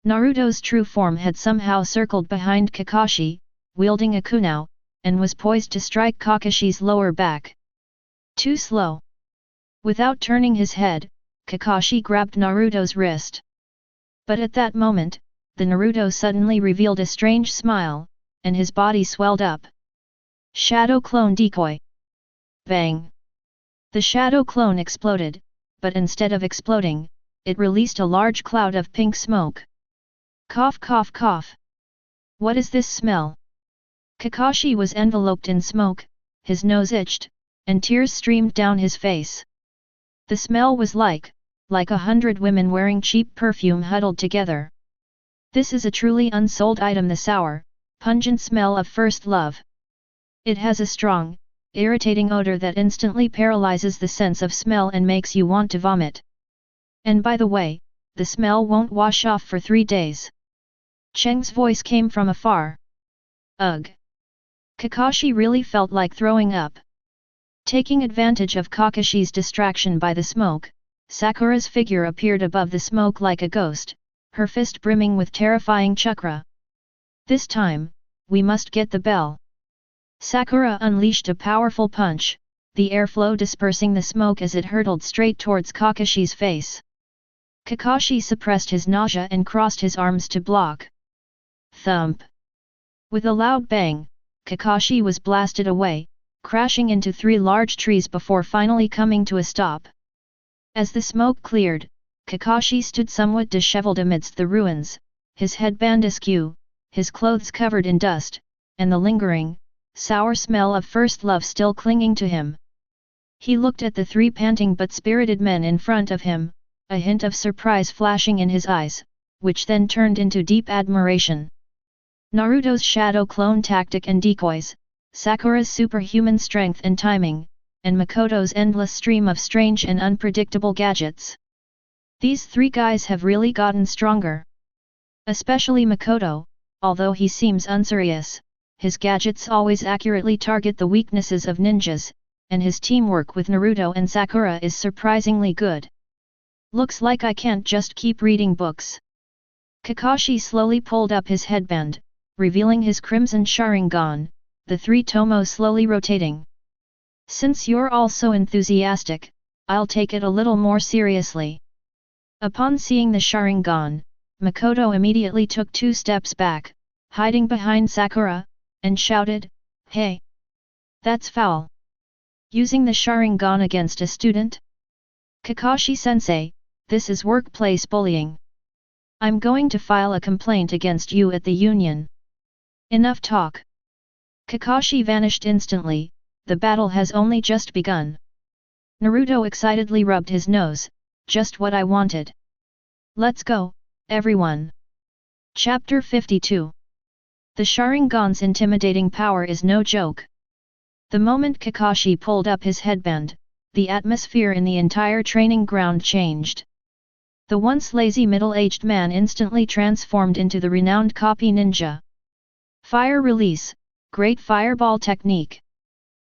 Speaker 1: Naruto's true form had somehow circled behind Kakashi, wielding a kunai, and was poised to strike Kakashi's lower back. Too slow. Without turning his head, Kakashi grabbed Naruto's wrist. But at that moment, the Naruto suddenly revealed a strange smile, and his body swelled up. Shadow Clone Decoy. Bang! The Shadow Clone exploded, but instead of exploding, it released a large cloud of pink smoke. Cough cough cough. What is this smell? Kakashi was enveloped in smoke, his nose itched, and tears streamed down his face. The smell was like 100 women wearing cheap perfume huddled together. This is a truly unsold item, the sour, pungent smell of first love. It has a strong, irritating odor that instantly paralyzes the sense of smell and makes you want to vomit. And by the way, the smell won't wash off for 3 days. Cheng's voice came from afar. Ugh! Kakashi really felt like throwing up. Taking advantage of Kakashi's distraction by the smoke, Sakura's figure appeared above the smoke like a ghost, her fist brimming with terrifying chakra. This time, we must get the bell. Sakura unleashed a powerful punch, the airflow dispersing the smoke as it hurtled straight towards Kakashi's face. Kakashi suppressed his nausea and crossed his arms to block. Thump! With a loud bang, Kakashi was blasted away, crashing into 3 large trees before finally coming to a stop. As the smoke cleared, Kakashi stood somewhat disheveled amidst the ruins, his headband askew, his clothes covered in dust, and the lingering, sour smell of first love still clinging to him. He looked at the 3 panting but spirited men in front of him, a hint of surprise flashing in his eyes, which then turned into deep admiration. Naruto's shadow clone tactic and decoys, Sakura's superhuman strength and timing, and Makoto's endless stream of strange and unpredictable gadgets. These 3 guys have really gotten stronger. Especially Makoto, although he seems unserious, his gadgets always accurately target the weaknesses of ninjas, and his teamwork with Naruto and Sakura is surprisingly good. Looks like I can't just keep reading books. Kakashi slowly pulled up his headband, revealing his crimson Sharingan, the three tomo slowly rotating. Since you're all so enthusiastic, I'll take it a little more seriously. Upon seeing the Sharingan, Makoto immediately took 2 steps back, hiding behind Sakura, and shouted, "Hey! That's foul! Using the Sharingan against a student? Kakashi-sensei, this is workplace bullying. I'm going to file a complaint against you at the union." Enough talk. Kakashi vanished instantly, the battle has only just begun. Naruto excitedly rubbed his nose, just what I wanted. Let's go, everyone. Chapter 52. The Sharingan's intimidating power is no joke. The moment Kakashi pulled up his headband, the atmosphere in the entire training ground changed. The once lazy middle-aged man instantly transformed into the renowned copy ninja. Fire release, great fireball technique.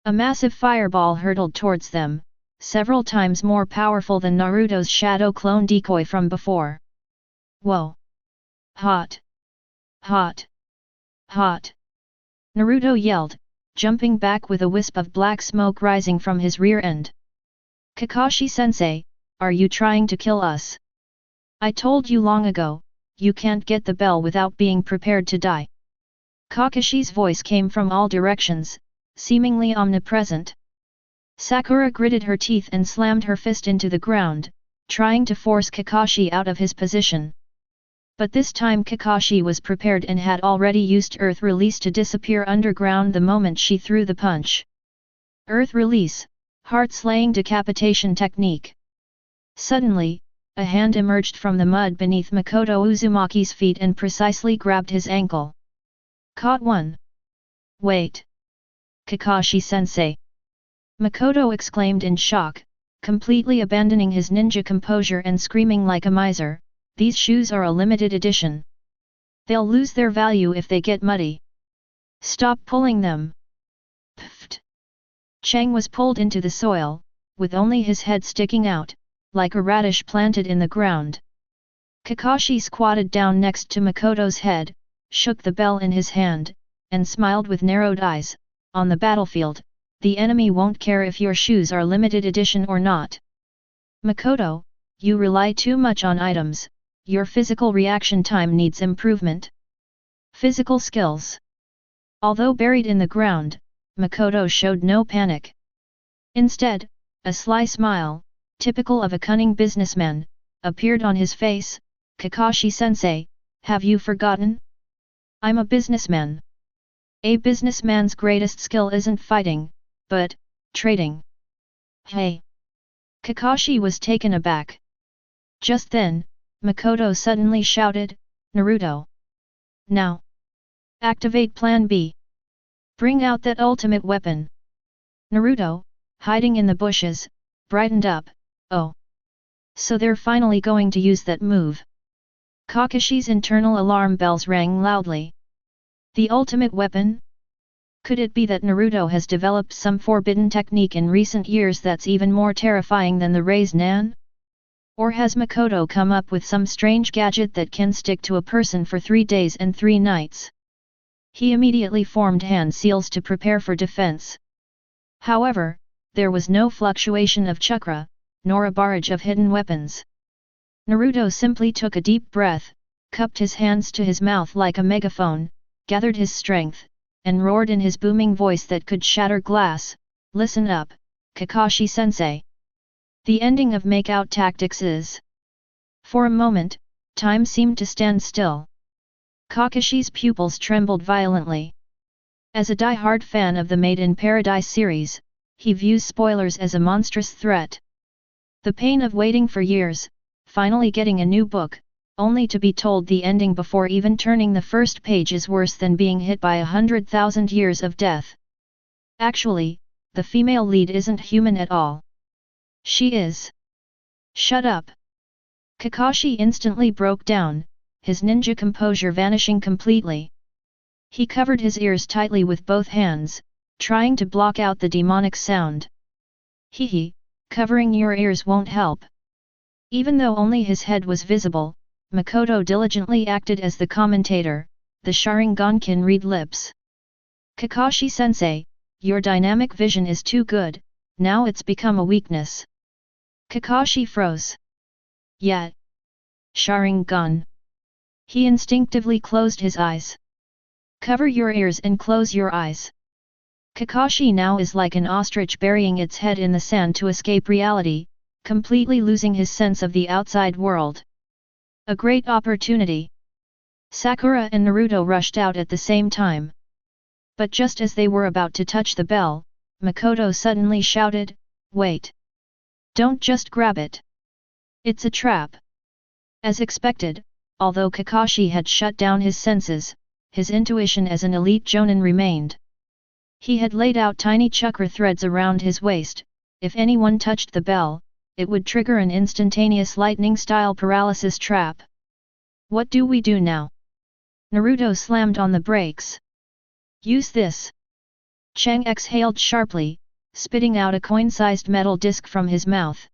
Speaker 1: A massive fireball hurtled towards them, several times more powerful than Naruto's shadow clone decoy from before. Whoa! Hot! Hot! Hot! Naruto yelled, jumping back with a wisp of black smoke rising from his rear end. Kakashi-sensei, are you trying to kill us? I told you long ago, you can't get the bell without being prepared to die. Kakashi's voice came from all directions, seemingly omnipresent. Sakura gritted her teeth and slammed her fist into the ground, trying to force Kakashi out of his position. But this time Kakashi was prepared and had already used Earth Release to disappear underground the moment she threw the punch. Earth Release, heart-slaying decapitation technique. Suddenly, a hand emerged from the mud beneath Makoto Uzumaki's feet and precisely grabbed his ankle. Caught one. Wait. Kakashi-sensei. Makoto exclaimed in shock, completely abandoning his ninja composure and screaming like a miser, "These shoes are a limited edition. They'll lose their value if they get muddy. Stop pulling them." Pfft. Chang was pulled into the soil, with only his head sticking out, like a radish planted in the ground. Kakashi squatted down next to Makoto's head, shook the bell in his hand, and smiled with narrowed eyes. On the battlefield, the enemy won't care if your shoes are limited edition or not. Makoto, you rely too much on items, your physical reaction time needs improvement. Physical skills. Although buried in the ground, Makoto showed no panic. Instead, a sly smile, typical of a cunning businessman, appeared on his face. Kakashi-sensei, have you forgotten? I'm a businessman. A businessman's greatest skill isn't fighting, but trading. Hey! Kakashi was taken aback. Just then, Makoto suddenly shouted, "Naruto! Now! Activate Plan B! Bring out that ultimate weapon!" Naruto, hiding in the bushes, brightened up, "Oh! So they're finally going to use that move." Kakashi's internal alarm bells rang loudly. The ultimate weapon? Could it be that Naruto has developed some forbidden technique in recent years that's even more terrifying than the Rasengan? Or has Makoto come up with some strange gadget that can stick to a person for 3 days and 3 nights? He immediately formed hand seals to prepare for defense. However, there was no fluctuation of chakra, nor a barrage of hidden weapons. Naruto simply took a deep breath, cupped his hands to his mouth like a megaphone, gathered his strength, and roared in his booming voice that could shatter glass, "Listen up, Kakashi-sensei. The ending of make-out tactics is..." For a moment, time seemed to stand still. Kakashi's pupils trembled violently. As a die-hard fan of the Made in Paradise series, he views spoilers as a monstrous threat. The pain of waiting for years, finally getting a new book, only to be told the ending before even turning the first page is worse than being hit by 100,000 years of death. Actually, the female lead isn't human at all. She is. Shut up! Kakashi instantly broke down, his ninja composure vanishing completely. He covered his ears tightly with both hands, trying to block out the demonic sound. Hehe, covering your ears won't help. Even though only his head was visible, Makoto diligently acted as the commentator, the Sharingan can read lips. Kakashi-sensei, your dynamic vision is too good, now it's become a weakness. Kakashi froze. Yet. Sharingan. He instinctively closed his eyes. Cover your ears and close your eyes. Kakashi now is like an ostrich burying its head in the sand to escape reality, completely losing his sense of the outside world. A great opportunity. Sakura and Naruto rushed out at the same time. But just as they were about to touch the bell, Makoto suddenly shouted, "Wait! Don't just grab it! It's a trap!" As expected, although Kakashi had shut down his senses, his intuition as an elite Jonin remained. He had laid out tiny chakra threads around his waist. If anyone touched the bell, it would trigger an instantaneous lightning-style paralysis trap. What do we do now? Naruto slammed on the brakes. Use this! Chang exhaled sharply, spitting out a coin-sized metal disc from his mouth.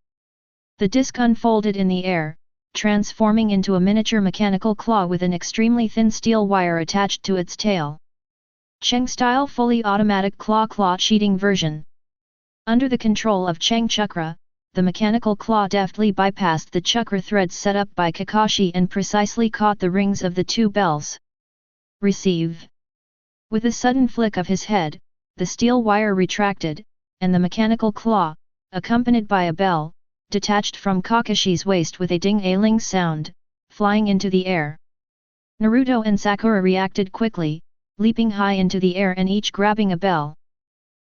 Speaker 1: The disc unfolded in the air, transforming into a miniature mechanical claw with an extremely thin steel wire attached to its tail. Chang-style fully automatic claw cheating version. Under the control of Chang Chakra, the mechanical claw deftly bypassed the chakra threads set up by Kakashi and precisely caught the rings of the two bells. Receive. With a sudden flick of his head, the steel wire retracted, and the mechanical claw, accompanied by a bell, detached from Kakashi's waist with a ding-a-ling sound, flying into the air. Naruto and Sakura reacted quickly, leaping high into the air and each grabbing a bell.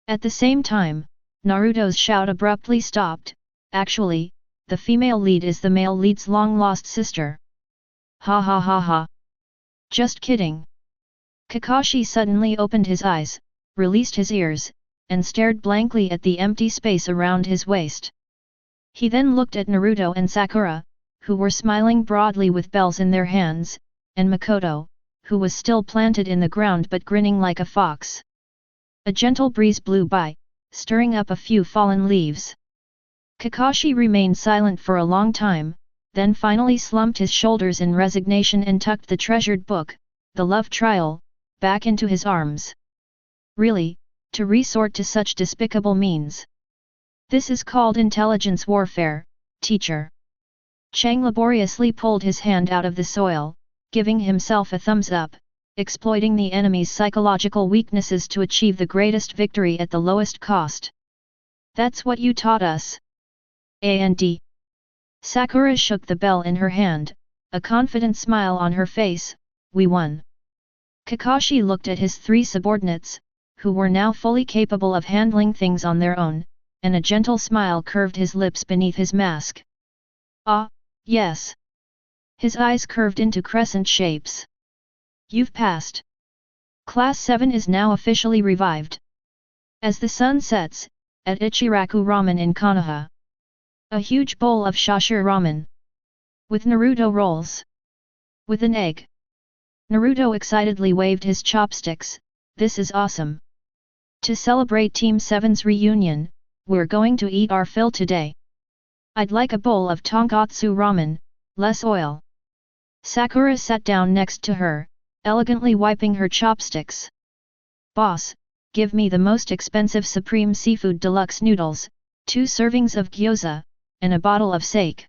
Speaker 1: At the same time, Naruto's shout abruptly stopped. Actually, the female lead is the male lead's long-lost sister. Ha ha ha ha. Just kidding. Kakashi suddenly opened his eyes, released his ears, and stared blankly at the empty space around his waist. He then looked at Naruto and Sakura, who were smiling broadly with bells in their hands, and Makoto, who was still planted in the ground but grinning like a fox. A gentle breeze blew by, stirring up a few fallen leaves. Kakashi remained silent for a long time, then finally slumped his shoulders in resignation and tucked the treasured book, The Love Trial, back into his arms. Really, to resort to such despicable means. This is called intelligence warfare, teacher. Chang laboriously pulled his hand out of the soil, giving himself a thumbs up, exploiting the enemy's psychological weaknesses to achieve the greatest victory at the lowest cost. That's what you taught us. And. Sakura shook the bell in her hand, a confident smile on her face. We won. Kakashi looked at his three subordinates, who were now fully capable of handling things on their own, and a gentle smile curved his lips beneath his mask. Ah, yes. His eyes curved into crescent shapes. You've passed. Class 7 is now officially revived. As the sun sets, at Ichiraku Ramen in Konoha. A huge bowl of shashir ramen. With Naruto rolls. With an egg. Naruto excitedly waved his chopsticks. This is awesome. To celebrate Team 7's reunion, we're going to eat our fill today. I'd like a bowl of tonkatsu ramen, less oil. Sakura sat down next to her, elegantly wiping her chopsticks. Boss, give me the most expensive Supreme Seafood Deluxe noodles, 2 servings of gyoza, and a bottle of sake.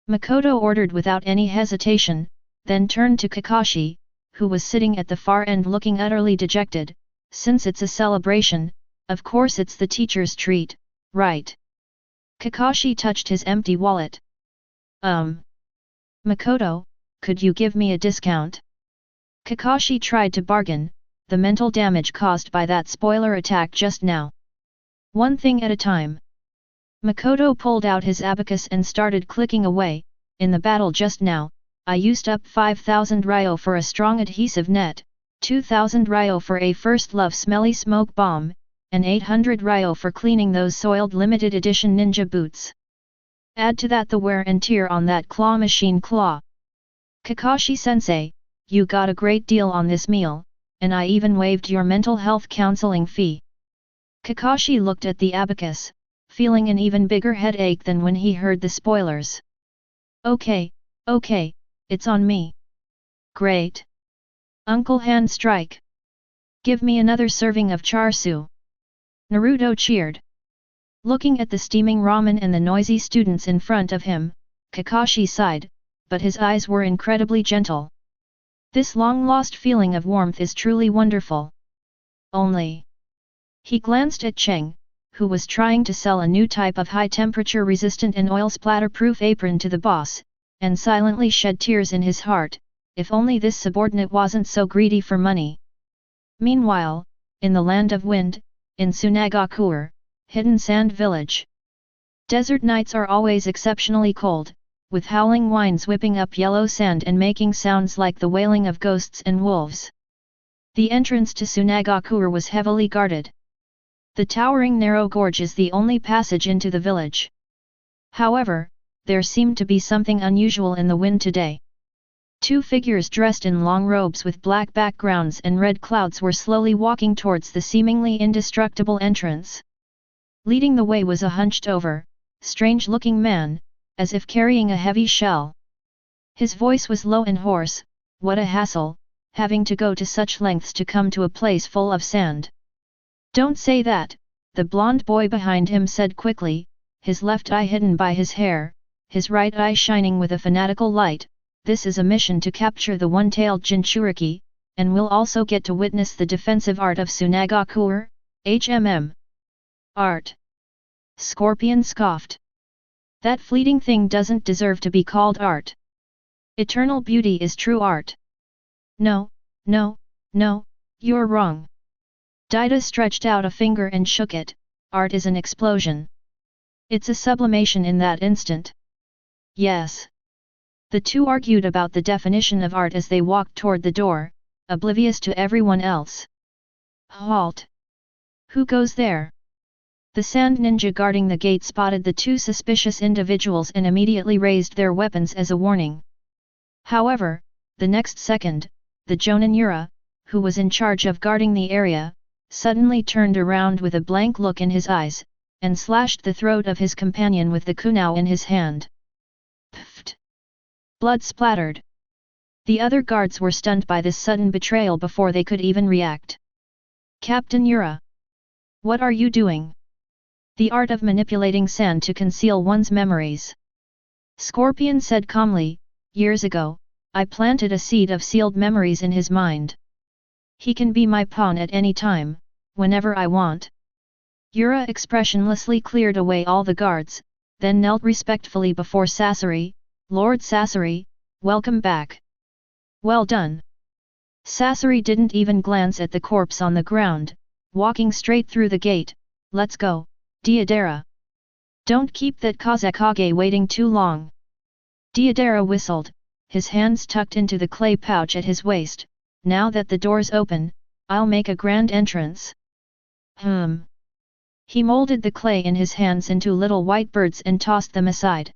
Speaker 1: Makoto ordered without any hesitation, then turned to Kakashi, who was sitting at the far end looking utterly dejected. Since it's a celebration, of course it's the teacher's treat, right? Kakashi touched his empty wallet. Makoto, could you give me a discount? Kakashi tried to bargain, the mental damage caused by that spoiler attack just now. One thing at a time. Makoto pulled out his abacus and started clicking away. In the battle just now, I used up 5,000 ryo for a strong adhesive net, 2,000 ryo for a first love smelly smoke bomb, and 800 ryo for cleaning those soiled limited edition ninja boots. Add to that the wear and tear on that claw machine claw. Kakashi-sensei, you got a great deal on this meal, and I even waived your mental health counseling fee. Kakashi looked at the abacus, feeling an even bigger headache than when he heard the spoilers. Okay, it's on me. Great. Uncle hand strike. Give me another serving of char siu. Naruto cheered. Looking at the steaming ramen and the noisy students in front of him, Kakashi sighed, but his eyes were incredibly gentle. This long-lost feeling of warmth is truly wonderful. Only. He glanced at Cheng, who was trying to sell a new type of high-temperature resistant and oil-splatter-proof apron to the boss, and silently shed tears in his heart, if only this subordinate wasn't so greedy for money. Meanwhile, in the land of wind, in Tsunade, hidden sand village. Desert nights are always exceptionally cold, with howling winds whipping up yellow sand and making sounds like the wailing of ghosts and wolves. The entrance to Tsunade was heavily guarded. The towering narrow gorge is the only passage into the village. However, there seemed to be something unusual in the wind today. Two figures dressed in long robes with black backgrounds and red clouds were slowly walking towards the seemingly indestructible entrance. Leading the way was a hunched-over, strange-looking man, as if carrying a heavy shell. His voice was low and hoarse. What a hassle, having to go to such lengths to come to a place full of sand. Don't say that, the blond boy behind him said quickly, his left eye hidden by his hair, his right eye shining with a fanatical light. This is a mission to capture the one-tailed Jinchuriki, and we'll also get to witness the defensive art of Tsunade, Art. Scorpion scoffed. That fleeting thing doesn't deserve to be called art. Eternal beauty is true art. No, you're wrong. Daida stretched out a finger and shook it. Art is an explosion. It's a sublimation in that instant. Yes. The two argued about the definition of art as they walked toward the door, oblivious to everyone else. Halt! Who goes there? The sand ninja guarding the gate spotted the two suspicious individuals and immediately raised their weapons as a warning. However, the next second, the Jonin Yura, who was in charge of guarding the area, suddenly turned around with a blank look in his eyes, and slashed the throat of his companion with the kunao in his hand. Pfft! Blood splattered. The other guards were stunned by this sudden betrayal before they could even react. Captain Yura! What are you doing? The art of manipulating sand to conceal one's memories. Scorpion said calmly, years ago, I planted a seed of sealed memories in his mind. He can be my pawn at any time, whenever I want. Yura expressionlessly cleared away all the guards, then knelt respectfully before Sasori. Lord Sasori, welcome back. Well done. Sasori didn't even glance at the corpse on the ground, walking straight through the gate. Let's go, Deidara. Don't keep that Kazekage waiting too long. Deidara whistled, his hands tucked into the clay pouch at his waist. Now that the door's open, I'll make a grand entrance. He molded the clay in his hands into little white birds and tossed them aside.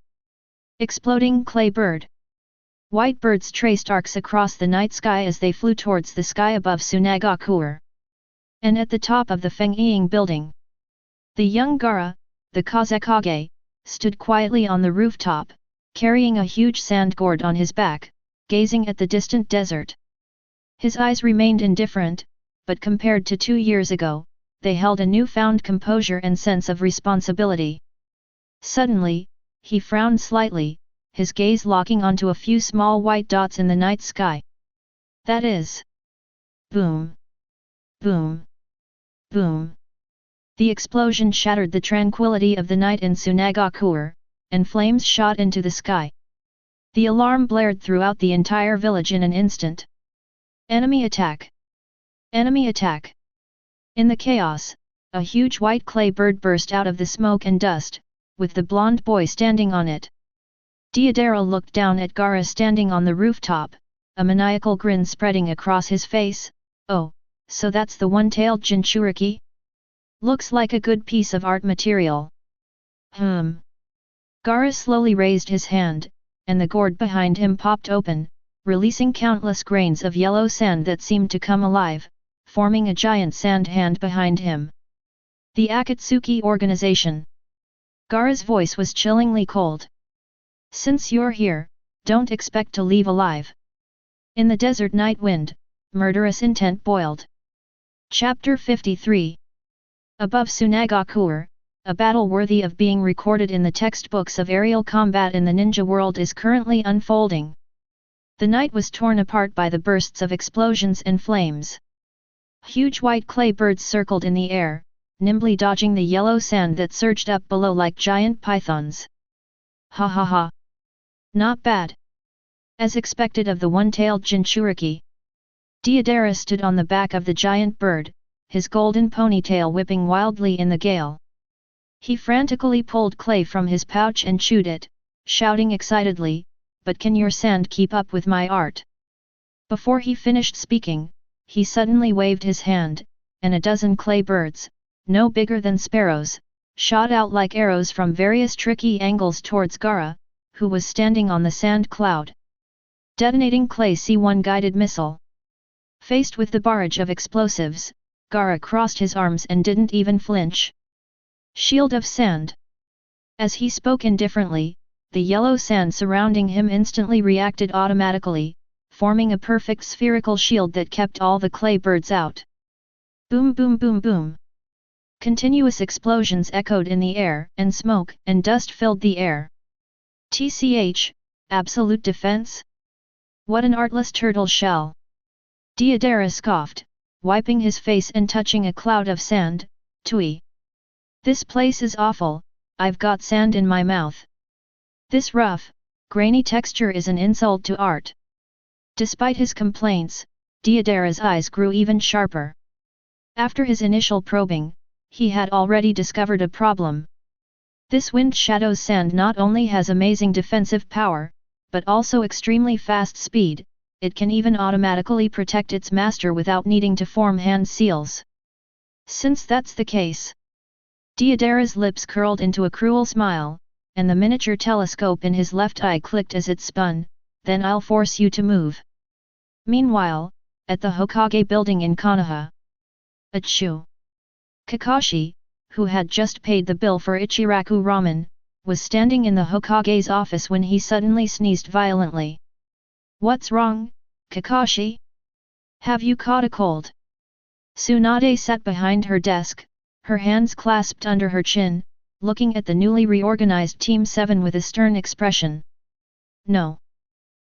Speaker 1: Exploding clay bird. White birds traced arcs across the night sky as they flew towards the sky above Tsunade. And at the top of the Fengying building, the young Gaara, the Kazekage, stood quietly on the rooftop, carrying a huge sand gourd on his back, gazing at the distant desert. His eyes remained indifferent, but compared to 2 years ago, they held a newfound composure and sense of responsibility. Suddenly, he frowned slightly, his gaze locking onto a few small white dots in the night sky. That is... Boom! Boom! Boom! The explosion shattered the tranquility of the night in Tsunade, and flames shot into the sky. The alarm blared throughout the entire village in an instant. Enemy attack! Enemy attack! In the chaos, a huge white clay bird burst out of the smoke and dust, with the blond boy standing on it. Deidara looked down at Gaara standing on the rooftop, a maniacal grin spreading across his face. Oh, so that's the one-tailed Jinchuriki? Looks like a good piece of art material. Gaara slowly raised his hand, and the gourd behind him popped open, releasing countless grains of yellow sand that seemed to come alive, forming a giant sand hand behind him. The Akatsuki organization. Gaara's voice was chillingly cold. Since you're here, don't expect to leave alive. In the desert night wind, murderous intent boiled. Chapter 53. Above Tsunagakuer, a battle worthy of being recorded in the textbooks of aerial combat in the ninja world is currently unfolding. The night was torn apart by the bursts of explosions and flames. Huge white clay birds circled in the air, nimbly dodging the yellow sand that surged up below like giant pythons. Ha ha ha! Not bad. As expected of the one-tailed Jinchuriki. Deidara stood on the back of the giant bird, his golden ponytail whipping wildly in the gale. He frantically pulled clay from his pouch and chewed it, shouting excitedly, "But can your sand keep up with my art?" Before he finished speaking, he suddenly waved his hand, and a dozen clay birds, no bigger than sparrows, shot out like arrows from various tricky angles towards Gaara, who was standing on the sand cloud. Detonating clay C1 guided missile. Faced with the barrage of explosives, Gaara crossed his arms and didn't even flinch. Shield of sand. As he spoke indifferently, the yellow sand surrounding him instantly reacted automatically, forming a perfect spherical shield that kept all the clay birds out. Boom boom boom boom. Continuous explosions echoed in the air, and smoke and dust filled the air. TCH, absolute defense? What an artless turtle shell! Deidara scoffed, wiping his face and touching a cloud of sand. Tui. This place is awful, I've got sand in my mouth. This rough, grainy texture is an insult to art. Despite his complaints, Deidara's eyes grew even sharper. After his initial probing, he had already discovered a problem. This Wind Shadow's sand not only has amazing defensive power, but also extremely fast speed. It can even automatically protect its master without needing to form hand seals. Since that's the case, Deidara's lips curled into a cruel smile, and the miniature telescope in his left eye clicked as it spun. Then I'll force you to move. Meanwhile, at the Hokage building in Konoha. Achoo! Kakashi, who had just paid the bill for Ichiraku ramen, was standing in the Hokage's office when he suddenly sneezed violently. What's wrong, Kakashi? Have you caught a cold? Tsunade sat behind her desk, her hands clasped under her chin, looking at the newly reorganized Team 7 with a stern expression. No.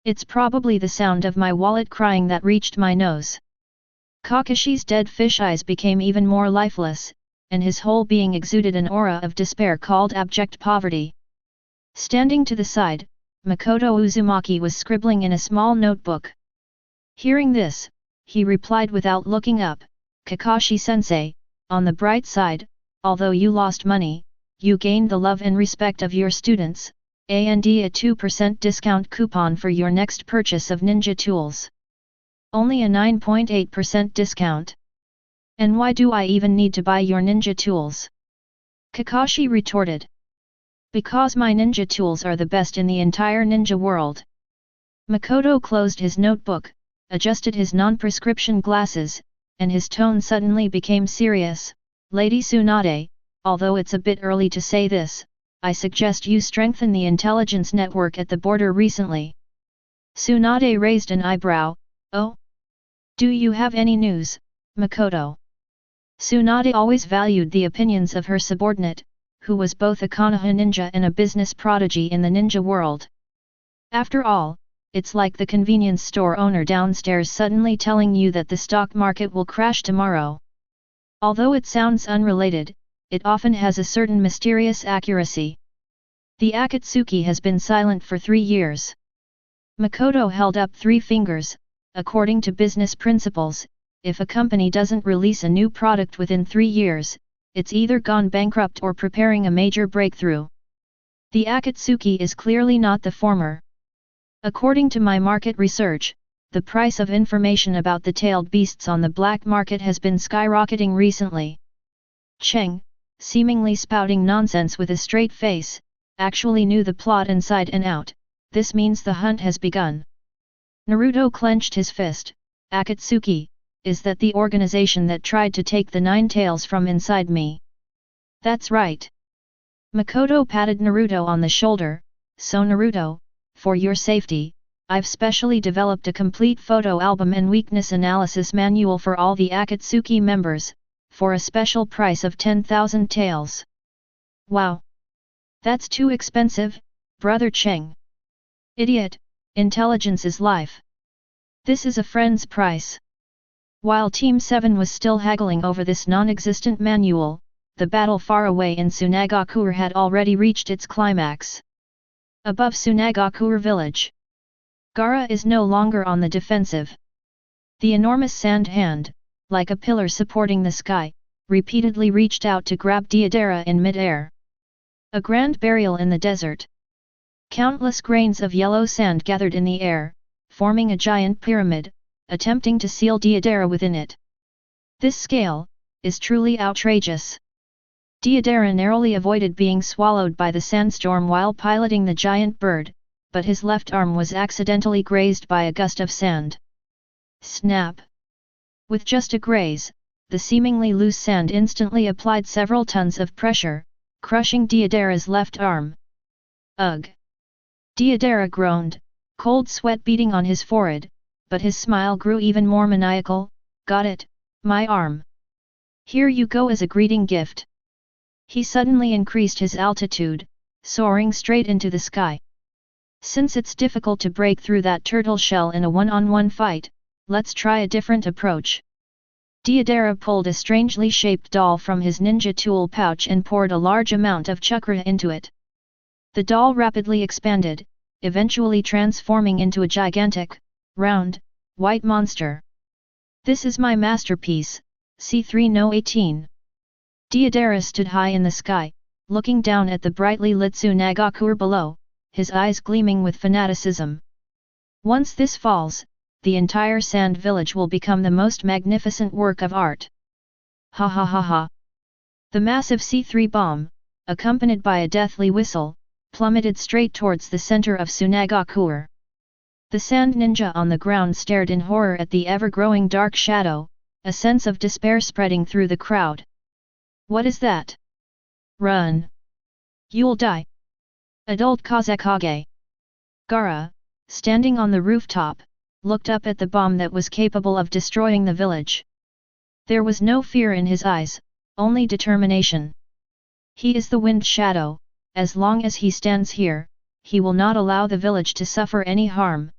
Speaker 1: It's probably the sound of my wallet crying that reached my nose. Kakashi's dead fish eyes became even more lifeless, and his whole being exuded an aura of despair called abject poverty. Standing to the side, Makoto Uzumaki was scribbling in a small notebook. Hearing this, he replied without looking up, Kakashi-sensei, on the bright side, although you lost money, you gained the love and respect of your students, and a 2% discount coupon for your next purchase of ninja tools. Only a 9.8% discount. And why do I even need to buy your ninja tools? Kakashi retorted. Because my ninja tools are the best in the entire ninja world. Makoto closed his notebook, adjusted his non-prescription glasses, and his tone suddenly became serious. Lady Tsunade, although it's a bit early to say this, I suggest you strengthen the intelligence network at the border recently. Tsunade raised an eyebrow. Oh? Do you have any news, Makoto? Tsunade always valued the opinions of her subordinate, who was both a Konoha ninja and a business prodigy in the ninja world. After all, it's like the convenience store owner downstairs suddenly telling you that the stock market will crash tomorrow. Although it sounds unrelated, it often has a certain mysterious accuracy. The Akatsuki has been silent for 3 years. Makoto held up 3 fingers. According to business principles, if a company doesn't release a new product within 3 years, it's either gone bankrupt or preparing a major breakthrough. The Akatsuki is clearly not the former. According to my market research, the price of information about the tailed beasts on the black market has been skyrocketing recently. Cheng, seemingly spouting nonsense with a straight face, actually knew the plot inside and out. This means the hunt has begun. Naruto clenched his fist. Akatsuki, is that the organization that tried to take the 9 tails from inside me? That's right. Makoto patted Naruto on the shoulder. So Naruto, for your safety, I've specially developed a complete photo album and weakness analysis manual for all the Akatsuki members, for a special price of 10,000 taels. Wow! That's too expensive, Brother Cheng. Idiot, intelligence is life. This is a friend's price. While Team 7 was still haggling over this non-existent manual, the battle far away in Tsunade had already reached its climax. Above Tsunade village, Gaara is no longer on the defensive. The enormous sand hand, like a pillar supporting the sky, repeatedly reached out to grab Deidara in mid-air. A grand burial in the desert. Countless grains of yellow sand gathered in the air, forming a giant pyramid, attempting to seal Deidara within it. This scale is truly outrageous. Deidara narrowly avoided being swallowed by the sandstorm while piloting the giant bird, but his left arm was accidentally grazed by a gust of sand. Snap! With just a graze, the seemingly loose sand instantly applied several tons of pressure, crushing Deidara's left arm. Ugh! Deidara groaned, cold sweat beading on his forehead, but his smile grew even more maniacal. Got it, my arm. Here you go as a greeting gift. He suddenly increased his altitude, soaring straight into the sky. Since it's difficult to break through that turtle shell in a one-on-one fight, let's try a different approach. Deidara pulled a strangely shaped doll from his ninja tool pouch and poured a large amount of chakra into it. The doll rapidly expanded, eventually transforming into a gigantic, round, white monster. This is my masterpiece, C3 No 18. Deidara stood high in the sky, looking down at the brightly lit Tsunade below, his eyes gleaming with fanaticism. Once this falls, the entire sand village will become the most magnificent work of art. Ha ha ha ha. The massive C3 bomb, accompanied by a deathly whistle, plummeted straight towards the center of Tsunade. The sand ninja on the ground stared in horror at the ever-growing dark shadow, a sense of despair spreading through the crowd. What is that? Run! You'll die! Adult Kazekage. Gaara, standing on the rooftop, looked up at the bomb that was capable of destroying the village. There was no fear in his eyes, only determination. He is the wind shadow, as long as he stands here, he will not allow the village to suffer any harm.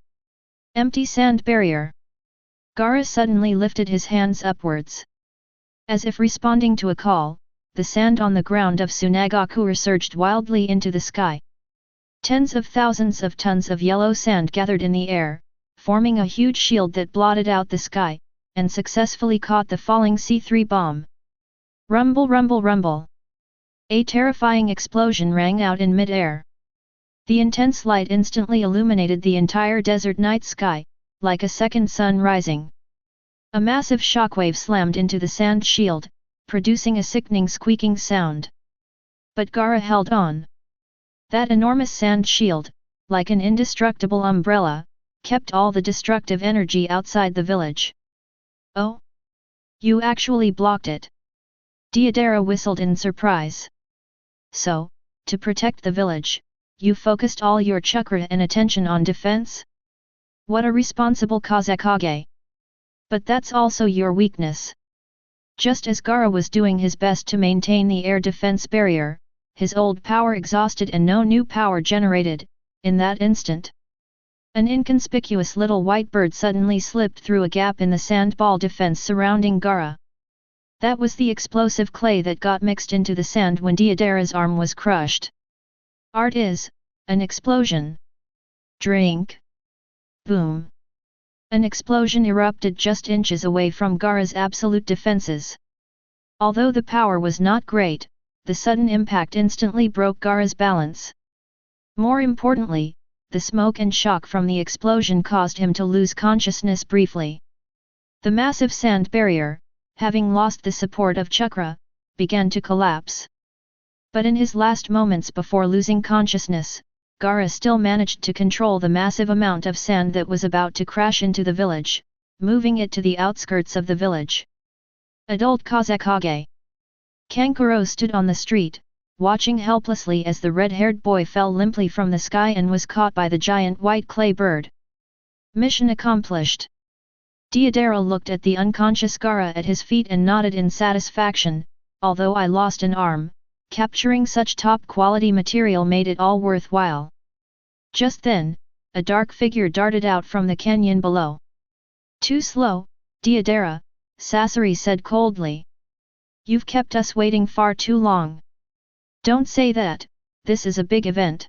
Speaker 1: Empty sand barrier. Gaara suddenly lifted his hands upwards. As if responding to a call, the sand on the ground of Tsunade surged wildly into the sky. Tens of thousands of tons of yellow sand gathered in the air, forming a huge shield that blotted out the sky, and successfully caught the falling C3 bomb. Rumble rumble rumble! A terrifying explosion rang out in mid-air. The intense light instantly illuminated the entire desert night sky, like a second sun rising. A massive shockwave slammed into the sand shield, producing a sickening squeaking sound. But Gaara held on. That enormous sand shield, like an indestructible umbrella, kept all the destructive energy outside the village. Oh? You actually blocked it. Deidara whistled in surprise. So, to protect the village, you focused all your chakra and attention on defense? What a responsible Kazekage! But that's also your weakness. Just as Gaara was doing his best to maintain the air defense barrier, his old power exhausted and no new power generated, in that instant. An inconspicuous little white bird suddenly slipped through a gap in the sandball defense surrounding Gaara. That was the explosive clay that got mixed into the sand when Deidara's arm was crushed. Art is an explosion. Drink. Boom. An explosion erupted just inches away from Gaara's absolute defenses. Although the power was not great, the sudden impact instantly broke Gaara's balance. More importantly, the smoke and shock from the explosion caused him to lose consciousness briefly. The massive sand barrier, having lost the support of chakra, began to collapse. But in his last moments before losing consciousness, Gaara still managed to control the massive amount of sand that was about to crash into the village, moving it to the outskirts of the village. Adult Kazekage. Kankuro stood on the street, watching helplessly as the red-haired boy fell limply from the sky and was caught by the giant white clay bird. Mission accomplished. Deidara looked at the unconscious Gaara at his feet and nodded in satisfaction. Although I lost an arm, capturing such top-quality material made it all worthwhile. Just then, a dark figure darted out from the canyon below. Too slow, Deidara, Sasori said coldly. You've kept us waiting far too long. Don't say that, this is a big event.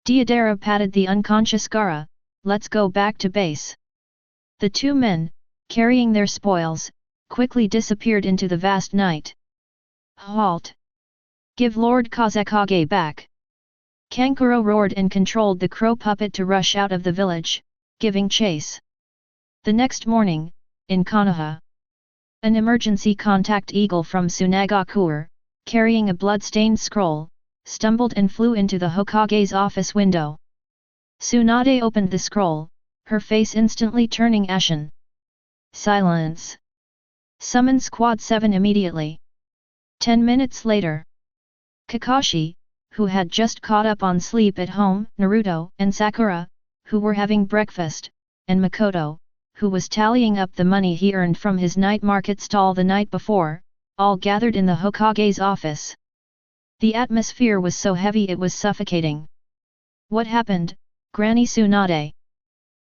Speaker 1: Deidara patted the unconscious Gaara. Let's go back to base. The two men, carrying their spoils, quickly disappeared into the vast night. Halt! Give Lord Kazekage back! Kankuro roared and controlled the crow puppet to rush out of the village, giving chase. The next morning, in Konoha, an emergency contact eagle from Tsunade, carrying a blood-stained scroll, stumbled and flew into the Hokage's office window. Tsunade opened the scroll, her face instantly turning ashen. Silence! Summon Squad 7 immediately. 10 minutes later, Kakashi, who had just caught up on sleep at home, Naruto and Sakura, who were having breakfast, and Makoto, who was tallying up the money he earned from his night market stall the night before, all gathered in the Hokage's office. The atmosphere was so heavy it was suffocating. What happened, Granny Tsunade?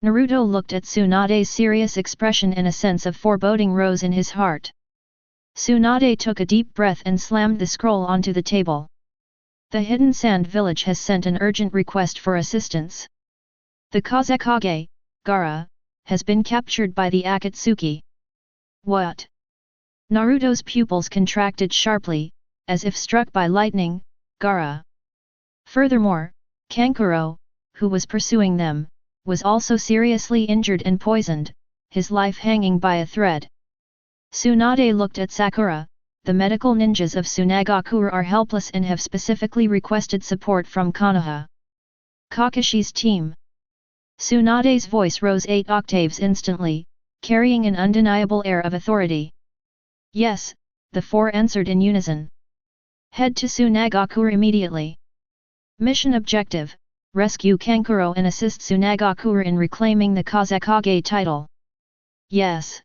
Speaker 1: Naruto looked at Tsunade's serious expression and a sense of foreboding rose in his heart. Tsunade took a deep breath and slammed the scroll onto the table. The Hidden Sand Village has sent an urgent request for assistance. The Kazekage, Gaara, has been captured by the Akatsuki. What? Naruto's pupils contracted sharply, as if struck by lightning. Gaara. Furthermore, Kankuro, who was pursuing them, was also seriously injured and poisoned, his life hanging by a thread. Tsunade looked at Sakura. The medical ninjas of Tsunade are helpless and have specifically requested support from Konoha. Kakashi's team. Tsunade's voice rose 8 octaves instantly, carrying an undeniable air of authority. Yes, the four answered in unison. Head to Tsunade immediately. Mission objective: rescue Kankuro and assist Tsunade in reclaiming the Kazekage title. Yes.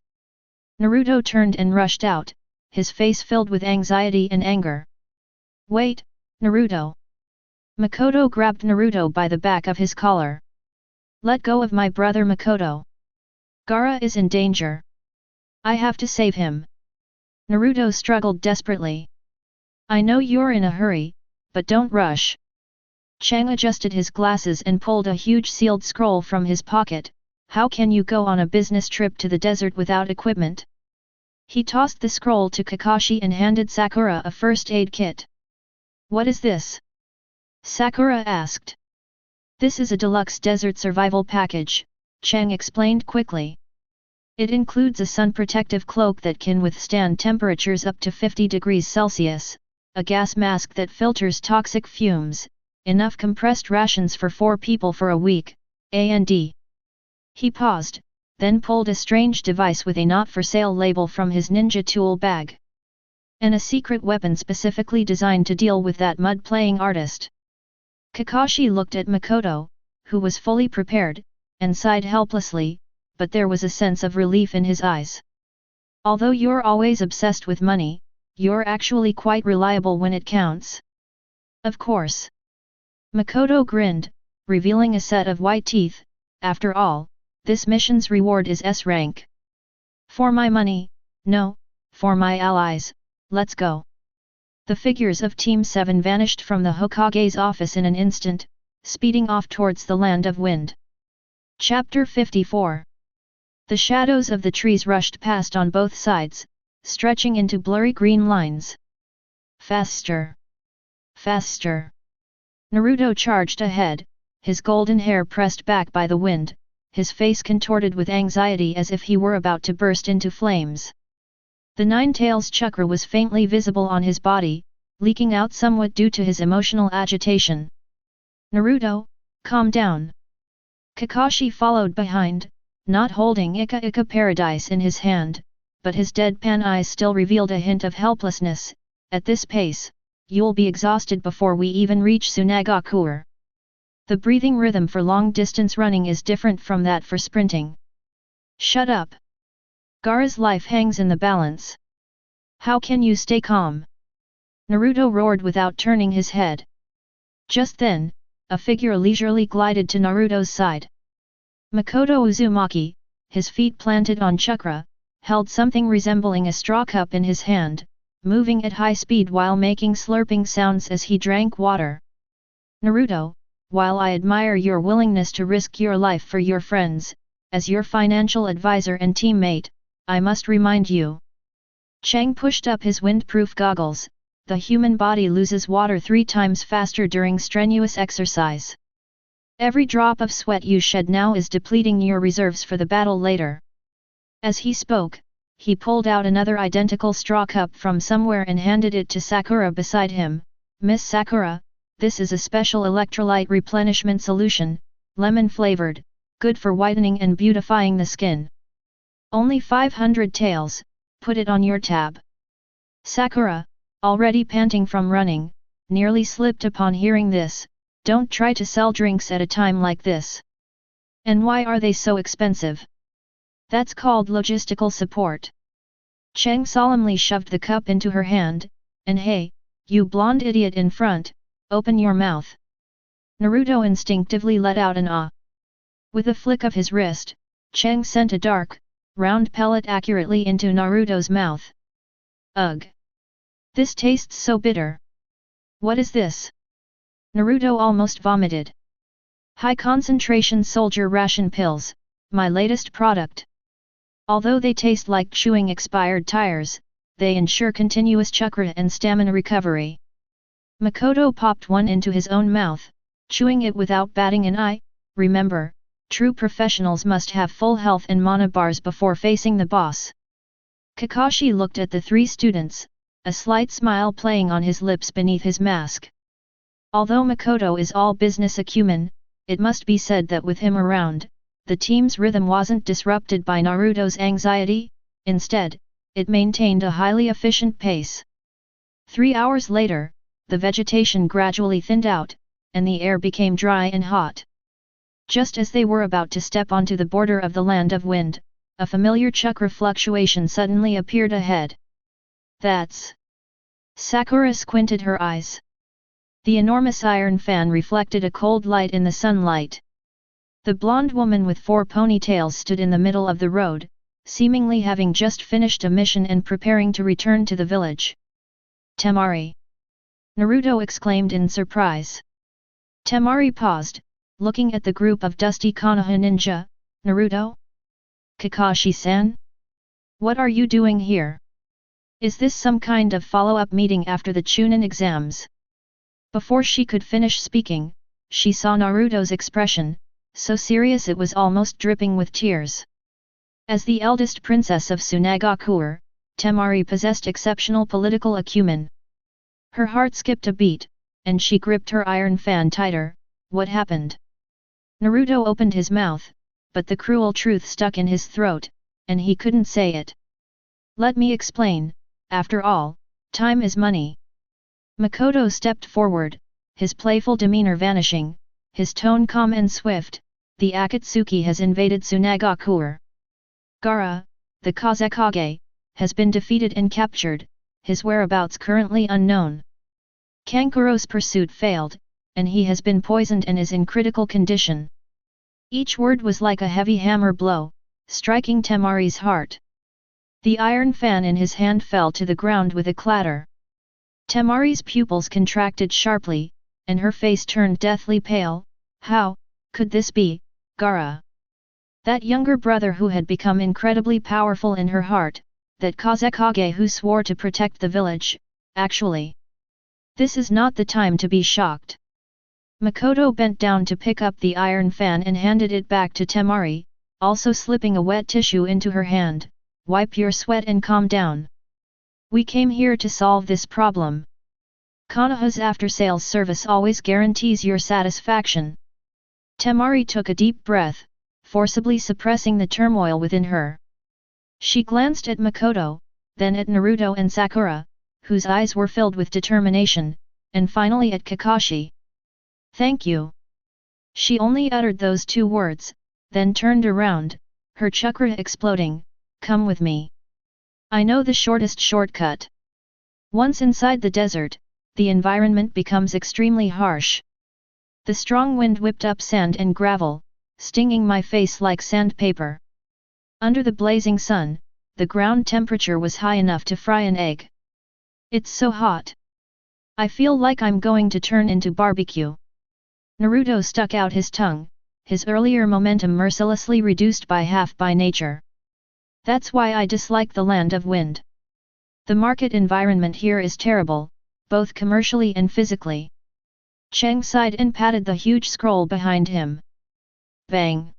Speaker 1: Naruto turned and rushed out, his face filled with anxiety and anger. Wait, Naruto. Makoto grabbed Naruto by the back of his collar. Let go of my brother Makoto. Gaara is in danger. I have to save him. Naruto struggled desperately. I know you're in a hurry, but don't rush. Chang adjusted his glasses and pulled a huge sealed scroll from his pocket. How can you go on a business trip to the desert without equipment? He tossed the scroll to Kakashi and handed Sakura a first aid kit. What is this? Sakura asked. This is a deluxe desert survival package, Chang explained quickly. It includes a sun protective cloak that can withstand temperatures up to 50 degrees Celsius, a gas mask that filters toxic fumes, enough compressed rations for 4 people for a week, and. He paused, then pulled a strange device with a not-for-sale label from his ninja tool bag. And a secret weapon specifically designed to deal with that mud-playing artist. Kakashi looked at Makoto, who was fully prepared, and sighed helplessly, but there was a sense of relief in his eyes. Although you're always obsessed with money, you're actually quite reliable when it counts. Of course. Makoto grinned, revealing a set of white teeth. After all, this mission's reward is S rank. For my money, no, for my allies, let's go. The figures of Team 7 vanished from the Hokage's office in an instant, speeding off towards the land of wind. Chapter 54. The shadows of the trees rushed past on both sides, stretching into blurry green lines. Faster! Faster! Naruto charged ahead, his golden hair pressed back by the wind, his face contorted with anxiety as if he were about to burst into flames. The Nine-Tails chakra was faintly visible on his body, leaking out somewhat due to his emotional agitation. Naruto, Calm down. Kakashi followed behind, not holding Ika Paradise in his hand, but his deadpan eyes still revealed a hint of helplessness. At this pace, you'll be exhausted before we even reach Tsunade. The breathing rhythm for long-distance running is different from that for sprinting. Shut up. Gaara's life hangs in the balance. How can you stay calm? Naruto roared without turning his head. Just then, a figure leisurely glided to Naruto's side. Makoto Uzumaki, his feet planted on chakra, held something resembling a straw cup in his hand, moving at high speed while making slurping sounds as he drank water. Naruto, while I admire your willingness to risk your life for your friends, as your financial advisor and teammate, I must remind you. Chang pushed up his windproof goggles. The human body loses water 3 times faster during strenuous exercise. Every drop of sweat you shed now is depleting your reserves for the battle later. As he spoke, he pulled out another identical straw cup from somewhere and handed it to Sakura beside him. Miss Sakura, this is a special electrolyte replenishment solution, lemon-flavored, good for whitening and beautifying the skin. Only 500 taels, put it on your tab. Sakura, already panting from running, nearly slipped upon hearing this. Don't try to sell drinks at a time like this. And why are they so expensive? That's called logistical support. Chang solemnly shoved the cup into her hand, and hey, you blonde idiot in front, open your mouth. Naruto instinctively let out an ah. With a flick of his wrist, Chang sent a dark, round pellet accurately into Naruto's mouth. Ugh! This tastes so bitter. What is this? Naruto almost vomited. High concentration soldier ration pills, my latest product. Although they taste like chewing expired tires, they ensure continuous chakra and stamina recovery. Makoto popped one into his own mouth, chewing it without batting an eye. Remember, true professionals must have full health and mana bars before facing the boss. Kakashi looked at the 3 students, a slight smile playing on his lips beneath his mask. Although Makoto is all business acumen, it must be said that with him around, the team's rhythm wasn't disrupted by Naruto's anxiety. Instead, it maintained a highly efficient pace. 3 hours later, the vegetation gradually thinned out, and the air became dry and hot. Just as they were about to step onto the border of the land of wind, a familiar chakra fluctuation suddenly appeared ahead. That's... Sakura squinted her eyes. The enormous iron fan reflected a cold light in the sunlight. The blonde woman with 4 ponytails stood in the middle of the road, seemingly having just finished a mission and preparing to return to the village. Temari! Naruto exclaimed in surprise. Temari paused, looking at the group of dusty Konoha ninja. Naruto? Kakashi-san? What are you doing here? Is this some kind of follow-up meeting after the Chuunin exams? Before she could finish speaking, she saw Naruto's expression, so serious it was almost dripping with tears. As the eldest princess of Tsunade, Temari possessed exceptional political acumen. Her heart skipped a beat, and she gripped her iron fan tighter. What happened? Naruto opened his mouth, but the cruel truth stuck in his throat, and he couldn't say it. Let me explain, after all, time is money. Makoto stepped forward, his playful demeanor vanishing, his tone calm and swift. The Akatsuki has invaded Tsunade. Gaara, the Kazekage, has been defeated and captured, his whereabouts currently unknown. Kankuro's pursuit failed, and he has been poisoned and is in critical condition. Each word was like a heavy hammer blow, striking Temari's heart. The iron fan in his hand fell to the ground with a clatter. Temari's pupils contracted sharply, and her face turned deathly pale. How could this be, Gaara? That younger brother who had become incredibly powerful in her heart, that Kazekage who swore to protect the village, actually. This is not the time to be shocked. Makoto bent down to pick up the iron fan and handed it back to Temari, also slipping a wet tissue into her hand. Wipe your sweat and calm down. We came here to solve this problem. Konoha's after-sales service always guarantees your satisfaction. Temari took a deep breath, forcibly suppressing the turmoil within her. She glanced at Makoto, then at Naruto and Sakura, whose eyes were filled with determination, and finally at Kakashi. "Thank you." She only uttered those two words, then turned around, her chakra exploding. "Come with me. I know the shortest shortcut." Once inside the desert, the environment becomes extremely harsh. The strong wind whipped up sand and gravel, stinging my face like sandpaper. Under the blazing sun, the ground temperature was high enough to fry an egg. "It's so hot. I feel like I'm going to turn into barbecue." Naruto stuck out his tongue, his earlier momentum mercilessly reduced by half by nature. "That's why I dislike the land of wind. The market environment here is terrible, both commercially and physically." Cheng sighed and patted the huge scroll behind him. Bang!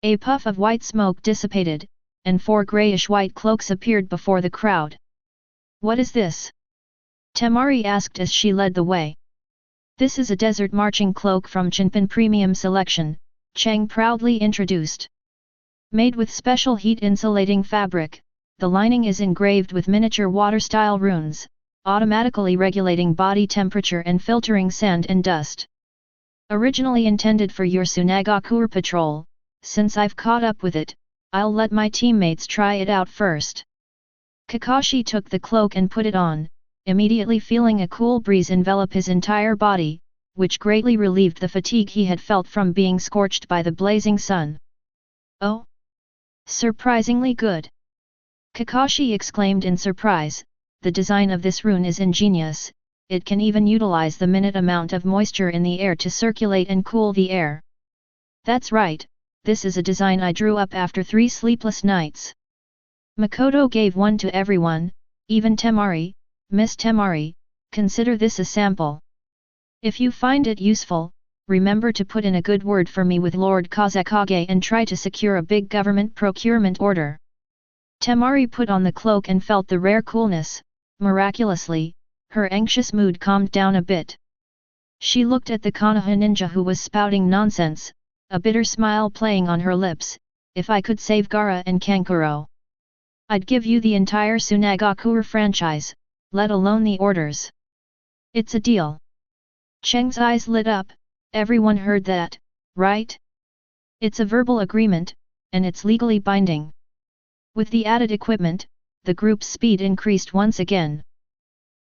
Speaker 1: A puff of white smoke dissipated, and 4 grayish-white cloaks appeared before the crowd. "What is this?" Temari asked as she led the way. "This is a desert marching cloak from Chinpan Premium Selection," Cheng proudly introduced. "Made with special heat-insulating fabric, the lining is engraved with miniature water-style runes, automatically regulating body temperature and filtering sand and dust. Originally intended for your Tsunade patrol, since I've caught up with it, I'll let my teammates try it out first." Kakashi took the cloak and put it on, immediately feeling a cool breeze envelop his entire body, which greatly relieved the fatigue he had felt from being scorched by the blazing sun. "Oh! Surprisingly good!" Kakashi exclaimed in surprise. "The design of this rune is ingenious, it can even utilize the minute amount of moisture in the air to circulate and cool the air." "That's right, this is a design I drew up after 3 sleepless nights." Makoto gave one to everyone, even Temari. "Miss Temari, consider this a sample. If you find it useful, remember to put in a good word for me with Lord Kazekage and try to secure a big government procurement order." Temari put on the cloak and felt the rare coolness. Miraculously, her anxious mood calmed down a bit. She looked at the Konoha ninja who was spouting nonsense, a bitter smile playing on her lips. "If I could save Gaara and Kankuro, I'd give you the entire Tsunade franchise, let alone the orders. It's a deal." Cheng's eyes lit up. "Everyone heard that, right? It's a verbal agreement, and it's legally binding." With the added equipment, the group's speed increased once again.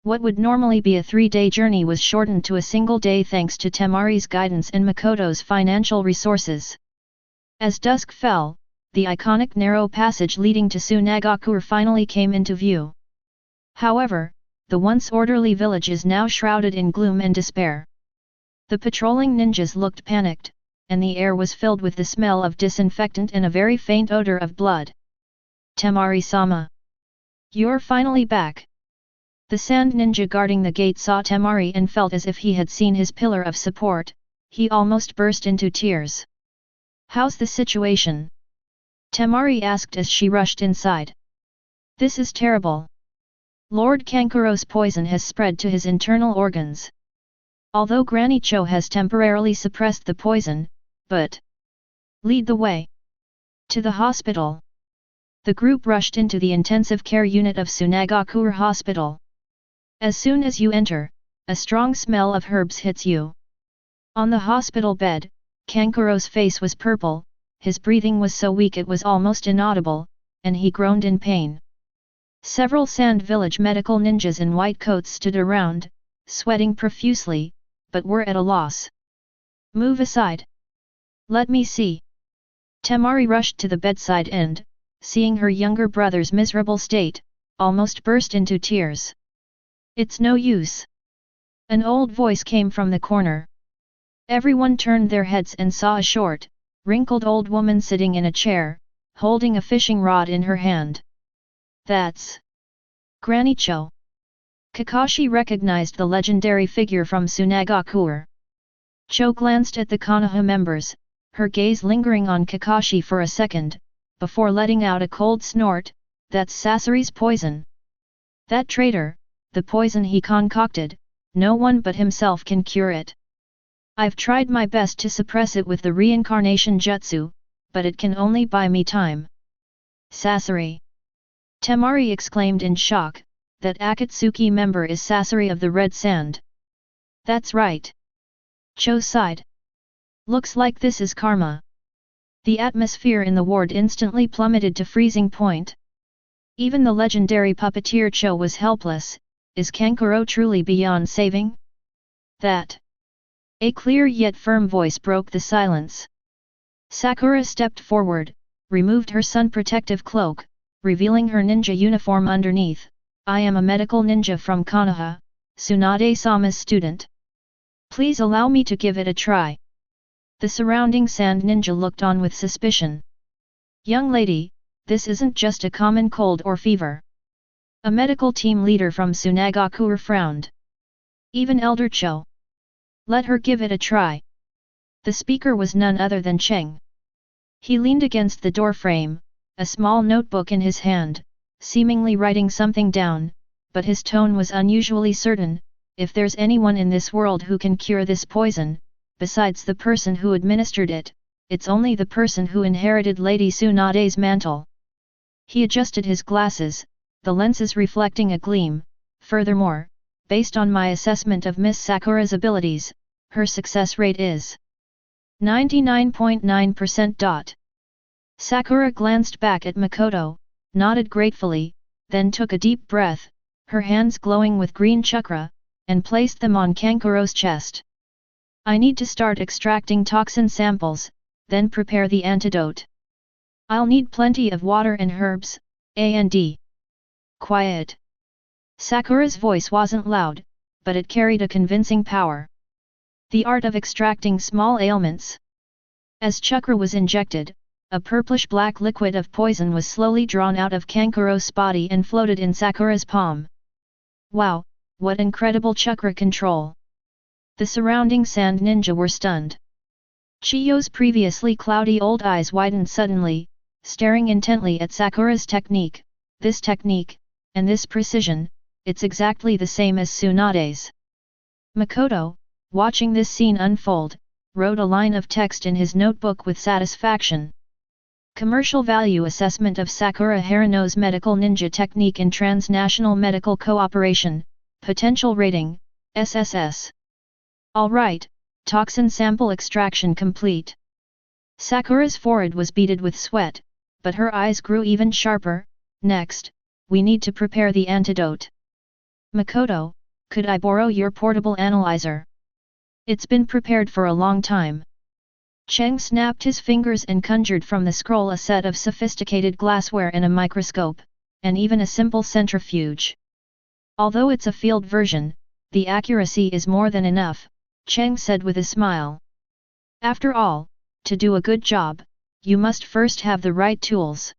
Speaker 1: What would normally be a 3-day journey was shortened to a single day thanks to Temari's guidance and Makoto's financial resources. As dusk fell, the iconic narrow passage leading to Tsunade finally came into view. However, the once orderly village is now shrouded in gloom and despair. The patrolling ninjas looked panicked, and the air was filled with the smell of disinfectant and a very faint odor of blood. "Temari-sama! You're finally back!" The sand ninja guarding the gate saw Temari and felt as if he had seen his pillar of support. He almost burst into tears. "How's the situation?" Temari asked as she rushed inside. "This is terrible. Lord Kankuro's poison has spread to his internal organs. Although Granny Cho has temporarily suppressed the poison, but lead the way to the hospital." The group rushed into the intensive care unit of Tsunade Hospital. As soon as you enter, a strong smell of herbs hits you. On the hospital bed, Kankuro's face was purple, his breathing was so weak it was almost inaudible, and he groaned in pain. Several Sand Village medical ninjas in white coats stood around, sweating profusely, but were at a loss. "Move aside. Let me see." Temari rushed to the bedside and, seeing her younger brother's miserable state, almost burst into tears. "It's no use." An old voice came from the corner. Everyone turned their heads and saw a short, wrinkled old woman sitting in a chair, holding a fishing rod in her hand. "That's Granny Cho." Kakashi recognized the legendary figure from Tsunade. Cho glanced at the Konoha members, her gaze lingering on Kakashi for a second, before letting out a cold snort. "That's Sasori's poison. That traitor, the poison he concocted, no one but himself can cure it. I've tried my best to suppress it with the reincarnation jutsu, but it can only buy me time. Sasori. Temari exclaimed in shock, that Akatsuki member is Sasori of the Red Sand. That's right. Cho sighed. Looks like this is karma. The atmosphere in the ward instantly plummeted to freezing point. Even the legendary puppeteer Cho was helpless. Is Kankuro truly beyond saving? That. A clear yet firm voice broke the silence. Sakura stepped forward, removed her sun protective cloak, revealing her ninja uniform underneath. I am a medical ninja from Konoha, Tsunade-sama's student. Please allow me to give it a try. The surrounding sand ninja looked on with suspicion. Young lady, this isn't just a common cold or fever. A medical team leader from Tsunagakure frowned. Even Elder Cho. Let her give it a try. The speaker was none other than Cheng. He leaned against the doorframe, a small notebook in his hand, seemingly writing something down, but his tone was unusually certain. If there's anyone in this world who can cure this poison, besides the person who administered it, it's only the person who inherited Lady Tsunade's mantle. He adjusted his glasses, the lenses reflecting a gleam. Furthermore, based on my assessment of Miss Sakura's abilities, her success rate is 99.9%. Sakura glanced back at Makoto, nodded gratefully, then took a deep breath, her hands glowing with green chakra, and placed them on Kankuro's chest. I need to start extracting toxin samples, then prepare the antidote. I'll need plenty of water and herbs, and. Quiet. Sakura's voice wasn't loud, but it carried a convincing power. The art of extracting small ailments. As chakra was injected, a purplish-black liquid of poison was slowly drawn out of Kankuro's body and floated in Sakura's palm. Wow, what incredible chakra control! The surrounding sand ninja were stunned. Chiyo's previously cloudy old eyes widened suddenly, staring intently at Sakura's technique. This technique, and this precision, it's exactly the same as Tsunade's. Makoto, watching this scene unfold, wrote a line of text in his notebook with satisfaction. Commercial value assessment of Sakura Harano's medical ninja technique in transnational medical cooperation, potential rating, SSS. Alright, toxin sample extraction complete. Sakura's forehead was beaded with sweat, but her eyes grew even sharper. Next, we need to prepare the antidote. Makoto, could I borrow your portable analyzer? It's been prepared for a long time. Cheng snapped his fingers and conjured from the scroll a set of sophisticated glassware and a microscope, and even a simple centrifuge. Although it's a field version, the accuracy is more than enough, Cheng said with a smile. After all, to do a good job, you must first have the right tools.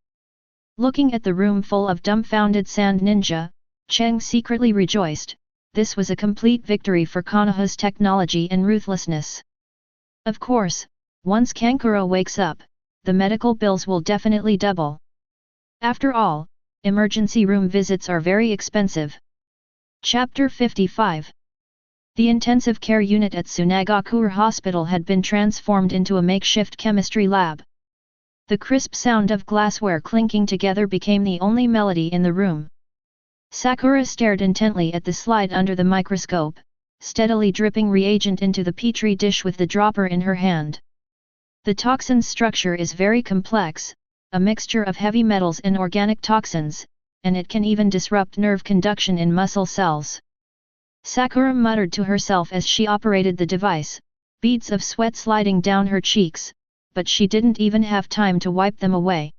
Speaker 1: Looking at the room full of dumbfounded sand ninja, Cheng secretly rejoiced. This was a complete victory for Konoha's technology and ruthlessness. Of course, once Kankuro wakes up, the medical bills will definitely double. After all, emergency room visits are very expensive. Chapter 55. The intensive care unit at Tsunagakure Hospital had been transformed into a makeshift chemistry lab. The crisp sound of glassware clinking together became the only melody in the room. Sakura stared intently at the slide under the microscope, steadily dripping reagent into the petri dish with the dropper in her hand. The toxin's structure is very complex, a mixture of heavy metals and organic toxins, and it can even disrupt nerve conduction in muscle cells. Sakura muttered to herself as she operated the device, beads of sweat sliding down her cheeks, but she didn't even have time to wipe them away.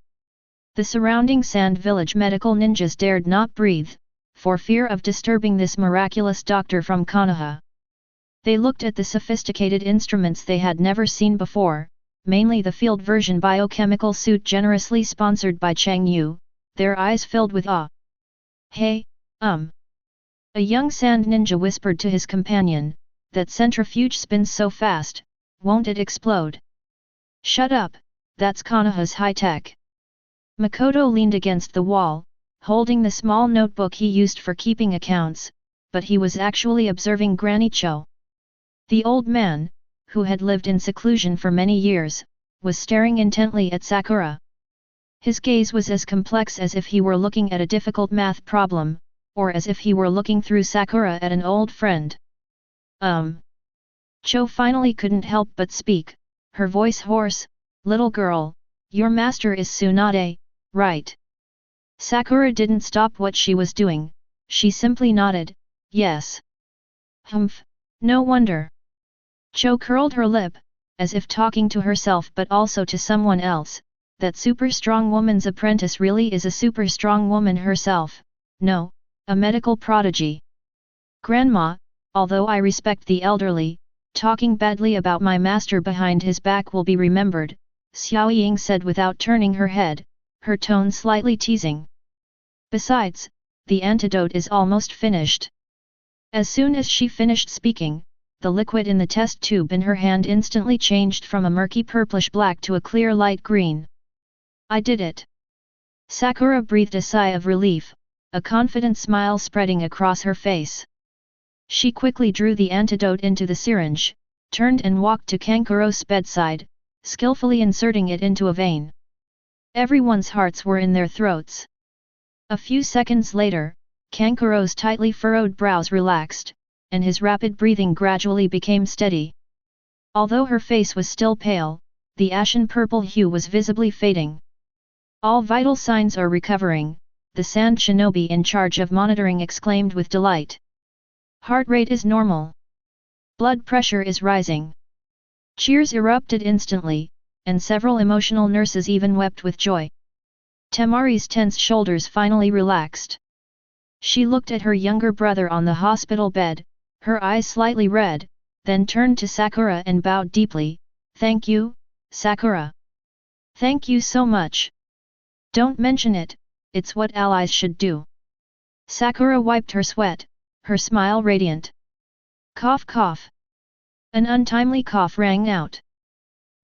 Speaker 1: The surrounding sand village medical ninjas dared not breathe, for fear of disturbing this miraculous doctor from Konoha. They looked at the sophisticated instruments they had never seen before, mainly the field version biochemical suit generously sponsored by Cheng Yu, their eyes filled with awe. Hey, A young sand ninja whispered to his companion, that centrifuge spins so fast, won't it explode? Shut up, that's Konoha's high-tech. Makoto leaned against the wall, holding the small notebook he used for keeping accounts, but he was actually observing Granny Cho. The old man, who had lived in seclusion for many years, was staring intently at Sakura. His gaze was as complex as if he were looking at a difficult math problem, or as if he were looking through Sakura at an old friend. Cho finally couldn't help but speak, her voice hoarse, "Little girl, your master is Tsunade, right?" Sakura didn't stop what she was doing, she simply nodded, "Yes." "Humph, no wonder." Cho curled her lip, as if talking to herself but also to someone else, that super strong woman's apprentice really is a super strong woman herself, no, a medical prodigy. "Grandma, although I respect the elderly, talking badly about my master behind his back will be remembered," Xiaoying said without turning her head, her tone slightly teasing. "Besides, the antidote is almost finished." As soon as she finished speaking, the liquid in the test tube in her hand instantly changed from a murky purplish-black to a clear light green. "I did it!" Sakura breathed a sigh of relief, a confident smile spreading across her face. She quickly drew the antidote into the syringe, turned and walked to Kankuro's bedside, skillfully inserting it into a vein. Everyone's hearts were in their throats. A few seconds later, Kankuro's tightly furrowed brows relaxed, and his rapid breathing gradually became steady. Although her face was still pale, the ashen purple hue was visibly fading. "All vital signs are recovering," the Sand Shinobi in charge of monitoring exclaimed with delight. "Heart rate is normal. Blood pressure is rising." Cheers erupted instantly, and several emotional nurses even wept with joy. Temari's tense shoulders finally relaxed. She looked at her younger brother on the hospital bed, her eyes slightly red, then turned to Sakura and bowed deeply, "Thank you, Sakura. Thank you so much. Don't mention it, it's what allies should do." Sakura wiped her sweat, her smile radiant. Cough cough. An untimely cough rang out.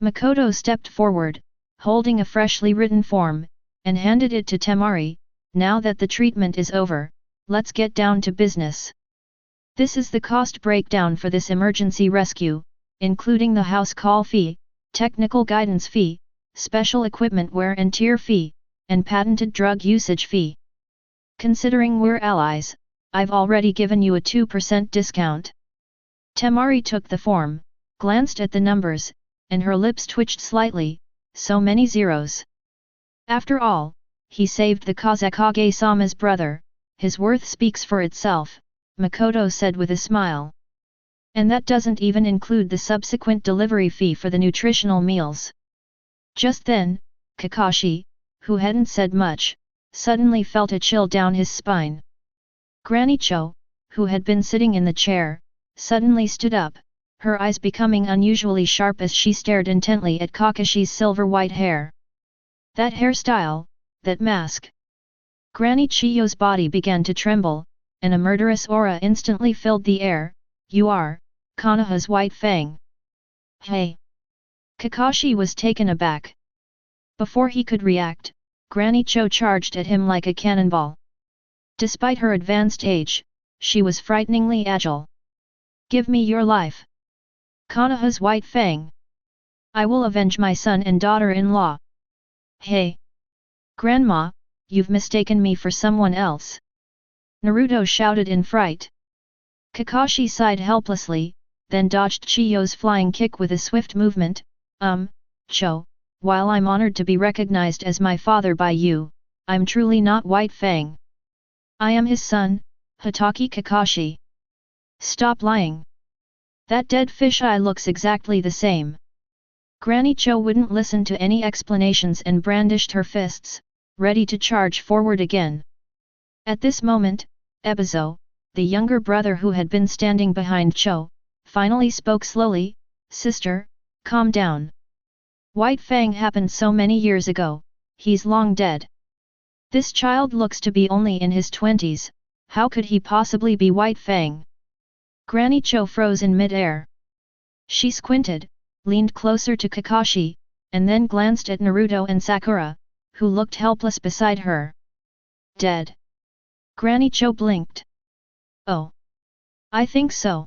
Speaker 1: Makoto stepped forward, holding a freshly written form, and handed it to Temari. "Now that the treatment is over, let's get down to business. This is the cost breakdown for this emergency rescue, including the house call fee, technical guidance fee, special equipment wear and tear fee, and patented drug usage fee. Considering we're allies, I've already given you a 2% discount." Temari took the form, glanced at the numbers, and her lips twitched slightly, so many zeros. After all, he saved the Kazekage-sama's brother, his worth speaks for itself, Makoto said with a smile. And that doesn't even include the subsequent delivery fee for the nutritional meals. Just then, Kakashi, who hadn't said much, suddenly felt a chill down his spine. Granny Cho, who had been sitting in the chair, suddenly stood up, her eyes becoming unusually sharp as she stared intently at Kakashi's silver-white hair. That hairstyle, that mask. Granny Chiyo's body began to tremble, and a murderous aura instantly filled the air. "You are, Konoha's White Fang." "Hey!" Kakashi was taken aback. Before he could react, Granny Cho charged at him like a cannonball. Despite her advanced age, she was frighteningly agile. "Give me your life! Konoha's White Fang! I will avenge my son and daughter-in-law!" "Hey! Grandma, you've mistaken me for someone else!" Naruto shouted in fright. Kakashi sighed helplessly, then dodged Chiyo's flying kick with a swift movement. Cho, while I'm honored to be recognized as my father by you, I'm truly not White Fang. I am his son, Hitaki Kakashi. Stop lying. That dead fish eye looks exactly the same." Granny Cho wouldn't listen to any explanations and brandished her fists, ready to charge forward again. At this moment, Ebizo, the younger brother who had been standing behind Cho, finally spoke slowly, "Sister, calm down. White Fang happened so many years ago, he's long dead. This child looks to be only in his 20s, how could he possibly be White Fang?" Granny Cho froze in mid-air. She squinted, leaned closer to Kakashi, and then glanced at Naruto and Sakura, who looked helpless beside her. "Dead?" Granny Cho blinked. "Oh. I think so."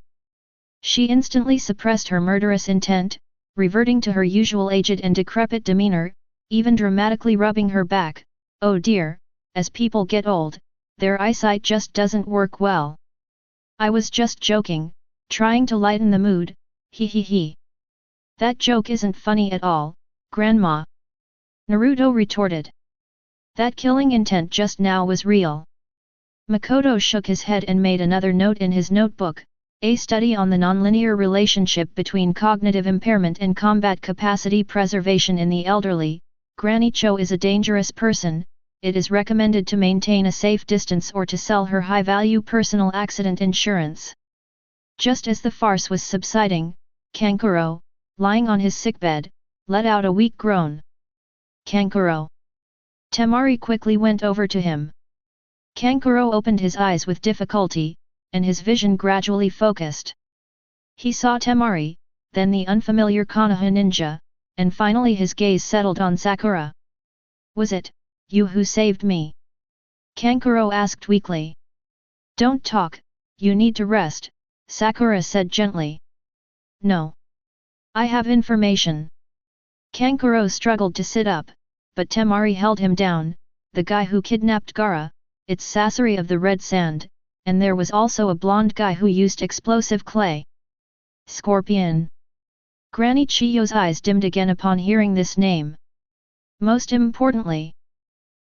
Speaker 1: She instantly suppressed her murderous intent, reverting to her usual aged and decrepit demeanor, even dramatically rubbing her back. Oh dear, as people get old, their eyesight just doesn't work well. I was just joking, trying to lighten the mood, he he he. That joke isn't funny at all, Grandma. Naruto retorted. That killing intent just now was real. Makoto shook his head and made another note in his notebook, a study on the nonlinear relationship between cognitive impairment and combat capacity preservation in the elderly. Granny Cho is a dangerous person, it is recommended to maintain a safe distance or to sell her high-value personal accident insurance. Just as the farce was subsiding, Kankuro, lying on his sickbed, let out a weak groan. Kankuro. Temari quickly went over to him. Kankuro opened his eyes with difficulty, and his vision gradually focused. He saw Temari, then the unfamiliar Konoha ninja, and finally his gaze settled on Sakura. Was it you who saved me? Kankuro asked weakly. Don't talk, you need to rest, Sakura said gently. No. I have information. Kankuro struggled to sit up, but Temari held him down. The guy who kidnapped Gaara, it's Sasori of the Red Sand, and there was also a blonde guy who used explosive clay. Scorpion. Granny Chiyo's eyes dimmed again upon hearing this name. Most importantly.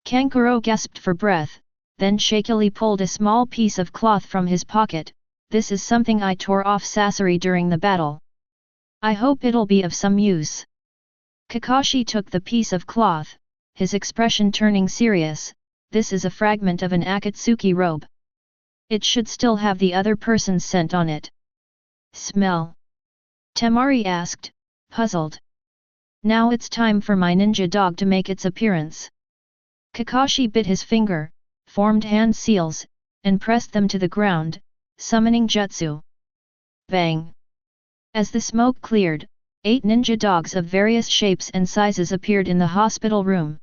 Speaker 1: Kankuro gasped for breath, then shakily pulled a small piece of cloth from his pocket. This is something I tore off Sasori during the battle. I hope it'll be of some use. Kakashi took the piece of cloth, his expression turning serious. This is a fragment of an Akatsuki robe. It should still have the other person's scent on it. Smell? Temari asked, puzzled. Now it's time for my ninja dog to make its appearance. Kakashi bit his finger, formed hand seals, and pressed them to the ground, summoning jutsu. Bang! As the smoke cleared, 8 ninja dogs of various shapes and sizes appeared in the hospital room.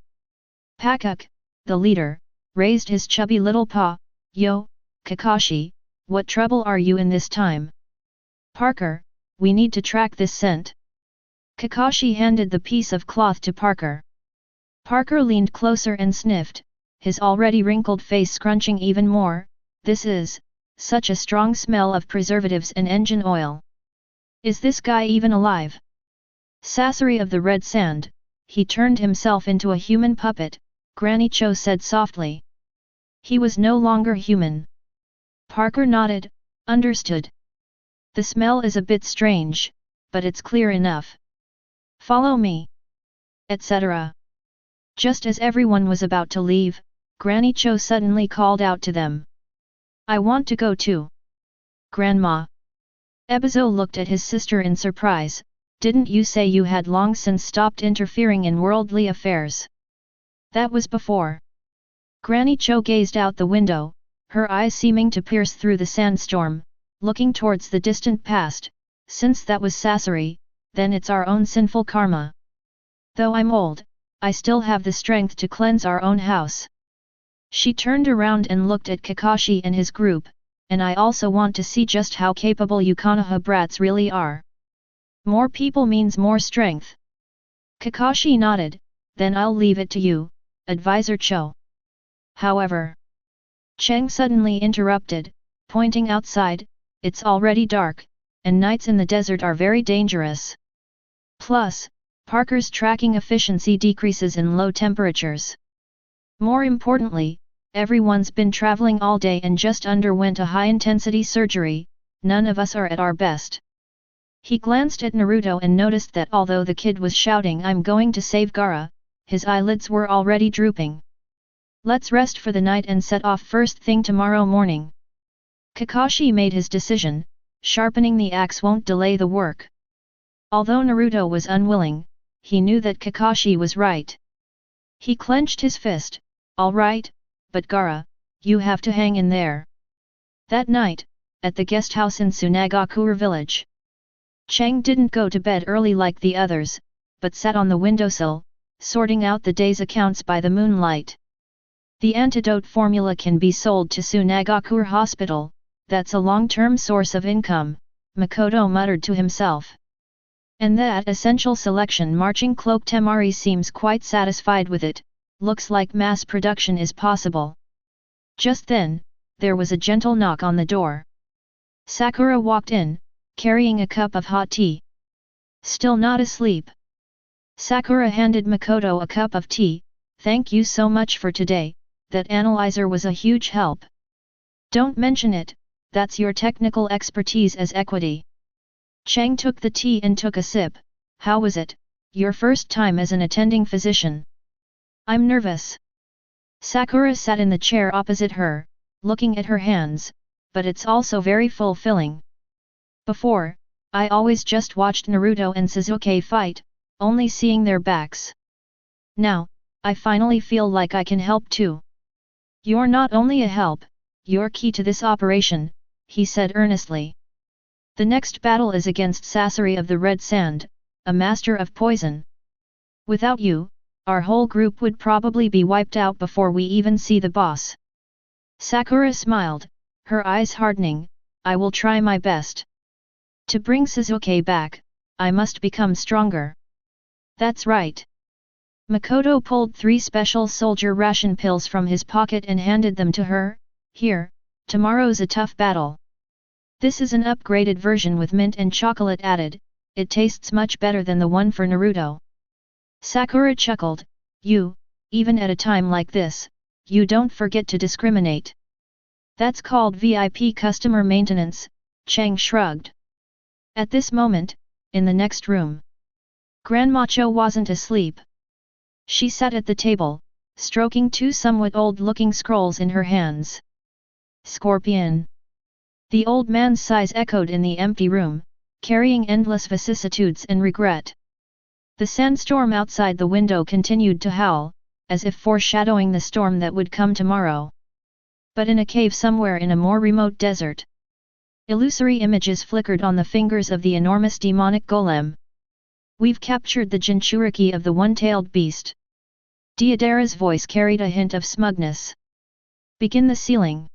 Speaker 1: Pakuk, the leader, raised his chubby little paw. Yo, Kakashi, what trouble are you in this time? Parker, we need to track this scent. Kakashi handed the piece of cloth to Parker. Parker leaned closer and sniffed, his already wrinkled face scrunching even more. This is such a strong smell of preservatives and engine oil. Is this guy even alive? Sasori of the Red Sand, he turned himself into a human puppet, Granny Cho said softly. He was no longer human. Parker nodded, understood. The smell is a bit strange, but it's clear enough. Follow me. Etc. Just as everyone was about to leave, Granny Cho suddenly called out to them. I want to go too. Grandma. Ebizo looked at his sister in surprise. Didn't you say you had long since stopped interfering in worldly affairs? That was before. Granny Cho gazed out the window, her eyes seeming to pierce through the sandstorm, looking towards the distant past. Since that was Sasori, then it's our own sinful karma. Though I'm old, I still have the strength to cleanse our own house. She turned around and looked at Kakashi and his group, and I also want to see just how capable you Konoha brats really are. More people means more strength. Kakashi nodded, then I'll leave it to you, Advisor Cho. However, Cheng suddenly interrupted, pointing outside, it's already dark, and nights in the desert are very dangerous. Plus, Parker's tracking efficiency decreases in low temperatures. More importantly, everyone's been traveling all day and just underwent a high-intensity surgery, none of us are at our best. He glanced at Naruto and noticed that although the kid was shouting I'm going to save Gaara, his eyelids were already drooping. Let's rest for the night and set off first thing tomorrow morning. Kakashi made his decision, sharpening the axe won't delay the work. Although Naruto was unwilling, he knew that Kakashi was right. He clenched his fist, all right, but Gaara, you have to hang in there. That night, at the guest house in Tsunagakure village. Cheng didn't go to bed early like the others, but sat on the windowsill, sorting out the day's accounts by the moonlight. The antidote formula can be sold to Tsunagakure Hospital, that's a long-term source of income, Makoto muttered to himself. And that essential selection marching cloak Temari seems quite satisfied with it, looks like mass production is possible. Just then, there was a gentle knock on the door. Sakura walked in, carrying a cup of hot tea. Still not asleep? Sakura handed Makoto a cup of tea. Thank you so much for today, that analyzer was a huge help. Don't mention it, that's your technical expertise as equity. Chang took the tea and took a sip. How was it, your first time as an attending physician? I'm nervous. Sakura sat in the chair opposite her, looking at her hands, but it's also very fulfilling. Before, I always just watched Naruto and Sasuke fight, only seeing their backs. Now, I finally feel like I can help too. You're not only a help, you're key to this operation, he said earnestly. The next battle is against Sasori of the Red Sand, a master of poison. Without you, our whole group would probably be wiped out before we even see the boss. Sakura smiled, her eyes hardening. I will try my best. To bring Sasuke back, I must become stronger. That's right. Makoto pulled 3 special soldier ration pills from his pocket and handed them to her. Here, tomorrow's a tough battle. This is an upgraded version with mint and chocolate added, it tastes much better than the one for Naruto. Sakura chuckled, even at a time like this, you don't forget to discriminate. That's called VIP customer maintenance, Chang shrugged. At this moment, in the next room, Grandma Cho wasn't asleep. She sat at the table, stroking 2 somewhat old-looking scrolls in her hands. Scorpion. The old man's sighs echoed in the empty room, carrying endless vicissitudes and regret. The sandstorm outside the window continued to howl, as if foreshadowing the storm that would come tomorrow. But in a cave somewhere in a more remote desert, illusory images flickered on the fingers of the enormous demonic golem. We've captured the Jinchuriki of the one-tailed beast. Deidara's voice carried a hint of smugness. Begin the sealing.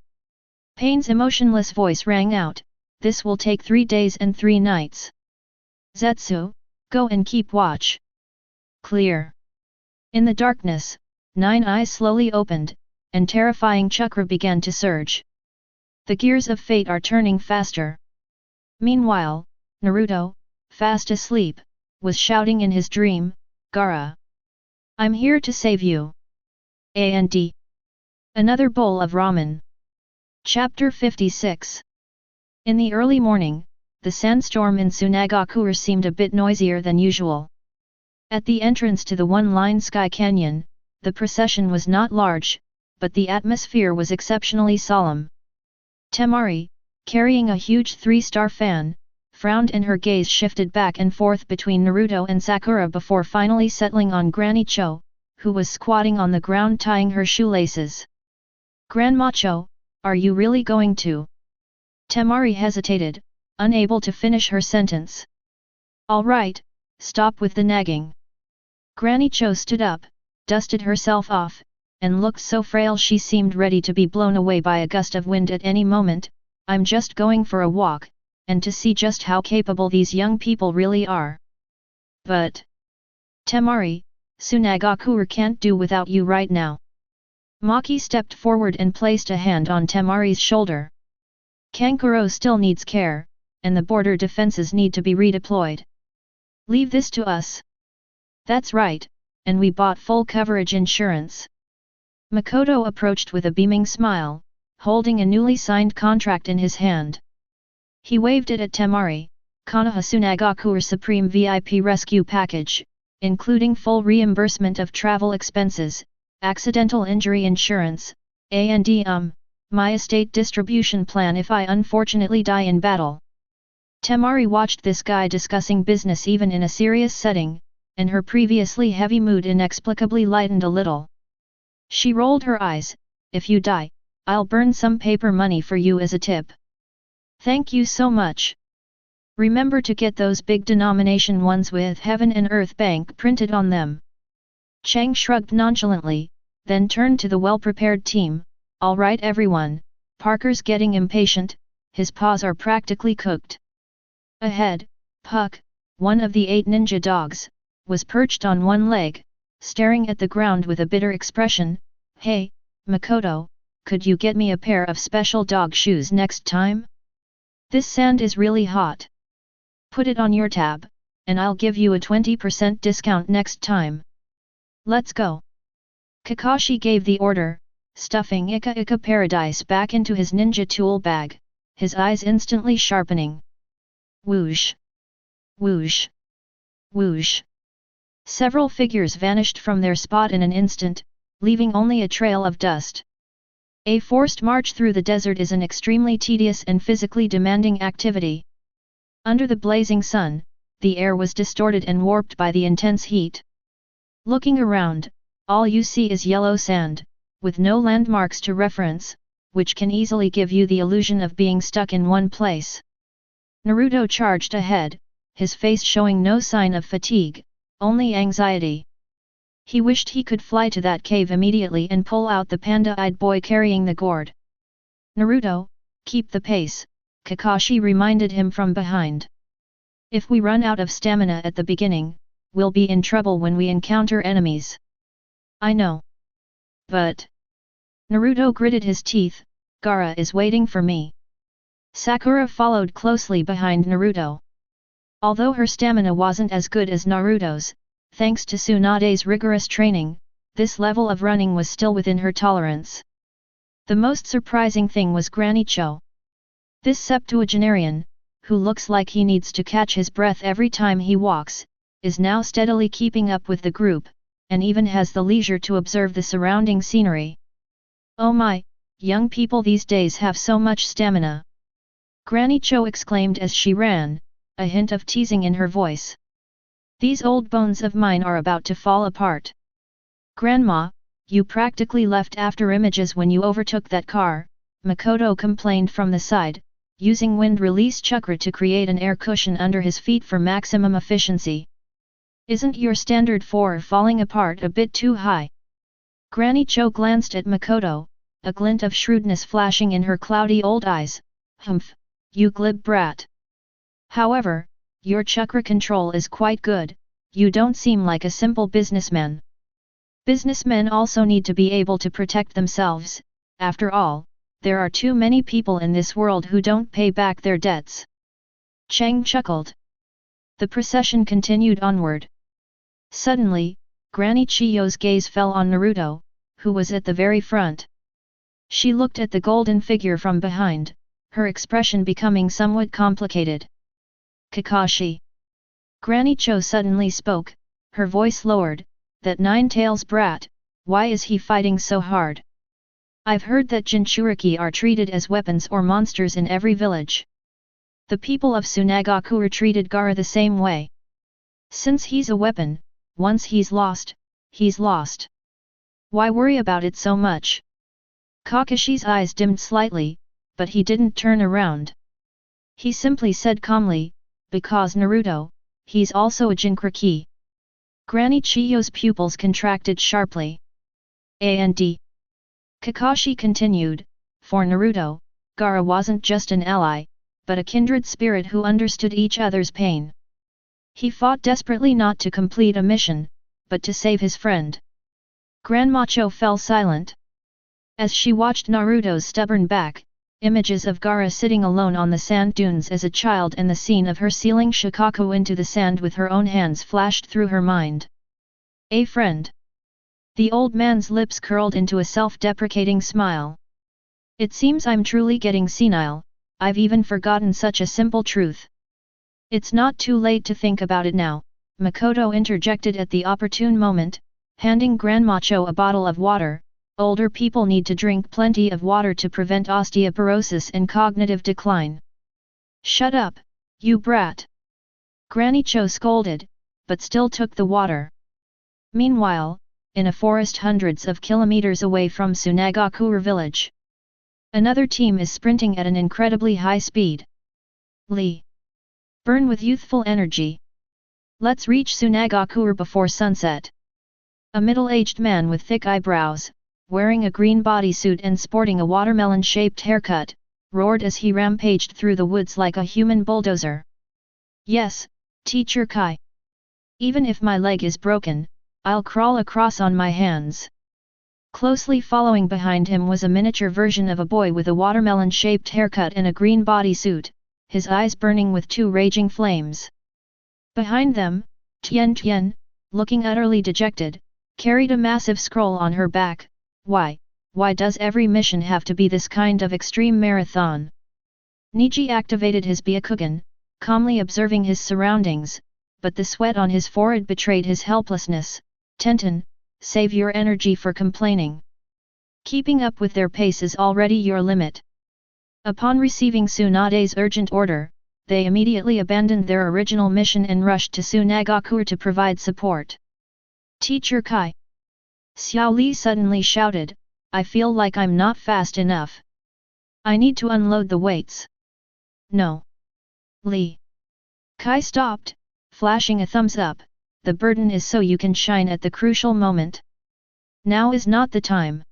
Speaker 1: Paine's emotionless voice rang out, this will take 3 days and 3 nights. Zetsu, go and keep watch. Clear. In the darkness, 9 eyes slowly opened, and terrifying chakra began to surge. The gears of fate are turning faster. Meanwhile, Naruto, fast asleep, was shouting in his dream, Gaara. I'm here to save you. And another bowl of ramen. Chapter 56. In the early morning, the sandstorm in Tsunade seemed a bit noisier than usual. At the entrance to the one-line sky canyon, the procession was not large, but the atmosphere was exceptionally solemn. Temari, carrying a huge 3-star fan, frowned and her gaze shifted back and forth between Naruto and Sakura before finally settling on Granny Cho, who was squatting on the ground tying her shoelaces. Grandma Cho, are you really going to? Temari hesitated, unable to finish her sentence. All right, stop with the nagging. Granny Cho stood up, dusted herself off, and looked so frail she seemed ready to be blown away by a gust of wind at any moment. I'm just going for a walk, and to see just how capable these young people really are. But Temari, Tsunade can't do without you right now. Maki stepped forward and placed a hand on Temari's shoulder. Kankuro still needs care, and the border defenses need to be redeployed. Leave this to us. That's right, and we bought full coverage insurance. Makoto approached with a beaming smile, holding a newly signed contract in his hand. He waved it at Temari, Konoha Tsunade Supreme VIP Rescue Package, including full reimbursement of travel expenses, accidental injury insurance, and my estate distribution plan if I unfortunately die in battle. Temari watched this guy discussing business even in a serious setting, and her previously heavy mood inexplicably lightened a little. She rolled her eyes, if you die, I'll burn some paper money for you as a tip. Thank you so much. Remember to get those big denomination ones with Heaven and Earth Bank printed on them. Chang shrugged nonchalantly, then turned to the well-prepared team. All right everyone, Parker's getting impatient, his paws are practically cooked. Ahead, Puck, one of the 8 ninja dogs, was perched on one leg, staring at the ground with a bitter expression. "Hey, Makoto, could you get me a pair of special dog shoes next time? This sand is really hot. Put it on your tab, and I'll give you a 20% discount next time. Let's go." Kakashi gave the order, stuffing Ika Ika Paradise back into his ninja tool bag, his eyes instantly sharpening. Whoosh! Whoosh! Whoosh! Several figures vanished from their spot in an instant, leaving only a trail of dust. A forced march through the desert is an extremely tedious and physically demanding activity. Under the blazing sun, the air was distorted and warped by the intense heat. Looking around, all you see is yellow sand, with no landmarks to reference, which can easily give you the illusion of being stuck in one place. Naruto charged ahead, his face showing no sign of fatigue, only anxiety. He wished he could fly to that cave immediately and pull out the panda-eyed boy carrying the gourd. "Naruto, keep the pace," Kakashi reminded him from behind. "If we run out of stamina at the beginning, we'll be in trouble when we encounter enemies." "I know. But..." Naruto gritted his teeth, "Gaara is waiting for me." Sakura followed closely behind Naruto. Although her stamina wasn't as good as Naruto's, thanks to Tsunade's rigorous training, this level of running was still within her tolerance. The most surprising thing was Granny Cho. This septuagenarian, who looks like he needs to catch his breath every time he walks, is now steadily keeping up with the group, and even has the leisure to observe the surrounding scenery. "Oh my, young people these days have so much stamina!" Granny Cho exclaimed as she ran, a hint of teasing in her voice. "These old bones of mine are about to fall apart." "Grandma, you practically left after images when you overtook that car," Makoto complained from the side, using wind release chakra to create an air cushion under his feet for maximum efficiency. "Isn't your standard for falling apart a bit too high?" Granny Cho glanced at Makoto, a glint of shrewdness flashing in her cloudy old eyes. "Humph, you glib brat. However, your chakra control is quite good, you don't seem like a simple businessman." "Businessmen also need to be able to protect themselves, after all, there are too many people in this world who don't pay back their debts." Chang chuckled. The procession continued onward. Suddenly, Granny Chiyo's gaze fell on Naruto, who was at the very front. She looked at the golden figure from behind, her expression becoming somewhat complicated. "Kakashi." Granny Cho suddenly spoke, her voice lowered, "That nine-tails brat, why is he fighting so hard? I've heard that Jinchuriki are treated as weapons or monsters in every village. The people of Tsunagaku treated Gaara the same way. Since he's a weapon, once he's lost, he's lost. Why worry about it so much?" Kakashi's eyes dimmed slightly, but he didn't turn around. He simply said calmly, "Because Naruto, he's also a Jinchuriki." Granny Chiyo's pupils contracted sharply. And Kakashi continued, "For Naruto, Gaara wasn't just an ally, but a kindred spirit who understood each other's pain. He fought desperately not to complete a mission, but to save his friend." Grandma Cho fell silent. As she watched Naruto's stubborn back, images of Gaara sitting alone on the sand dunes as a child and the scene of her sealing Shikaku into the sand with her own hands flashed through her mind. "A friend." The old man's lips curled into a self-deprecating smile. "It seems I'm truly getting senile, I've even forgotten such a simple truth." "It's not too late to think about it now," Makoto interjected at the opportune moment, handing Grandma Cho a bottle of water. "Older people need to drink plenty of water to prevent osteoporosis and cognitive decline." "Shut up, you brat!" Granny Cho scolded, but still took the water. Meanwhile, in a forest hundreds of kilometers away from Tsunagaku village, another team is sprinting at an incredibly high speed. "Lee! Burn with youthful energy! Let's reach Tsunagaku before sunset!" A middle-aged man with thick eyebrows, wearing a green bodysuit and sporting a watermelon-shaped haircut, roared as he rampaged through the woods like a human bulldozer. Yes, Teacher Kai. Even if my leg is broken, I'll crawl across on my hands. Closely following behind him was a miniature version of a boy with a watermelon-shaped haircut and a green bodysuit, his eyes burning with two raging flames. Behind them, Tian, looking utterly dejected, carried a massive scroll on her back. Why does every mission have to be this kind of extreme marathon? Niji activated his Byakugan, calmly observing his surroundings, but the sweat on his forehead betrayed his helplessness. Tenten, save your energy for complaining. Keeping up with their pace is already your limit. Upon receiving Tsunade's urgent order, they immediately abandoned their original mission and rushed to Tsunagakur to provide support. Teacher Kai. Xiao Li suddenly shouted, I feel like I'm not fast enough. I need to unload the weights. No. Li. Kai stopped, flashing a thumbs up. The burden is so you can shine at the crucial moment. Now is not the time.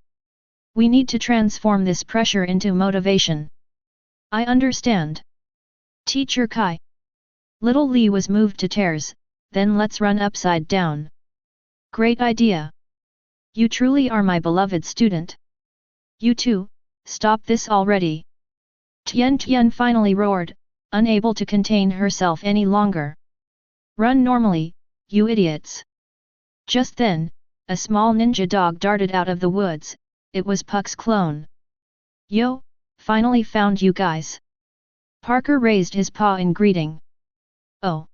Speaker 1: We need to transform this pressure into motivation. I understand. Teacher Kai. Little Li was moved to tears, then let's run upside down. Great idea. You truly are my beloved student. You too, stop this already. Tian finally roared, unable to contain herself any longer. Run normally, you idiots. Just then, a small ninja dog darted out of the woods. It was Puck's clone. Yo, finally found you guys. Parker raised his paw in greeting. Oh.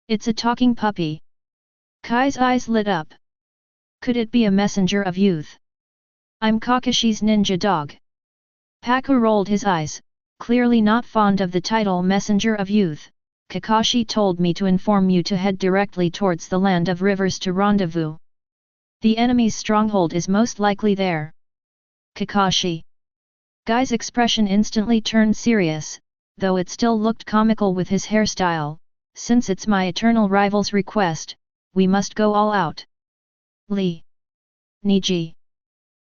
Speaker 1: It's a talking puppy. Kai's eyes lit up. Could it be a messenger of youth? I'm Kakashi's ninja dog. Paku rolled his eyes, clearly not fond of the title Messenger of Youth. Kakashi told me to inform you to head directly towards the Land of Rivers to rendezvous. The enemy's stronghold is most likely there. Kakashi. Guy's expression instantly turned serious, though it still looked comical with his hairstyle. Since it's my eternal rival's request, we must go all out. Li. Niji.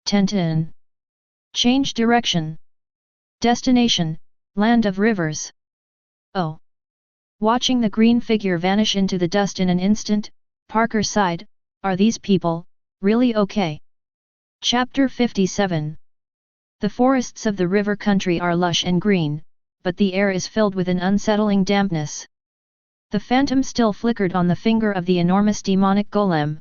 Speaker 1: Tenten. Change direction. Destination, Land of Rivers. Oh. Watching the green figure vanish into the dust in an instant, Parker sighed, are these people really okay? Chapter 57. The forests of the river country are lush and green, but the air is filled with an unsettling dampness. The phantom still flickered on the finger of the enormous demonic golem.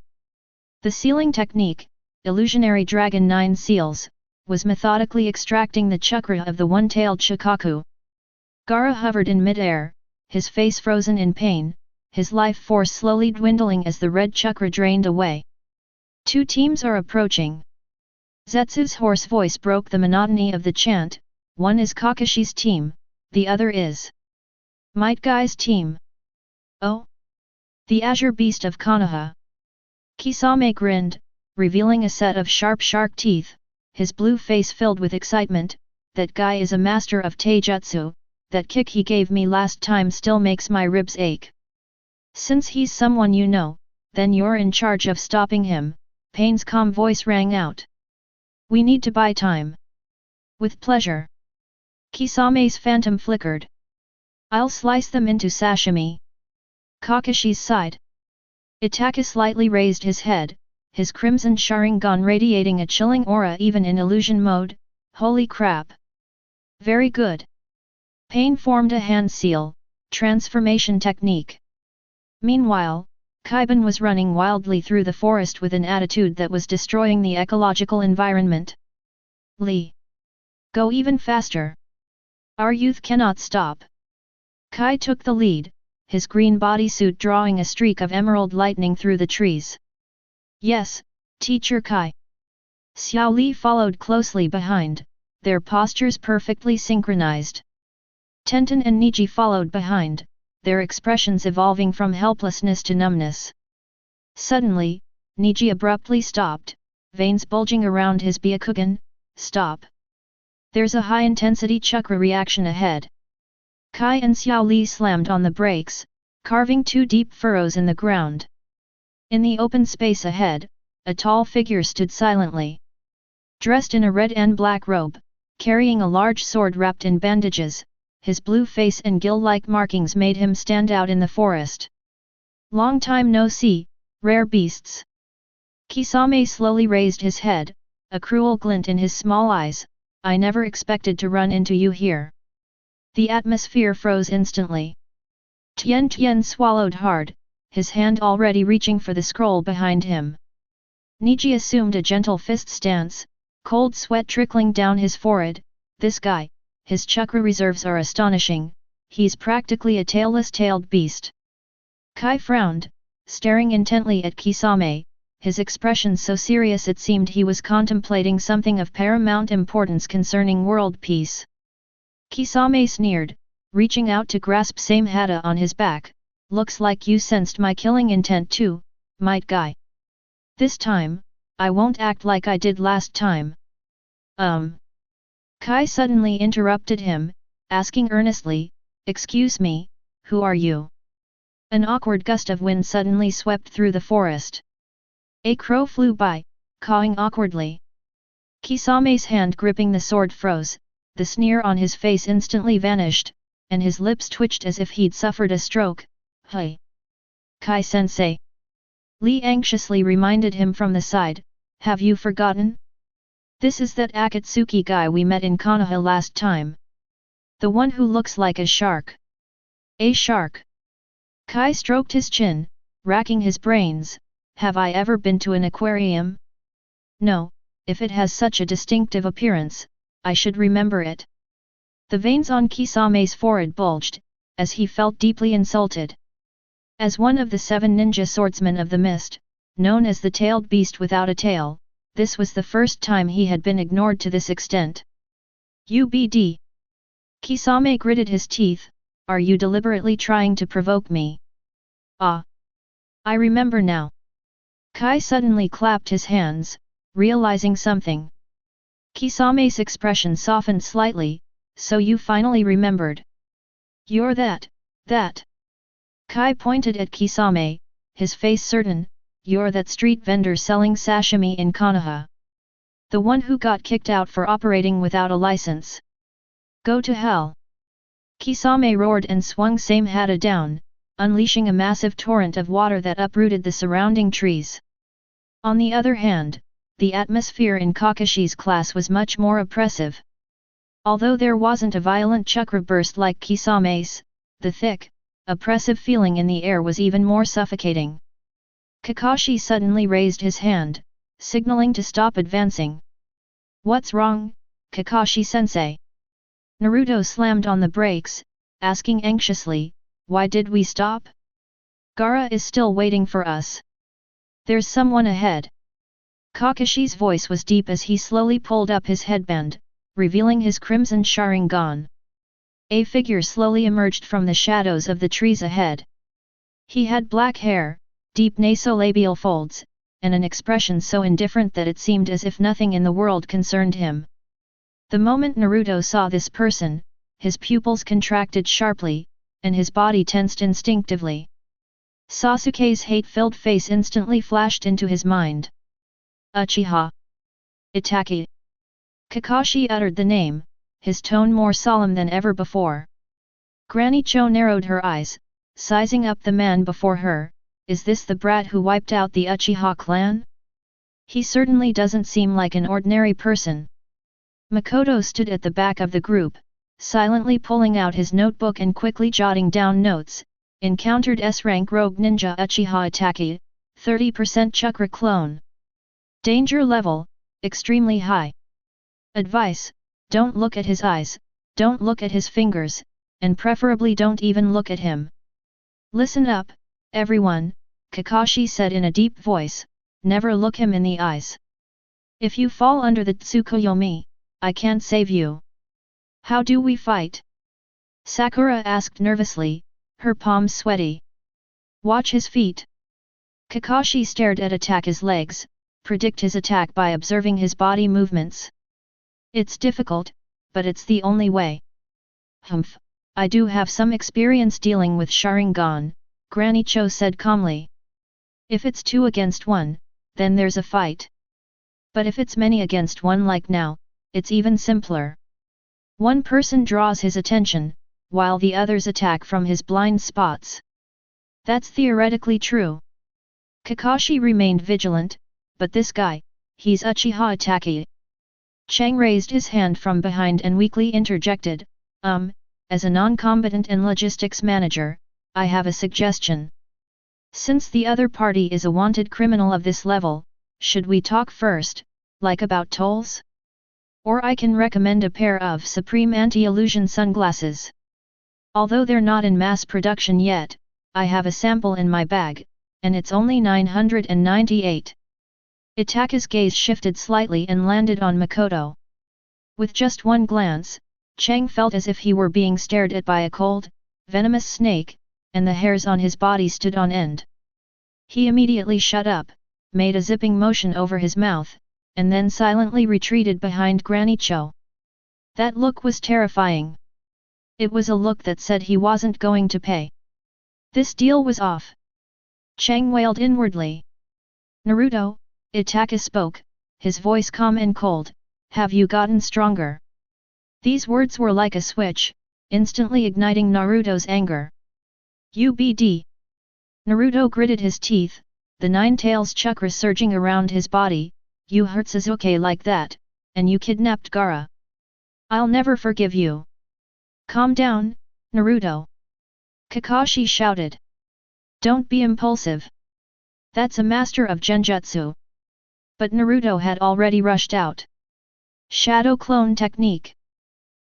Speaker 1: The sealing technique, illusionary dragon 9 seals, was methodically extracting the chakra of the one-tailed Shikaku. Gaara hovered in mid-air, his face frozen in pain, his life force slowly dwindling as the red chakra drained away. Two teams are approaching. Zetsu's hoarse voice broke the monotony of the chant. One is Kakashi's team, the other is Might Guy's team. Oh? The Azure Beast of Konoha. Kisame grinned, revealing a set of sharp shark teeth, his blue face filled with excitement. That guy is a master of taijutsu. That kick he gave me last time still makes my ribs ache. Since he's someone you know, then you're in charge of stopping him. Paine's calm voice rang out. We need to buy time. With pleasure. Kisame's phantom flickered. I'll slice them into sashimi. Kakashi sighed. Itaka slightly raised his head, his crimson Sharingan radiating a chilling aura even in illusion mode. Holy crap. Very good. Pain formed a hand seal, transformation technique. Meanwhile, Kaiban was running wildly through the forest with an attitude that was destroying the ecological environment. Li. Go even faster. Our youth cannot stop. Kai took the lead, his green bodysuit drawing a streak of emerald lightning through the trees. Yes, Teacher Kai. Xiao Li followed closely behind, their postures perfectly synchronized. Tenten and Niji followed behind, their expressions evolving from helplessness to numbness. Suddenly, Niji abruptly stopped, veins bulging around his Byakugan. Stop. There's a high-intensity chakra reaction ahead. Kai and Xiao Li slammed on the brakes, carving two deep furrows in the ground. In the open space ahead, a tall figure stood silently. Dressed in a red and black robe, carrying a large sword wrapped in bandages, his blue face and gill-like markings made him stand out in the forest. Long time no see, rare beasts. Kisame slowly raised his head, a cruel glint in his small eyes. I never expected to run into you here. The atmosphere froze instantly. Tian swallowed hard, his hand already reaching for the scroll behind him. Niji assumed a gentle fist stance, cold sweat trickling down his forehead. This guy, his chakra reserves are astonishing, he's practically a tailless-tailed beast. Kai frowned, staring intently at Kisame, his expression so serious it seemed he was contemplating something of paramount importance concerning world peace. Kisame sneered, reaching out to grasp same hata on his back. Looks like you sensed my killing intent too, might guy. This time, I won't act like I did last time. Kai suddenly interrupted him, asking earnestly, excuse me, who are you? An awkward gust of wind suddenly swept through the forest. A crow flew by, cawing awkwardly. Kisame's hand gripping the sword froze, the sneer on his face instantly vanished, and his lips twitched as if he'd suffered a stroke. Hey! Kai-sensei! Li anxiously reminded him from the side, have you forgotten? This is that Akatsuki guy we met in Konoha last time. The one who looks like a shark. A shark? Kai stroked his chin, racking his brains. Have I ever been to an aquarium? No, if it has such a distinctive appearance, I should remember it. The veins on Kisame's forehead bulged, as he felt deeply insulted. As one of the 7 ninja swordsmen of the mist, known as the tailed beast without a tail, this was the first time he had been ignored to this extent. UBD. Kisame gritted his teeth, are you deliberately trying to provoke me? Ah! I remember now. Kai suddenly clapped his hands, realizing something. Kisame's expression softened slightly, so you finally remembered. You're that. Kai pointed at Kisame, his face certain, you're that street vendor selling sashimi in Konoha. The one who got kicked out for operating without a license. Go to hell. Kisame roared and swung same hata down, unleashing a massive torrent of water that uprooted the surrounding trees. On the other hand, the atmosphere in Kakashi's class was much more oppressive. Although there wasn't a violent chakra burst like Kisame's, the thick, oppressive feeling in the air was even more suffocating. Kakashi suddenly raised his hand, signaling to stop advancing. What's wrong, Kakashi-sensei? Naruto slammed on the brakes, asking anxiously, why did we stop? Gaara is still waiting for us. There's someone ahead. Kakashi's voice was deep as he slowly pulled up his headband, revealing his crimson Sharingan. A figure slowly emerged from the shadows of the trees ahead. He had black hair, deep nasolabial folds, and an expression so indifferent that it seemed as if nothing in the world concerned him. The moment Naruto saw this person, his pupils contracted sharply, and his body tensed instinctively. Sasuke's hate-filled face instantly flashed into his mind. Uchiha! Itachi! Kakashi uttered the name, his tone more solemn than ever before. Granny Cho narrowed her eyes, sizing up the man before her. Is this the brat who wiped out the Uchiha clan? He certainly doesn't seem like an ordinary person. Makoto stood at the back of the group, silently pulling out his notebook and quickly jotting down notes. Encountered S-rank rogue ninja Uchiha Itachi, 30% chakra clone. Danger level, extremely high. Advice, don't look at his eyes, don't look at his fingers, and preferably don't even look at him. Listen up, everyone, Kakashi said in a deep voice, never look him in the eyes. If you fall under the Tsukuyomi, I can't save you. How do we fight? Sakura asked nervously, her palms sweaty. Watch his feet. Kakashi stared at Itachi's legs, predict his attack by observing his body movements. It's difficult, but it's the only way. Humph, I do have some experience dealing with Sharingan, Granny Cho said calmly. If it's 2 against 1, then there's a fight. But if it's many against 1 like now, it's even simpler. One person draws his attention, while the others attack from his blind spots. That's theoretically true. Kakashi remained vigilant, but this guy, he's Uchiha Itachi. Chang raised his hand from behind and weakly interjected, as a non-combatant and logistics manager, I have a suggestion. Since the other party is a wanted criminal of this level, should we talk first, like about tolls? Or I can recommend a pair of Supreme Anti-Illusion sunglasses. Although they're not in mass production yet, I have a sample in my bag, and it's only 998. Itachi's gaze shifted slightly and landed on Makoto. With just one glance, Chang felt as if he were being stared at by a cold, venomous snake, and the hairs on his body stood on end. He immediately shut up, made a zipping motion over his mouth, and then silently retreated behind Granny Cho. That look was terrifying. It was a look that said he wasn't going to pay. This deal was off. Chang wailed inwardly. Naruto, Itachi spoke, his voice calm and cold, have you gotten stronger? These words were like a switch, instantly igniting Naruto's anger. UBD. Naruto gritted his teeth, the nine tails chakra surging around his body, you hurt Sasuke like that, and you kidnapped Gaara. I'll never forgive you. Calm down, Naruto. Kakashi shouted. Don't be impulsive. That's a master of genjutsu. But Naruto had already rushed out. Shadow clone technique.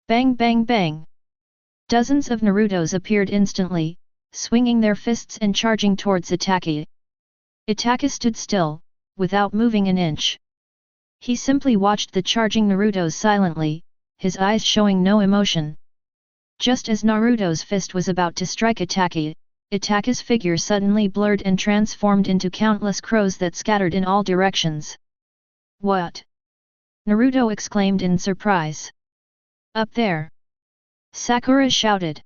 Speaker 1: Bang bang bang. Dozens of Narutos appeared instantly, swinging their fists and charging towards Itachi. Itachi stood still, without moving an inch. He simply watched the charging Narutos silently, his eyes showing no emotion. Just as Naruto's fist was about to strike Itachi, Itachi's figure suddenly blurred and transformed into countless crows that scattered in all directions. What? Naruto exclaimed in surprise. Up there! Sakura shouted.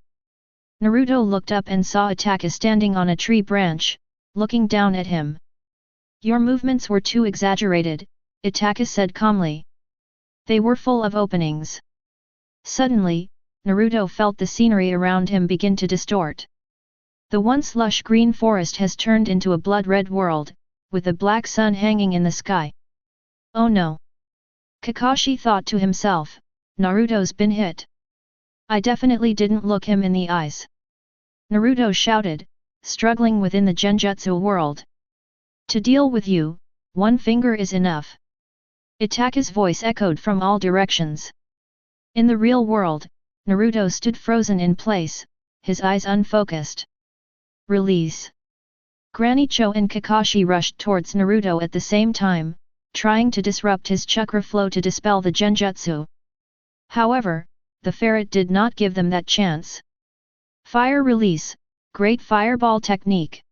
Speaker 1: Naruto looked up and saw Itachi standing on a tree branch, looking down at him. Your movements were too exaggerated, Itachi said calmly. They were full of openings. Suddenly, Naruto felt the scenery around him begin to distort. The once lush green forest has turned into a blood-red world, with a black sun hanging in the sky. Oh no! Kakashi thought to himself, Naruto's been hit. I definitely didn't look him in the eyes. Naruto shouted, struggling within the genjutsu world. To deal with you, one finger is enough. Itachi's voice echoed from all directions. In the real world, Naruto stood frozen in place, his eyes unfocused. Release. Granny Cho and Kakashi rushed towards Naruto at the same time, trying to disrupt his chakra flow to dispel the genjutsu. However, the ferret did not give them that chance. Fire release, great fireball technique.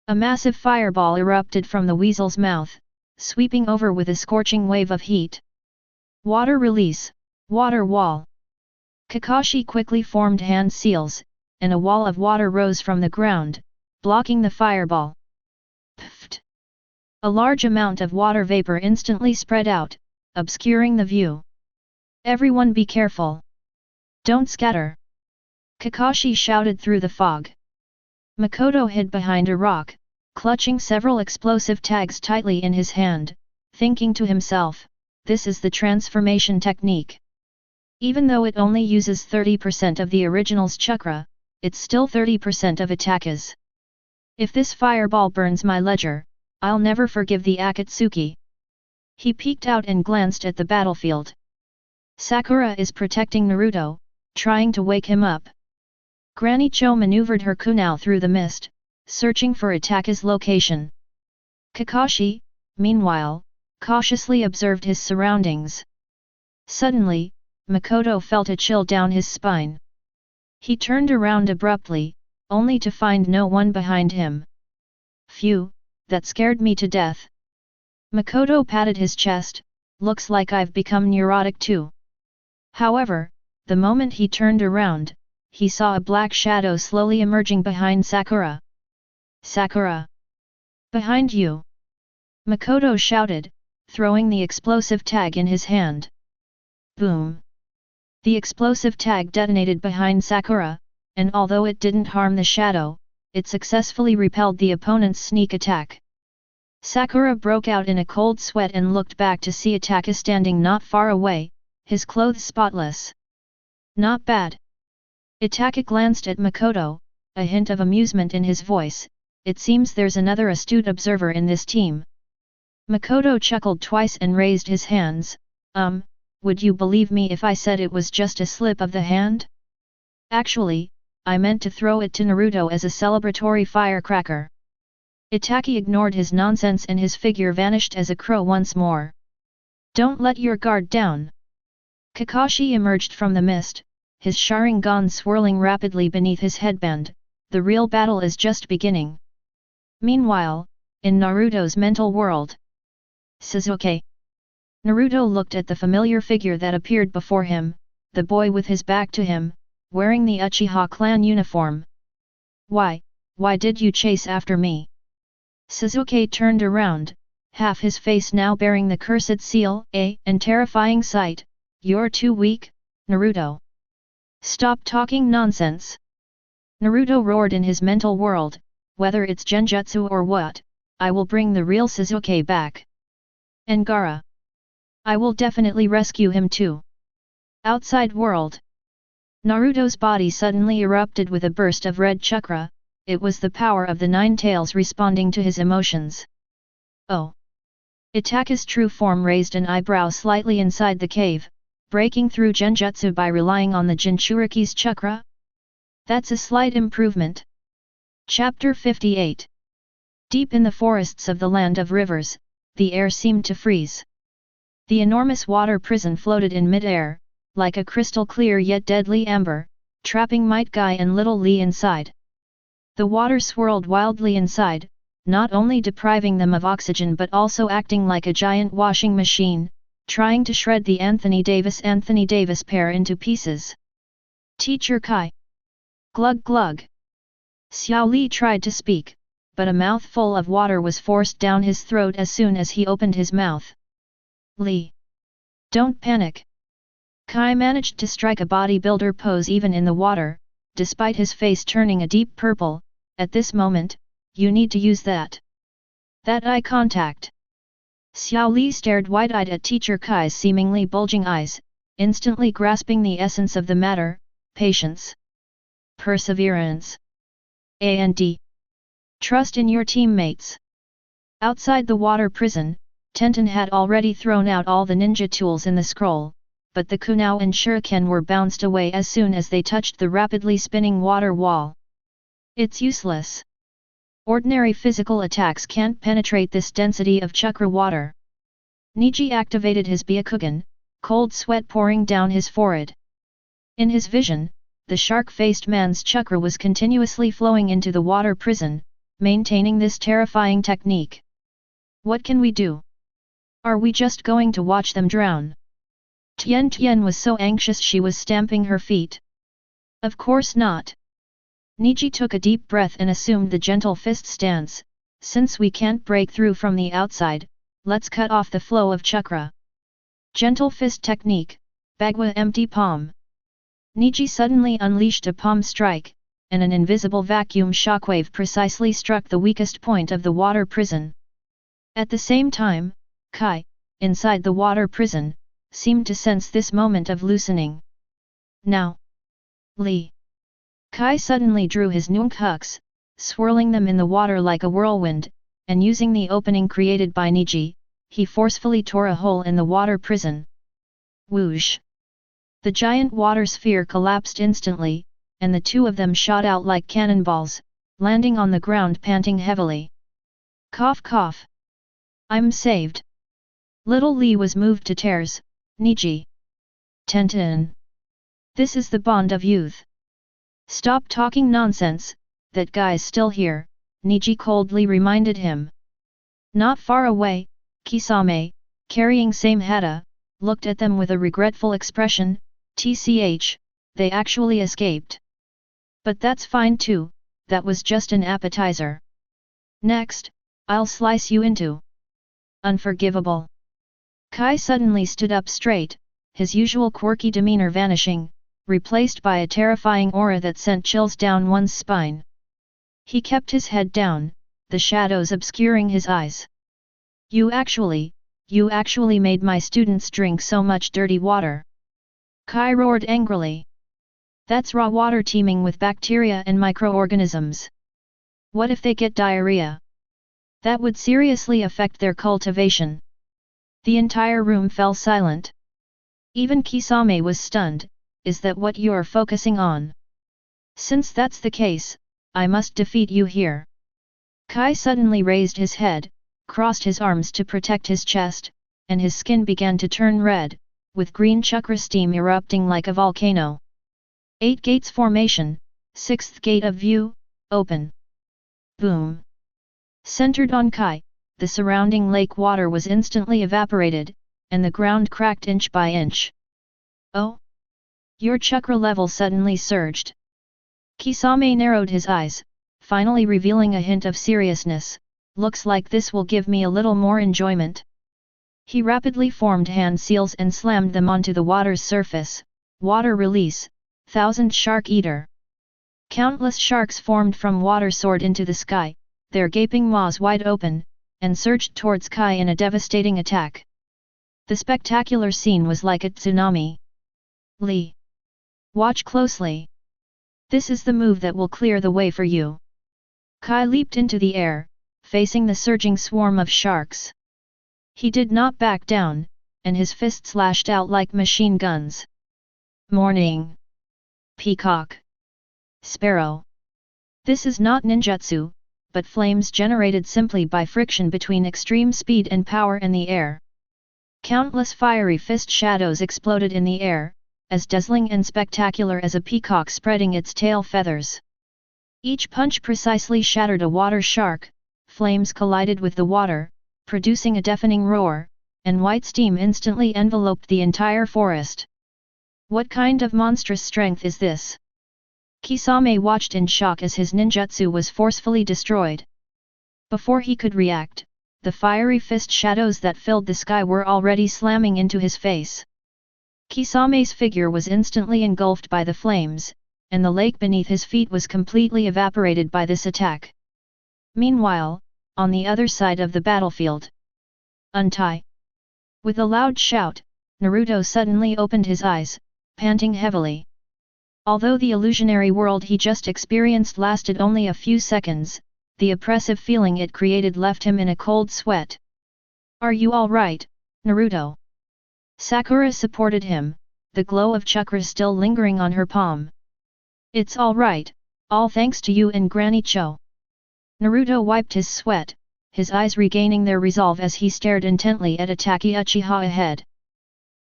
Speaker 1: A massive fireball erupted from the weasel's mouth, sweeping over with a scorching wave of heat. Water release, water wall. Kakashi quickly formed hand seals, and a wall of water rose from the ground, blocking the fireball. Pfft! A large amount of water vapor instantly spread out, obscuring the view. Everyone be careful. Don't scatter. Kakashi shouted through the fog. Makoto hid behind a rock, clutching several explosive tags tightly in his hand, thinking to himself, this is the transformation technique. Even though it only uses 30% of the original's chakra, it's still 30% of Itachi's. If this fireball burns my ledger, I'll never forgive the Akatsuki. He peeked out and glanced at the battlefield. Sakura is protecting Naruto, trying to wake him up. Granny Cho maneuvered her kunai through the mist, searching for Itachi's location. Kakashi, meanwhile, cautiously observed his surroundings. Suddenly, Makoto felt a chill down his spine. He turned around abruptly, only to find no one behind him. Phew, that scared me to death. Makoto patted his chest, looks like I've become neurotic too. However, the moment he turned around, he saw a black shadow slowly emerging behind Sakura. Sakura! Behind you! Makoto shouted, throwing the explosive tag in his hand. Boom! The explosive tag detonated behind Sakura, and although it didn't harm the shadow, it successfully repelled the opponent's sneak attack. Sakura broke out in a cold sweat and looked back to see Itaka standing not far away, his clothes spotless. Not bad. Itaka glanced at Makoto, a hint of amusement in his voice. It seems there's another astute observer in this team. Makoto chuckled twice and raised his hands. Would you believe me if I said it was just a slip of the hand? Actually, I meant to throw it to Naruto as a celebratory firecracker. Itaki ignored his nonsense and his figure vanished as a crow once more. Don't let your guard down. Kakashi emerged from the mist, his Sharingan swirling rapidly beneath his headband. The real battle is just beginning. Meanwhile, in Naruto's mental world. Sasuke. Naruto looked at the familiar figure that appeared before him, the boy with his back to him, wearing the Uchiha clan uniform. Why did you chase after me? Sasuke turned around, half his face now bearing the cursed seal, and terrifying sight. You're too weak, Naruto. Stop talking nonsense. Naruto roared in his mental world, whether it's genjutsu or what, I will bring the real Sasuke back. And Gaara. I will definitely rescue him too. Outside world. Naruto's body suddenly erupted with a burst of red chakra. It was the power of the nine tails responding to his emotions. Oh! Itaka's true form raised an eyebrow slightly inside the cave, breaking through genjutsu by relying on the Jinchuriki's chakra? That's a slight improvement. Chapter 58. Deep in the forests of the Land of Rivers, the air seemed to freeze. The enormous water prison floated in mid-air, like a crystal-clear yet deadly amber, trapping Might Guy and Little Lee inside. The water swirled wildly inside, not only depriving them of oxygen but also acting like a giant washing machine, trying to shred the Anthony Davis pair into pieces. Teacher Kai. Glug glug. Xiao Li tried to speak, but a mouthful of water was forced down his throat as soon as he opened his mouth. Li. Don't panic. Kai managed to strike a bodybuilder pose even in the water, despite his face turning a deep purple. At this moment, you need to use that eye contact. Xiao Li stared wide-eyed at Teacher Kai's seemingly bulging eyes, instantly grasping the essence of the matter: patience, perseverance, and trust in your teammates. Outside the water prison, Tenten had already thrown out all the ninja tools in the scroll, but the kunao and shuriken were bounced away as soon as they touched the rapidly spinning water wall. It's useless. Ordinary physical attacks can't penetrate this density of chakra water. Niji activated his Byakugan, cold sweat pouring down his forehead. In his vision, the shark-faced man's chakra was continuously flowing into the water prison, maintaining this terrifying technique. What can we do? Are we just going to watch them drown? Tian was so anxious she was stamping her feet. Of course not. Niji took a deep breath and assumed the gentle fist stance. Since we can't break through from the outside, let's cut off the flow of chakra. Gentle fist technique, Bagua empty palm. Niji suddenly unleashed a palm strike, and an invisible vacuum shockwave precisely struck the weakest point of the water prison. At the same time, Kai, inside the water prison, seemed to sense this moment of loosening. Now! Li! Kai suddenly drew his nunchucks, swirling them in the water like a whirlwind, and using the opening created by Niji, he forcefully tore a hole in the water prison. Whoosh! The giant water sphere collapsed instantly, and the two of them shot out like cannonballs, landing on the ground panting heavily. Cough cough! I'm saved! Little Lee was moved to tears. Niji! Tenten! This is the bond of youth. Stop talking nonsense, that guy's still here, Niji coldly reminded him. Not far away, Kisame, carrying same Hata, looked at them with a regretful expression. TCH, they actually escaped. But that's fine too, that was just an appetizer. Next, I'll slice you into. Unforgivable. Kai suddenly stood up straight, his usual quirky demeanor vanishing, replaced by a terrifying aura that sent chills down one's spine. He kept his head down, the shadows obscuring his eyes. You actually made my students drink so much dirty water. Kai roared angrily. That's raw water teeming with bacteria and microorganisms. What if they get diarrhea? That would seriously affect their cultivation. The entire room fell silent. Even Kisame was stunned. Is that what you're focusing on? Since that's the case, I must defeat you here. Kai suddenly raised his head, crossed his arms to protect his chest, and his skin began to turn red, with green chakra steam erupting like a volcano. 8 gates formation, 6th gate of view, open. Boom. Centered on Kai, the surrounding lake water was instantly evaporated, and the ground cracked inch by inch. Oh! Your chakra level suddenly surged. Kisame narrowed his eyes, finally revealing a hint of seriousness. Looks like this will give me a little more enjoyment. He rapidly formed hand seals and slammed them onto the water's surface. Water release, 1000 shark eater. Countless sharks formed from water soared into the sky, their gaping maws wide open, and surged towards Kai in a devastating attack. The spectacular scene was like a tsunami. Lee. Watch closely. This is the move that will clear the way for you. Kai leaped into the air, facing the surging swarm of sharks. He did not back down, and his fists lashed out like machine guns. Morning. Peacock. Sparrow. This is not ninjutsu, but flames generated simply by friction between extreme speed and power in the air. Countless fiery fist shadows exploded in the air, as dazzling and spectacular as a peacock spreading its tail feathers. Each punch precisely shattered a water shark, flames collided with the water, producing a deafening roar, and white steam instantly enveloped the entire forest. What kind of monstrous strength is this? Kisame watched in shock as his ninjutsu was forcefully destroyed. Before he could react, the fiery fist shadows that filled the sky were already slamming into his face. Kisame's figure was instantly engulfed by the flames, and the lake beneath his feet was completely evaporated by this attack. Meanwhile, on the other side of the battlefield. Untie! With a loud shout, Naruto suddenly opened his eyes, panting heavily. Although the illusionary world he just experienced lasted only a few seconds, the oppressive feeling it created left him in a cold sweat. Are you all right, Naruto? Sakura supported him, the glow of chakra still lingering on her palm. It's all right, all thanks to you and Granny Cho. Naruto wiped his sweat, his eyes regaining their resolve as he stared intently at Ataki Uchiha ahead.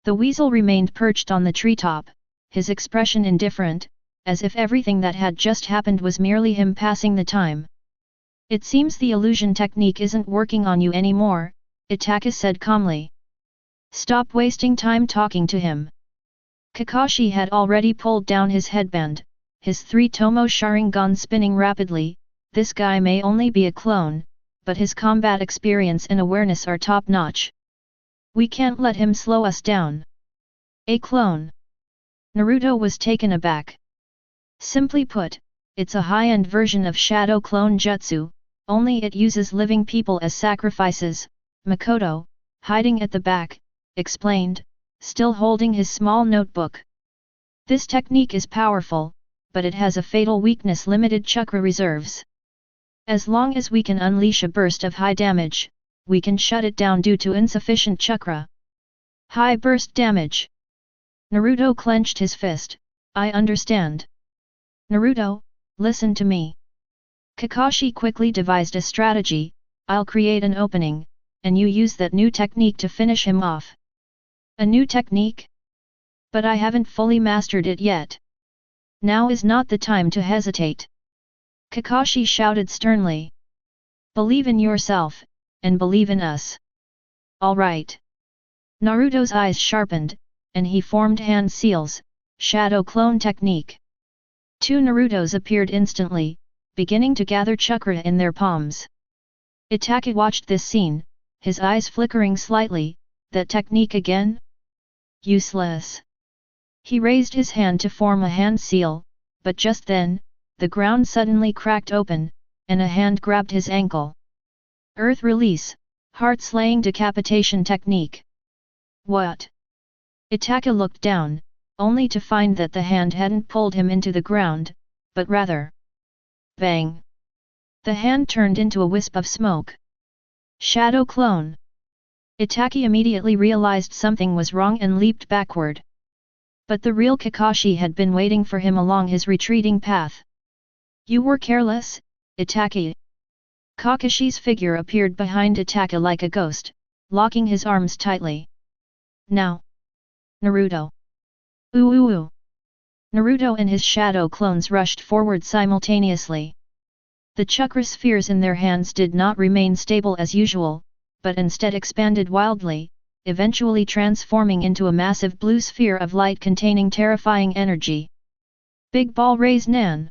Speaker 1: The weasel remained perched on the treetop, his expression indifferent, as if everything that had just happened was merely him passing the time. It seems the illusion technique isn't working on you anymore, Itaka said calmly. Stop wasting time talking to him. Kakashi had already pulled down his headband, his 3-tomo Sharingan spinning rapidly. This guy may only be a clone, but his combat experience and awareness are top-notch. We can't let him slow us down. A clone? Naruto was taken aback. Simply put, it's a high-end version of Shadow Clone Jutsu, only it uses living people as sacrifices, Makoto, hiding at the back, explained, still holding his small notebook. This technique is powerful, but it has a fatal weakness: limited chakra reserves. As long as we can unleash a burst of high damage, we can shut it down due to insufficient chakra. High burst damage. Naruto clenched his fist. I understand. Naruto, listen to me. Kakashi quickly devised a strategy. I'll create an opening, and you use that new technique to finish him off. A new technique? But I haven't fully mastered it yet. Now is not the time to hesitate. Kakashi shouted sternly. Believe in yourself, and believe in us. All right. Naruto's eyes sharpened, and he formed hand seals, shadow clone technique. 2 Narutos appeared instantly, beginning to gather chakra in their palms. Itaka watched this scene, his eyes flickering slightly. That technique again? Useless. He raised his hand to form a hand seal, but just then, the ground suddenly cracked open, and a hand grabbed his ankle. Earth release, heart-slaying decapitation technique. What? Itaka looked down, only to find that the hand hadn't pulled him into the ground, but rather. Bang! The hand turned into a wisp of smoke. Shadow clone. Itaki immediately realized something was wrong and leaped backward. But the real Kakashi had been waiting for him along his retreating path. You were careless, Itaki. Kakashi's figure appeared behind Itaka like a ghost, locking his arms tightly. Now! Naruto! Ooh! Naruto and his shadow clones rushed forward simultaneously. The chakra spheres in their hands did not remain stable as usual, but instead expanded wildly, eventually transforming into a massive blue sphere of light containing terrifying energy. Big Ball Rasengan.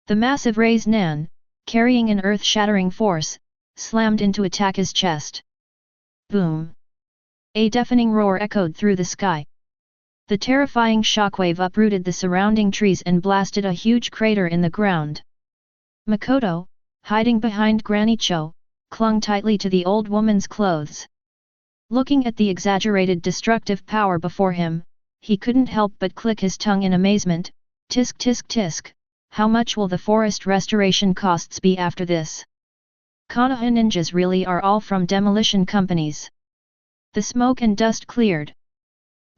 Speaker 1: The massive Rasengan, carrying an earth-shattering force, slammed into Itaka's chest. Boom! A deafening roar echoed through the sky. The terrifying shockwave uprooted the surrounding trees and blasted a huge crater in the ground. Makoto, hiding behind Granny Cho, clung tightly to the old woman's clothes. Looking at the exaggerated destructive power before him, he couldn't help but click his tongue in amazement. Tisk tisk tisk, how much will the forest restoration costs be after this? Konoha ninjas really are all from demolition companies. The smoke and dust cleared.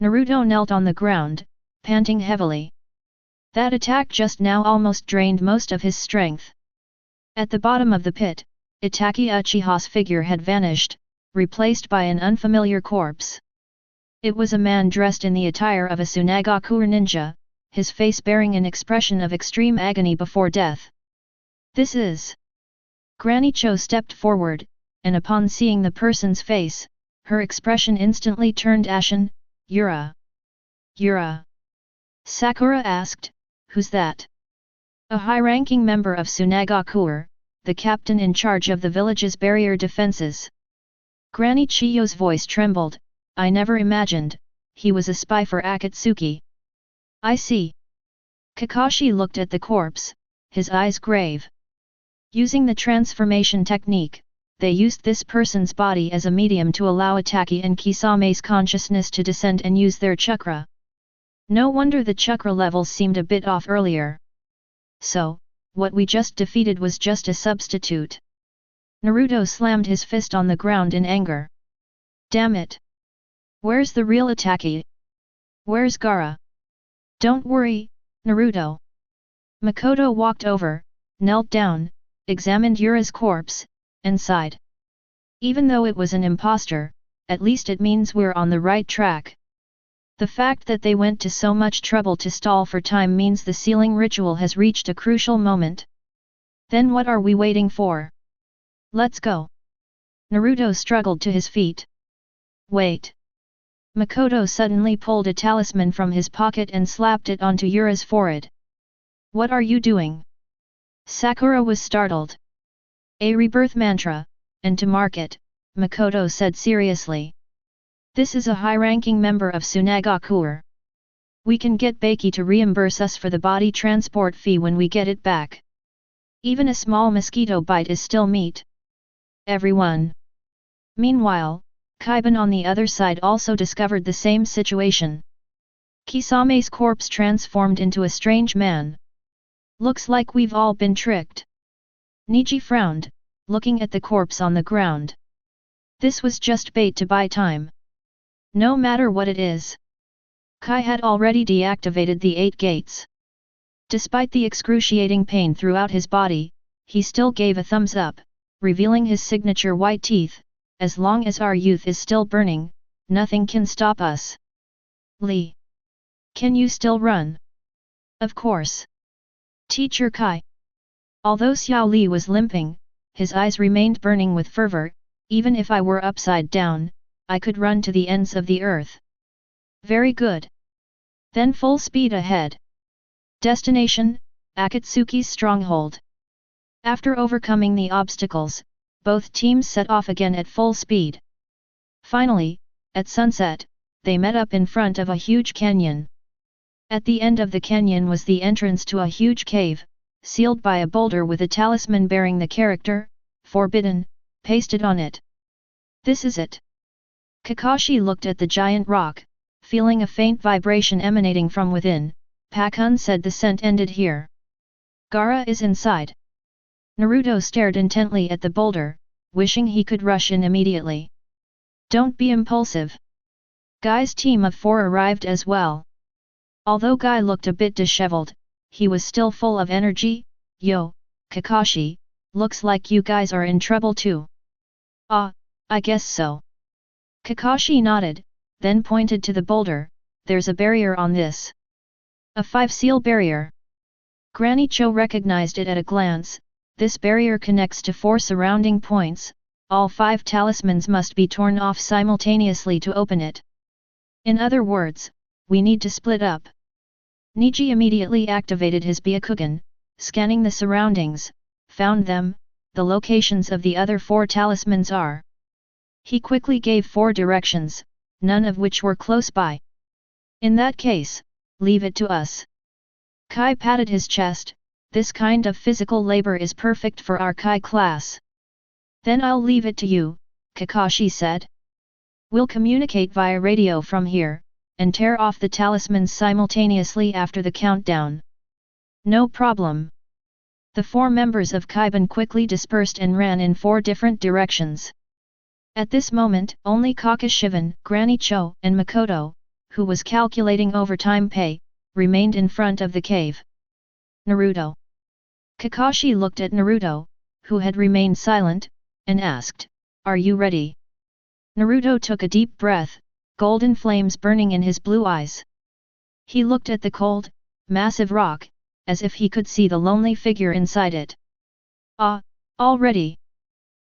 Speaker 1: Naruto knelt on the ground, panting heavily. That attack just now almost drained most of his strength. At the bottom of the pit, Itaki Uchiha's figure had vanished, replaced by an unfamiliar corpse. It was a man dressed in the attire of a Tsunade ninja, his face bearing an expression of extreme agony before death. This is... Granny Cho stepped forward, and upon seeing the person's face, her expression instantly turned ashen. Yura. Sakura asked, who's that? A high-ranking member of Tsunade, the captain in charge of the village's barrier defenses. Granny Chiyo's voice trembled. I never imagined, he was a spy for Akatsuki. I see. Kakashi looked at the corpse, his eyes grave. Using the transformation technique, they used this person's body as a medium to allow Itaki and Kisame's consciousness to descend and use their chakra. No wonder the chakra levels seemed a bit off earlier. So, what we just defeated was just a substitute. Naruto slammed his fist on the ground in anger. Damn it! Where's the real Itaki? Where's Gaara? Don't worry, Naruto. Makoto walked over, knelt down, examined Yura's corpse, and sighed. Even though it was an imposter, at least it means we're on the right track. The fact that they went to so much trouble to stall for time means the sealing ritual has reached a crucial moment. Then what are we waiting for? Let's go. Naruto struggled to his feet. Wait. Makoto suddenly pulled a talisman from his pocket and slapped it onto Yura's forehead. What are you doing? Sakura was startled. A rebirth mantra, and to mark it, Makoto said seriously. This is a high-ranking member of Tsunade. We can get Baki to reimburse us for the body transport fee when we get it back. Even a small mosquito bite is still meat. Everyone. Meanwhile, Kaiban on the other side also discovered the same situation. Kisame's corpse transformed into a strange man. Looks like we've all been tricked. Niji frowned, looking at the corpse on the ground. This was just bait to buy time. No matter what it is. Kai had already deactivated the 8 gates. Despite the excruciating pain throughout his body, he still gave a thumbs up, revealing his signature white teeth. As long as our youth is still burning, nothing can stop us. Lee. Can you still run? Of course. Teacher Kai. Although Xiao Li was limping, his eyes remained burning with fervor. Even if I were upside down, I could run to the ends of the earth. Very good. Then full speed ahead. Destination, Akatsuki's stronghold. After overcoming the obstacles, both teams set off again at full speed. Finally, at sunset, they met up in front of a huge canyon. At the end of the canyon was the entrance to a huge cave, sealed by a boulder with a talisman bearing the character, "Forbidden," pasted on it. "This is it." Kakashi looked at the giant rock, feeling a faint vibration emanating from within. Pakun said the scent ended here. "Gaara is inside." Naruto stared intently at the boulder, wishing he could rush in immediately. "Don't be impulsive." Guy's team of 4 arrived as well. Although Guy looked a bit disheveled, he was still full of energy. "Yo, Kakashi, looks like you guys are in trouble too." "Ah, I guess so." Kakashi nodded, then pointed to the boulder. "There's a barrier on this." "A 5-seal barrier." Granny Cho recognized it at a glance. This barrier connects to 4 surrounding points. All 5 talismans must be torn off simultaneously to open it. In other words, we need to split up. Niji immediately activated his Byakugan, scanning the surroundings, found them. The locations of the other 4 talismans are. He quickly gave 4 directions, none of which were close by. "In that case, leave it to us." Kai patted his chest. "This kind of physical labor is perfect for our Kai class." "Then I'll leave it to you," Kakashi said. "We'll communicate via radio from here, and tear off the talismans simultaneously after the countdown." "No problem." The 4 members of Kaiban quickly dispersed and ran in 4 different directions. At this moment, only Kakashivan, Granny Cho, and Makoto, who was calculating overtime pay, remained in front of the cave. "Naruto." Kakashi looked at Naruto, who had remained silent, and asked, "Are you ready?" Naruto took a deep breath, golden flames burning in his blue eyes. He looked at the cold, massive rock, as if he could see the lonely figure inside it. "Ah, all ready."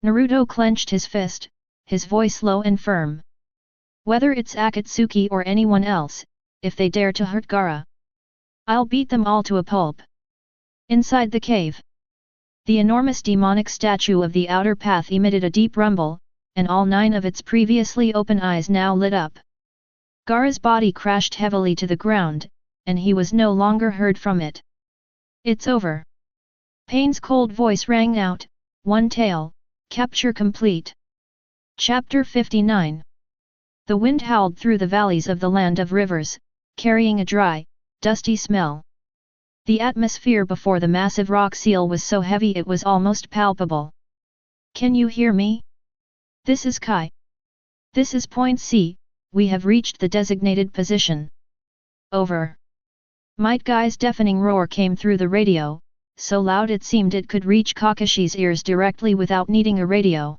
Speaker 1: Naruto clenched his fist, his voice low and firm. "Whether it's Akatsuki or anyone else, if they dare to hurt Gaara, I'll beat them all to a pulp." Inside the cave, the enormous demonic statue of the outer path emitted a deep rumble, and all 9 of its previously open eyes now lit up. Gaara's body crashed heavily to the ground, and he was no longer heard from it. "It's over." Pain's cold voice rang out. "One tail, capture complete." Chapter 59. The wind howled through the valleys of the land of rivers, carrying a dry, dusty smell. The atmosphere before the massive rock seal was so heavy it was almost palpable. "Can you hear me? This is Kai. This is Point C, we have reached the designated position." "Over." Might Guy's deafening roar came through the radio, so loud it seemed it could reach Kakashi's ears directly without needing a radio.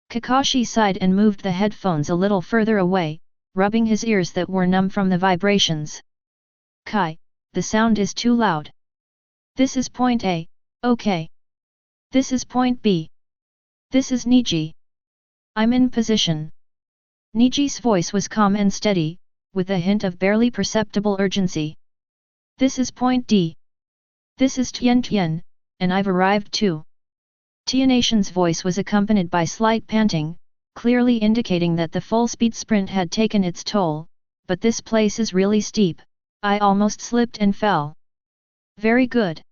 Speaker 1: Kakashi sighed and moved the headphones a little further away, rubbing his ears that were numb from the vibrations. "Kai, the sound is too loud." "This is Point A, okay. This is Point B. This is Niji. I'm in position." Niji's voice was calm and steady, with a hint of barely perceptible urgency. "This is Point D. This is Tian, and I've arrived too." Tianation's voice was accompanied by slight panting, clearly indicating that the full-speed sprint had taken its toll. "But this place is really steep, I almost slipped and fell." "Very good."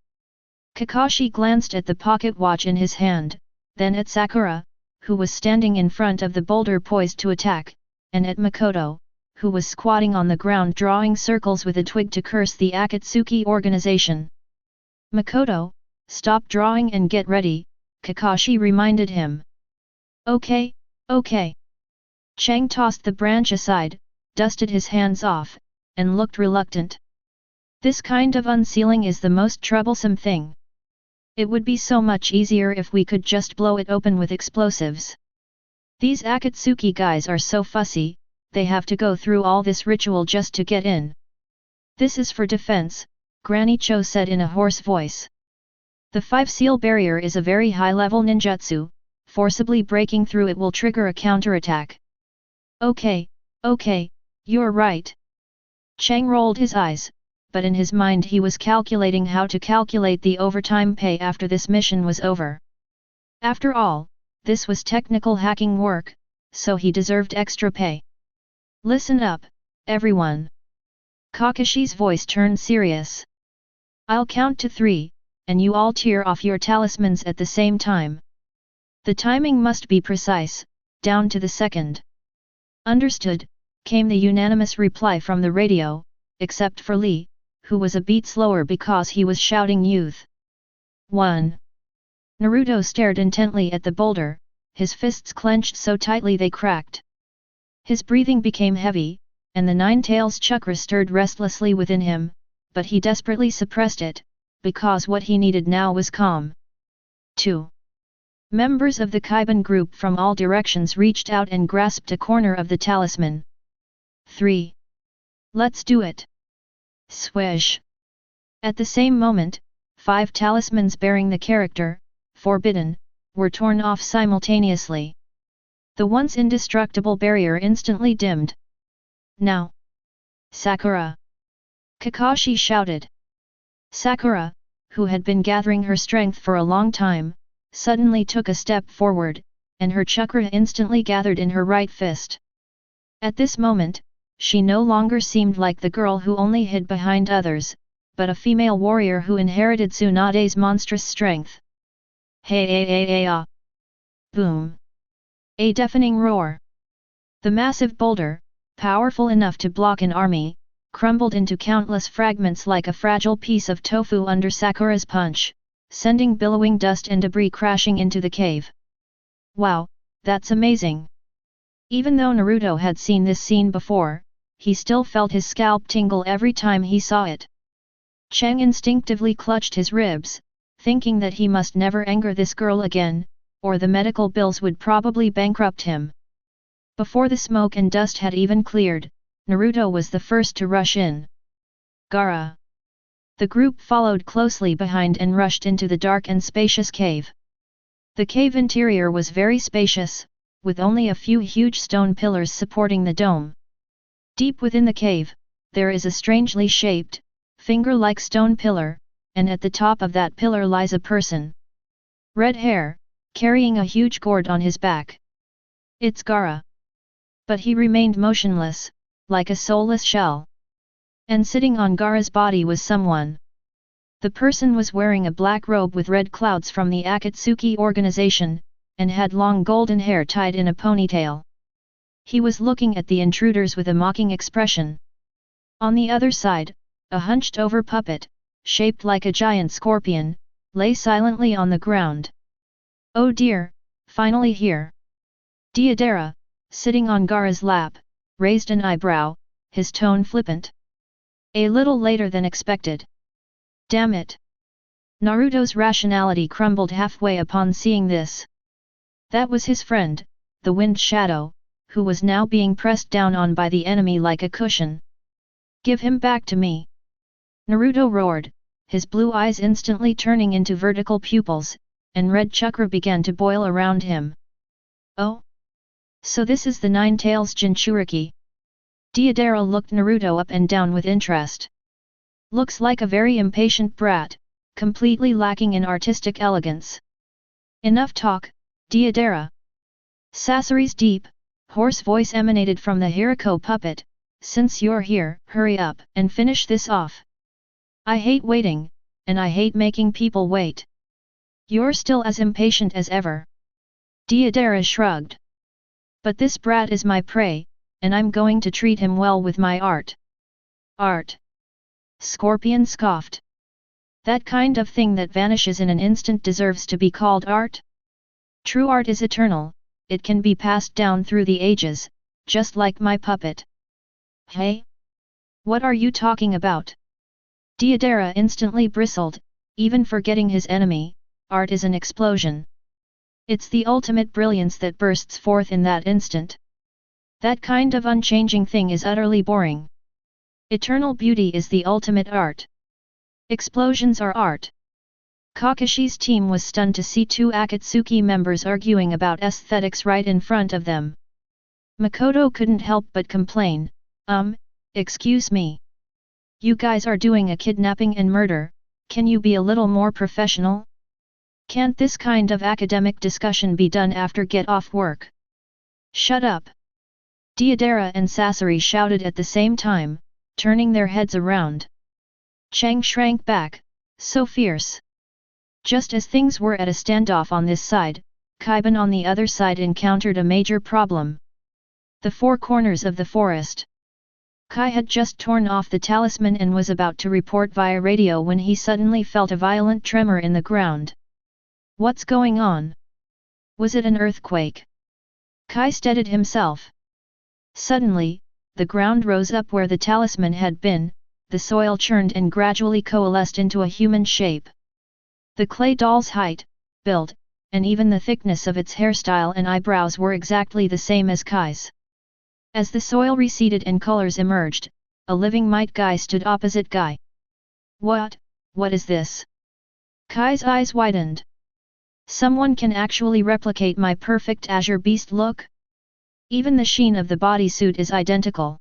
Speaker 1: Kakashi glanced at the pocket watch in his hand, then at Sakura, who was standing in front of the boulder poised to attack, and at Makoto, who was squatting on the ground drawing circles with a twig to curse the Akatsuki organization. "Makoto, stop drawing and get ready," Kakashi reminded him. "Okay, okay." Chang tossed the branch aside, dusted his hands off, and looked reluctant. "This kind of unsealing is the most troublesome thing. It would be so much easier if we could just blow it open with explosives. These Akatsuki guys are so fussy, they have to go through all this ritual just to get in." "This is for defense," Granny Cho said in a hoarse voice. "The 5-seal barrier is a very high-level ninjutsu, forcibly breaking through it will trigger a counterattack." Okay, you're right." Chang rolled his eyes, but in his mind he was calculating how to calculate the overtime pay after this mission was over. After all, this was technical hacking work, so he deserved extra pay. Listen up, everyone. Kakashi's voice turned serious. I'll count to 3, and you all tear off your talismans at the same time. The timing must be precise, down to the second. Understood, came the unanimous reply from the radio, except for Lee, who was a beat slower because he was shouting youth. 1. Naruto stared intently at the boulder, his fists clenched so tightly they cracked. His breathing became heavy, and the nine-tails chakra stirred restlessly within him, but he desperately suppressed it, because what he needed now was calm. 2. Members of the Kaiban group from all directions reached out and grasped a corner of the talisman. 3. Let's do it! Swish! At the same moment, 5 talismans bearing the character, forbidden, were torn off simultaneously. The once indestructible barrier instantly dimmed. Now! Sakura! Kakashi shouted. Sakura, who had been gathering her strength for a long time, suddenly took a step forward, and her chakra instantly gathered in her right fist. At this moment, she no longer seemed like the girl who only hid behind others, but a female warrior who inherited Tsunade's monstrous strength. Hey! Boom! A deafening roar. The massive boulder, powerful enough to block an army, crumbled into countless fragments like a fragile piece of tofu under Sakura's punch, sending billowing dust and debris crashing into the cave. Wow, that's amazing! Even though Naruto had seen this scene before, he still felt his scalp tingle every time he saw it. Chang instinctively clutched his ribs, thinking that he must never anger this girl again, or the medical bills would probably bankrupt him. Before the smoke and dust had even cleared, Naruto was the first to rush in. Gaara! The group followed closely behind and rushed into the dark and spacious cave. The cave interior was very spacious, with only a few huge stone pillars supporting the dome. Deep within the cave, there is a strangely shaped, finger-like stone pillar, and at the top of that pillar lies a person. Red hair, carrying a huge gourd on his back. It's Gaara. But he remained motionless, like a soulless shell. And sitting on Gaara's body was someone. The person was wearing a black robe with red clouds from the Akatsuki organization, and had long golden hair tied in a ponytail. He was looking at the intruders with a mocking expression. On the other side, a hunched-over puppet, shaped like a giant scorpion, lay silently on the ground. Oh dear, finally here! Deidara, sitting on Gaara's lap, raised an eyebrow, his tone flippant. A little later than expected. Damn it! Naruto's rationality crumbled halfway upon seeing this. That was his friend, the Wind Shadow, who was now being pressed down on by the enemy like a cushion. Give him back to me! Naruto roared, his blue eyes instantly turning into vertical pupils, and red chakra began to boil around him. Oh? So this is the Nine-Tails Jinchuriki. Deidara looked Naruto up and down with interest. Looks like a very impatient brat, completely lacking in artistic elegance. Enough talk, Deidara. Sasori's deep, hoarse voice emanated from the Hirako puppet. Since you're here, hurry up and finish this off. I hate waiting, and I hate making people wait. You're still as impatient as ever. Deidara shrugged. But this brat is my prey, and I'm going to treat him well with my art. Art? Scorpion scoffed. That kind of thing that vanishes in an instant deserves to be called art? True art is eternal, it can be passed down through the ages, just like my puppet. Hey? What are you talking about? Deidara instantly bristled, even forgetting his enemy. Art is an explosion. It's the ultimate brilliance that bursts forth in that instant. That kind of unchanging thing is utterly boring. Eternal beauty is the ultimate art. Explosions are art. Kakashi's team was stunned to see 2 Akatsuki members arguing about aesthetics right in front of them. Makoto couldn't help but complain, excuse me. You guys are doing a kidnapping and murder, can you be a little more professional? Can't this kind of academic discussion be done after get off work? Shut up! Deidara and Sasori shouted at the same time, turning their heads around. Chang shrank back, so fierce. Just as things were at a standoff on this side, Kaiban on the other side encountered a major problem. The four corners of the forest. Kai had just torn off the talisman and was about to report via radio when he suddenly felt a violent tremor in the ground. What's going on? Was it an earthquake? Kai steadied himself. Suddenly, the ground rose up where the talisman had been, the soil churned and gradually coalesced into a human shape. The clay doll's height, build, and even the thickness of its hairstyle and eyebrows were exactly the same as Kai's. As the soil receded and colors emerged, a living might guy stood opposite Guy. What is this? Kai's eyes widened. Someone can actually replicate my perfect azure beast look? Even the sheen of the bodysuit is identical.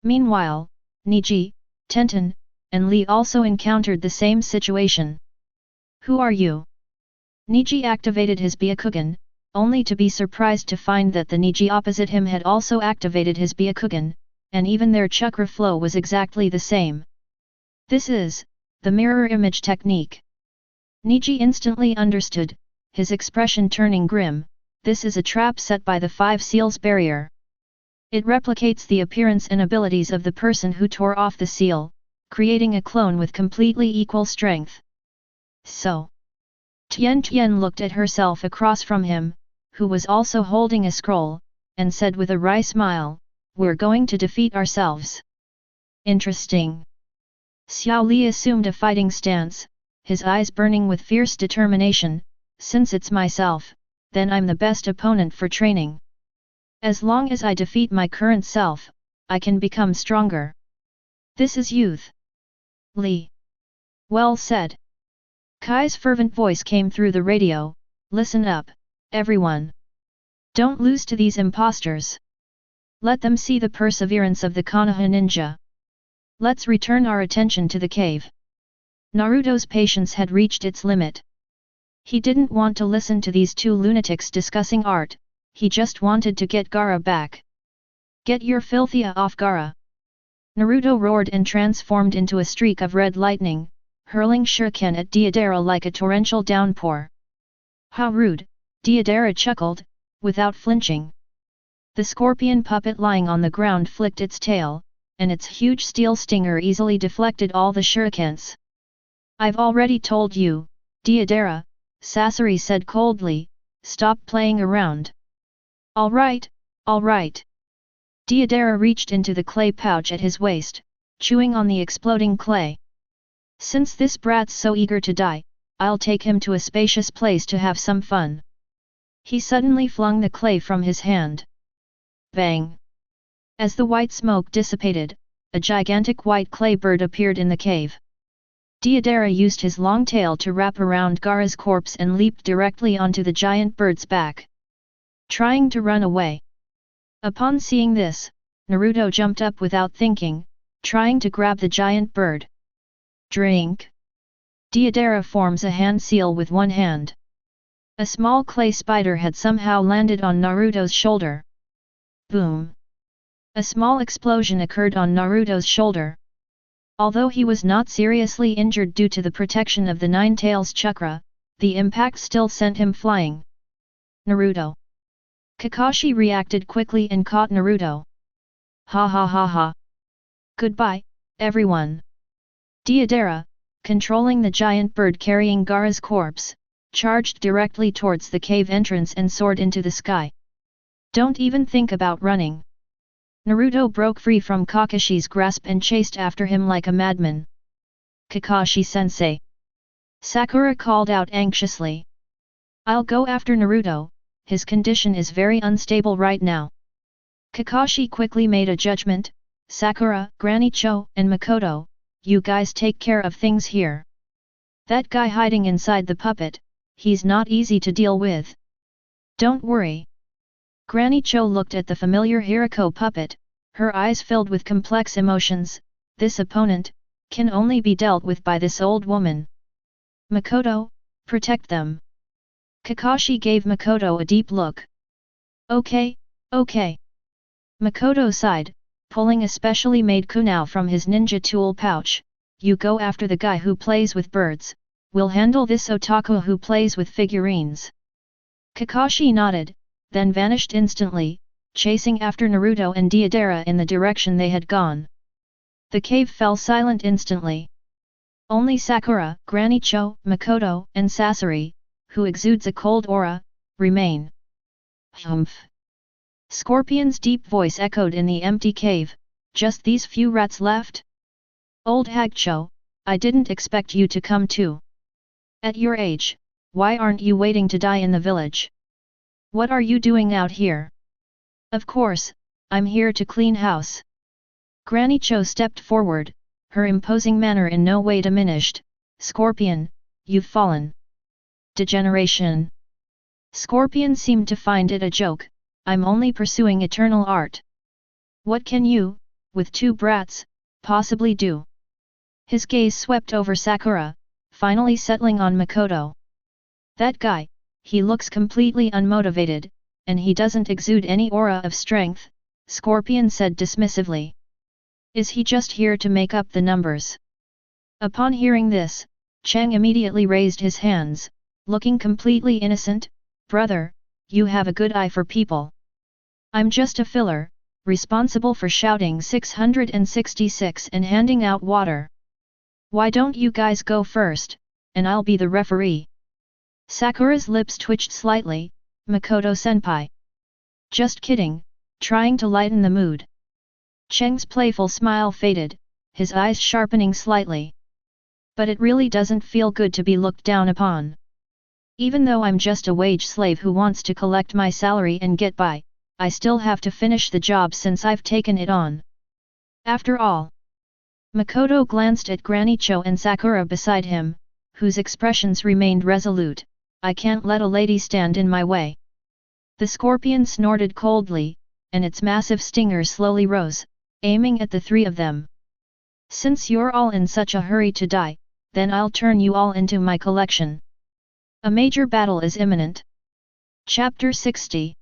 Speaker 1: Meanwhile, Niji, Tenten, and Li also encountered the same situation. Who are you? Niji activated his Byakugan, only to be surprised to find that the Niji opposite him had also activated his Byakugan, and even their chakra flow was exactly the same. This is the mirror image technique. Niji instantly understood, his expression turning grim. This is a trap set by the Five Seals barrier. It replicates the appearance and abilities of the person who tore off the seal, creating a clone with completely equal strength. So, Tian looked at herself across from him, who was also holding a scroll, and said with a wry smile, "We're going to defeat ourselves." Interesting. Xiao Li assumed a fighting stance, his eyes burning with fierce determination. Since it's myself, then I'm the best opponent for training. As long as I defeat my current self, I can become stronger. This is youth. Li. Well said. Kai's fervent voice came through the radio. Listen up, everyone. Don't lose to these imposters. Let them see the perseverance of the Konoha ninja. Let's return our attention to the cave. Naruto's patience had reached its limit. He didn't want to listen to these two lunatics discussing art, he just wanted to get Gaara back. Get your filthy off Gaara! Naruto roared and transformed into a streak of red lightning, hurling shuriken at Deidara like a torrential downpour. How rude, Deidara chuckled, without flinching. The scorpion puppet lying on the ground flicked its tail, and its huge steel stinger easily deflected all the shurikens. I've already told you, Deidara, Sasori said coldly, stop playing around. All right. Deidara reached into the clay pouch at his waist, chewing on the exploding clay. Since this brat's so eager to die, I'll take him to a spacious place to have some fun. He suddenly flung the clay from his hand. Bang! As the white smoke dissipated, a gigantic white clay bird appeared in the cave. Deidara used his long tail to wrap around Gaara's corpse and leaped directly onto the giant bird's back, trying to run away. Upon seeing this, Naruto jumped up without thinking, trying to grab the giant bird. Drink! Deidara forms a hand seal with one hand. A small clay spider had somehow landed on Naruto's shoulder. Boom! A small explosion occurred on Naruto's shoulder. Although he was not seriously injured due to the protection of the Nine Tails chakra, the impact still sent him flying. Naruto. Kakashi reacted quickly and caught Naruto. Ha ha ha ha. Goodbye, everyone. Deidara, controlling the giant bird carrying Gaara's corpse, charged directly towards the cave entrance and soared into the sky. Don't even think about running. Naruto broke free from Kakashi's grasp and chased after him like a madman. Kakashi-sensei. Sakura called out anxiously. I'll go after Naruto, his condition is very unstable right now. Kakashi quickly made a judgment. Sakura, Granny Cho, and Makoto, you guys take care of things here. That guy hiding inside the puppet, he's not easy to deal with. Don't worry. Granny Cho looked at the familiar Hirako puppet, her eyes filled with complex emotions. This opponent can only be dealt with by this old woman. Makoto, protect them. Kakashi gave Makoto a deep look. Okay. Makoto sighed, pulling a specially made kunao from his ninja tool pouch. You go after the guy who plays with birds, we'll handle this otaku who plays with figurines. Kakashi nodded, then vanished instantly, chasing after Naruto and Deidara in the direction they had gone. The cave fell silent instantly. Only Sakura, Granny Cho, Makoto, and Sasori, who exudes a cold aura, remain. Humph! Scorpion's deep voice echoed in the empty cave. Just these few rats left? Old hag Cho, I didn't expect you to come too. At your age, why aren't you waiting to die in the village? What are you doing out here? Of course, I'm here to clean house. Granny Cho stepped forward, her imposing manner in no way diminished. Scorpion, you've fallen. Degeneration. Scorpion seemed to find it a joke. I'm only pursuing eternal art. What can you, with two brats, possibly do? His gaze swept over Sakura, finally settling on Makoto. That guy, he looks completely unmotivated, and he doesn't exude any aura of strength, Scorpion said dismissively. Is he just here to make up the numbers? Upon hearing this, Chang immediately raised his hands, looking completely innocent. Brother, you have a good eye for people. I'm just a filler, responsible for shouting 666 and handing out water. Why don't you guys go first, and I'll be the referee? Sakura's lips twitched slightly. Makoto-senpai. Just kidding, trying to lighten the mood. Cheng's playful smile faded, his eyes sharpening slightly. But it really doesn't feel good to be looked down upon. Even though I'm just a wage slave who wants to collect my salary and get by, I still have to finish the job since I've taken it on. After all. Makoto glanced at Granny Cho and Sakura beside him, whose expressions remained resolute. I can't let a lady stand in my way. The scorpion snorted coldly, and its massive stinger slowly rose, aiming at the three of them. Since you're all in such a hurry to die, then I'll turn you all into my collection. A major battle is imminent. Chapter 60.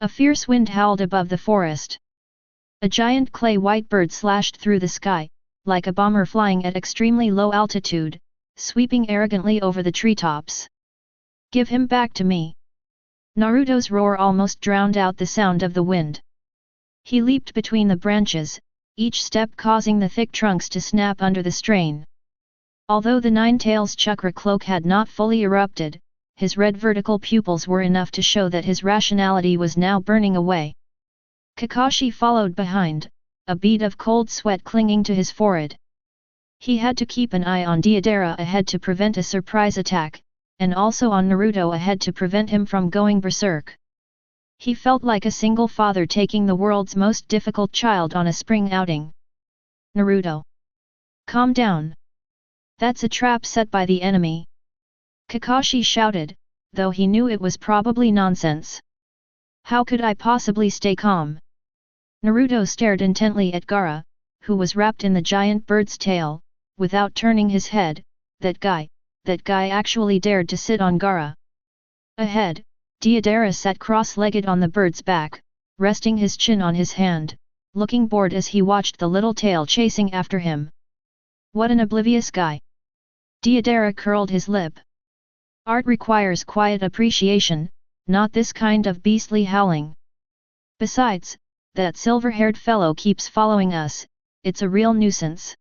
Speaker 1: A fierce wind howled above the forest. A giant clay white bird slashed through the sky, like a bomber flying at extremely low altitude, sweeping arrogantly over the treetops. Give him back to me. Naruto's roar almost drowned out the sound of the wind. He leaped between the branches, each step causing the thick trunks to snap under the strain. Although the Nine-Tails chakra cloak had not fully erupted, his red vertical pupils were enough to show that his rationality was now burning away. Kakashi followed behind, a bead of cold sweat clinging to his forehead. He had to keep an eye on Deidara ahead to prevent a surprise attack, and also on Naruto ahead to prevent him from going berserk. He felt like a single father taking the world's most difficult child on a spring outing. Naruto. Calm down. That's a trap set by the enemy. Kakashi shouted, though he knew it was probably nonsense. How could I possibly stay calm? Naruto stared intently at Gaara, who was wrapped in the giant bird's tail, without turning his head. That guy actually dared to sit on Gaara. Ahead, Deidara sat cross-legged on the bird's back, resting his chin on his hand, looking bored as he watched the little tail chasing after him. What an oblivious guy! Deidara curled his lip. Art requires quiet appreciation, not this kind of beastly howling. Besides, that silver-haired fellow keeps following us, it's a real nuisance.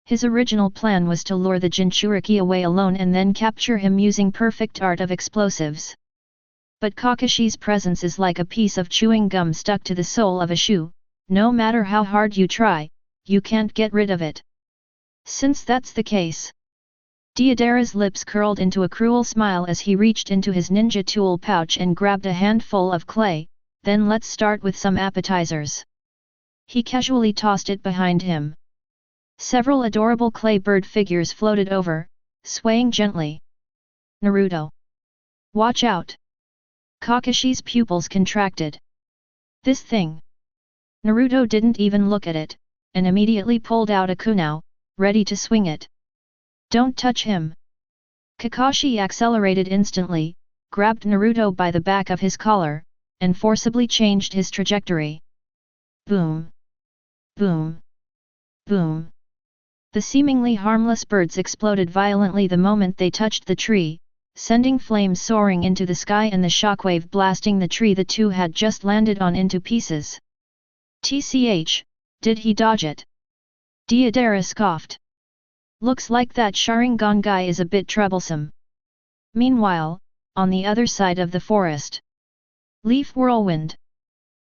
Speaker 1: His original plan was to lure the Jinchuriki away alone and then capture him using perfect art of explosives. But Kakashi's presence is like a piece of chewing gum stuck to the sole of a shoe, no matter how hard you try, you can't get rid of it. Since that's the case. Deidara's lips curled into a cruel smile as he reached into his ninja tool pouch and grabbed a handful of clay. Then let's start with some appetizers. He casually tossed it behind him. Several adorable clay bird figures floated over, swaying gently. Naruto. Watch out! Kakashi's pupils contracted. This thing. Naruto didn't even look at it, and immediately pulled out a kunao, ready to swing it. Don't touch him! Kakashi accelerated instantly, grabbed Naruto by the back of his collar, and forcibly changed his trajectory. Boom! Boom! Boom! The seemingly harmless birds exploded violently the moment they touched the tree, sending flames soaring into the sky and the shockwave blasting the tree the two had just landed on into pieces. TCH, did he dodge it? Deidara scoffed. Looks like that Sharingan guy is a bit troublesome. Meanwhile, on the other side of the forest. Leaf whirlwind!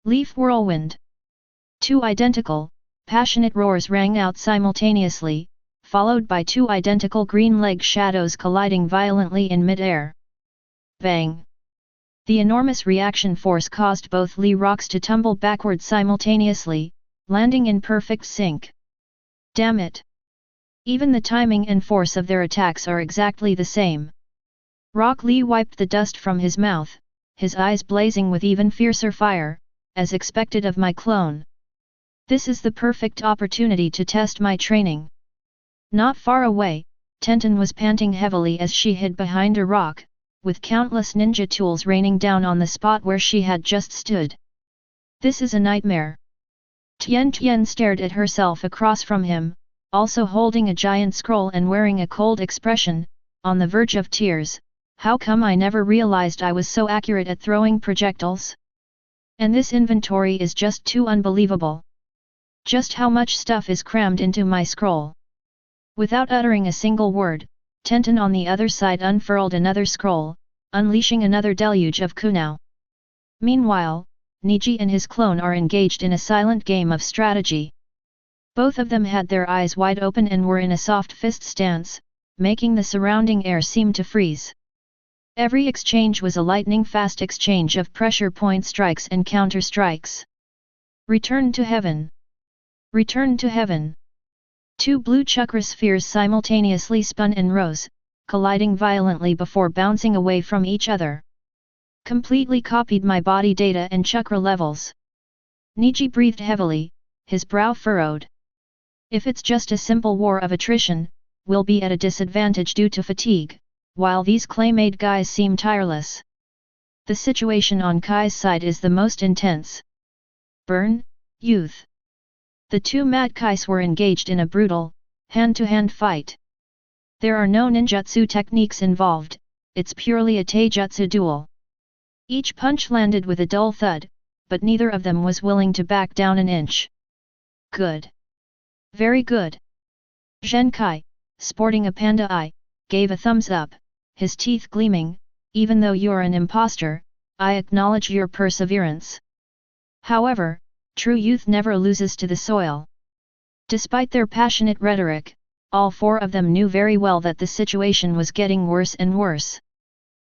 Speaker 1: Leaf whirlwind! Two identical, passionate roars rang out simultaneously, followed by two identical green leg shadows colliding violently in mid-air. Bang! The enormous reaction force caused both Lee rocks to tumble backward simultaneously, landing in perfect sync. Damn it! Even the timing and force of their attacks are exactly the same. Rock Lee wiped the dust from his mouth, his eyes blazing with even fiercer fire, as expected of my clone. This is the perfect opportunity to test my training. Not far away, Tenten was panting heavily as she hid behind a rock, with countless ninja tools raining down on the spot where she had just stood. This is a nightmare. Tian stared at herself across from him, also holding a giant scroll and wearing a cold expression, on the verge of tears. How come I never realized I was so accurate at throwing projectiles? And this inventory is just too unbelievable. Just how much stuff is crammed into my scroll? Without uttering a single word, Tenten on the other side unfurled another scroll, unleashing another deluge of kunao. Meanwhile, Niji and his clone are engaged in a silent game of strategy. Both of them had their eyes wide open and were in a soft fist stance, making the surrounding air seem to freeze. Every exchange was a lightning-fast exchange of pressure point strikes and counter-strikes. Return to heaven! Return to heaven! Two blue chakra spheres simultaneously spun and rose, colliding violently before bouncing away from each other. Completely copied my body data and chakra levels. Niji breathed heavily, his brow furrowed. If it's just a simple war of attrition, we'll be at a disadvantage due to fatigue, while these clay-made guys seem tireless. The situation on Kai's side is the most intense. Burn, youth! The two mad Kais were engaged in a brutal, hand-to-hand fight. There are no ninjutsu techniques involved, it's purely a taijutsu duel. Each punch landed with a dull thud, but neither of them was willing to back down an inch. Good. Very good. Zhen Kai, sporting a panda eye, gave a thumbs up, his teeth gleaming. Even though you're an imposter, I acknowledge your perseverance. However, true youth never loses to the soil. Despite their passionate rhetoric, all four of them knew very well that the situation was getting worse and worse.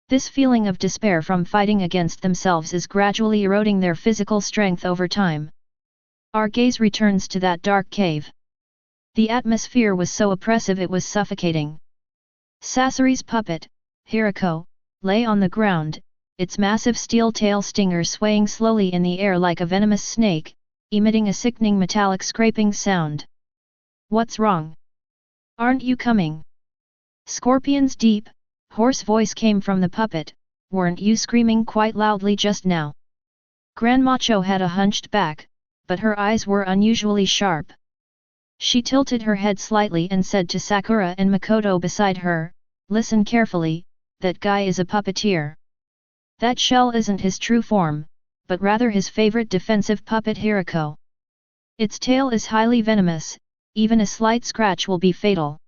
Speaker 1: This feeling of despair from fighting against themselves is gradually eroding their physical strength over time. Our gaze returns to that dark cave. The atmosphere was so oppressive it was suffocating. Sasori's puppet, Hirako, lay on the ground, its massive steel tail stinger swaying slowly in the air like a venomous snake, emitting a sickening metallic scraping sound. What's wrong? Aren't you coming? Scorpion's deep, hoarse voice came from the puppet. Weren't you screaming quite loudly just now? Grandma Cho had a hunched back, but her eyes were unusually sharp. She tilted her head slightly and said to Sakura and Makoto beside her, "Listen carefully, that guy is a puppeteer. That shell isn't his true form, but rather his favorite defensive puppet Hirako. Its tail is highly venomous, even a slight scratch will be fatal.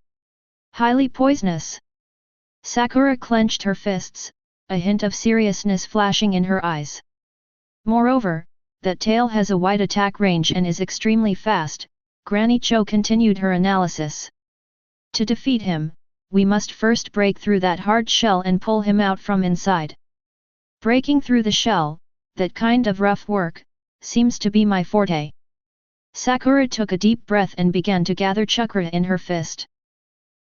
Speaker 1: Highly poisonous." Sakura clenched her fists, a hint of seriousness flashing in her eyes. Moreover, that tail has a wide attack range and is extremely fast, Granny Cho continued her analysis. To defeat him, we must first break through that hard shell and pull him out from inside. Breaking through the shell, that kind of rough work, seems to be my forte. Sakura took a deep breath and began to gather chakra in her fist.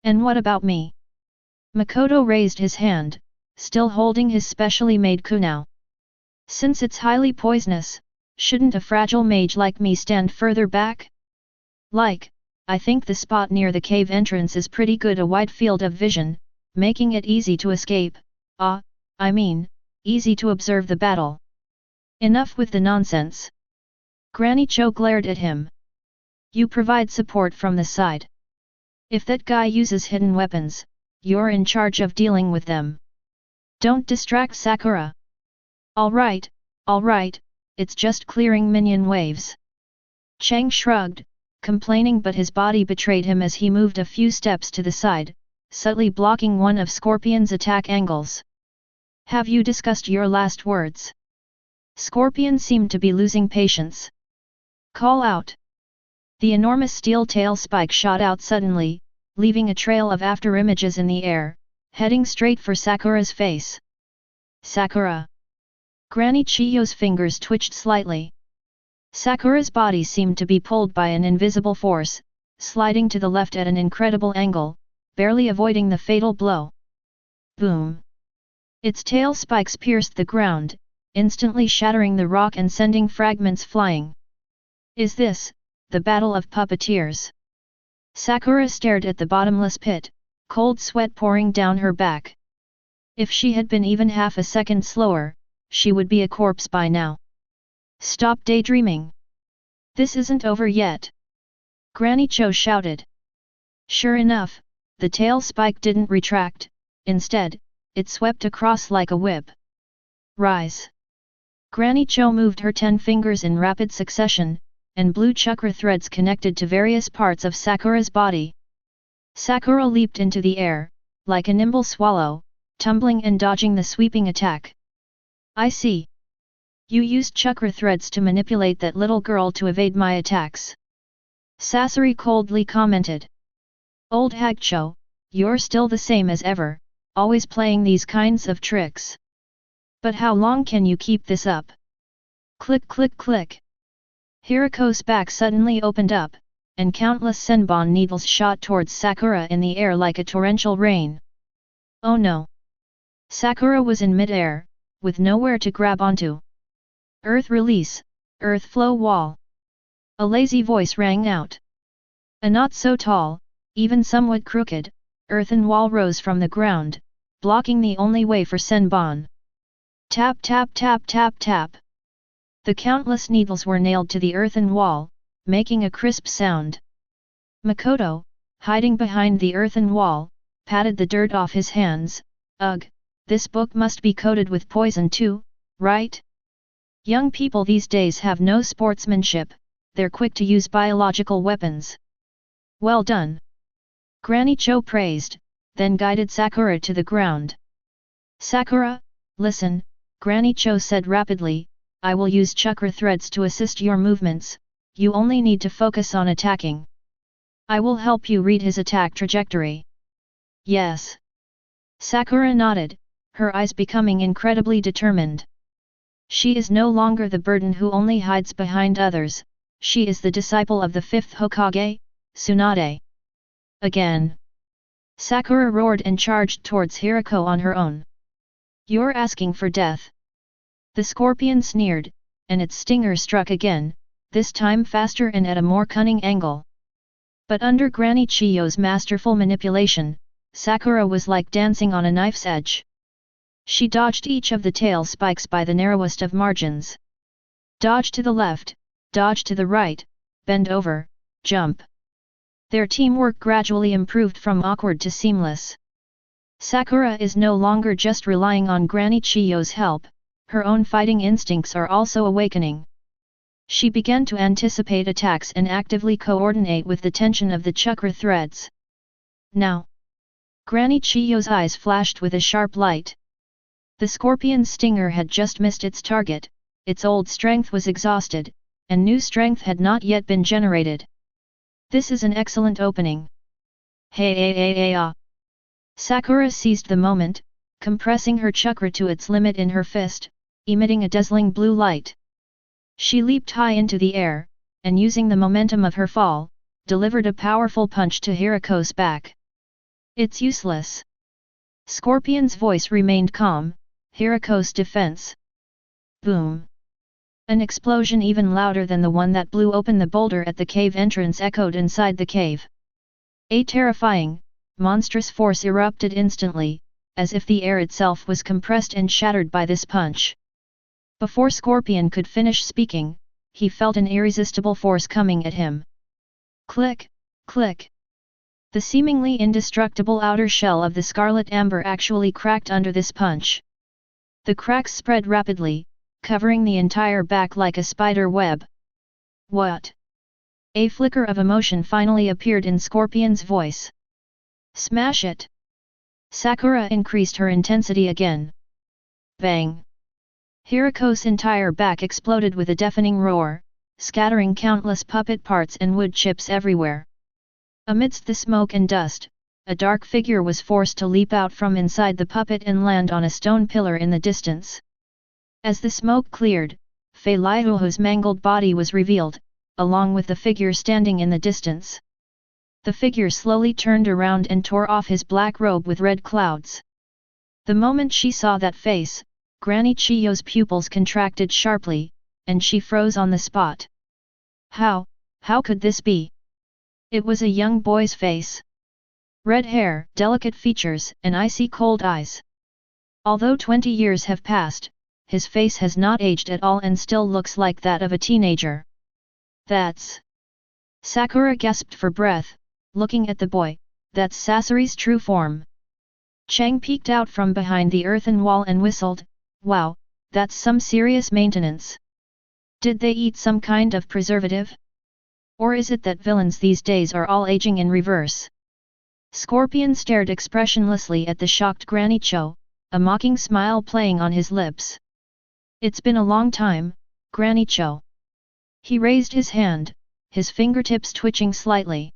Speaker 1: And what about me? Makoto raised his hand, still holding his specially made kunao. Since it's highly poisonous, shouldn't a fragile mage like me stand further back? I think the spot near the cave entrance is pretty good, a wide field of vision, making it easy to escape, easy to observe the battle. Enough with the nonsense. Granny Cho glared at him. You provide support from the side. If that guy uses hidden weapons, you're in charge of dealing with them. Don't distract Sakura. Alright, it's just clearing minion waves. Chang shrugged, complaining, but his body betrayed him as he moved a few steps to the side, subtly blocking one of Scorpion's attack angles. Have you discussed your last words? Scorpion seemed to be losing patience. Call out. The enormous steel tail spike shot out suddenly, leaving a trail of afterimages in the air, heading straight for Sakura's face. Sakura! Granny Chiyo's fingers twitched slightly. Sakura's body seemed to be pulled by an invisible force, sliding to the left at an incredible angle, barely avoiding the fatal blow. Boom! Its tail spikes pierced the ground, instantly shattering the rock and sending fragments flying. Is this the battle of puppeteers? Sakura stared at the bottomless pit, cold sweat pouring down her back. If she had been even half a second slower, she would be a corpse by now. Stop daydreaming. This isn't over yet. Granny Cho shouted. Sure enough, the tail spike didn't retract, instead, it swept across like a whip. Rise. Granny Cho moved her 10 fingers in rapid succession, and blue chakra threads connected to various parts of Sakura's body. Sakura leaped into the air, like a nimble swallow, tumbling and dodging the sweeping attack. I see. You used chakra threads to manipulate that little girl to evade my attacks. Sasori coldly commented. Old hag Cho, you're still the same as ever, always playing these kinds of tricks. But how long can you keep this up? Click click click. Hiriko's back suddenly opened up, and countless senbon needles shot towards Sakura in the air like a torrential rain. Oh no! Sakura was in mid-air, with nowhere to grab onto. Earth release, earth flow wall. A lazy voice rang out. A not so tall, even somewhat crooked, earthen wall rose from the ground, blocking the only way for senbon. Tap tap tap tap tap. The countless needles were nailed to the earthen wall, making a crisp sound. Makoto, hiding behind the earthen wall, patted the dirt off his hands. Ugh, this book must be coated with poison too, right? Young people these days have no sportsmanship, they're quick to use biological weapons. Well done! Granny Cho praised, then guided Sakura to the ground. Sakura, listen, Granny Cho said rapidly, I will use chakra threads to assist your movements, you only need to focus on attacking. I will help you read his attack trajectory. Yes. Sakura nodded, her eyes becoming incredibly determined. She is no longer the burden who only hides behind others, she is the disciple of the 5th Hokage, Tsunade. Again. Sakura roared and charged towards Hiriko on her own. You're asking for death. The scorpion sneered, and its stinger struck again, this time faster and at a more cunning angle. But under Granny Chiyo's masterful manipulation, Sakura was like dancing on a knife's edge. She dodged each of the tail spikes by the narrowest of margins. Dodge to the left, dodge to the right, bend over, jump. Their teamwork gradually improved from awkward to seamless. Sakura is no longer just relying on Granny Chiyo's help, her own fighting instincts are also awakening. She began to anticipate attacks and actively coordinate with the tension of the chakra threads. Now! Granny Chiyo's eyes flashed with a sharp light. The scorpion's stinger had just missed its target, its old strength was exhausted, and new strength had not yet been generated. This is an excellent opening. Hey. Sakura seized the moment, compressing her chakra to its limit in her fist, emitting a dazzling blue light. She leaped high into the air, and using the momentum of her fall, delivered a powerful punch to Hiriko's back. It's useless. Scorpion's voice remained calm, Hiriko's defense. Boom! An explosion even louder than the one that blew open the boulder at the cave entrance echoed inside the cave. A terrifying, monstrous force erupted instantly, as if the air itself was compressed and shattered by this punch. Before Scorpion could finish speaking, he felt an irresistible force coming at him. Click, click. The seemingly indestructible outer shell of the scarlet amber actually cracked under this punch. The cracks spread rapidly, covering the entire back like a spider web. What? A flicker of emotion finally appeared in Scorpion's voice. Smash it! Sakura increased her intensity again. Bang! Hiriko's entire back exploded with a deafening roar, scattering countless puppet parts and wood chips everywhere. Amidst the smoke and dust, a dark figure was forced to leap out from inside the puppet and land on a stone pillar in the distance. As the smoke cleared, Fei Liuhu's mangled body was revealed, along with the figure standing in the distance. The figure slowly turned around and tore off his black robe with red clouds. The moment she saw that face, Granny Chiyo's pupils contracted sharply, and she froze on the spot. How could this be? It was a young boy's face. Red hair, delicate features, and icy cold eyes. Although 20 years have passed, his face has not aged at all and still looks like that of a teenager. That's... Sakura gasped for breath, looking at the boy. That's Sasori's true form. Chang peeked out from behind the earthen wall and whistled, wow, that's some serious maintenance. Did they eat some kind of preservative? Or is it that villains these days are all aging in reverse? Scorpion stared expressionlessly at the shocked Granny Cho, a mocking smile playing on his lips. It's been a long time, Granny Cho. He raised his hand, his fingertips twitching slightly.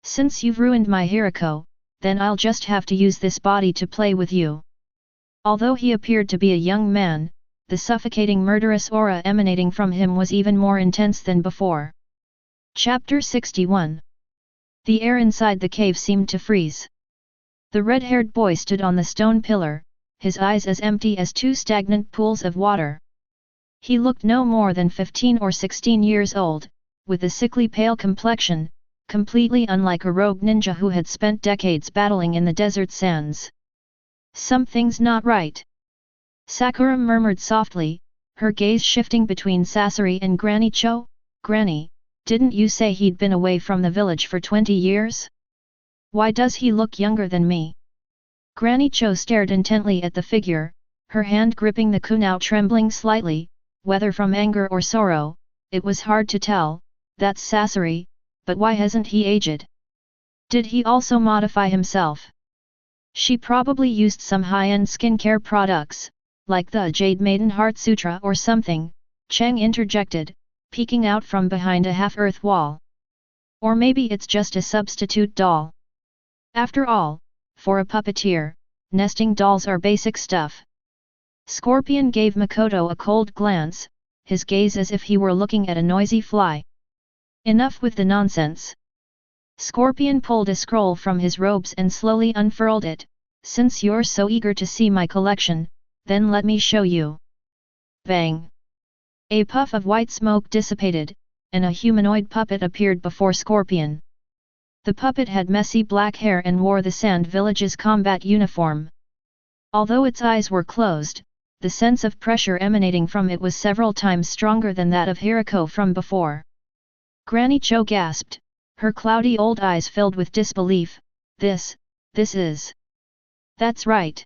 Speaker 1: Since you've ruined my Hiriko, then I'll just have to use this body to play with you. Although he appeared to be a young man, the suffocating murderous aura emanating from him was even more intense than before. Chapter 61. The air inside the cave seemed to freeze. The red-haired boy stood on the stone pillar, his eyes as empty as two stagnant pools of water. He looked no more than 15 or 16 years old, with a sickly pale complexion, completely unlike a rogue ninja who had spent decades battling in the desert sands. Something's not right. Sakura murmured softly, her gaze shifting between Sasori and Granny Cho. Granny, didn't you say he'd been away from the village for 20 years? Why does he look younger than me? Granny Cho stared intently at the figure, her hand gripping the kunao trembling slightly, whether from anger or sorrow, it was hard to tell. That's Sasori, but why hasn't he aged? Did he also modify himself? She probably used some high-end skincare products, like the Jade Maiden Heart Sutra or something, Chang interjected, peeking out from behind a half-earth wall. Or maybe it's just a substitute doll. After all, for a puppeteer, nesting dolls are basic stuff. Scorpion gave Makoto a cold glance, his gaze as if he were looking at a noisy fly. Enough with the nonsense. Scorpion pulled a scroll from his robes and slowly unfurled it. Since you're so eager to see my collection, then let me show you. Bang! A puff of white smoke dissipated, and a humanoid puppet appeared before Scorpion. The puppet had messy black hair and wore the Sand Village's combat uniform. Although its eyes were closed, the sense of pressure emanating from it was several times stronger than that of Hiriko from before. Granny Cho gasped, her cloudy old eyes filled with disbelief. This is... That's right.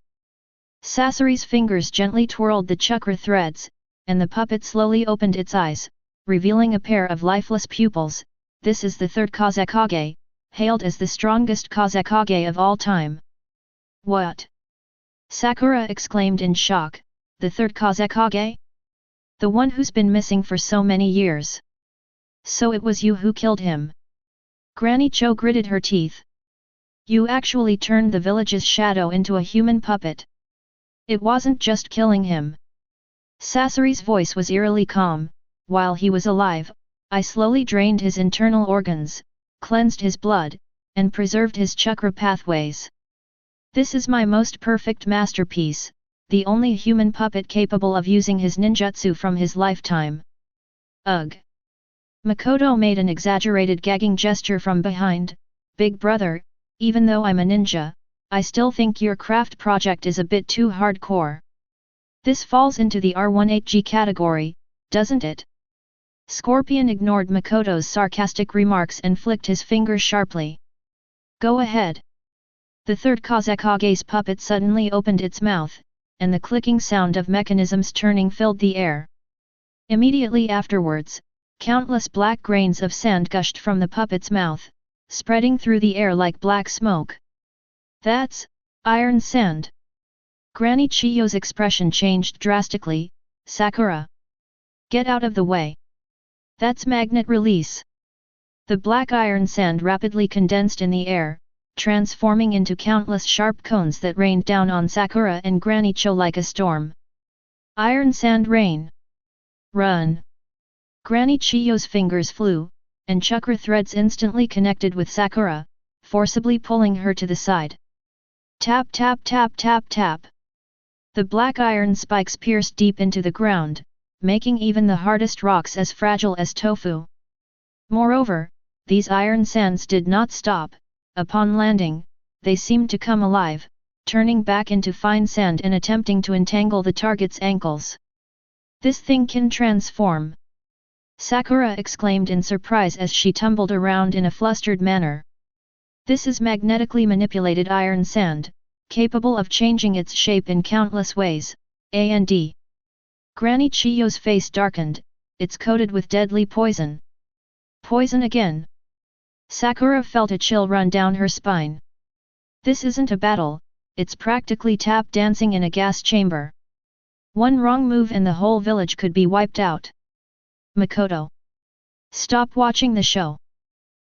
Speaker 1: Sasori's fingers gently twirled the chakra threads, and the puppet slowly opened its eyes, revealing a pair of lifeless pupils. This is the third Kazekage, hailed as the strongest Kazekage of all time. What? Sakura exclaimed in shock, the third Kazekage? The one who's been missing for so many years. So it was you who killed him. Granny Cho gritted her teeth. You actually turned the village's shadow into a human puppet. It wasn't just killing him. Sasori's voice was eerily calm. While he was alive, I slowly drained his internal organs, cleansed his blood, and preserved his chakra pathways. This is my most perfect masterpiece, the only human puppet capable of using his ninjutsu from his lifetime. Ugh! Makoto made an exaggerated gagging gesture from behind. Big brother, even though I'm a ninja, I still think your craft project is a bit too hardcore. This falls into the R18G category, doesn't it? Scorpion ignored Makoto's sarcastic remarks and flicked his fingers sharply. Go ahead. The third Kazekage's puppet suddenly opened its mouth, and the clicking sound of mechanisms turning filled the air. Immediately afterwards, countless black grains of sand gushed from the puppet's mouth, spreading through the air like black smoke. That's iron sand. Granny Chiyo's expression changed drastically. Sakura, get out of the way. That's magnet release. The black iron sand rapidly condensed in the air, transforming into countless sharp cones that rained down on Sakura and Granny Cho like a storm. Iron sand rain. Run! Granny Chiyo's fingers flew, and chakra threads instantly connected with Sakura, forcibly pulling her to the side. Tap tap tap tap tap. The black iron spikes pierced deep into the ground, making even the hardest rocks as fragile as tofu. Moreover, these iron sands did not stop. Upon landing, they seemed to come alive, turning back into fine sand and attempting to entangle the target's ankles. This thing can transform! Sakura exclaimed in surprise as she tumbled around in a flustered manner. This is magnetically manipulated iron sand, capable of changing its shape in countless ways, and Granny Chiyo's face darkened. It's coated with deadly poison. Poison again! Sakura felt a chill run down her spine. This isn't a battle, it's practically tap dancing in a gas chamber. One wrong move and the whole village could be wiped out. Makoto, stop watching the show!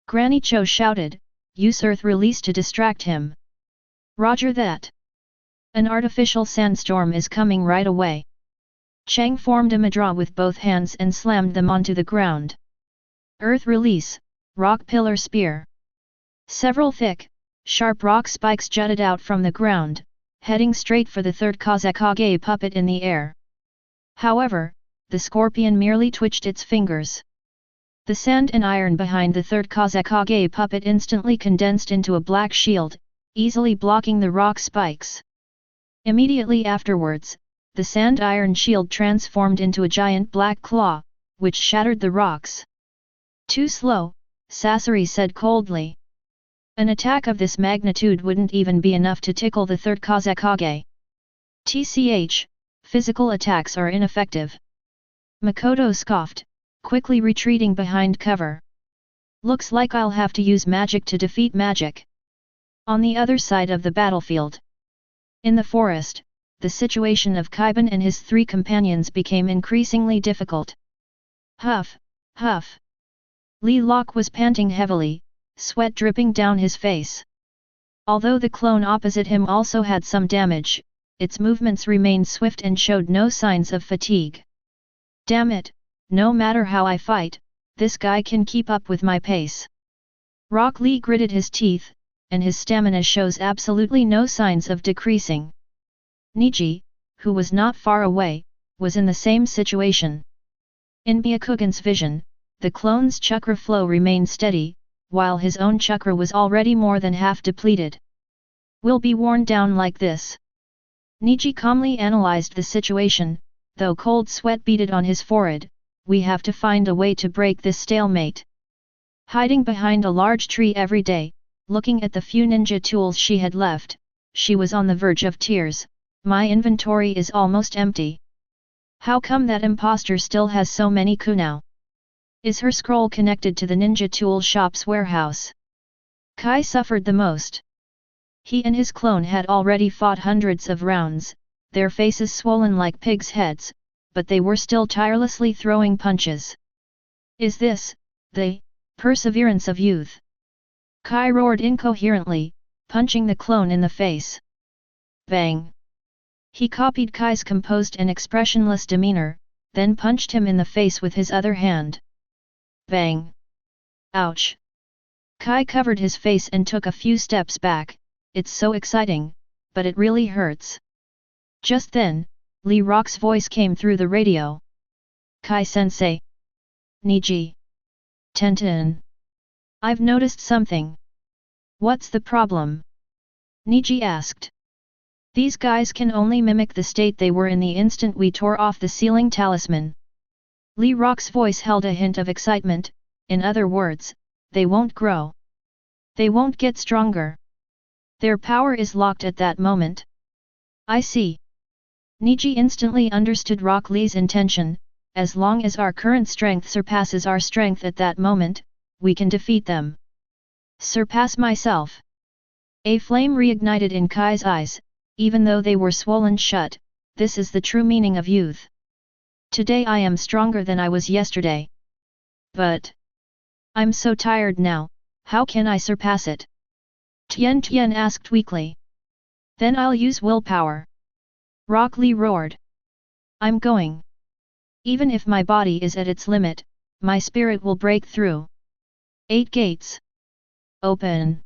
Speaker 1: Granny Cho shouted, use earth release to distract him. Roger that. An artificial sandstorm is coming right away. Chang formed a mudra with both hands and slammed them onto the ground. Earth release, rock pillar spear. Several thick, sharp rock spikes jutted out from the ground, heading straight for the third Kazekage puppet in the air. However, the scorpion merely twitched its fingers. The sand and iron behind the third Kazekage puppet instantly condensed into a black shield, easily blocking the rock spikes. Immediately afterwards, the sand-iron shield transformed into a giant black claw, which shattered the rocks. Too slow, Sasori said coldly. An attack of this magnitude wouldn't even be enough to tickle the third Kazekage. TCH, physical attacks are ineffective. Makoto scoffed, quickly retreating behind cover. Looks like I'll have to use magic to defeat magic. On the other side of the battlefield. In the forest, the situation of Kaiban and his three companions became increasingly difficult. Huff, huff. Li Lok was panting heavily, sweat dripping down his face. Although the clone opposite him also had some damage, its movements remained swift and showed no signs of fatigue. Damn it, no matter how I fight, this guy can keep up with my pace. Rock Lee gritted his teeth, and his stamina shows absolutely no signs of decreasing. Niji, who was not far away, was in the same situation. In Byakugan's vision, the clone's chakra flow remained steady, while his own chakra was already more than half depleted. Will be worn down like this. Niji calmly analyzed the situation, though cold sweat beaded on his forehead. We have to find a way to break this stalemate. Hiding behind a large tree every day, looking at the few ninja tools she had left, she was on the verge of tears. My inventory is almost empty. How come that imposter still has so many kunao? Is her scroll connected to the ninja tool shop's warehouse? Kai suffered the most. He and his clone had already fought hundreds of rounds, their faces swollen like pigs' heads, but they were still tirelessly throwing punches. Is this the perseverance of youth? Kai roared incoherently, punching the clone in the face. Bang! He copied Kai's composed and expressionless demeanor, then punched him in the face with his other hand. Bang! Ouch! Kai covered his face and took a few steps back. It's so exciting, but it really hurts. Just then, Lee Rock's voice came through the radio. Kai-sensei. Niji. Tenten. I've noticed something. What's the problem? Niji asked. These guys can only mimic the state they were in the instant we tore off the sealing talisman. Lee Rock's voice held a hint of excitement, in other words, they won't grow. They won't get stronger. Their power is locked at that moment. I see. Niji instantly understood Rock Lee's intention, as long as our current strength surpasses our strength at that moment, we can defeat them. Surpass myself. A flame reignited in Kai's eyes, even though they were swollen shut, this is the true meaning of youth. Today I am stronger than I was yesterday. But I'm so tired now, how can I surpass it? Tian asked weakly. Then I'll use willpower. Rock Lee roared. I'm going. Even if my body is at its limit, my spirit will break through. 8 gates. Open.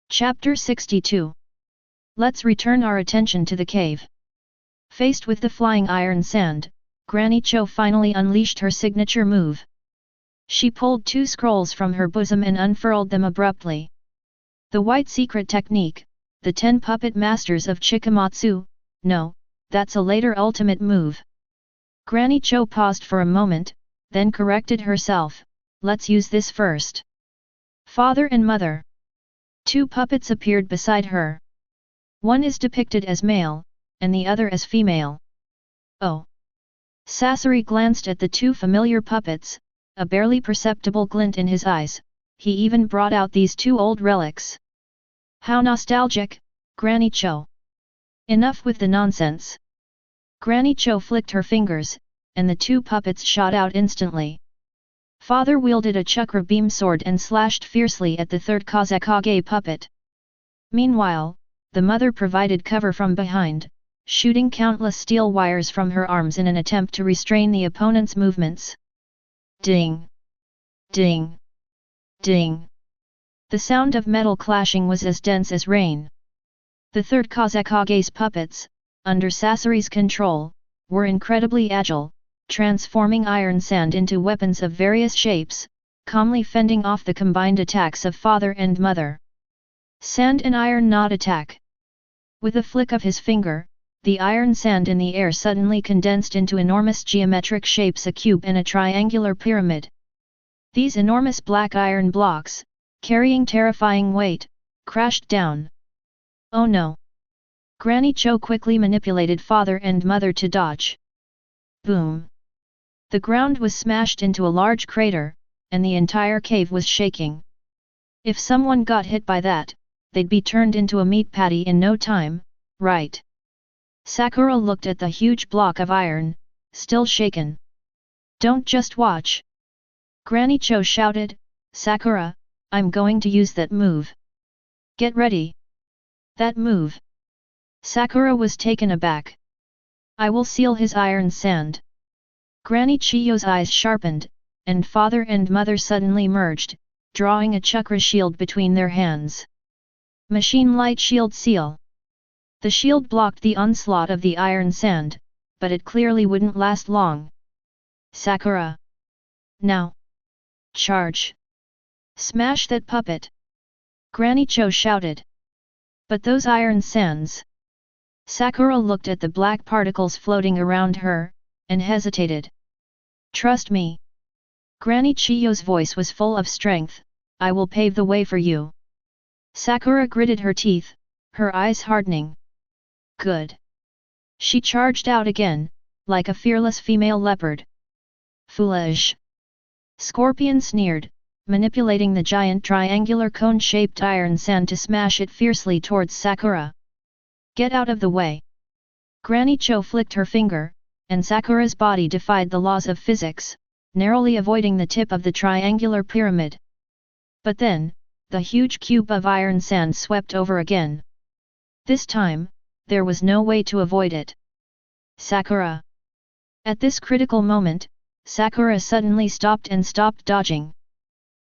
Speaker 1: Chapter 62. Let's return our attention to the cave. Faced with the flying iron sand, Granny Cho finally unleashed her signature move. She pulled 2 scrolls from her bosom and unfurled them abruptly. The white secret technique, the 10 puppet masters of Chikamatsu, no, that's a later ultimate move. Granny Cho paused for a moment, then corrected herself, let's use this first. Father and Mother. 2 puppets appeared beside her. One is depicted as male, and the other as female. Oh! Sasori glanced at the 2 familiar puppets, a barely perceptible glint in his eyes, he even brought out these 2 old relics. How nostalgic, Granny Cho. Enough with the nonsense. Granny Cho flicked her fingers, and the 2 puppets shot out instantly. Father wielded a chakra beam sword and slashed fiercely at the 3rd Kazekage puppet. Meanwhile, the mother provided cover from behind, shooting countless steel wires from her arms in an attempt to restrain the opponent's movements. Ding! Ding! Ding! The sound of metal clashing was as dense as rain. The 3rd Kazekage's puppets, under Sasori's control, were incredibly agile, transforming iron sand into weapons of various shapes, calmly fending off the combined attacks of father and mother. Sand and iron not attack. With a flick of his finger, the iron sand in the air suddenly condensed into enormous geometric shapes, a cube and a triangular pyramid. These enormous black iron blocks, carrying terrifying weight, crashed down. Oh no! Granny Cho quickly manipulated father and mother to dodge. Boom! The ground was smashed into a large crater, and the entire cave was shaking. If someone got hit by that, they'd be turned into a meat patty in no time, right? Sakura looked at the huge block of iron, still shaken. Don't just watch! Granny Cho shouted, Sakura, I'm going to use that move. Get ready! That move! Sakura was taken aback. I will seal his iron sand. Granny Chiyo's eyes sharpened, and father and mother suddenly merged, drawing a chakra shield between their hands. Machine light shield seal. The shield blocked the onslaught of the iron sand, but it clearly wouldn't last long. Sakura! Now! Charge! Smash that puppet! Granny Cho shouted. But those iron sands! Sakura looked at the black particles floating around her, and hesitated. Trust me. Granny Chiyo's voice was full of strength, I will pave the way for you. Sakura gritted her teeth, her eyes hardening. Good. She charged out again, like a fearless female leopard. Foolish! Scorpion sneered, manipulating the giant triangular cone-shaped iron sand to smash it fiercely towards Sakura. Get out of the way! Granny Cho flicked her finger, and Sakura's body defied the laws of physics, narrowly avoiding the tip of the triangular pyramid. But then, the huge cube of iron sand swept over again. This time, there was no way to avoid it. Sakura! At this critical moment, Sakura suddenly stopped dodging.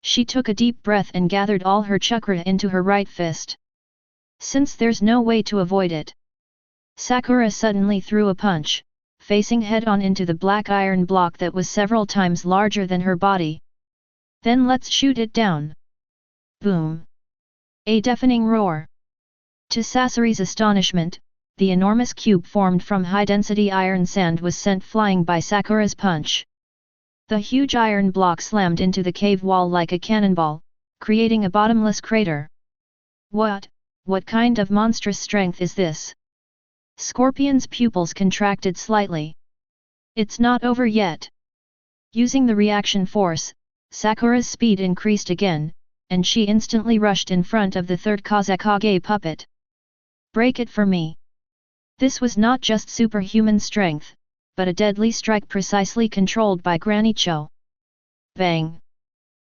Speaker 1: She took a deep breath and gathered all her chakra into her right fist. Since there's no way to avoid it, Sakura suddenly threw a punch, facing head-on into the black iron block that was several times larger than her body. Then let's shoot it down! Boom! A deafening roar. To Sasori's astonishment, the enormous cube formed from high-density iron sand was sent flying by Sakura's punch. The huge iron block slammed into the cave wall like a cannonball, creating a bottomless crater. What kind of monstrous strength is this? Scorpion's pupils contracted slightly. It's not over yet. Using the reaction force, Sakura's speed increased again, and she instantly rushed in front of the third Kazekage puppet. Break it for me. This was not just superhuman strength, but a deadly strike precisely controlled by Granny Cho. Bang!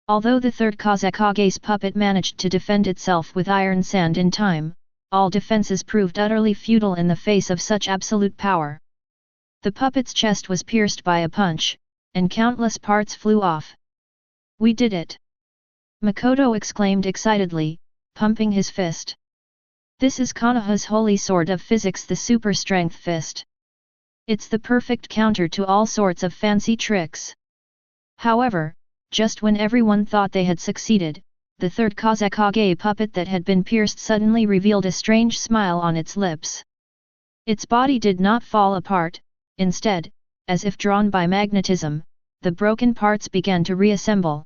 Speaker 1: Although the third Kazekage's puppet managed to defend itself with iron sand in time, all defenses proved utterly futile in the face of such absolute power. The puppet's chest was pierced by a punch, and countless parts flew off. We did it! Makoto exclaimed excitedly, pumping his fist. This is Konoha's holy sword of physics, the super strength fist. It's the perfect counter to all sorts of fancy tricks. However, just when everyone thought they had succeeded, the third Kazekage puppet that had been pierced suddenly revealed a strange smile on its lips. Its body did not fall apart, instead, as if drawn by magnetism, the broken parts began to reassemble.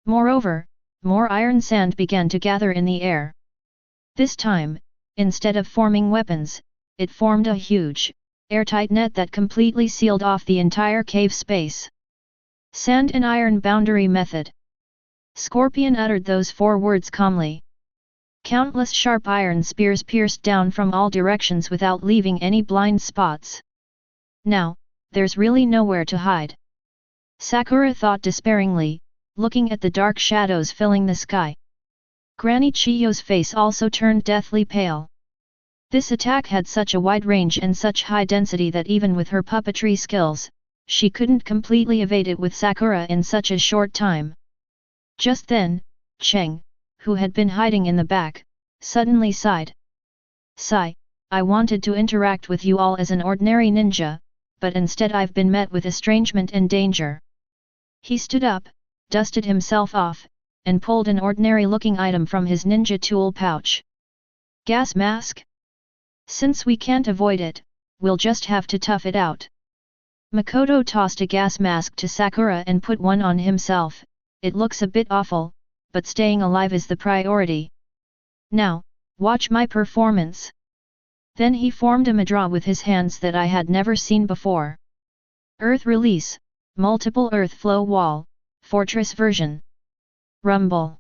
Speaker 1: Moreover, more iron sand began to gather in the air. This time, instead of forming weapons, it formed a huge, airtight net that completely sealed off the entire cave space. Sand and iron boundary method. Scorpion uttered those 4 words calmly. Countless sharp iron spears pierced down from all directions without leaving any blind spots. Now, there's really nowhere to hide. Sakura thought despairingly, looking at the dark shadows filling the sky. Granny Chiyo's face also turned deathly pale. This attack had such a wide range and such high density that even with her puppetry skills, she couldn't completely evade it with Sakura in such a short time. Just then, Cheng, who had been hiding in the back, suddenly sighed. Sigh, I wanted to interact with you all as an ordinary ninja, but instead I've been met with estrangement and danger. He stood up, dusted himself off, and pulled an ordinary-looking item from his ninja tool pouch. Gas mask? Since we can't avoid it, we'll just have to tough it out. Makoto tossed a gas mask to Sakura and put one on himself. It looks a bit awful, but staying alive is the priority. Now, watch my performance. Then he formed a mudra with his hands that I had never seen before. Earth release, multiple earth flow wall, fortress version. Rumble.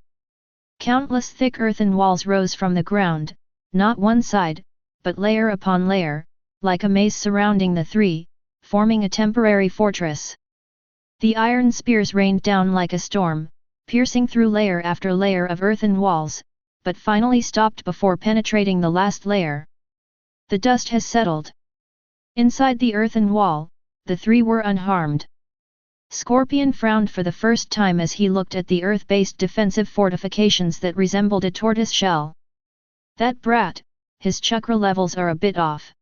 Speaker 1: Countless thick earthen walls rose from the ground, not one side, but layer upon layer, like a maze surrounding the 3, forming a temporary fortress. The iron spears rained down like a storm, piercing through layer after layer of earthen walls, but finally stopped before penetrating the last layer. The dust has settled. Inside the earthen wall, the 3 were unharmed. Scorpion frowned for the first time as he looked at the earth-based defensive fortifications that resembled a tortoise shell. That brat, his chakra levels are a bit off.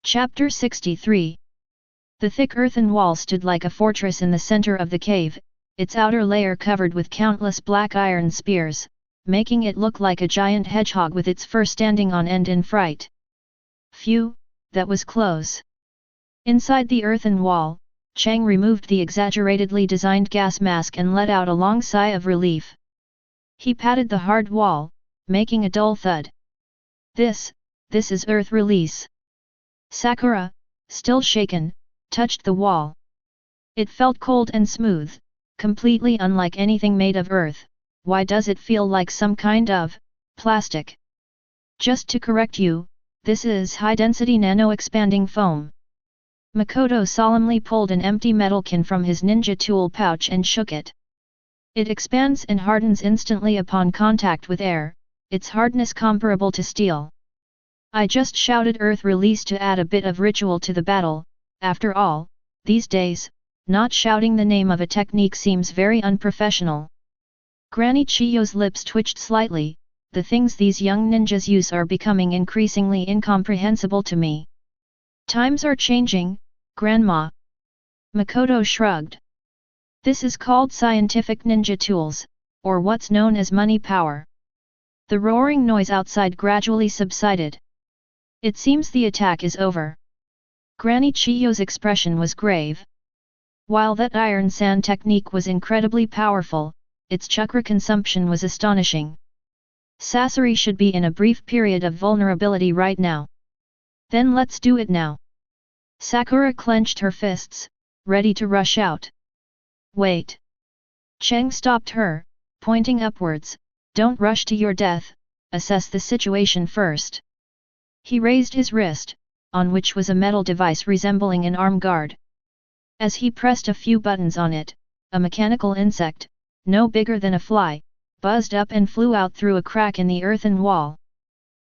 Speaker 1: Chapter 63. The thick earthen wall stood like a fortress in the center of the cave, its outer layer covered with countless black iron spears, making it look like a giant hedgehog with its fur standing on end in fright. Phew, that was close. Inside the earthen wall, Chang removed the exaggeratedly designed gas mask and let out a long sigh of relief. He patted the hard wall, making a dull thud. This is earth release. Sakura, still shaken, touched the wall. It felt cold and smooth, completely unlike anything made of earth. Why does it feel like some kind of plastic? Just to correct you, this is high-density nano-expanding foam. Makoto solemnly pulled an empty metal can from his ninja tool pouch and shook it. It expands and hardens instantly upon contact with air, its hardness comparable to steel. I just shouted earth release to add a bit of ritual to the battle. After all, these days, not shouting the name of a technique seems very unprofessional. Granny Chiyo's lips twitched slightly. The things these young ninjas use are becoming increasingly incomprehensible to me. Times are changing, Grandma. Makoto shrugged. This is called scientific ninja tools, or what's known as money power. The roaring noise outside gradually subsided. It seems the attack is over. Granny Chiyo's expression was grave. While that iron sand technique was incredibly powerful, its chakra consumption was astonishing. Sasori should be in a brief period of vulnerability right now. Then let's do it now. Sakura clenched her fists, ready to rush out. Wait. Cheng stopped her, pointing upwards. Don't rush to your death, assess the situation first. He raised his wrist, on which was a metal device resembling an arm guard. As he pressed a few buttons on it, a mechanical insect, no bigger than a fly, buzzed up and flew out through a crack in the earthen wall.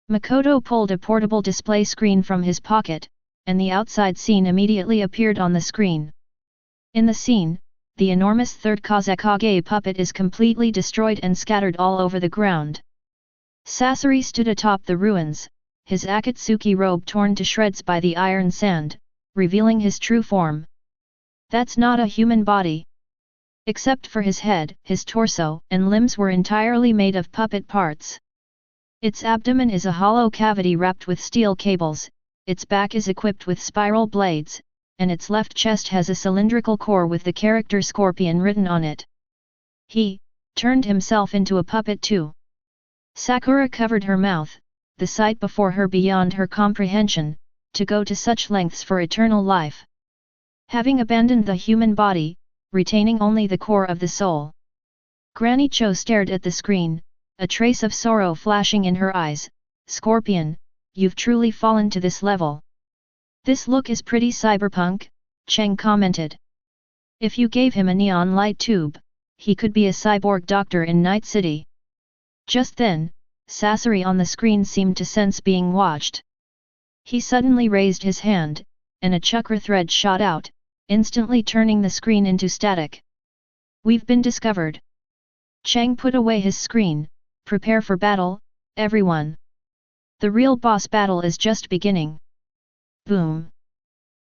Speaker 1: Makoto pulled a portable display screen from his pocket, and the outside scene immediately appeared on the screen. In the scene, the enormous third Kazekage puppet is completely destroyed and scattered all over the ground. Sasori stood atop the ruins, his Akatsuki robe torn to shreds by the iron sand, revealing his true form. That's not a human body. Except for his head, his torso and limbs were entirely made of puppet parts. Its abdomen is a hollow cavity wrapped with steel cables, its back is equipped with spiral blades, and its left chest has a cylindrical core with the character Scorpion written on it. He turned himself into a puppet too. Sakura covered her mouth, the sight before her beyond her comprehension, to go to such lengths for eternal life. Having abandoned the human body, retaining only the core of the soul. Granny Cho stared at the screen, a trace of sorrow flashing in her eyes. Scorpion, you've truly fallen to this level. This look is pretty cyberpunk, Cheng commented. If you gave him a neon light tube, he could be a cyborg doctor in Night City. Just then, Sasori on the screen seemed to sense being watched. He suddenly raised his hand, and a chakra thread shot out, instantly turning the screen into static. We've been discovered. Cheng put away his screen. Prepare for battle, everyone. The real boss battle is just beginning. Boom.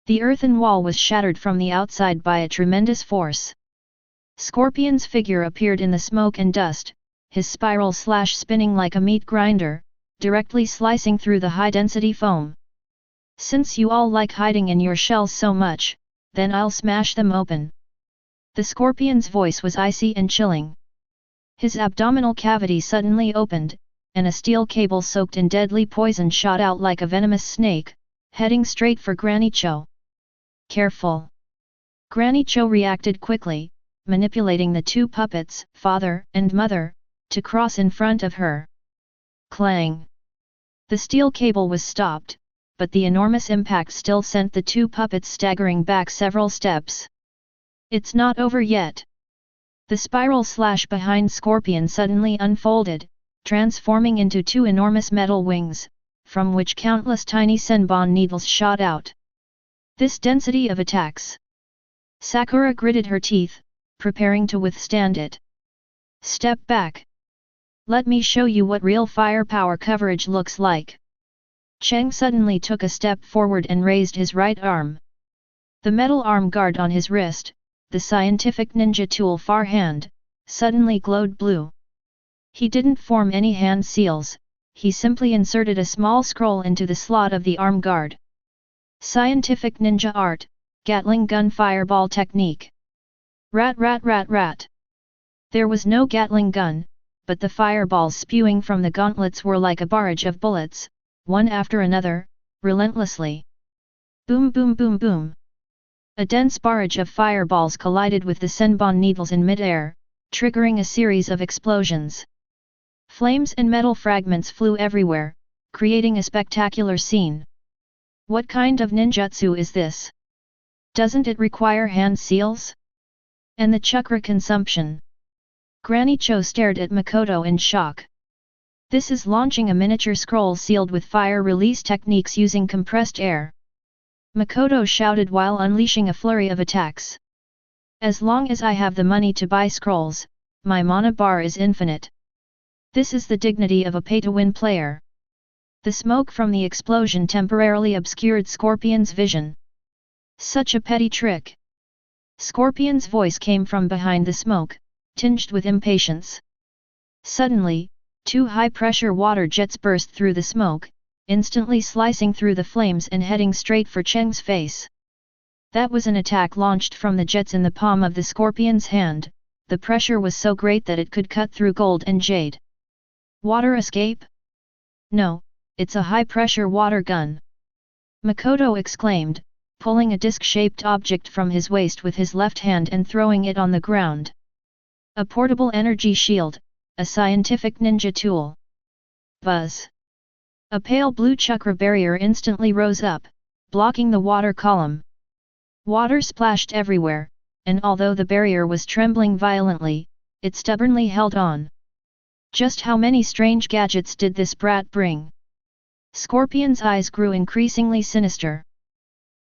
Speaker 1: The earthen wall was shattered from the outside by a tremendous force. Scorpion's figure appeared in the smoke and dust, his spiral slash spinning like a meat grinder, directly slicing through the high-density foam. Since you all like hiding in your shells so much, then I'll smash them open. The scorpion's voice was icy and chilling. His abdominal cavity suddenly opened, and a steel cable soaked in deadly poison shot out like a venomous snake, heading straight for Granny Cho. Careful! Granny Cho reacted quickly, manipulating the two puppets, father and mother, to cross in front of her. Clang! The steel cable was stopped, but the enormous impact still sent the two puppets staggering back several steps. It's not over yet. The spiral slash behind Scorpion suddenly unfolded, transforming into two enormous metal wings, from which countless tiny senbon needles shot out. This density of attacks! Sakura gritted her teeth, preparing to withstand it. Step back. Let me show you what real firepower coverage looks like. Cheng suddenly took a step forward and raised his right arm. The metal arm guard on his wrist, the scientific ninja tool far hand, suddenly glowed blue. He didn't form any hand seals, he simply inserted a small scroll into the slot of the arm guard. Scientific ninja art, Gatling gun fireball technique. Rat rat rat rat. There was no Gatling gun, but the fireballs spewing from the gauntlets were like a barrage of bullets, one after another, relentlessly. Boom boom boom boom. A dense barrage of fireballs collided with the senbon needles in mid-air, triggering a series of explosions. Flames and metal fragments flew everywhere, creating a spectacular scene. What kind of ninjutsu is this? Doesn't it require hand seals? And the chakra consumption? Granny Cho stared at Makoto in shock. This is launching a miniature scroll sealed with fire release techniques using compressed air. Makoto shouted while unleashing a flurry of attacks. As long as I have the money to buy scrolls, my mana bar is infinite. This is the dignity of a pay-to-win player. The smoke from the explosion temporarily obscured Scorpion's vision. Such a petty trick. Scorpion's voice came from behind the smoke, tinged with impatience. Suddenly, two high-pressure water jets burst through the smoke, instantly slicing through the flames and heading straight for Cheng's face. That was an attack launched from the jets in the palm of the scorpion's hand. The pressure was so great that it could cut through gold and jade. Water escape? No, it's a high-pressure water gun. Makoto exclaimed, pulling a disc-shaped object from his waist with his left hand and throwing it on the ground. A portable energy shield, a scientific ninja tool. Buzz! A pale blue chakra barrier instantly rose up, blocking the water column. Water splashed everywhere, and although the barrier was trembling violently, it stubbornly held on. Just how many strange gadgets did this brat bring? Scorpion's eyes grew increasingly sinister.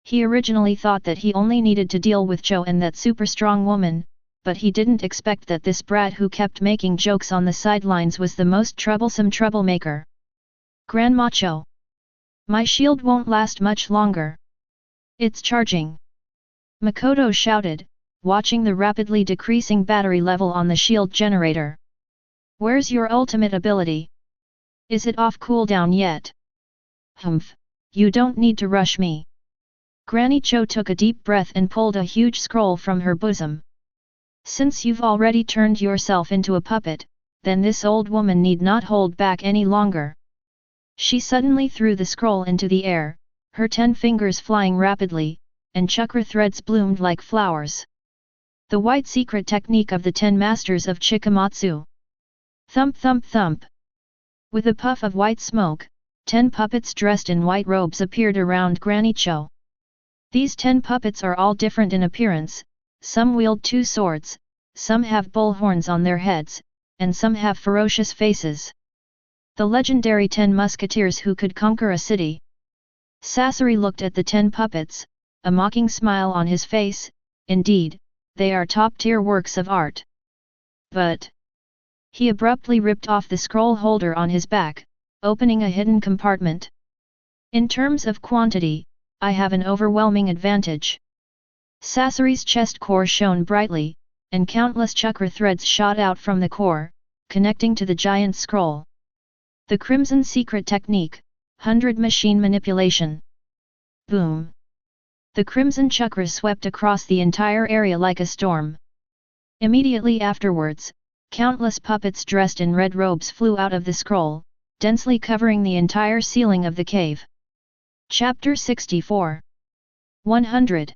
Speaker 1: He originally thought that he only needed to deal with Cho and that super strong woman, but he didn't expect that this brat who kept making jokes on the sidelines was the most troublesome troublemaker. Grandma Cho. My shield won't last much longer. It's charging. Makoto shouted, watching the rapidly decreasing battery level on the shield generator. Where's your ultimate ability? Is it off cooldown yet? Humph, you don't need to rush me. Granny Cho took a deep breath and pulled a huge scroll from her bosom. Since you've already turned yourself into a puppet, then this old woman need not hold back any longer. She suddenly threw the scroll into the air, her 10 fingers flying rapidly, and chakra threads bloomed like flowers. The white secret technique of the 10 masters of Chikamatsu. Thump thump thump. With a puff of white smoke, 10 puppets dressed in white robes appeared around Granny Cho. These 10 puppets are all different in appearance, some wield 2 swords, some have bull horns on their heads, and some have ferocious faces. The legendary 10 musketeers who could conquer a city. Sasori looked at the 10 puppets, a mocking smile on his face. Indeed, they are top-tier works of art. But he abruptly ripped off the scroll holder on his back, opening a hidden compartment. In terms of quantity, I have an overwhelming advantage. Sasori's chest core shone brightly, and countless chakra threads shot out from the core, connecting to the giant scroll. The Crimson Secret Technique, 100 Machine Manipulation. Boom! The crimson chakra swept across the entire area like a storm. Immediately afterwards, countless puppets dressed in red robes flew out of the scroll, densely covering the entire ceiling of the cave. Chapter 64. 100.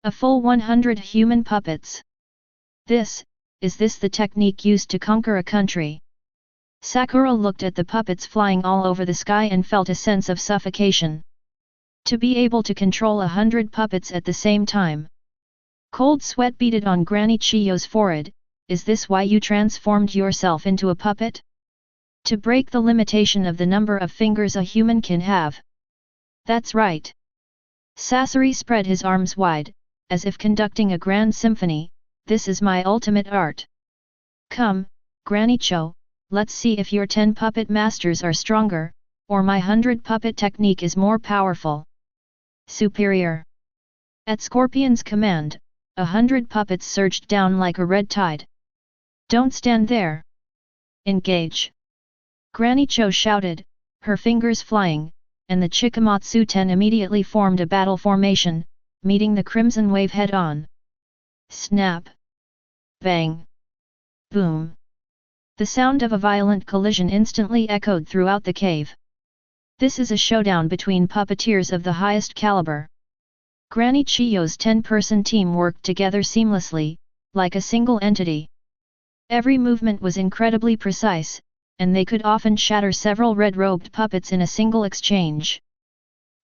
Speaker 1: A full 100 human puppets. Is this the technique used to conquer a country? Sakura looked at the puppets flying all over the sky and felt a sense of suffocation. To be able to control 100 puppets at the same time. Cold sweat beaded on Granny Chiyo's forehead. Is this why you transformed yourself into a puppet? To break the limitation of the number of fingers a human can have. That's right. Sasori spread his arms wide, as if conducting a grand symphony. This is my ultimate art. Come, Granny Cho, let's see if your 10 puppet masters are stronger, or my 100 puppet technique is more powerful. Superior. At Scorpion's command, 100 puppets surged down like a red tide. Don't stand there. Engage. Granny Cho shouted, her fingers flying, and the Chikamatsu 10 immediately formed a battle formation, meeting the Crimson Wave head-on. Snap! Bang! Boom! The sound of a violent collision instantly echoed throughout the cave. This is a showdown between puppeteers of the highest caliber. Granny Chiyo's 10-person team worked together seamlessly, like a single entity. Every movement was incredibly precise, and they could often shatter several red-robed puppets in a single exchange.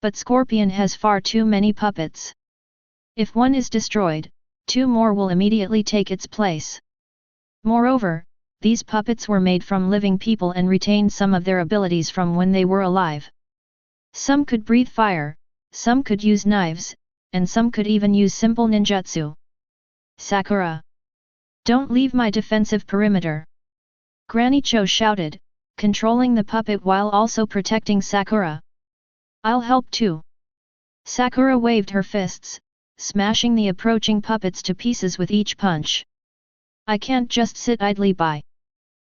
Speaker 1: But Scorpion has far too many puppets. If one is destroyed, 2 more will immediately take its place. Moreover, these puppets were made from living people and retained some of their abilities from when they were alive. Some could breathe fire, some could use knives, and some could even use simple ninjutsu. Sakura! Don't leave my defensive perimeter! Granny Cho shouted, controlling the puppet while also protecting Sakura. I'll help too! Sakura waved her fists, smashing the approaching puppets to pieces with each punch. I can't just sit idly by.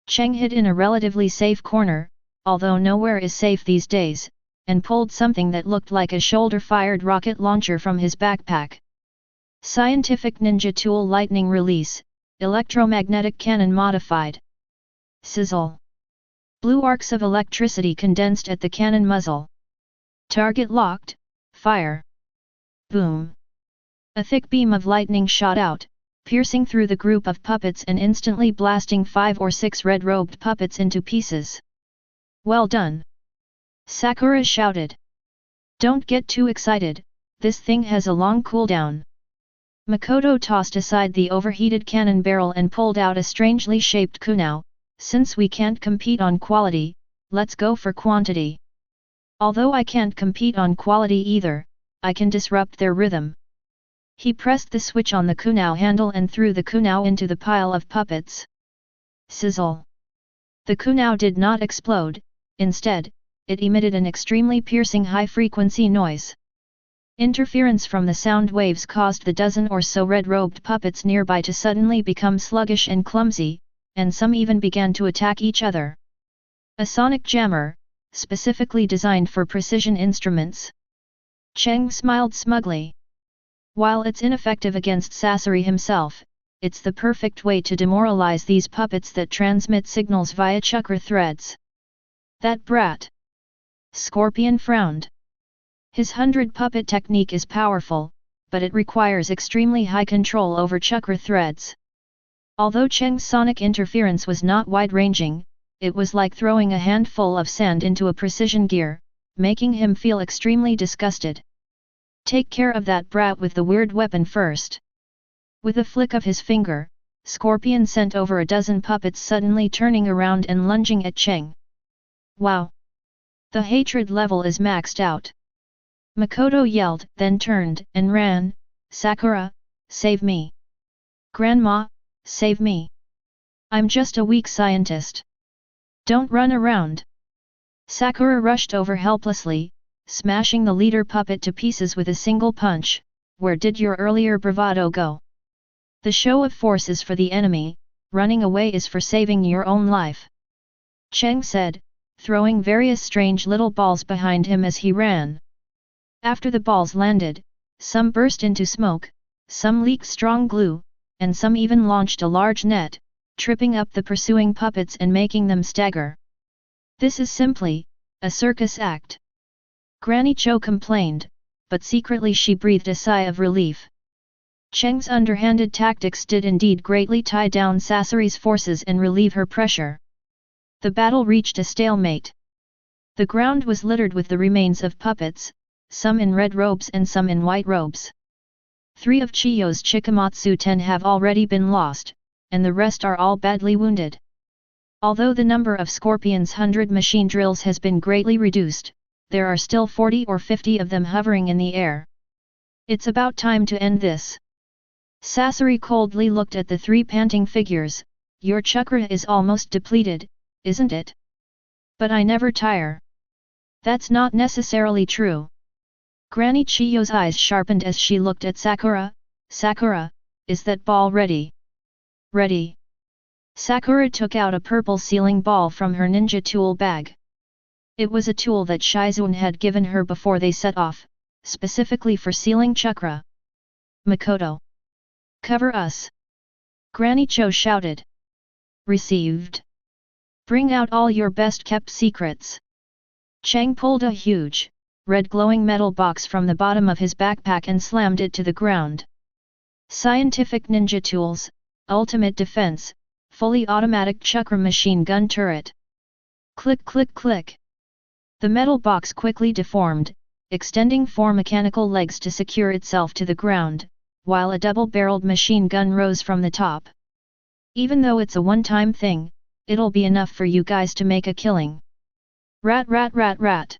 Speaker 1: Cheng hid in a relatively safe corner, although nowhere is safe these days, and pulled something that looked like a shoulder-fired rocket launcher from his backpack. Scientific ninja tool lightning release, electromagnetic cannon modified. Sizzle. Blue arcs of electricity condensed at the cannon muzzle. Target locked, fire. Boom. A thick beam of lightning shot out, piercing through the group of puppets and instantly blasting 5 or 6 red-robed puppets into pieces. Well done! Sakura shouted. Don't get too excited, this thing has a long cooldown. Makoto tossed aside the overheated cannon barrel and pulled out a strangely shaped kunai. Since we can't compete on quality, let's go for quantity. Although I can't compete on quality either, I can disrupt their rhythm. He pressed the switch on the kunai handle and threw the kunai into the pile of puppets. Sizzle. The kunai did not explode, instead, it emitted an extremely piercing high-frequency noise. Interference from the sound waves caused the dozen or so red-robed puppets nearby to suddenly become sluggish and clumsy, and some even began to attack each other. A sonic jammer, specifically designed for precision instruments. Cheng smiled smugly. While it's ineffective against Sasori himself, it's the perfect way to demoralize these puppets that transmit signals via chakra threads. That brat! Scorpion frowned. His 100-puppet technique is powerful, but it requires extremely high control over chakra threads. Although Cheng's sonic interference was not wide-ranging, it was like throwing a handful of sand into a precision gear, making him feel extremely disgusted. Take care of that brat with the weird weapon first. With a flick of his finger, Scorpion sent over a dozen puppets suddenly turning around and lunging at Cheng. Wow! The hatred level is maxed out. Makoto yelled, then turned and ran. Sakura, save me! Grandma, save me! I'm just a weak scientist. Don't run around! Sakura rushed over helplessly, smashing the leader puppet to pieces with a single punch. Where did your earlier bravado go? The show of force is for the enemy, running away is for saving your own life. Cheng said, throwing various strange little balls behind him as he ran. After the balls landed, some burst into smoke, some leaked strong glue, and some even launched a large net, tripping up the pursuing puppets and making them stagger. This is simply a circus act. Granny Cho complained, but secretly she breathed a sigh of relief. Cheng's underhanded tactics did indeed greatly tie down Sasori's forces and relieve her pressure. The battle reached a stalemate. The ground was littered with the remains of puppets, some in red robes and some in white robes. 3 of Chiyo's Chikamatsu 10 have already been lost, and the rest are all badly wounded. Although the number of Scorpion's 100 machine drills has been greatly reduced, there are still 40 or 50 of them hovering in the air. It's about time to end this. Sasori coldly looked at the 3 panting figures. Your chakra is almost depleted, isn't it? But I never tire. That's not necessarily true. Granny Chiyo's eyes sharpened as she looked at Sakura. Sakura, is that ball ready? Ready. Sakura took out a purple sealing ball from her ninja tool bag. It was a tool that Shizune had given her before they set off, specifically for sealing chakra. Makoto. Cover us! Granny Cho shouted. Received. Bring out all your best-kept secrets. Cheng pulled a huge, red glowing metal box from the bottom of his backpack and slammed it to the ground. Scientific ninja tools, ultimate defense, fully automatic chakra machine gun turret. Click click click. The metal box quickly deformed, extending 4 mechanical legs to secure itself to the ground, while a double-barreled machine gun rose from the top. Even though it's a one-time thing, it'll be enough for you guys to make a killing. Rat rat rat rat.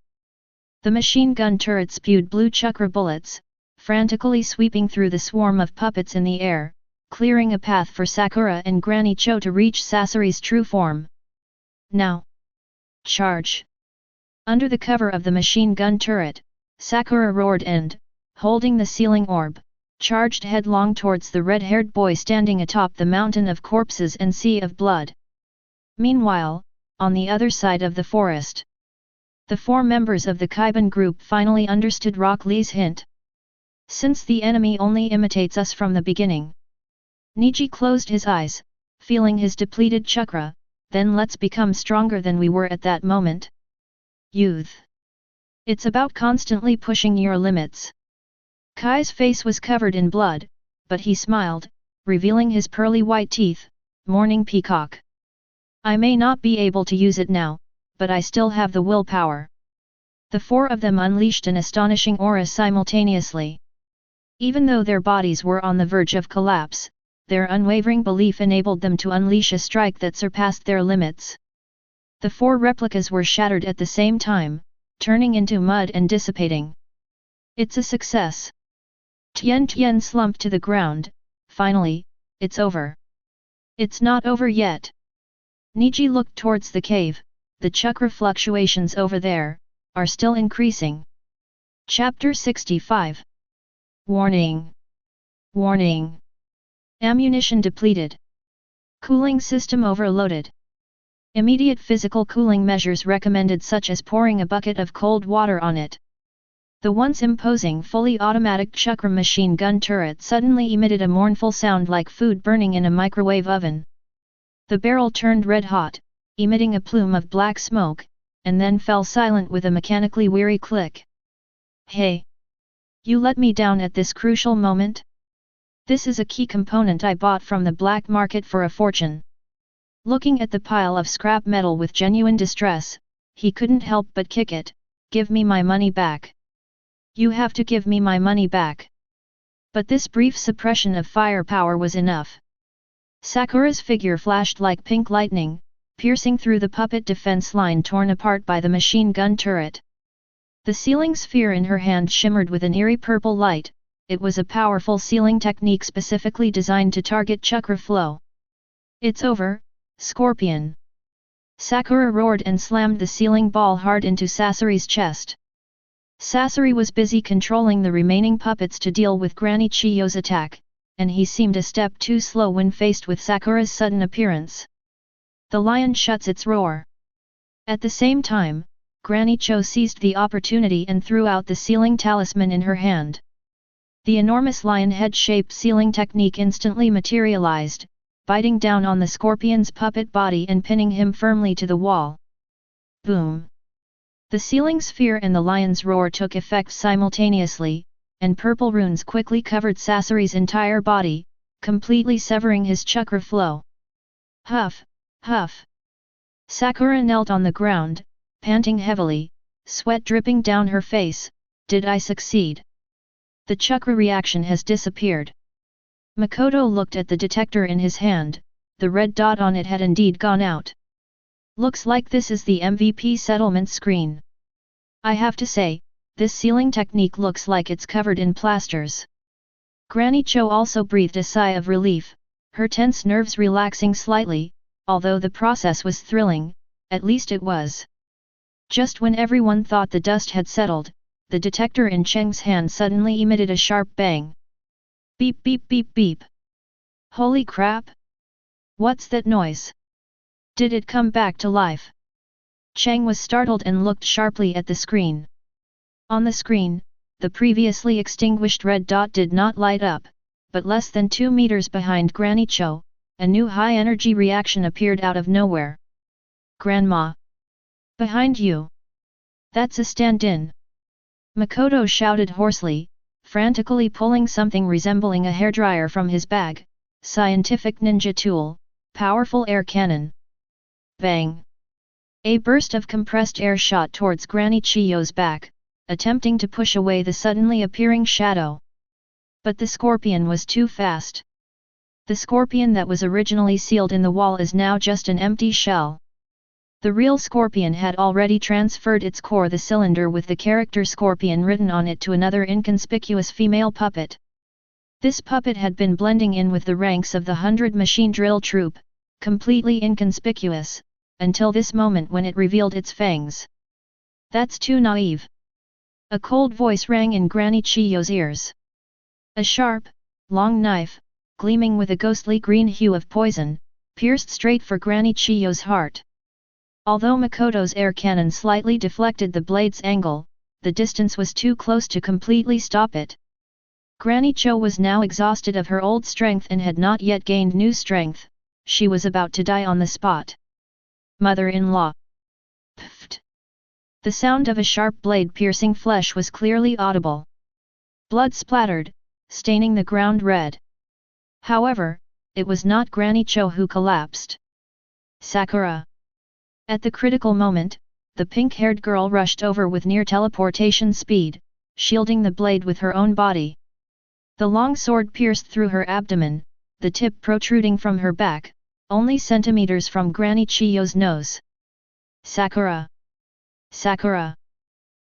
Speaker 1: The machine gun turret spewed blue chakra bullets, frantically sweeping through the swarm of puppets in the air, clearing a path for Sakura and Granny Cho to reach Sasori's true form. Now! Charge! Under the cover of the machine gun turret, Sakura roared and, holding the sealing orb, charged headlong towards the red-haired boy standing atop the mountain of corpses and sea of blood. Meanwhile, on the other side of the forest, the 4 members of the Kaiban group finally understood Rock Lee's hint. Since the enemy only imitates us from the beginning. Niji closed his eyes, feeling his depleted chakra, then let's become stronger than we were at that moment. Youth. It's about constantly pushing your limits. Kai's face was covered in blood, but he smiled, revealing his pearly white teeth, morning peacock. I may not be able to use it now, but I still have the willpower. The four of them unleashed an astonishing aura simultaneously. Even though their bodies were on the verge of collapse, their unwavering belief enabled them to unleash a strike that surpassed their limits. The four replicas were shattered at the same time, turning into mud and dissipating. It's a success. Tian slumped to the ground. Finally, it's over. It's not over yet. Niji looked towards the cave. The chakra fluctuations over there are still increasing. Chapter 65. Warning. Warning. Ammunition depleted. Cooling system overloaded. Immediate physical cooling measures recommended, such as pouring a bucket of cold water on it. The once imposing fully automatic chakra machine gun turret suddenly emitted a mournful sound like food burning in a microwave oven. The barrel turned red hot, emitting a plume of black smoke, and then fell silent with a mechanically weary click. Hey! You let me down at this crucial moment? This is a key component I bought from the black market for a fortune. Looking at the pile of scrap metal with genuine distress, he couldn't help but kick it. Give me my money back. You have to give me my money back. But this brief suppression of firepower was enough. Sakura's figure flashed like pink lightning, piercing through the puppet defense line torn apart by the machine gun turret. The sealing sphere in her hand shimmered with an eerie purple light. It was a powerful sealing technique specifically designed to target chakra flow. It's over, Scorpion! Sakura roared and slammed the sealing ball hard into Sasori's chest. Sasori was busy controlling the remaining puppets to deal with Granny Chiyo's attack, and he seemed a step too slow when faced with Sakura's sudden appearance. The lion shuts its roar. At the same time, Granny Cho seized the opportunity and threw out the sealing talisman in her hand. The enormous lion head-shaped sealing technique instantly materialized, biting down on the scorpion's puppet body and pinning him firmly to the wall. Boom! The sealing sphere and the lion's roar took effect simultaneously, and purple runes quickly covered Sasori's entire body, completely severing his chakra flow. Huff! Huff! Sakura knelt on the ground, panting heavily, sweat dripping down her face. Did I succeed? The chakra reaction has disappeared. Makoto looked at the detector in his hand. The red dot on it had indeed gone out. Looks like this is the MVP settlement screen. I have to say, this sealing technique looks like it's covered in plasters. Granny Cho also breathed a sigh of relief, her tense nerves relaxing slightly. Although the process was thrilling, at least it was. Just when everyone thought the dust had settled, the detector in Cheng's hand suddenly emitted a sharp bang. Beep beep beep beep. Holy crap! What's that noise? Did it come back to life? Cheng was startled and looked sharply at the screen. On the screen, the previously extinguished red dot did not light up, but less than 2 meters behind Granny Cho, a new high-energy reaction appeared out of nowhere. Grandma! Behind you! That's a stand-in! Makoto shouted hoarsely, frantically pulling something resembling a hairdryer from his bag. Scientific ninja tool, powerful air cannon. Bang! A burst of compressed air shot towards Granny Chiyo's back, attempting to push away the suddenly appearing shadow. But the scorpion was too fast. The scorpion that was originally sealed in the wall is now just an empty shell. The real scorpion had already transferred its core, the cylinder with the character Scorpion written on it, to another inconspicuous female puppet. This puppet had been blending in with the ranks of the 100 machine drill troop, completely inconspicuous, until this moment when it revealed its fangs. That's too naive. A cold voice rang in Granny Chiyo's ears. A sharp, long knife, gleaming with a ghostly green hue of poison, pierced straight for Granny Chiyo's heart. Although Makoto's air cannon slightly deflected the blade's angle, the distance was too close to completely stop it. Granny Cho was now exhausted of her old strength and had not yet gained new strength, she was about to die on the spot. Mother-in-law. Pfft. The sound of a sharp blade piercing flesh was clearly audible. Blood splattered, staining the ground red. However, it was not Granny Cho who collapsed. Sakura. At the critical moment, the pink-haired girl rushed over with near teleportation speed, shielding the blade with her own body. The long sword pierced through her abdomen, the tip protruding from her back, only centimeters from Granny Chiyo's nose. Sakura! Sakura!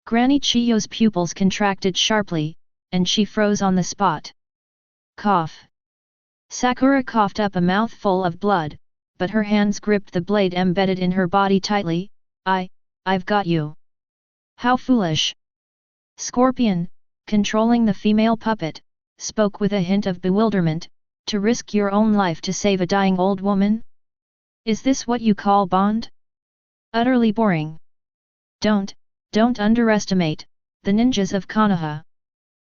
Speaker 1: Granny Chiyo's pupils contracted sharply, and she froze on the spot. Cough! Sakura coughed up a mouthful of blood, but her hands gripped the blade embedded in her body tightly. I've got you. How foolish! Scorpion, controlling the female puppet, spoke with a hint of bewilderment, to risk your own life to save a dying old woman? Is this what you call bond? Utterly boring. Don't underestimate the ninjas of Konoha.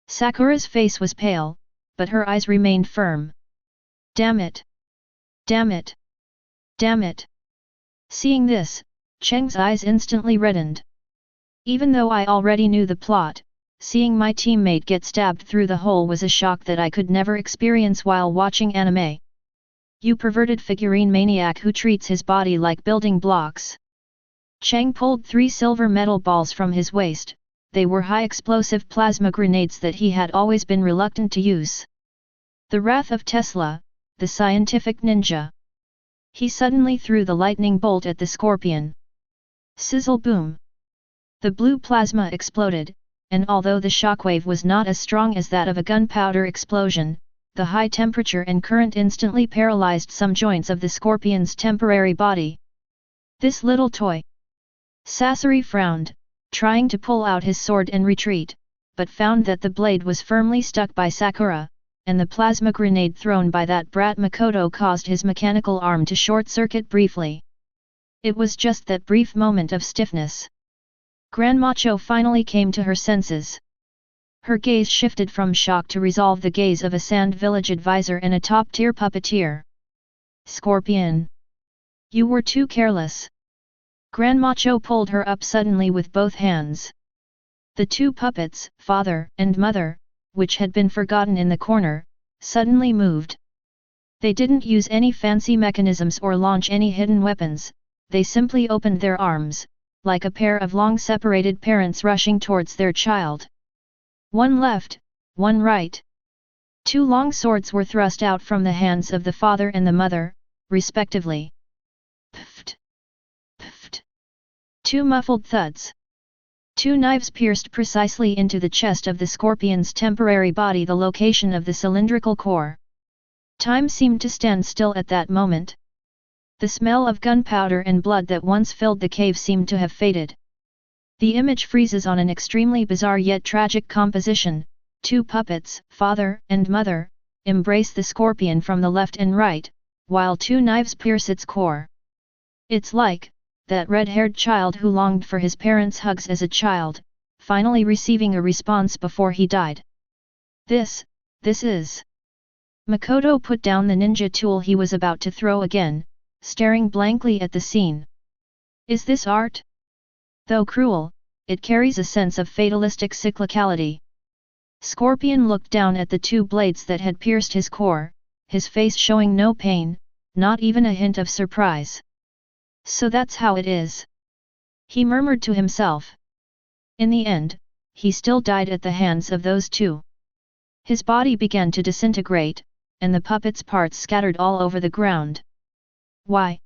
Speaker 1: Sakura's face was pale, but her eyes remained firm. Damn it! Damn it! Damn it! Seeing this, Cheng's eyes instantly reddened. Even though I already knew the plot, seeing my teammate get stabbed through the hole was a shock that I could never experience while watching anime. You perverted figurine maniac who treats his body like building blocks. Cheng pulled 3 silver metal balls from his waist. They were high-explosive plasma grenades that he had always been reluctant to use. The wrath of Tesla, the scientific ninja. He suddenly threw the lightning bolt at the scorpion. Sizzle boom! The blue plasma exploded, and although the shockwave was not as strong as that of a gunpowder explosion, the high temperature and current instantly paralyzed some joints of the scorpion's temporary body. This little toy! Sasori frowned, trying to pull out his sword and retreat, but found that the blade was firmly stuck by Sakura, and the plasma grenade thrown by that brat Makoto caused his mechanical arm to short-circuit briefly. It was just that brief moment of stiffness. Grandma Cho finally came to her senses. Her gaze shifted from shock to resolve, the gaze of a Sand Village advisor and a top-tier puppeteer. Scorpion! You were too careless. Grandma Cho pulled her up suddenly with both hands. The 2 puppets, father and mother, which had been forgotten in the corner, suddenly moved. They didn't use any fancy mechanisms or launch any hidden weapons, they simply opened their arms, like a pair of long-separated parents rushing towards their child. One left, one right. 2 long swords were thrust out from the hands of the father and the mother, respectively. Pfft! Pfft! 2 muffled thuds. 2 knives pierced precisely into the chest of the scorpion's temporary body, the location of the cylindrical core. Time seemed to stand still at that moment. The smell of gunpowder and blood that once filled the cave seemed to have faded. The image freezes on an extremely bizarre yet tragic composition. 2 puppets, father and mother, embrace the scorpion from the left and right, while 2 knives pierce its core. It's like that red-haired child who longed for his parents' hugs as a child, finally receiving a response before he died. This is... Makoto put down the ninja tool he was about to throw again, staring blankly at the scene. Is this art? Though cruel, it carries a sense of fatalistic cyclicality. Scorpion looked down at the 2 blades that had pierced his core, his face showing no pain, not even a hint of surprise. So that's how it is. He murmured to himself. In the end, he still died at the hands of those 2. His body began to disintegrate, and the puppet's parts scattered all over the ground. Why?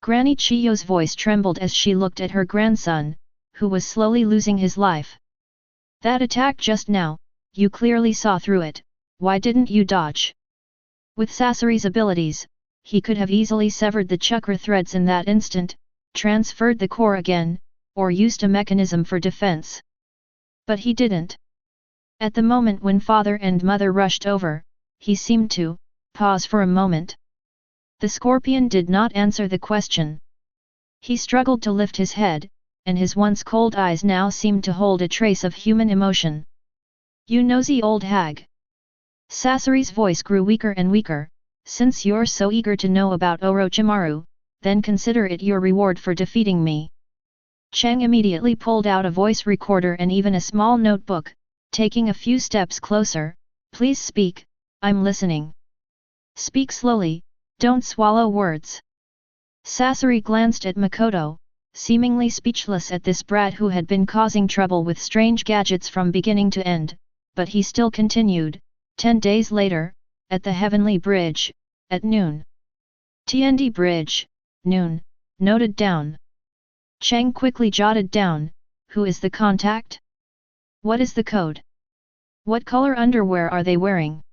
Speaker 1: Granny Chiyo's voice trembled as she looked at her grandson, who was slowly losing his life. That attack just now, you clearly saw through it, why didn't you dodge? With Sasori's abilities, he could have easily severed the chakra threads in that instant, transferred the core again, or used a mechanism for defense. But he didn't. At the moment when father and mother rushed over, he seemed to pause for a moment. The scorpion did not answer the question. He struggled to lift his head, and his once cold eyes now seemed to hold a trace of human emotion. You nosy old hag! Sasori's voice grew weaker and weaker. Since you're so eager to know about Orochimaru, then consider it your reward for defeating me. Chang immediately pulled out a voice recorder and even a small notebook, taking a few steps closer. Please speak, I'm listening. Speak slowly, don't swallow words. Sasori glanced at Makoto, seemingly speechless at this brat who had been causing trouble with strange gadgets from beginning to end, but he still continued. 10 days later, at the Heavenly Bridge, at noon. TND Bridge, noon, noted down. Chang quickly jotted down, who is the contact? What is the code? What color underwear are they wearing?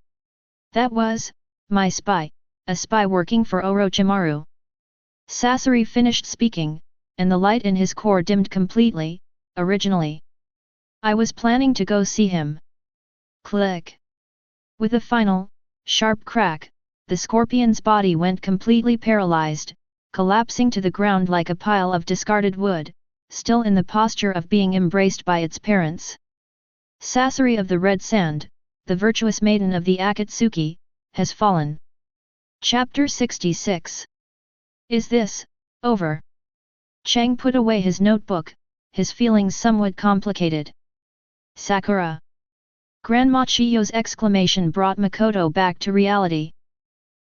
Speaker 1: That was, my spy, a spy working for Orochimaru. Sasori finished speaking, and the light in his core dimmed completely. Originally, I was planning to go see him. Click. With a final, sharp crack, the scorpion's body went completely paralyzed, collapsing to the ground like a pile of discarded wood, still in the posture of being embraced by its parents. Sasori of the Red Sand, the virtuous maiden of the Akatsuki, has fallen. Chapter 66. Is this over? Chang put away his notebook, his feelings somewhat complicated. Sakura. Grandma Chiyo's exclamation brought Makoto back to reality.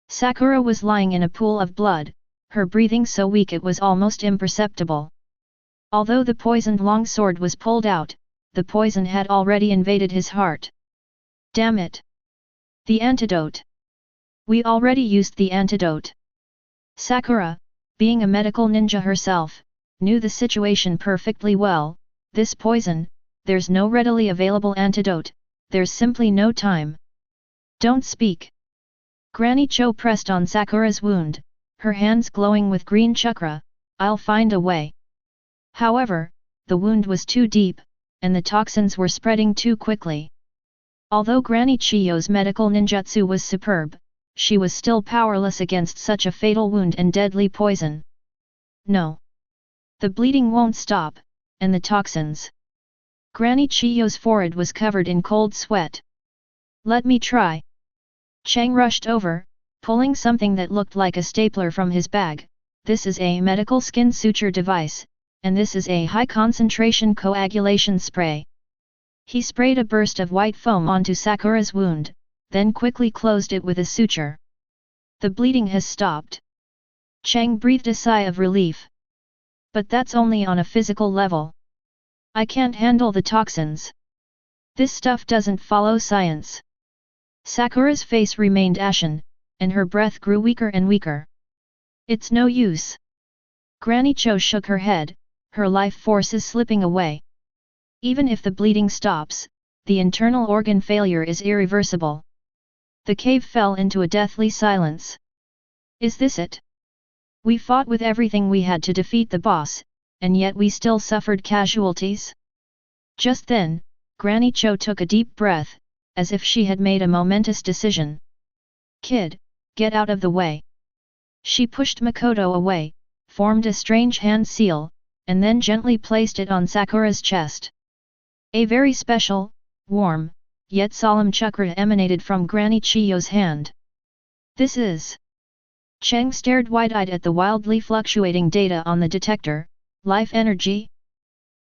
Speaker 1: Sakura was lying in a pool of blood, her breathing so weak it was almost imperceptible. Although the poisoned longsword was pulled out, the poison had already invaded his heart. Damn it! The antidote! We already used the antidote. Sakura, being a medical ninja herself, knew the situation perfectly well. This poison, there's no readily available antidote, there's simply no time. Don't speak. Granny Cho pressed on Sakura's wound, her hands glowing with green chakra. I'll find a way. However, the wound was too deep, and the toxins were spreading too quickly. Although Granny Chiyo's medical ninjutsu was superb, she was still powerless against such a fatal wound and deadly poison. No. The bleeding won't stop, and the toxins. Granny Chiyo's forehead was covered in cold sweat. Let me try. Chang rushed over, pulling something that looked like a stapler from his bag. This is a medical skin suture device, and this is a high-concentration coagulation spray. He sprayed a burst of white foam onto Sakura's wound, then quickly closed it with a suture. The bleeding has stopped. Chang breathed a sigh of relief. But that's only on a physical level. I can't handle the toxins. This stuff doesn't follow science. Sakura's face remained ashen, and her breath grew weaker and weaker. It's no use. Granny Cho shook her head, her life force is slipping away. Even if the bleeding stops, the internal organ failure is irreversible. The cave fell into a deathly silence. Is this it? We fought with everything we had to defeat the boss, and yet we still suffered casualties? Just then, Granny Cho took a deep breath, as if she had made a momentous decision. Kid, get out of the way. She pushed Makoto away, formed a strange hand seal, and then gently placed it on Sakura's chest. A very special, warm, yet solemn chakra emanated from Granny Chiyo's hand. This is... Chang stared wide-eyed at the wildly fluctuating data on the detector. Life energy?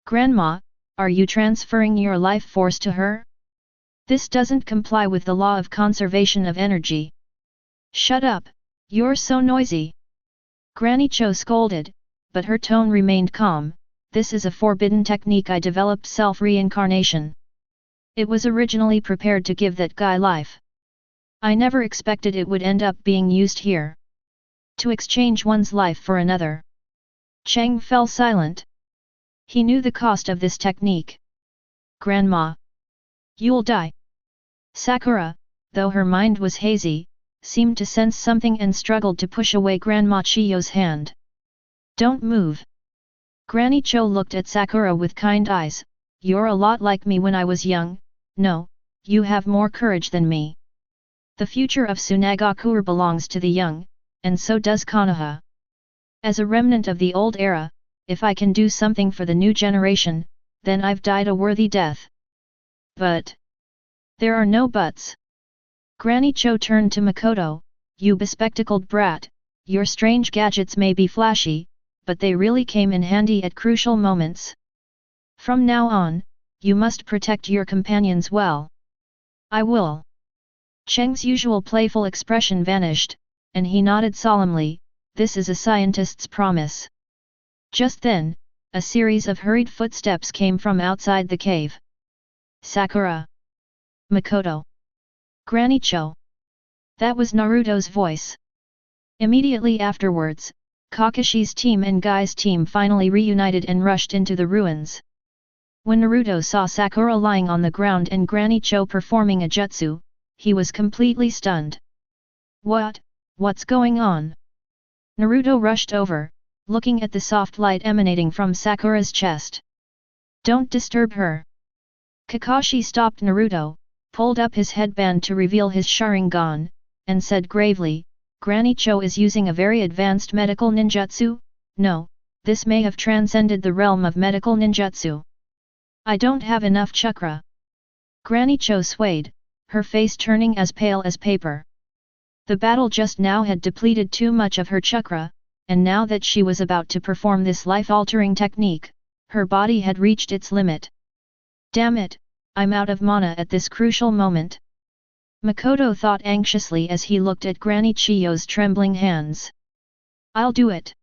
Speaker 1: Grandma, are you transferring your life force to her? This doesn't comply with the law of conservation of energy. Shut up, you're so noisy. Granny Cho scolded, but her tone remained calm. This is a forbidden technique I developed, self-reincarnation. It was originally prepared to give that guy life. I never expected it would end up being used here. To exchange one's life for another. Chang fell silent. He knew the cost of this technique. Grandma. You'll die. Sakura, though her mind was hazy, seemed to sense something and struggled to push away Grandma Chiyo's hand. Don't move. Granny Cho looked at Sakura with kind eyes. You're a lot like me when I was young. No, you have more courage than me. The future of Tsunade belongs to the young, and so does Konoha. As a remnant of the old era, if I can do something for the new generation, then I've died a worthy death. But... there are no buts. Granny Cho turned to Makoto, "You bespectacled brat, your strange gadgets may be flashy, but they really came in handy at crucial moments. From now on, you must protect your companions well." "I will." Cheng's usual playful expression vanished, and he nodded solemnly, "This is a scientist's promise." Just then, a series of hurried footsteps came from outside the cave. "Sakura! Makoto! Granny Cho!" That was Naruto's voice. Immediately afterwards, Kakashi's team and Guy's team finally reunited and rushed into the ruins. When Naruto saw Sakura lying on the ground and Granny Cho performing a jutsu, he was completely stunned. What's going on?" Naruto rushed over, looking at the soft light emanating from Sakura's chest. "Don't disturb her." Kakashi stopped Naruto, pulled up his headband to reveal his Sharingan, and said gravely, "Granny Cho is using a very advanced medical ninjutsu? No, this may have transcended the realm of medical ninjutsu. I don't have enough chakra." Granny Cho swayed, her face turning as pale as paper. The battle just now had depleted too much of her chakra, and now that she was about to perform this life-altering technique, her body had reached its limit. "Damn it, I'm out of mana at this crucial moment." Makoto thought anxiously as he looked at Granny Chiyo's trembling hands. "I'll do it."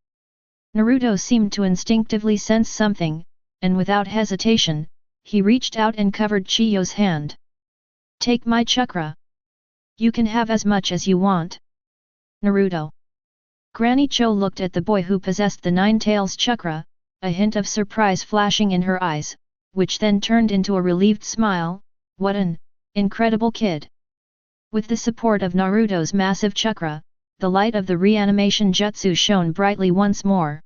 Speaker 1: Naruto seemed to instinctively sense something, and without hesitation, he reached out and covered Chiyo's hand. "Take my chakra. You can have as much as you want." "Naruto." Granny Cho looked at the boy who possessed the Nine Tails chakra, a hint of surprise flashing in her eyes, which then turned into a relieved smile. "What an incredible kid." With the support of Naruto's massive chakra, the light of the reanimation jutsu shone brightly once more.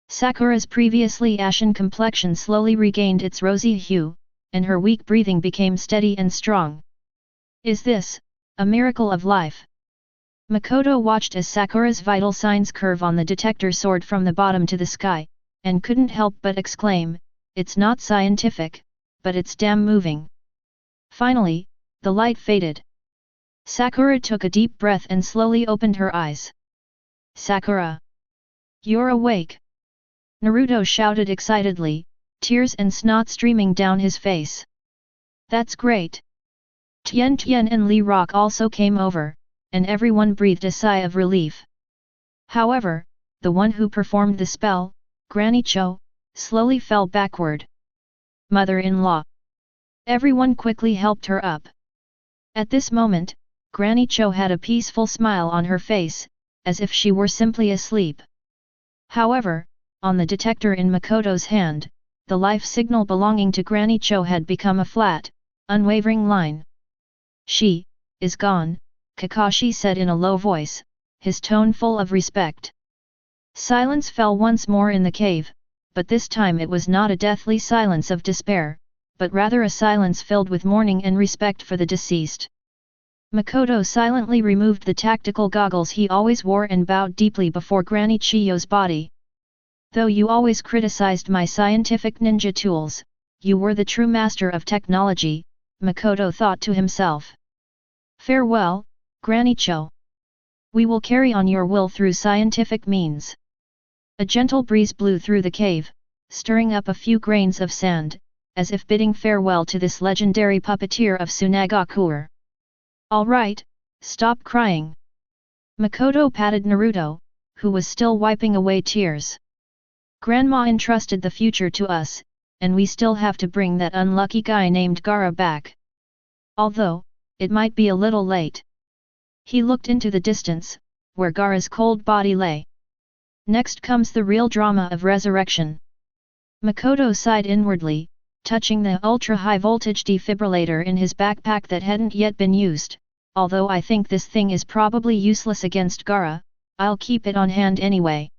Speaker 1: Sakura's previously ashen complexion slowly regained its rosy hue, and her weak breathing became steady and strong. "Is this a miracle of life?" Makoto watched as Sakura's vital signs curve on the detector soared from the bottom to the sky, and couldn't help but exclaim, "It's not scientific, but it's damn moving." Finally, the light faded. Sakura took a deep breath and slowly opened her eyes. "Sakura! You're awake!" Naruto shouted excitedly, tears and snot streaming down his face. "That's great!" Tian and Li Rock also came over, and everyone breathed a sigh of relief. However, the one who performed the spell, Granny Cho, slowly fell backward. "Mother-in-law!" Everyone quickly helped her up. At this moment, Granny Cho had a peaceful smile on her face, as if she were simply asleep. However, on the detector in Makoto's hand, the life signal belonging to Granny Cho had become a flat, unwavering line. "She is gone," Kakashi said in a low voice, his tone full of respect. Silence fell once more in the cave, but this time it was not a deathly silence of despair, but rather a silence filled with mourning and respect for the deceased. Makoto silently removed the tactical goggles he always wore and bowed deeply before Granny Chiyo's body. "Though you always criticized my scientific ninja tools, you were the true master of technology," Makoto thought to himself. "Farewell, Granny Cho. We will carry on your will through scientific means." A gentle breeze blew through the cave, stirring up a few grains of sand, as if bidding farewell to this legendary puppeteer of Tsunade. "All right, stop crying." Makoto patted Naruto, who was still wiping away tears. "Grandma entrusted the future to us, and we still have to bring that unlucky guy named Gaara back. Although, it might be a little late." He looked into the distance, where Gaara's cold body lay. "Next comes the real drama of resurrection." Makoto sighed inwardly, touching the ultra-high voltage defibrillator in his backpack that hadn't yet been used. "Although I think this thing is probably useless against Gaara, I'll keep it on hand anyway."